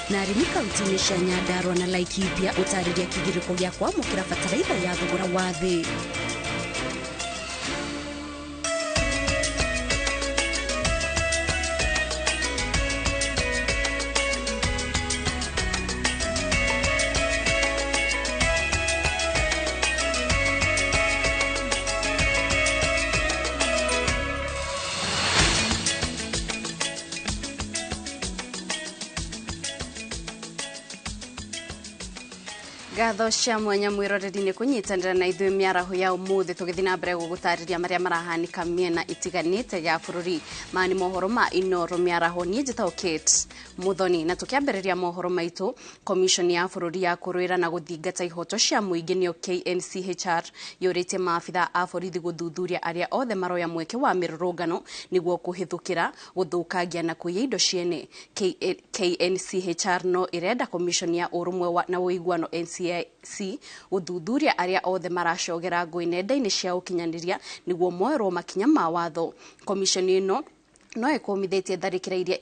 Na arimi kaunti-ini cia Nyandarua na Laikipia utariria kigiriko gia kwamukira bataraitha ya thogora wa thi. Gatho cia mwanya mwiroreri-ini kunyitanira na ithui miaraho ya umuthi tugithina mbere gugutariria maria marahanika miena itiganite ya bururi mani mohoro ma Inoro miaraho nie njitao Kate Muthoni na tukiambiriria mohoro maitu. Komishoni ya bururi ya kurwira na guthingata ihoto cia muingi nio KNCHR yurite maabitha a borithi guthuthuria aria othe maroya mweke wa mirurungano niguo kuhithukira guthukangia na kuiya indo ciene. KNCHR no irenda komishoni ya urumwe na uiguano NCIC uthuthuria aria othe maracogera ngui nenda-ini cia ukinyaniria niguo moerwo makinya ma watho. Komishoni ino no ikomithitie tharikira iria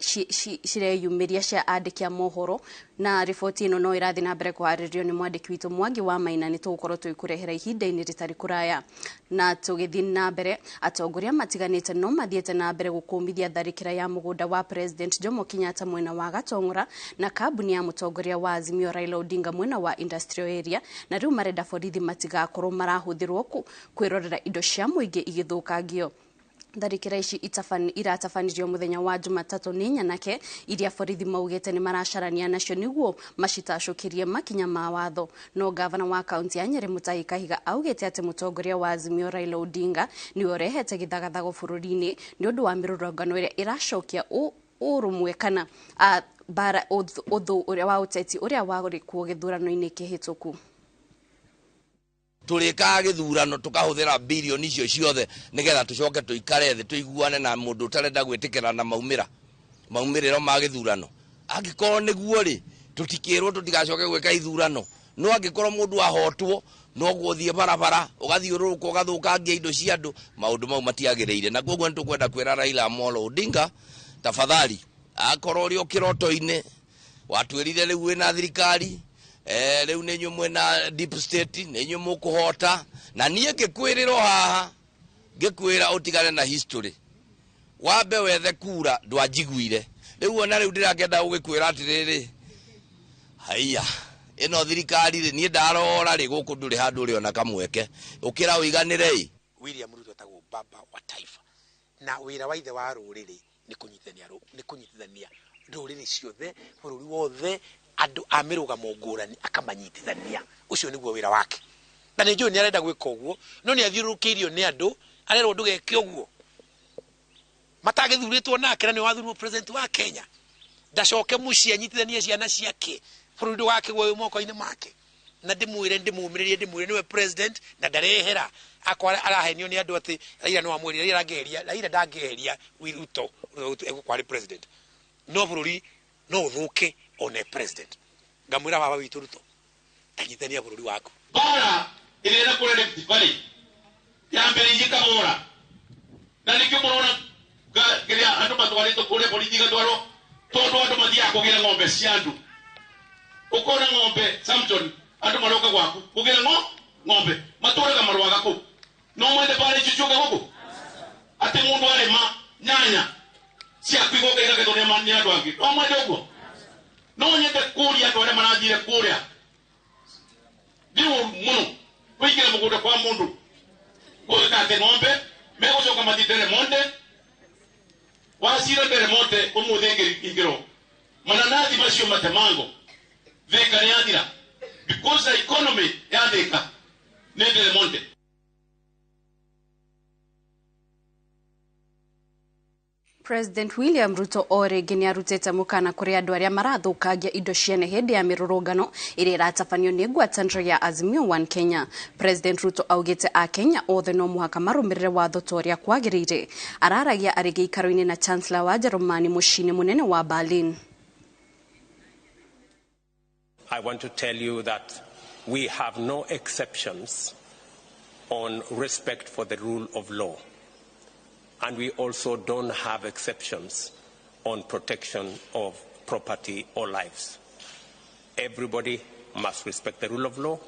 cireyumiria cia andiki a mohoro na riboti ino no irathi na mbere kuharirio ni mwandiki witu Mwangi wa Maina ni tugukorwo tuikurehera ihinda-ini ritari kuraya na tugithi na mbere atongoria matiganite no mathiete na mbere gukumithia tharikira ya mugunda wa President Jomo Kenyatta mwena wa Gatongora na kambuni ya mutongoria wa Azimio Raila Odinga mwena wa industrial area na riu marenda borithi matigakorwo marahuthirwo kwirorera indo cia muingi igithukangio. Tharikira ici iratafanirio muthenya wa Jumatatu ni nyanake iria borithi maugite ni maracarania nacio niguo macitacukirie makinya ma watho. No gavana wa kaunti ya Nyeri Mutahi Kahiga augite ati mutongoria wa Azimio Raila Odinga ni orehete githagathago bururi-ini ni undu wa mirurungano iria iracokia urumwe kana bara uthu uria wa uteti uria wagori kuo githurano-ini kihituku. Turika githurano tukahuthira bilioni icio ciothe nigetha tucoke tuikare thi tuiguane na mundu utarenda gwitikira na maumiriro ma githurano. Angikorwo niguo ri tutikirwo tutigacoke gwika ithurano. No angikorwo mundu ahotwo no guthie barabara ugathiururuka ugathukangia indo cia andu maundu mau matiagiriire. Na koguo nitukwenda kwira Raila Amolo Odinga tafadhali akorwo ri okiroto-ini watwirire riu wina thirikari riu nenyu mwena deep state nenyu mukuhota na nie ngikwiriro haha ngikwira utigane na history wambe wethe kura ndwanjiguire riu ona riu ndirakenda ugikwira atiriri haiya ino thirikari ri nie ndarora ri guku nduri handu ri ona kamweke ukira uiganire i William Ruto tagwo baba wa taifa na wira wa ithe wa ruriri ni kunyitithania ruriri ciothe bururi wothe andu amirugamo ngurani akamanyitithania ucio niguo wira wake na ni njui ni arenda gwika uguo no ni athiurukirio ni andu arerwo ndugeke uguo matagithuritwo nake na ni wathurwo president wa Kenya ndacoke muci anyitithanie ciana ciake bururi wake gwe moko-ini make na ndimwire niwe president na ndarehera akwa arahenio ni andu ati Raila no amwirire Raila ndangeheria Ruto kwa president no bururi no uthuke one president ngamwira baba witu Ruto tanyithania bururi wako bara irera kurelect bali yambere yika bora na nikyo murona geria andu matwarito kure politika ndwaro todo andu mathia kugira ng'ombe ciandu ukona ng'ombe Samson andu maroka gwaku kugira ng'ombe maturaga marwaga ku no mwende bali chuchuka huko ate mundu arema nyanya cia kwigoka igagethone mani andu angi no mwende uguo no nyende kuria andu aria marathire kuria ndiwo muno wikira mugunda kwa mundu gwikate ng'ombe megucoka mathitere monde wasire mbere monde umuthi ingiro mananathi macio matemango thika ni yathira because the economy ya thika ni mbere monde. President William Ruto orĩngĩ nĩ arutĩte mũkana kũrĩ andũ arĩa marathũkangia indo ciene hĩndĩ ya mĩrũrũngano ĩrĩa ĩratabanio nĩ ngwatanĩro ya Azimio One Kenya. President Ruto augĩte Akenya othe no mũhaka marũmĩrĩre watho ta ũrĩa kwagĩrĩire. Araragia arĩ gĩikaro-inĩ na Chancellor wa Jerumani mũciĩ-inĩ mũnene wa Berlin. I want to tell you that we have no exceptions on respect for the rule of law. And we also don't have exceptions on protection of property or lives. Everybody must respect the rule of law,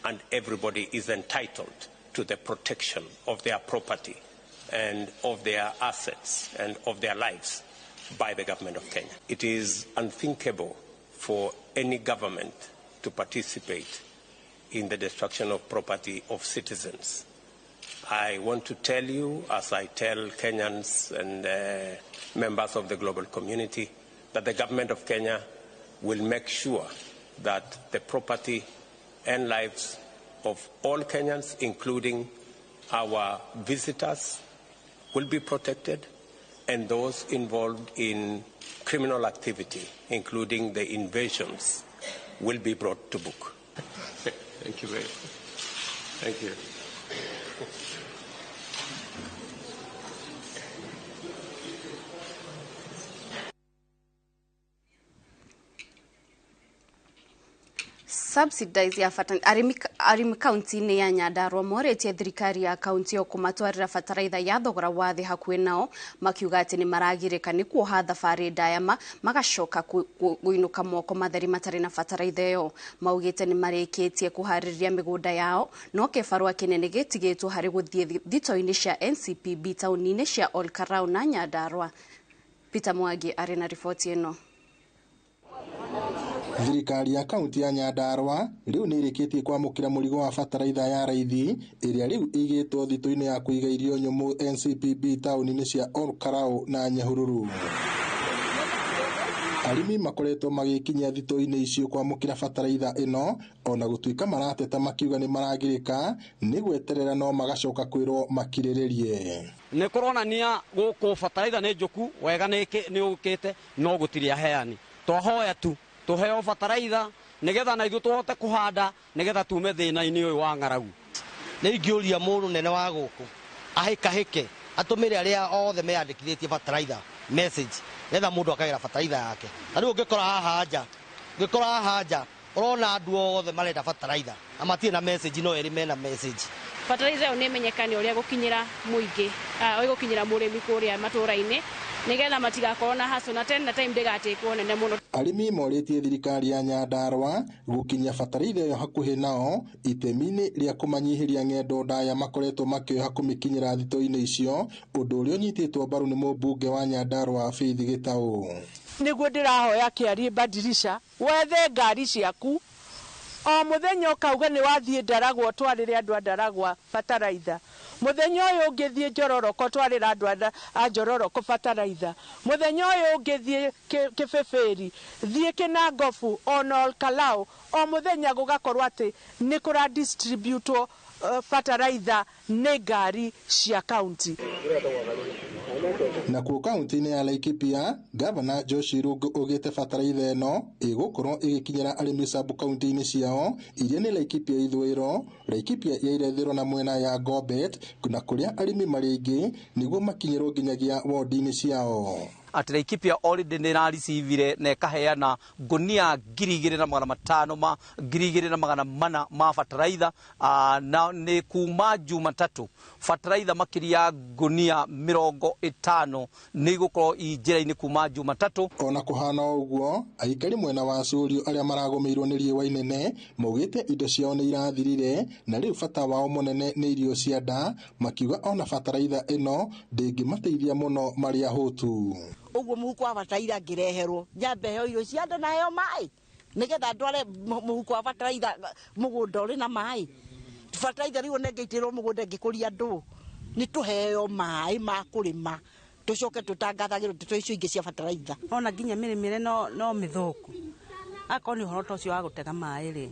and everybody is entitled to the protection of their property and of their assets and of their lives by the government of Kenya. It is unthinkable for any government to participate in the destruction of property of citizens. I want to tell you, as I tell Kenyans and members of the global community, that the government of Kenya will make sure that the property and lives of all Kenyans, including our visitors, will be protected, and those involved in criminal activity, including the invasions, will be brought to book. Thank you very much. Thank you. Subsidize ya arimi kaunti-inĩ ya Nyandarua moretie thirikari ya kaunti yo kumatwarĩra bataraitha ya thogora wa thĩ hakuhĩ nao, makiuga atĩ nĩ maragirĩka nĩ kuoha thabarĩ ndaya magacoka guinuka moko matheri matarĩ na bataraitha ĩyo. Maugĩte nĩ marĩkĩtie kuharĩrĩria mĩgũnda yao, no kĩbarũa kĩnene gĩtigĩtwo harĩ gũthiĩ thito-inĩ cia NCPB taũni-inĩ cia Olkarau na Nyandarua. Peter Mwangi arĩ na riboti ĩno. Thirikari ya kaunti ya Nyandarua riu nĩ ĩrĩkĩtie kwamũkĩra mũrigo wa bataraitha ya raithi ĩrĩa riu ĩigĩtwo thito-inĩ ya kũiga irio nyũmũ NCPB taũni-inĩ cia Olkarau na Nyahururu. Arimi makoretwo magĩkinyia thito-inĩ icio kwamũkĩra bataraitha ĩno, ona gũtuĩka marateta makiuga nĩ maragirĩka nĩ gweterera no magacoka kwĩrwo makirĩrĩrie. Nĩ kũronania gũkũ bataraitha nĩ njũku wega nĩ ũkĩte no gũtirĩ aheani. Twahoya tu tuheo bataraitha nigetha na ithu tuhote kuhanda nigetha tume thina-inĩ ũyũ wa ng'aragu. Nĩ ingĩũria mũndũ nene wa gũkũ ahĩkahĩke atũmĩre arĩa othe meyandĩkithĩtie bataraitha message nigetha mũndũ akagĩra bataraitha yake. Na rĩu ũngĩkora haha nja ũrona andũ othe marenda bataraitha na matirĩ na message no erĩ mena message. Bataraitha ĩyo nĩ ĩmenyekane ũrĩa gũkinyĩra mũingĩ gũkinyĩra mũrĩmi kũrĩa matũũra-inĩ nigetha matigakorwo na hassle na tena time ndĩgatĩkwo nene mũno. Arimi morĩtie thirikari ya Nyandarua gũkinya bataraitha ĩyo hakuhĩ nao itemi-inĩ rĩa kũmanyihĩria ng'endo ndaya makoretwo makĩoya kũmĩkinyĩra thito-inĩ icio, ũndũ ũrĩa ũnyitĩtwo mbaru nĩ mũmbunge wa Nyandarua Faith Gĩtaũ. Nĩguo ndĩrahoya kĩarie badirisha wethe ngari ciaku o muthenya ukauga ni wathiĩ Ndaragwa twarĩre andũ a Ndaragwa bataraitha, muthenya ũyũ ũngĩthiĩ Njororoko twarĩra andũ a Njororoko bataraitha, muthenya ũyũ ũngĩthiĩ Kĩbĩbĩri thiĩ Kĩnangobu ona Olkarau, o muthenya gũgakorwo atĩ nĩ kũra distributwo bataraitha nĩ ngari cia kaunti. Na kuo kaunti-inĩ ya Laikipia, Gavana Josh Irungu ugĩte bataraitha ĩno ĩgũkorwo ĩgĩkinyĩra arĩmi sub kaunti-inĩ ciao iria nĩ Laikipia ithũĩro, Laikipia ya irathĩro na mwena ya Gorbet, na kũrĩa arĩmi marĩ aingĩ nĩguo makinyĩrwo nginyagia wodi-inĩ ciao. Ati Laikipia already nĩ ĩrarecivire na ĩkaheana ngunia 2,500 2,400 ma bataraitha, na nĩ kuma Jumatatu bataraitha makĩria ngunia 50 nĩ gũkorwo njĩra-inĩ kuma Jumatatu. Ona kũhana ũguo, aikari mwena wa Curio arĩa maragũmĩirwo nĩ riũa inene maugĩte indo ciao nĩ irathirire na rĩu bata wao mũnene nĩ irio cia nda, makiuga ona bataraitha ĩno ndĩngĩmateithia mũno marĩ ahũtu. Uguo muhuko wa bataraitha ngĩreherwo nyambe heo irio cia nda na heo maĩ nigetha ndware muhuko wa bataraitha mũgũnda ũrĩ na maĩ. Bataraitha rĩu nĩngĩitĩrwo mũgũnda ngĩkũria andũ nĩ tũheo maĩ ma kũrĩma tũcoke tũtangathagĩrwo ndeto icio ingĩ cia bataraitha. Ona nginya mĩrĩmĩre no mĩthũku akorwo nĩ ũhoro ũcio wa gũtega maĩ rĩ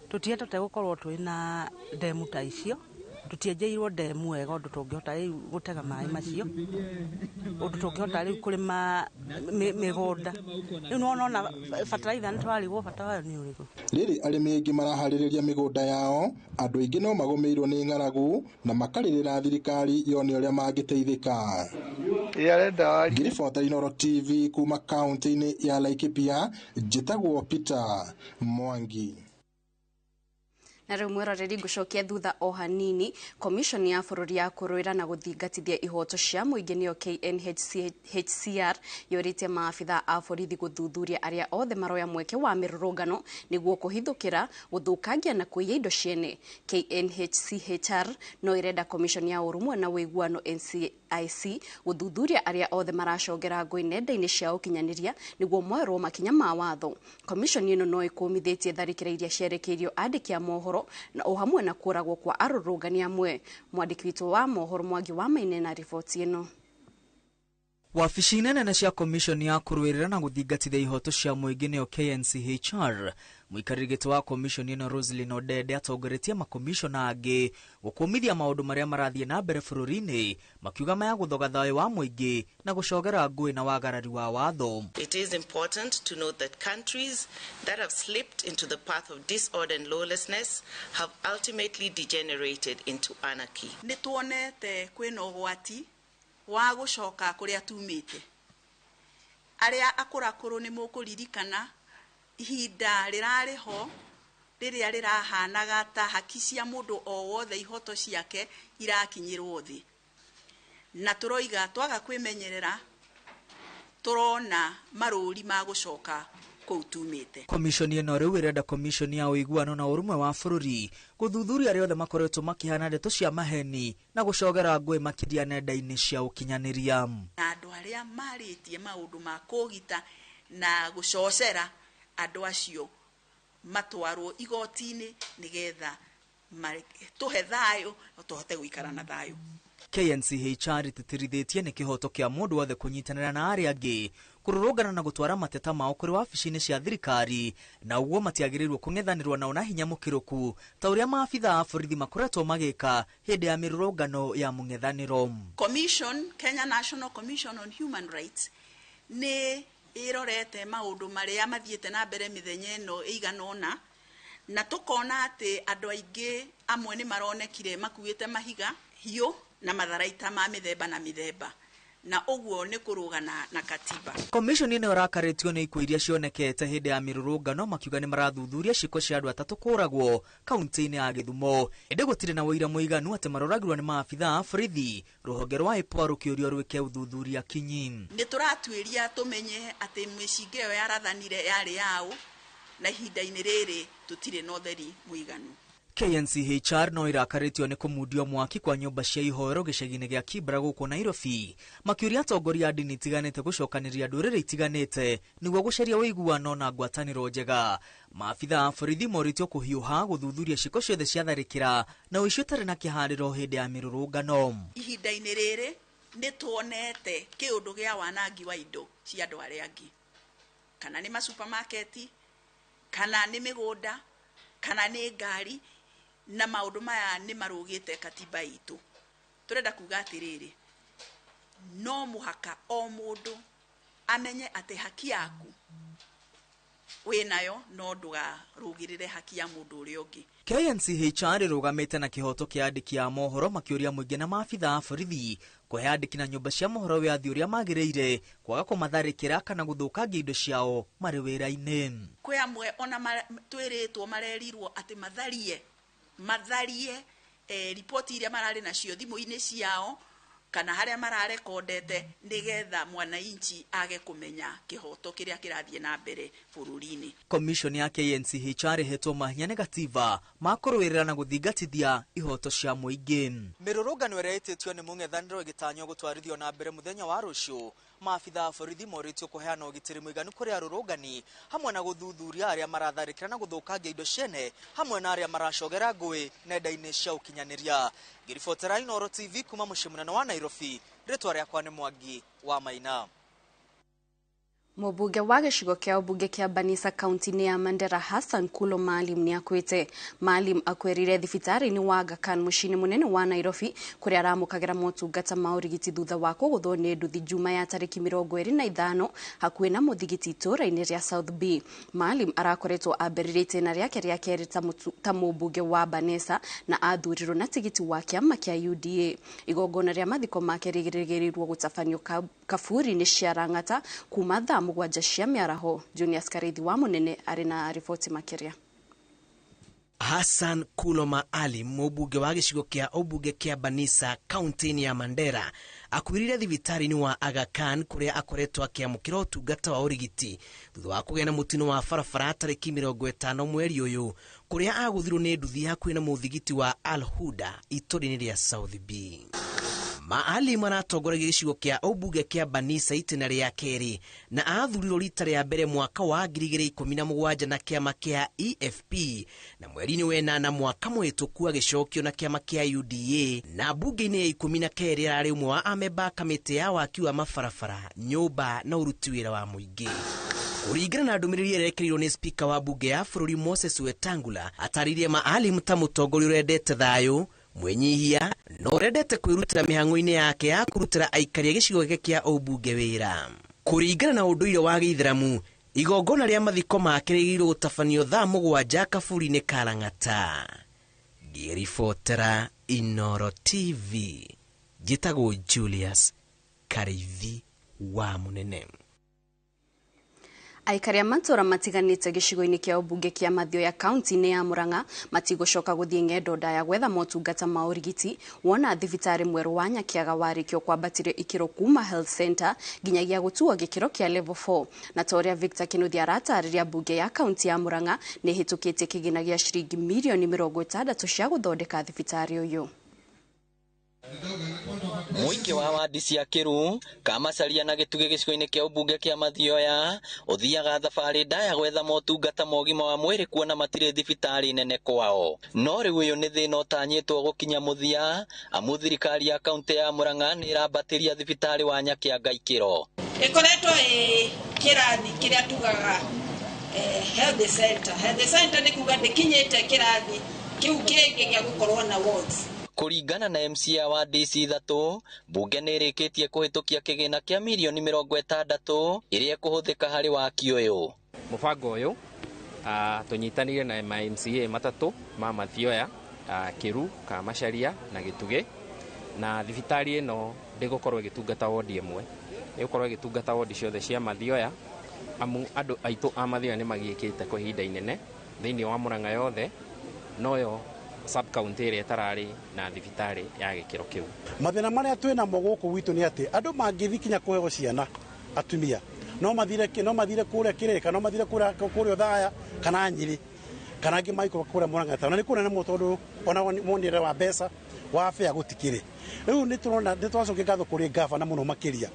tũtihetũte gũkorwo twĩ na ndemu ta icio tutienjeirwo ndemu wega undu tungihota riu gutega mai macio undu tungihota riu kurima migunda riu nona fertilizer ntwarigwo bata wayo ni uriku riri arimi aingi marahaririria migunda yao andu aingi no magumirwo ni ng'aragu na makaririra thirikari yone uria mangiteithika ngiribota Inooro TV kuma kaunti-ini ya Laikipia njitagwo Peter Mwangi. Na rĩu mwĩroreri ngũcokia thutha o hanini. Commission ya bũrũri ya kũrũĩra na gũthingatithia ihoto cia mũingĩ nĩyo KNHCHR yũrĩtie maabitha a borithi gũthuthuria arĩa othe maroya mweke wa mĩrũrũngano nĩguo kũhithũkĩra gũthũkangia na kũiya indo ciene. KNHCHR no ĩrenda Commission ya ũrũmwe na wĩiguano NCIC gũthuthuria arĩa othe maracongera ngũĩ nenda-inĩ cia ũkinyanĩria nĩguo moerwo makinya ma watho. Commission ĩno no ĩkũmithĩtie tharĩkĩra iria cierekeirio andĩki a mohoro na o hamwe na kũragwo kwa arũrũngani amwe. Mwandĩki witũ wa mohoro Mwangi wa Maine na riboti ĩno. Wabici nene cia Commission ya kũrũĩrĩra na gũthingatithia ihoto cia mũingĩ nĩyo KNCHR mũikarĩri gĩtĩ wa commission ĩno Roselyn Odede atongoretie makomishona angĩ gũkũmithia maũndũ marĩa marathiĩ na mbere bũrũri-inĩ makiuga maya gũthoga thayũ wa mũingĩ na gũcogera ngũĩ na wagarari wa watho. It is important to note that countries that have slipped into the path of disorder and lawlessness have ultimately degenerated into anarchy. Nĩtuonete kwĩna ũgwati wa gũcoka kũrĩa tumĩte. Arĩa akũrakũrũ nĩ mũkũririkana ihinda rĩrarĩ ho rĩrĩa rĩrahanaga ta haki cia mũndũ o wothe ihoto ciake irakinyĩrwo thĩ. Na tũroiga twaga kwĩmenyerera tũrona marũri ma gũcoka kũu tumĩte. Commission ĩno rĩu ĩrenda commission ya ũiguano na ũrũmwe wa bũrũri gũthuthuria arĩa othe makoretwo makĩhana ndeto cia maheni na gũcogera ngũĩ makĩria nenda-inĩ cia ũkinyanĩria. Na andũ arĩa marĩtie maũndũ ma kũgita na gũcocera andũ acio matwarwo igoti-inĩ nĩgetha tũhe thayũ tũhote gũikara na thayũ. KNCHR ĩtĩtĩrithĩtie nĩ kĩhoto kĩa mũndũ wothe kũnyitanĩra na arĩa angĩ kũrũrũngana na gũtwara mateta mao kũrĩ wabici-inĩ cia thirikari na ũguo matiagĩrĩirwo kũng'ethanĩrwo nao na hinya mũkĩrũku ta ũrĩa maabitha a borithi makoretwo magĩka hĩndĩ ya mĩrũrũngano ya mũng'ethanĩro. Kenya National Commission on Human Rights nĩ ĩrorete maũndũ marĩa mathiĩte na mbere mĩthenya ĩno ĩigana ũna na tũkona atĩ andũ aingĩ amwe nĩ maronekire makuĩte mahiga hiũ na matharaita ma mĩthemba na mĩthemba na ũguo nĩ kũrũgana na katiba. Commission ĩno ĩrakarĩtio nĩ ikuũ iria cionekete hĩndĩ ya mĩrũrũngano makiuga nĩ marathuthuria ciĩko cia andũ atatũ kũragwo kaunti-inĩ ya Gĩthumo. Ĩndĩ gũtirĩ na ũira mũiganu atĩ maroragirwo nĩ maabitha a borithi. Rũhonge rwa IPOA rũkĩũrio rwĩke ũthuthuria kinyi. Nĩ tũratuĩria tũmenye atĩ mĩcinga ĩyo yarathanire yarĩ yaũ na ihinda-inĩ rĩrĩ tũtirĩ na ũtheri mũiganu. KNCHR no irakarĩtio nĩ kũmundio mwaki kwa nyũmba cia ihoero gĩcagi-inĩ gĩa Kibra gũkũ Nairobi makĩũria atongoria a ndini itiganĩte gũcokanĩrĩria ndũrĩrĩ itiganĩte nĩguo gũcaria ũiguano na ngwatanĩro njega. Maabitha a borithi morĩtio kũhiũha gũthuthuria ciĩko ciothe cia tharĩkĩra na ũici ũtarĩ na kĩharĩro hĩndĩ ya mĩrũrũngano. Ihinda-inĩ rĩrĩ nĩ tuonete kĩũndũ gĩa wanangi wa indo cia andũ arĩa angĩ, kana nĩ masupamaketi, kana nĩ mĩgũnda, kana nĩ ngari, na maũndũ maya nĩ marũgĩte katiba itũ. Tũrenda kuga atĩrĩrĩ, no mũhaka o mũndũ amenye atĩ haki yaku wĩnayo no ndũgarũgĩrĩre haki ya mũndũ ũrĩa ũngĩ. KNCHR ĩrũgamĩte na kĩhoto kĩa andĩki a mohoro makĩũria mũingĩ na maabitha a borithi kũhe andĩki na nyũmba cia mohoro wĩathi ũrĩa magĩrĩire kwaga kũmatharĩkĩra kana gũthũkangia indo ciao marĩ wĩra-inĩ. Kwĩ amwe ona twĩrĩtwo marerirwo atĩ matharie ripoti iria mararĩ nacio thimũ-inĩ ciao kana harĩa mararekondete nĩgetha mwananchi age kũmenya kĩhoto kĩrĩa kĩrathiĩ na mbere bũrũri-inĩ. Commission ya KNCHR ĩhetwo mahinya nĩ gatiba ma kũrũĩrĩra na gũthingatithia ihoto cia mũingĩ. Mĩrũrũngano ĩrĩa ĩtĩtio nĩ mũng'ethanĩro ĩgĩtanywo gũtwarithio na mbere mũthenya wa rũciũ. Maabitha a borithi morĩtio kũheana ũgitĩri mũiganu kũrĩ arũrũngani hamwe na gũthuthuria arĩa maratharĩkĩra na gũthũkangia indo ciene hamwe na arĩa maracogera ngũĩ nenda-inĩ cia ũkinyanĩria. Ngĩribotera Inooro TV kuma mũciĩ mũnene wa Nairobi, rĩtwa rĩakwa nĩ Mwangi wa Maina. Mũmbunge wa gĩcigo kĩa ũmbunge kĩa Banisa kaunti-inĩ ya Mandera Hassan Kulo Maalim nĩ akwĩte. Maalim akwerire thibitarĩ-inĩ wa Aga Khan mũciĩ-inĩ mũnene wa Nairobi kũrĩa aramũkagĩra motungata ma ũrigiti thutha wa kũgũthwo nĩ nduthi Juma ya tarĩki 25 hakuhĩ na mũthigiti itũũra-inĩ rĩa South B. Maalim arakoretwo ambĩrĩrie itĩna rĩake rĩa kerĩ ta mũmbunge wa Banisa na athurirwo na tigiti wa kĩama kĩa UDA. Igongona rĩa mathiko make rĩgĩrĩrĩirwo gũtabanio kaburi-inĩ cia Rang'ata kuma thaa mũgwanja cia mĩaraho. Junior Skarithi wa Munene arĩ na riboti makĩria. Hassan Kulo Maalim, mũmbunge wa gĩcigo kĩa ũmbunge kĩa Banisa kaunti-inĩ ya Mandera, akuirire thibitarĩ-inĩ wa Aga Khan kũrĩa akoretwo akĩamũkĩra ũtungata wa ũrigiti thutha wa kũgĩa na mũtino wa barabara tarĩki 50 mweri ũyũ kũrĩa agũthirwo nĩ nduthi hakuhĩ na mũthigiti wa Al Huda itũũra-inĩ rĩa South B. Maalim aratongoragia gĩcigo kĩa ũmbunge kĩa Banisa itĩna rĩa kerĩ na athurirwo rita rĩa mbere mwaka wa 2017 na kĩama kĩa EFP na mweri-inĩ wa 8 mwaka mũhĩtũku agĩcokio na kĩama kĩa UDA na mbunge-inĩ ya 12 ararĩ ũmwe wa amemba kamĩtĩ ya waki wa mabarabara, nyũmba na ũruti wĩra wa mũingĩ. Kũringana na ndũmĩrĩri ĩrekereirio nĩ spika wa mbunge ya bũrũri Moses Wetangula, ataririe Maalim ta mũtongoria ũrendete thayũ, mwenyihia no ũrendete kwĩrutĩra mĩhang'o-inĩ yake ya kũrutĩra aikari a gĩcigo gĩkĩ kĩa ũmbunge wĩra. Kũringana na ũndũire wa Gĩithĩramu, igongona rĩa mathiko make rĩgĩrĩirwo gũtabanio thaa 7 kaburi-inĩ ka Rang'ata. Ngĩribotera Inooro TV, njĩtagwo Julius Karithi wa Munene. Aikari a matũũra matiganĩte gĩcigo-inĩ kĩa ũmbunge kĩa Mathioya kaunti-inĩ ya Murang'a matigũcoka gũthiĩ ng'endo ndaya gwetha motungata ma ũrigiti wona thibitarĩ mwerũ wa Nyakĩaga warĩkio kwambatĩrio ikĩro kuma health center nginyagia gũtuo gĩkĩro kĩa level 4. Na ta ũrĩa Victor Kinuthia aratarĩria mbunge ya kaunti ya Murang'a nĩ hĩtũkĩtie kĩgĩna gĩa ciringi mirioni 60 cia gũthondeka thibitarĩ ũyũ. Mũingĩ wa wadi cia Kĩru, Kamacharia na Gĩtugĩ gĩcigo-inĩ kĩa ũmbunge kĩa Mathioya ũthiaga thabarĩ ndaya gwetha motungata ma ũgima wa mwĩrĩ kuona matirĩ thibitarĩ nene kwao. No rĩu ũyũ nĩ thĩna ũtanyĩtwo gũkinya mũthia amu thirikari ya kaunti ya Murang'a nĩ ĩrambatĩria thibitarĩ wa Nyakĩaga ikĩro. Ĩkoretwo kĩrathi kĩrĩa tugaga health center. Health center nĩ kuga ndĩkinyĩte kĩrathi kĩu kĩngĩ gĩa gũkorwo na wards. Kũringana na MCA wa DC 3, mbunge nĩ ĩrĩkĩtie kũhĩtũkia kĩgĩna kĩa mirioni 60 ĩrĩa kũhũthĩka harĩ waki ũyũ. Mũbango ũyũ tũnyitanĩire na MCA matatũ ma Mathioya, Kĩru, Kamacharia na Gĩtugĩ, na thibitarĩ ĩno ndĩgũkorwo ĩgĩtungata wodi ĩmwe, ĩgũkorwo ĩgĩtungata wodi ciothe cia Mathioya amu andũ aitũ a Mathioya nĩ magiĩkĩte kwa ihinda inene thĩinĩ wa Murang'a yothe, noyo sub-county ĩrĩa ĩtararĩ na thibitarĩ ya gĩkĩro kĩu. Mathĩna marĩa twĩna mo gũkũ gwitũ nĩ atĩ andũ mangĩthi kinya kũheo ciana atumia no mathire kũrĩa Kĩrĩka, no mathire kũrĩa Othaya kana Nyĩrĩ kana angĩ maikũrũka kũrĩa Murang'a, na nĩ kũnene mũno tondũ ona mwonere wa mbeca wa fare gũtikĩrĩ. Rĩu nĩ tũrona nĩtwacokia ngatho kũrĩ gavana mũno makĩria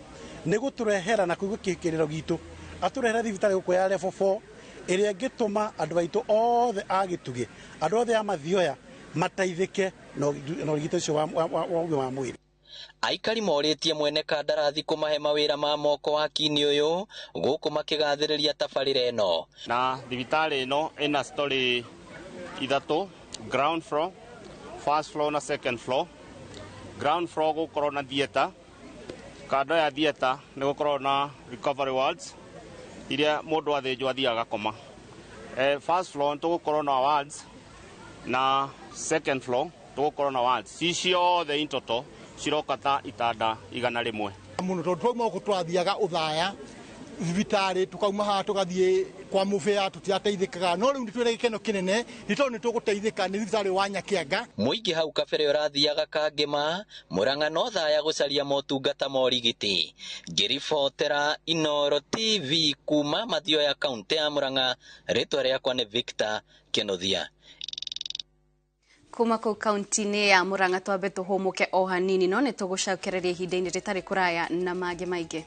nĩ gũtũrehera na kũigua kĩrĩro gitũ atũrehera thibitarĩ gũkũ ya level 4 ĩrĩa ĩngĩtũma andũ aitũ othe a Gĩtugĩ, andũ othe a Mathioya mateithĩke na ũrigiti ũcio wa ũgima wa mwĩrĩ. Aikari morĩtie mwene kandarathi kũmahe mawĩra ma moko waki-inĩ ũyũ gũkũ makĩgathĩrĩria tabarĩra ĩno. Na thibitarĩ ĩno ĩna story 3, ground floor, first floor na second floor. Ground floor gũkorwo na theater, kando ya theater nĩ gũkorwo na recovery wards iria mũndũ athĩnjwo athiaga koma. First floor tũgũkorwo na wards na second floor tũgũkorwo na wards ciothe in total cirokata itanda 100 mũno tondũ twauma gũkũ twathiaga Othaya thibitarĩ tukauma haha tũgathiĩ kwa mũbĩa tũtiateithĩkaga, no rĩu nĩtwĩna gĩkeno kĩnene nĩ tondũ nĩtũgũteithĩka nĩ thibitarĩ wa Nyakĩaga. Mũingĩ hau kabere ũrathiaga Kangĩma, Murang'a no Thaya gũcaria motungata ma ũrigiti. Ngĩribotera Inooro TV kuma Mathioya kaunti ya Murang'a, rĩtwa rĩakwa nĩ Victor Kinuthia. Kuma kũu kaunti-inĩ ya Murang'a twambe tũhũmũke o hanini no nĩtũgũcokereria ihinda-inĩ rĩtarĩ kũraya na mangĩ maingĩ.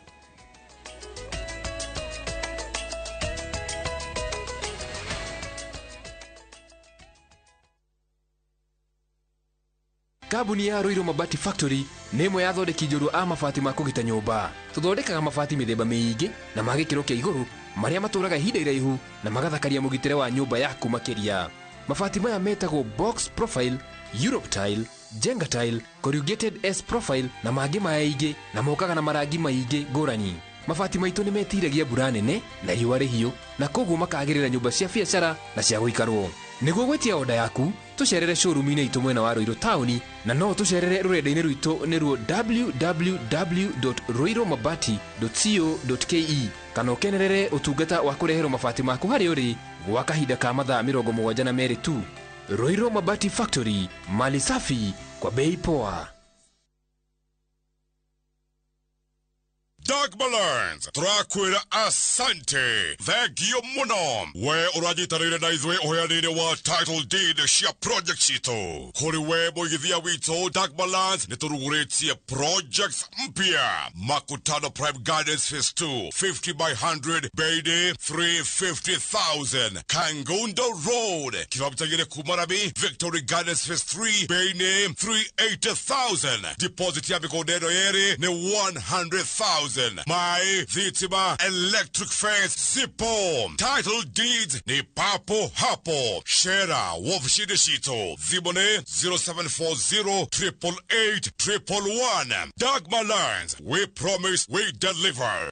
Kambuni ya Roiro Mabati Factory nĩ ĩmwe ya thondeki njorua a mabati ma kũgita nyũmba. Tũthondekaga mabati mĩthemba mĩingĩ na ma gĩkĩro kĩa igũrũ marĩa matũraga ihinda iraihu na magathakaria mũgitĩre wa nyũmba yaku makĩria. Mabati maya metagwo Box Profile, Europe Tile, Jenga Tile, Corrugated S Profile na mangĩ maingĩ na mokaga na marangi maingĩ ngũrani. Mabati maitũ nĩ metiragia mbura nene na riũa rĩhiũ na koguo makagĩrĩra nyũmba cia biacara na cia gũikarwo. Nĩguo gwetia oda yaku, tũcerere showroom-inĩ itũ mwena wa Roiro Town na no tũcerere rũrenda-inĩ rwitũ nĩruo www.roiromabati.co.ke kana ũkenerere ũtungata wa kũreherwo mabati maku harĩa ũrĩ gwa kahinda ka mathaa 72 tu. Roiro Mabati Factory, mali safi kwa bei poa. Doug Balance, turakwira asante. Thegio muno. We urajitarire na izwe uheanine wa title deed cia project chito. Kuri we boigithia wito Doug Balance nituruguretie projects mpya. Makutano Prime Gardens Phase 2, 50 by 100, Beide, 350,000. Kangundo Road, kilomita Kumarabi, Victory Gardens Phase 3, Beine, 380,000. Deposit ya mikodeno yeri ne 100,000. My Vitima Electric Fence Sipo. Title deeds ni papo hapo. Shera Wofshideshito. Zibone 0740 888 111. Dagmar Lines. We promise we deliver.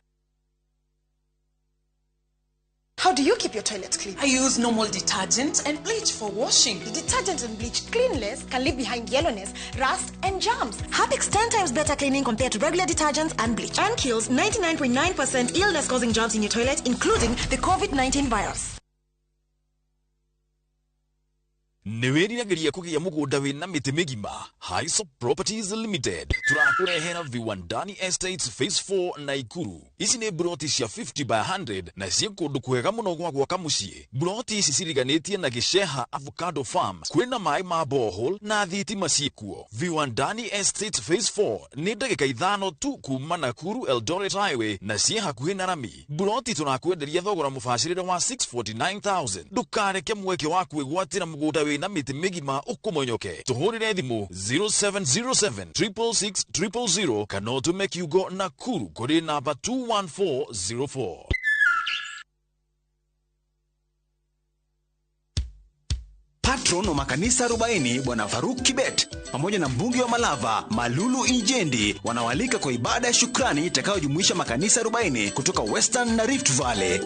How do you keep your toilets clean? I use normal detergent and bleach for washing. The detergent and bleach cleanless can leave behind yellowness, rust, and germs. Harpic's 10 times better cleaning compared to regular detergents and bleach, and kills 99.9% illness-causing germs in your toilet, including the COVID-19 virus. Niweriagiria kugia mugunda wina miti migima. Highsop Properties Limited. Turakurehera Viwandani Estates Phase 4 Naikuru. Ici ni broti cia 50 by 100 na cia kundu kwega muno gwa gwaka mucii. Broti ici ciriganitie na Gisheha Avocado Farms. Kwina mai ma borehole na thitima ciikuo. Viwandani Estates Phase 4 ni ndagika 5 tu kuma Nakuru Eldoret Highway na cia hakuhi na Rami. Broti tunakwenderia thogora mubashirire wa 649,000. Ndukareke mweke waku igwatira mugunda na miti migima ukumonyoke. Tuhurire thimu 0707 666 000 kana tume kiugo Nakuru kuri namba 21404. Patron wa makanisa 40 Bwana Faruk Kibet pamoja na mbunge wa Malava Malulu Injendi wanawalika kwa ibada ya shukrani itakayojumuisha makanisa 40 kutoka Western na Rift Valley.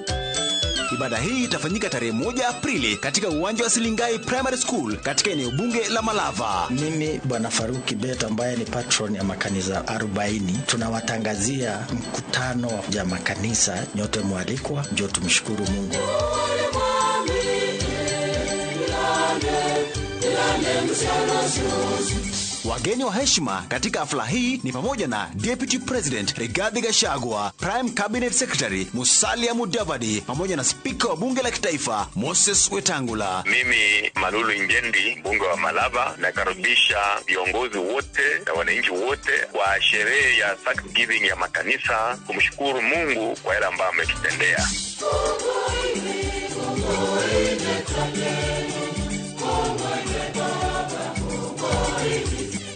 Ibada hii itafanyika tarehe 1 Aprili katika uwanja wa Silingai Primary School katika eneo bunge la Malava. Mimi Bwana Faruk Kibet ambaye ni patron ya makanisa 40 tunawatangazia mkutano wa makanisa, nyote mwalikwa, njoo tumshukuru Mungu. Wageni wa heshima katika hafla hii ni pamoja na Deputy President Rigathi Gachagua, Prime Cabinet Secretary Musalia Mudavadi pamoja na Speaker wa Bunge la Kitaifa Moses Wetangula. Mimi Malulu Injendi, mbunge wa Malava, nakaribisha viongozi wote na wananchi wote kwa sherehe ya Thanksgiving ya makanisa kumshukuru Mungu kwa yale ambayo ametutendea.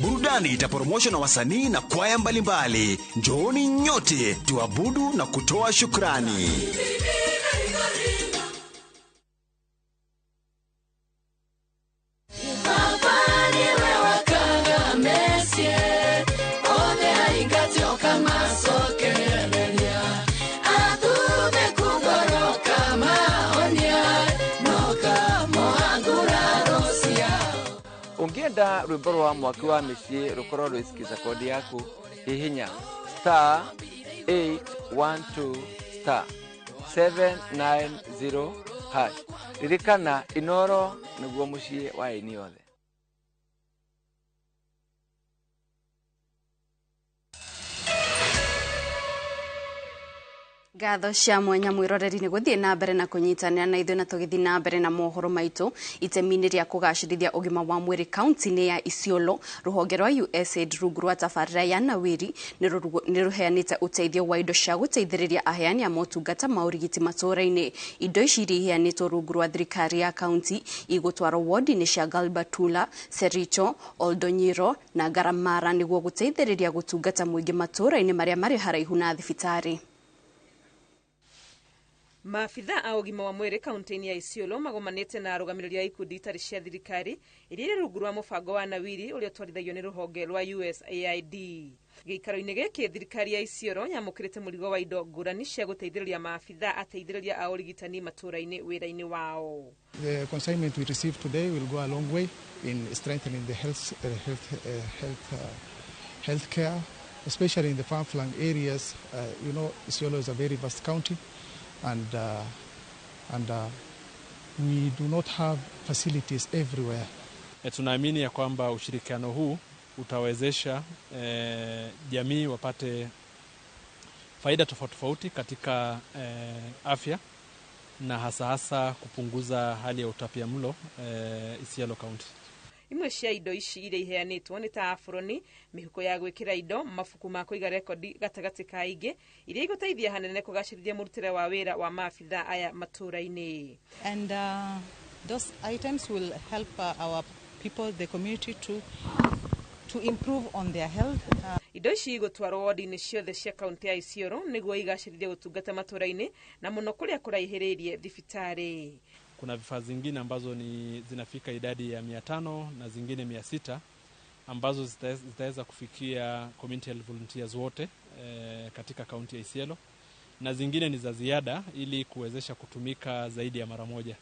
Burudani itaporomoshwa na wasanii na kwaya mbalimbali. Njooni nyote tuabudu na kutoa shukrani. Ungienda rwimbo rwa mwaki wa mĩciĩ rũkorwo rwĩsikiza kodi yaku hihinya *812 *790#. Ririkana Inoro nĩguo mũciĩ wa aini yothe. Gatho cia mwanya mwiroreri-inĩ gũthiĩ na mbere na kũnyitanĩra na ithuĩ na tũgĩthiĩ na mbere na mohoro maitũ itemi-inĩ rĩa kũgacĩrithia ũgima wa mwĩrĩ kaunti-inĩ ya Isiolo. Rũhonge rwa USAID rungu rwa tabarĩra ya Nawiri nĩ rũheanĩte ũteithio wa indo cia gũteithĩrĩria aheani a motungata ma ũrigiti matũũra-inĩ. Indo ici iria iheanĩtwo rungu rwa thirikari ya kaunti igũtwarwo wodi-inĩ cia Galbatula, Sericho, Oldonyiro na Ngaramara nĩguo gũteithĩrĩria gũtungata mũingĩ matũũra-inĩ marĩa marĩ haraihu na thibitarĩ. Maafitha a ũgima wa mwĩrĩ kaunti-inĩ ya Isiolo magomanĩte na arũgamĩrĩri a ikundi itarĩ cia thirikari iria irĩ rungu rwa mũbango wa Nawiri ũrĩa ũtwarithagio nĩ rũhonge rwa USAID. Gĩikaro-inĩ gĩkĩ thirikari ya Isiolo yamũkĩrĩte mũrigo wa indo ngũrani cia gũteithĩrĩria maafitha ateithĩrĩria a ũrigitani matũũra-inĩ wĩra-inĩ wao. The consignment we received today will go a long way in strengthening the health care, especially in the far-flung areas. Isiolo is a very vast county. And we do not have facilities everywhere. Tunaamini ya kwamba ushirikiano huu utawezesha jamii wapate faida tofauti katika afya na hasa kupunguza hali ya utapiamlo Isiolo County. Imwe cia indo ici iria iheanĩtwo nĩ ta aburoni, mihuko ya gwĩkĩra indo, mabuku ma kũiga rekodi gatagatĩ ka ingĩ iria igũteithia hanene kũgacĩrithia mũrutĩre wa wĩra wa maafitha aya matũũra-inĩ. And those items will help our people, the community to improve on their health. Indo ici igũtwarwo wodi-inĩ ciothe cia kaunti ya Isiolo nĩguo igacĩrithie gũtungata matũũra-inĩ na mũno kũrĩa kũraihĩrĩirie thibitarĩ. Kuna vifaa zingine ambazo zinafika idadi ya 500 na zingine 600 ambazo zitaweza kufikia community health volunteers wote katika kaunti ya Isiolo, na zingine ni za ziada ili kuwezesha kutumika zaidi ya mara moja.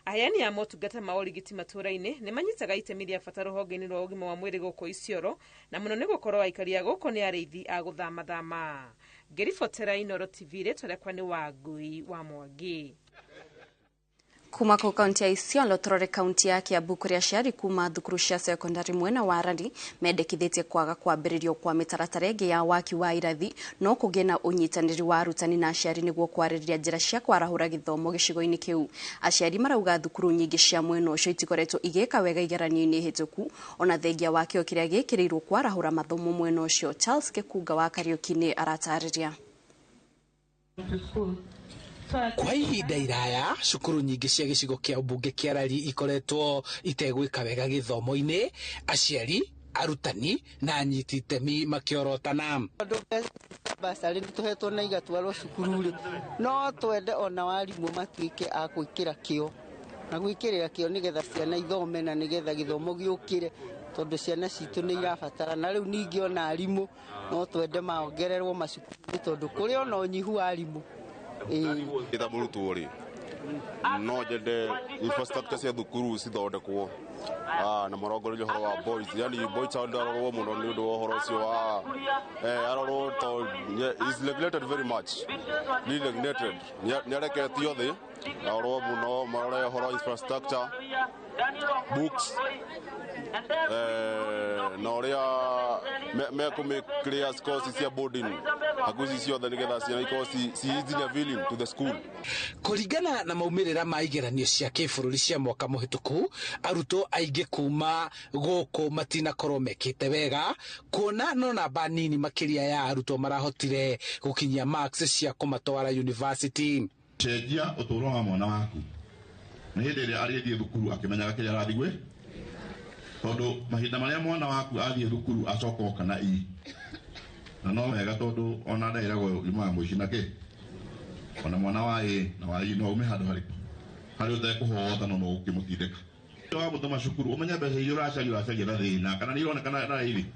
Aheani a motungata ma ũrigiti matũũra-inĩ nĩ manyitaga itemi rĩa bata rũhonge-inĩ rwa ũgima wa mwĩrĩ gũkũ Isiolo, na mũno nĩ gũkorwo aikari a gũkũ nĩ arĩithi a gũthamathama. Ngĩribotera Inooro TV rĩtwa nĩ Wangui wa Mwangi. Kuma kũ kaunti ya Isiolo tũrore kaunti ya Kiambu kũrĩa aciari kuma thukuru cia secondary mwena wa Rari mendekithĩtie kwaga kwambĩrĩrio kwa mĩtaratara ĩngĩ ya waki wa irathi no kũgĩe na ũnyitanĩri wa arutani na aciari nĩguo kwarĩrĩria njĩra cia kwarahũra gĩthomo gĩcigo-inĩ kĩu. Aciari marauga thukuru nyingĩ cia mwena ũcio itikoretwo igĩka wega igeranio-inĩ hĩtũku ona thengia wa kĩo kĩrĩa gĩkĩrĩirwo kwarahũra mathomo mwena ũcio. Charles Kekunga wa Kariũki-nĩ aratarĩria. Kwa ihinda iraya cukuru nyingĩ cia gĩcigo kĩa ũmbunge kĩa Rari ikoretwo itegwĩka wega gĩthomo-inĩ, aciari, arutani na anyiti itemi makĩorotana. Basarĩ tũhetwo na igatwarwo cukuru-rĩ, no twende ona warimũ matuĩke a gwĩkĩra kĩo na gwĩkĩrĩra kĩo nĩgetha ciana ithome na nĩgetha gĩthomo gĩũkĩre, tondũ ciana citũ nĩ irabatara. Na rĩu ningĩ ona arimũ no twende maongererwo macukuru tondũ kũrĩ ona ũnyihu wa arimũ. Ĩta mũrutwo rĩ no nyende infrastructure cia thukuru cithondekwo na marongoreirie ũhoro wa boys, yani boys child arorwo mũno nĩ ũndũ wa ũhoro ũcio wa arorwo is neglected very much, neglected, nĩareketio thĩ arorwo mũno, marore ũhoro wa infrastructure, books na ũrĩa mekũmĩclear scores cia boarding hakuhĩ ciothe nĩgetha ciana ikorwo ciizinya villing to the school. Kũringana na maumĩrĩra ma igeranio cia kĩbũrũri cia mwaka mũhĩtũku, arutwo aingĩ kuma gũkũ matinakorwo mekĩte wega, kuona no namba nini makĩria ya arutwo marahotire gũkinyia marks cia kũmatwara university. Cenjia ũtũũro wa mwana waku nĩ hĩndĩ ĩrĩa arĩthiĩ thukuru akĩmenyaga kĩrĩa arathiĩ gwĩ, tondũ mahinda marĩa mwana waku athiĩ thukuru acoka oka na na no wega tondũ ona ndairagwo nyumaga mũici na kĩ ona mwana wa na wa no ume handũ harĩ ũtekũhota no ũkĩmũtindĩka wa mũtoma cukuru ũmenye mbeca iria ũracaria na thĩna kana nĩ ironekana na hivi,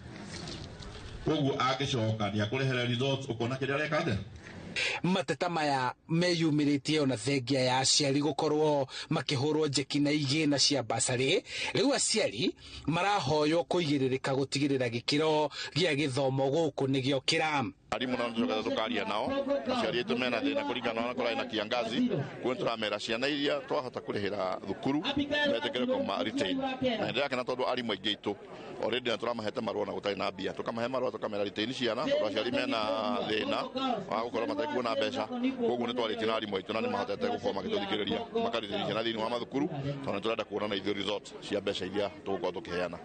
koguo angĩcoka nĩ akũrehere results ũkona kĩrĩa areka atĩa. Mateta maya meyumĩrĩtie ona thengia ya aciari gũkorwo makĩhũrwo njeki na igĩna cia basarĩ. Rĩu aciari marahoywo kũigĩrĩrĩka gũtigĩrĩra gĩkĩro gĩa gĩthomo gũkũ nĩ gĩokĩra. Arimu na ndio tukaria nao aciari itu mena thina kuringana na kora ina kiangazi kwani turamera ciana iria twahota kurihira thukuru metekere kuma retain na ndio kana tondu arimu aingi itu already na turamahete marua na gutari na mbia tukamahe marua tukamera retain ciana tondu aciari mena thina wa gukora matekuona mbeca koguo ni twaritie na arimu itu na ni mahotete gukoma magituthikiriria makarithia ciana thini wa mathukuru tondu turenda kuona na ithu result cia mbeca iria tugukorwo tukiheana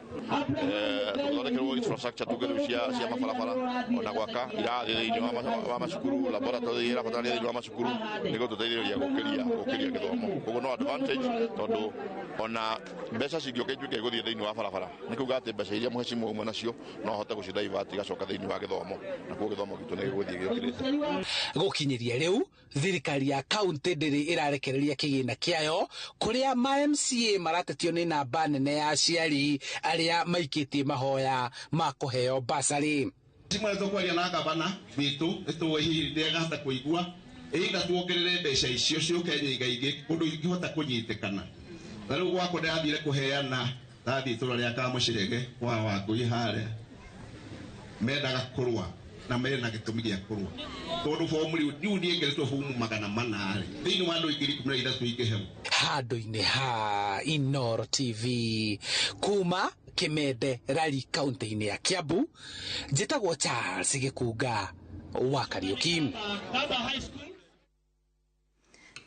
tuthondekerwo infrastructure tugeru cia mabarabara ona gwaka thĩinĩ wa macukuru laboratory ĩra batari thĩinĩ wa macukuru nĩguo tũteithĩrĩria gũkĩria gĩthomo koguo no advantage tondũ ona mbeca cingĩũka ituĩke gũthiĩ thĩinĩ wa barabara nĩ kuuga atĩ mbeca iria mũhecimu umwe nacio no ahote gũcidivert igacoka thĩinĩ wa gĩthomo na kuo gĩthomo gitũ nĩ gĩgũthiĩ gĩũkĩrĩte. Gũkinyĩria rĩu thirikari ya kaunti ndĩrĩ ĩrarekereria kĩgĩna kĩayo kũrĩa ma MCA maratetio nĩ namba nene ya aciari arĩa maikĩtie mahoya ma kũheo basarĩ. Timwe tukwaria na gavana witu eto hihi ndegahota kuigua eiga tuongerere mbeca icio ciuke nyingaingi undu ingihota kunyitikana na riu gwako ndathire kuheana ndathi tura ria Kamucirege kwa Wangui hare mendaga kurwa na mena gitumi gia kurwa tondu formuli riu ndiegeretwo fomu 400 thiini wa andu 2013 ingiheo handu-inĩ ha Inoro TV kuma Kimende Rari kaunti-inĩ ya Kiambu njĩtagwo Charles Gĩkunga wa Kariuki.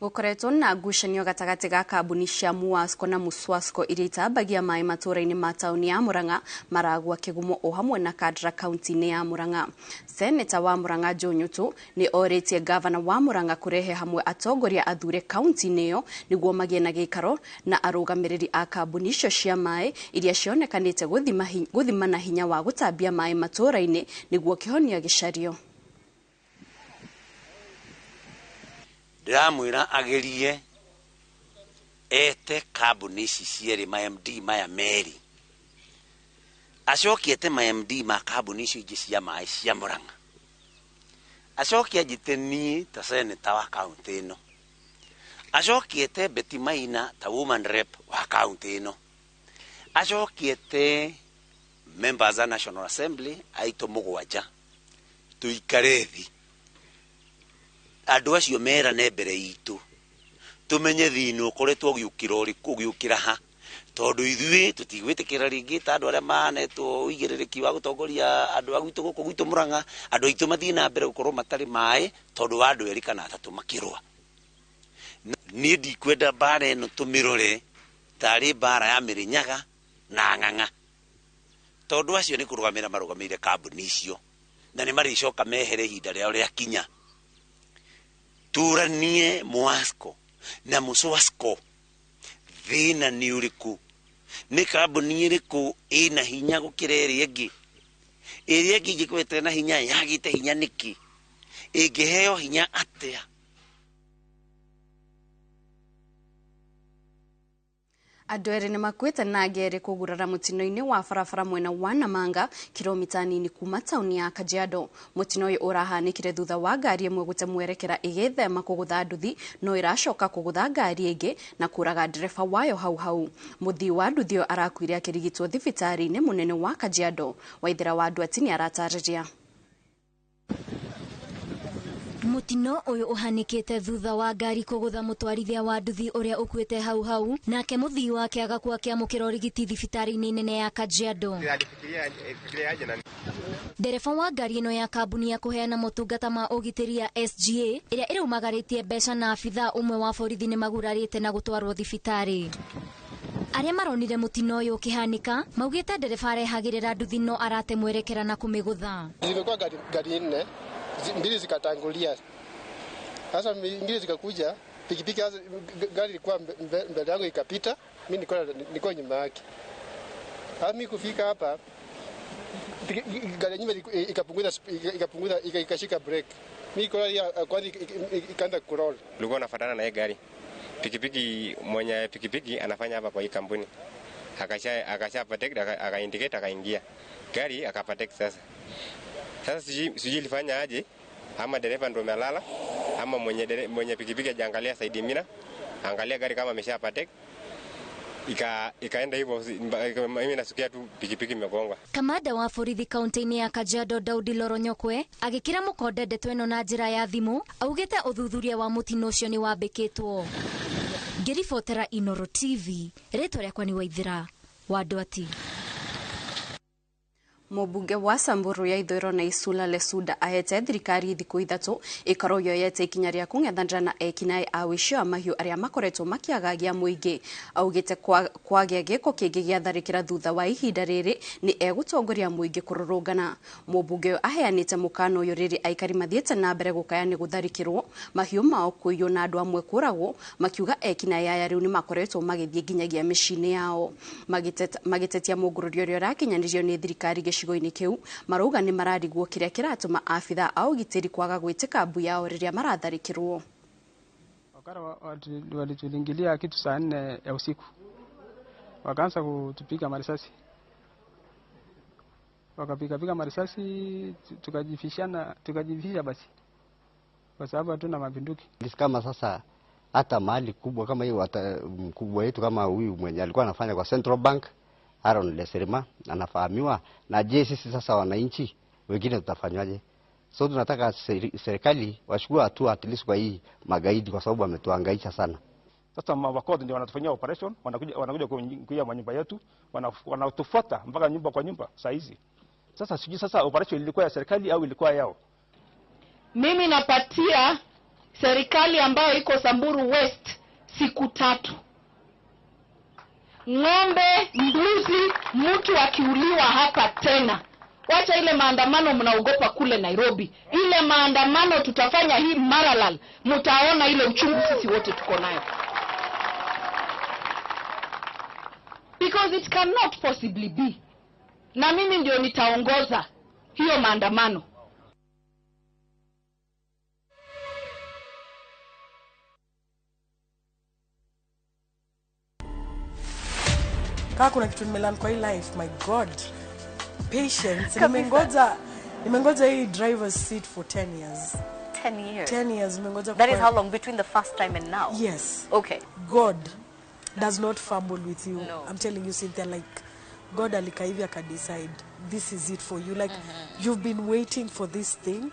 Gukoretwo na ngucanio gatagati ga kambuni cia Muasco na Muswasco iria itambagia maĩ matũra-inĩ ma taũni ya Murang'a maragua kĩgumo o hamwe na Kandara kaunti-inĩ ya Murang'a. Seneta wa Murang'a Joe Nyotu nĩ orĩtie gavana wa Murang'a kurehe hamwe atongoria athure kaunti-inĩ ĩyo nĩguo magĩe na gĩikaro na arũgamĩrĩri a kambuni icio cia maĩ iria cionekanĩte gũthima na hinya wa gũtambia maĩ matũra-inĩ nĩguo kĩhonia gĩcario. Ndiramwira agerie ete kambuni ici cierĩ ma MD maya meri acokiete ma MD ma kambuni icio ingĩ cia maĩ cia Murang'a acokia njitenie ta seneta wa kaunti ĩno acokiete Betty Maina ta woman rep wa kaunti ĩno acokiete members a National Assembly aito mũgwanja tuikare thi andu acio merane mbere itu tumenye thino koretwo giukira ha tondu ithui tutigwitikira ringi ta andu aria manetwo uigiririki wa gutongoria andu agwitu guku gwitu Murang'a andu aitu mathii na mbere gukorwo matari mai tondu wa andu eri kana atatu makirwa ni ndikwenda bara eno tumirore tari bara ya Mirinyaga na Ng'ang'a tondu acio ni kurugamira marugamire kambuni icio na ni maricoka mehere ihinda riao ria kinya turanie Muasco na Muswasco thina ni uriku ni kambuni iriku ina hinya gukira ĩrĩa ĩngĩ ngikwete na hinya yagite hinya niki ingiheo hinya atia. Andũ erĩ nĩ makuĩte na ngeri kũgurara mũtino-inĩ wa barabara mwena wa Namanga kilomita nini kuma tauni ya Kajiado. Mũtino ũyũ ũrahanĩkire thutha wa ngari ĩmwe gũte mwerekera ĩgĩthema kũgũtha nduthi no ĩracoka kũgũtha ngari ĩngĩ na kũraga ndereba wayo hau. Mũthii wa nduthi ũyũ arakuire akĩrigitwo thibitarĩ-inĩ mũnene wa Kajiado. Waithĩra wa Ndwati nĩ aratarĩria. Mutino uyu uhanikite thutha wa ngari kugutha mutwarithia wa nduthi uria ukuite hau nake muthii wake agakua kiamukira urigiti thibitari-ini nene ya Kajiado. Ndereba wa ngari ino ya kambuni ya kuheana motungata ma ugitiri ya SGA iria iraumagaritie mbeca na abitha umwe wa borithi ni magurarite na gutwarwo thibitari. Aria maronire mutino uyu ukihanika maugite ndereba arehagirira nduthi no arate mwerekera na kumigutha. Zimekuwa gari nne mbili zikatangulia. Sasa mbili zikakuja, pikipiki gari ilikuwa mbele yangu ikapita, mimi nilikuwa nyuma yake. Hata mimi kufika hapa gari nyuma ikapunguza ikashika brake. Mimi kwanza ikaanza kuroll. Nilikuwa nafuatana na gari. Pikipiki mwenye pikipiki anafanya hapa kwa hii kampuni. Akasha protect akaindicate akaingia. Gari akaprotect sasa. Sasa sijui ilifanya aje ama dereva ndo amelala ama mwenye pikipiki hajaangalia side mirror, angalia gari kama amesha protect. ikaenda hivyo, mimi nasikia tu pikipiki imegongwa. Kamanda wa borithi kaunti-ini ya Kajiado Daudi Loronyokwe agikira mukonde ndeto ino na njira ya thimu augite uthuthuria wa mutino ucio ni wambikitwo. Ngiribotera Inoro TV, rĩtwa rĩakwa nĩ Waithira wa Ndwati. Mũmbunge wa Samburu ya ithũĩro na Isula Lesuda ahete thirikari thikũ ithatũ ĩkorwo yoyete ikinya rĩa kũng'ethanĩra na ekinaĩ a ũici wa mahiũ arĩa makoretwo makĩagagia mũingĩ. Augĩte kwagĩa gĩko kĩngĩ gĩa tharĩkĩra thutha wa ihinda rĩrĩ nĩ egũtongoria mũingĩ kũrũrũngana. Mũmbunge ũyũ aheanĩte mũkana ũyũ rĩrĩ aikari mathiĩte na mbere gũkaya nĩ gũtharĩkĩrwo, mahiũ mao kũiywo na andũ amwe kũragwo, makiuga ekinaĩ aya rĩu nĩ makoretwo magĩthiĩ nginyagia mĩciĩ-inĩ yao. Magĩtetia mũngũrũrio ũrĩa ũrakinyanĩrio nĩ thirikari gĩcigo-inĩ kĩu, marauga nĩ mararigwo kĩrĩa kĩratũma abitha a ũgitĩri kwaga gwĩtĩka mbu yao rĩrĩa maratharĩkĩrwo. Wakara walituingilia kitu saa 4 ya usiku, wakaanza kutupiga marisasi, wakapiga marisasi, tukajifisha basi, kwa sababu hatuna mabunduki. Kama sasa hata mahali kubwa kama hiyo, mkubwa wetu kama huyu mwenye alikuwa anafanya kwa Central Bank Aaron Leserima anafahamiwa, na je sisi sasa wananchi wengine tutafanywaje? So tunataka serikali wachukue hatua at least kwa hii magaidi, kwa sababu wametuhangaisha sana. Sasa mawakodi ndio wanatufanyia operation, wanakuja kuingia nyumba yetu, wanatufuata mpaka nyumba kwa nyumba saa hizi. Sasa sijui sasa operation ilikuwa ya serikali au ilikuwa yao. Mimi napatia serikali ambayo iko Samburu West siku 3. Ng'ombe, mbuzi, mtu akiuliwa hapa tena. Wacha ile maandamano mnaogopa kule Nairobi. Ile maandamano tutafanya hii Maralal. Mtaona ile uchungu sisi wote tuko nayo. Because it cannot possibly be. Na mimi ndio nitaongoza hiyo maandamano. Kaka kuna kitu nimelan kwa hii life, my god. Patience. Nimengoja hii driver's seat for 10 years. 10 years. 10 years nimengoja. That is how long between the first time and now? Yes. Okay. God does not fumble with you. No. I'm telling you, Cynthia, like God alikaivi akadecide this is it for you. Like you've been waiting for this thing.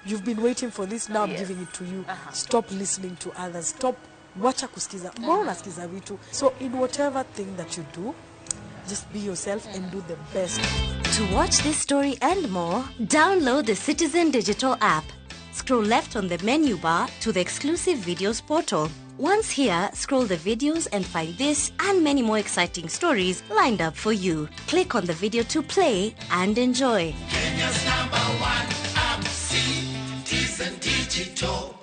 You've been waiting for this, now I'm giving it to you. Stop listening to others. Stop wacha kusikiza. Mbona unasikiza vitu? So in whatever thing that you do, just be yourself and do the best. To watch this story and more, download the Citizen Digital app. Scroll left on the menu bar to the exclusive videos portal. Once here, scroll the videos and find this and many more exciting stories lined up for you. Click on the video to play and enjoy. Kenya's #1 app, Citizen Digital.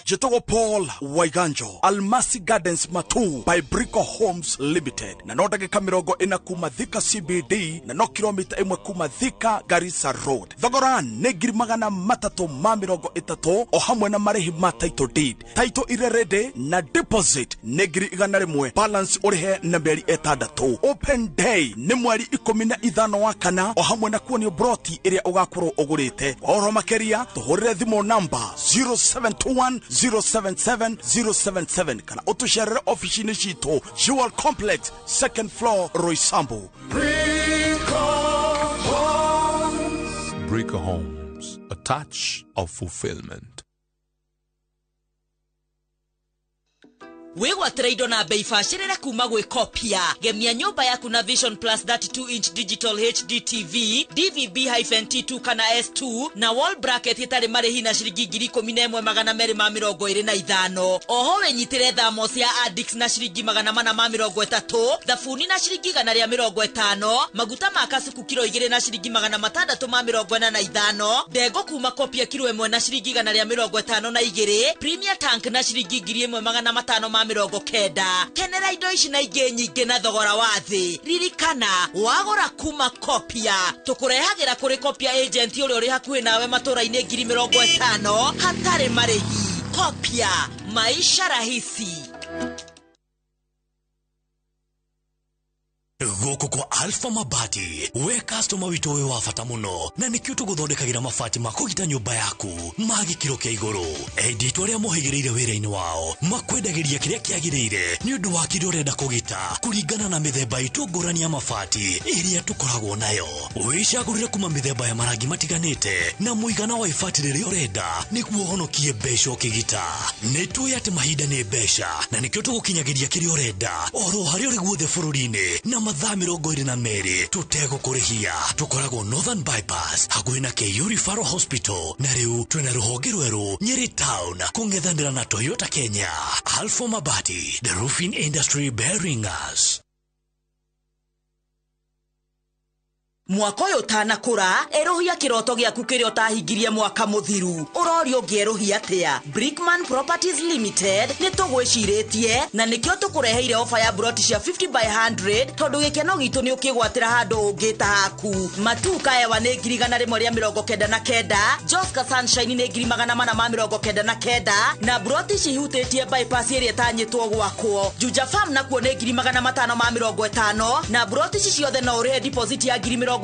Jetogo Paul Waiganjo, Almasi Gardens Matu by Brico Homes Limited. Na no dakika mirongo ina kuma Thika CBD na no kilomita 1 kuma Thika Garissa Road. Thogora nĩ 330 o hamwe na marĩhi ma title deed. Title ire ready na deposit nĩ 100 balance ũrĩhe na mĩeri 6. Open day nĩ mweri 15 wa kana o hamwe na kuonio broti ĩrĩa ũgakorwo ũgũrĩte. Oro makĩria tũhũrĩre thimũ number 0721 077 kana utusharire office-ini cito Jewel Complex, 2nd floor, Roysambu. Brico Homes, a touch of fulfillment. Wegwatĩra indo na bei bacĩrĩre kuma gwĩ Kopia. Gemia nyũmba yaku na Vision Plus 32-inch digital HD TV, DVB-T2 kana S2 na wall bracket itarĩ marĩhi na ciringi 11,225. Oho wenyitĩre thamo cia Addix na ciringi 430, thabuni na ciringi 150, maguta ma kasuku kilo 2 na ciringi 645, ndego kuma Kopia kilo 1 na ciringi 152, Premier Tank na ciringi 1,500 kenda. Kenera indo ici na ingĩ nyingĩ na thogora wa thĩ. Ririkana wagũra kuma Kopia, tũkũrehagĩra kũrĩ Kopia agent ũrĩa ũrĩ hakuhĩ nawe matũra-inĩ 50,000 hatarĩ marĩhi. Kopia, maisha rahisi. goko kwa Alpha Mabati we customer witu we wafata muno na nikio tuguthondekagira mabati makugita nyumba yaku magikiro kia iguru editwa ria mohigireire wira-ini wao makwendagiria kiria kiagirire ni undu wa kiria urenda kugita kuringana na mithemba itungurani ya mabati iria tukoragwo nayo wicagurire kuma mithemba ya marangi matiganite na muigana wa ibati riria urenda niguo honokie mbeca ukigita nitwe ati mahinda ni mbeca na nikio tugukinyagiria kiria urenda oro hari uri guothe bururi-ini na mathaa 22 tutegukũrĩhia tukoragwo Northern Bypass hakuhĩ na KU Referral Hospital na riu twina ruhonge rweru Nyeri Town kung'ethanĩra na Toyota Kenya. Alpha Mabati, the roofing industry bearing us. Mwaka uyu tanakura erohia kiroto giaku kiria utahingirie mwaka muthiru urorio ngierohia atia. Brickman Properties Limited ni tugwiciritie na nikio tukureheire ofa ya broti cia 50 by 100 tondu gikeno gitu ni ukigwatira handu ungita haku. Matuka ewa ni 199 Joska Sunshine ni 499 na broti cihutĩtie bypass iria tanyitwo gwakwo. Juja Farm nakuo ni 550 na broti ciothe no urihe deposit ya 50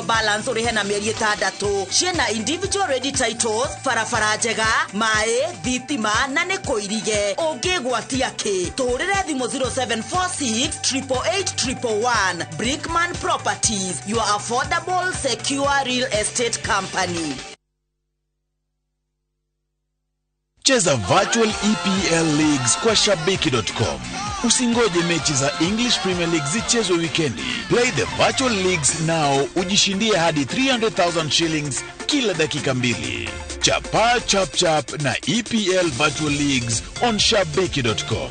balance urihe na mieri 6. Ciena individual ready titles, farafara njega, mae, thitima na nikuirige. Ungigwatia ki turire thimu 0746 888 Brickman Properties, your affordable secure real estate company. Cheza virtual EPL leagues kwa shabiki.com. Usingoje mechi za English Premier League zichezwe weekendi. Play the virtual leagues now ujishindie hadi 300,000 shillings kila dakika mbili. Chapa chap chap na EPL virtual leagues on shabiki.com.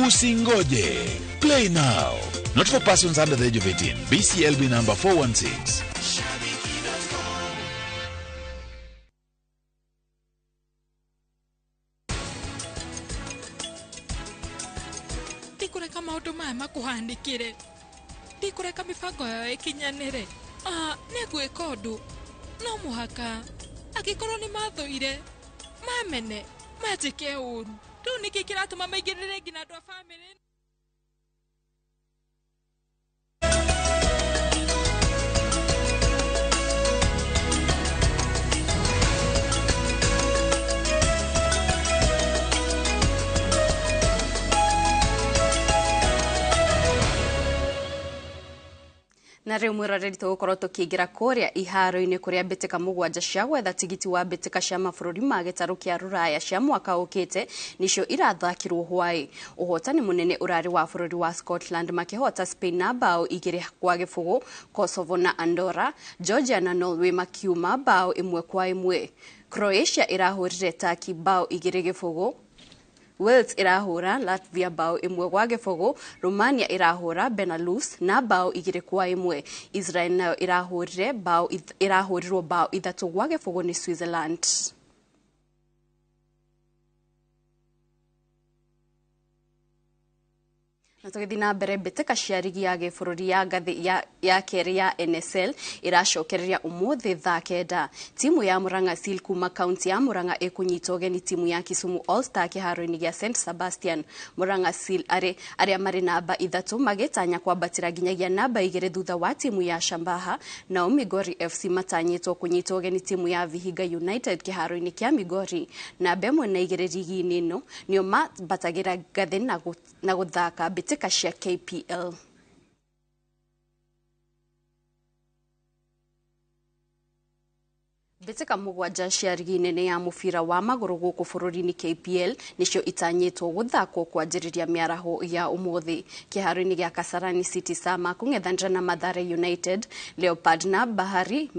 Usingoje. Play now. Not for persons under the age of 18. BCLB number 416. Ndikureka maundu maya makuhandikire, ndikureka mibango yayo ikinyanire. Nĩngwĩka ũndũ no mũhaka angĩkorwo nĩ mathũire mamene manjĩke ũru. Rĩu nĩkĩ kĩratũma maingĩrĩre nginya andũ a bamĩrĩ? Na riu mwiroreri tugukorwo tukiingira kuria iharo-ini kuria mbitika mugwanja cia gwetha tigiti wa mbitika cia mabũrũri ma gĩtarũ kĩa rũraya cia mwaka ũkĩte nicio irathakirwo hwaĩ. Ũhotani munene urari wa bũrũri wa Scotland makĩhota Spain na bao 2-0, Kosovo na Andorra, Georgia na Norway makiuma bao 1-1. Croatia irahũrire Turkey bao 2-0. Wales irahura Latvia bao 1-0, Romania irahura Belarus na bao 2-1. Israel nayo irahurirwo bao 3-0 ni Switzerland. Na tugithii na mbere mbĩtĩka cia rigi ya gĩbũrũri ya ngathĩ ya kerĩ ya NSL iracokereria umuthi thaa 9. Timu ya Murang'a Seal kuma kaunti ya Murang'a ĩkũnyita ũgeni timu ya Kisumu All Star kĩharo-inĩ gĩa St Sebastian. Murang'a Seal arĩa marĩ namba 3 magĩtanya kwambatĩra nginyagia namba 2 thutha wa timu ya Shambaha, nao Migori FC matanyĩtwo kũnyita ũgeni timu ya Vihiga United kĩharo-inĩ kĩa Migori. Namba 1 na 2 rigi-inĩ ĩno nĩo mabatagĩra ngathĩ na gũthaka mbĩtĩka cia KPL. Mbĩtĩka mugwanja cia rigi nene ya mubira wa magũrũ gũkũ bũrũri-inĩ KPL nicio itanyĩtwo gũthakwo kwanjĩrĩria mĩaraho ya ũmũthĩ. Kĩharo-inĩ gĩa Kasarani City Sama kũng'ethanĩra na Mathare United, Leopard na Bahari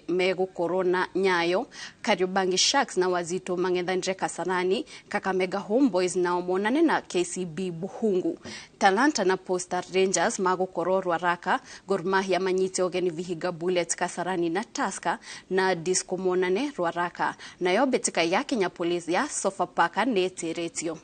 megũkorwo na Nyayo, Kariobangi Sharks na Wazito mang'ethanĩre Kasarani, Kakamega Homeboys nao monane na KCB Buhungu. Talanta na Posta Rangers magũkorwo Ruaraka, Gor Mahia manyite ũgeni Vihiga Bullets Kasarani na Tusker na Disco monane Ruaraka. Nayo mbĩtĩka ya Kenya Police ya Sofapaka nĩĩtĩrĩtio.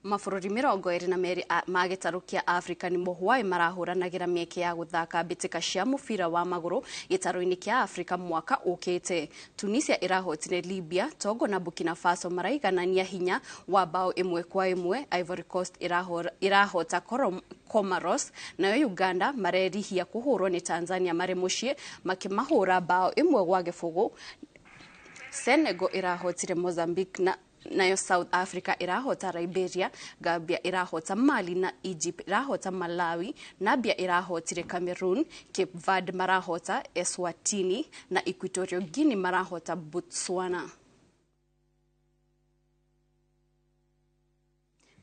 Mabũrũri 22 ma gĩtarũ kĩa Afrika nĩ Hawaii marahũranagĩra mĩeke ya gũthaka mbĩtĩka cia mũbira wa magũrũ gĩtarũ-inĩ kĩa Afrika mwaka ũkĩte. Tunisia ĩrahotire Libya, Togo na Burkina Faso maraiganania hinya wa bao 1-1. Ivory Coast irahota Comoros, nayo Uganda marerihia kũhũrwo nĩ Tanzania marĩ mũciĩ makĩmahũra bao 1-0. Senegal irahotire Mozambique nayo South Africa irahota Liberia, Gambia irahota Mali na Egypt irahota Malawi, Namibia irahotire Cameroon, Cape Verde marahota Eswatini na Equatorial Guinea marahota Botswana.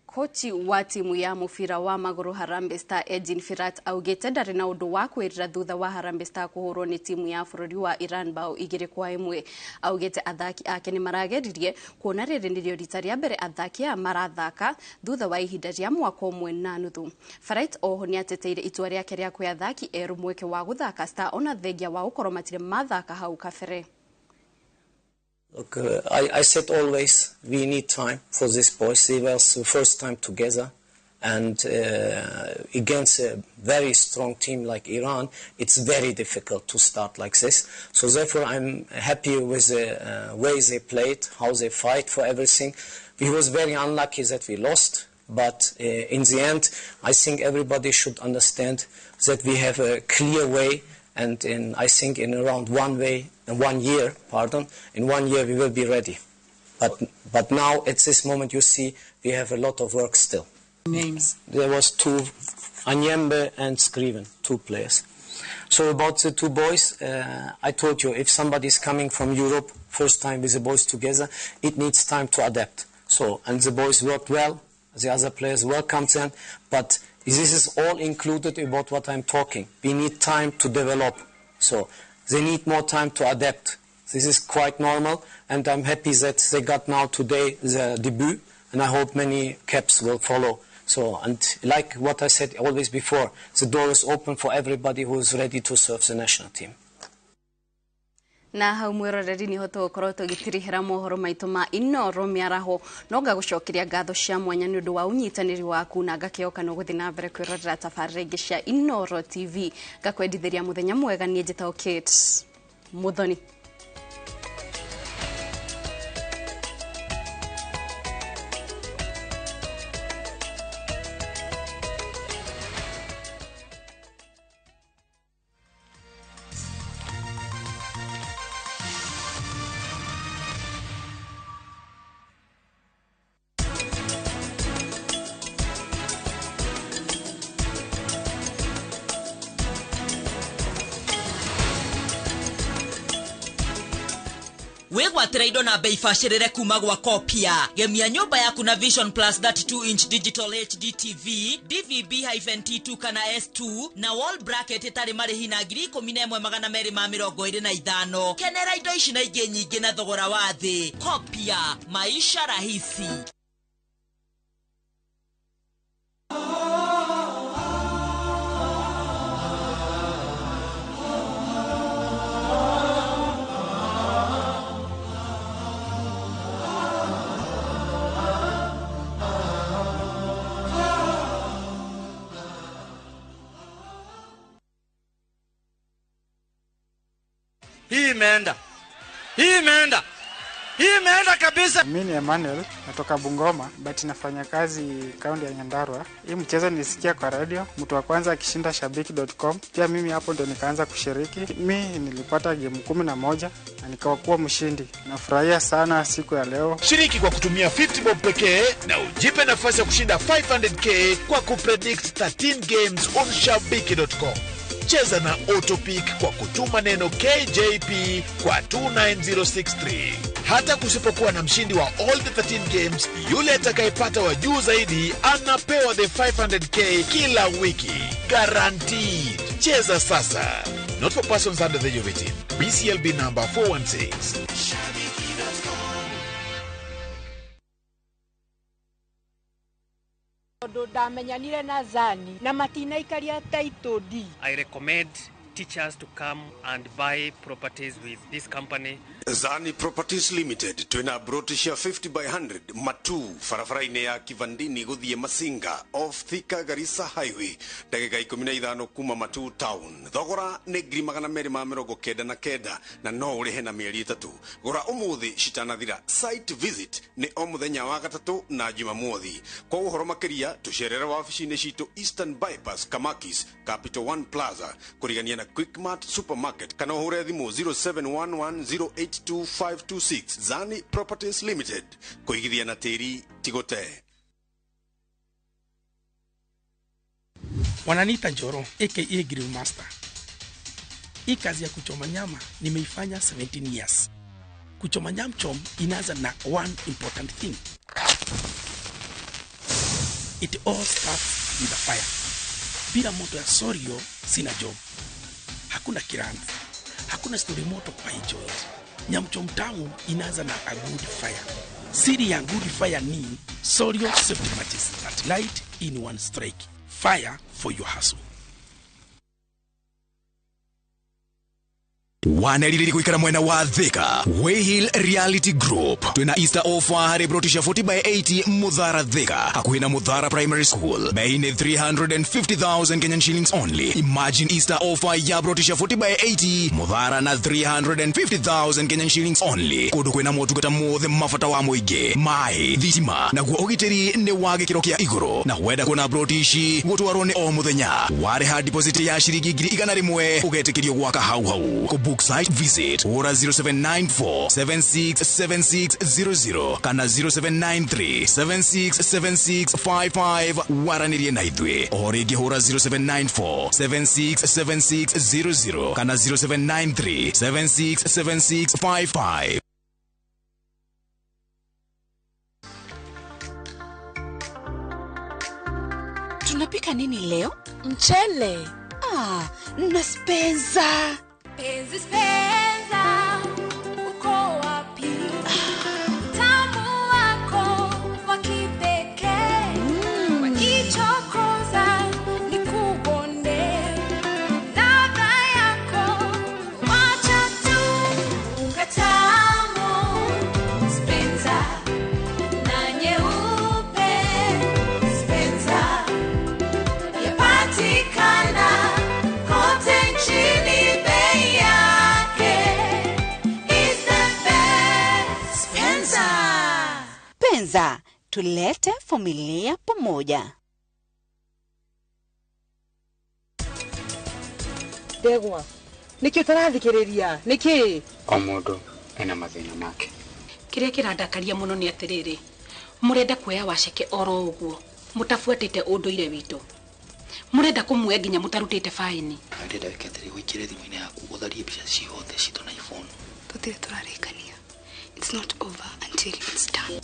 Kochi wa timu ya mufira wa magũrũ Harambee Star Edin Firat augĩte ndarĩ na ũndũ wa kwĩrira thutha wa Harambee Star kũhũrwo nĩ timu ya bũrũri wa Iran bao 2-1. Augĩte athaki ake nĩ marageririe kuona rĩrĩ nĩrĩo rita rĩa mbere athaki aya marathaka thutha wa ihinda rĩa mwaka ũmwe na nuthu. Firat oho nĩ ateteire itua rĩake rĩa kwĩ athaki erũ mweke wa gũthaka Star ona thengia wa gũkorwo matirĩ mathaka hau kabere. Look, I said always we need time for this boys. They were the first time together, and against a very strong team like Iran, it's very difficult to start like this. So therefore, I'm happy with the way they played, how they fight for everything. We was very unlucky that we lost, but in the end, I think everybody should understand that we have a clear way. And I think in around 1 year, in 1 year we will be ready. But now at this moment you see we have a lot of work still. Names? There was 2, Anyembe and Scriven, 2 players. So about the 2 boys, I told you if somebody is coming from Europe, first time with the boys together, it needs time to adapt. So, and the boys worked well, the other players welcomed them, but this is all included about what I'm talking. We need time to develop. So they need more time to adapt. This is quite normal, and I'm happy that they got now today the debut, and I hope many caps will follow. So, and like what I said always before, the door is open for everybody who is ready to serve the national team. Na hau mwiroreri ni hoto gũkorwo tũgĩtirihĩra mohoro maitũ ma Inoro mĩaraho no ngagũcokeria ngatho cia mwanya nĩ ũndũ wa ũnyitanĩri waku na ngakĩoka no gũthiĩ na mbere kwĩrorera tabarĩra ingĩ cia Inoro TV ngakwendithĩria mũthenya mwega niĩ njĩtagwo Kate Muthoni. Wegwatĩra indo na bei bacĩrĩre kuma gwa Kopia. Gemia nyũmba yaku na Vision Plus 32-inch digital HD TV, DVB-T2 kana S2 na wall bracket itarĩ marĩhi na 11,225. Kenera indo ici na ingĩ nyingĩ na thogora wa thĩ. Kopia, maisha rahisi. Hii imeenda kabisa. Mimi ni Emmanuel natoka Bungoma but nafanya kazi kaunti ya Nyandarua. Hii mchezo nilisikia kwa radio, mtu wa kwanza akishinda shabiki.com. Pia mimi hapo ndo nikaanza kushiriki. Mimi nilipata game 11 na nikawa mshindi. Nafurahia sana siku ya leo. Shiriki kwa kutumia 50 bob pekee na ujipe nafasi ya kushinda 500k kwa kupredict 13 games on shabiki.com. Cheza na Autopic kwa kutuma neno KJP kwa 29063. Hata kusipokuwa na mshindi wa all the 13 games, yule atakayepata wa juu zaidi anapewa the 500k kila wiki. Guaranteed. Cheza sasa. Not for persons under the age of 18. BCLB number 416. Ndamenyanire na Zani na matinaikaria title D. I recommend teach us to come and buy properties with this company. Zani Properties Limited twina brotisha 50 by 100 matu farafaraine ya Kivandini guthie Masinga off Thika Garissa Highway ndagika 15 kuma Matu town. Thogora ni ngiri 299 na no urihe na mieri 3. Gora umuthi citanathira. Site visit ni o muthenya wa gatatu na Jumamothi. Kwa uhoro makiria tucerere wabici-ini citu Eastern Bypass Kamakis Capital One Plaza kurigania na Quickmart Supermarket kana uhure thimu 0711082526. Zani Properties Limited kuigithia na tiri tigote. Wananiita Njoro aka Grill Master. Hii kazi ya kuchoma nyama nimeifanya 17 years. Kuchoma nyama inaanza na one important thing. It all starts with a fire. Bila moto ya sorio sina job. Hakuna kirani. Hakuna story moto kwa hii joint. Nyamchom tamu inaanza na a good fire. Siri ya good fire ni sorio safety matches that light in one strike. Fire for your hustle. Wanalili kuikara mwena wa Thika Wayhill Reality Group twina Easter offer hari brotisha 40 by 80 Mudhara Thika hakuhina Mudhara Primary School bei ni 350,000 Kenyan shillings only. Imagine Easter offer ya brotisha 40 by 80 Mudhara na 350,000 Kenyan shillings only. Kudu kwina motu kata mothe mafata wa muige mai thitima na guo ogiteri ni wage kirokia iguru na weda kuna brotishi gutwarone o muthenya ware ha deposit ya shiringi 100 ugetekirio gwaka hau book site visit ora 0794767600 kana 0793767655 waranirie na ithwe origi ora 0794767600 kana 0793767655. Tunapika nini leo? Mchele. Na spenza. Penzi spenza, uko wapi? Tamu wako wa kipekee, wakichokoza ni kubonde. Ladha yako, wacha tu unga tamu. Spenza, na nyeupe. Spenza, yapatikana kote nchini. Penza, tulete familia pamoja. Degwa, niki utarathikiriria? Niki? O mundu ena mathina make. Kiria kirandakaria muno ni atiriri. Murenda kuoya waceke oro uguo. Mutafuatite unduire witu. Murenda kumuoya nginya mutarutite faini. Ndenda wiketeri wikire thimu-ini yaku utharie mbica ciothe citu na iPhone. Tutire turarikania. It's not over until it's done.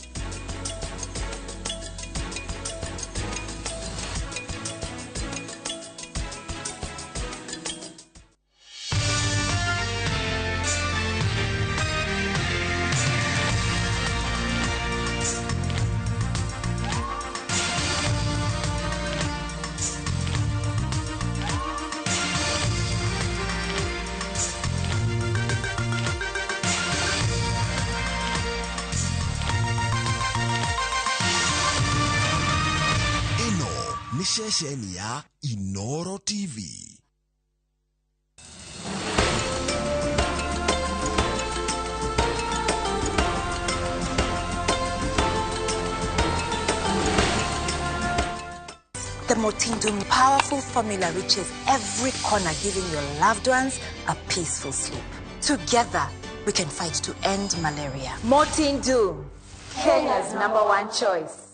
Shesheni ya Inoro TV. The Motindum powerful formula reaches every corner, giving your loved ones a peaceful sleep. Together, we can fight to end malaria. Motindum, Kenya's #1 choice.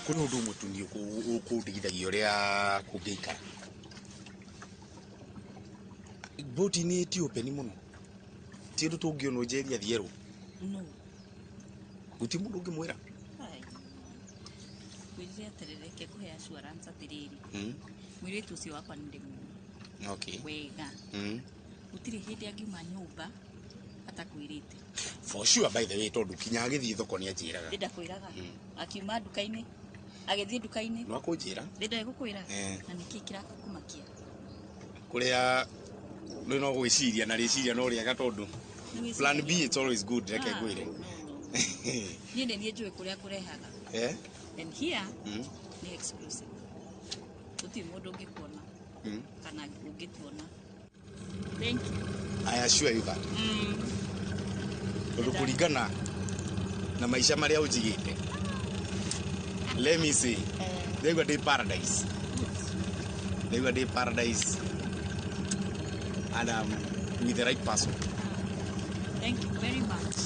Kuna undu mutungi ukundigithagia uria kungiikara. Boti ni ti open muno. Ti undu tungiona njeri athiero. No. Guti mundu ungimwira. Kwizia aterereke kuhe assurance atiriri. Mwiritu ucio wakwa ndi mu. Okay. Wega. Gutiri hindi angiuma nyumba atakwirite. For sure, by the way, tondu kinya agithii thoko ni anjiraga. Ndenda kwiraga. Akiuma dukaini. Agithii dukaini. No akunjira. Ndenda gukwira. Na niki kiraka kumakia. Kuria no gwiciria na riciria no ria gatondu. Plan B, it's always good. Reke gwire. Ni njue kuria kurehaga. And here ni exclusive. Uti mundu ngikuona. Kana ungituona. Thank you. I assure you that. Kuringana na maisha maria ujigite. Let me say, they were the paradise. They were the paradise. And with the right person. Thank you very much.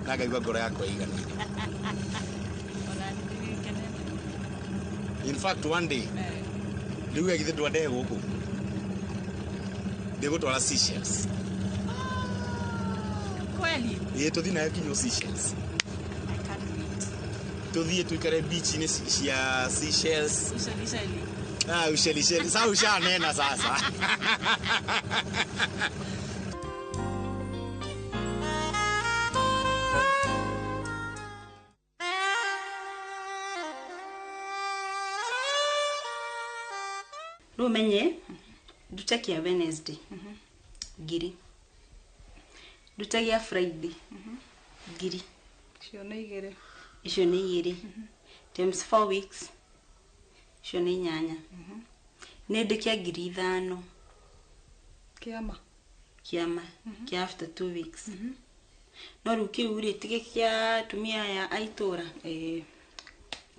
Nagaigua ngoro yakwa igana. In fact, one day, riu egithe ndwande guku. Ndigutwara Seychelles. Kweli? Tuthi nayo kinyo Seychelles. Tuthie tuikare beach ni cia Seychelles. Usheli. Sasa ushanena sasa. Rumenye dutakia Wednesday. Giri. Dutagia Friday. Giri. Icio ni igiri. Times 4 weeks. Icio ni nyanya. Nendekia ngiri 5. Kiama. Kia after 2 weeks. No ruki uri tige kia tumia ya aitora.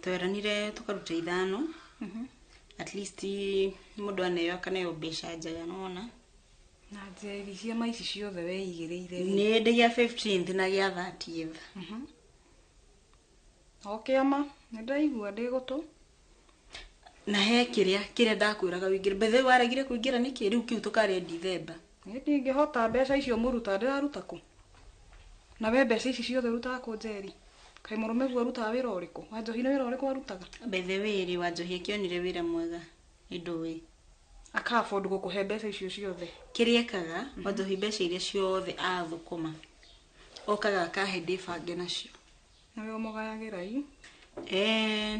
Tweranire tukaruta 5. At least mundu aneyo kana yo besha njaga nona. Na njeri cia maici ciothe we igiriire. Ni ndegia 15th na gia 30th. Okay ama, ndaigua ndigutu. Na he kiria ndakwiraga wingire bethe waragire kuingira niki riu kiu tukari December. Ni ngihota mbeca icio muruta ndiraruta ku. Na we mbeca ici ciothe rutaga ku njeri. Kai murume gwa ruta wira uriku. Wanjohine wira uriku warutaga. Bethe wiri wanjohie kionire wira mwega. Idowe. Aka afford gukuhe mbeca icio ciothe. Kiria kaga wanjohi mbeca iria ciothe athukuma. Okaga akahe ndibange nacio. Nawe umugayagira ii.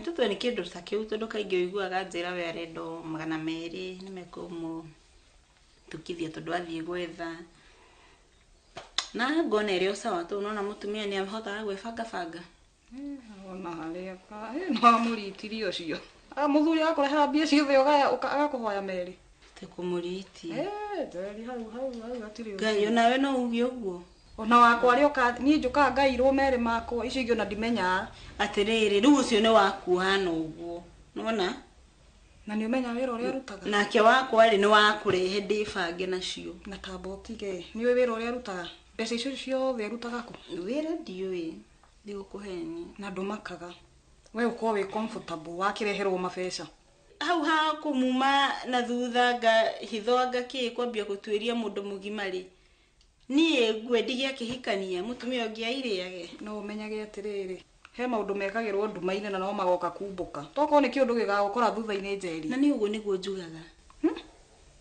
Tutwe ni kindu ta kiu tondu kaingi uiguaga njira we arendo 200 nimekumu tukithia tondu athie gwetha. Na ngona irio sawa tu unaona mutumia ni ahota gwebanga. Ona haria ka no amuritirie ucio. Muthuri akoreha mbia ciothe agakuhoya meri. Tekumuriti. Nderi hau atiri. Ngai nawe no ugi uguo. Ona wakwa ri oka ni njuka ngairwo mere makwa icio ingĩ ona ndimenya atiriri riu ucio ni waku hana uguo nona na ni umenya wira uria rutaga nake wakwa ri ni wakurehe ndibange nacio na tabotige ni we wira uria rutaga mbeca icio ciothe rutaga ku wira ndiwe ndigukuheni na ndumakaga we uko we comfortable wakireherwo mabeca hau ha kumuma na thutha hithoanga ki kwambia gutwiria mundu mugima ri nie ngwendigia kihikania mutumia ungi airiage no umenyage atiriri he maundu mekagirwo ndumaine na no magoka kumbuka toko ni kiundu gigagukora thutha-ini njeri na ni uguo niguo njugaga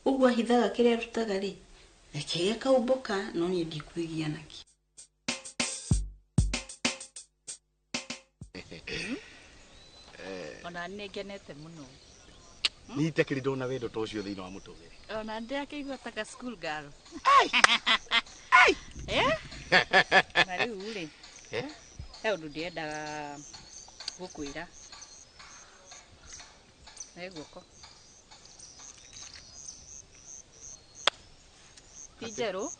uguo hithaga kiria rutaga ri eke kaumbuka no ni ndikuigia naki ona negenete muno ni tekiri ndona wendo to cio thiini wa mutugire ona ndiakigua taka school girl Mari ule. He undu ndiendaga gukwira. Guoko. Tijeru.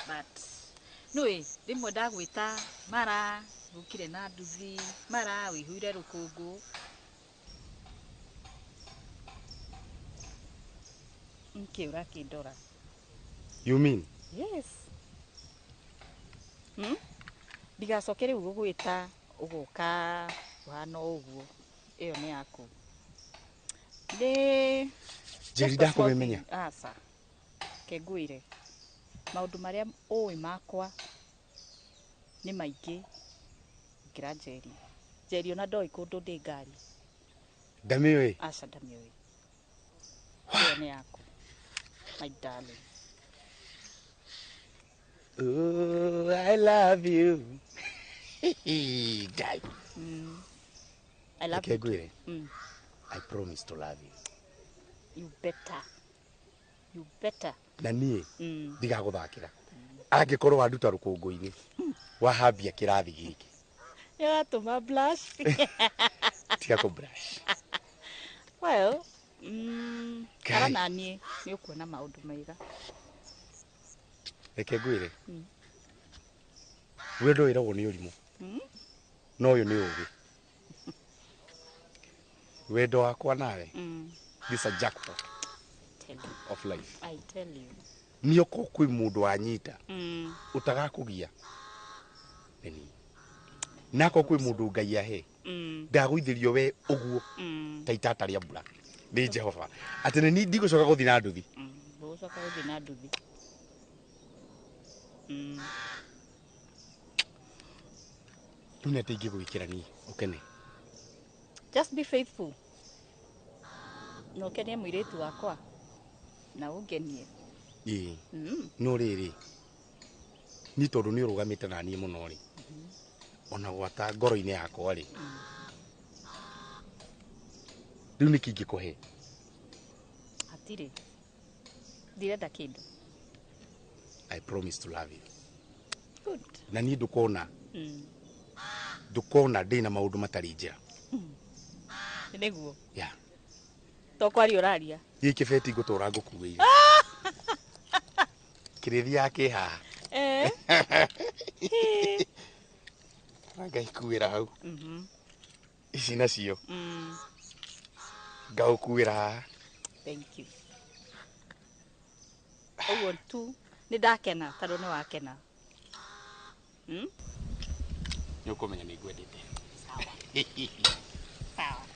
But no rimwe ndagwita mara gukire na nduthi mara wihuire rukungu. Nkiura kindora. You mean? Yes. Digacokere ugugwita uguka uhana uguo iyo ni yaku ndi Jerry ndakumenya asa keguire maundu maria ui makwa ni maingi ngira Jerry ona ndoi kundu ndi ngari ndamiwe asa ndamiwe iyo ni yaku my darling. Oh, I love you. Guy. I love okay, you. Gwire. Mm. I promise to love you. You better. You better. Na niĩ ndigagũthakĩra angĩkorwo wanduta rũkũngũ-inĩ wahambia kĩrathi gĩkĩ Nĩwatũma blush. tiga kũ blush. Well, kara naniĩ nĩ ũkuona maũndũ mega. Reke ngwĩre wendo wĩragwo nĩ ũrimũ no ũyũ nĩ ũgĩ. Wendo wakwa nawe this a jackpot of life. I tell you. Nĩoko kwĩ mũndũ wanyita ũtagakũgia nĩ nako kwĩ mũndũ Ngai ahe ndagũithĩrio we ũguo ta itata rĩa mbura nĩ Jehova atĩ nĩ ndigũcoka gũthiĩ na nduthi. Ndũgũcoka gũthiĩ na nduthi. Rĩu nĩ atĩ ingĩgwĩkĩra niĩ ũkene. Just be faithful. Na ũkenie mũirĩtu wakwa na ũngenie. Ĩĩ no rĩrĩ ni tondũ nĩ ũrũgamĩte na niĩ mũno rĩ ona gwata ngoro-inĩ yakwa rĩ rĩu nĩkĩ ingĩkũhe? Hatirĩ ndirenda kĩndũ. I promise to love you. Good. Na niĩ ndũkona ndĩ na maũndũ matarĩ njĩra. Nĩguo. Yeah. Tokwaria ũraria. Gĩkĩ beti ngũtũra ngũkuĩire. Kĩrĩthi yake haha. Ngai kuĩra hau. Ici nacio. Ngaũkuĩra haha. Thank you. Ũguo tu nĩ ndakena tondũ nĩ wakena. Nĩ ũkũmenya nĩ ngwendete. Sawa. Sawa.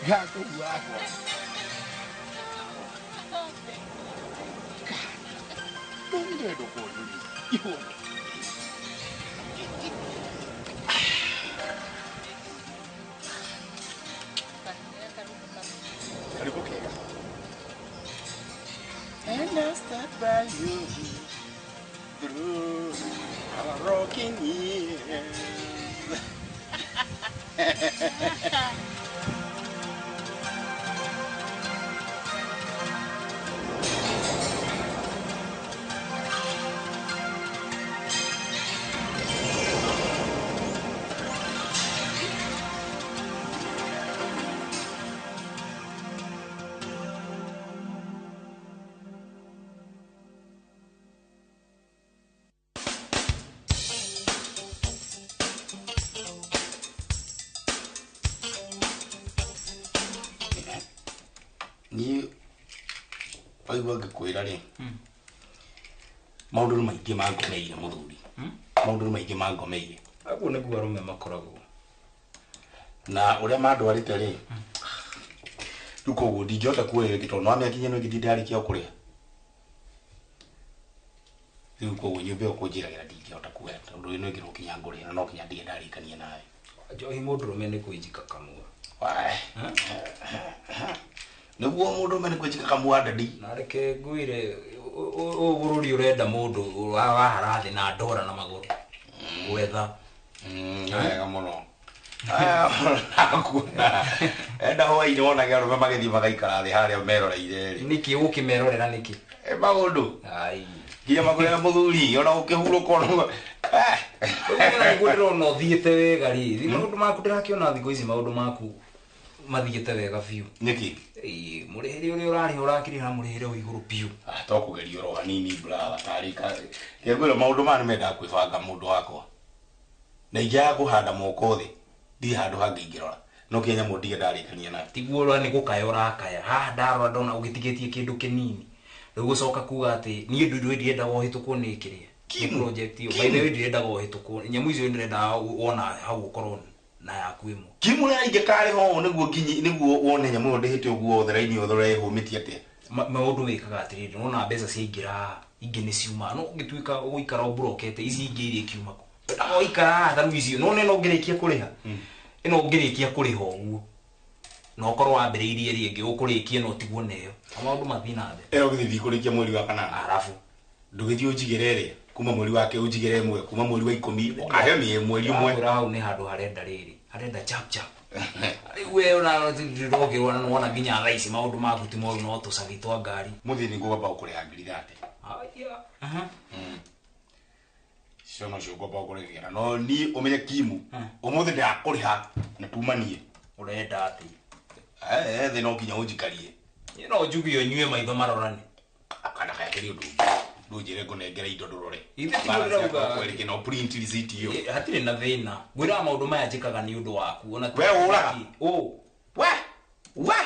Gato guapo. Non vedo quello lì. Io. Karibu kega. And I start by you through our rocking years. ni aigua ngikwira ri maundu maingi mangomeire muthuri maundu maingi mangomeire aguo niguo arume makoragwo na uria mandwarite ri ruko guo ndingihota kuoya gitondo no amyakinye no ngithii ndarikia kuria riu koguo nyumba yo kunjiragira ndingihota kuoya tondu ino ngiro kinya nguri na no kinya ndige ndarikania nawe njohi mundurume ni kwijika kamua niguo mundurume ni kwijika kamua ndadi na reke nguire bururi urenda mundu waharathi na ndora na maguru gwetha wega muno enda hwaini wonaga arume magithii magaikara thi haria meroreire ri niki ukimerorera niki maundu ai nginya magurera muthuri ona ukihuruka ono niguo ndirona uthiite wega ri maundu maku ndirakiona thikũ ici maundu maku mathiĩte wega biũ niki mũrĩhĩre ũrĩa ũrarĩ ũrakĩrĩha mũrĩhĩre wa igũrũ biũ tokugeria oro hanini brother tarika ngwĩra maundu maya nĩmendaga kwĩbanga mũndũ wakwa na ingĩaga kũhanda moko thĩ ndirĩ handũ hangĩ ingĩrora no kinya mũndũ ndige ndarĩkania nawe tiguo ũrĩa nĩ gũkaya ũrakaya haha ndarora ndona ũgĩtigĩtie kĩndũ kĩnini rĩu gũcoka kuga atĩ niĩ ndũirũ ndiendaga ũhĩtũkwo nĩ kĩrĩa project ĩyo by the way ndiendaga ũhĩtũkwo nyamũ icio nĩrendaga wona hau ũkorwo na yaku ĩmwe kimwe ingĩkarĩ ho nĩguo nginyi nĩguo wone nyamũ ĩyo ndĩhĩte ũguo thera-inĩ ũthore hũmĩtie atĩa maũndũ wĩkaga atĩrĩrĩ nona mbeca ciaingĩra ingĩ nĩ ciuma no ũngĩtuĩka gũikara ũmburokete ici ingĩ iria ikiuma kũ wendaga ũikara tharu icio none no ngĩrĩkia kũrĩha ĩno ngĩrĩkia kũrĩha ũguo na ũkorwo wambĩrĩirie rĩngĩ ũkũrĩkia no tigwo neyo maũndũ mathiĩ na mbere ĩyo gĩthiĩ kũrĩkia mweri wa kanana arabu ndũgĩthiĩ ũnjigĩre rĩ kuma mweri wake ũnjigĩre ĩmwe kuma mweri wa 10 ũkahe mweri ũmwe hau nĩ handũ harenda rĩrĩ harenda chap chap we ona ndirogirwo na wona nginya thaa ici maũndũ maku ti moru no tũcagi twa ngari mũthĩ nĩ ngũgamba ũkũrĩha ngiri 30 aya cio no cio ngũgamba ũkũrĩhĩra no niĩ ũmenye kimu ũmũthĩ ndakũrĩha na tumanie ũrenda atĩ thĩ no nginya ũnjikarie no njugio nyue maitho marorane kana kayakĩrĩ ũndũ ndunjire ngunengera indo ndurore ithiĩ no print receipt iyo hatirĩ na thĩna ngwĩra maũndũ maya njĩkaga nĩ ũndũ waku ona we ũraga we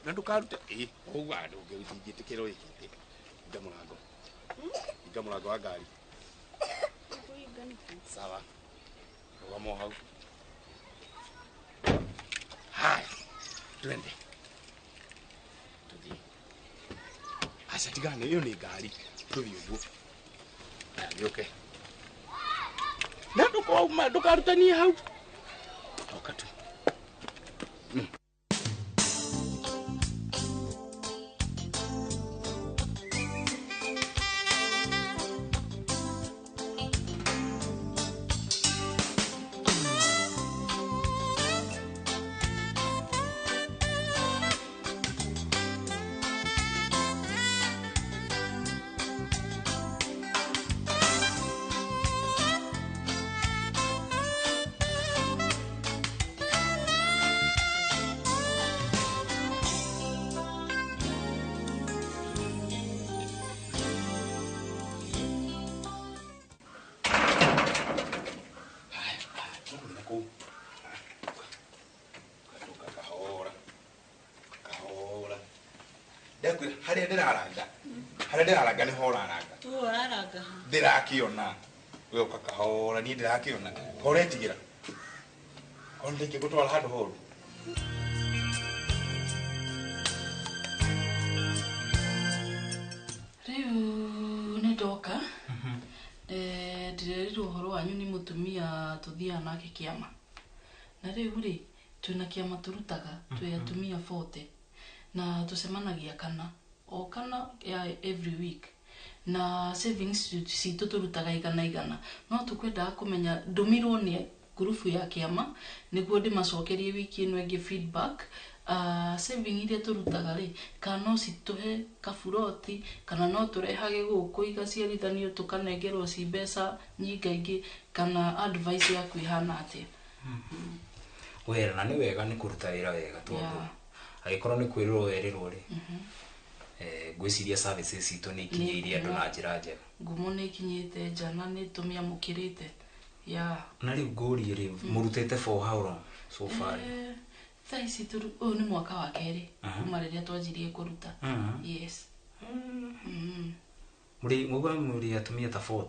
na ndukaruta ogu andu ngĩtigĩtĩkĩra ikĩte inga mũrango wa ngari sawa rũgama hau haya twende tũthiĩ aca tigane ĩyo nĩ ngari tũthiĩ ũguo aya gĩũke na ndũkarutanie hau oka tu harĩa ndĩraranga nĩho ũraranga ndĩrakĩona we ũka kahora niĩ ndĩrakĩona horetigĩra ona ndĩngĩgũtwara handũ horu wanyu ni mutumia tuthia nake kiama na riu ri twina kiama turutaga twi atumia 40 na tusemanagia kana ya every week na savings si turutaga igana no tukwenda kumenya ndumirwo ni grupu ya kiama niguo ndimacokerie wiki ino ingi feedback saving iria turutaga ri kana no situhe kafuroti kana no turehage guku igaciarithanio tukanengerwo ci mbeca nyingaingi kana advice ya kwihana atia wera na ni wega ni kuruta wira wega tondu agikorwo ni kwirwo werirwo ri gwiciria services itu ni kinyiria andu na njira njega ngumo ni kinyite jana ni tumia mukirite na riu nguri ri murutete for how long so far thaisi turu ni mwaka wa keri kuma riria twanjirie kuruta yes muri atumia ta 40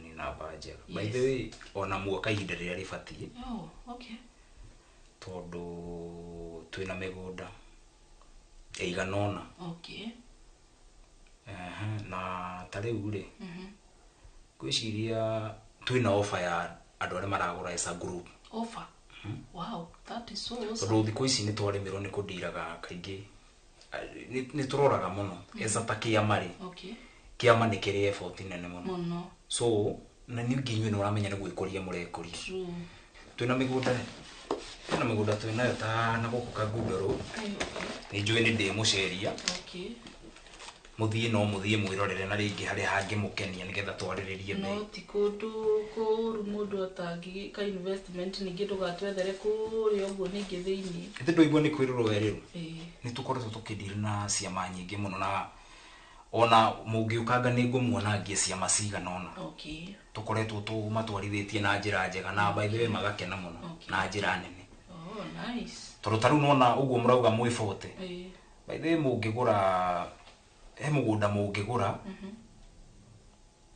ni namba njega by the way ona mwaka ihinda riria ribatie okay tondu twina migunda eiganona okay na tariu ri gwiciria twina offer ya andu aria maragura esa group offer wow that is so awesome tondu thikũ ici ni twarimirwo ni kundiraga kaingi ni turoraga muno esa takia ri okay kiama ni kiri effort nene muno so na ni nginywe ni uramenya ni gwikoria murekoria twina migunda twina yo ta na guku kagundoro ni njui ni ndi muceria okay muthie no muthie mwirorere na ringi hari hangi mukenia nigetha twariririe bei no ti kundu kuru mundu atangi ka investment ningi tugatwethere kuri oguo ningi thiini ite ndoigua ni kwirorwo weriru ni tukoretwo tukidiri na ciama nyingi muno na ona mungiukanga ni ngumuona ngie ciama cigana ona okay tukoretwo tumatwarithitie na njira njega na by the way magakena muno na njira nene nice tondu taru nona uguo murauga mwi 40 by the way mungigura mugunda mungigura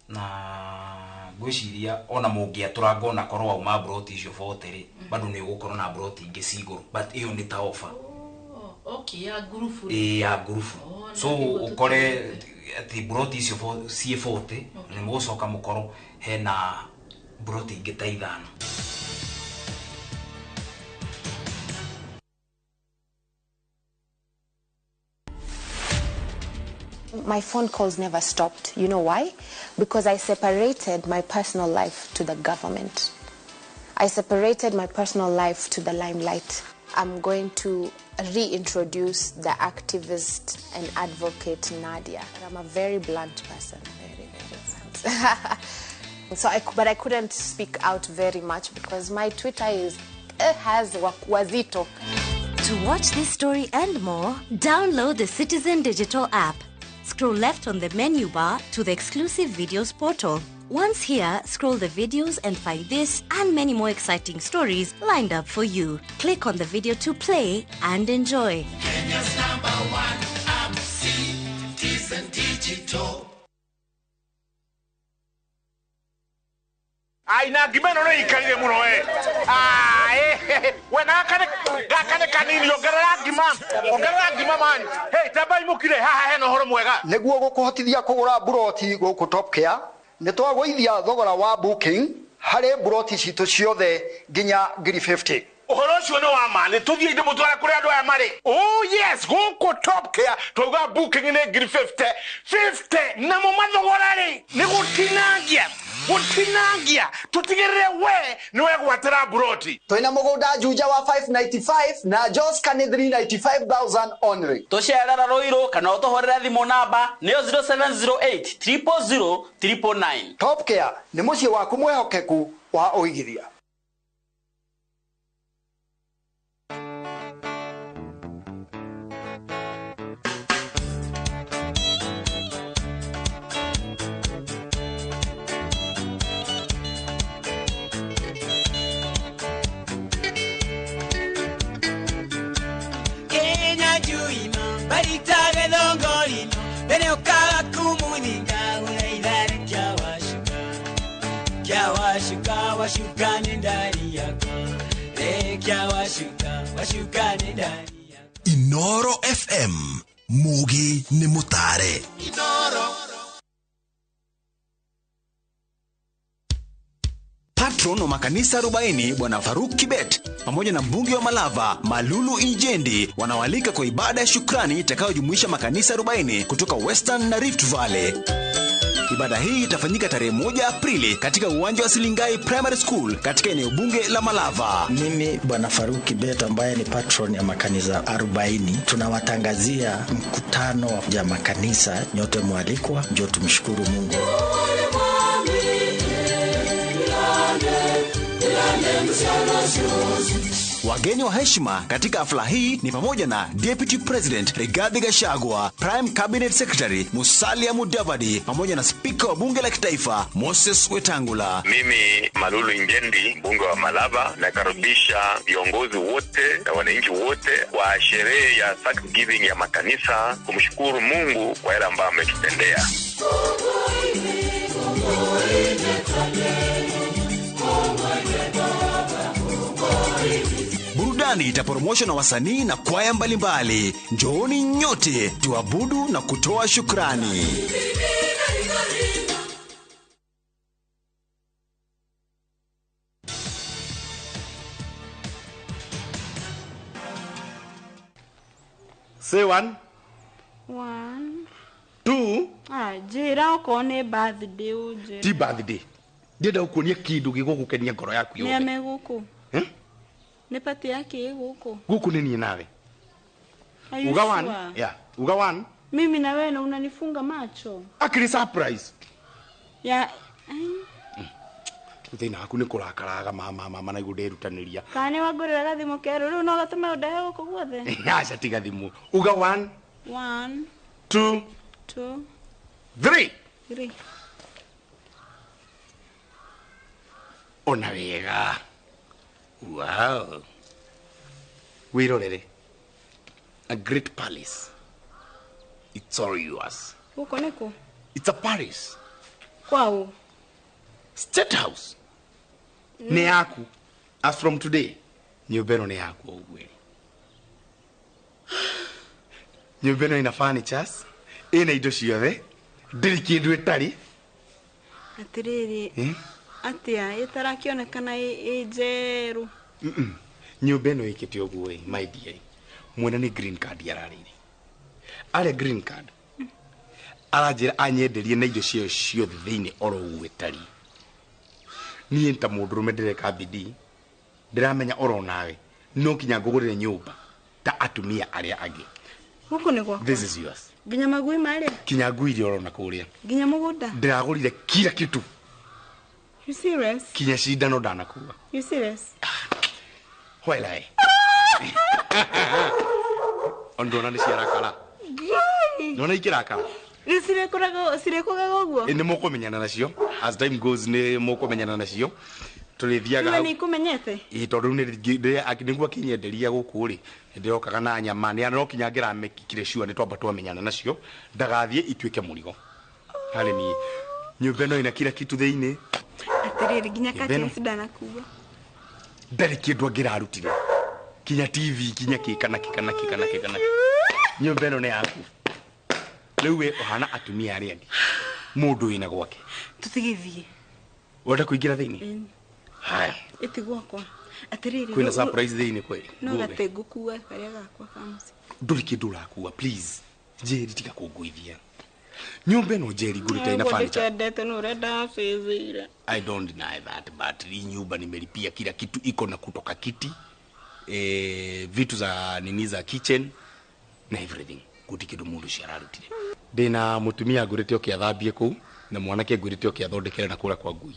na gwiciria ona mungiatura ngona korwo au mabroti icio 40 ri bado ni gukorwo na broti ingi ciguru but iyo ni ta offer okay ya grupu ya grupu so ukore ati broti icio ci 40 ni mugucoka mukoro hena broti ingi ta ithano My phone calls never stopped. You know why? Because I separated my personal life to the government. I separated my personal life to the limelight. I'm going to reintroduce the activist and advocate Nadia. I'm a very blunt person. Very, very blunt. But I couldn't speak out very much because my Twitter has wazito. To watch this story and more, download the Citizen Digital app. Scroll left on the menu bar to the exclusive videos portal. Once here, scroll the videos and find this and many more exciting stories lined up for you. Click on the video to play and enjoy. Kenya's #1 app, Citizen Digital. Aina gimeno no ikarire muno gakane kanini ongerera ngima man hey tamba imukire haha heno horo mwega niguo gukuhotithia kugura buroti guku Top Care ni twagwithia thogora wa booking hari buroti citu ciothe nginya 50. uhoro ucio no wa ma ni tuthie inde mutwara kuri andu aya mari oh yes guku Top Care twaga booking ni 50 na mo mathogora ri ni gutinangia tutigirire we niwe gwatira buroti twina mugunda juja wa 595 na Joska ni 395,000 only tucerera Ruiru kana utohorera thimo namba ni 0708 000 999. Top Care ni mucie waku mwehokeku wa uigithia. Inoro FM Mugi ni Mutare. Inoro patron wa makanisa 40 Bwana Faruk Kibet pamoja na mbunge wa Malava Malulu Injendi wanawalika kwa ibada ya shukrani itakayojumuisha makanisa 40 kutoka Western na Rift Valley. Ibada hii itafanyika tarehe 1 Aprili katika uwanja wa Silingai Primary School katika eneo bunge la Malava. Mimi Bwana Faruk Kibet ambaye ni patron ya makanisa 40 tunawatangazia mkutano ya makanisa, nyote mwalikwa, njoo tumshukuru Mungu. Wageni wa heshima katika hafla hii ni pamoja na Deputy President Rigathi Gachagua, Prime Cabinet Secretary Musalia Mudavadi pamoja na Speaker wa Bunge la Kitaifa Moses Wetangula. Mimi Malulu Injendi, mbunge wa Malava, nakaribisha viongozi wote na wananchi wote kwa sherehe ya Thanksgiving ya makanisa kumshukuru Mungu kwa yale ambayo ametutendea. Burudani itaporomoshwa na wasanii na kwaya mbalimbali. Njooni nyote tuabudu na kutoa shukrani. Say 1 1 2 jira okone birthday uje. Ti birthday. Ndenda ukuonia kindu gigukukenia ngoro yaku yothe. Ni ameguku. Ni pati yake guku. Guku ni nie nawe. Uga 1. Yeah, uga 1. Mimi na wewe unanifunga macho. Akili surprise. Ya Thina aku ni kurakaraga mama na iguderutaniria. Kane wagurira gathimo keru riu no gatuma udahe guku guothe. Acha tiga thimu. Uga 1 1 2 2 3. Ona wega. Wow. Wirorere. A great palace. It's all yours. Uko neko? It's a Paris. Kwao. State House. Ni yaku. As from today, nyumbeno ni yaku ugweli. Nyumbeno ina furnitures, ina indo ciothe, ndiri kindu itari. Atiriri. Atia itarakionekana ijeru. Nyumbeno ikite oguo my dear. Mwena ni green card yararire. Ale green card. Arajira anyenderie na indo cio ciothe thiini oro uwetari. Ni enta mundurume ndireka bidii. Ndiramenya oro nawe. No kinya ngugurire nyumba ta atumia aria angi. Huko ni gwakwa. This is yours. Ginya magui mali. Kinya ngui oro na kuria. Ginya muguda. Ndiragurire kila kitu. You serious? Kinya shindano ndanakuwa. You serious? Hoelai. Ondona ni ciarakara. Nona ikirakara. Sire kuraga uguo. Ni mukumenyana nacio. As time goes ni mukumenyana nacio. Tulithiaga. Wewe ni kumenyete? Tondu ni akinigwa kinyenderia guku ri. Ndiokaga na nyama ni no kinyangira mekikire sure ni twamba twamenyana nacio. Ndagathie ituike murigo. Hali ni nyumbeno ina kila kitu theini. Atiriri ginya kati sidana kuwa. Ndari kindu angirarutire. Kinya TV kinya kikana. Nyumbeno ni yaku. Lewe ohana atumia ari andi. Mundu ina gwake. Tutigithie. Wenda kuingira thiini? Haya. Iti gwakwa. Atiriri. Kwina surprise thiini kweli. No gatengu kuwa karia gakwa kamsi. Nduri kindu rakuwa please. Jeri tika kunguithia. Nyumba no jeri gurita ina furniture. I don't deny that, but hii nyumba nimelipia kila kitu, iko na kutoka kiti, vitu za nini za kitchen na everything. Kuti kitu mundu ciararutire. Ndina mutumia ngurite okiathambie ku na mwanake ngurite okiathondekera na kura kwa ngui.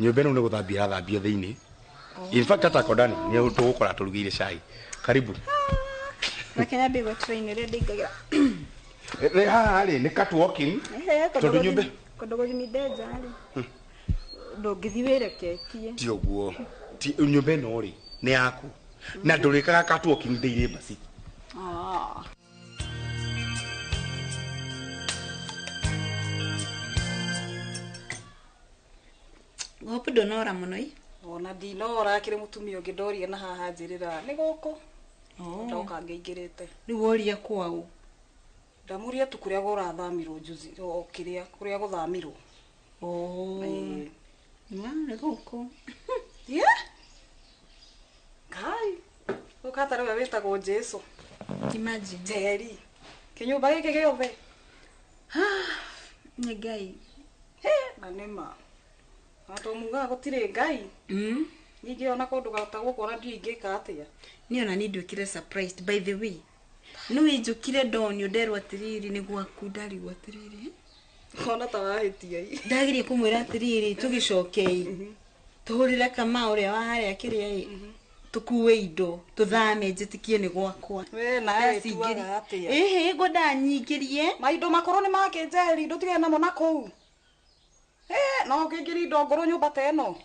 Nyumba no guthambia thambia thiini. In fact hata kodani ni tugukora turugire cai. Karibu. Nakenya bigo train ile digaga. Hali ni cat walking. Tondu nyumba. Kodogo mideja hali. Ndogithiwire ketie. Ti oguo. Ti nyumba no ri ni yaku. Na ndurikaga cat walking ndeire basi. Gopu donora muno i. Ona dinora akire mutumia ungi ndoria na haha njirira ni guku. Ndoka ngeigirite. Ni woria kwao. Ndamuria tukuria gora thamirwo juzi o kiria kuria guthamirwo. Mwana goko. Yeah. Kai. Ukatara wewe wetagwo Jesu. Imagine. Teri. Kinyumba giki giothe. Nĩ Ngai. Na nĩma. Atomuga gutire Ngai. Ningĩ ona kũndũ gata gũkora ndingĩka atĩa. Niĩ ona nĩ ndwĩkire surprised by the way. Nĩ wĩnjũkire ndonio nderwo atiriri nĩ gwaku ndarigwo atiriri. Ona ta wahĩtia. Ndagirie kũmwĩra atiriri tũgĩcokei. Tũhũrĩre kama ũrĩa wa harĩa kĩrĩa tukue indo tuthame njĩtĩkie nĩ gwakwa. We nawe tuaga atĩa. Ngo ndanyingĩrie. Maindo makorwo nĩ makĩnjeri ndutige namo na kũu. No kĩngĩri indo ngoro nyũmba ta ĩno.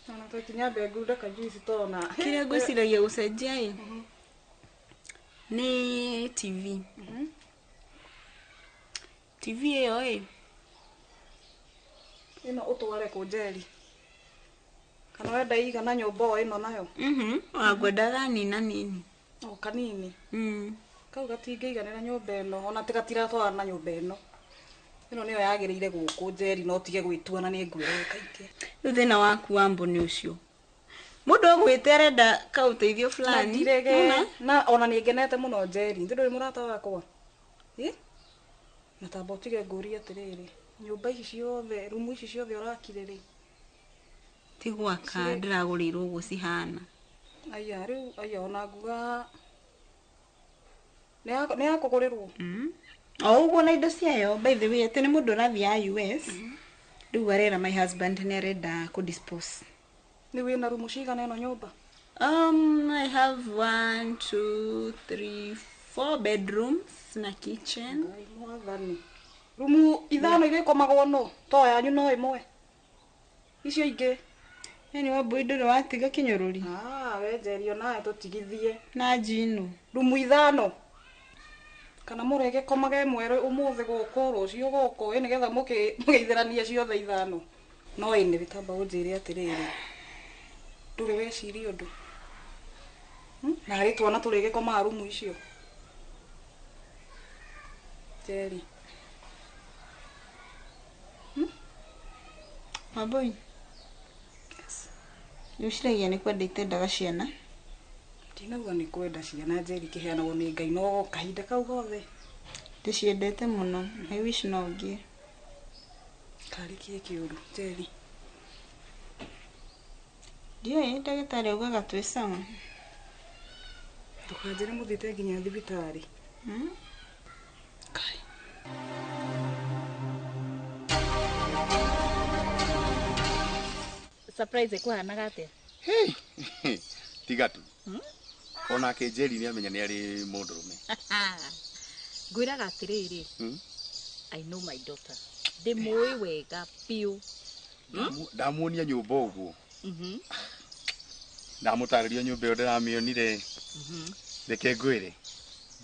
Ona tũkinya mbegunda kajuici tona. Kĩrĩa ngwĩciragia gũcenjia nĩ TV. TV ĩyo ĩno ũtware kũnjeri. Kana wenda igana nyũmba ĩno nayo. Ngwendaga nini. O kanini. Kau gatingĩiganĩra nyũmba ĩno ona tigatiratwara na nyũmba ĩno. Ĩno nĩyo yagĩrĩire gũkũ njeri no tige gwĩtuana nĩ ngwĩrwo kaingĩ. Rĩu thĩna waku wa mbũni ũcio. Mũndũ agwĩte arenda kaũteithio fulani. Na ona nĩngenete mũno njeri. Ndũrĩ mũrata wakwa. Na tamba ũtige ngũria atĩrĩrĩ. Nyũmba ici ciothe, rumu ici ciothe ũrakire-rĩ. Ti gwaka ndĩragũrĩirwo ũguo cihana. Aya rĩu ona nguga nĩ yakũgũrĩrwo. O ũguo na indo ciayo by the way atĩ nĩ mũndũ ũrathiĩ US. Rĩu arera my husband nĩ arenda kũdispose. Nĩ wĩna rumu cigana ĩno nyũmba? I have 1, 2, 3, 4 bedrooms na kitchen. Mwathani. Rumu ithano irĩkomagwo no to yanyu no ĩmwe. Icio ingĩ. Yani wabui ndũrĩ watiga Kĩnyũrũri. We Njeri onawe tũtigithie. Na Njino. Rumu ithano. Kana mũrege komage mwerũ ũmũthĩ gũkũ rũciũ gũkũ nĩgetha mũgeithĩrania ciothe ithano. No ĩnĩ bitamba ũnjĩre atĩrĩrĩ. Ndũrĩ weciria ũndũ. Na harĩ twana tũrĩge komaga rumu icio. Njeri. Maboi. Nĩũciragia nĩ kwenda itendaga ciana. Ndinauga nĩ kwenda ciana Njeri kĩheanagwo nĩ Ngai no kahinda kau gothe. Ndĩciendete mũno. I wish no ngĩ. Karĩ kĩe kĩũru Njeri. Ndiũĩ ndagĩtarĩ augaga twĩ sawa. Ndũkanjĩre mũthiĩte nginya thibitarĩ. Kai. Surprise kuhanaga atĩa? Tiga tu. Onake Njeri nĩ amenya nĩ arĩ mũndũrũme. Ngwĩraga atĩrĩrĩ. I know my daughter. Ndĩmũĩ wega biũ. Ndamuonia nyũmba ũguo. Ndamũtarĩria nyũmba ĩyo ndĩramĩonire. Reke ngwĩre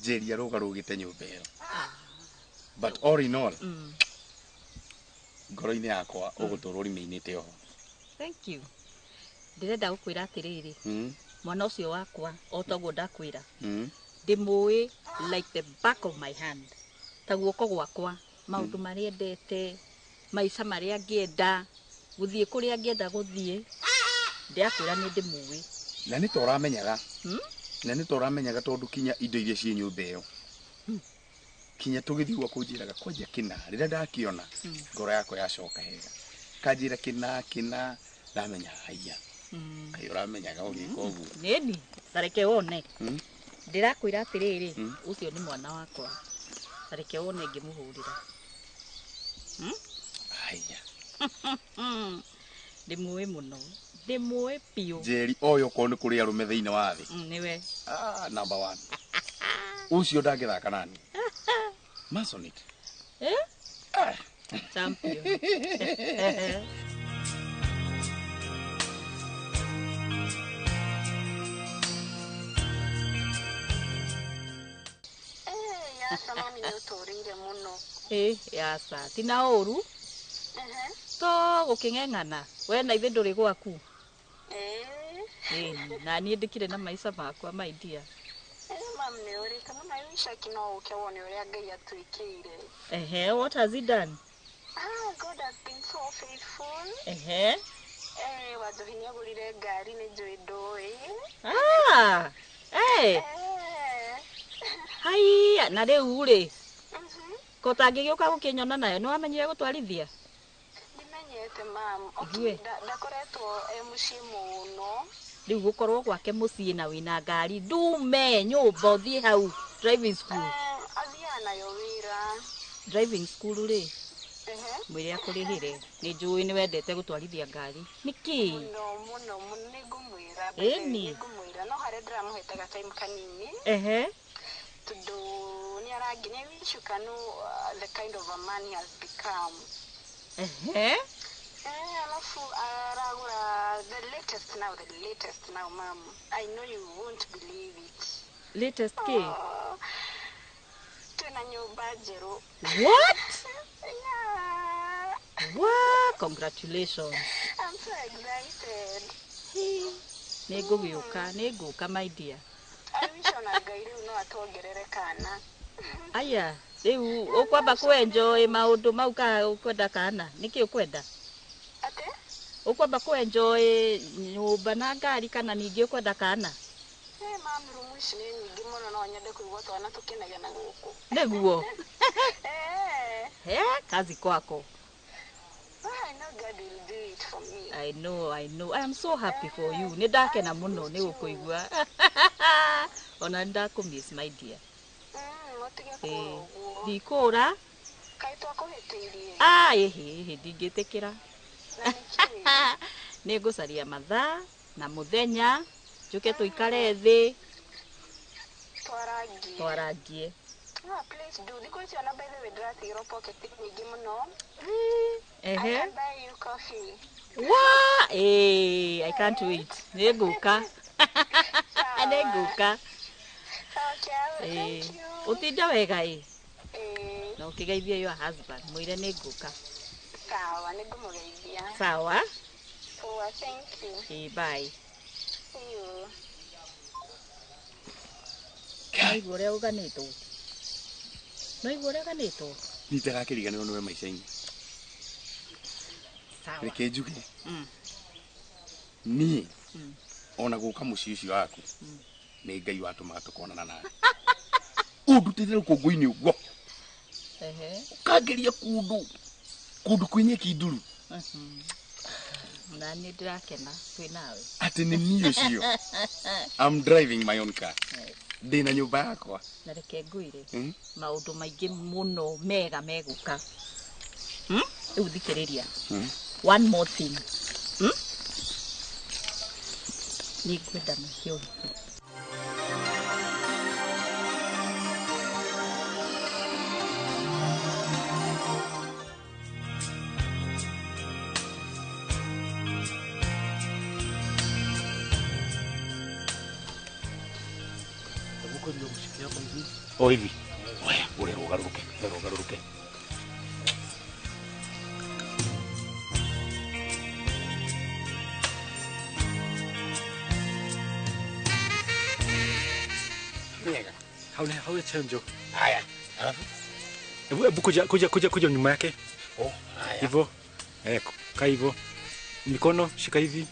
Njeri arũgarũgĩte nyũmba ĩyo. But all in all, ngoro-inĩ yakwa ũgũtũrwo rĩmĩinĩte oho. Thank you. Ndĩrenda gũkwĩra atĩrĩrĩ. Mwana ũcio wakwa o toguo ndakwĩra. Ndĩmũĩ like the back of my hand. Ta guoko gwakwa, maũndũ marĩa endete, maica marĩa angĩenda, gũthiĩ kũrĩa angĩenda gũthiĩ. Ndĩrakwĩra nĩ ndĩmũĩ. Na nĩ tũramenyaga. Na nĩ tũramenyaga tondũ kinya indo iria ciĩ nyũmba ĩyo. Kinya tũgĩthiĩ gwa kũnjĩraga kwanja kĩna rĩrĩa ndakĩona ngoro yakwa yacoka hega. Kanjĩra kĩna ndamenya haiya. Kaĩ ũramenyaga ũgĩka ũguo. Nĩni, tareke wone. Ndĩrakwĩra atĩrĩrĩ, ũcio nĩ mwana wakwa. Tareke wone ngĩmũhũrĩra. Haiya. Ndĩmũĩ mũno. Ndĩmũĩ biũ. Njeri oyo ko nĩ kũrĩ arũme thĩinĩ wa thĩ. Nĩwe. Number 1. Ũcio ndangĩthaka nani. Masonit. Champion. Yasa mami nĩ ũtũrĩire mũno. Yasa tina ũru. To gũkĩng'eng'ana we na ithe ndũrĩ gwaku. Na niĩ ndĩkire na maica makwa my dear. Mami nĩ ũrĩte mũno Ishaki no ũke wone ũrĩa Ngai atwĩkĩire. What has he done? God has been so faithful. tuhinya gurire ngari ni njui ndui. Hai, na riu ri. Ko tangigioka gukinyona nayo ni wamenyire gutwarithia? Ndimenyete mam. Ndakoretwo mucii muno. Riu gukorwo gwake mucii na wina ngari ndume nyumba uthie hau driving school. Athia nayo wira. Driving school ri. Mwire akurihire ni njui ni wendete gutwarithia ngari niki muno nigumwira nigumwira no hare ndiramuhete ga time kanini tundu ni arangine wicuka no the kind of a man he has become alafu aragura the latest now mom. I know you won't believe it. Latest ki tuna nyumba njeru. What? Wow, congratulations. I'm so excited. Neguka my dear. I wish ona Ngai riu no atuongerere kana. Aya, riu ukwamba kuenjoy maundu mau ka ukwenda kana? Niki ukwenda? Ate? Ukwamba kuenjoy nyumba na ngari kana ningi ukwenda kana? Mami rumu ici ni nyingi muno no nyende kuigua twana tukinagia na guku. Neguo. Kazi kwako. I know God will do it for me. I know. I am so happy for you. Ni ndakena muno ni gukuigua. Ona ndakumiss my dear. Ndikura. Kai twakuhitiirie. Ehe ndingitikira. Ni ngucaria mathaa na muthenya njuke tuikare thi. Twarangie. Please do. Because you're not by the way dratigiro pocket nyingi muno. I can buy you coffee. Wow! I can't wait. Neguka. Neguka. Okay, thank you. Utinda wega na ukigeithia your husband. Mwire neguka. Sawa, nigumugeithia. Sawa. Oh, thank you. Bye. See you. Naigua uria uganitwo. Naigua uria uganitwo. Nitagakiriganirwo niwe maica-ini. Reke njuge niĩ ona gũka mũciĩ ũcio waku nĩ Ngai watũmaga tũkonana nawe ũndutĩte rũkũngũ-inĩ ũguo ũkangeria kũndũ kwĩ nyeki nduru na nĩ ndĩrakena twĩ nawe atĩ nĩ niĩ ũcio. I'm driving my own car ndĩna nyũmba yakwa na reke ngwĩre maũndũ maingĩ mũno mega megũka rĩu thikĩrĩria. One more thing. Ni kwenda mahio. Huko ndio mshikia hapa hivi. Oh hivi. Oya, ule rugaruke. Hau chanjo. Haya. Alafu hebu kuja nyuma yake. Oh, haya. Hivyo. Kaa hivyo. Mikono shika hivi.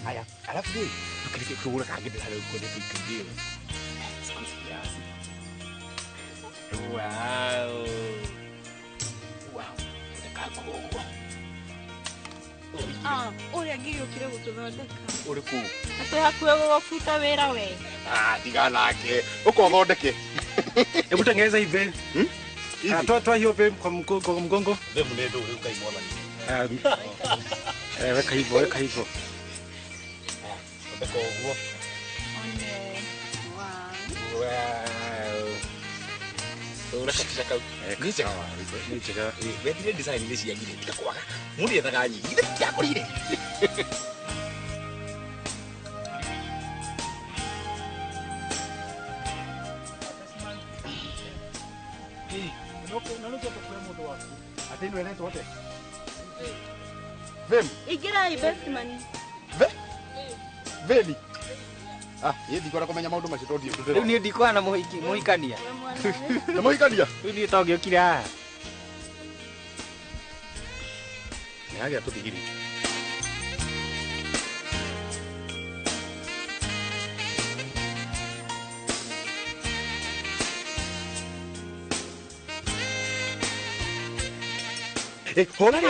Haya. Alafu ni tukikula kagende halo kwenye kidio. Wow. Ndakakogwa. Uria ngiyukire gututhondeka. Uriku. Atwe hakuhe gugubuta wira we. Tiga nake. Ukothondeke. Hebu tengeza hivi. Toa hiyo pe kwa mgongo. Ndio mnendo ule ukaimwa bani. Weka hivyo. Ndako huo. Urashakishaka. Nicheka. Wewe design ile siyagire. Tikakwaga. Muri ethaga nyingi. Ile tiakorire. Atendo eleto wote. Vem. Igira investment. Veli. Yeye ndikora kumenya maundu macio tondio ndutira. Riu ni ndikwana muhikania. Na muhikania. Riu ni tongio kira. Nihage atuthigiri. Hold on,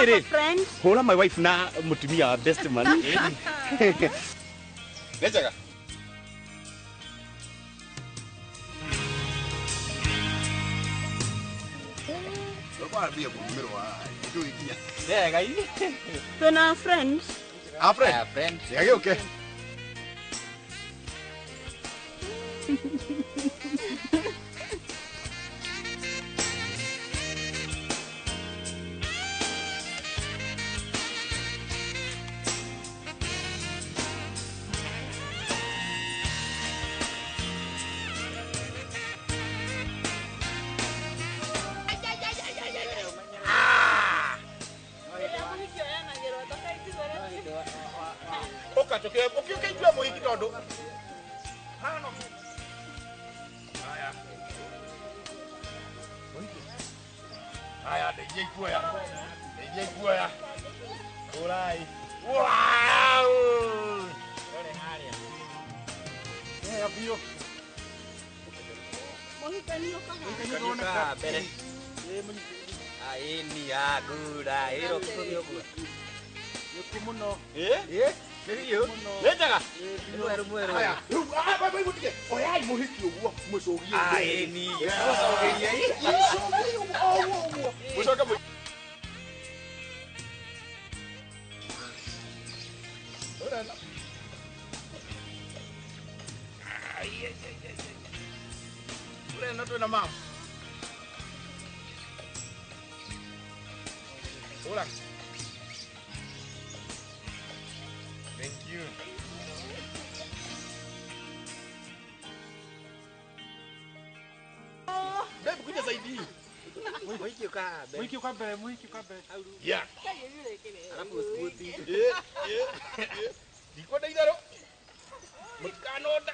hold on, my wife na mutumia best man. Nejaga. Yeah, guys. So now friends. Our friends. Yeah, okay. Hola. Thank you. Babe, kuja zaidi. Mwiki ukabe. Yeah. Alafu usikuti. Diko da idaro. Mukano da.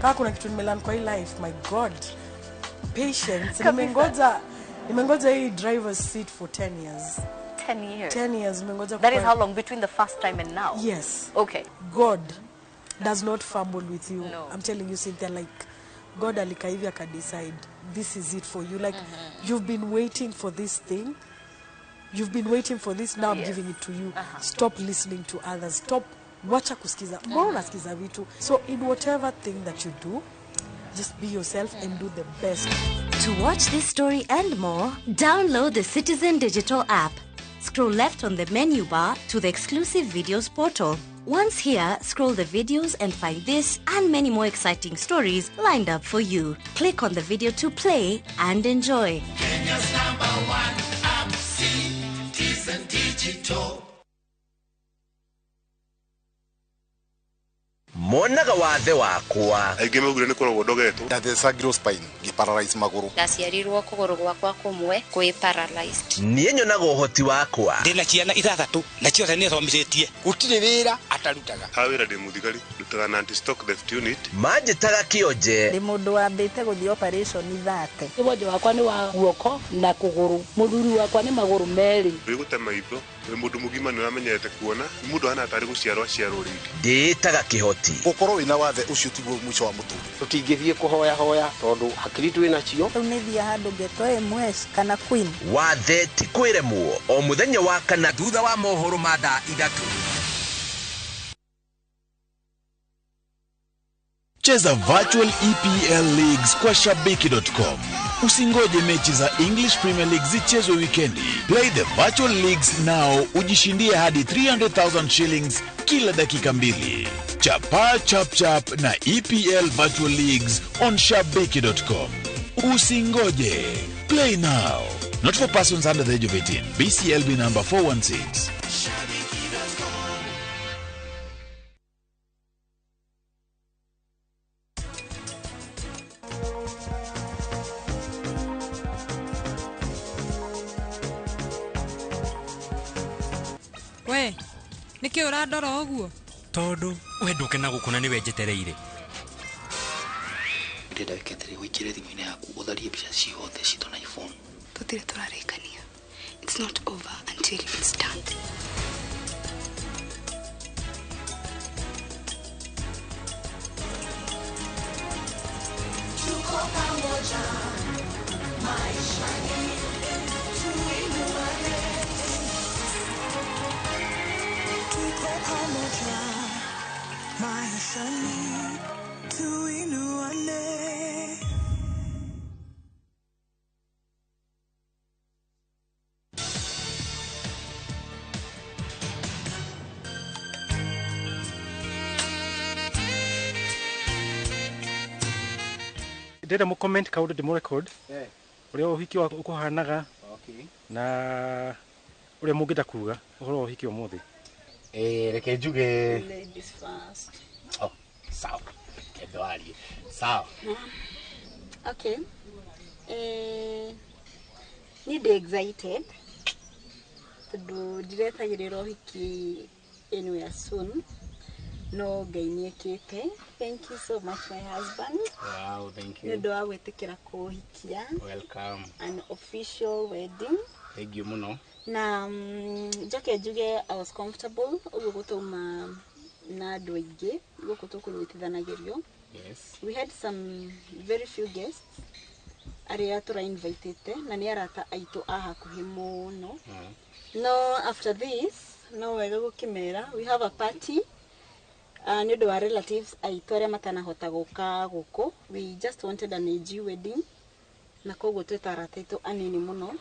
Kaka kuna kitu nimelearn kwa hii life, my god. Patience. Nimengoja hii driver's seat for 10 years. 10 years. 10 years nimengoja. That is how long between the first time and now? Yes. Okay. God does not fumble with you. No. I'm telling you, Cynthia, like God alikaivia ka decide this is it for you. Like you've been waiting for this thing. You've been waiting for this, now I'm giving it to you. Stop listening to others. Stop wacha kusikiza. Mbona unasikiza vitu? So in whatever thing that you do, just be yourself and do the best. To watch this story and more, download the Citizen Digital app. Scroll left on the menu bar to the exclusive videos portal. Once here, scroll the videos and find this and many more exciting stories lined up for you. Click on the video to play and enjoy. Kenya's #1 app, Citizen Digital. Monaga wathe wakwa aingĩ maugire nĩ kũrogwo ndogetwo ndathecangirwo spine ngĩparalyze magũrũ ndaciarirwo kũgũrũ gwakwa kũmwe kwĩ paralyzed niĩ nyonaga ũhoti wakwa ndĩna ciana ithathatũ na ciothe nĩ thomithĩtie gũtirĩ wĩra atarutaga ha wĩra ndĩ mũthigari ndutaga na anti-stock theft unit manjĩtaga kĩonje ndĩ mũndũ wambĩte gũthiĩ operation 30 wonje wakwa nĩ wa guoko na kũgũrũ mũthuri wakwa nĩ magũrũ merĩ wĩ gũtema indo wĩ mũndũ mũgima nĩ wamenyete kuona mũndũ hana atarĩ gũciarwo rĩngĩ ndĩĩtaga kĩhoti gũkorwo wĩna wathe ũcio tiguo mũico wa mũtũrĩre tũtingĩthiĩ kũhoya tondũ hakiri twĩ nacio rĩu nĩ thia handũ ngetwo MS kana Queen wathe ti kwĩremwo o mũthenya wa kana thutha wa mohoro ma thaa 3. Cheza virtual EPL leagues kwa shabiki.com. Usingoje mechi za English Premier League zichezwe weekendi. Play the virtual leagues now ujishindie hadi 300,000 shillings kila dakika mbili. Chapa chap chap na EPL virtual leagues on shabiki.com. Usingoje. Play now. Not for persons under the age of 18. BCLB number 416. We, niki urandora uguo? Tondu we ndukena gukuna ni wenjetereire. Ndenda wikethere wikire thimu-ini yaku utharie mbica ciothe citå na iPhone. Tutire turarikania. It's not over until it's done. Tuko pamoja, maishani tuinuane. Tuko pamoja, maishani tuinuane. Ndĩrenda mu comment kaundu ndĩmu record ũrĩa ũhiki wa ũkuhanaga na ũrĩa mũngĩenda kuga ũhoro wa ũhiki ũmũthĩ. Reke njuge Ladies first. sawa kedwarie sawa. Okay. Ni ndĩ excited tondũ ndiretagĩrĩra ũhiki anywhere soon. No Ngai nĩekĩte. Thank you so much my husband. Wow, thank you. Nĩ ũndũ wa gwĩtĩkĩra kũhikia. Welcome. An official wedding. Thank you muno. Na njoke njuge I was comfortable ũguo gũtũma na andũ aingĩ gũkũ tũkũnyitithanagĩrio. Yes. We had some very few guests arĩa tũra-invitĩte na nĩ arata aitũ a hakuhĩ mũno. No after this no wega gũkĩmera we have a party. Nĩ ũndũ wa relatives aitũ arĩa matanahota gũka gũkũ. We just wanted an AG wedding na koguo twĩta arata aitũ anini mũno.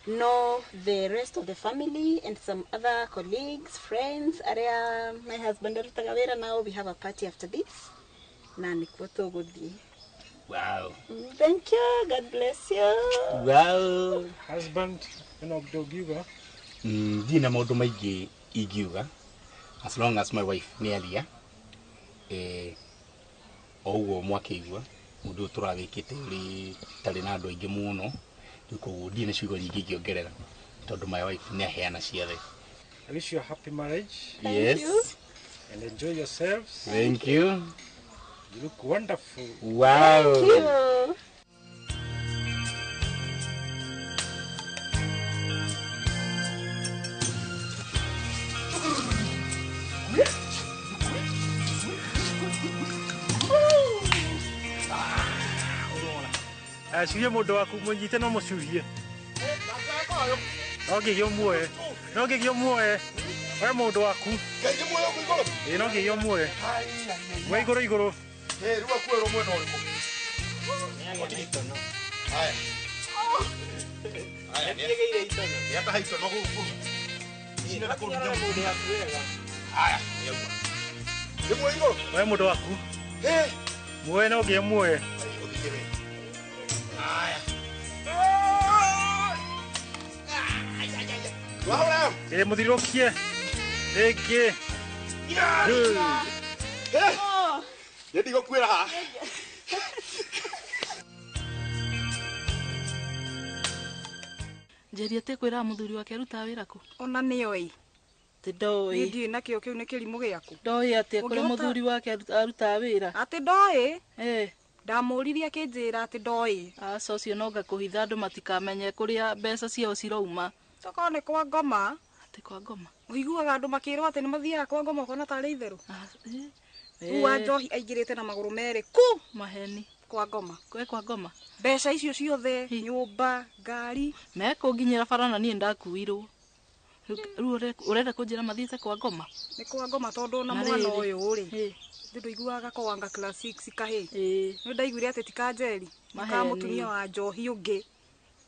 No, the rest of the family and some other colleagues, friends, arĩa my husband arutaga wĩra nao, we have a party after this. Na nĩkuo tũgũthiĩ. Wow. Thank you. God bless you. Wow. Husband, ngiuga? Ndina maũndũ maingĩ ingiuga. As long as my wife nĩ aria. O ũguo mwakĩigua. Mũndũ tũrawĩkĩte ũrĩ tarĩ na andũ aingĩ mũno. Koguo ndina ciugo nyingĩ ingĩongerera. Tondũ my wife nĩ aheana ciothe. I wish you a happy marriage. Yes. And enjoy yourselves. Thank you. You look wonderful. Wow. Thank you. Curia mũndũ waku mũnyite no mũcurie. No ngĩgĩa muoe. No ngĩgĩa muoe. We mũndũ waku. Ngĩgĩa muoe ku igũrũ. No ngĩgĩa muoe. We igũrũ igũrũ. Rĩu akuĩrwo mwena ũrĩkũ? Haya. Haya, nĩagĩire itono. Nĩataha itono gũkũ. Nĩ na kũruta mũndũ waku wega. Haya, nĩauma. Nĩ muoe igũrũ. We mũndũ waku. Muoe no ngĩgĩa muoe. Haya. Mũthirũkie. Rĩngĩ. Nĩ ndigũkuĩra haha. Njeri ati kwira muthuri wake aruta wira ku. Ona nĩoĩ. Ndoĩ. Ndiĩ nakĩo kĩu nĩ kĩrimũ gĩaku. Ndoĩ ati kũrĩ muthuri wake aruta wira. Ati ndoĩ? Ndamũririe akĩnjĩra ati ndoĩ. Aca ũcio no ngakũhitha andũ matikamenye kũrĩa mbeca ciao cirauma. Tokorwo nĩ kwa ngoma. Ati kwa ngoma. Ũiguaga andũ makĩrwo atĩ nĩ mathiaga kwa ngoma ũkona tarĩ itherũ. Rĩu wa njohi aingĩrĩte na magũrũ merĩ ku maheni kwa ngoma. Kwa ngoma. Mbeca icio ciothe, nyũmba, ngari. Mekũnginyĩra bara na niĩ ndakuirwo. Rĩu ũrenda kũnjĩra mathiĩte kwa ngoma? Nĩ kwa ngoma tondũ na mwana ũyũ rĩ. Ndũiguaga kawanga class 6 kahĩ. Nĩ ndaiguire atĩ ti Kanjeri. Ka mũtumia wa njohi ũngĩ.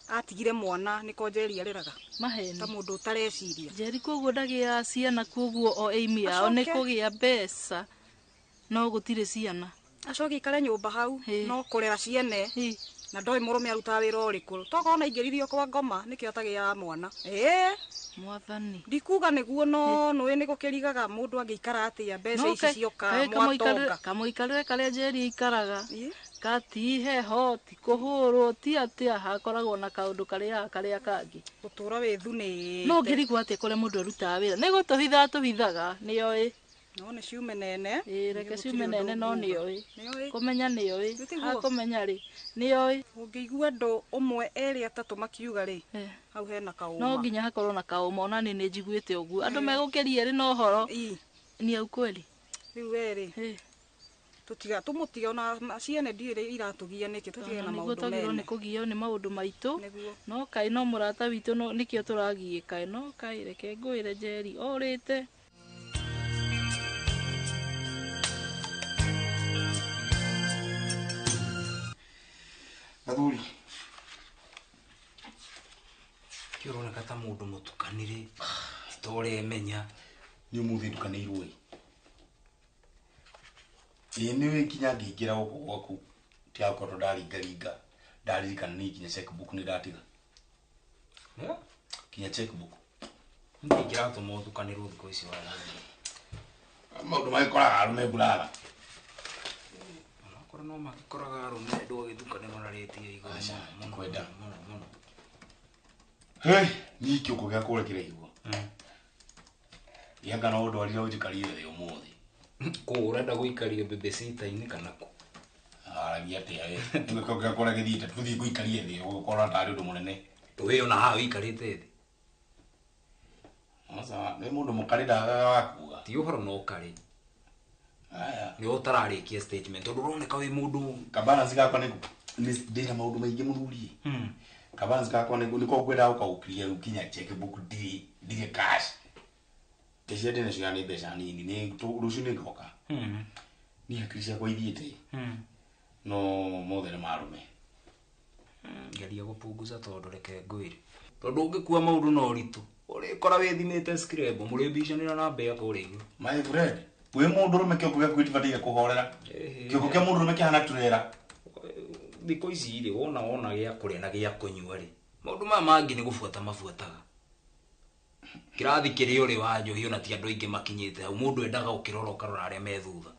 Atigire mwana nĩ Kanjeri areraga. Maheni. Ta mũndũ ũtareciria. Njeri koguo ndagĩa ciana koguo o aim yao nĩ kũgĩa mbeca. No gũtirĩ ciana. Acoke ikare nyũmba hau no kũrera ciene. Na ndoĩ mũrũme arutaga wĩra ũrĩkũ. Tokorwo na ingĩririo kwa ngoma nĩkĩo atagĩa mwana. Mwathani. Ndikuga nĩguo no nĩ gũkĩrigaga mũndũ angĩikara atĩa mbeca ici cioka mwatonga. Kamũikarĩre karĩa Njeri ikaraga. kati heho ti kuhurwo ti atia hakoragwo na kaundu karia kangi gutura withu ni no ngirigwo atia kore mundu arutaga wira ni gutuhithaga nioi no ni ciume nene reke ciume nene no nioi kumenya nioi kumenya ri nioi ungiigua andu umwe eri atatu makiuga ri hau hena kauma no nginya hakorwo na kauma ona ni njiguite uguo andu megukiria ri no horo ni au kweli riu eri tutiga tumutiga ona ciene ndire iratugia niki tutiga na maundu mene ni kugio ni maundu maitu no kai no murata witu no nikio turagie kai no kai reke ngwire Njeri orite Gathuri kiorona kata mundu mutukanire titore menya ni umuthi ndukanirwo niwe kinya ngingira guku gwaku ti akorwo ndaringaringa ndaririkana ni kinya checkbook ni ndatiga kinya checkbook ngingira to mo tukanirwo thiko ici wala maundu magikoraga arume burara korwo no magikoraga arume ndogithukanirwo na retie iguru kwenda hey ni kiuko gya kurekire igwo yanga no ndo alio njikarie the umuthi ko urenda guikaria bebesita-ini kana ku aragia atia we ngikoga kora githite tuthi guikaria thi ugukora tari undu munene we ona ha wikarite thi asa ni mundu mukari ndaga wakuga ti uhoro no kari aya ni utararikia statement tondu roneka we mundu kabalance gakwa ni ndira maundu maingi muthuri kabalance gakwa niko ngwenda ukaukiria ukinya checkbook ndire cash Tejede na shigani besha nini ni rucio ni ngoka ni akirisia kwa ithiete no mothe na marume ngeria gupunguza tondu reke ngwire tondu ungikua maundu no ritu urikora withimite scribe muri bishanira na mbe yako urigu my friend we mundu rume kyo kuga kwitifatige kuhorera kyo kyo mundu rume kihana turera thiko ici ri wona gya kuria na gya kunyua ri maundu maya mangi ni gufuata mafuataga kirathi kiri uri wa njohi ona ti andu ingi makinyite hau mundu endaga ukirora ukarora aria me thutha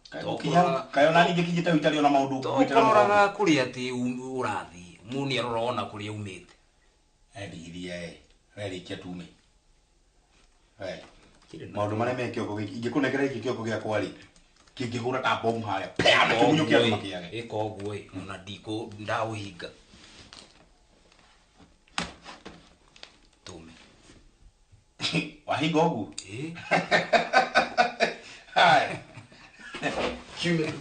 kayo nani ngikijite witari ona maundu ukoraga kuri ati urathi muni arora ona kuri umite ndiria rerikia tume maundu maria me kioko ingikunegera iki kioko gya kwari kingihura ta bomb haria peana kimunyo kia makiage iko oguo ona ndiko ndauhinga wahinga ogu hai kiume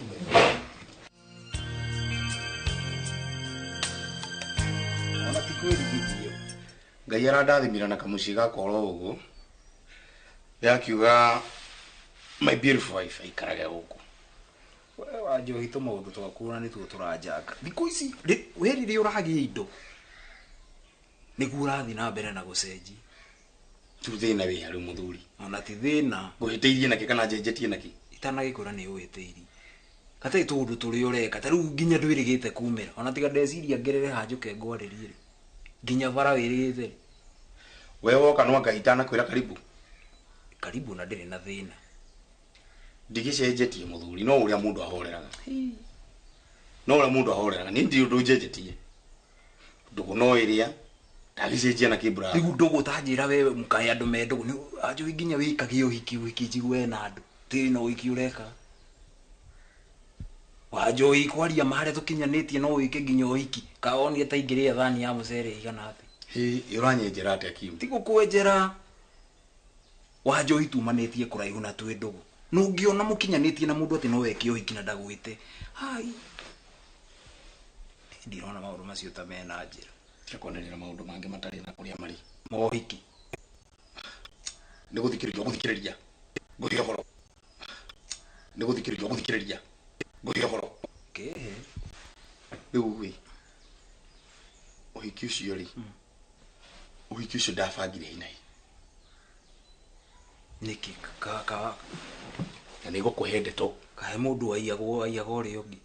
ona tikwiri githio ngai arandathimira na kamuciga koro ugu yakiuga my beautiful wife aikarage guku we wanjo hito maundu twakura ni tu turajaka thiko ici werire uragia indo niguo urathi na mbere na gucenji tu thina wi hari muthuri ona ti thina nguhiteirie naki kana njenjetie naki itana gikura ni uhiteiri kata itundu turi ureka ta riu nginya ndwirigite kumira ona tiga ndeciria ngerere hanjuke ngwaririe nginya bara wirigite we woka no ngaitana kwira karibu na ndiri na thina ndigicenjetie muthuri no uria mundu ahoreraga ni ndi undu njenjetie ndugu no iria ndagicenjia na kibra riu ndugu tanjira we mukai andu me ndugu ni anjo nginya wikagie uhiki njigwe na andu ti no wiki ureka wanjo ikwaria mahare tukinyanitie no wike nginya uhiki kaoni ataingiria thani ya mucere igana ati uranyenjera ati akim ti gukwenjera wanjo itumanetie kuraihu na twi ndugu nungiona mukinyanitie na mundu ati no weke uhiki na ndagwite hai ndirona maundu macio ta mena njira tirakonera maundu mangi matari na kuria mari mohiki ni guthikiriria guthira horo ni guthikiriria guthira horo riu wi uhiki ucio ri uhiki ucio ndabangire hinai niki kaka na ni gukuhe ndeto kahe mundu aiyago uri ungi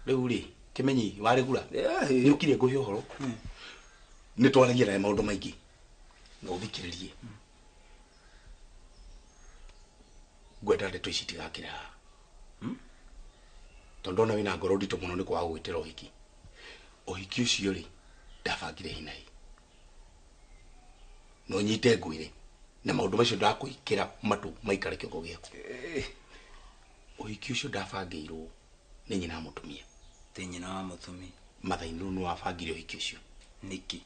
riu ri kimenyi wari gura ni ukire nguhe horo ni twaragia na maundu maingi no thikiririe gwenda ndeto ici tigakira Tondo na wina ngoro ndito muno ni kwa gwitira uhiki. Uhiki ucio ri ndabangire hinai. No nyite ngwire na maundu macio ndakuikira matu maikare kiongo giaku. Uhiki ucio ndabangirwo ni nyina mutumia. Ti nyina wa mutumia. Mathainu no wabangire uhiki ucio. Niki.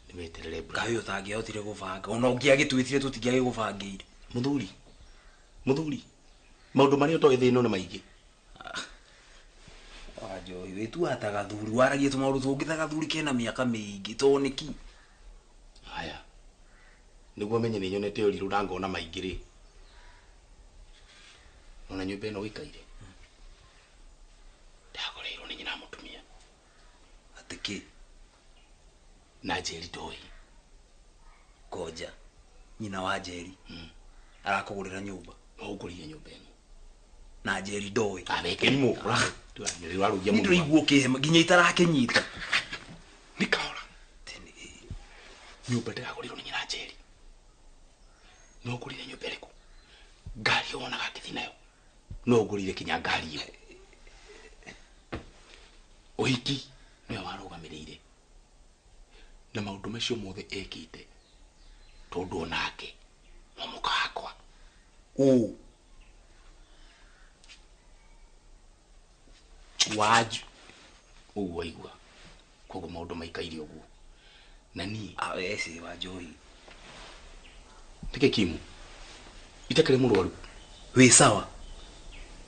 Nimeterere bro. Kayo utangihotire gubanga. Ona ungiagitwitire tutingiage gubangire. Muthuri. Maundu mari utoe thino na maingi. Wajo wetu ataga thuri waragie tu maundu tungithaga thuri kena miaka mingi to niki. Haya. Niguo menye ni nyonete uriru na ngona maingi ri. Ona nyumba ino wikaire. Ndagoreirwo ni nyina mutumia. Atiki. Na Njeri doi. Koja. Nyina wa Njeri. Arakugurira nyumba. No ugurire nyumba ino. Na Njeri doi. Abeke ni mu. Tuanire warugia mu. Ndiri iguo kihema ginya itarakenyita. Nikaora. Nyumba ndagoreirwo ni nyina Njeri. No ugurire nyumba iriku. Ngari ona gakithi nayo. No ugurire kinya ngari iyo. Uhiki ni warugamirire. Na maundu macio mothe ekite. Tondu onake no mukakwa. Waju. Waigua. Kogo maundu maikaire uguo. Na ni esi wajoi. Tike kimu. Itakere murwaru. We sawa.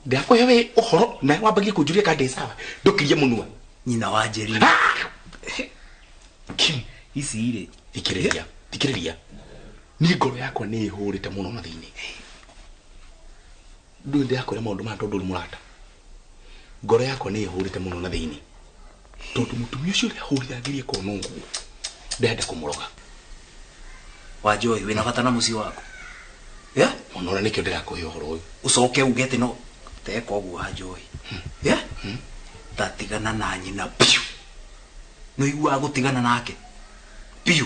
Ndako yewe ohoro na wabagie kujuria kande sawa. Ndokirie munwa. Nyina wa Njeri. Kim isi ire. Thikiriria. Ni ngoro yakwa ni ihurite muno na thiini. Ndu yakore maundu ma tondu murata. Ngoro yakwa ni ihurite muno na thiini. Tondu mutumia ucio ri ahuriragirie konongu. Ndenda kumuroga. Wajoi wina bata na muci wako. Ya? Onora nikyo ndirakuhe uhoro uyu. Ucoke ugete no teka uguo Wajoi. Ya? Tatigana na nyina piu. No igua gutigana nake. Piu.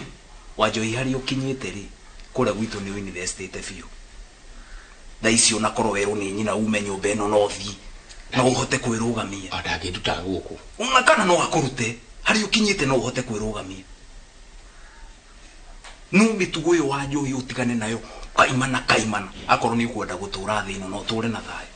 Wajoi hari ukinyite ri kura gwitu ni university fiu. Thaicio na koro weru ni nyina ume nyumba ino no thi. No uhote kwirugamia. Adagituta guku. Una kana no akurute. Hari ukinyite no uhote kwirugamia. No mitugo yo Wajoi utigane nayo. Kaimana. Akoro ni kwenda gutura thino no ture na thayo.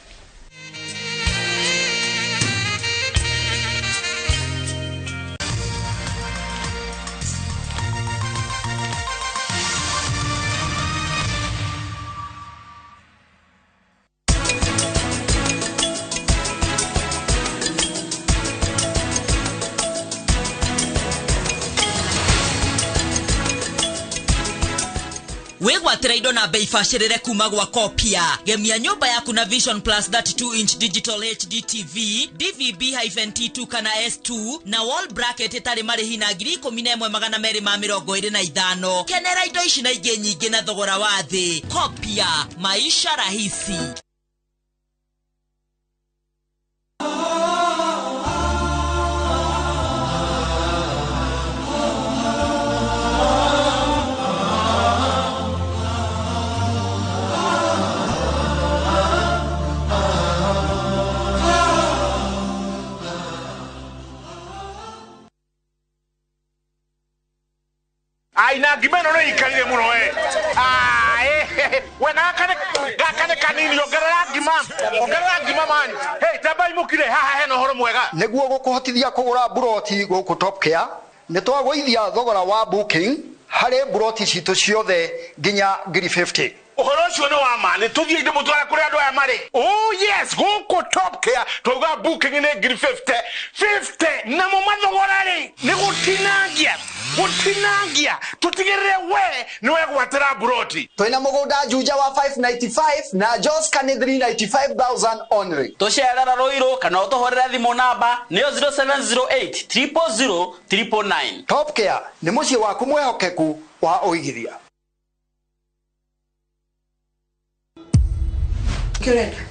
Wegwatira indo na bei bacirire kuma gwa Kopia. Gemia nyumba yaku na Vision Plus 32-inch digital HD TV, DVB-T2 kana S2 na wall bracket itari marihi na 11,225. Kenera indo ici na ingĩ nyingĩ na thogora wa thĩ. Kopia, maisha rahisi. Aina gimeno no ikarire muno wena kane kanini ongerera ngima man. Hey tabai mukire haha heno horo mwega. Niguo gukuhotithia kugura buroti guku Top Care ni twagwithia thogora wa booking hari buroti citu ciothe nginya 50. Uhoro ucio ni wa ma ni tuthie inde mutwara kuri andu aya mari. Oh yes, guku Top Care tuga booking ni 50 na mu mathogora ri ni gutinangia tutigirire we ni we gwatira buroti. Twina mugunda Juja wa 595 na Joska ni 395,000 only. Tucerera Roiro kana utohorera thimo namba ni 0708 000 999. Top Care ni mucie waku mwehokeku wa uigithia.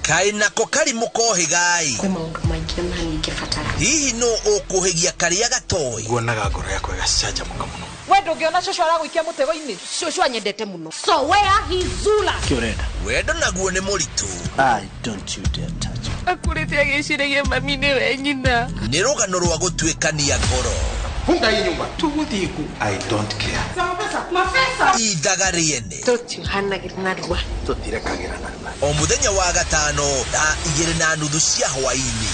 Kaina ko kari mukohi gai. Kwa maundu maingĩ na ningĩbatara hihi no ukuhigia karia gatoi nguonaga ngoro yakwa gacaca muka muno we ndungiona cũcũ aragũikia mũtego-inĩ Cũcũ anyendete muno. So where is Zula? kiorenda wendo naguo nĩ mũritũ don't you dare touch Akurĩte agĩciragia mami nĩwe nyina. nĩ rũgano rwa gũtuĩkania ngoro funga hii nyumba tuguthiĩ ku I don't care Mapesa. indaga rĩene Tũtihanagĩra na rua. tũtirekagĩra na o mũthenya wa gatano thaa 2:30 cia hwaĩ-inĩ.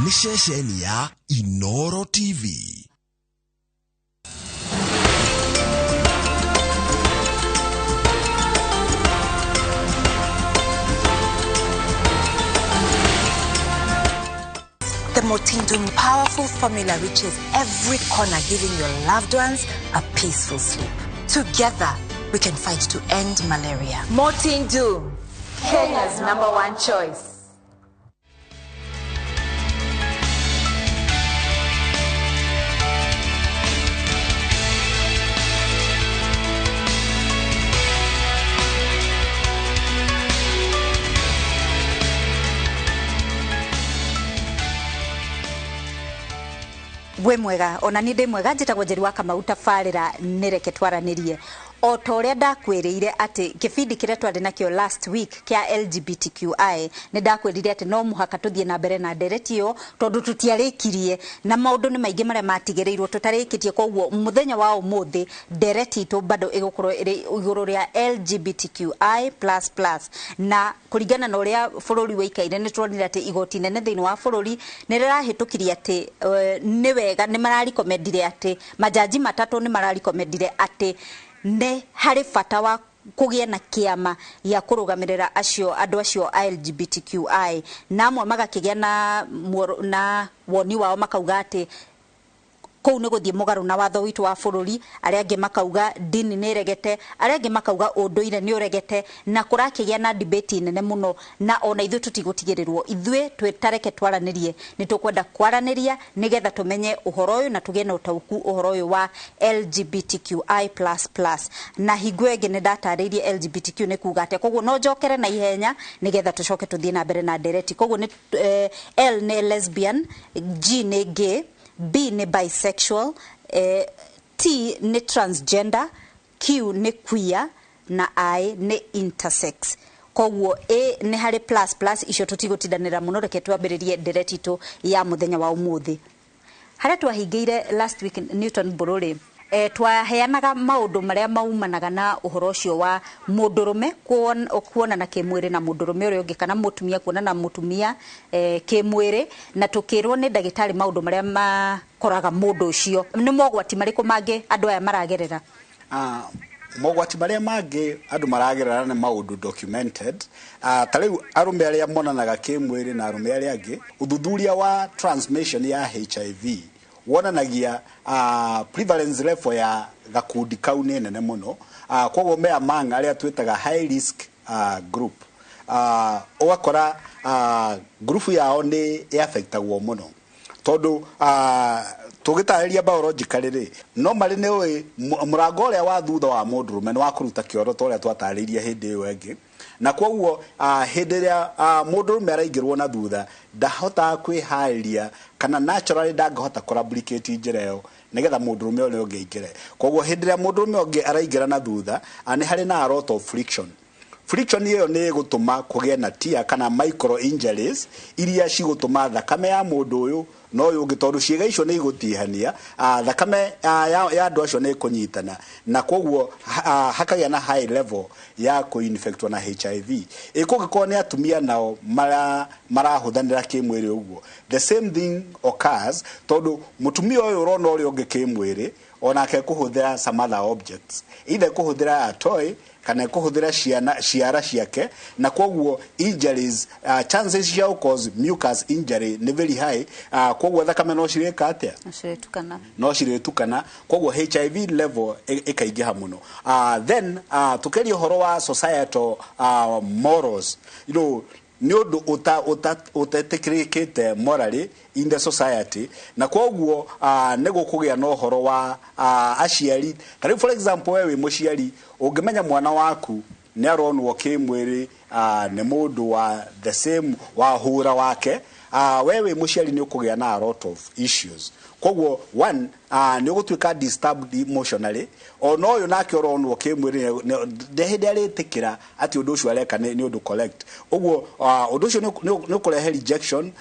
ni ceceni ya Inoro TV. The Motindum powerful formula reaches every corner, giving your loved ones a peaceful sleep. Together, we can fight to end malaria. Motindum, Kenya's #1 choice. We mwega ona ni ndi mwega njitagwo Njeri wa Kamau tabarira nireke twaranirie o ta uria ndakwirire ati kibindi kiria twari nakio last week kia LGBTQI ni ndakwirire ati no muhaka tuthie na mbere na nderetio tondu tutiarikirie na maundu ni maingi maria matigereirwo tutarikitie koguo muthenya wa umuthi ndereti to bado igukorwo iri iguru ria LGBTQI++ na kuringana na uria bururi wikaire ni turonire ati igoti nene thiini wa bururi ni rirahitukiria ati ni wega ni mararikomendire ati majaji matatu ni mararikomendire ati ne hari bata wa kugia na kiama ya kurugamirira acio andu acio LGBTQI na amwe magakigia na woni wao makauga ati kou ni guthie mugaru na watho witu wa bururi aria angi makauga dini ni regete aria angi makauga unduire ni uregete na kurakigia na debate nene muno na ona ithu tutigutigirirwo ithu twetareke twaranirie ni tukwenda kwaraniria nigetha tumenye uhoro uyu na tugie na utauku uhoro uyu wa LGBTQI++ na hingo ingi ni dataririe LGBTQ ni kuga ate koguo no njokere na ihenya nigetha tucoke tuthie na mbere na ndereti koguo ni L ni lesbian, G ni gay, B ni bisexual, T ni transgender, Q ni queer na I ni intersex. Koguo A ni hari ++ icio tutigutindanira muno reke twambiririe ndereti tu ya muthenya wa umuthi. Haria twahingiire last week Newton Bururi twaheanaga maundu maria maumanaga na uhoro ucio wa mundurume kuonana kimwiri na mundurume uria ungi kana mutumia kuonana na mutumia kimwiri na tukirwo ni ndagitari maundu maria makoraga mundu ucio ni mogwati mariku mangi andu aya maragerera mogwati maria mangi andu maragerera ni maundu documented tariu arume aria monanaga kimwiri na arume aria angi uthuthuria wa transmission ya HIV wonanagia prevalence level ya gakundi kau ni nene muno koguo me among aria twitaga high risk group ugakora group yao ni affectagwo muno tondu tugitariria biologically ri no mari ni oi murango uria wa thutha wa mundurume ni wa kuruta kioro to uria twatariria hindi iyo engi na koguo hindi ria mundurume araingirwo na thutha ndahota kwihariria kana naturally ndangihota collaborate njira yo nigetha mundurume uria ungi ingire koguo hindi ria mundurume ungi araingira na thutha ani hari na a lot of friction iyo ni gutuma kugia na tear kana micro injuries iria cigutuma thakame ya mundu uyu no yu ngitondu ciega icio ni igutihania thakame ya andu acio ni kunyitana na koguo hakagia na high level ya kuinfectwo na HIV ikugikwo ni atumia nao marahuthanira kimwiri uguo the same thing occurs tondu mutumia uyu urona uri ungi kimwiri onake kuhuthira some other objects either kuhuthira a toy kana kuhuthira ciara ciake na koguo injuries chances ya cause mucus injury ni very high koguo thakame no cireka atia no ciretukana koguo HIV level ikaingĩha mũno. Then tukeria ũhoro wa societal morals, you know, ni undu utetikirikite morally in the society, na koguo nego kugia no horo wa aciari. Karibu for example wewe muciari ungimenya mwana waku ni aronwo kimwiri ne mundu wa the same wa hura wake, wewe muciari ni ukugia na a lot of issues. Koguo one ni ugutuika disturbed emotionally, ono uyu nake oronwo kimwiri ndehinde aritikira ati undu ucio areka ni undu correct. Uguo undu ucio ni kurehe rejection,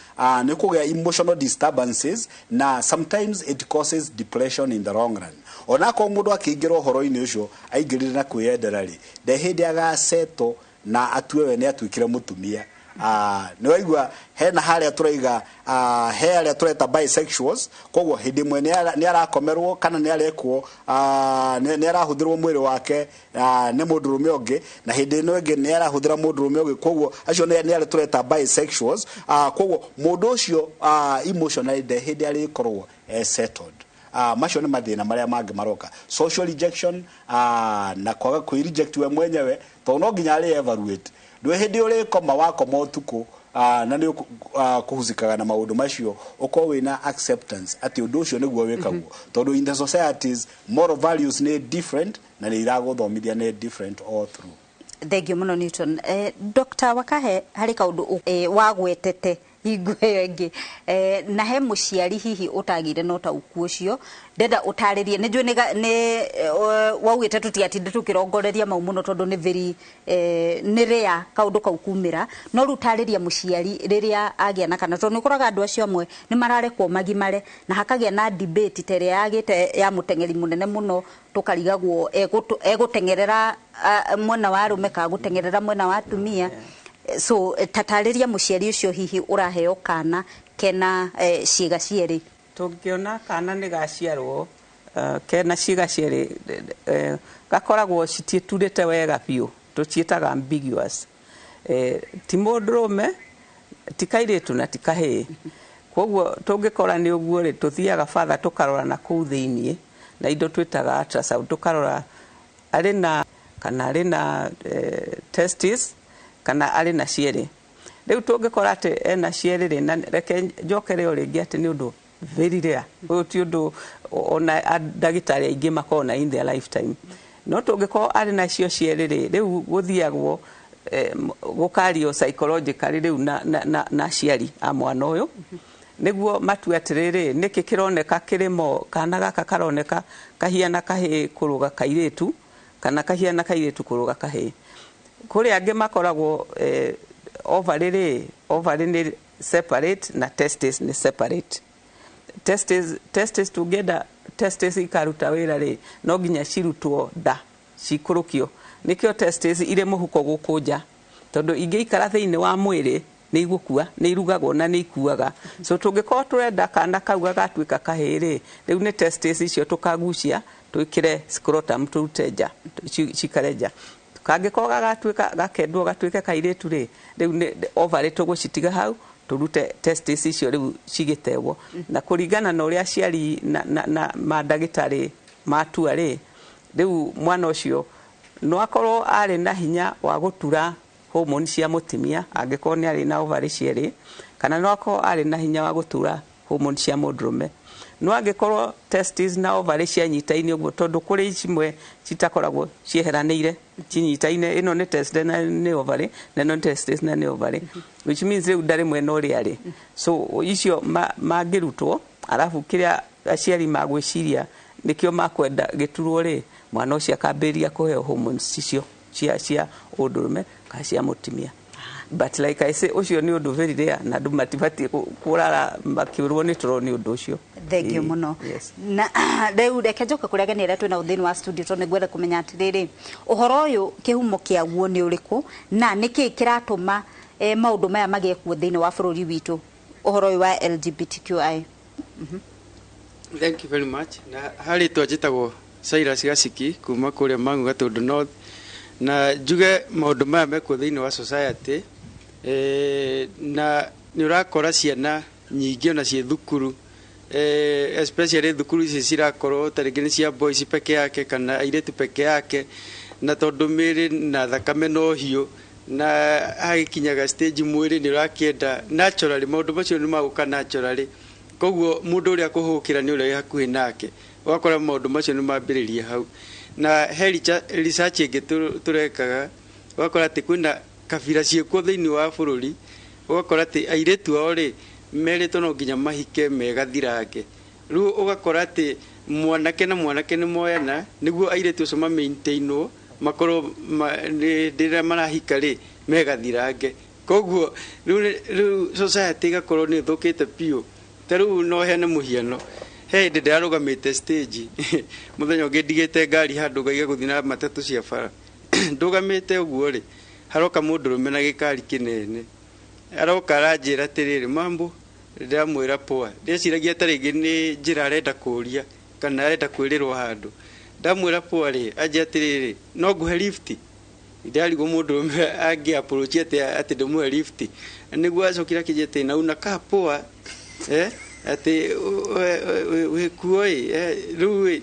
ni kugia emotional disturbances, na sometimes it causes depression in the long run. Onako mundu akingirwo horo-ini ucio aingirire na kwiyenderari ndehinde agaceto na atue ni atuikire mutumia. Ni waigua hena haria turaiga he haria tureta bisexuals, koguo hindi mwe ni arakomerwo kana ni arekwo ni arahuthirwo mwiri wake ni mundurume ungi, na hindi no ingi ni arahuthira mundurume ungi, koguo acio ni ari tureta bisexuals. Koguo mundu ucio emotionally de hindi ari korwo settled. Macio ni mathina maria mangi maroka, social rejection na kwaga ku reject we mwenyewe to no nginya ari evaluate ndwe hindi uri koma wako motuko na ni kuhuzikaga na maundu macio uko wina acceptance ati undu ucio niguo wikagwo tondu in the societies moral values ni different na ni iraguthomithia ni different all through. Thank you muno Newton. Dr. Wakahe hari kaundu wagwetete igwe ingi na he muciari hihi utagire no ta ukucio ndenda utaririe ni njue ni waugite tutiatinde tukirongoreria mau muno tondu ni very ni rea kaundu kau kumira no rutariria muciari riria agia na kana tondu ukuraga andu acio amwe ni mararekwo magimare na hakagia na debate tere yagite ya mutengeri munene muno tukarigagwo egutengerera mwena wa rume ka gutengerera mwena wa tumia. So tatariria muciari ucio hihi uraheo kana kena ciiga cieri tungiona kana ni gaciarwo kena ciiga cieri gakoragwo citieturite wega biu tucietaga ambiguous ti mundurume tikairitu na tikahe koguo tungikora ni uguo ri tuthiaga father tukarora na kuu thiini na indo twitaga ultrasound tukarora arina kana arina testes kana ari na ciere. Riu tungikora ati ena ciere ri na reke njokere o ringi ati ni undu very rare uyu ti undu ona ndagitari aingi makona in their lifetime. No tungikora ari na cio ciere ri riu guthiagwo gukario psychologically riu na ciari a mwana uyu niguo matu atiriri niki kironeka kirimo kana gaka karoneka kahiana kahe kuruga kairitu kana kahiana kairitu kuruga kahe kuri ange makoragwo ovary ni separate na testes ni separate. Testes together testes ikaruta wira ri no ginya cirutwo da cikurukio nikio testes ire muhuko gukunja tondu ingiikara thiini wa mwiri ni igukua ni irugagwo na ni ikuaga. So tungikora turenda kana kauga gatuika kahiri riu ni testes icio tukagucia twikire scrotum turuteja cikareja kangikoga gatuika gakendwo gatuike kairitu ri riu ovary tugucitiga hau turute testes icio riu cigitewo na kuringana na uria ciari na mandagitari matua ri riu mwana ucio no akorwo ari na hinya wa gutura hormone cia mutimia angikoro ni ari na ovary cieri kana no akorwo ari na hinya wa gutura hormone cia mundurume no angikoro testes na ovary cia nyitaine uguo tondu kuri cimwe citakoragwo cieheraniire cinyitaine ino ni testes na ni ovary na no testes na ni ovary which means riu ndari mwena uria ri. So icio mangirutwo alafu kiria aciari magwiciria nikio makwenda giturwo ri mwana ucio akambiria kuheo hormones icio cia undurume ka cia mutimia. But like I say ucio ni undu very rare na ndu matibati kurara makiurwo ni toro ni undu ucio. Thank you muno. Na riu reke njoke kuria gani ira twina uthini wa studio to nigwetha kumenya atiriri uhoro uyu kihumo kiaguo ni uriku na niki kiratuma maundu maya magie ku thini wa bururi witu uhoro uyu wa LGBTQI. Thank you very much. Na hari twajitagwo Cyrus Gaciki kuma kuria Mangu Gatundu North na njuge maundu maya mekuo thiini wa society na ni urakora ciana nyingĩ ona ciĩ thukuru especially thukuru ici cirakorwo tarĩngĩ nĩ cia boys peke yake kana airĩtu peke yake, na tondũ mĩrĩ na thakame no hiũ na agĩkinyaga stage mwĩrĩ nĩ ũrakĩenda naturally, maũndũ macio nĩ magũka naturally, koguo mũndũ ũrĩa kũhũkĩra nĩ ũrĩa hakuhĩ nake, ũgakora maũndũ macio nĩ mambĩrĩria hau. Na he research ĩngĩ tũrekaga, ũgakora atĩ kwĩna kabira ciĩkuo thĩinĩ wa bũrũri, ũgakora atĩ airĩtu ao rĩ merĩtwo no nginya mahike megathirange. Rĩu ũgakora atĩ mwanake na mwanake nĩ moyana nĩguo airĩtu acio ma-maintainwo makorwo rĩrĩa marahika rĩ megathirange. Koguo rĩu society ĩgakorwo nĩ ĩthũkĩte biũ. Ta rĩu no heane mũhiano, he hĩndĩ ndĩrarũgamĩte stage mũthenya ũngĩ ndigĩte ngari handũ ngaiga gũthiĩ na matatũ cia bara, ndũgamĩte ũguo rĩ haroka mũndũrũme na gĩkari kĩnene, aroka aranjĩra atĩrĩrĩ, mambo, ndĩramwĩra poa, ndĩciragia tarĩngĩ nĩ njĩra arenda kũria kana arenda kwĩrĩrwo handũ. Ndamwĩra poa rĩ anjĩra atĩrĩrĩ, no ngũhe lift? Ndarigwo mũndũrũme angĩ-approach atĩ ndĩmũhe lift, nĩguo acokire akĩnjĩra atĩ na unakaa poa atĩ wĩkuo rĩu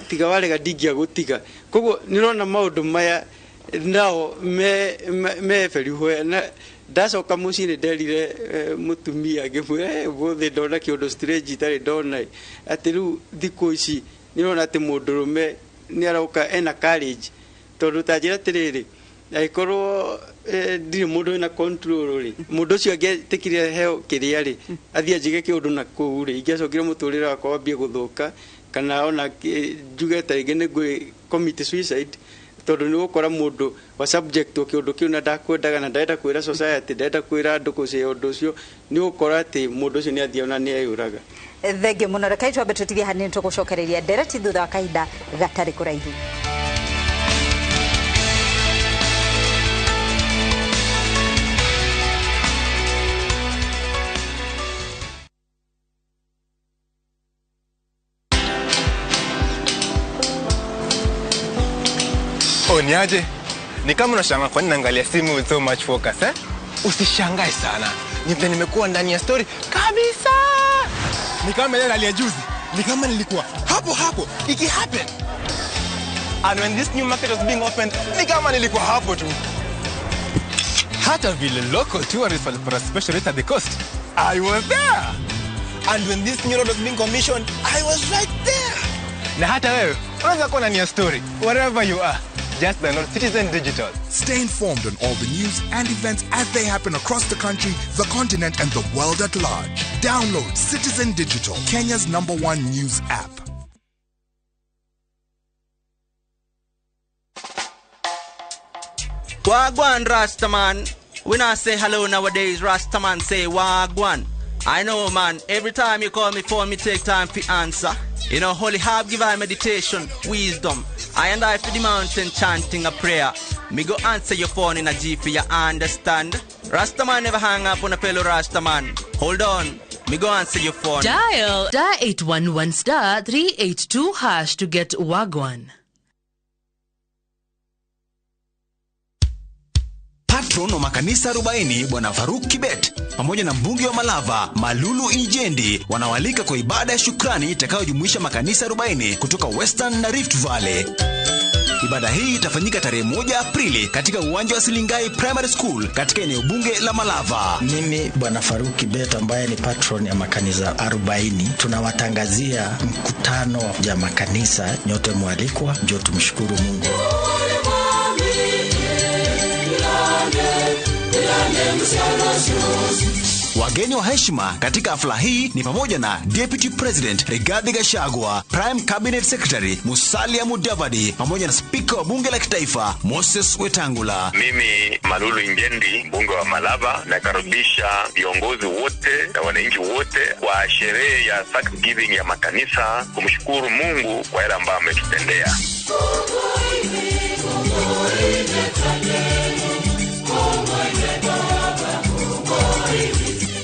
tiga warega ndingĩagũtiga. Koguo nĩũrona maũndũ maya nao me berihoya. Na ndacoka mũciĩ nĩ nderire mũtumia ngĩmwĩra ũmũthĩ ndona kĩũndũ strange itarĩ ndona, atĩ rĩu thikũ ici nĩũrona atĩ mũndũrũme nĩ aroka ena courage, tondũ ta njĩra atĩrĩrĩ, agĩkorwo ndirĩ mũndũ wĩna control rĩ, mũndũ ũcio angĩetĩkire heo kĩrĩa rĩ athiĩ anjige kĩũndũ na kũu rĩ, ingĩacokire mũtũrĩre wakwa wambie gũthũka, kana ona njuge tarĩngĩ nĩ ngwĩ commit suicide, tondũ nĩ gũkora mũndũ wa subject o kĩũndũ kĩu na ndakwendaga na ndenda kwĩra society, ndenda kwĩra andũ kũcĩa ũndũ ũcio, nĩ gũkora atĩ mũndũ ũcio nĩ athiĩ ona nĩ eyũraga. Thengio mũno, reke twambe tũtithie hanini tũgũcokereria ndereti thutha wa kahinda gatarĩ kũraihu. Niaje? Ni kama unashangaa kwa nini naangalia simu with so much focus Usishangae sana. Ni vile nimekuwa ndani ya story kabisa. Ni kama ile hali ya juzi. Ni kama nilikuwa hapo iki happen. And when this new market was being opened, ni kama nilikuwa hapo tu. Hata vile local tourists for a special rate at the coast, I was there. And when this new road was being commissioned, I was right there. Na hata wewe, unaweza kuwa ndani ya story wherever you are. Just download Citizen Digital. Stay informed on all the news and events as they happen across the country, the continent, and the world at large. Download Citizen Digital, Kenya's #1 news app. Wagwan Rastaman. When I say hello nowadays, Rastaman say Wagwan. I know, man, every time you call me phone, me take time to answer. You know, Holy Harp give I meditation, wisdom. I and I for the mountain chanting a prayer. Me go answer your phone in a G for you understand. Rastaman never hang up on a fellow Rastaman. Hold on, me go answer your phone. Dial *811*382# to get Wagwan. Patron wa makanisa 40 Bwana Faruk Kibet pamoja na mbunge wa Malava Malulu Ijendi wanawalika kwa ibada ya shukrani itakayojumuisha makanisa 40 kutoka Western na Rift Valley. Ibada hii itafanyika tarehe 1 Aprili katika uwanja wa Silingai Primary School katika eneo bunge la Malava. Mimi Bwana Faruk Kibet ambaye ni patron ya makanisa 40 tunawatangazia mkutano ya makanisa, nyote mwalikwa, njoo tumshukuru Mungu. Wageni wa heshima katika hafla hii ni pamoja na Deputy President Rigathi Gachagua, Prime Cabinet Secretary Musalia Mudavadi pamoja na Speaker wa Bunge la Kitaifa Moses Wetangula. Mimi Malulu Ijendi, mbunge wa Malava, nakaribisha viongozi wote na wananchi wote kwa sherehe ya Thanksgiving ya makanisa kumshukuru Mungu kwa yale ambayo ametutendea.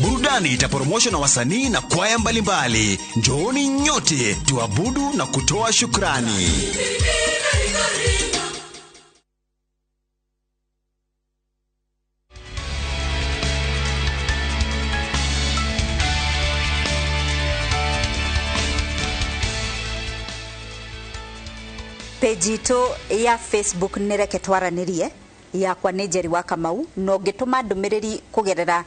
Burudani itapromoshwa na wasanii na kwaya mbalimbali. Njooni nyote tuabudu na kutoa shukrani. page ito ya Facebook nireke twaranirie yakwa nĩ Njeri wa Kamau no ngĩtũma ndũmĩrĩri kũgerera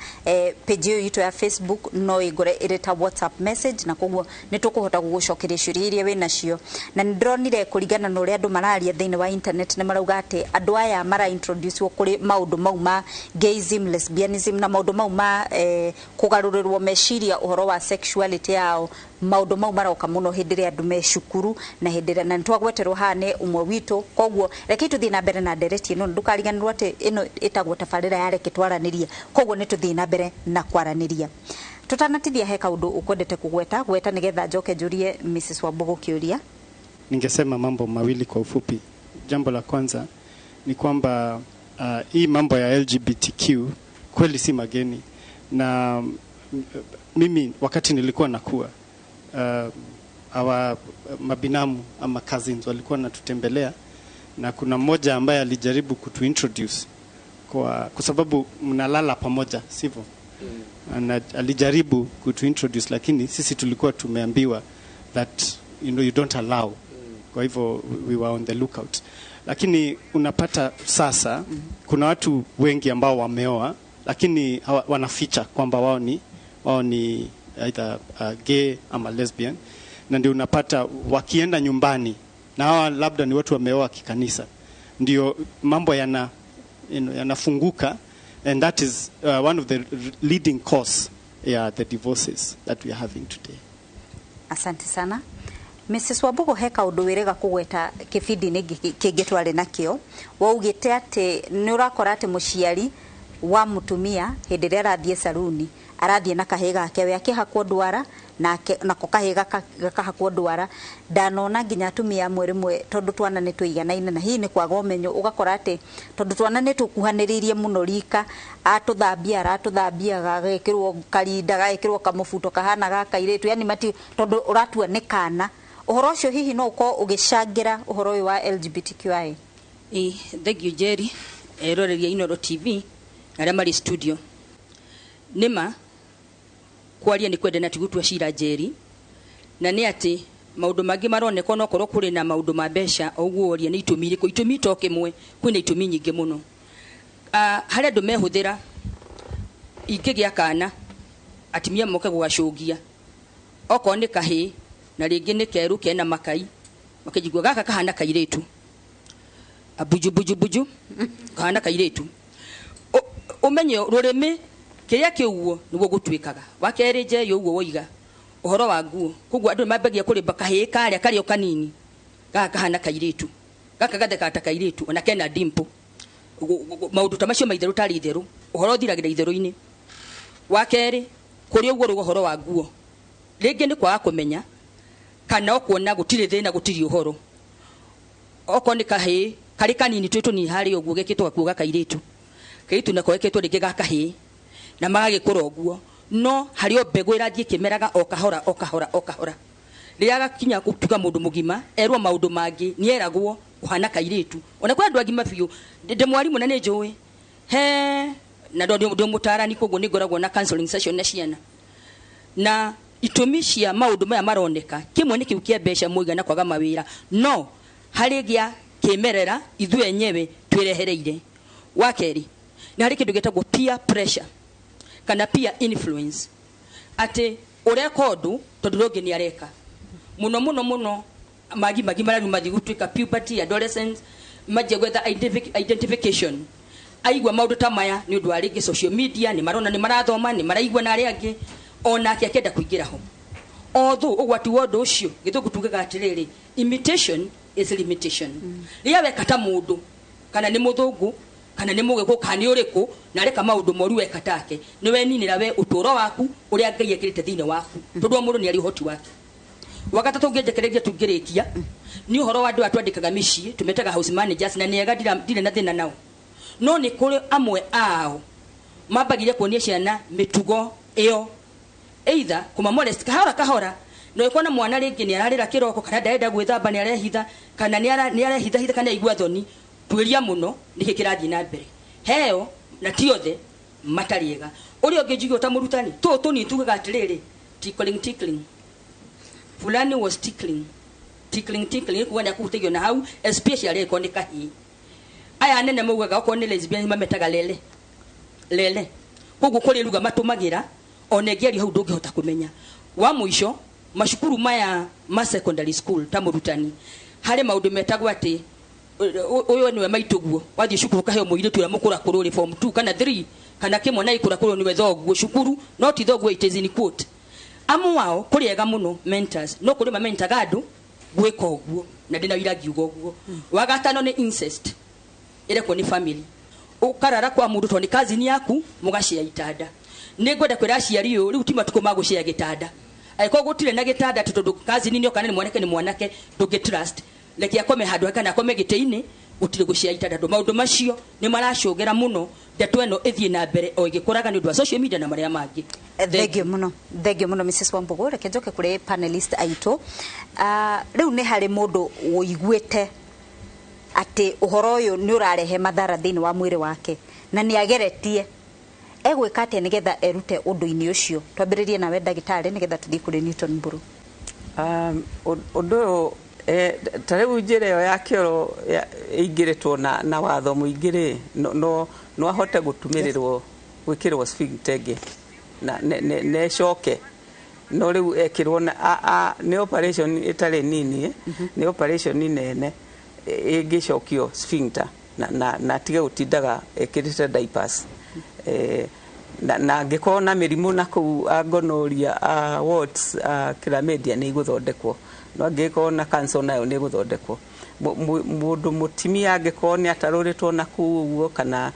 page yo ito ya Facebook no igore ĩrĩ ta WhatsApp message na koguo nĩ tũkũhota gũgũcokeria ciũria iria wĩ nacio na nĩndĩronire kũringana na ũrĩa andũ mararia thĩinĩ wa internet nĩ marauga atĩ andũ aya mara introduce kũrĩ maũndũ mau ma gayism, lesbianism na maũndũ mau ma kũgarũrĩrwo meciria ũhoro wa sexuality yao maũndũ mau maroka mũno hĩndĩ ĩrĩa andũ me cukuru na hĩndĩ ĩrĩa na nĩtwagweterwo haha nĩ ũmwe witũ koguo reke tũthiĩ na mbere na ndereti ĩno ndũkariganĩrwo atĩ ĩno ĩtagwo tabarĩra ya reke twaranĩrie koguo nĩtũthiĩ na mbere na kwaranĩria tutanatithia he kaũndũ ũkwendete gweta nĩgetha njoke njũrie Mrs. Wambugu kĩũria. Ningesema mambo mawili kwa ufupi. Jambo la kwanza ni kwamba hii mambo ya LGBTQ kweli si mageni na mimi wakati nilikuwa nakuwa mabinamu ama cousins walikuwa natutembelea na kuna mmoja ambaye alijaribu kutuintroduce kwa sababu mnalala pamoja sivyo alijaribu kutuintroduce lakini sisi tulikuwa tumeambiwa that you don't allow kwa hivyo we were on the lookout lakini unapata sasa kuna watu wengi ambao wameoa lakini wanaficha kwamba wao ni either gay ama lesbian na ndio unapata wakienda nyumbani na hawa labda ni watu wameoa kikanisa ndio mambo yanafunguka and that is one of the leading cause the divorces that we are having today. Asante sana. Mrs. Wambugu he kaũndũ wĩrĩga kũgweta kĩbindi-inĩ kĩngĩ twarĩ nakĩo waugĩte atĩ nĩ ũrakora atĩ mũciari wa mutumia hĩndĩ ĩrĩa arathiĩ saruni arathiĩ na kahĩĩ gake we akĩhakwo ndwara nako kahĩĩ gakahakwo ndwara ndanona nginya atumia amwe rĩmwe tondũ twana nĩ tũiganaine na hihi nĩ kwaga ũmenyo ũgakora atĩ tondũ twana nĩ tũkuhanĩrĩirie mũno rika aratũthambia gagekĩrwo karinda gagekĩrwo kamũbuto kahana gakairĩtu yani mati tondũ ũratua nĩ kana ũhoro ũcio hihi no ũkorwo ũgĩcangĩra ũhoro ũyũ wa LGBTQI. Thank you Njeri eroreria Inooro TV arĩa marĩ studio nima kwaria nĩ kwenda na tigutua cira Njeri na nĩ atĩ maũndũ mangĩ maroneka no korwo kũrĩ na maũndũ ma mbeca ũguo oria nĩ itũmi to kĩmwe kwĩna itũmi nyingĩ mũno harĩa andũ mehũthĩra ingĩgĩa kana atimia moke gũgacũngia okorwo nĩ kahĩĩ na rĩngĩ nĩ kerũ kena makai makĩjigua gaka kahana kairĩtu buju kahana kairĩtu umenye rũrĩmĩ kĩrĩa kĩuguo nĩguo gũtuĩkaga wakerĩ nje yo uguo woiga ũhoro wa nguo koguo andũ mambagia kũrĩmba kahĩĩ karĩa kanini gaka kahana kairĩtu gaka gatheka ta kairĩtu ona kena dimple maũndũ ta macio maitherũ tari itherũ ũhoro thiragĩra itherũ-inĩ wakerĩ kũrĩ ũguo ũhoro wa nguo rĩngĩ nĩ kwaga kũmenya kana okuona gũtirĩ thĩna gũtirĩ ũhoro okorwo nĩ kahĩĩ karĩ kanini twĩtũnini harĩ ũguo gekĩtwo gakuo gakairĩtu kaitu nako geketwo rĩngĩ gakahĩĩ na magagĩkũra ũguo no harĩ o mbegũ ĩrathiĩ kĩmeraga o kahora rĩrĩa gakinya gũtuĩka mũndũ mũgima erwo maũndũ mangĩ nĩ eragwo ũhana kairĩtu ona kwa andũ agima biũ ndĩ mwarimũ na nĩ njũĩ na ndĩ mũtaarani koguo nĩ ngoragwo na counseling session na ciana na itũmi cia maũndũ maya maroneka kĩmwe nĩ kĩu kĩa mbeca mũigana kwaga mawĩra no harĩ gĩa kĩmerera ithuĩ enyewe twĩrehereire wakerĩ na harĩ kĩndũ gĩtagwo peer pressure kana peer influence atĩ ũreka ũndũ tondũ rũngĩ nĩ areka mũno magi marĩa mathi gũtuĩka puberty adolescence maje gwetha identification aigua maũndũ ta maya nĩ ũndũ wa rĩngĩ social media nĩ marona nĩ marathoma nĩ maraigua na arĩa angĩ onake akĩenda kũingĩra ho although ũgwati wa ũndũ ũcio gĩthũngũ tugaga atĩrĩrĩ imitation is limitation rĩrĩa weka ta mũndũ kana nĩ mũthũngũ kana nĩ mũgĩkũ kana nĩ ũrĩkũ na reka maũndũ moru weka take nĩ weninĩra we ũtũũro waku ũrĩa Ngai ekĩrĩte thĩinĩ waku tondũ mũndũ nĩ arĩ ũhoti wake wagatatũ ũngĩnjekereria tũngĩrĩkia nĩ ũhoro wa andũ atwandĩkaga mĩciĩ tũmetaga house managers na nĩega ndirĩ na thĩna nao no nĩ kũrĩ amwe ao mambagirie kuonia ciana mĩtugo ĩyo either kũmamolest kahora no ĩkona mwana rĩngĩ nĩ ararĩra kĩroko kana ndarenda gwĩthamba nĩ arehitha kana nĩ arehitha kana igua thoni tuĩria mũno nĩkĩ kĩrathiĩ na mbere heo na tiothe matariega ũrĩa ũngĩ njigua ta mũrutani tũtũ nĩ tugaga atĩrĩrĩ tickling fulani was tickling tickling kuwa na kutegyo na hau especially ko ni kahi aya nene mugaga ko ni lesbian mametaga lele kogu kuri ruga matumagira onegeri hau ndungihota kumenya wa muisho mashukuru maya ma secondary school tamurutani hare maundu metagwo ati uyo niwe maituguo wathie cukuru kaheo muiritu ya mukura kururi form 2 kana 3 kana kimwe na ikura kururi niwe thoguo cukuru no ti thoguo it is in quote amu wao kuri ega muno mentors no kuri ma mentor gadu gweka oguo na ndina wiragi uguo wagatano ni incest ile ko ni family ukarara kwa mundu to ni kazi ni yaku mugashia itada nigwenda kwira aciari yu riu tima tukoma gucia gitada aiko gutire na gitada tondu kazi nini okana ni mwanake ndugi trust leki akome handu kana akome giteini gutire gucia itada ndo maundu macio ni maracogera muno ndeto eno ithie na mbere o igikuraga ni undu wa social media na maria mangi. Thegio muno Mrs. Wambugu reke njoke kuri panelist aito riu ni hari mundu uiguite ati uhoro uyu ni urarehe madhara thini wa mwiri wake na ni ageretie egwika atia nigetha erute undu-ini ucio twambiririe nawe ndagitari nigetha tuthii kuri Newton Mburu. Undu tariu njira yo ya kioro ingiritwo na watho muingire no ahote gutumirirwo gwikirwo sphincter na ne shoke no riu ekirwo na ni operation itari nini ni operation nene ingicokio sphincter na tige gutindaga ekirite diapers na ngiko na mirimu na ku gonorrhea warts chlamydia ni guthondekwo no ngiko na cancer nayo ni guthondekwo mundu mutimia ngiko ni ataruritwo na kuuguo kana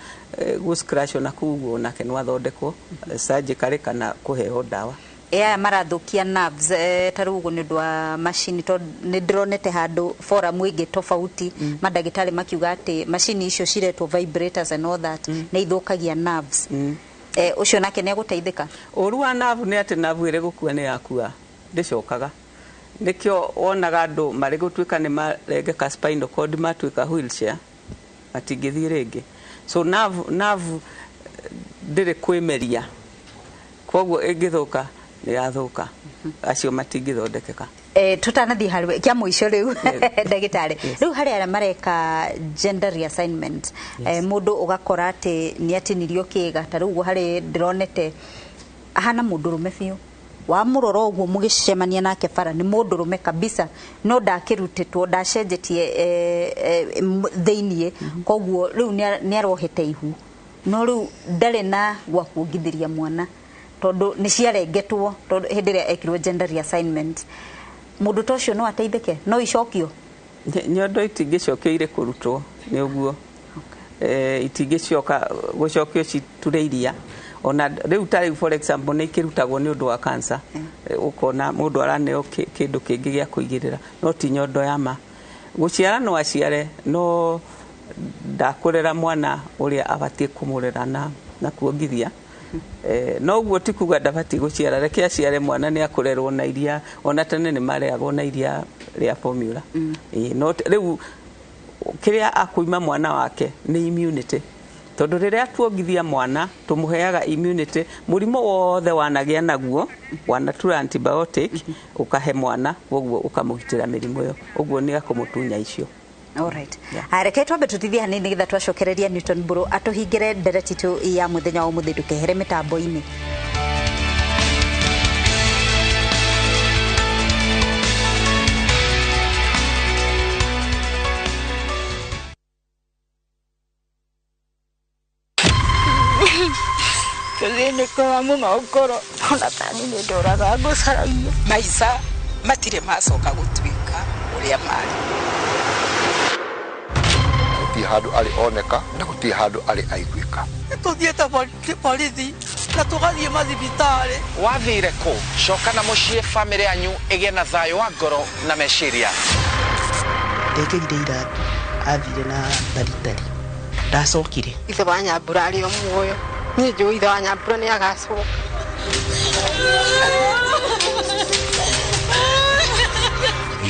guscratch na kuuguo na kenwa thondekwo surgically kana kuheo dawa marathukia nerves tarugo ni ndwa machine to ni dronete handu forum ingi tofauti madagitari makiuga ati machine icio ciretwo vibrators and all that ni ithukagia nerves ucio nake ne guteithika uru wa nerve ni ati nerve ire gukua ni yakua ndicokaga nikio wonaga andu mari gutwika ni marengeka spinal cord matwika wheelchair atingithii ringi so nerve ndire kwimeria koguo ingithuka ni yathuka acio matingithondekeka tutanathi hari kia muico riu ndagitari riu hari ara mareka gender reassignment mundu ugakora ati ni atinirio kiga ta riu hari ndironete ahana mundu rume biu wa muroro uguo mugicemania nake bara ni mundu rume kabisa no ndakirutitwo ndacenjetie theinie koguo riu ni arohete ihu no riu ndare na gwa kuongithiria mwana tondu ni ciarengetwo tondu hindiria ekirwo gender reassignment mundu tocio no ateithike no icokio nyondo itingicokio ire kurutwo ni uguo itingicoka gucokio citureiria ona riu tari for example ni kirutagwo ni undu wa cancer ukona mundu araneo kindu kingi gia kuigirira no ti nyondo yama guciara no aciare no ndakurera mwana uria abatie kumurera na kuongithia no guo tikuga ndabati guciara reke aciare mwana ni akurerwo na iria ona tene ni mareagwo na iria ria formula no riu kiria akuima mwana wake ni immunity tondu riria tuongithia mwana tumuheaga immunity murimo wothe wanagia naguo wanatura antibiotic ukahe mwana woguo ukamugitira mirimo yo uguo ni akumutunya icio. Alright. Areke twambe tutithia hanini githa twacokereria Newton Mburu atuhingire ndereti tu ya muthenya wa muthi ndukehere mitambo-ini. Kuzini kwa muno ukoro ona tani ni ndoraga ngusaragia maisa matire macoka gutwika uria mari guti handu ari oneka na guti handu ari aiguika tuthiete borithi na tugathie mathibitari wathire ku coka na mucie family yanyu igie na thayo wa ngoro na meciria ndekegire ira athire na daritari ndacokire ithe wa Nyambura ari o muoyo ni njui ithe wa Nyambura ni agacoka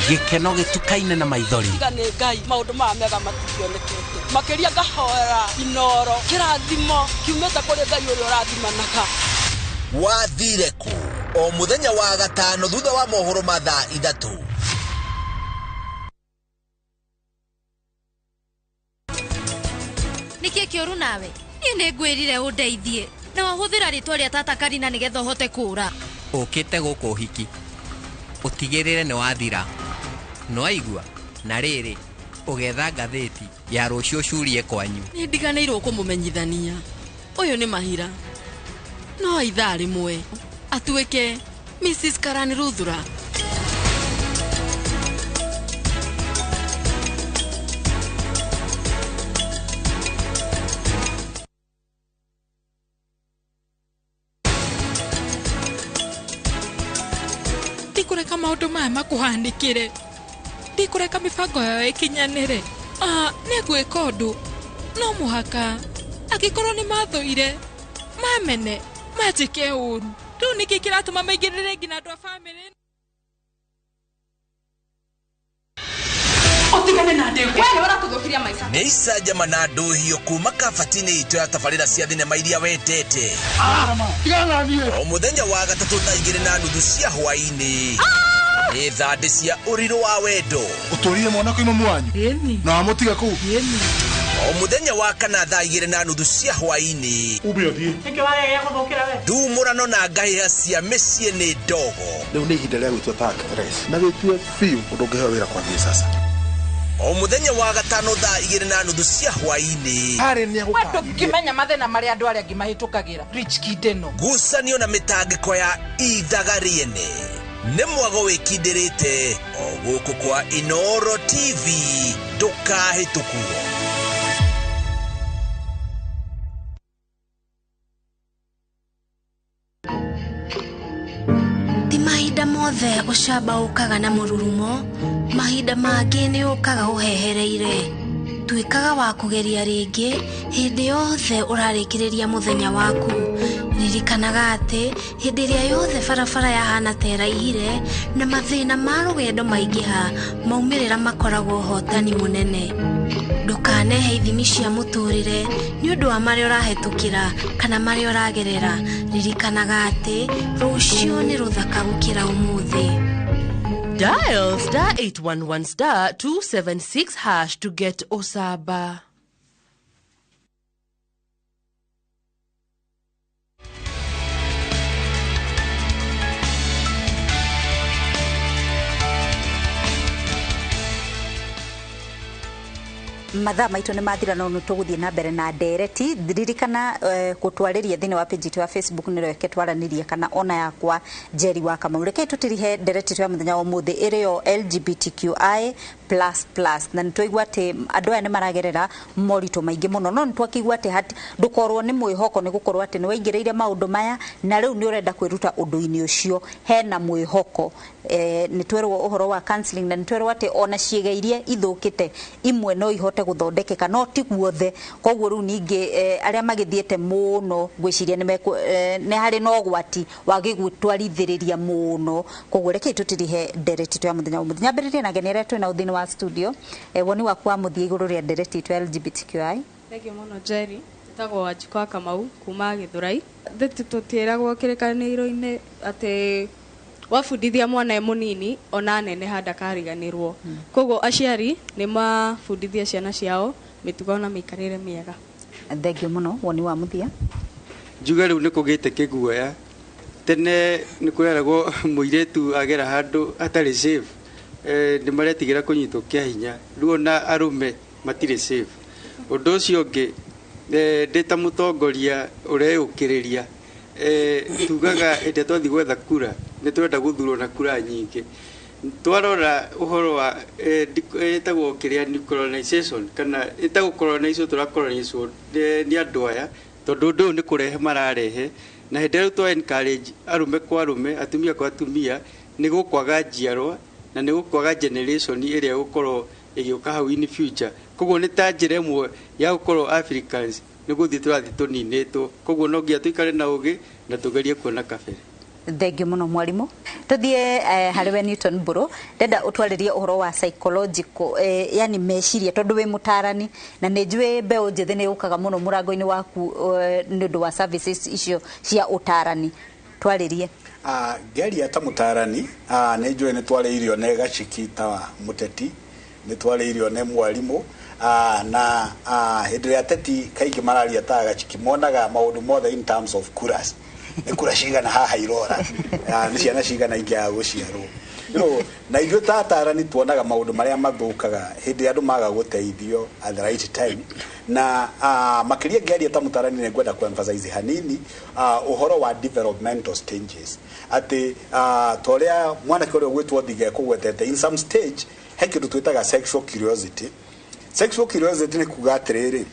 gikeno gitukaine na maithori tigane ngai maundu ma mega matikionekete makiria ngahoera inoro kirathimo kiumete kuri ngai uri urathimanaga wathire ku o muthenya wa gatano thutha wa mohoro ma thaa 3 nĩkĩ kĩũru nawe niĩ nĩngwĩrire ũndeithie na wahũthĩra rĩtwa rĩa tata Karina nĩgetha ũhote kũũra ũkĩte gũkũ ũhiki ũtigĩrĩre nĩ wathira no aigua na rĩrĩ ũgetha ngathĩti ya rũciũ curie kwanyu nĩndiganĩirwo kũmũmenyithania ũyũ nĩ Mahira no ithaa rĩmwe atuĩke Mrs. Karani Ruthura. Ndikureka maundu maya makuhandikire ndikureka mibango yayo ikinyanire nĩngwĩka ũndũ no mũhaka angĩkorwo nĩ mathũire mamene majike ũru rĩu nĩkĩ kĩratũma maingĩrĩre nginya andũ a bamĩrĩ ũtigane na ndĩwe wewe ũratũthũkiria maica nĩ icanjama na ndũhio kuma kabati-inĩ itũ ya tabarĩra cia thinema iria wendete o mũthenya wa gatatũ thaa 2:30 cia hwaĩ-inĩ nĩ thandĩ cia ũrirũ wa wendo ũtũrire mwana kwa imamu wanyu na wamũtiga kũu o mũthenya wa kana thaa 2:30 cia hwaĩ-inĩ ndumũrano na ngahĩha cia mĩciĩ nĩ ndogo rĩu nĩ ihinda rĩa gwĩtua tag race na wĩtue biũ ũndũ ũngĩheo wĩra kwambia sasa o mũthenya wa gatano thaa 2:30 cia hwaĩ-inĩ wendo ngĩmenya mathĩna marĩa andũ arĩa angĩ mahĩtũkagĩra Rich Kid ĩno ngucanio na mĩtangĩko ya ithaga rĩene nĩ mwago wĩkindĩrĩte o gũkũ kwa Inooro TV ndũkahĩtũkuo. ti mahinda mothe ũcamba ũkaga na mũrurumo mahinda mangĩ nĩ ũkaga ũhehereire tuĩkaga wa kũgeria rĩngĩ hĩndĩ yothe ũrarĩkĩrĩria mũthenya waku ririkanaga atĩ hĩndĩ ĩrĩa yothe barabara yahana ta ĩraihire na mathĩna ma rũgendo maingĩha maumĩrĩra makoragwo ũhotani mũnene ndũkanehe ithimi cia mũtũrĩre nĩ ũndũ wa marĩa ũrahetũkĩra kana marĩa ũragerera ririkanaga atĩ rũciũ nĩ rũthaka gũkĩra ũmũthĩ. Dial *811*276# to get Osaba. mathaa maitũ nĩ mathira no tũgũthiĩ na mbere na ndereti ririkana gũtwarĩria thĩinĩ wa page ya Facebook nĩ reke twaranĩrie kana ona yakwa Jerry wa Kamau reke tũtirihe ndereti ya mũthenya wa ũmũthĩ ĩrĩ yo LGBTQI++ na nĩtwaigua atĩ andũ aya nĩ maragerera moritũ maingĩ mũno no nĩtwakigua atĩ ndũkorwo nĩ mwĩhoko nĩ gũkorwo atĩ nĩ waingĩrĩire maũndũ maya na rĩu nĩ ũrenda kwĩruta ũndũ-inĩ ũcio hena mwĩhoko nĩ twerwo ũhoro wa counseling na nĩ twerwo atĩ ona ciĩga iria ithũkĩte imwe no ihote gũthondekeka no ti guothe koguo rĩu ningĩ arĩa magĩthiĩte mũno gwĩciria nĩ harĩ na ũgwati wa gĩgwĩtwarithĩrĩria mũno koguo reke tũtirihe ndereti ya mũthenya nyambĩrĩrie na ngeni twĩ na thĩinĩ wa studio woni waku wa mũthia igũrũ rĩa ndereti ya LGBTQI. Thengio mũno Jerry tagwo Wanjikũ wa Kamau kuma Gĩthũrai tũtĩragwo kĩrĩkanĩro-inĩ atĩ wabundithia mwana mũnini ona nene handa kariganĩrwo koguo aciari nĩ mabundithia ciana ciao mĩtugo na mĩikarĩre mĩega. Thengio mũno woni wa mũthia. Njuga rĩu nĩ kũgĩte kĩguoya tene nĩ kwĩragwo mũirĩtu agera handũ atarĩ safe nĩ maretigĩra kũnyitwo kĩa hinya rĩu ona arũme matirĩ safe. Ũndũ ũcio ũngĩ ndĩ ta mũtongoria ũreũkĩrĩria tugaga hĩndĩ twathiĩ gwetha kura nĩ tũrenda gũthurwo na kura nyingĩ twarora ũhoro wa ĩtagwo kĩrĩa decolonization kana ĩtagwo colonization tũracolonization nĩ andũ aya tondũ ũndũ ũyũ nĩ kũrehe mararehe na hĩndĩ ĩrĩa twa encourage arũme kwa arũme atumia kwa atumia nĩ gũkwaga njiarwa na nĩ gũkwaga generation ĩrĩa gũkorwo ĩgĩũka hau in future koguo nĩ ta njĩra ĩmwe ya gũkorwo Africans nĩ gũthiĩ tũrathiĩ tũninĩtwo koguo no nginya tũikare na ũgĩ na tũgerie kuona kabere. Thengio mũno mwarimũ tũthiĩ harĩ we Newton Mburu ndenda ũtwarĩrie ũhoro wa psychological yani meciria tondũ wĩ mũtarani na nĩ njũĩ mbeũ njĩthĩ nĩ ũkaga mũno mũrango-inĩ waku nĩ ũndũ wa services icio cia ũtarani twarĩrie. Geria ta mũtarani nĩ njũĩ nĩ twarĩirio nĩ gaciki ta mũteti nĩ twarĩirio nĩ mwarimũ na hĩndĩ ĩrĩa ateti kaingĩ mararia ta gaciki monaga maũndũ mothe in terms of kuras nĩ kura cigana haha irora nĩ ciana cigana ingĩaga gũciarwo na ithuĩ ta atarani tuonaga maũndũ marĩa mathũkaga hĩndĩ andũ maga gũteithio at the right time na makĩria ngĩaria ta mũtarani nĩ ngwenda kuemphasize hanini ũhoro wa developmental stages atĩ ta ũrĩa mwanake ũrĩa ũgwĩtwo Thige kũgwetete in some stage he kĩndũ twĩtaga sexual curiosity. Sexual curiosity nĩ kuga atĩrĩrĩ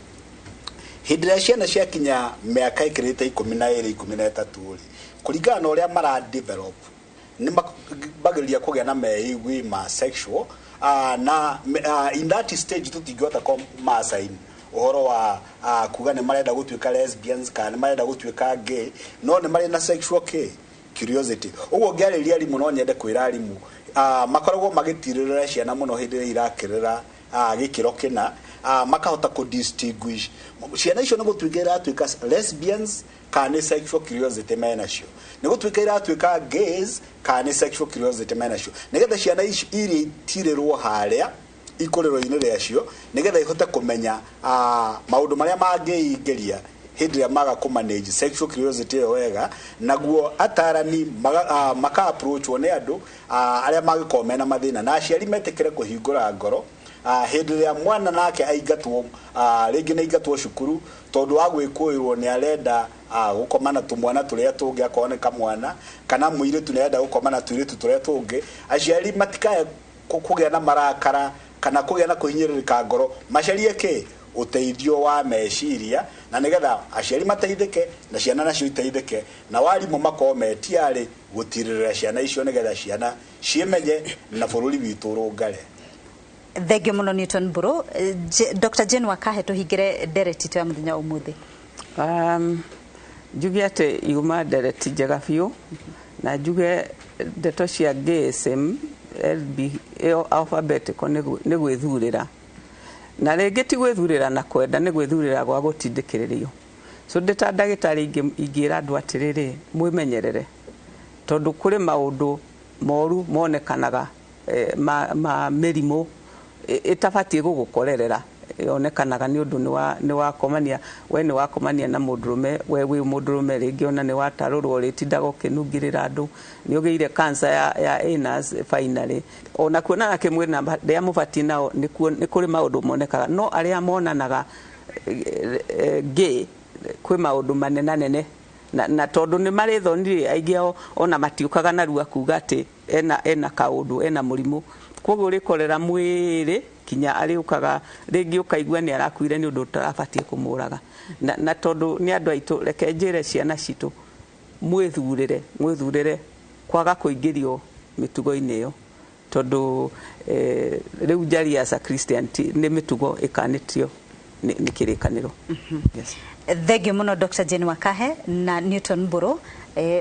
hĩndĩ ĩrĩa ciana ciakinya mĩaka ĩkĩrĩte 12 13 rĩ kũringana na ũrĩa mara develop nĩ bagĩria kũgĩa na meigwi ma sexual na in that stage tũtingĩhota kũmasaini ũhoro wa kuga nĩ marenda gũtuĩka lesbians kana nĩ marenda gũtuĩka gay no nĩ marĩ na sexual curiosity. Ũguo ngĩarĩria arimũ no nyende kwĩra arimũ makoragwo magĩtirĩrĩra ciana mũno hĩndĩ ĩrĩa irakĩrĩra gĩkĩro kĩna makahota ku distinguish ciana icio nĩ gũtuĩka iratuĩka lesbians kana sexual curiosity menacio nĩ gũtuĩka iratuĩka gays kana sexual curiosity menacio nĩgetha ciana icio iri tirĩrwo harĩa ikũrĩro-inĩ rĩacio nĩgetha ihote kũmenya maũndũ marĩa mangĩingĩria hĩndĩ ĩrĩa maga kũmanage sexual curiosity ĩyo wega naguo atarani maka approachwo nĩ andũ arĩa magĩkorwo mena mathĩna na aciari metĩkĩre kũhingũra ngoro hĩndĩ ĩrĩa mwana nake aingatwo rĩngĩ nĩ aingatwo cukuru tondũ wa gwĩkũĩrwo nĩ arenda gũkomana tũmwana tũrĩa tũngĩ akorwo nĩ kamwana kana mũirĩtu nĩ arenda gũkomana tũirĩtu tũrĩa tũngĩ aciari matikae kũgĩa na marakara kana kũgĩa na kũhinyĩrĩrĩka ngoro macarie ũteithio wa meciria na nĩgetha aciari mateithĩke na ciana nacio iteithĩke na warimũ makorwo metiarĩ gũtirĩrĩra ciana icio nĩgetha ciana ciĩmenye na bũrũri witũ ũrũngare. Thengio mũno Newton Mburu. Dr. Jane Wakahe tũhingĩre ndereti tu ya mũthenya ũmũthĩ. Njuge atĩ yuma ndereti njega biũ na njuge ndeto cia GSM LB alphabetical nĩ gwĩthurĩra na rĩngĩ ti gwĩthurĩra na kwenda nĩ gwĩthurĩra gwa gũtindĩkĩrĩrio. So ndeta ndagĩtarĩ ingĩra andũ atĩrĩrĩ mwĩmenyerere tondũ kũrĩ maũndũ moru monekanaga ma mĩrimũ ĩtabatiĩ gũgũkorerera yonekanaga nĩ ũndũ nĩ wakomania we nĩ wakomania na mũndũrũme we wĩ mũndũrũme rĩngĩ ona nĩ watarũrwo rĩtindaga ũkĩnungĩrĩra andũ nĩ ũgĩire cancer ya anus finally ona kuonana kĩmwe na rĩa mũbatiĩ nao nĩ kũrĩ maũndũ monekaga no arĩa monanaga gay kwĩ maũndũ manenanene na tondũ nĩ marĩ thonire aingĩ ao ona matiũkaga narua kuga atĩ ena kaũndũ ena mũrimũ koguo rĩkorera mwĩrĩ kinya arĩũkaga rĩngĩ ũkaigua nĩ arakuire nĩ ũndũ ũtarabatiĩ kũmũraga na tondũ nĩ andũ aitũ reke njĩre ciana citũ mwĩthurĩre kwaga kũingĩrio mĩtugo-inĩ ĩyo tondũ rĩu njari as a Christian nĩ mĩtugo ĩkanĩtio nĩ kĩrĩkanĩro. Thengio mũno Dr. Jane Wakahe na Newton Mburu.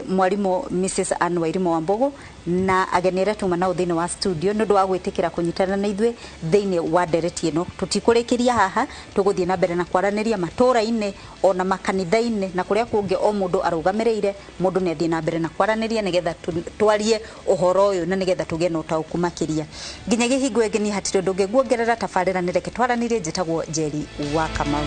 Mwarimu Mrs. Anne Wairimu Wambugu na ageni arĩa tuma nao thĩinĩ wa studio nĩ ũndũ wa gwĩtĩkĩra kũnyitana na ithuĩ thĩinĩ wa ndereti ĩno. Tũtikũrĩkĩria haha tũgũthiĩ na mbere na kwaranĩria matũũra-inĩ ona makanitha-inĩ na kũrĩa kũngĩ o mũndũ arũgamĩrĩire mũndũ nĩ athiĩ na mbere na kwaranĩria nĩgetha twarie ũhoro ũyũ na nĩgetha tũgĩe na ũtaũku makĩria. Nginya gĩhingo ngeni hatirĩ ũndũ ũngĩguongerera tabarĩra nĩ reke twaranĩrie njĩtagwo Njeri wa Kamau.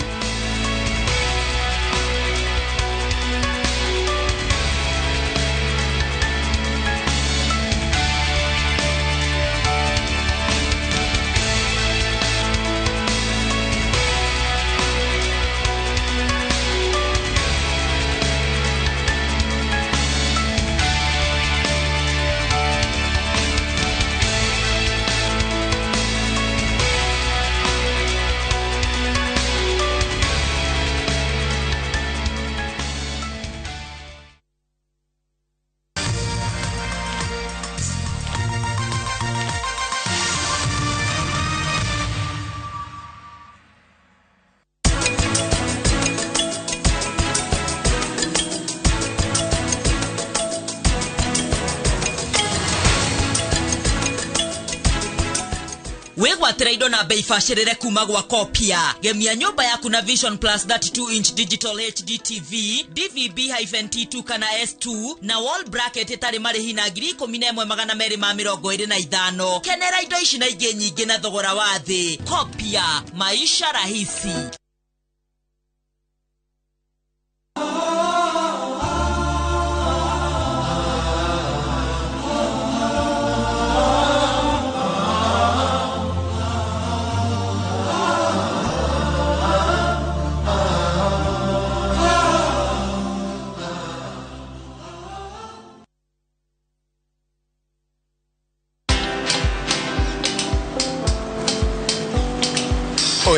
kwambatira indo na bei bacĩrĩre kuma gwa Kopia. Gemia nyũmba yaku na Vision Plus 32-inch digital HD TV, DVB-T2 kana S2 na wall bracket itarĩ marĩhi na 11,225. Kenera indo ici na ingĩ nyingĩ na thogora wa thĩ. Kopia, maisha rahisi.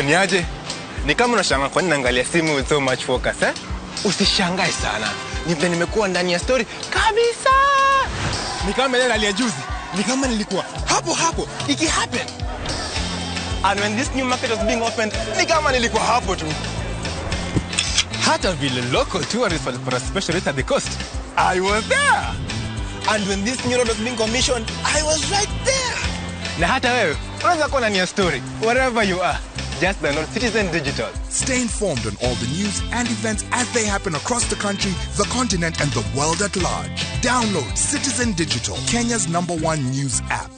Niaje? Ni kama unashangaa kwa nini naangalia simu with so much focus, eh? Usishangae sana. Nimekuwa ndani ya story kabisa. Ni kama ile hali ya juzi. Ni kama nilikuwa hapo iki happen. And when this new market was being opened, ni kama nilikuwa hapo tu. Hata vile local tourists for a special rate at the coast, I was there. And when this new road was being commissioned, I was right there. Na hata wewe, unaweza kuwa ndani ya story wherever you are. Just download Citizen Digital. Stay informed on all the news and events as they happen across the country, the continent, and the world at large. Download Citizen Digital, Kenya's #1 news app.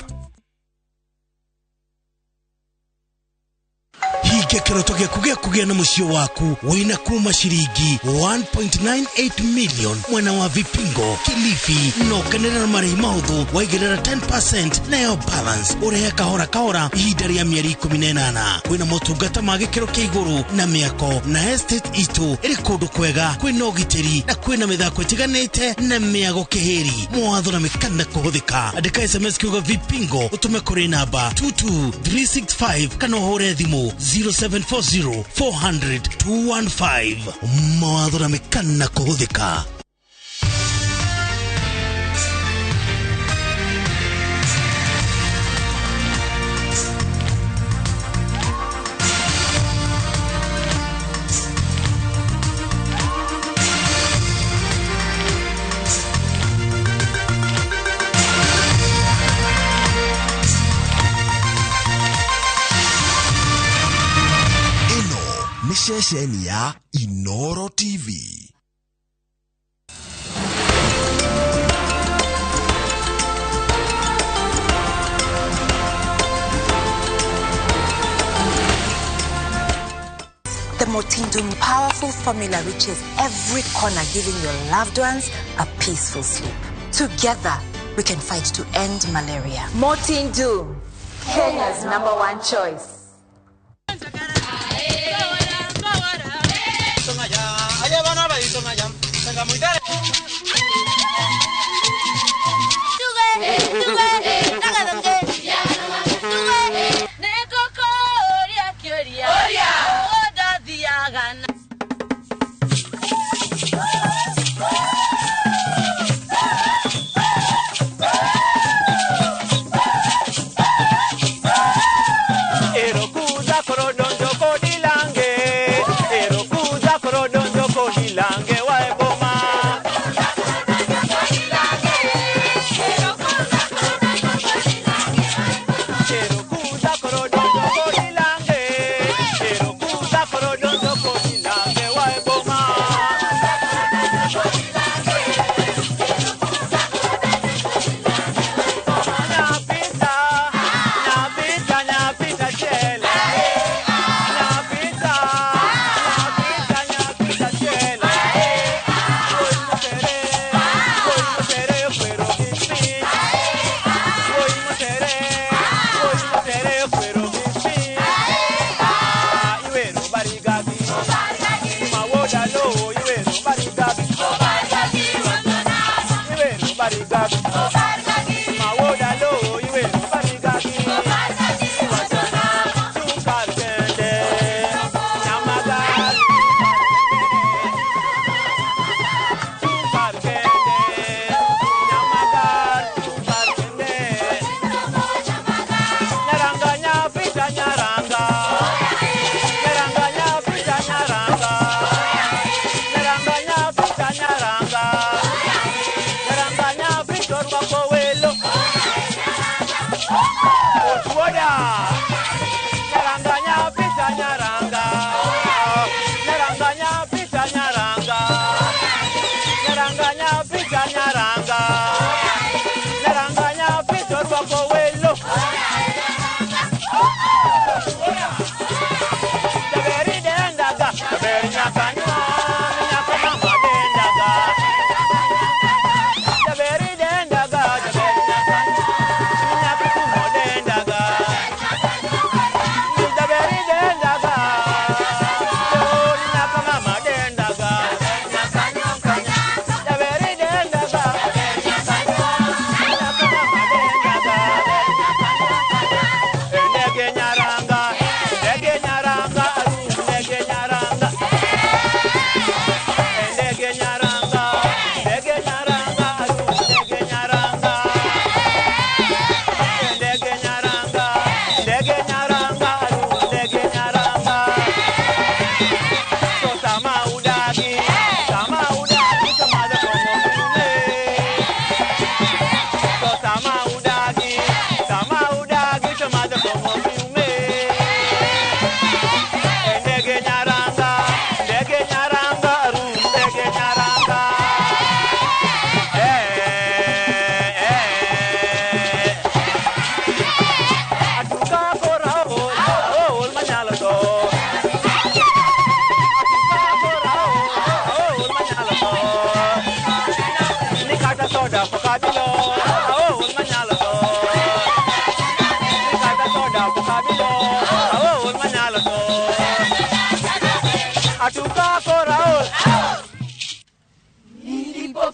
Kĩroto kugea na mũciĩ waku wĩna kuma ciringi 1.98 million mwena wa Vipingo, Kilifi, no kanena na marĩhi mahũthũ waigĩrĩra 10% nayo balance ũrehe kahora ihinda rĩa mĩeri 18. Kwĩna motungata ma gĩkĩro kĩa igũrũ na mĩako na estate itũ ĩrĩ kũndũ kwega, kwĩna ũgitĩri na kwĩna mĩthako ĩtiganĩte na mĩago kĩhĩri. Mawatho na mĩkana kũhũthĩka. Andĩka SMS kiuga Vipingo ũtũme kũrĩ namba 22365 kana ũhũre thimũ 0740-400-215. Mawatho na mĩkana kũhũthĩka. Shesheni ya Inoro TV. The Motindum powerful formula reaches every corner, giving your loved ones a peaceful sleep. Together, we can fight to end malaria. Motindum, Kenya's #1 choice. Nyaranga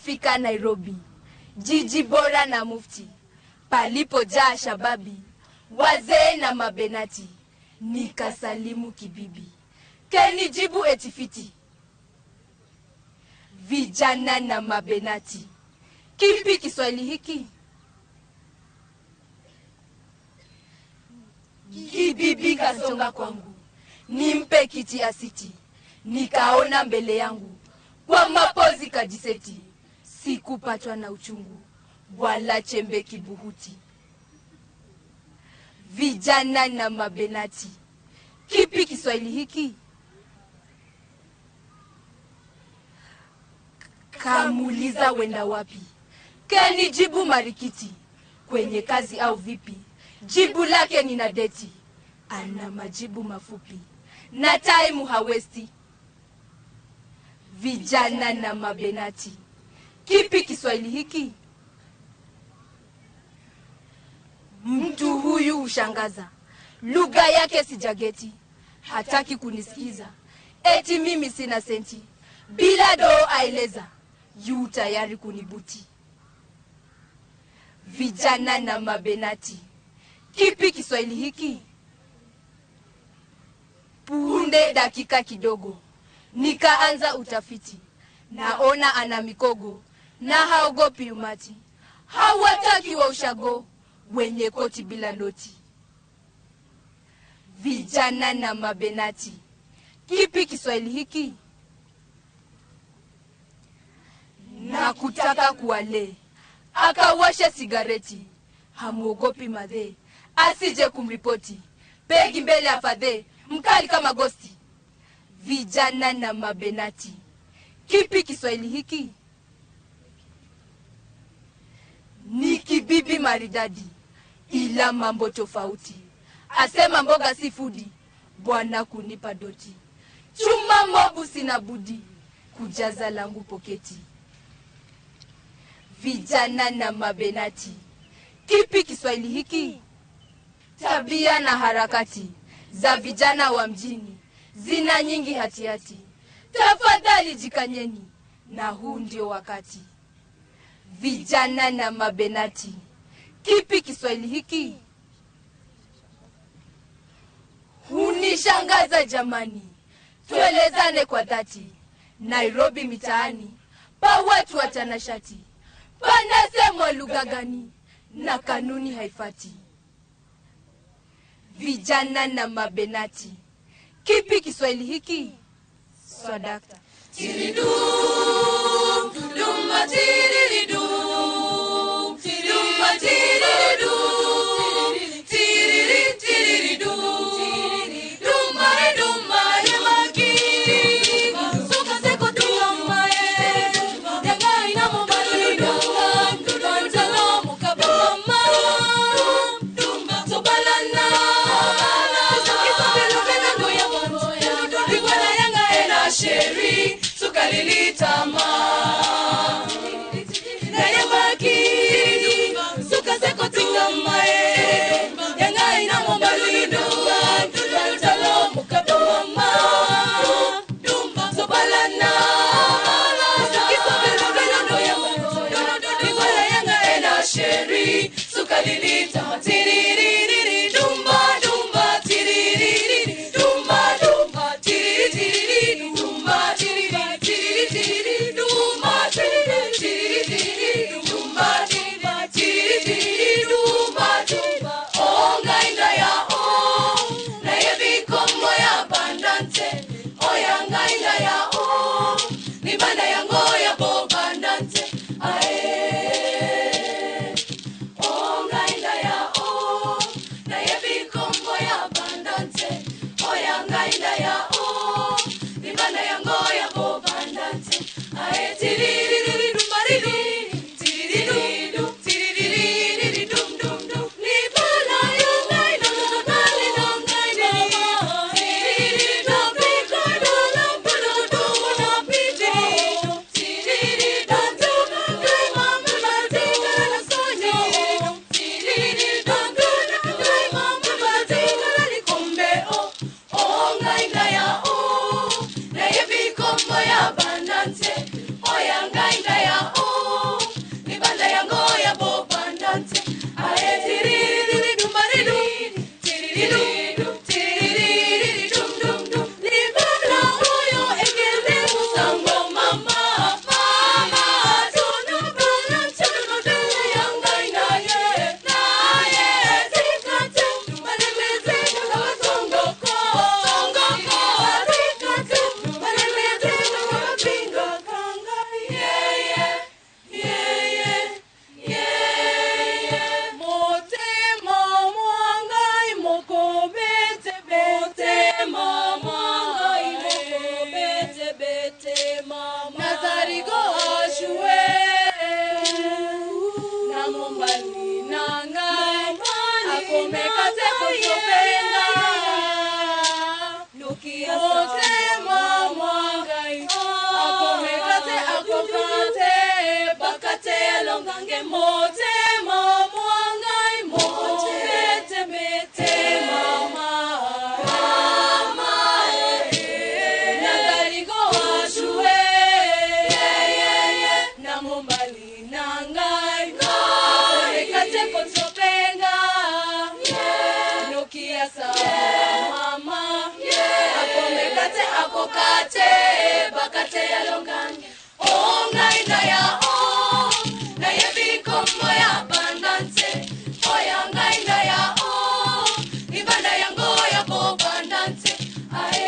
Nikafika Nairobi, jiji bora na mufti, palipojaa shababi, wazee na mabenati. Nikasalimu kibibi, kenijibu etifiti, vijana na mabenati. Kipi Kiswahili hiki? Kibibi kasonga kwangu, nimpe kiti asiti. Nikaona mbele yangu, kwa mapozi kajiseti. Sikupatwa na uchungu, wala chembe kibuhuti. Vijana na mabenati. Kipi Kiswahili hiki? Kamuliza wenda wapi, kenijibu marikiti. Kwenye kazi au vipi? Jibu lake nina deti. Ana majibu mafupi na time hawesti. Vijana na mabenati. Kipi Kiswahili hiki? Mtu huyu ushangaza, lugha yake sijageti. Hataki kunisikiza, eti mimi sina senti. Bila doo aeleza, yu tayari kunibuti. Vijana na mabenati. Kipi Kiswahili hiki? Punde dakika kidogo, nikaanza utafiti. Naona ana mikogo na haogopi umati. Hawataki wa ushago, wenye koti bila noti. Vijana na mabenati. Kipi Kiswahili hiki? Na kutaka kuwale, akawasha sigareti. Hamuogopi madhe, asije kumripoti. Pegi mbele afadhe, mkali kama gosti. Vijana na mabenati. Kipi Kiswahili hiki? Ni kibibi maridadi, ila mambo tofauti. Asema mboga si fudi, bwana kunipa doti. Chuma mobu sina budi, kujaza langu poketi. Vijana na mabenati. Kipi Kiswahili hiki? Tabia na harakati za vijana wa mjini zina nyingi hatihati. Tafadhali jikanyeni, na huu ndio wakati. Vijana na mabenati. Kipi Kiswahili hiki? Hunishangaza jamani, tuelezane kwa dhati. Nairobi mitaani, pa watu watanashati. Panasemwa lugha gani na kanuni haifati? Vijana na mabenati. Kipi Kiswahili hiki? Swadakta. Tiridu, dumba tiridu, dumba tiridu, tiriri tiridu, dumba dumba yamaki, suka seko dumba ye, yanga ina mobali dumba, pantalo mukabama, dumba sobalana, kisabelo bena goya moya, bigwana yanga ena sheri. Sukalilitama Nayabaki Suka seko tingamae Yanga ina mobaluido Talo mukabama Dumba sobalana Kisabelo beno ya Nigola yanga ena sheri Sukalilitama Tiririri Dumba dumba Tiririri Dumba dumba Tiririri Dumba Tiririri mete mama Nazarigo ashue na mumbali nangai akomekate kujopenga nukia ote mama ngai akomekate akokate bakate longange mote mama ngai mote mete mama mama nazarigo ashue na mumbali nangai akomekate kujopenga nukia sa mama akomekate akokate bakate yalongange ongai na ya o na yebiko moya bandante oya ngai na ya o ibanda yango ya bo bandante ae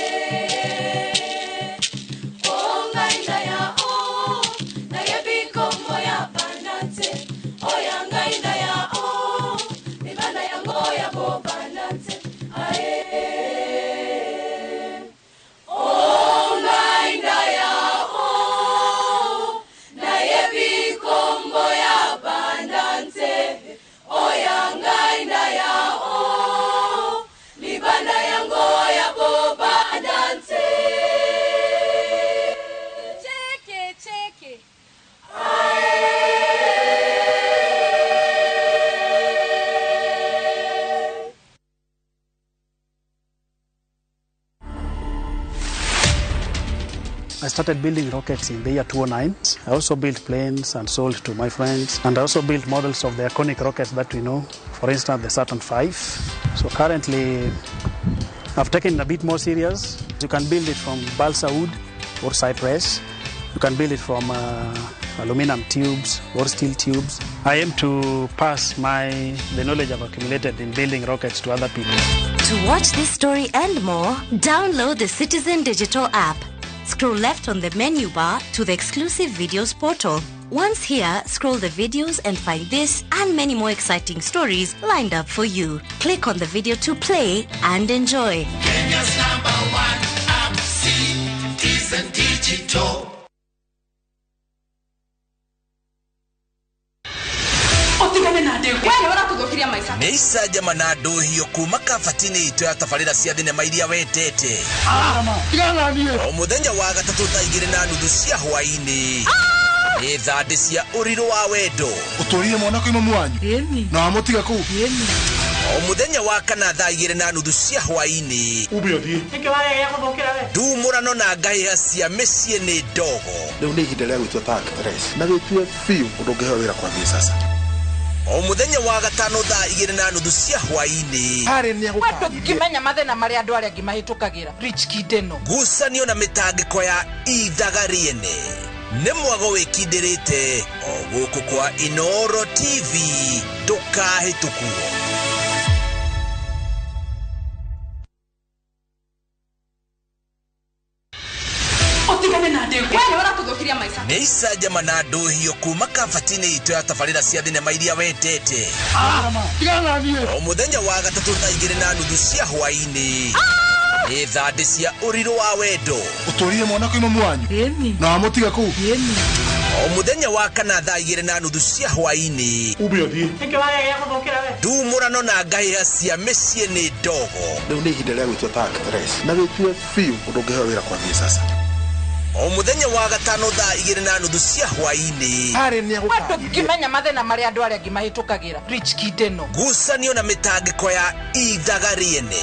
ongai na ya o na yebiko moya bandante oya ngai na ya o ibanda yango ya bo bandante ae ongai na ya o na yebikombo ya bandante oya ngai na ya o libanda yango ya bo bandante cheke I started building rockets in the year 2009. I also built planes and sold to my friends. And I also built models of the iconic rockets that we know. For instance, the Saturn V. So currently, I've taken it a bit more serious. You can build it from balsa wood or cypress. You can build it from aluminum tubes or steel tubes. I aim to pass the knowledge I've accumulated in building rockets to other people. To watch this story and more, download the Citizen Digital app. Scroll left on the menu bar to the exclusive videos portal. Once here, scroll the videos and find this and many more exciting stories lined up for you. Click on the video to play and enjoy. Kenya's #1 app, Citizen Digital. Neisa jamana dohio kuma kafatini ito ya tafarira cia thinema iria wetete o muthenya wa gatatu thaa 2:30 cia hwaini ni thande cia uriro wa wendo uturire mwana kwa imamu wanyu na amutiga ku o muthenya wa kana thaa 2:30 cia hwaini ndumurano na ngaiha cia mĩciĩ nĩ ndogo rĩu nĩ ihinda rĩa gũtua Teresa na wĩtue biũ ũndũ ũngĩheo wĩra kwambia sasa o muthenya wa gatano thaa 2:30 cia hwaini kimenya mathina maria andu aria ngimahitukagira Rich Kideno ngucanio na mitangiko ya Ithagariene nĩ mwago wĩkindirĩte o gũkũ kwa Inoro TV ndũkahĩtũkuo. Neisa jamana dohio kuma kafatini ito ya tafarira cia thinema iria wetete o muthenya wa gatatu thaa 2:30 cia hwaini ni thande cia uriro wa wendo uturire mwana kwa imamu wanyu na amutiga ku o muthenya wa kana thaa 2:30 cia hwaini ndumurano na ngaiha cia mĩciĩ nĩ ndogo rĩu nĩ ihinda rĩa gũtua Teresa na wĩtue biũ ũndũ ũngĩheo wĩra kwambia sasa o muthenya wa gatano thaa 2:30 cia hwaini kimenya mathina maria andu aria ngimahitukagira Rich Kideno ngucanio na mitangiko ya Ithagariene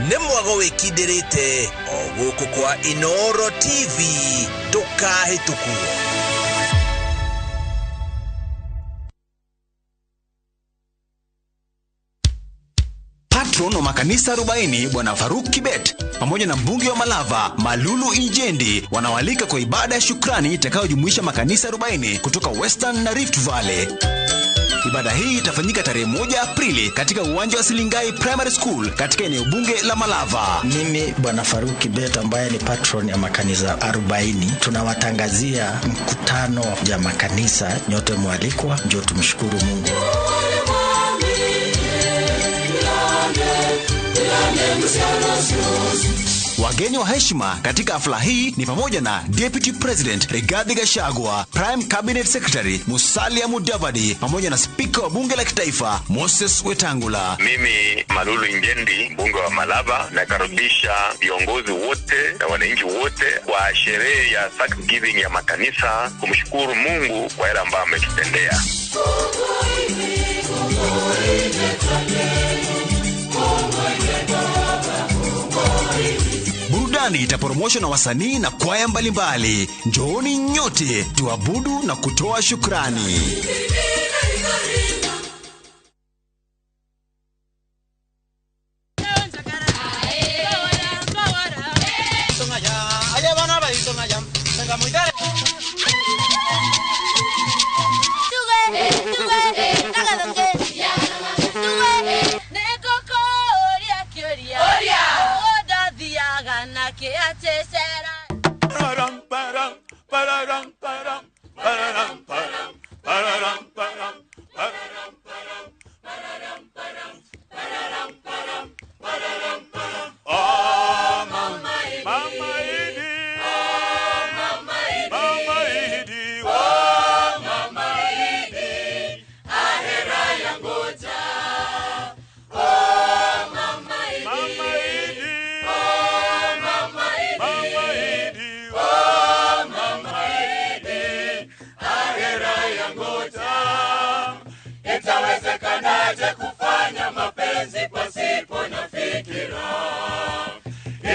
nĩ mwago wĩkindirĩte o gũkũ kwa Inoro TV ndũkahĩtũkuo. Patron wa makanisa 40 Bwana Faruk Kibet pamoja na mbunge wa Malava Malulu Injendi wanawalika kwa ibada ya shukrani itakayojumuisha makanisa 40 kutoka Western na Rift Valley. Ibada hii itafanyika tarehe 1 Aprili katika uwanja wa Silingai Primary School katika eneo bunge la Malava. Mimi Bwana Faruk Kibet ambaye ni patron ya makanisa 40 tunawatangazia mkutano ya makanisa, nyote mwalikwa, njoo tumshukuru Mungu. Wageni wa heshima katika hafla hii ni pamoja na Deputy President Rigathi Gachagua, Prime Cabinet Secretary Musalia Mudavadi, pamoja na Speaker wa Bunge la Kitaifa Moses Wetangula. Mimi Malulu Injendi, mbunge wa Malava, nakaribisha viongozi wote na wananchi wote kwa sherehe ya Thanksgiving ya makanisa kumshukuru Mungu kwa yale ambayo ametutendea. Burudani itaporomoshwa na wasanii na kwaya mbalimbali. Njooni nyote tuabudu na kutoa shukrani.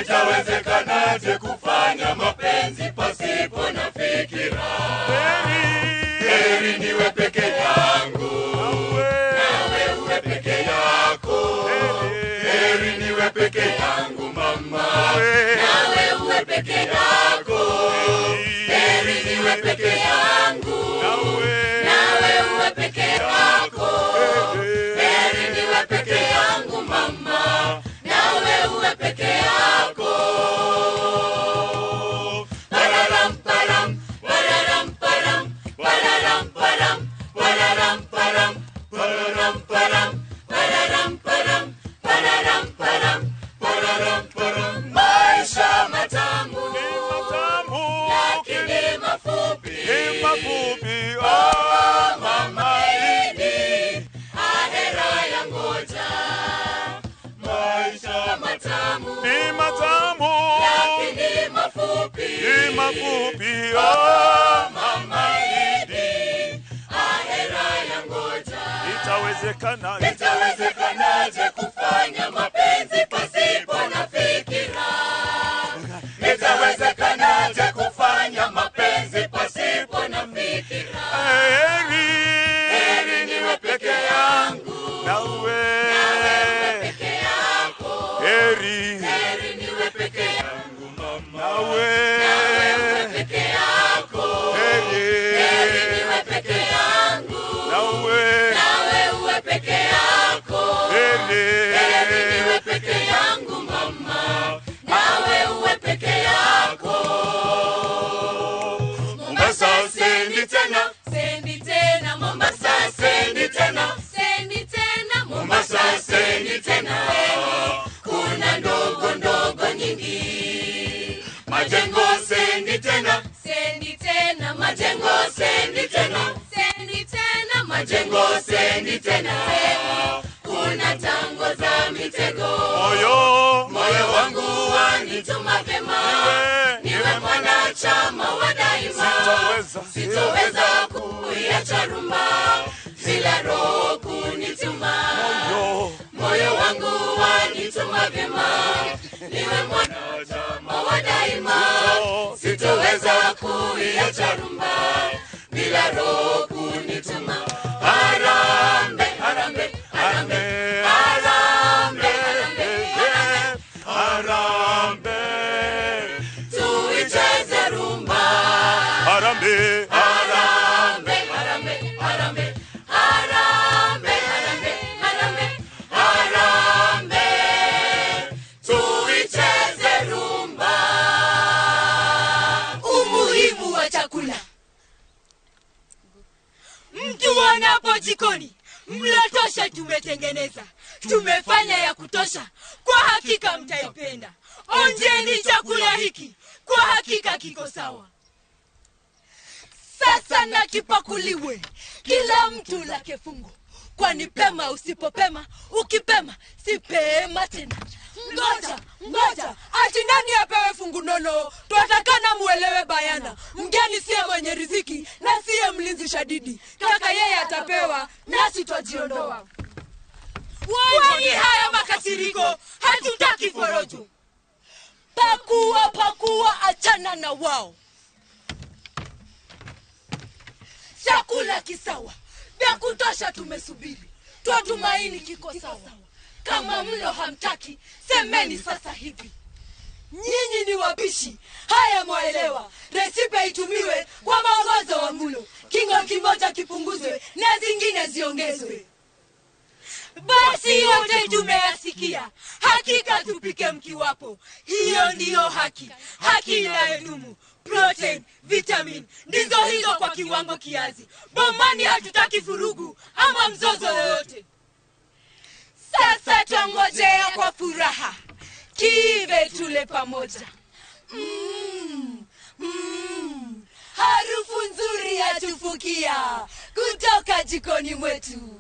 Itawezekanaje kufanya mapenzi pasipo na fikira? Heri niwe peke yangu, nawe uwe peke yako. Heri niwe peke yangu mama, nawe uwe peke yako. Heri niwe peke yangu, nawe uwe peke yako. Heri niwe peke yangu mama, nawe uwe peke yako. Maisha matamu, lakini mafupi. Oh mama Idi, ahera ya ngoja. Maisha matamu, lakini mafupi. Oh mama Idi, ahera ya ngoja. Itawezekanaje kufanya mapenzi pasipo na fikira? Itawezekanaje kufanya mapenzi pasipo na fikira? Heri niwe peke yangu, nawe peke yako. Heri niwe peke yangu mama, nawe peke yako. Heri niwe peke yangu, nawe uwe peke yako. Heri niwe peke yangu mama, nawe uwe peke yako. Mombasa sendi tena, Mombasa sendi tena, Mombasa sendi tena. Kuna ndogo nyingi. Majengo sendi tena, majengo sendi tena, majengo sendi tena. Kuna tango za mitego. Moyo wangu wanituma vyema, niwe mwanachama wa daima. Sitoweza kuiacha rumba bila roho kunituma. Moyo wangu wanituma vyema, niwe mwanachama wa daima. Sitoweza kuiacha rumba bila roho kunituma. Harambe, harambe, harambe, harambe, harambe, harambe, tuicheze rumba. Harambe, harambe, harambe, harambe, harambe, harambe, harambe, tuicheze rumba. Umuhimu wa chakula. Mtu anapo jikoni, Mlotosha tumetengeneza, tumefanya ya kutosha, kwa hakika mtaipenda. Onjeni chakula hiki, kwa hakika kiko sawa. Sasa na kipakuliwe, kila mtu lake fungu. Kwani pema usipopema, ukipema sipema tena. Ngoja, ati nani apewe fungu nono? Tuatakana muelewe bayana. Mgeni siye mwenye riziki, na siye mlinzi shadidi. Kaka yeye atapewa, nasi twajiondoa. Kwani haya makasiriko, hatutaki forojo. Pakua, achana na wao. Chakula kisawa, vya kutosha tumesubiri. Twatumaini kiko sawa. Kama mlo hamtaki, semeni sasa hivi. Nyinyi ni wabishi, haya mwaelewa. Resipe itumiwe kwa maongozo wa mlo. Kingo kimoja kipunguzwe na zingine ziongezwe. Basi yote tumeyasikia, hakika tupike mkiwapo. Hiyo ndiyo haki inayodumu. Protein, vitamin, ndizo hizo kwa kiwango kiazi. Bomani hatutaki furugu ama mzozo wowote. Sasa twangojea kwa furaha, kive tule pamoja. Harufu nzuri yatufukia kutoka jikoni mwetu.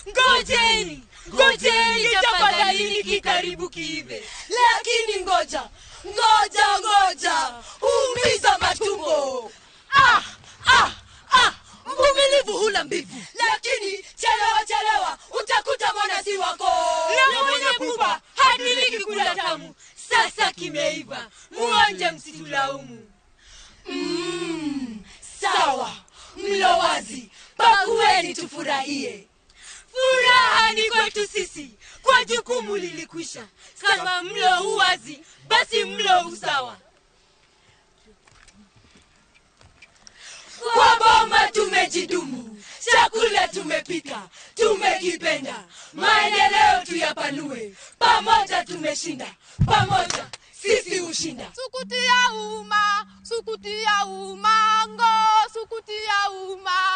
Ngojeni, tafadhali kikaribu kiive. Lakini ngoja, umiza matumbo. Mvumilivu hula mbivu. Lakini chelewa, utakuta mwana si wako. Na mwenye pupa hadiliki kula tamu. Sasa kimeiva, muonje msitulaumu. Sawa, mlo wazi, pakueni tufurahie. Furaha ni kwetu sisi, kwa jukumu lilikwisha. Kama mlo uwazi, basi mlo usawa. Kwa boma tumejidumu, chakula tumepika, tumekipenda. Maendeleo tuyapanue, pamoja tumeshinda, pamoja sisi ushinda. Sukutia uma, ngo, sukutia uma, ngo. Sikutia uma,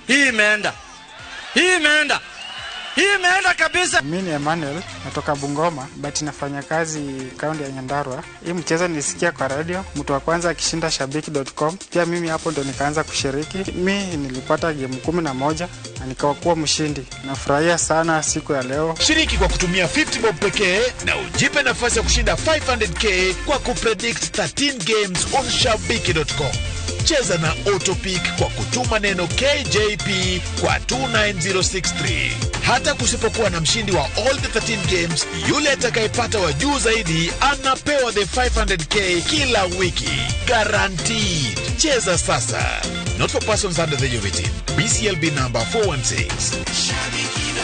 Hii imeenda. Hii imeenda. Hii imeenda kabisa. Mimi ni Emmanuel, natoka Bungoma, but nafanya kazi kaunti ya Nyandarua. Hii mchezo nilisikia kwa radio, mtu wa kwanza akishinda shabiki.com. Pia mimi hapo ndo nikaanza kushiriki. Mimi nilipata game 11 na nikawa mshindi. Nafurahia sana siku ya leo. Shiriki kwa kutumia 50 bob pekee na ujipe nafasi ya kushinda 500k kwa kupredict 13 games on shabiki.com. Cheza na Autopic kwa kutuma neno KJP kwa 29063. Hata kusipokuwa na mshindi wa all the 13 games, yule atakayepata wa juu zaidi anapewa the 500k kila wiki. Guaranteed. Cheza sasa. Not for persons under the age of 18. BCLB number 416.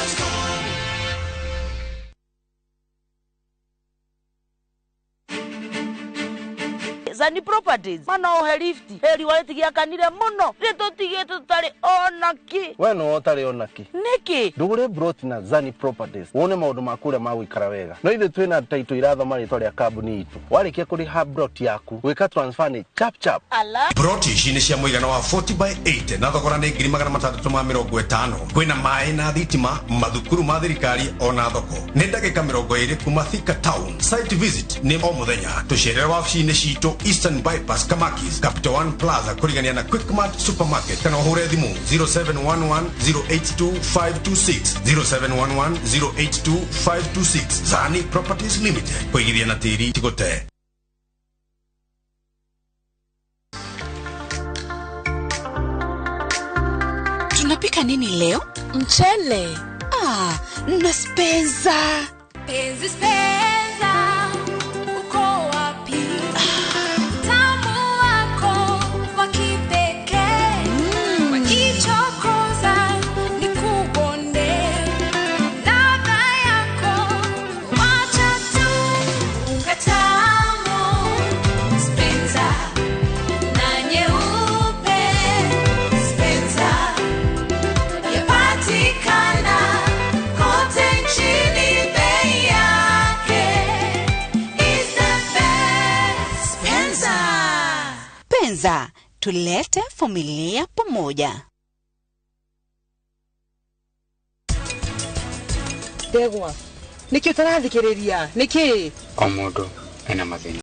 Zani Properties mana ohe lifti heri waletigia kanire muno ritotige tutari onaki we no otari onaki niki ndugure brot na Zani Properties wone maundu makure ma gwikara wega no ithe twina taito irathoma ritwa ria kambuni itu warikia kuri ha brot yaku wika transfer ni chap chap ala brot ici ni cia muigana wa 40/80 na thogora ni 650 kwina mai na thitima mathukuru ma thirikari ona thoko ni ndagika 20 kuma Thika town site visit ni o muthenya tucerera wabici-ini citu Eastern Bypass Kamakis Capital One Plaza kurigania na Quickmart Supermarket kana hure thimu 0711082526 0711082526 Zani Properties Limited kuigithia na tiri tigote. Tunapika nini leo? Mchele. Na spenza. Penzi spenza. Uko wapi? Tamu wako wa kipekee. Wakichokoza ni kubonde. Ladha yako wacha tu. Ungatamu. Spenza. Na nyeupe. Spenza. Yapatikana kote nchini, bei yake is the best. Spenza. Penza, tulete familia pamoja. Degwa, niki utarathikiriria? Niki? O mundu ena mathina.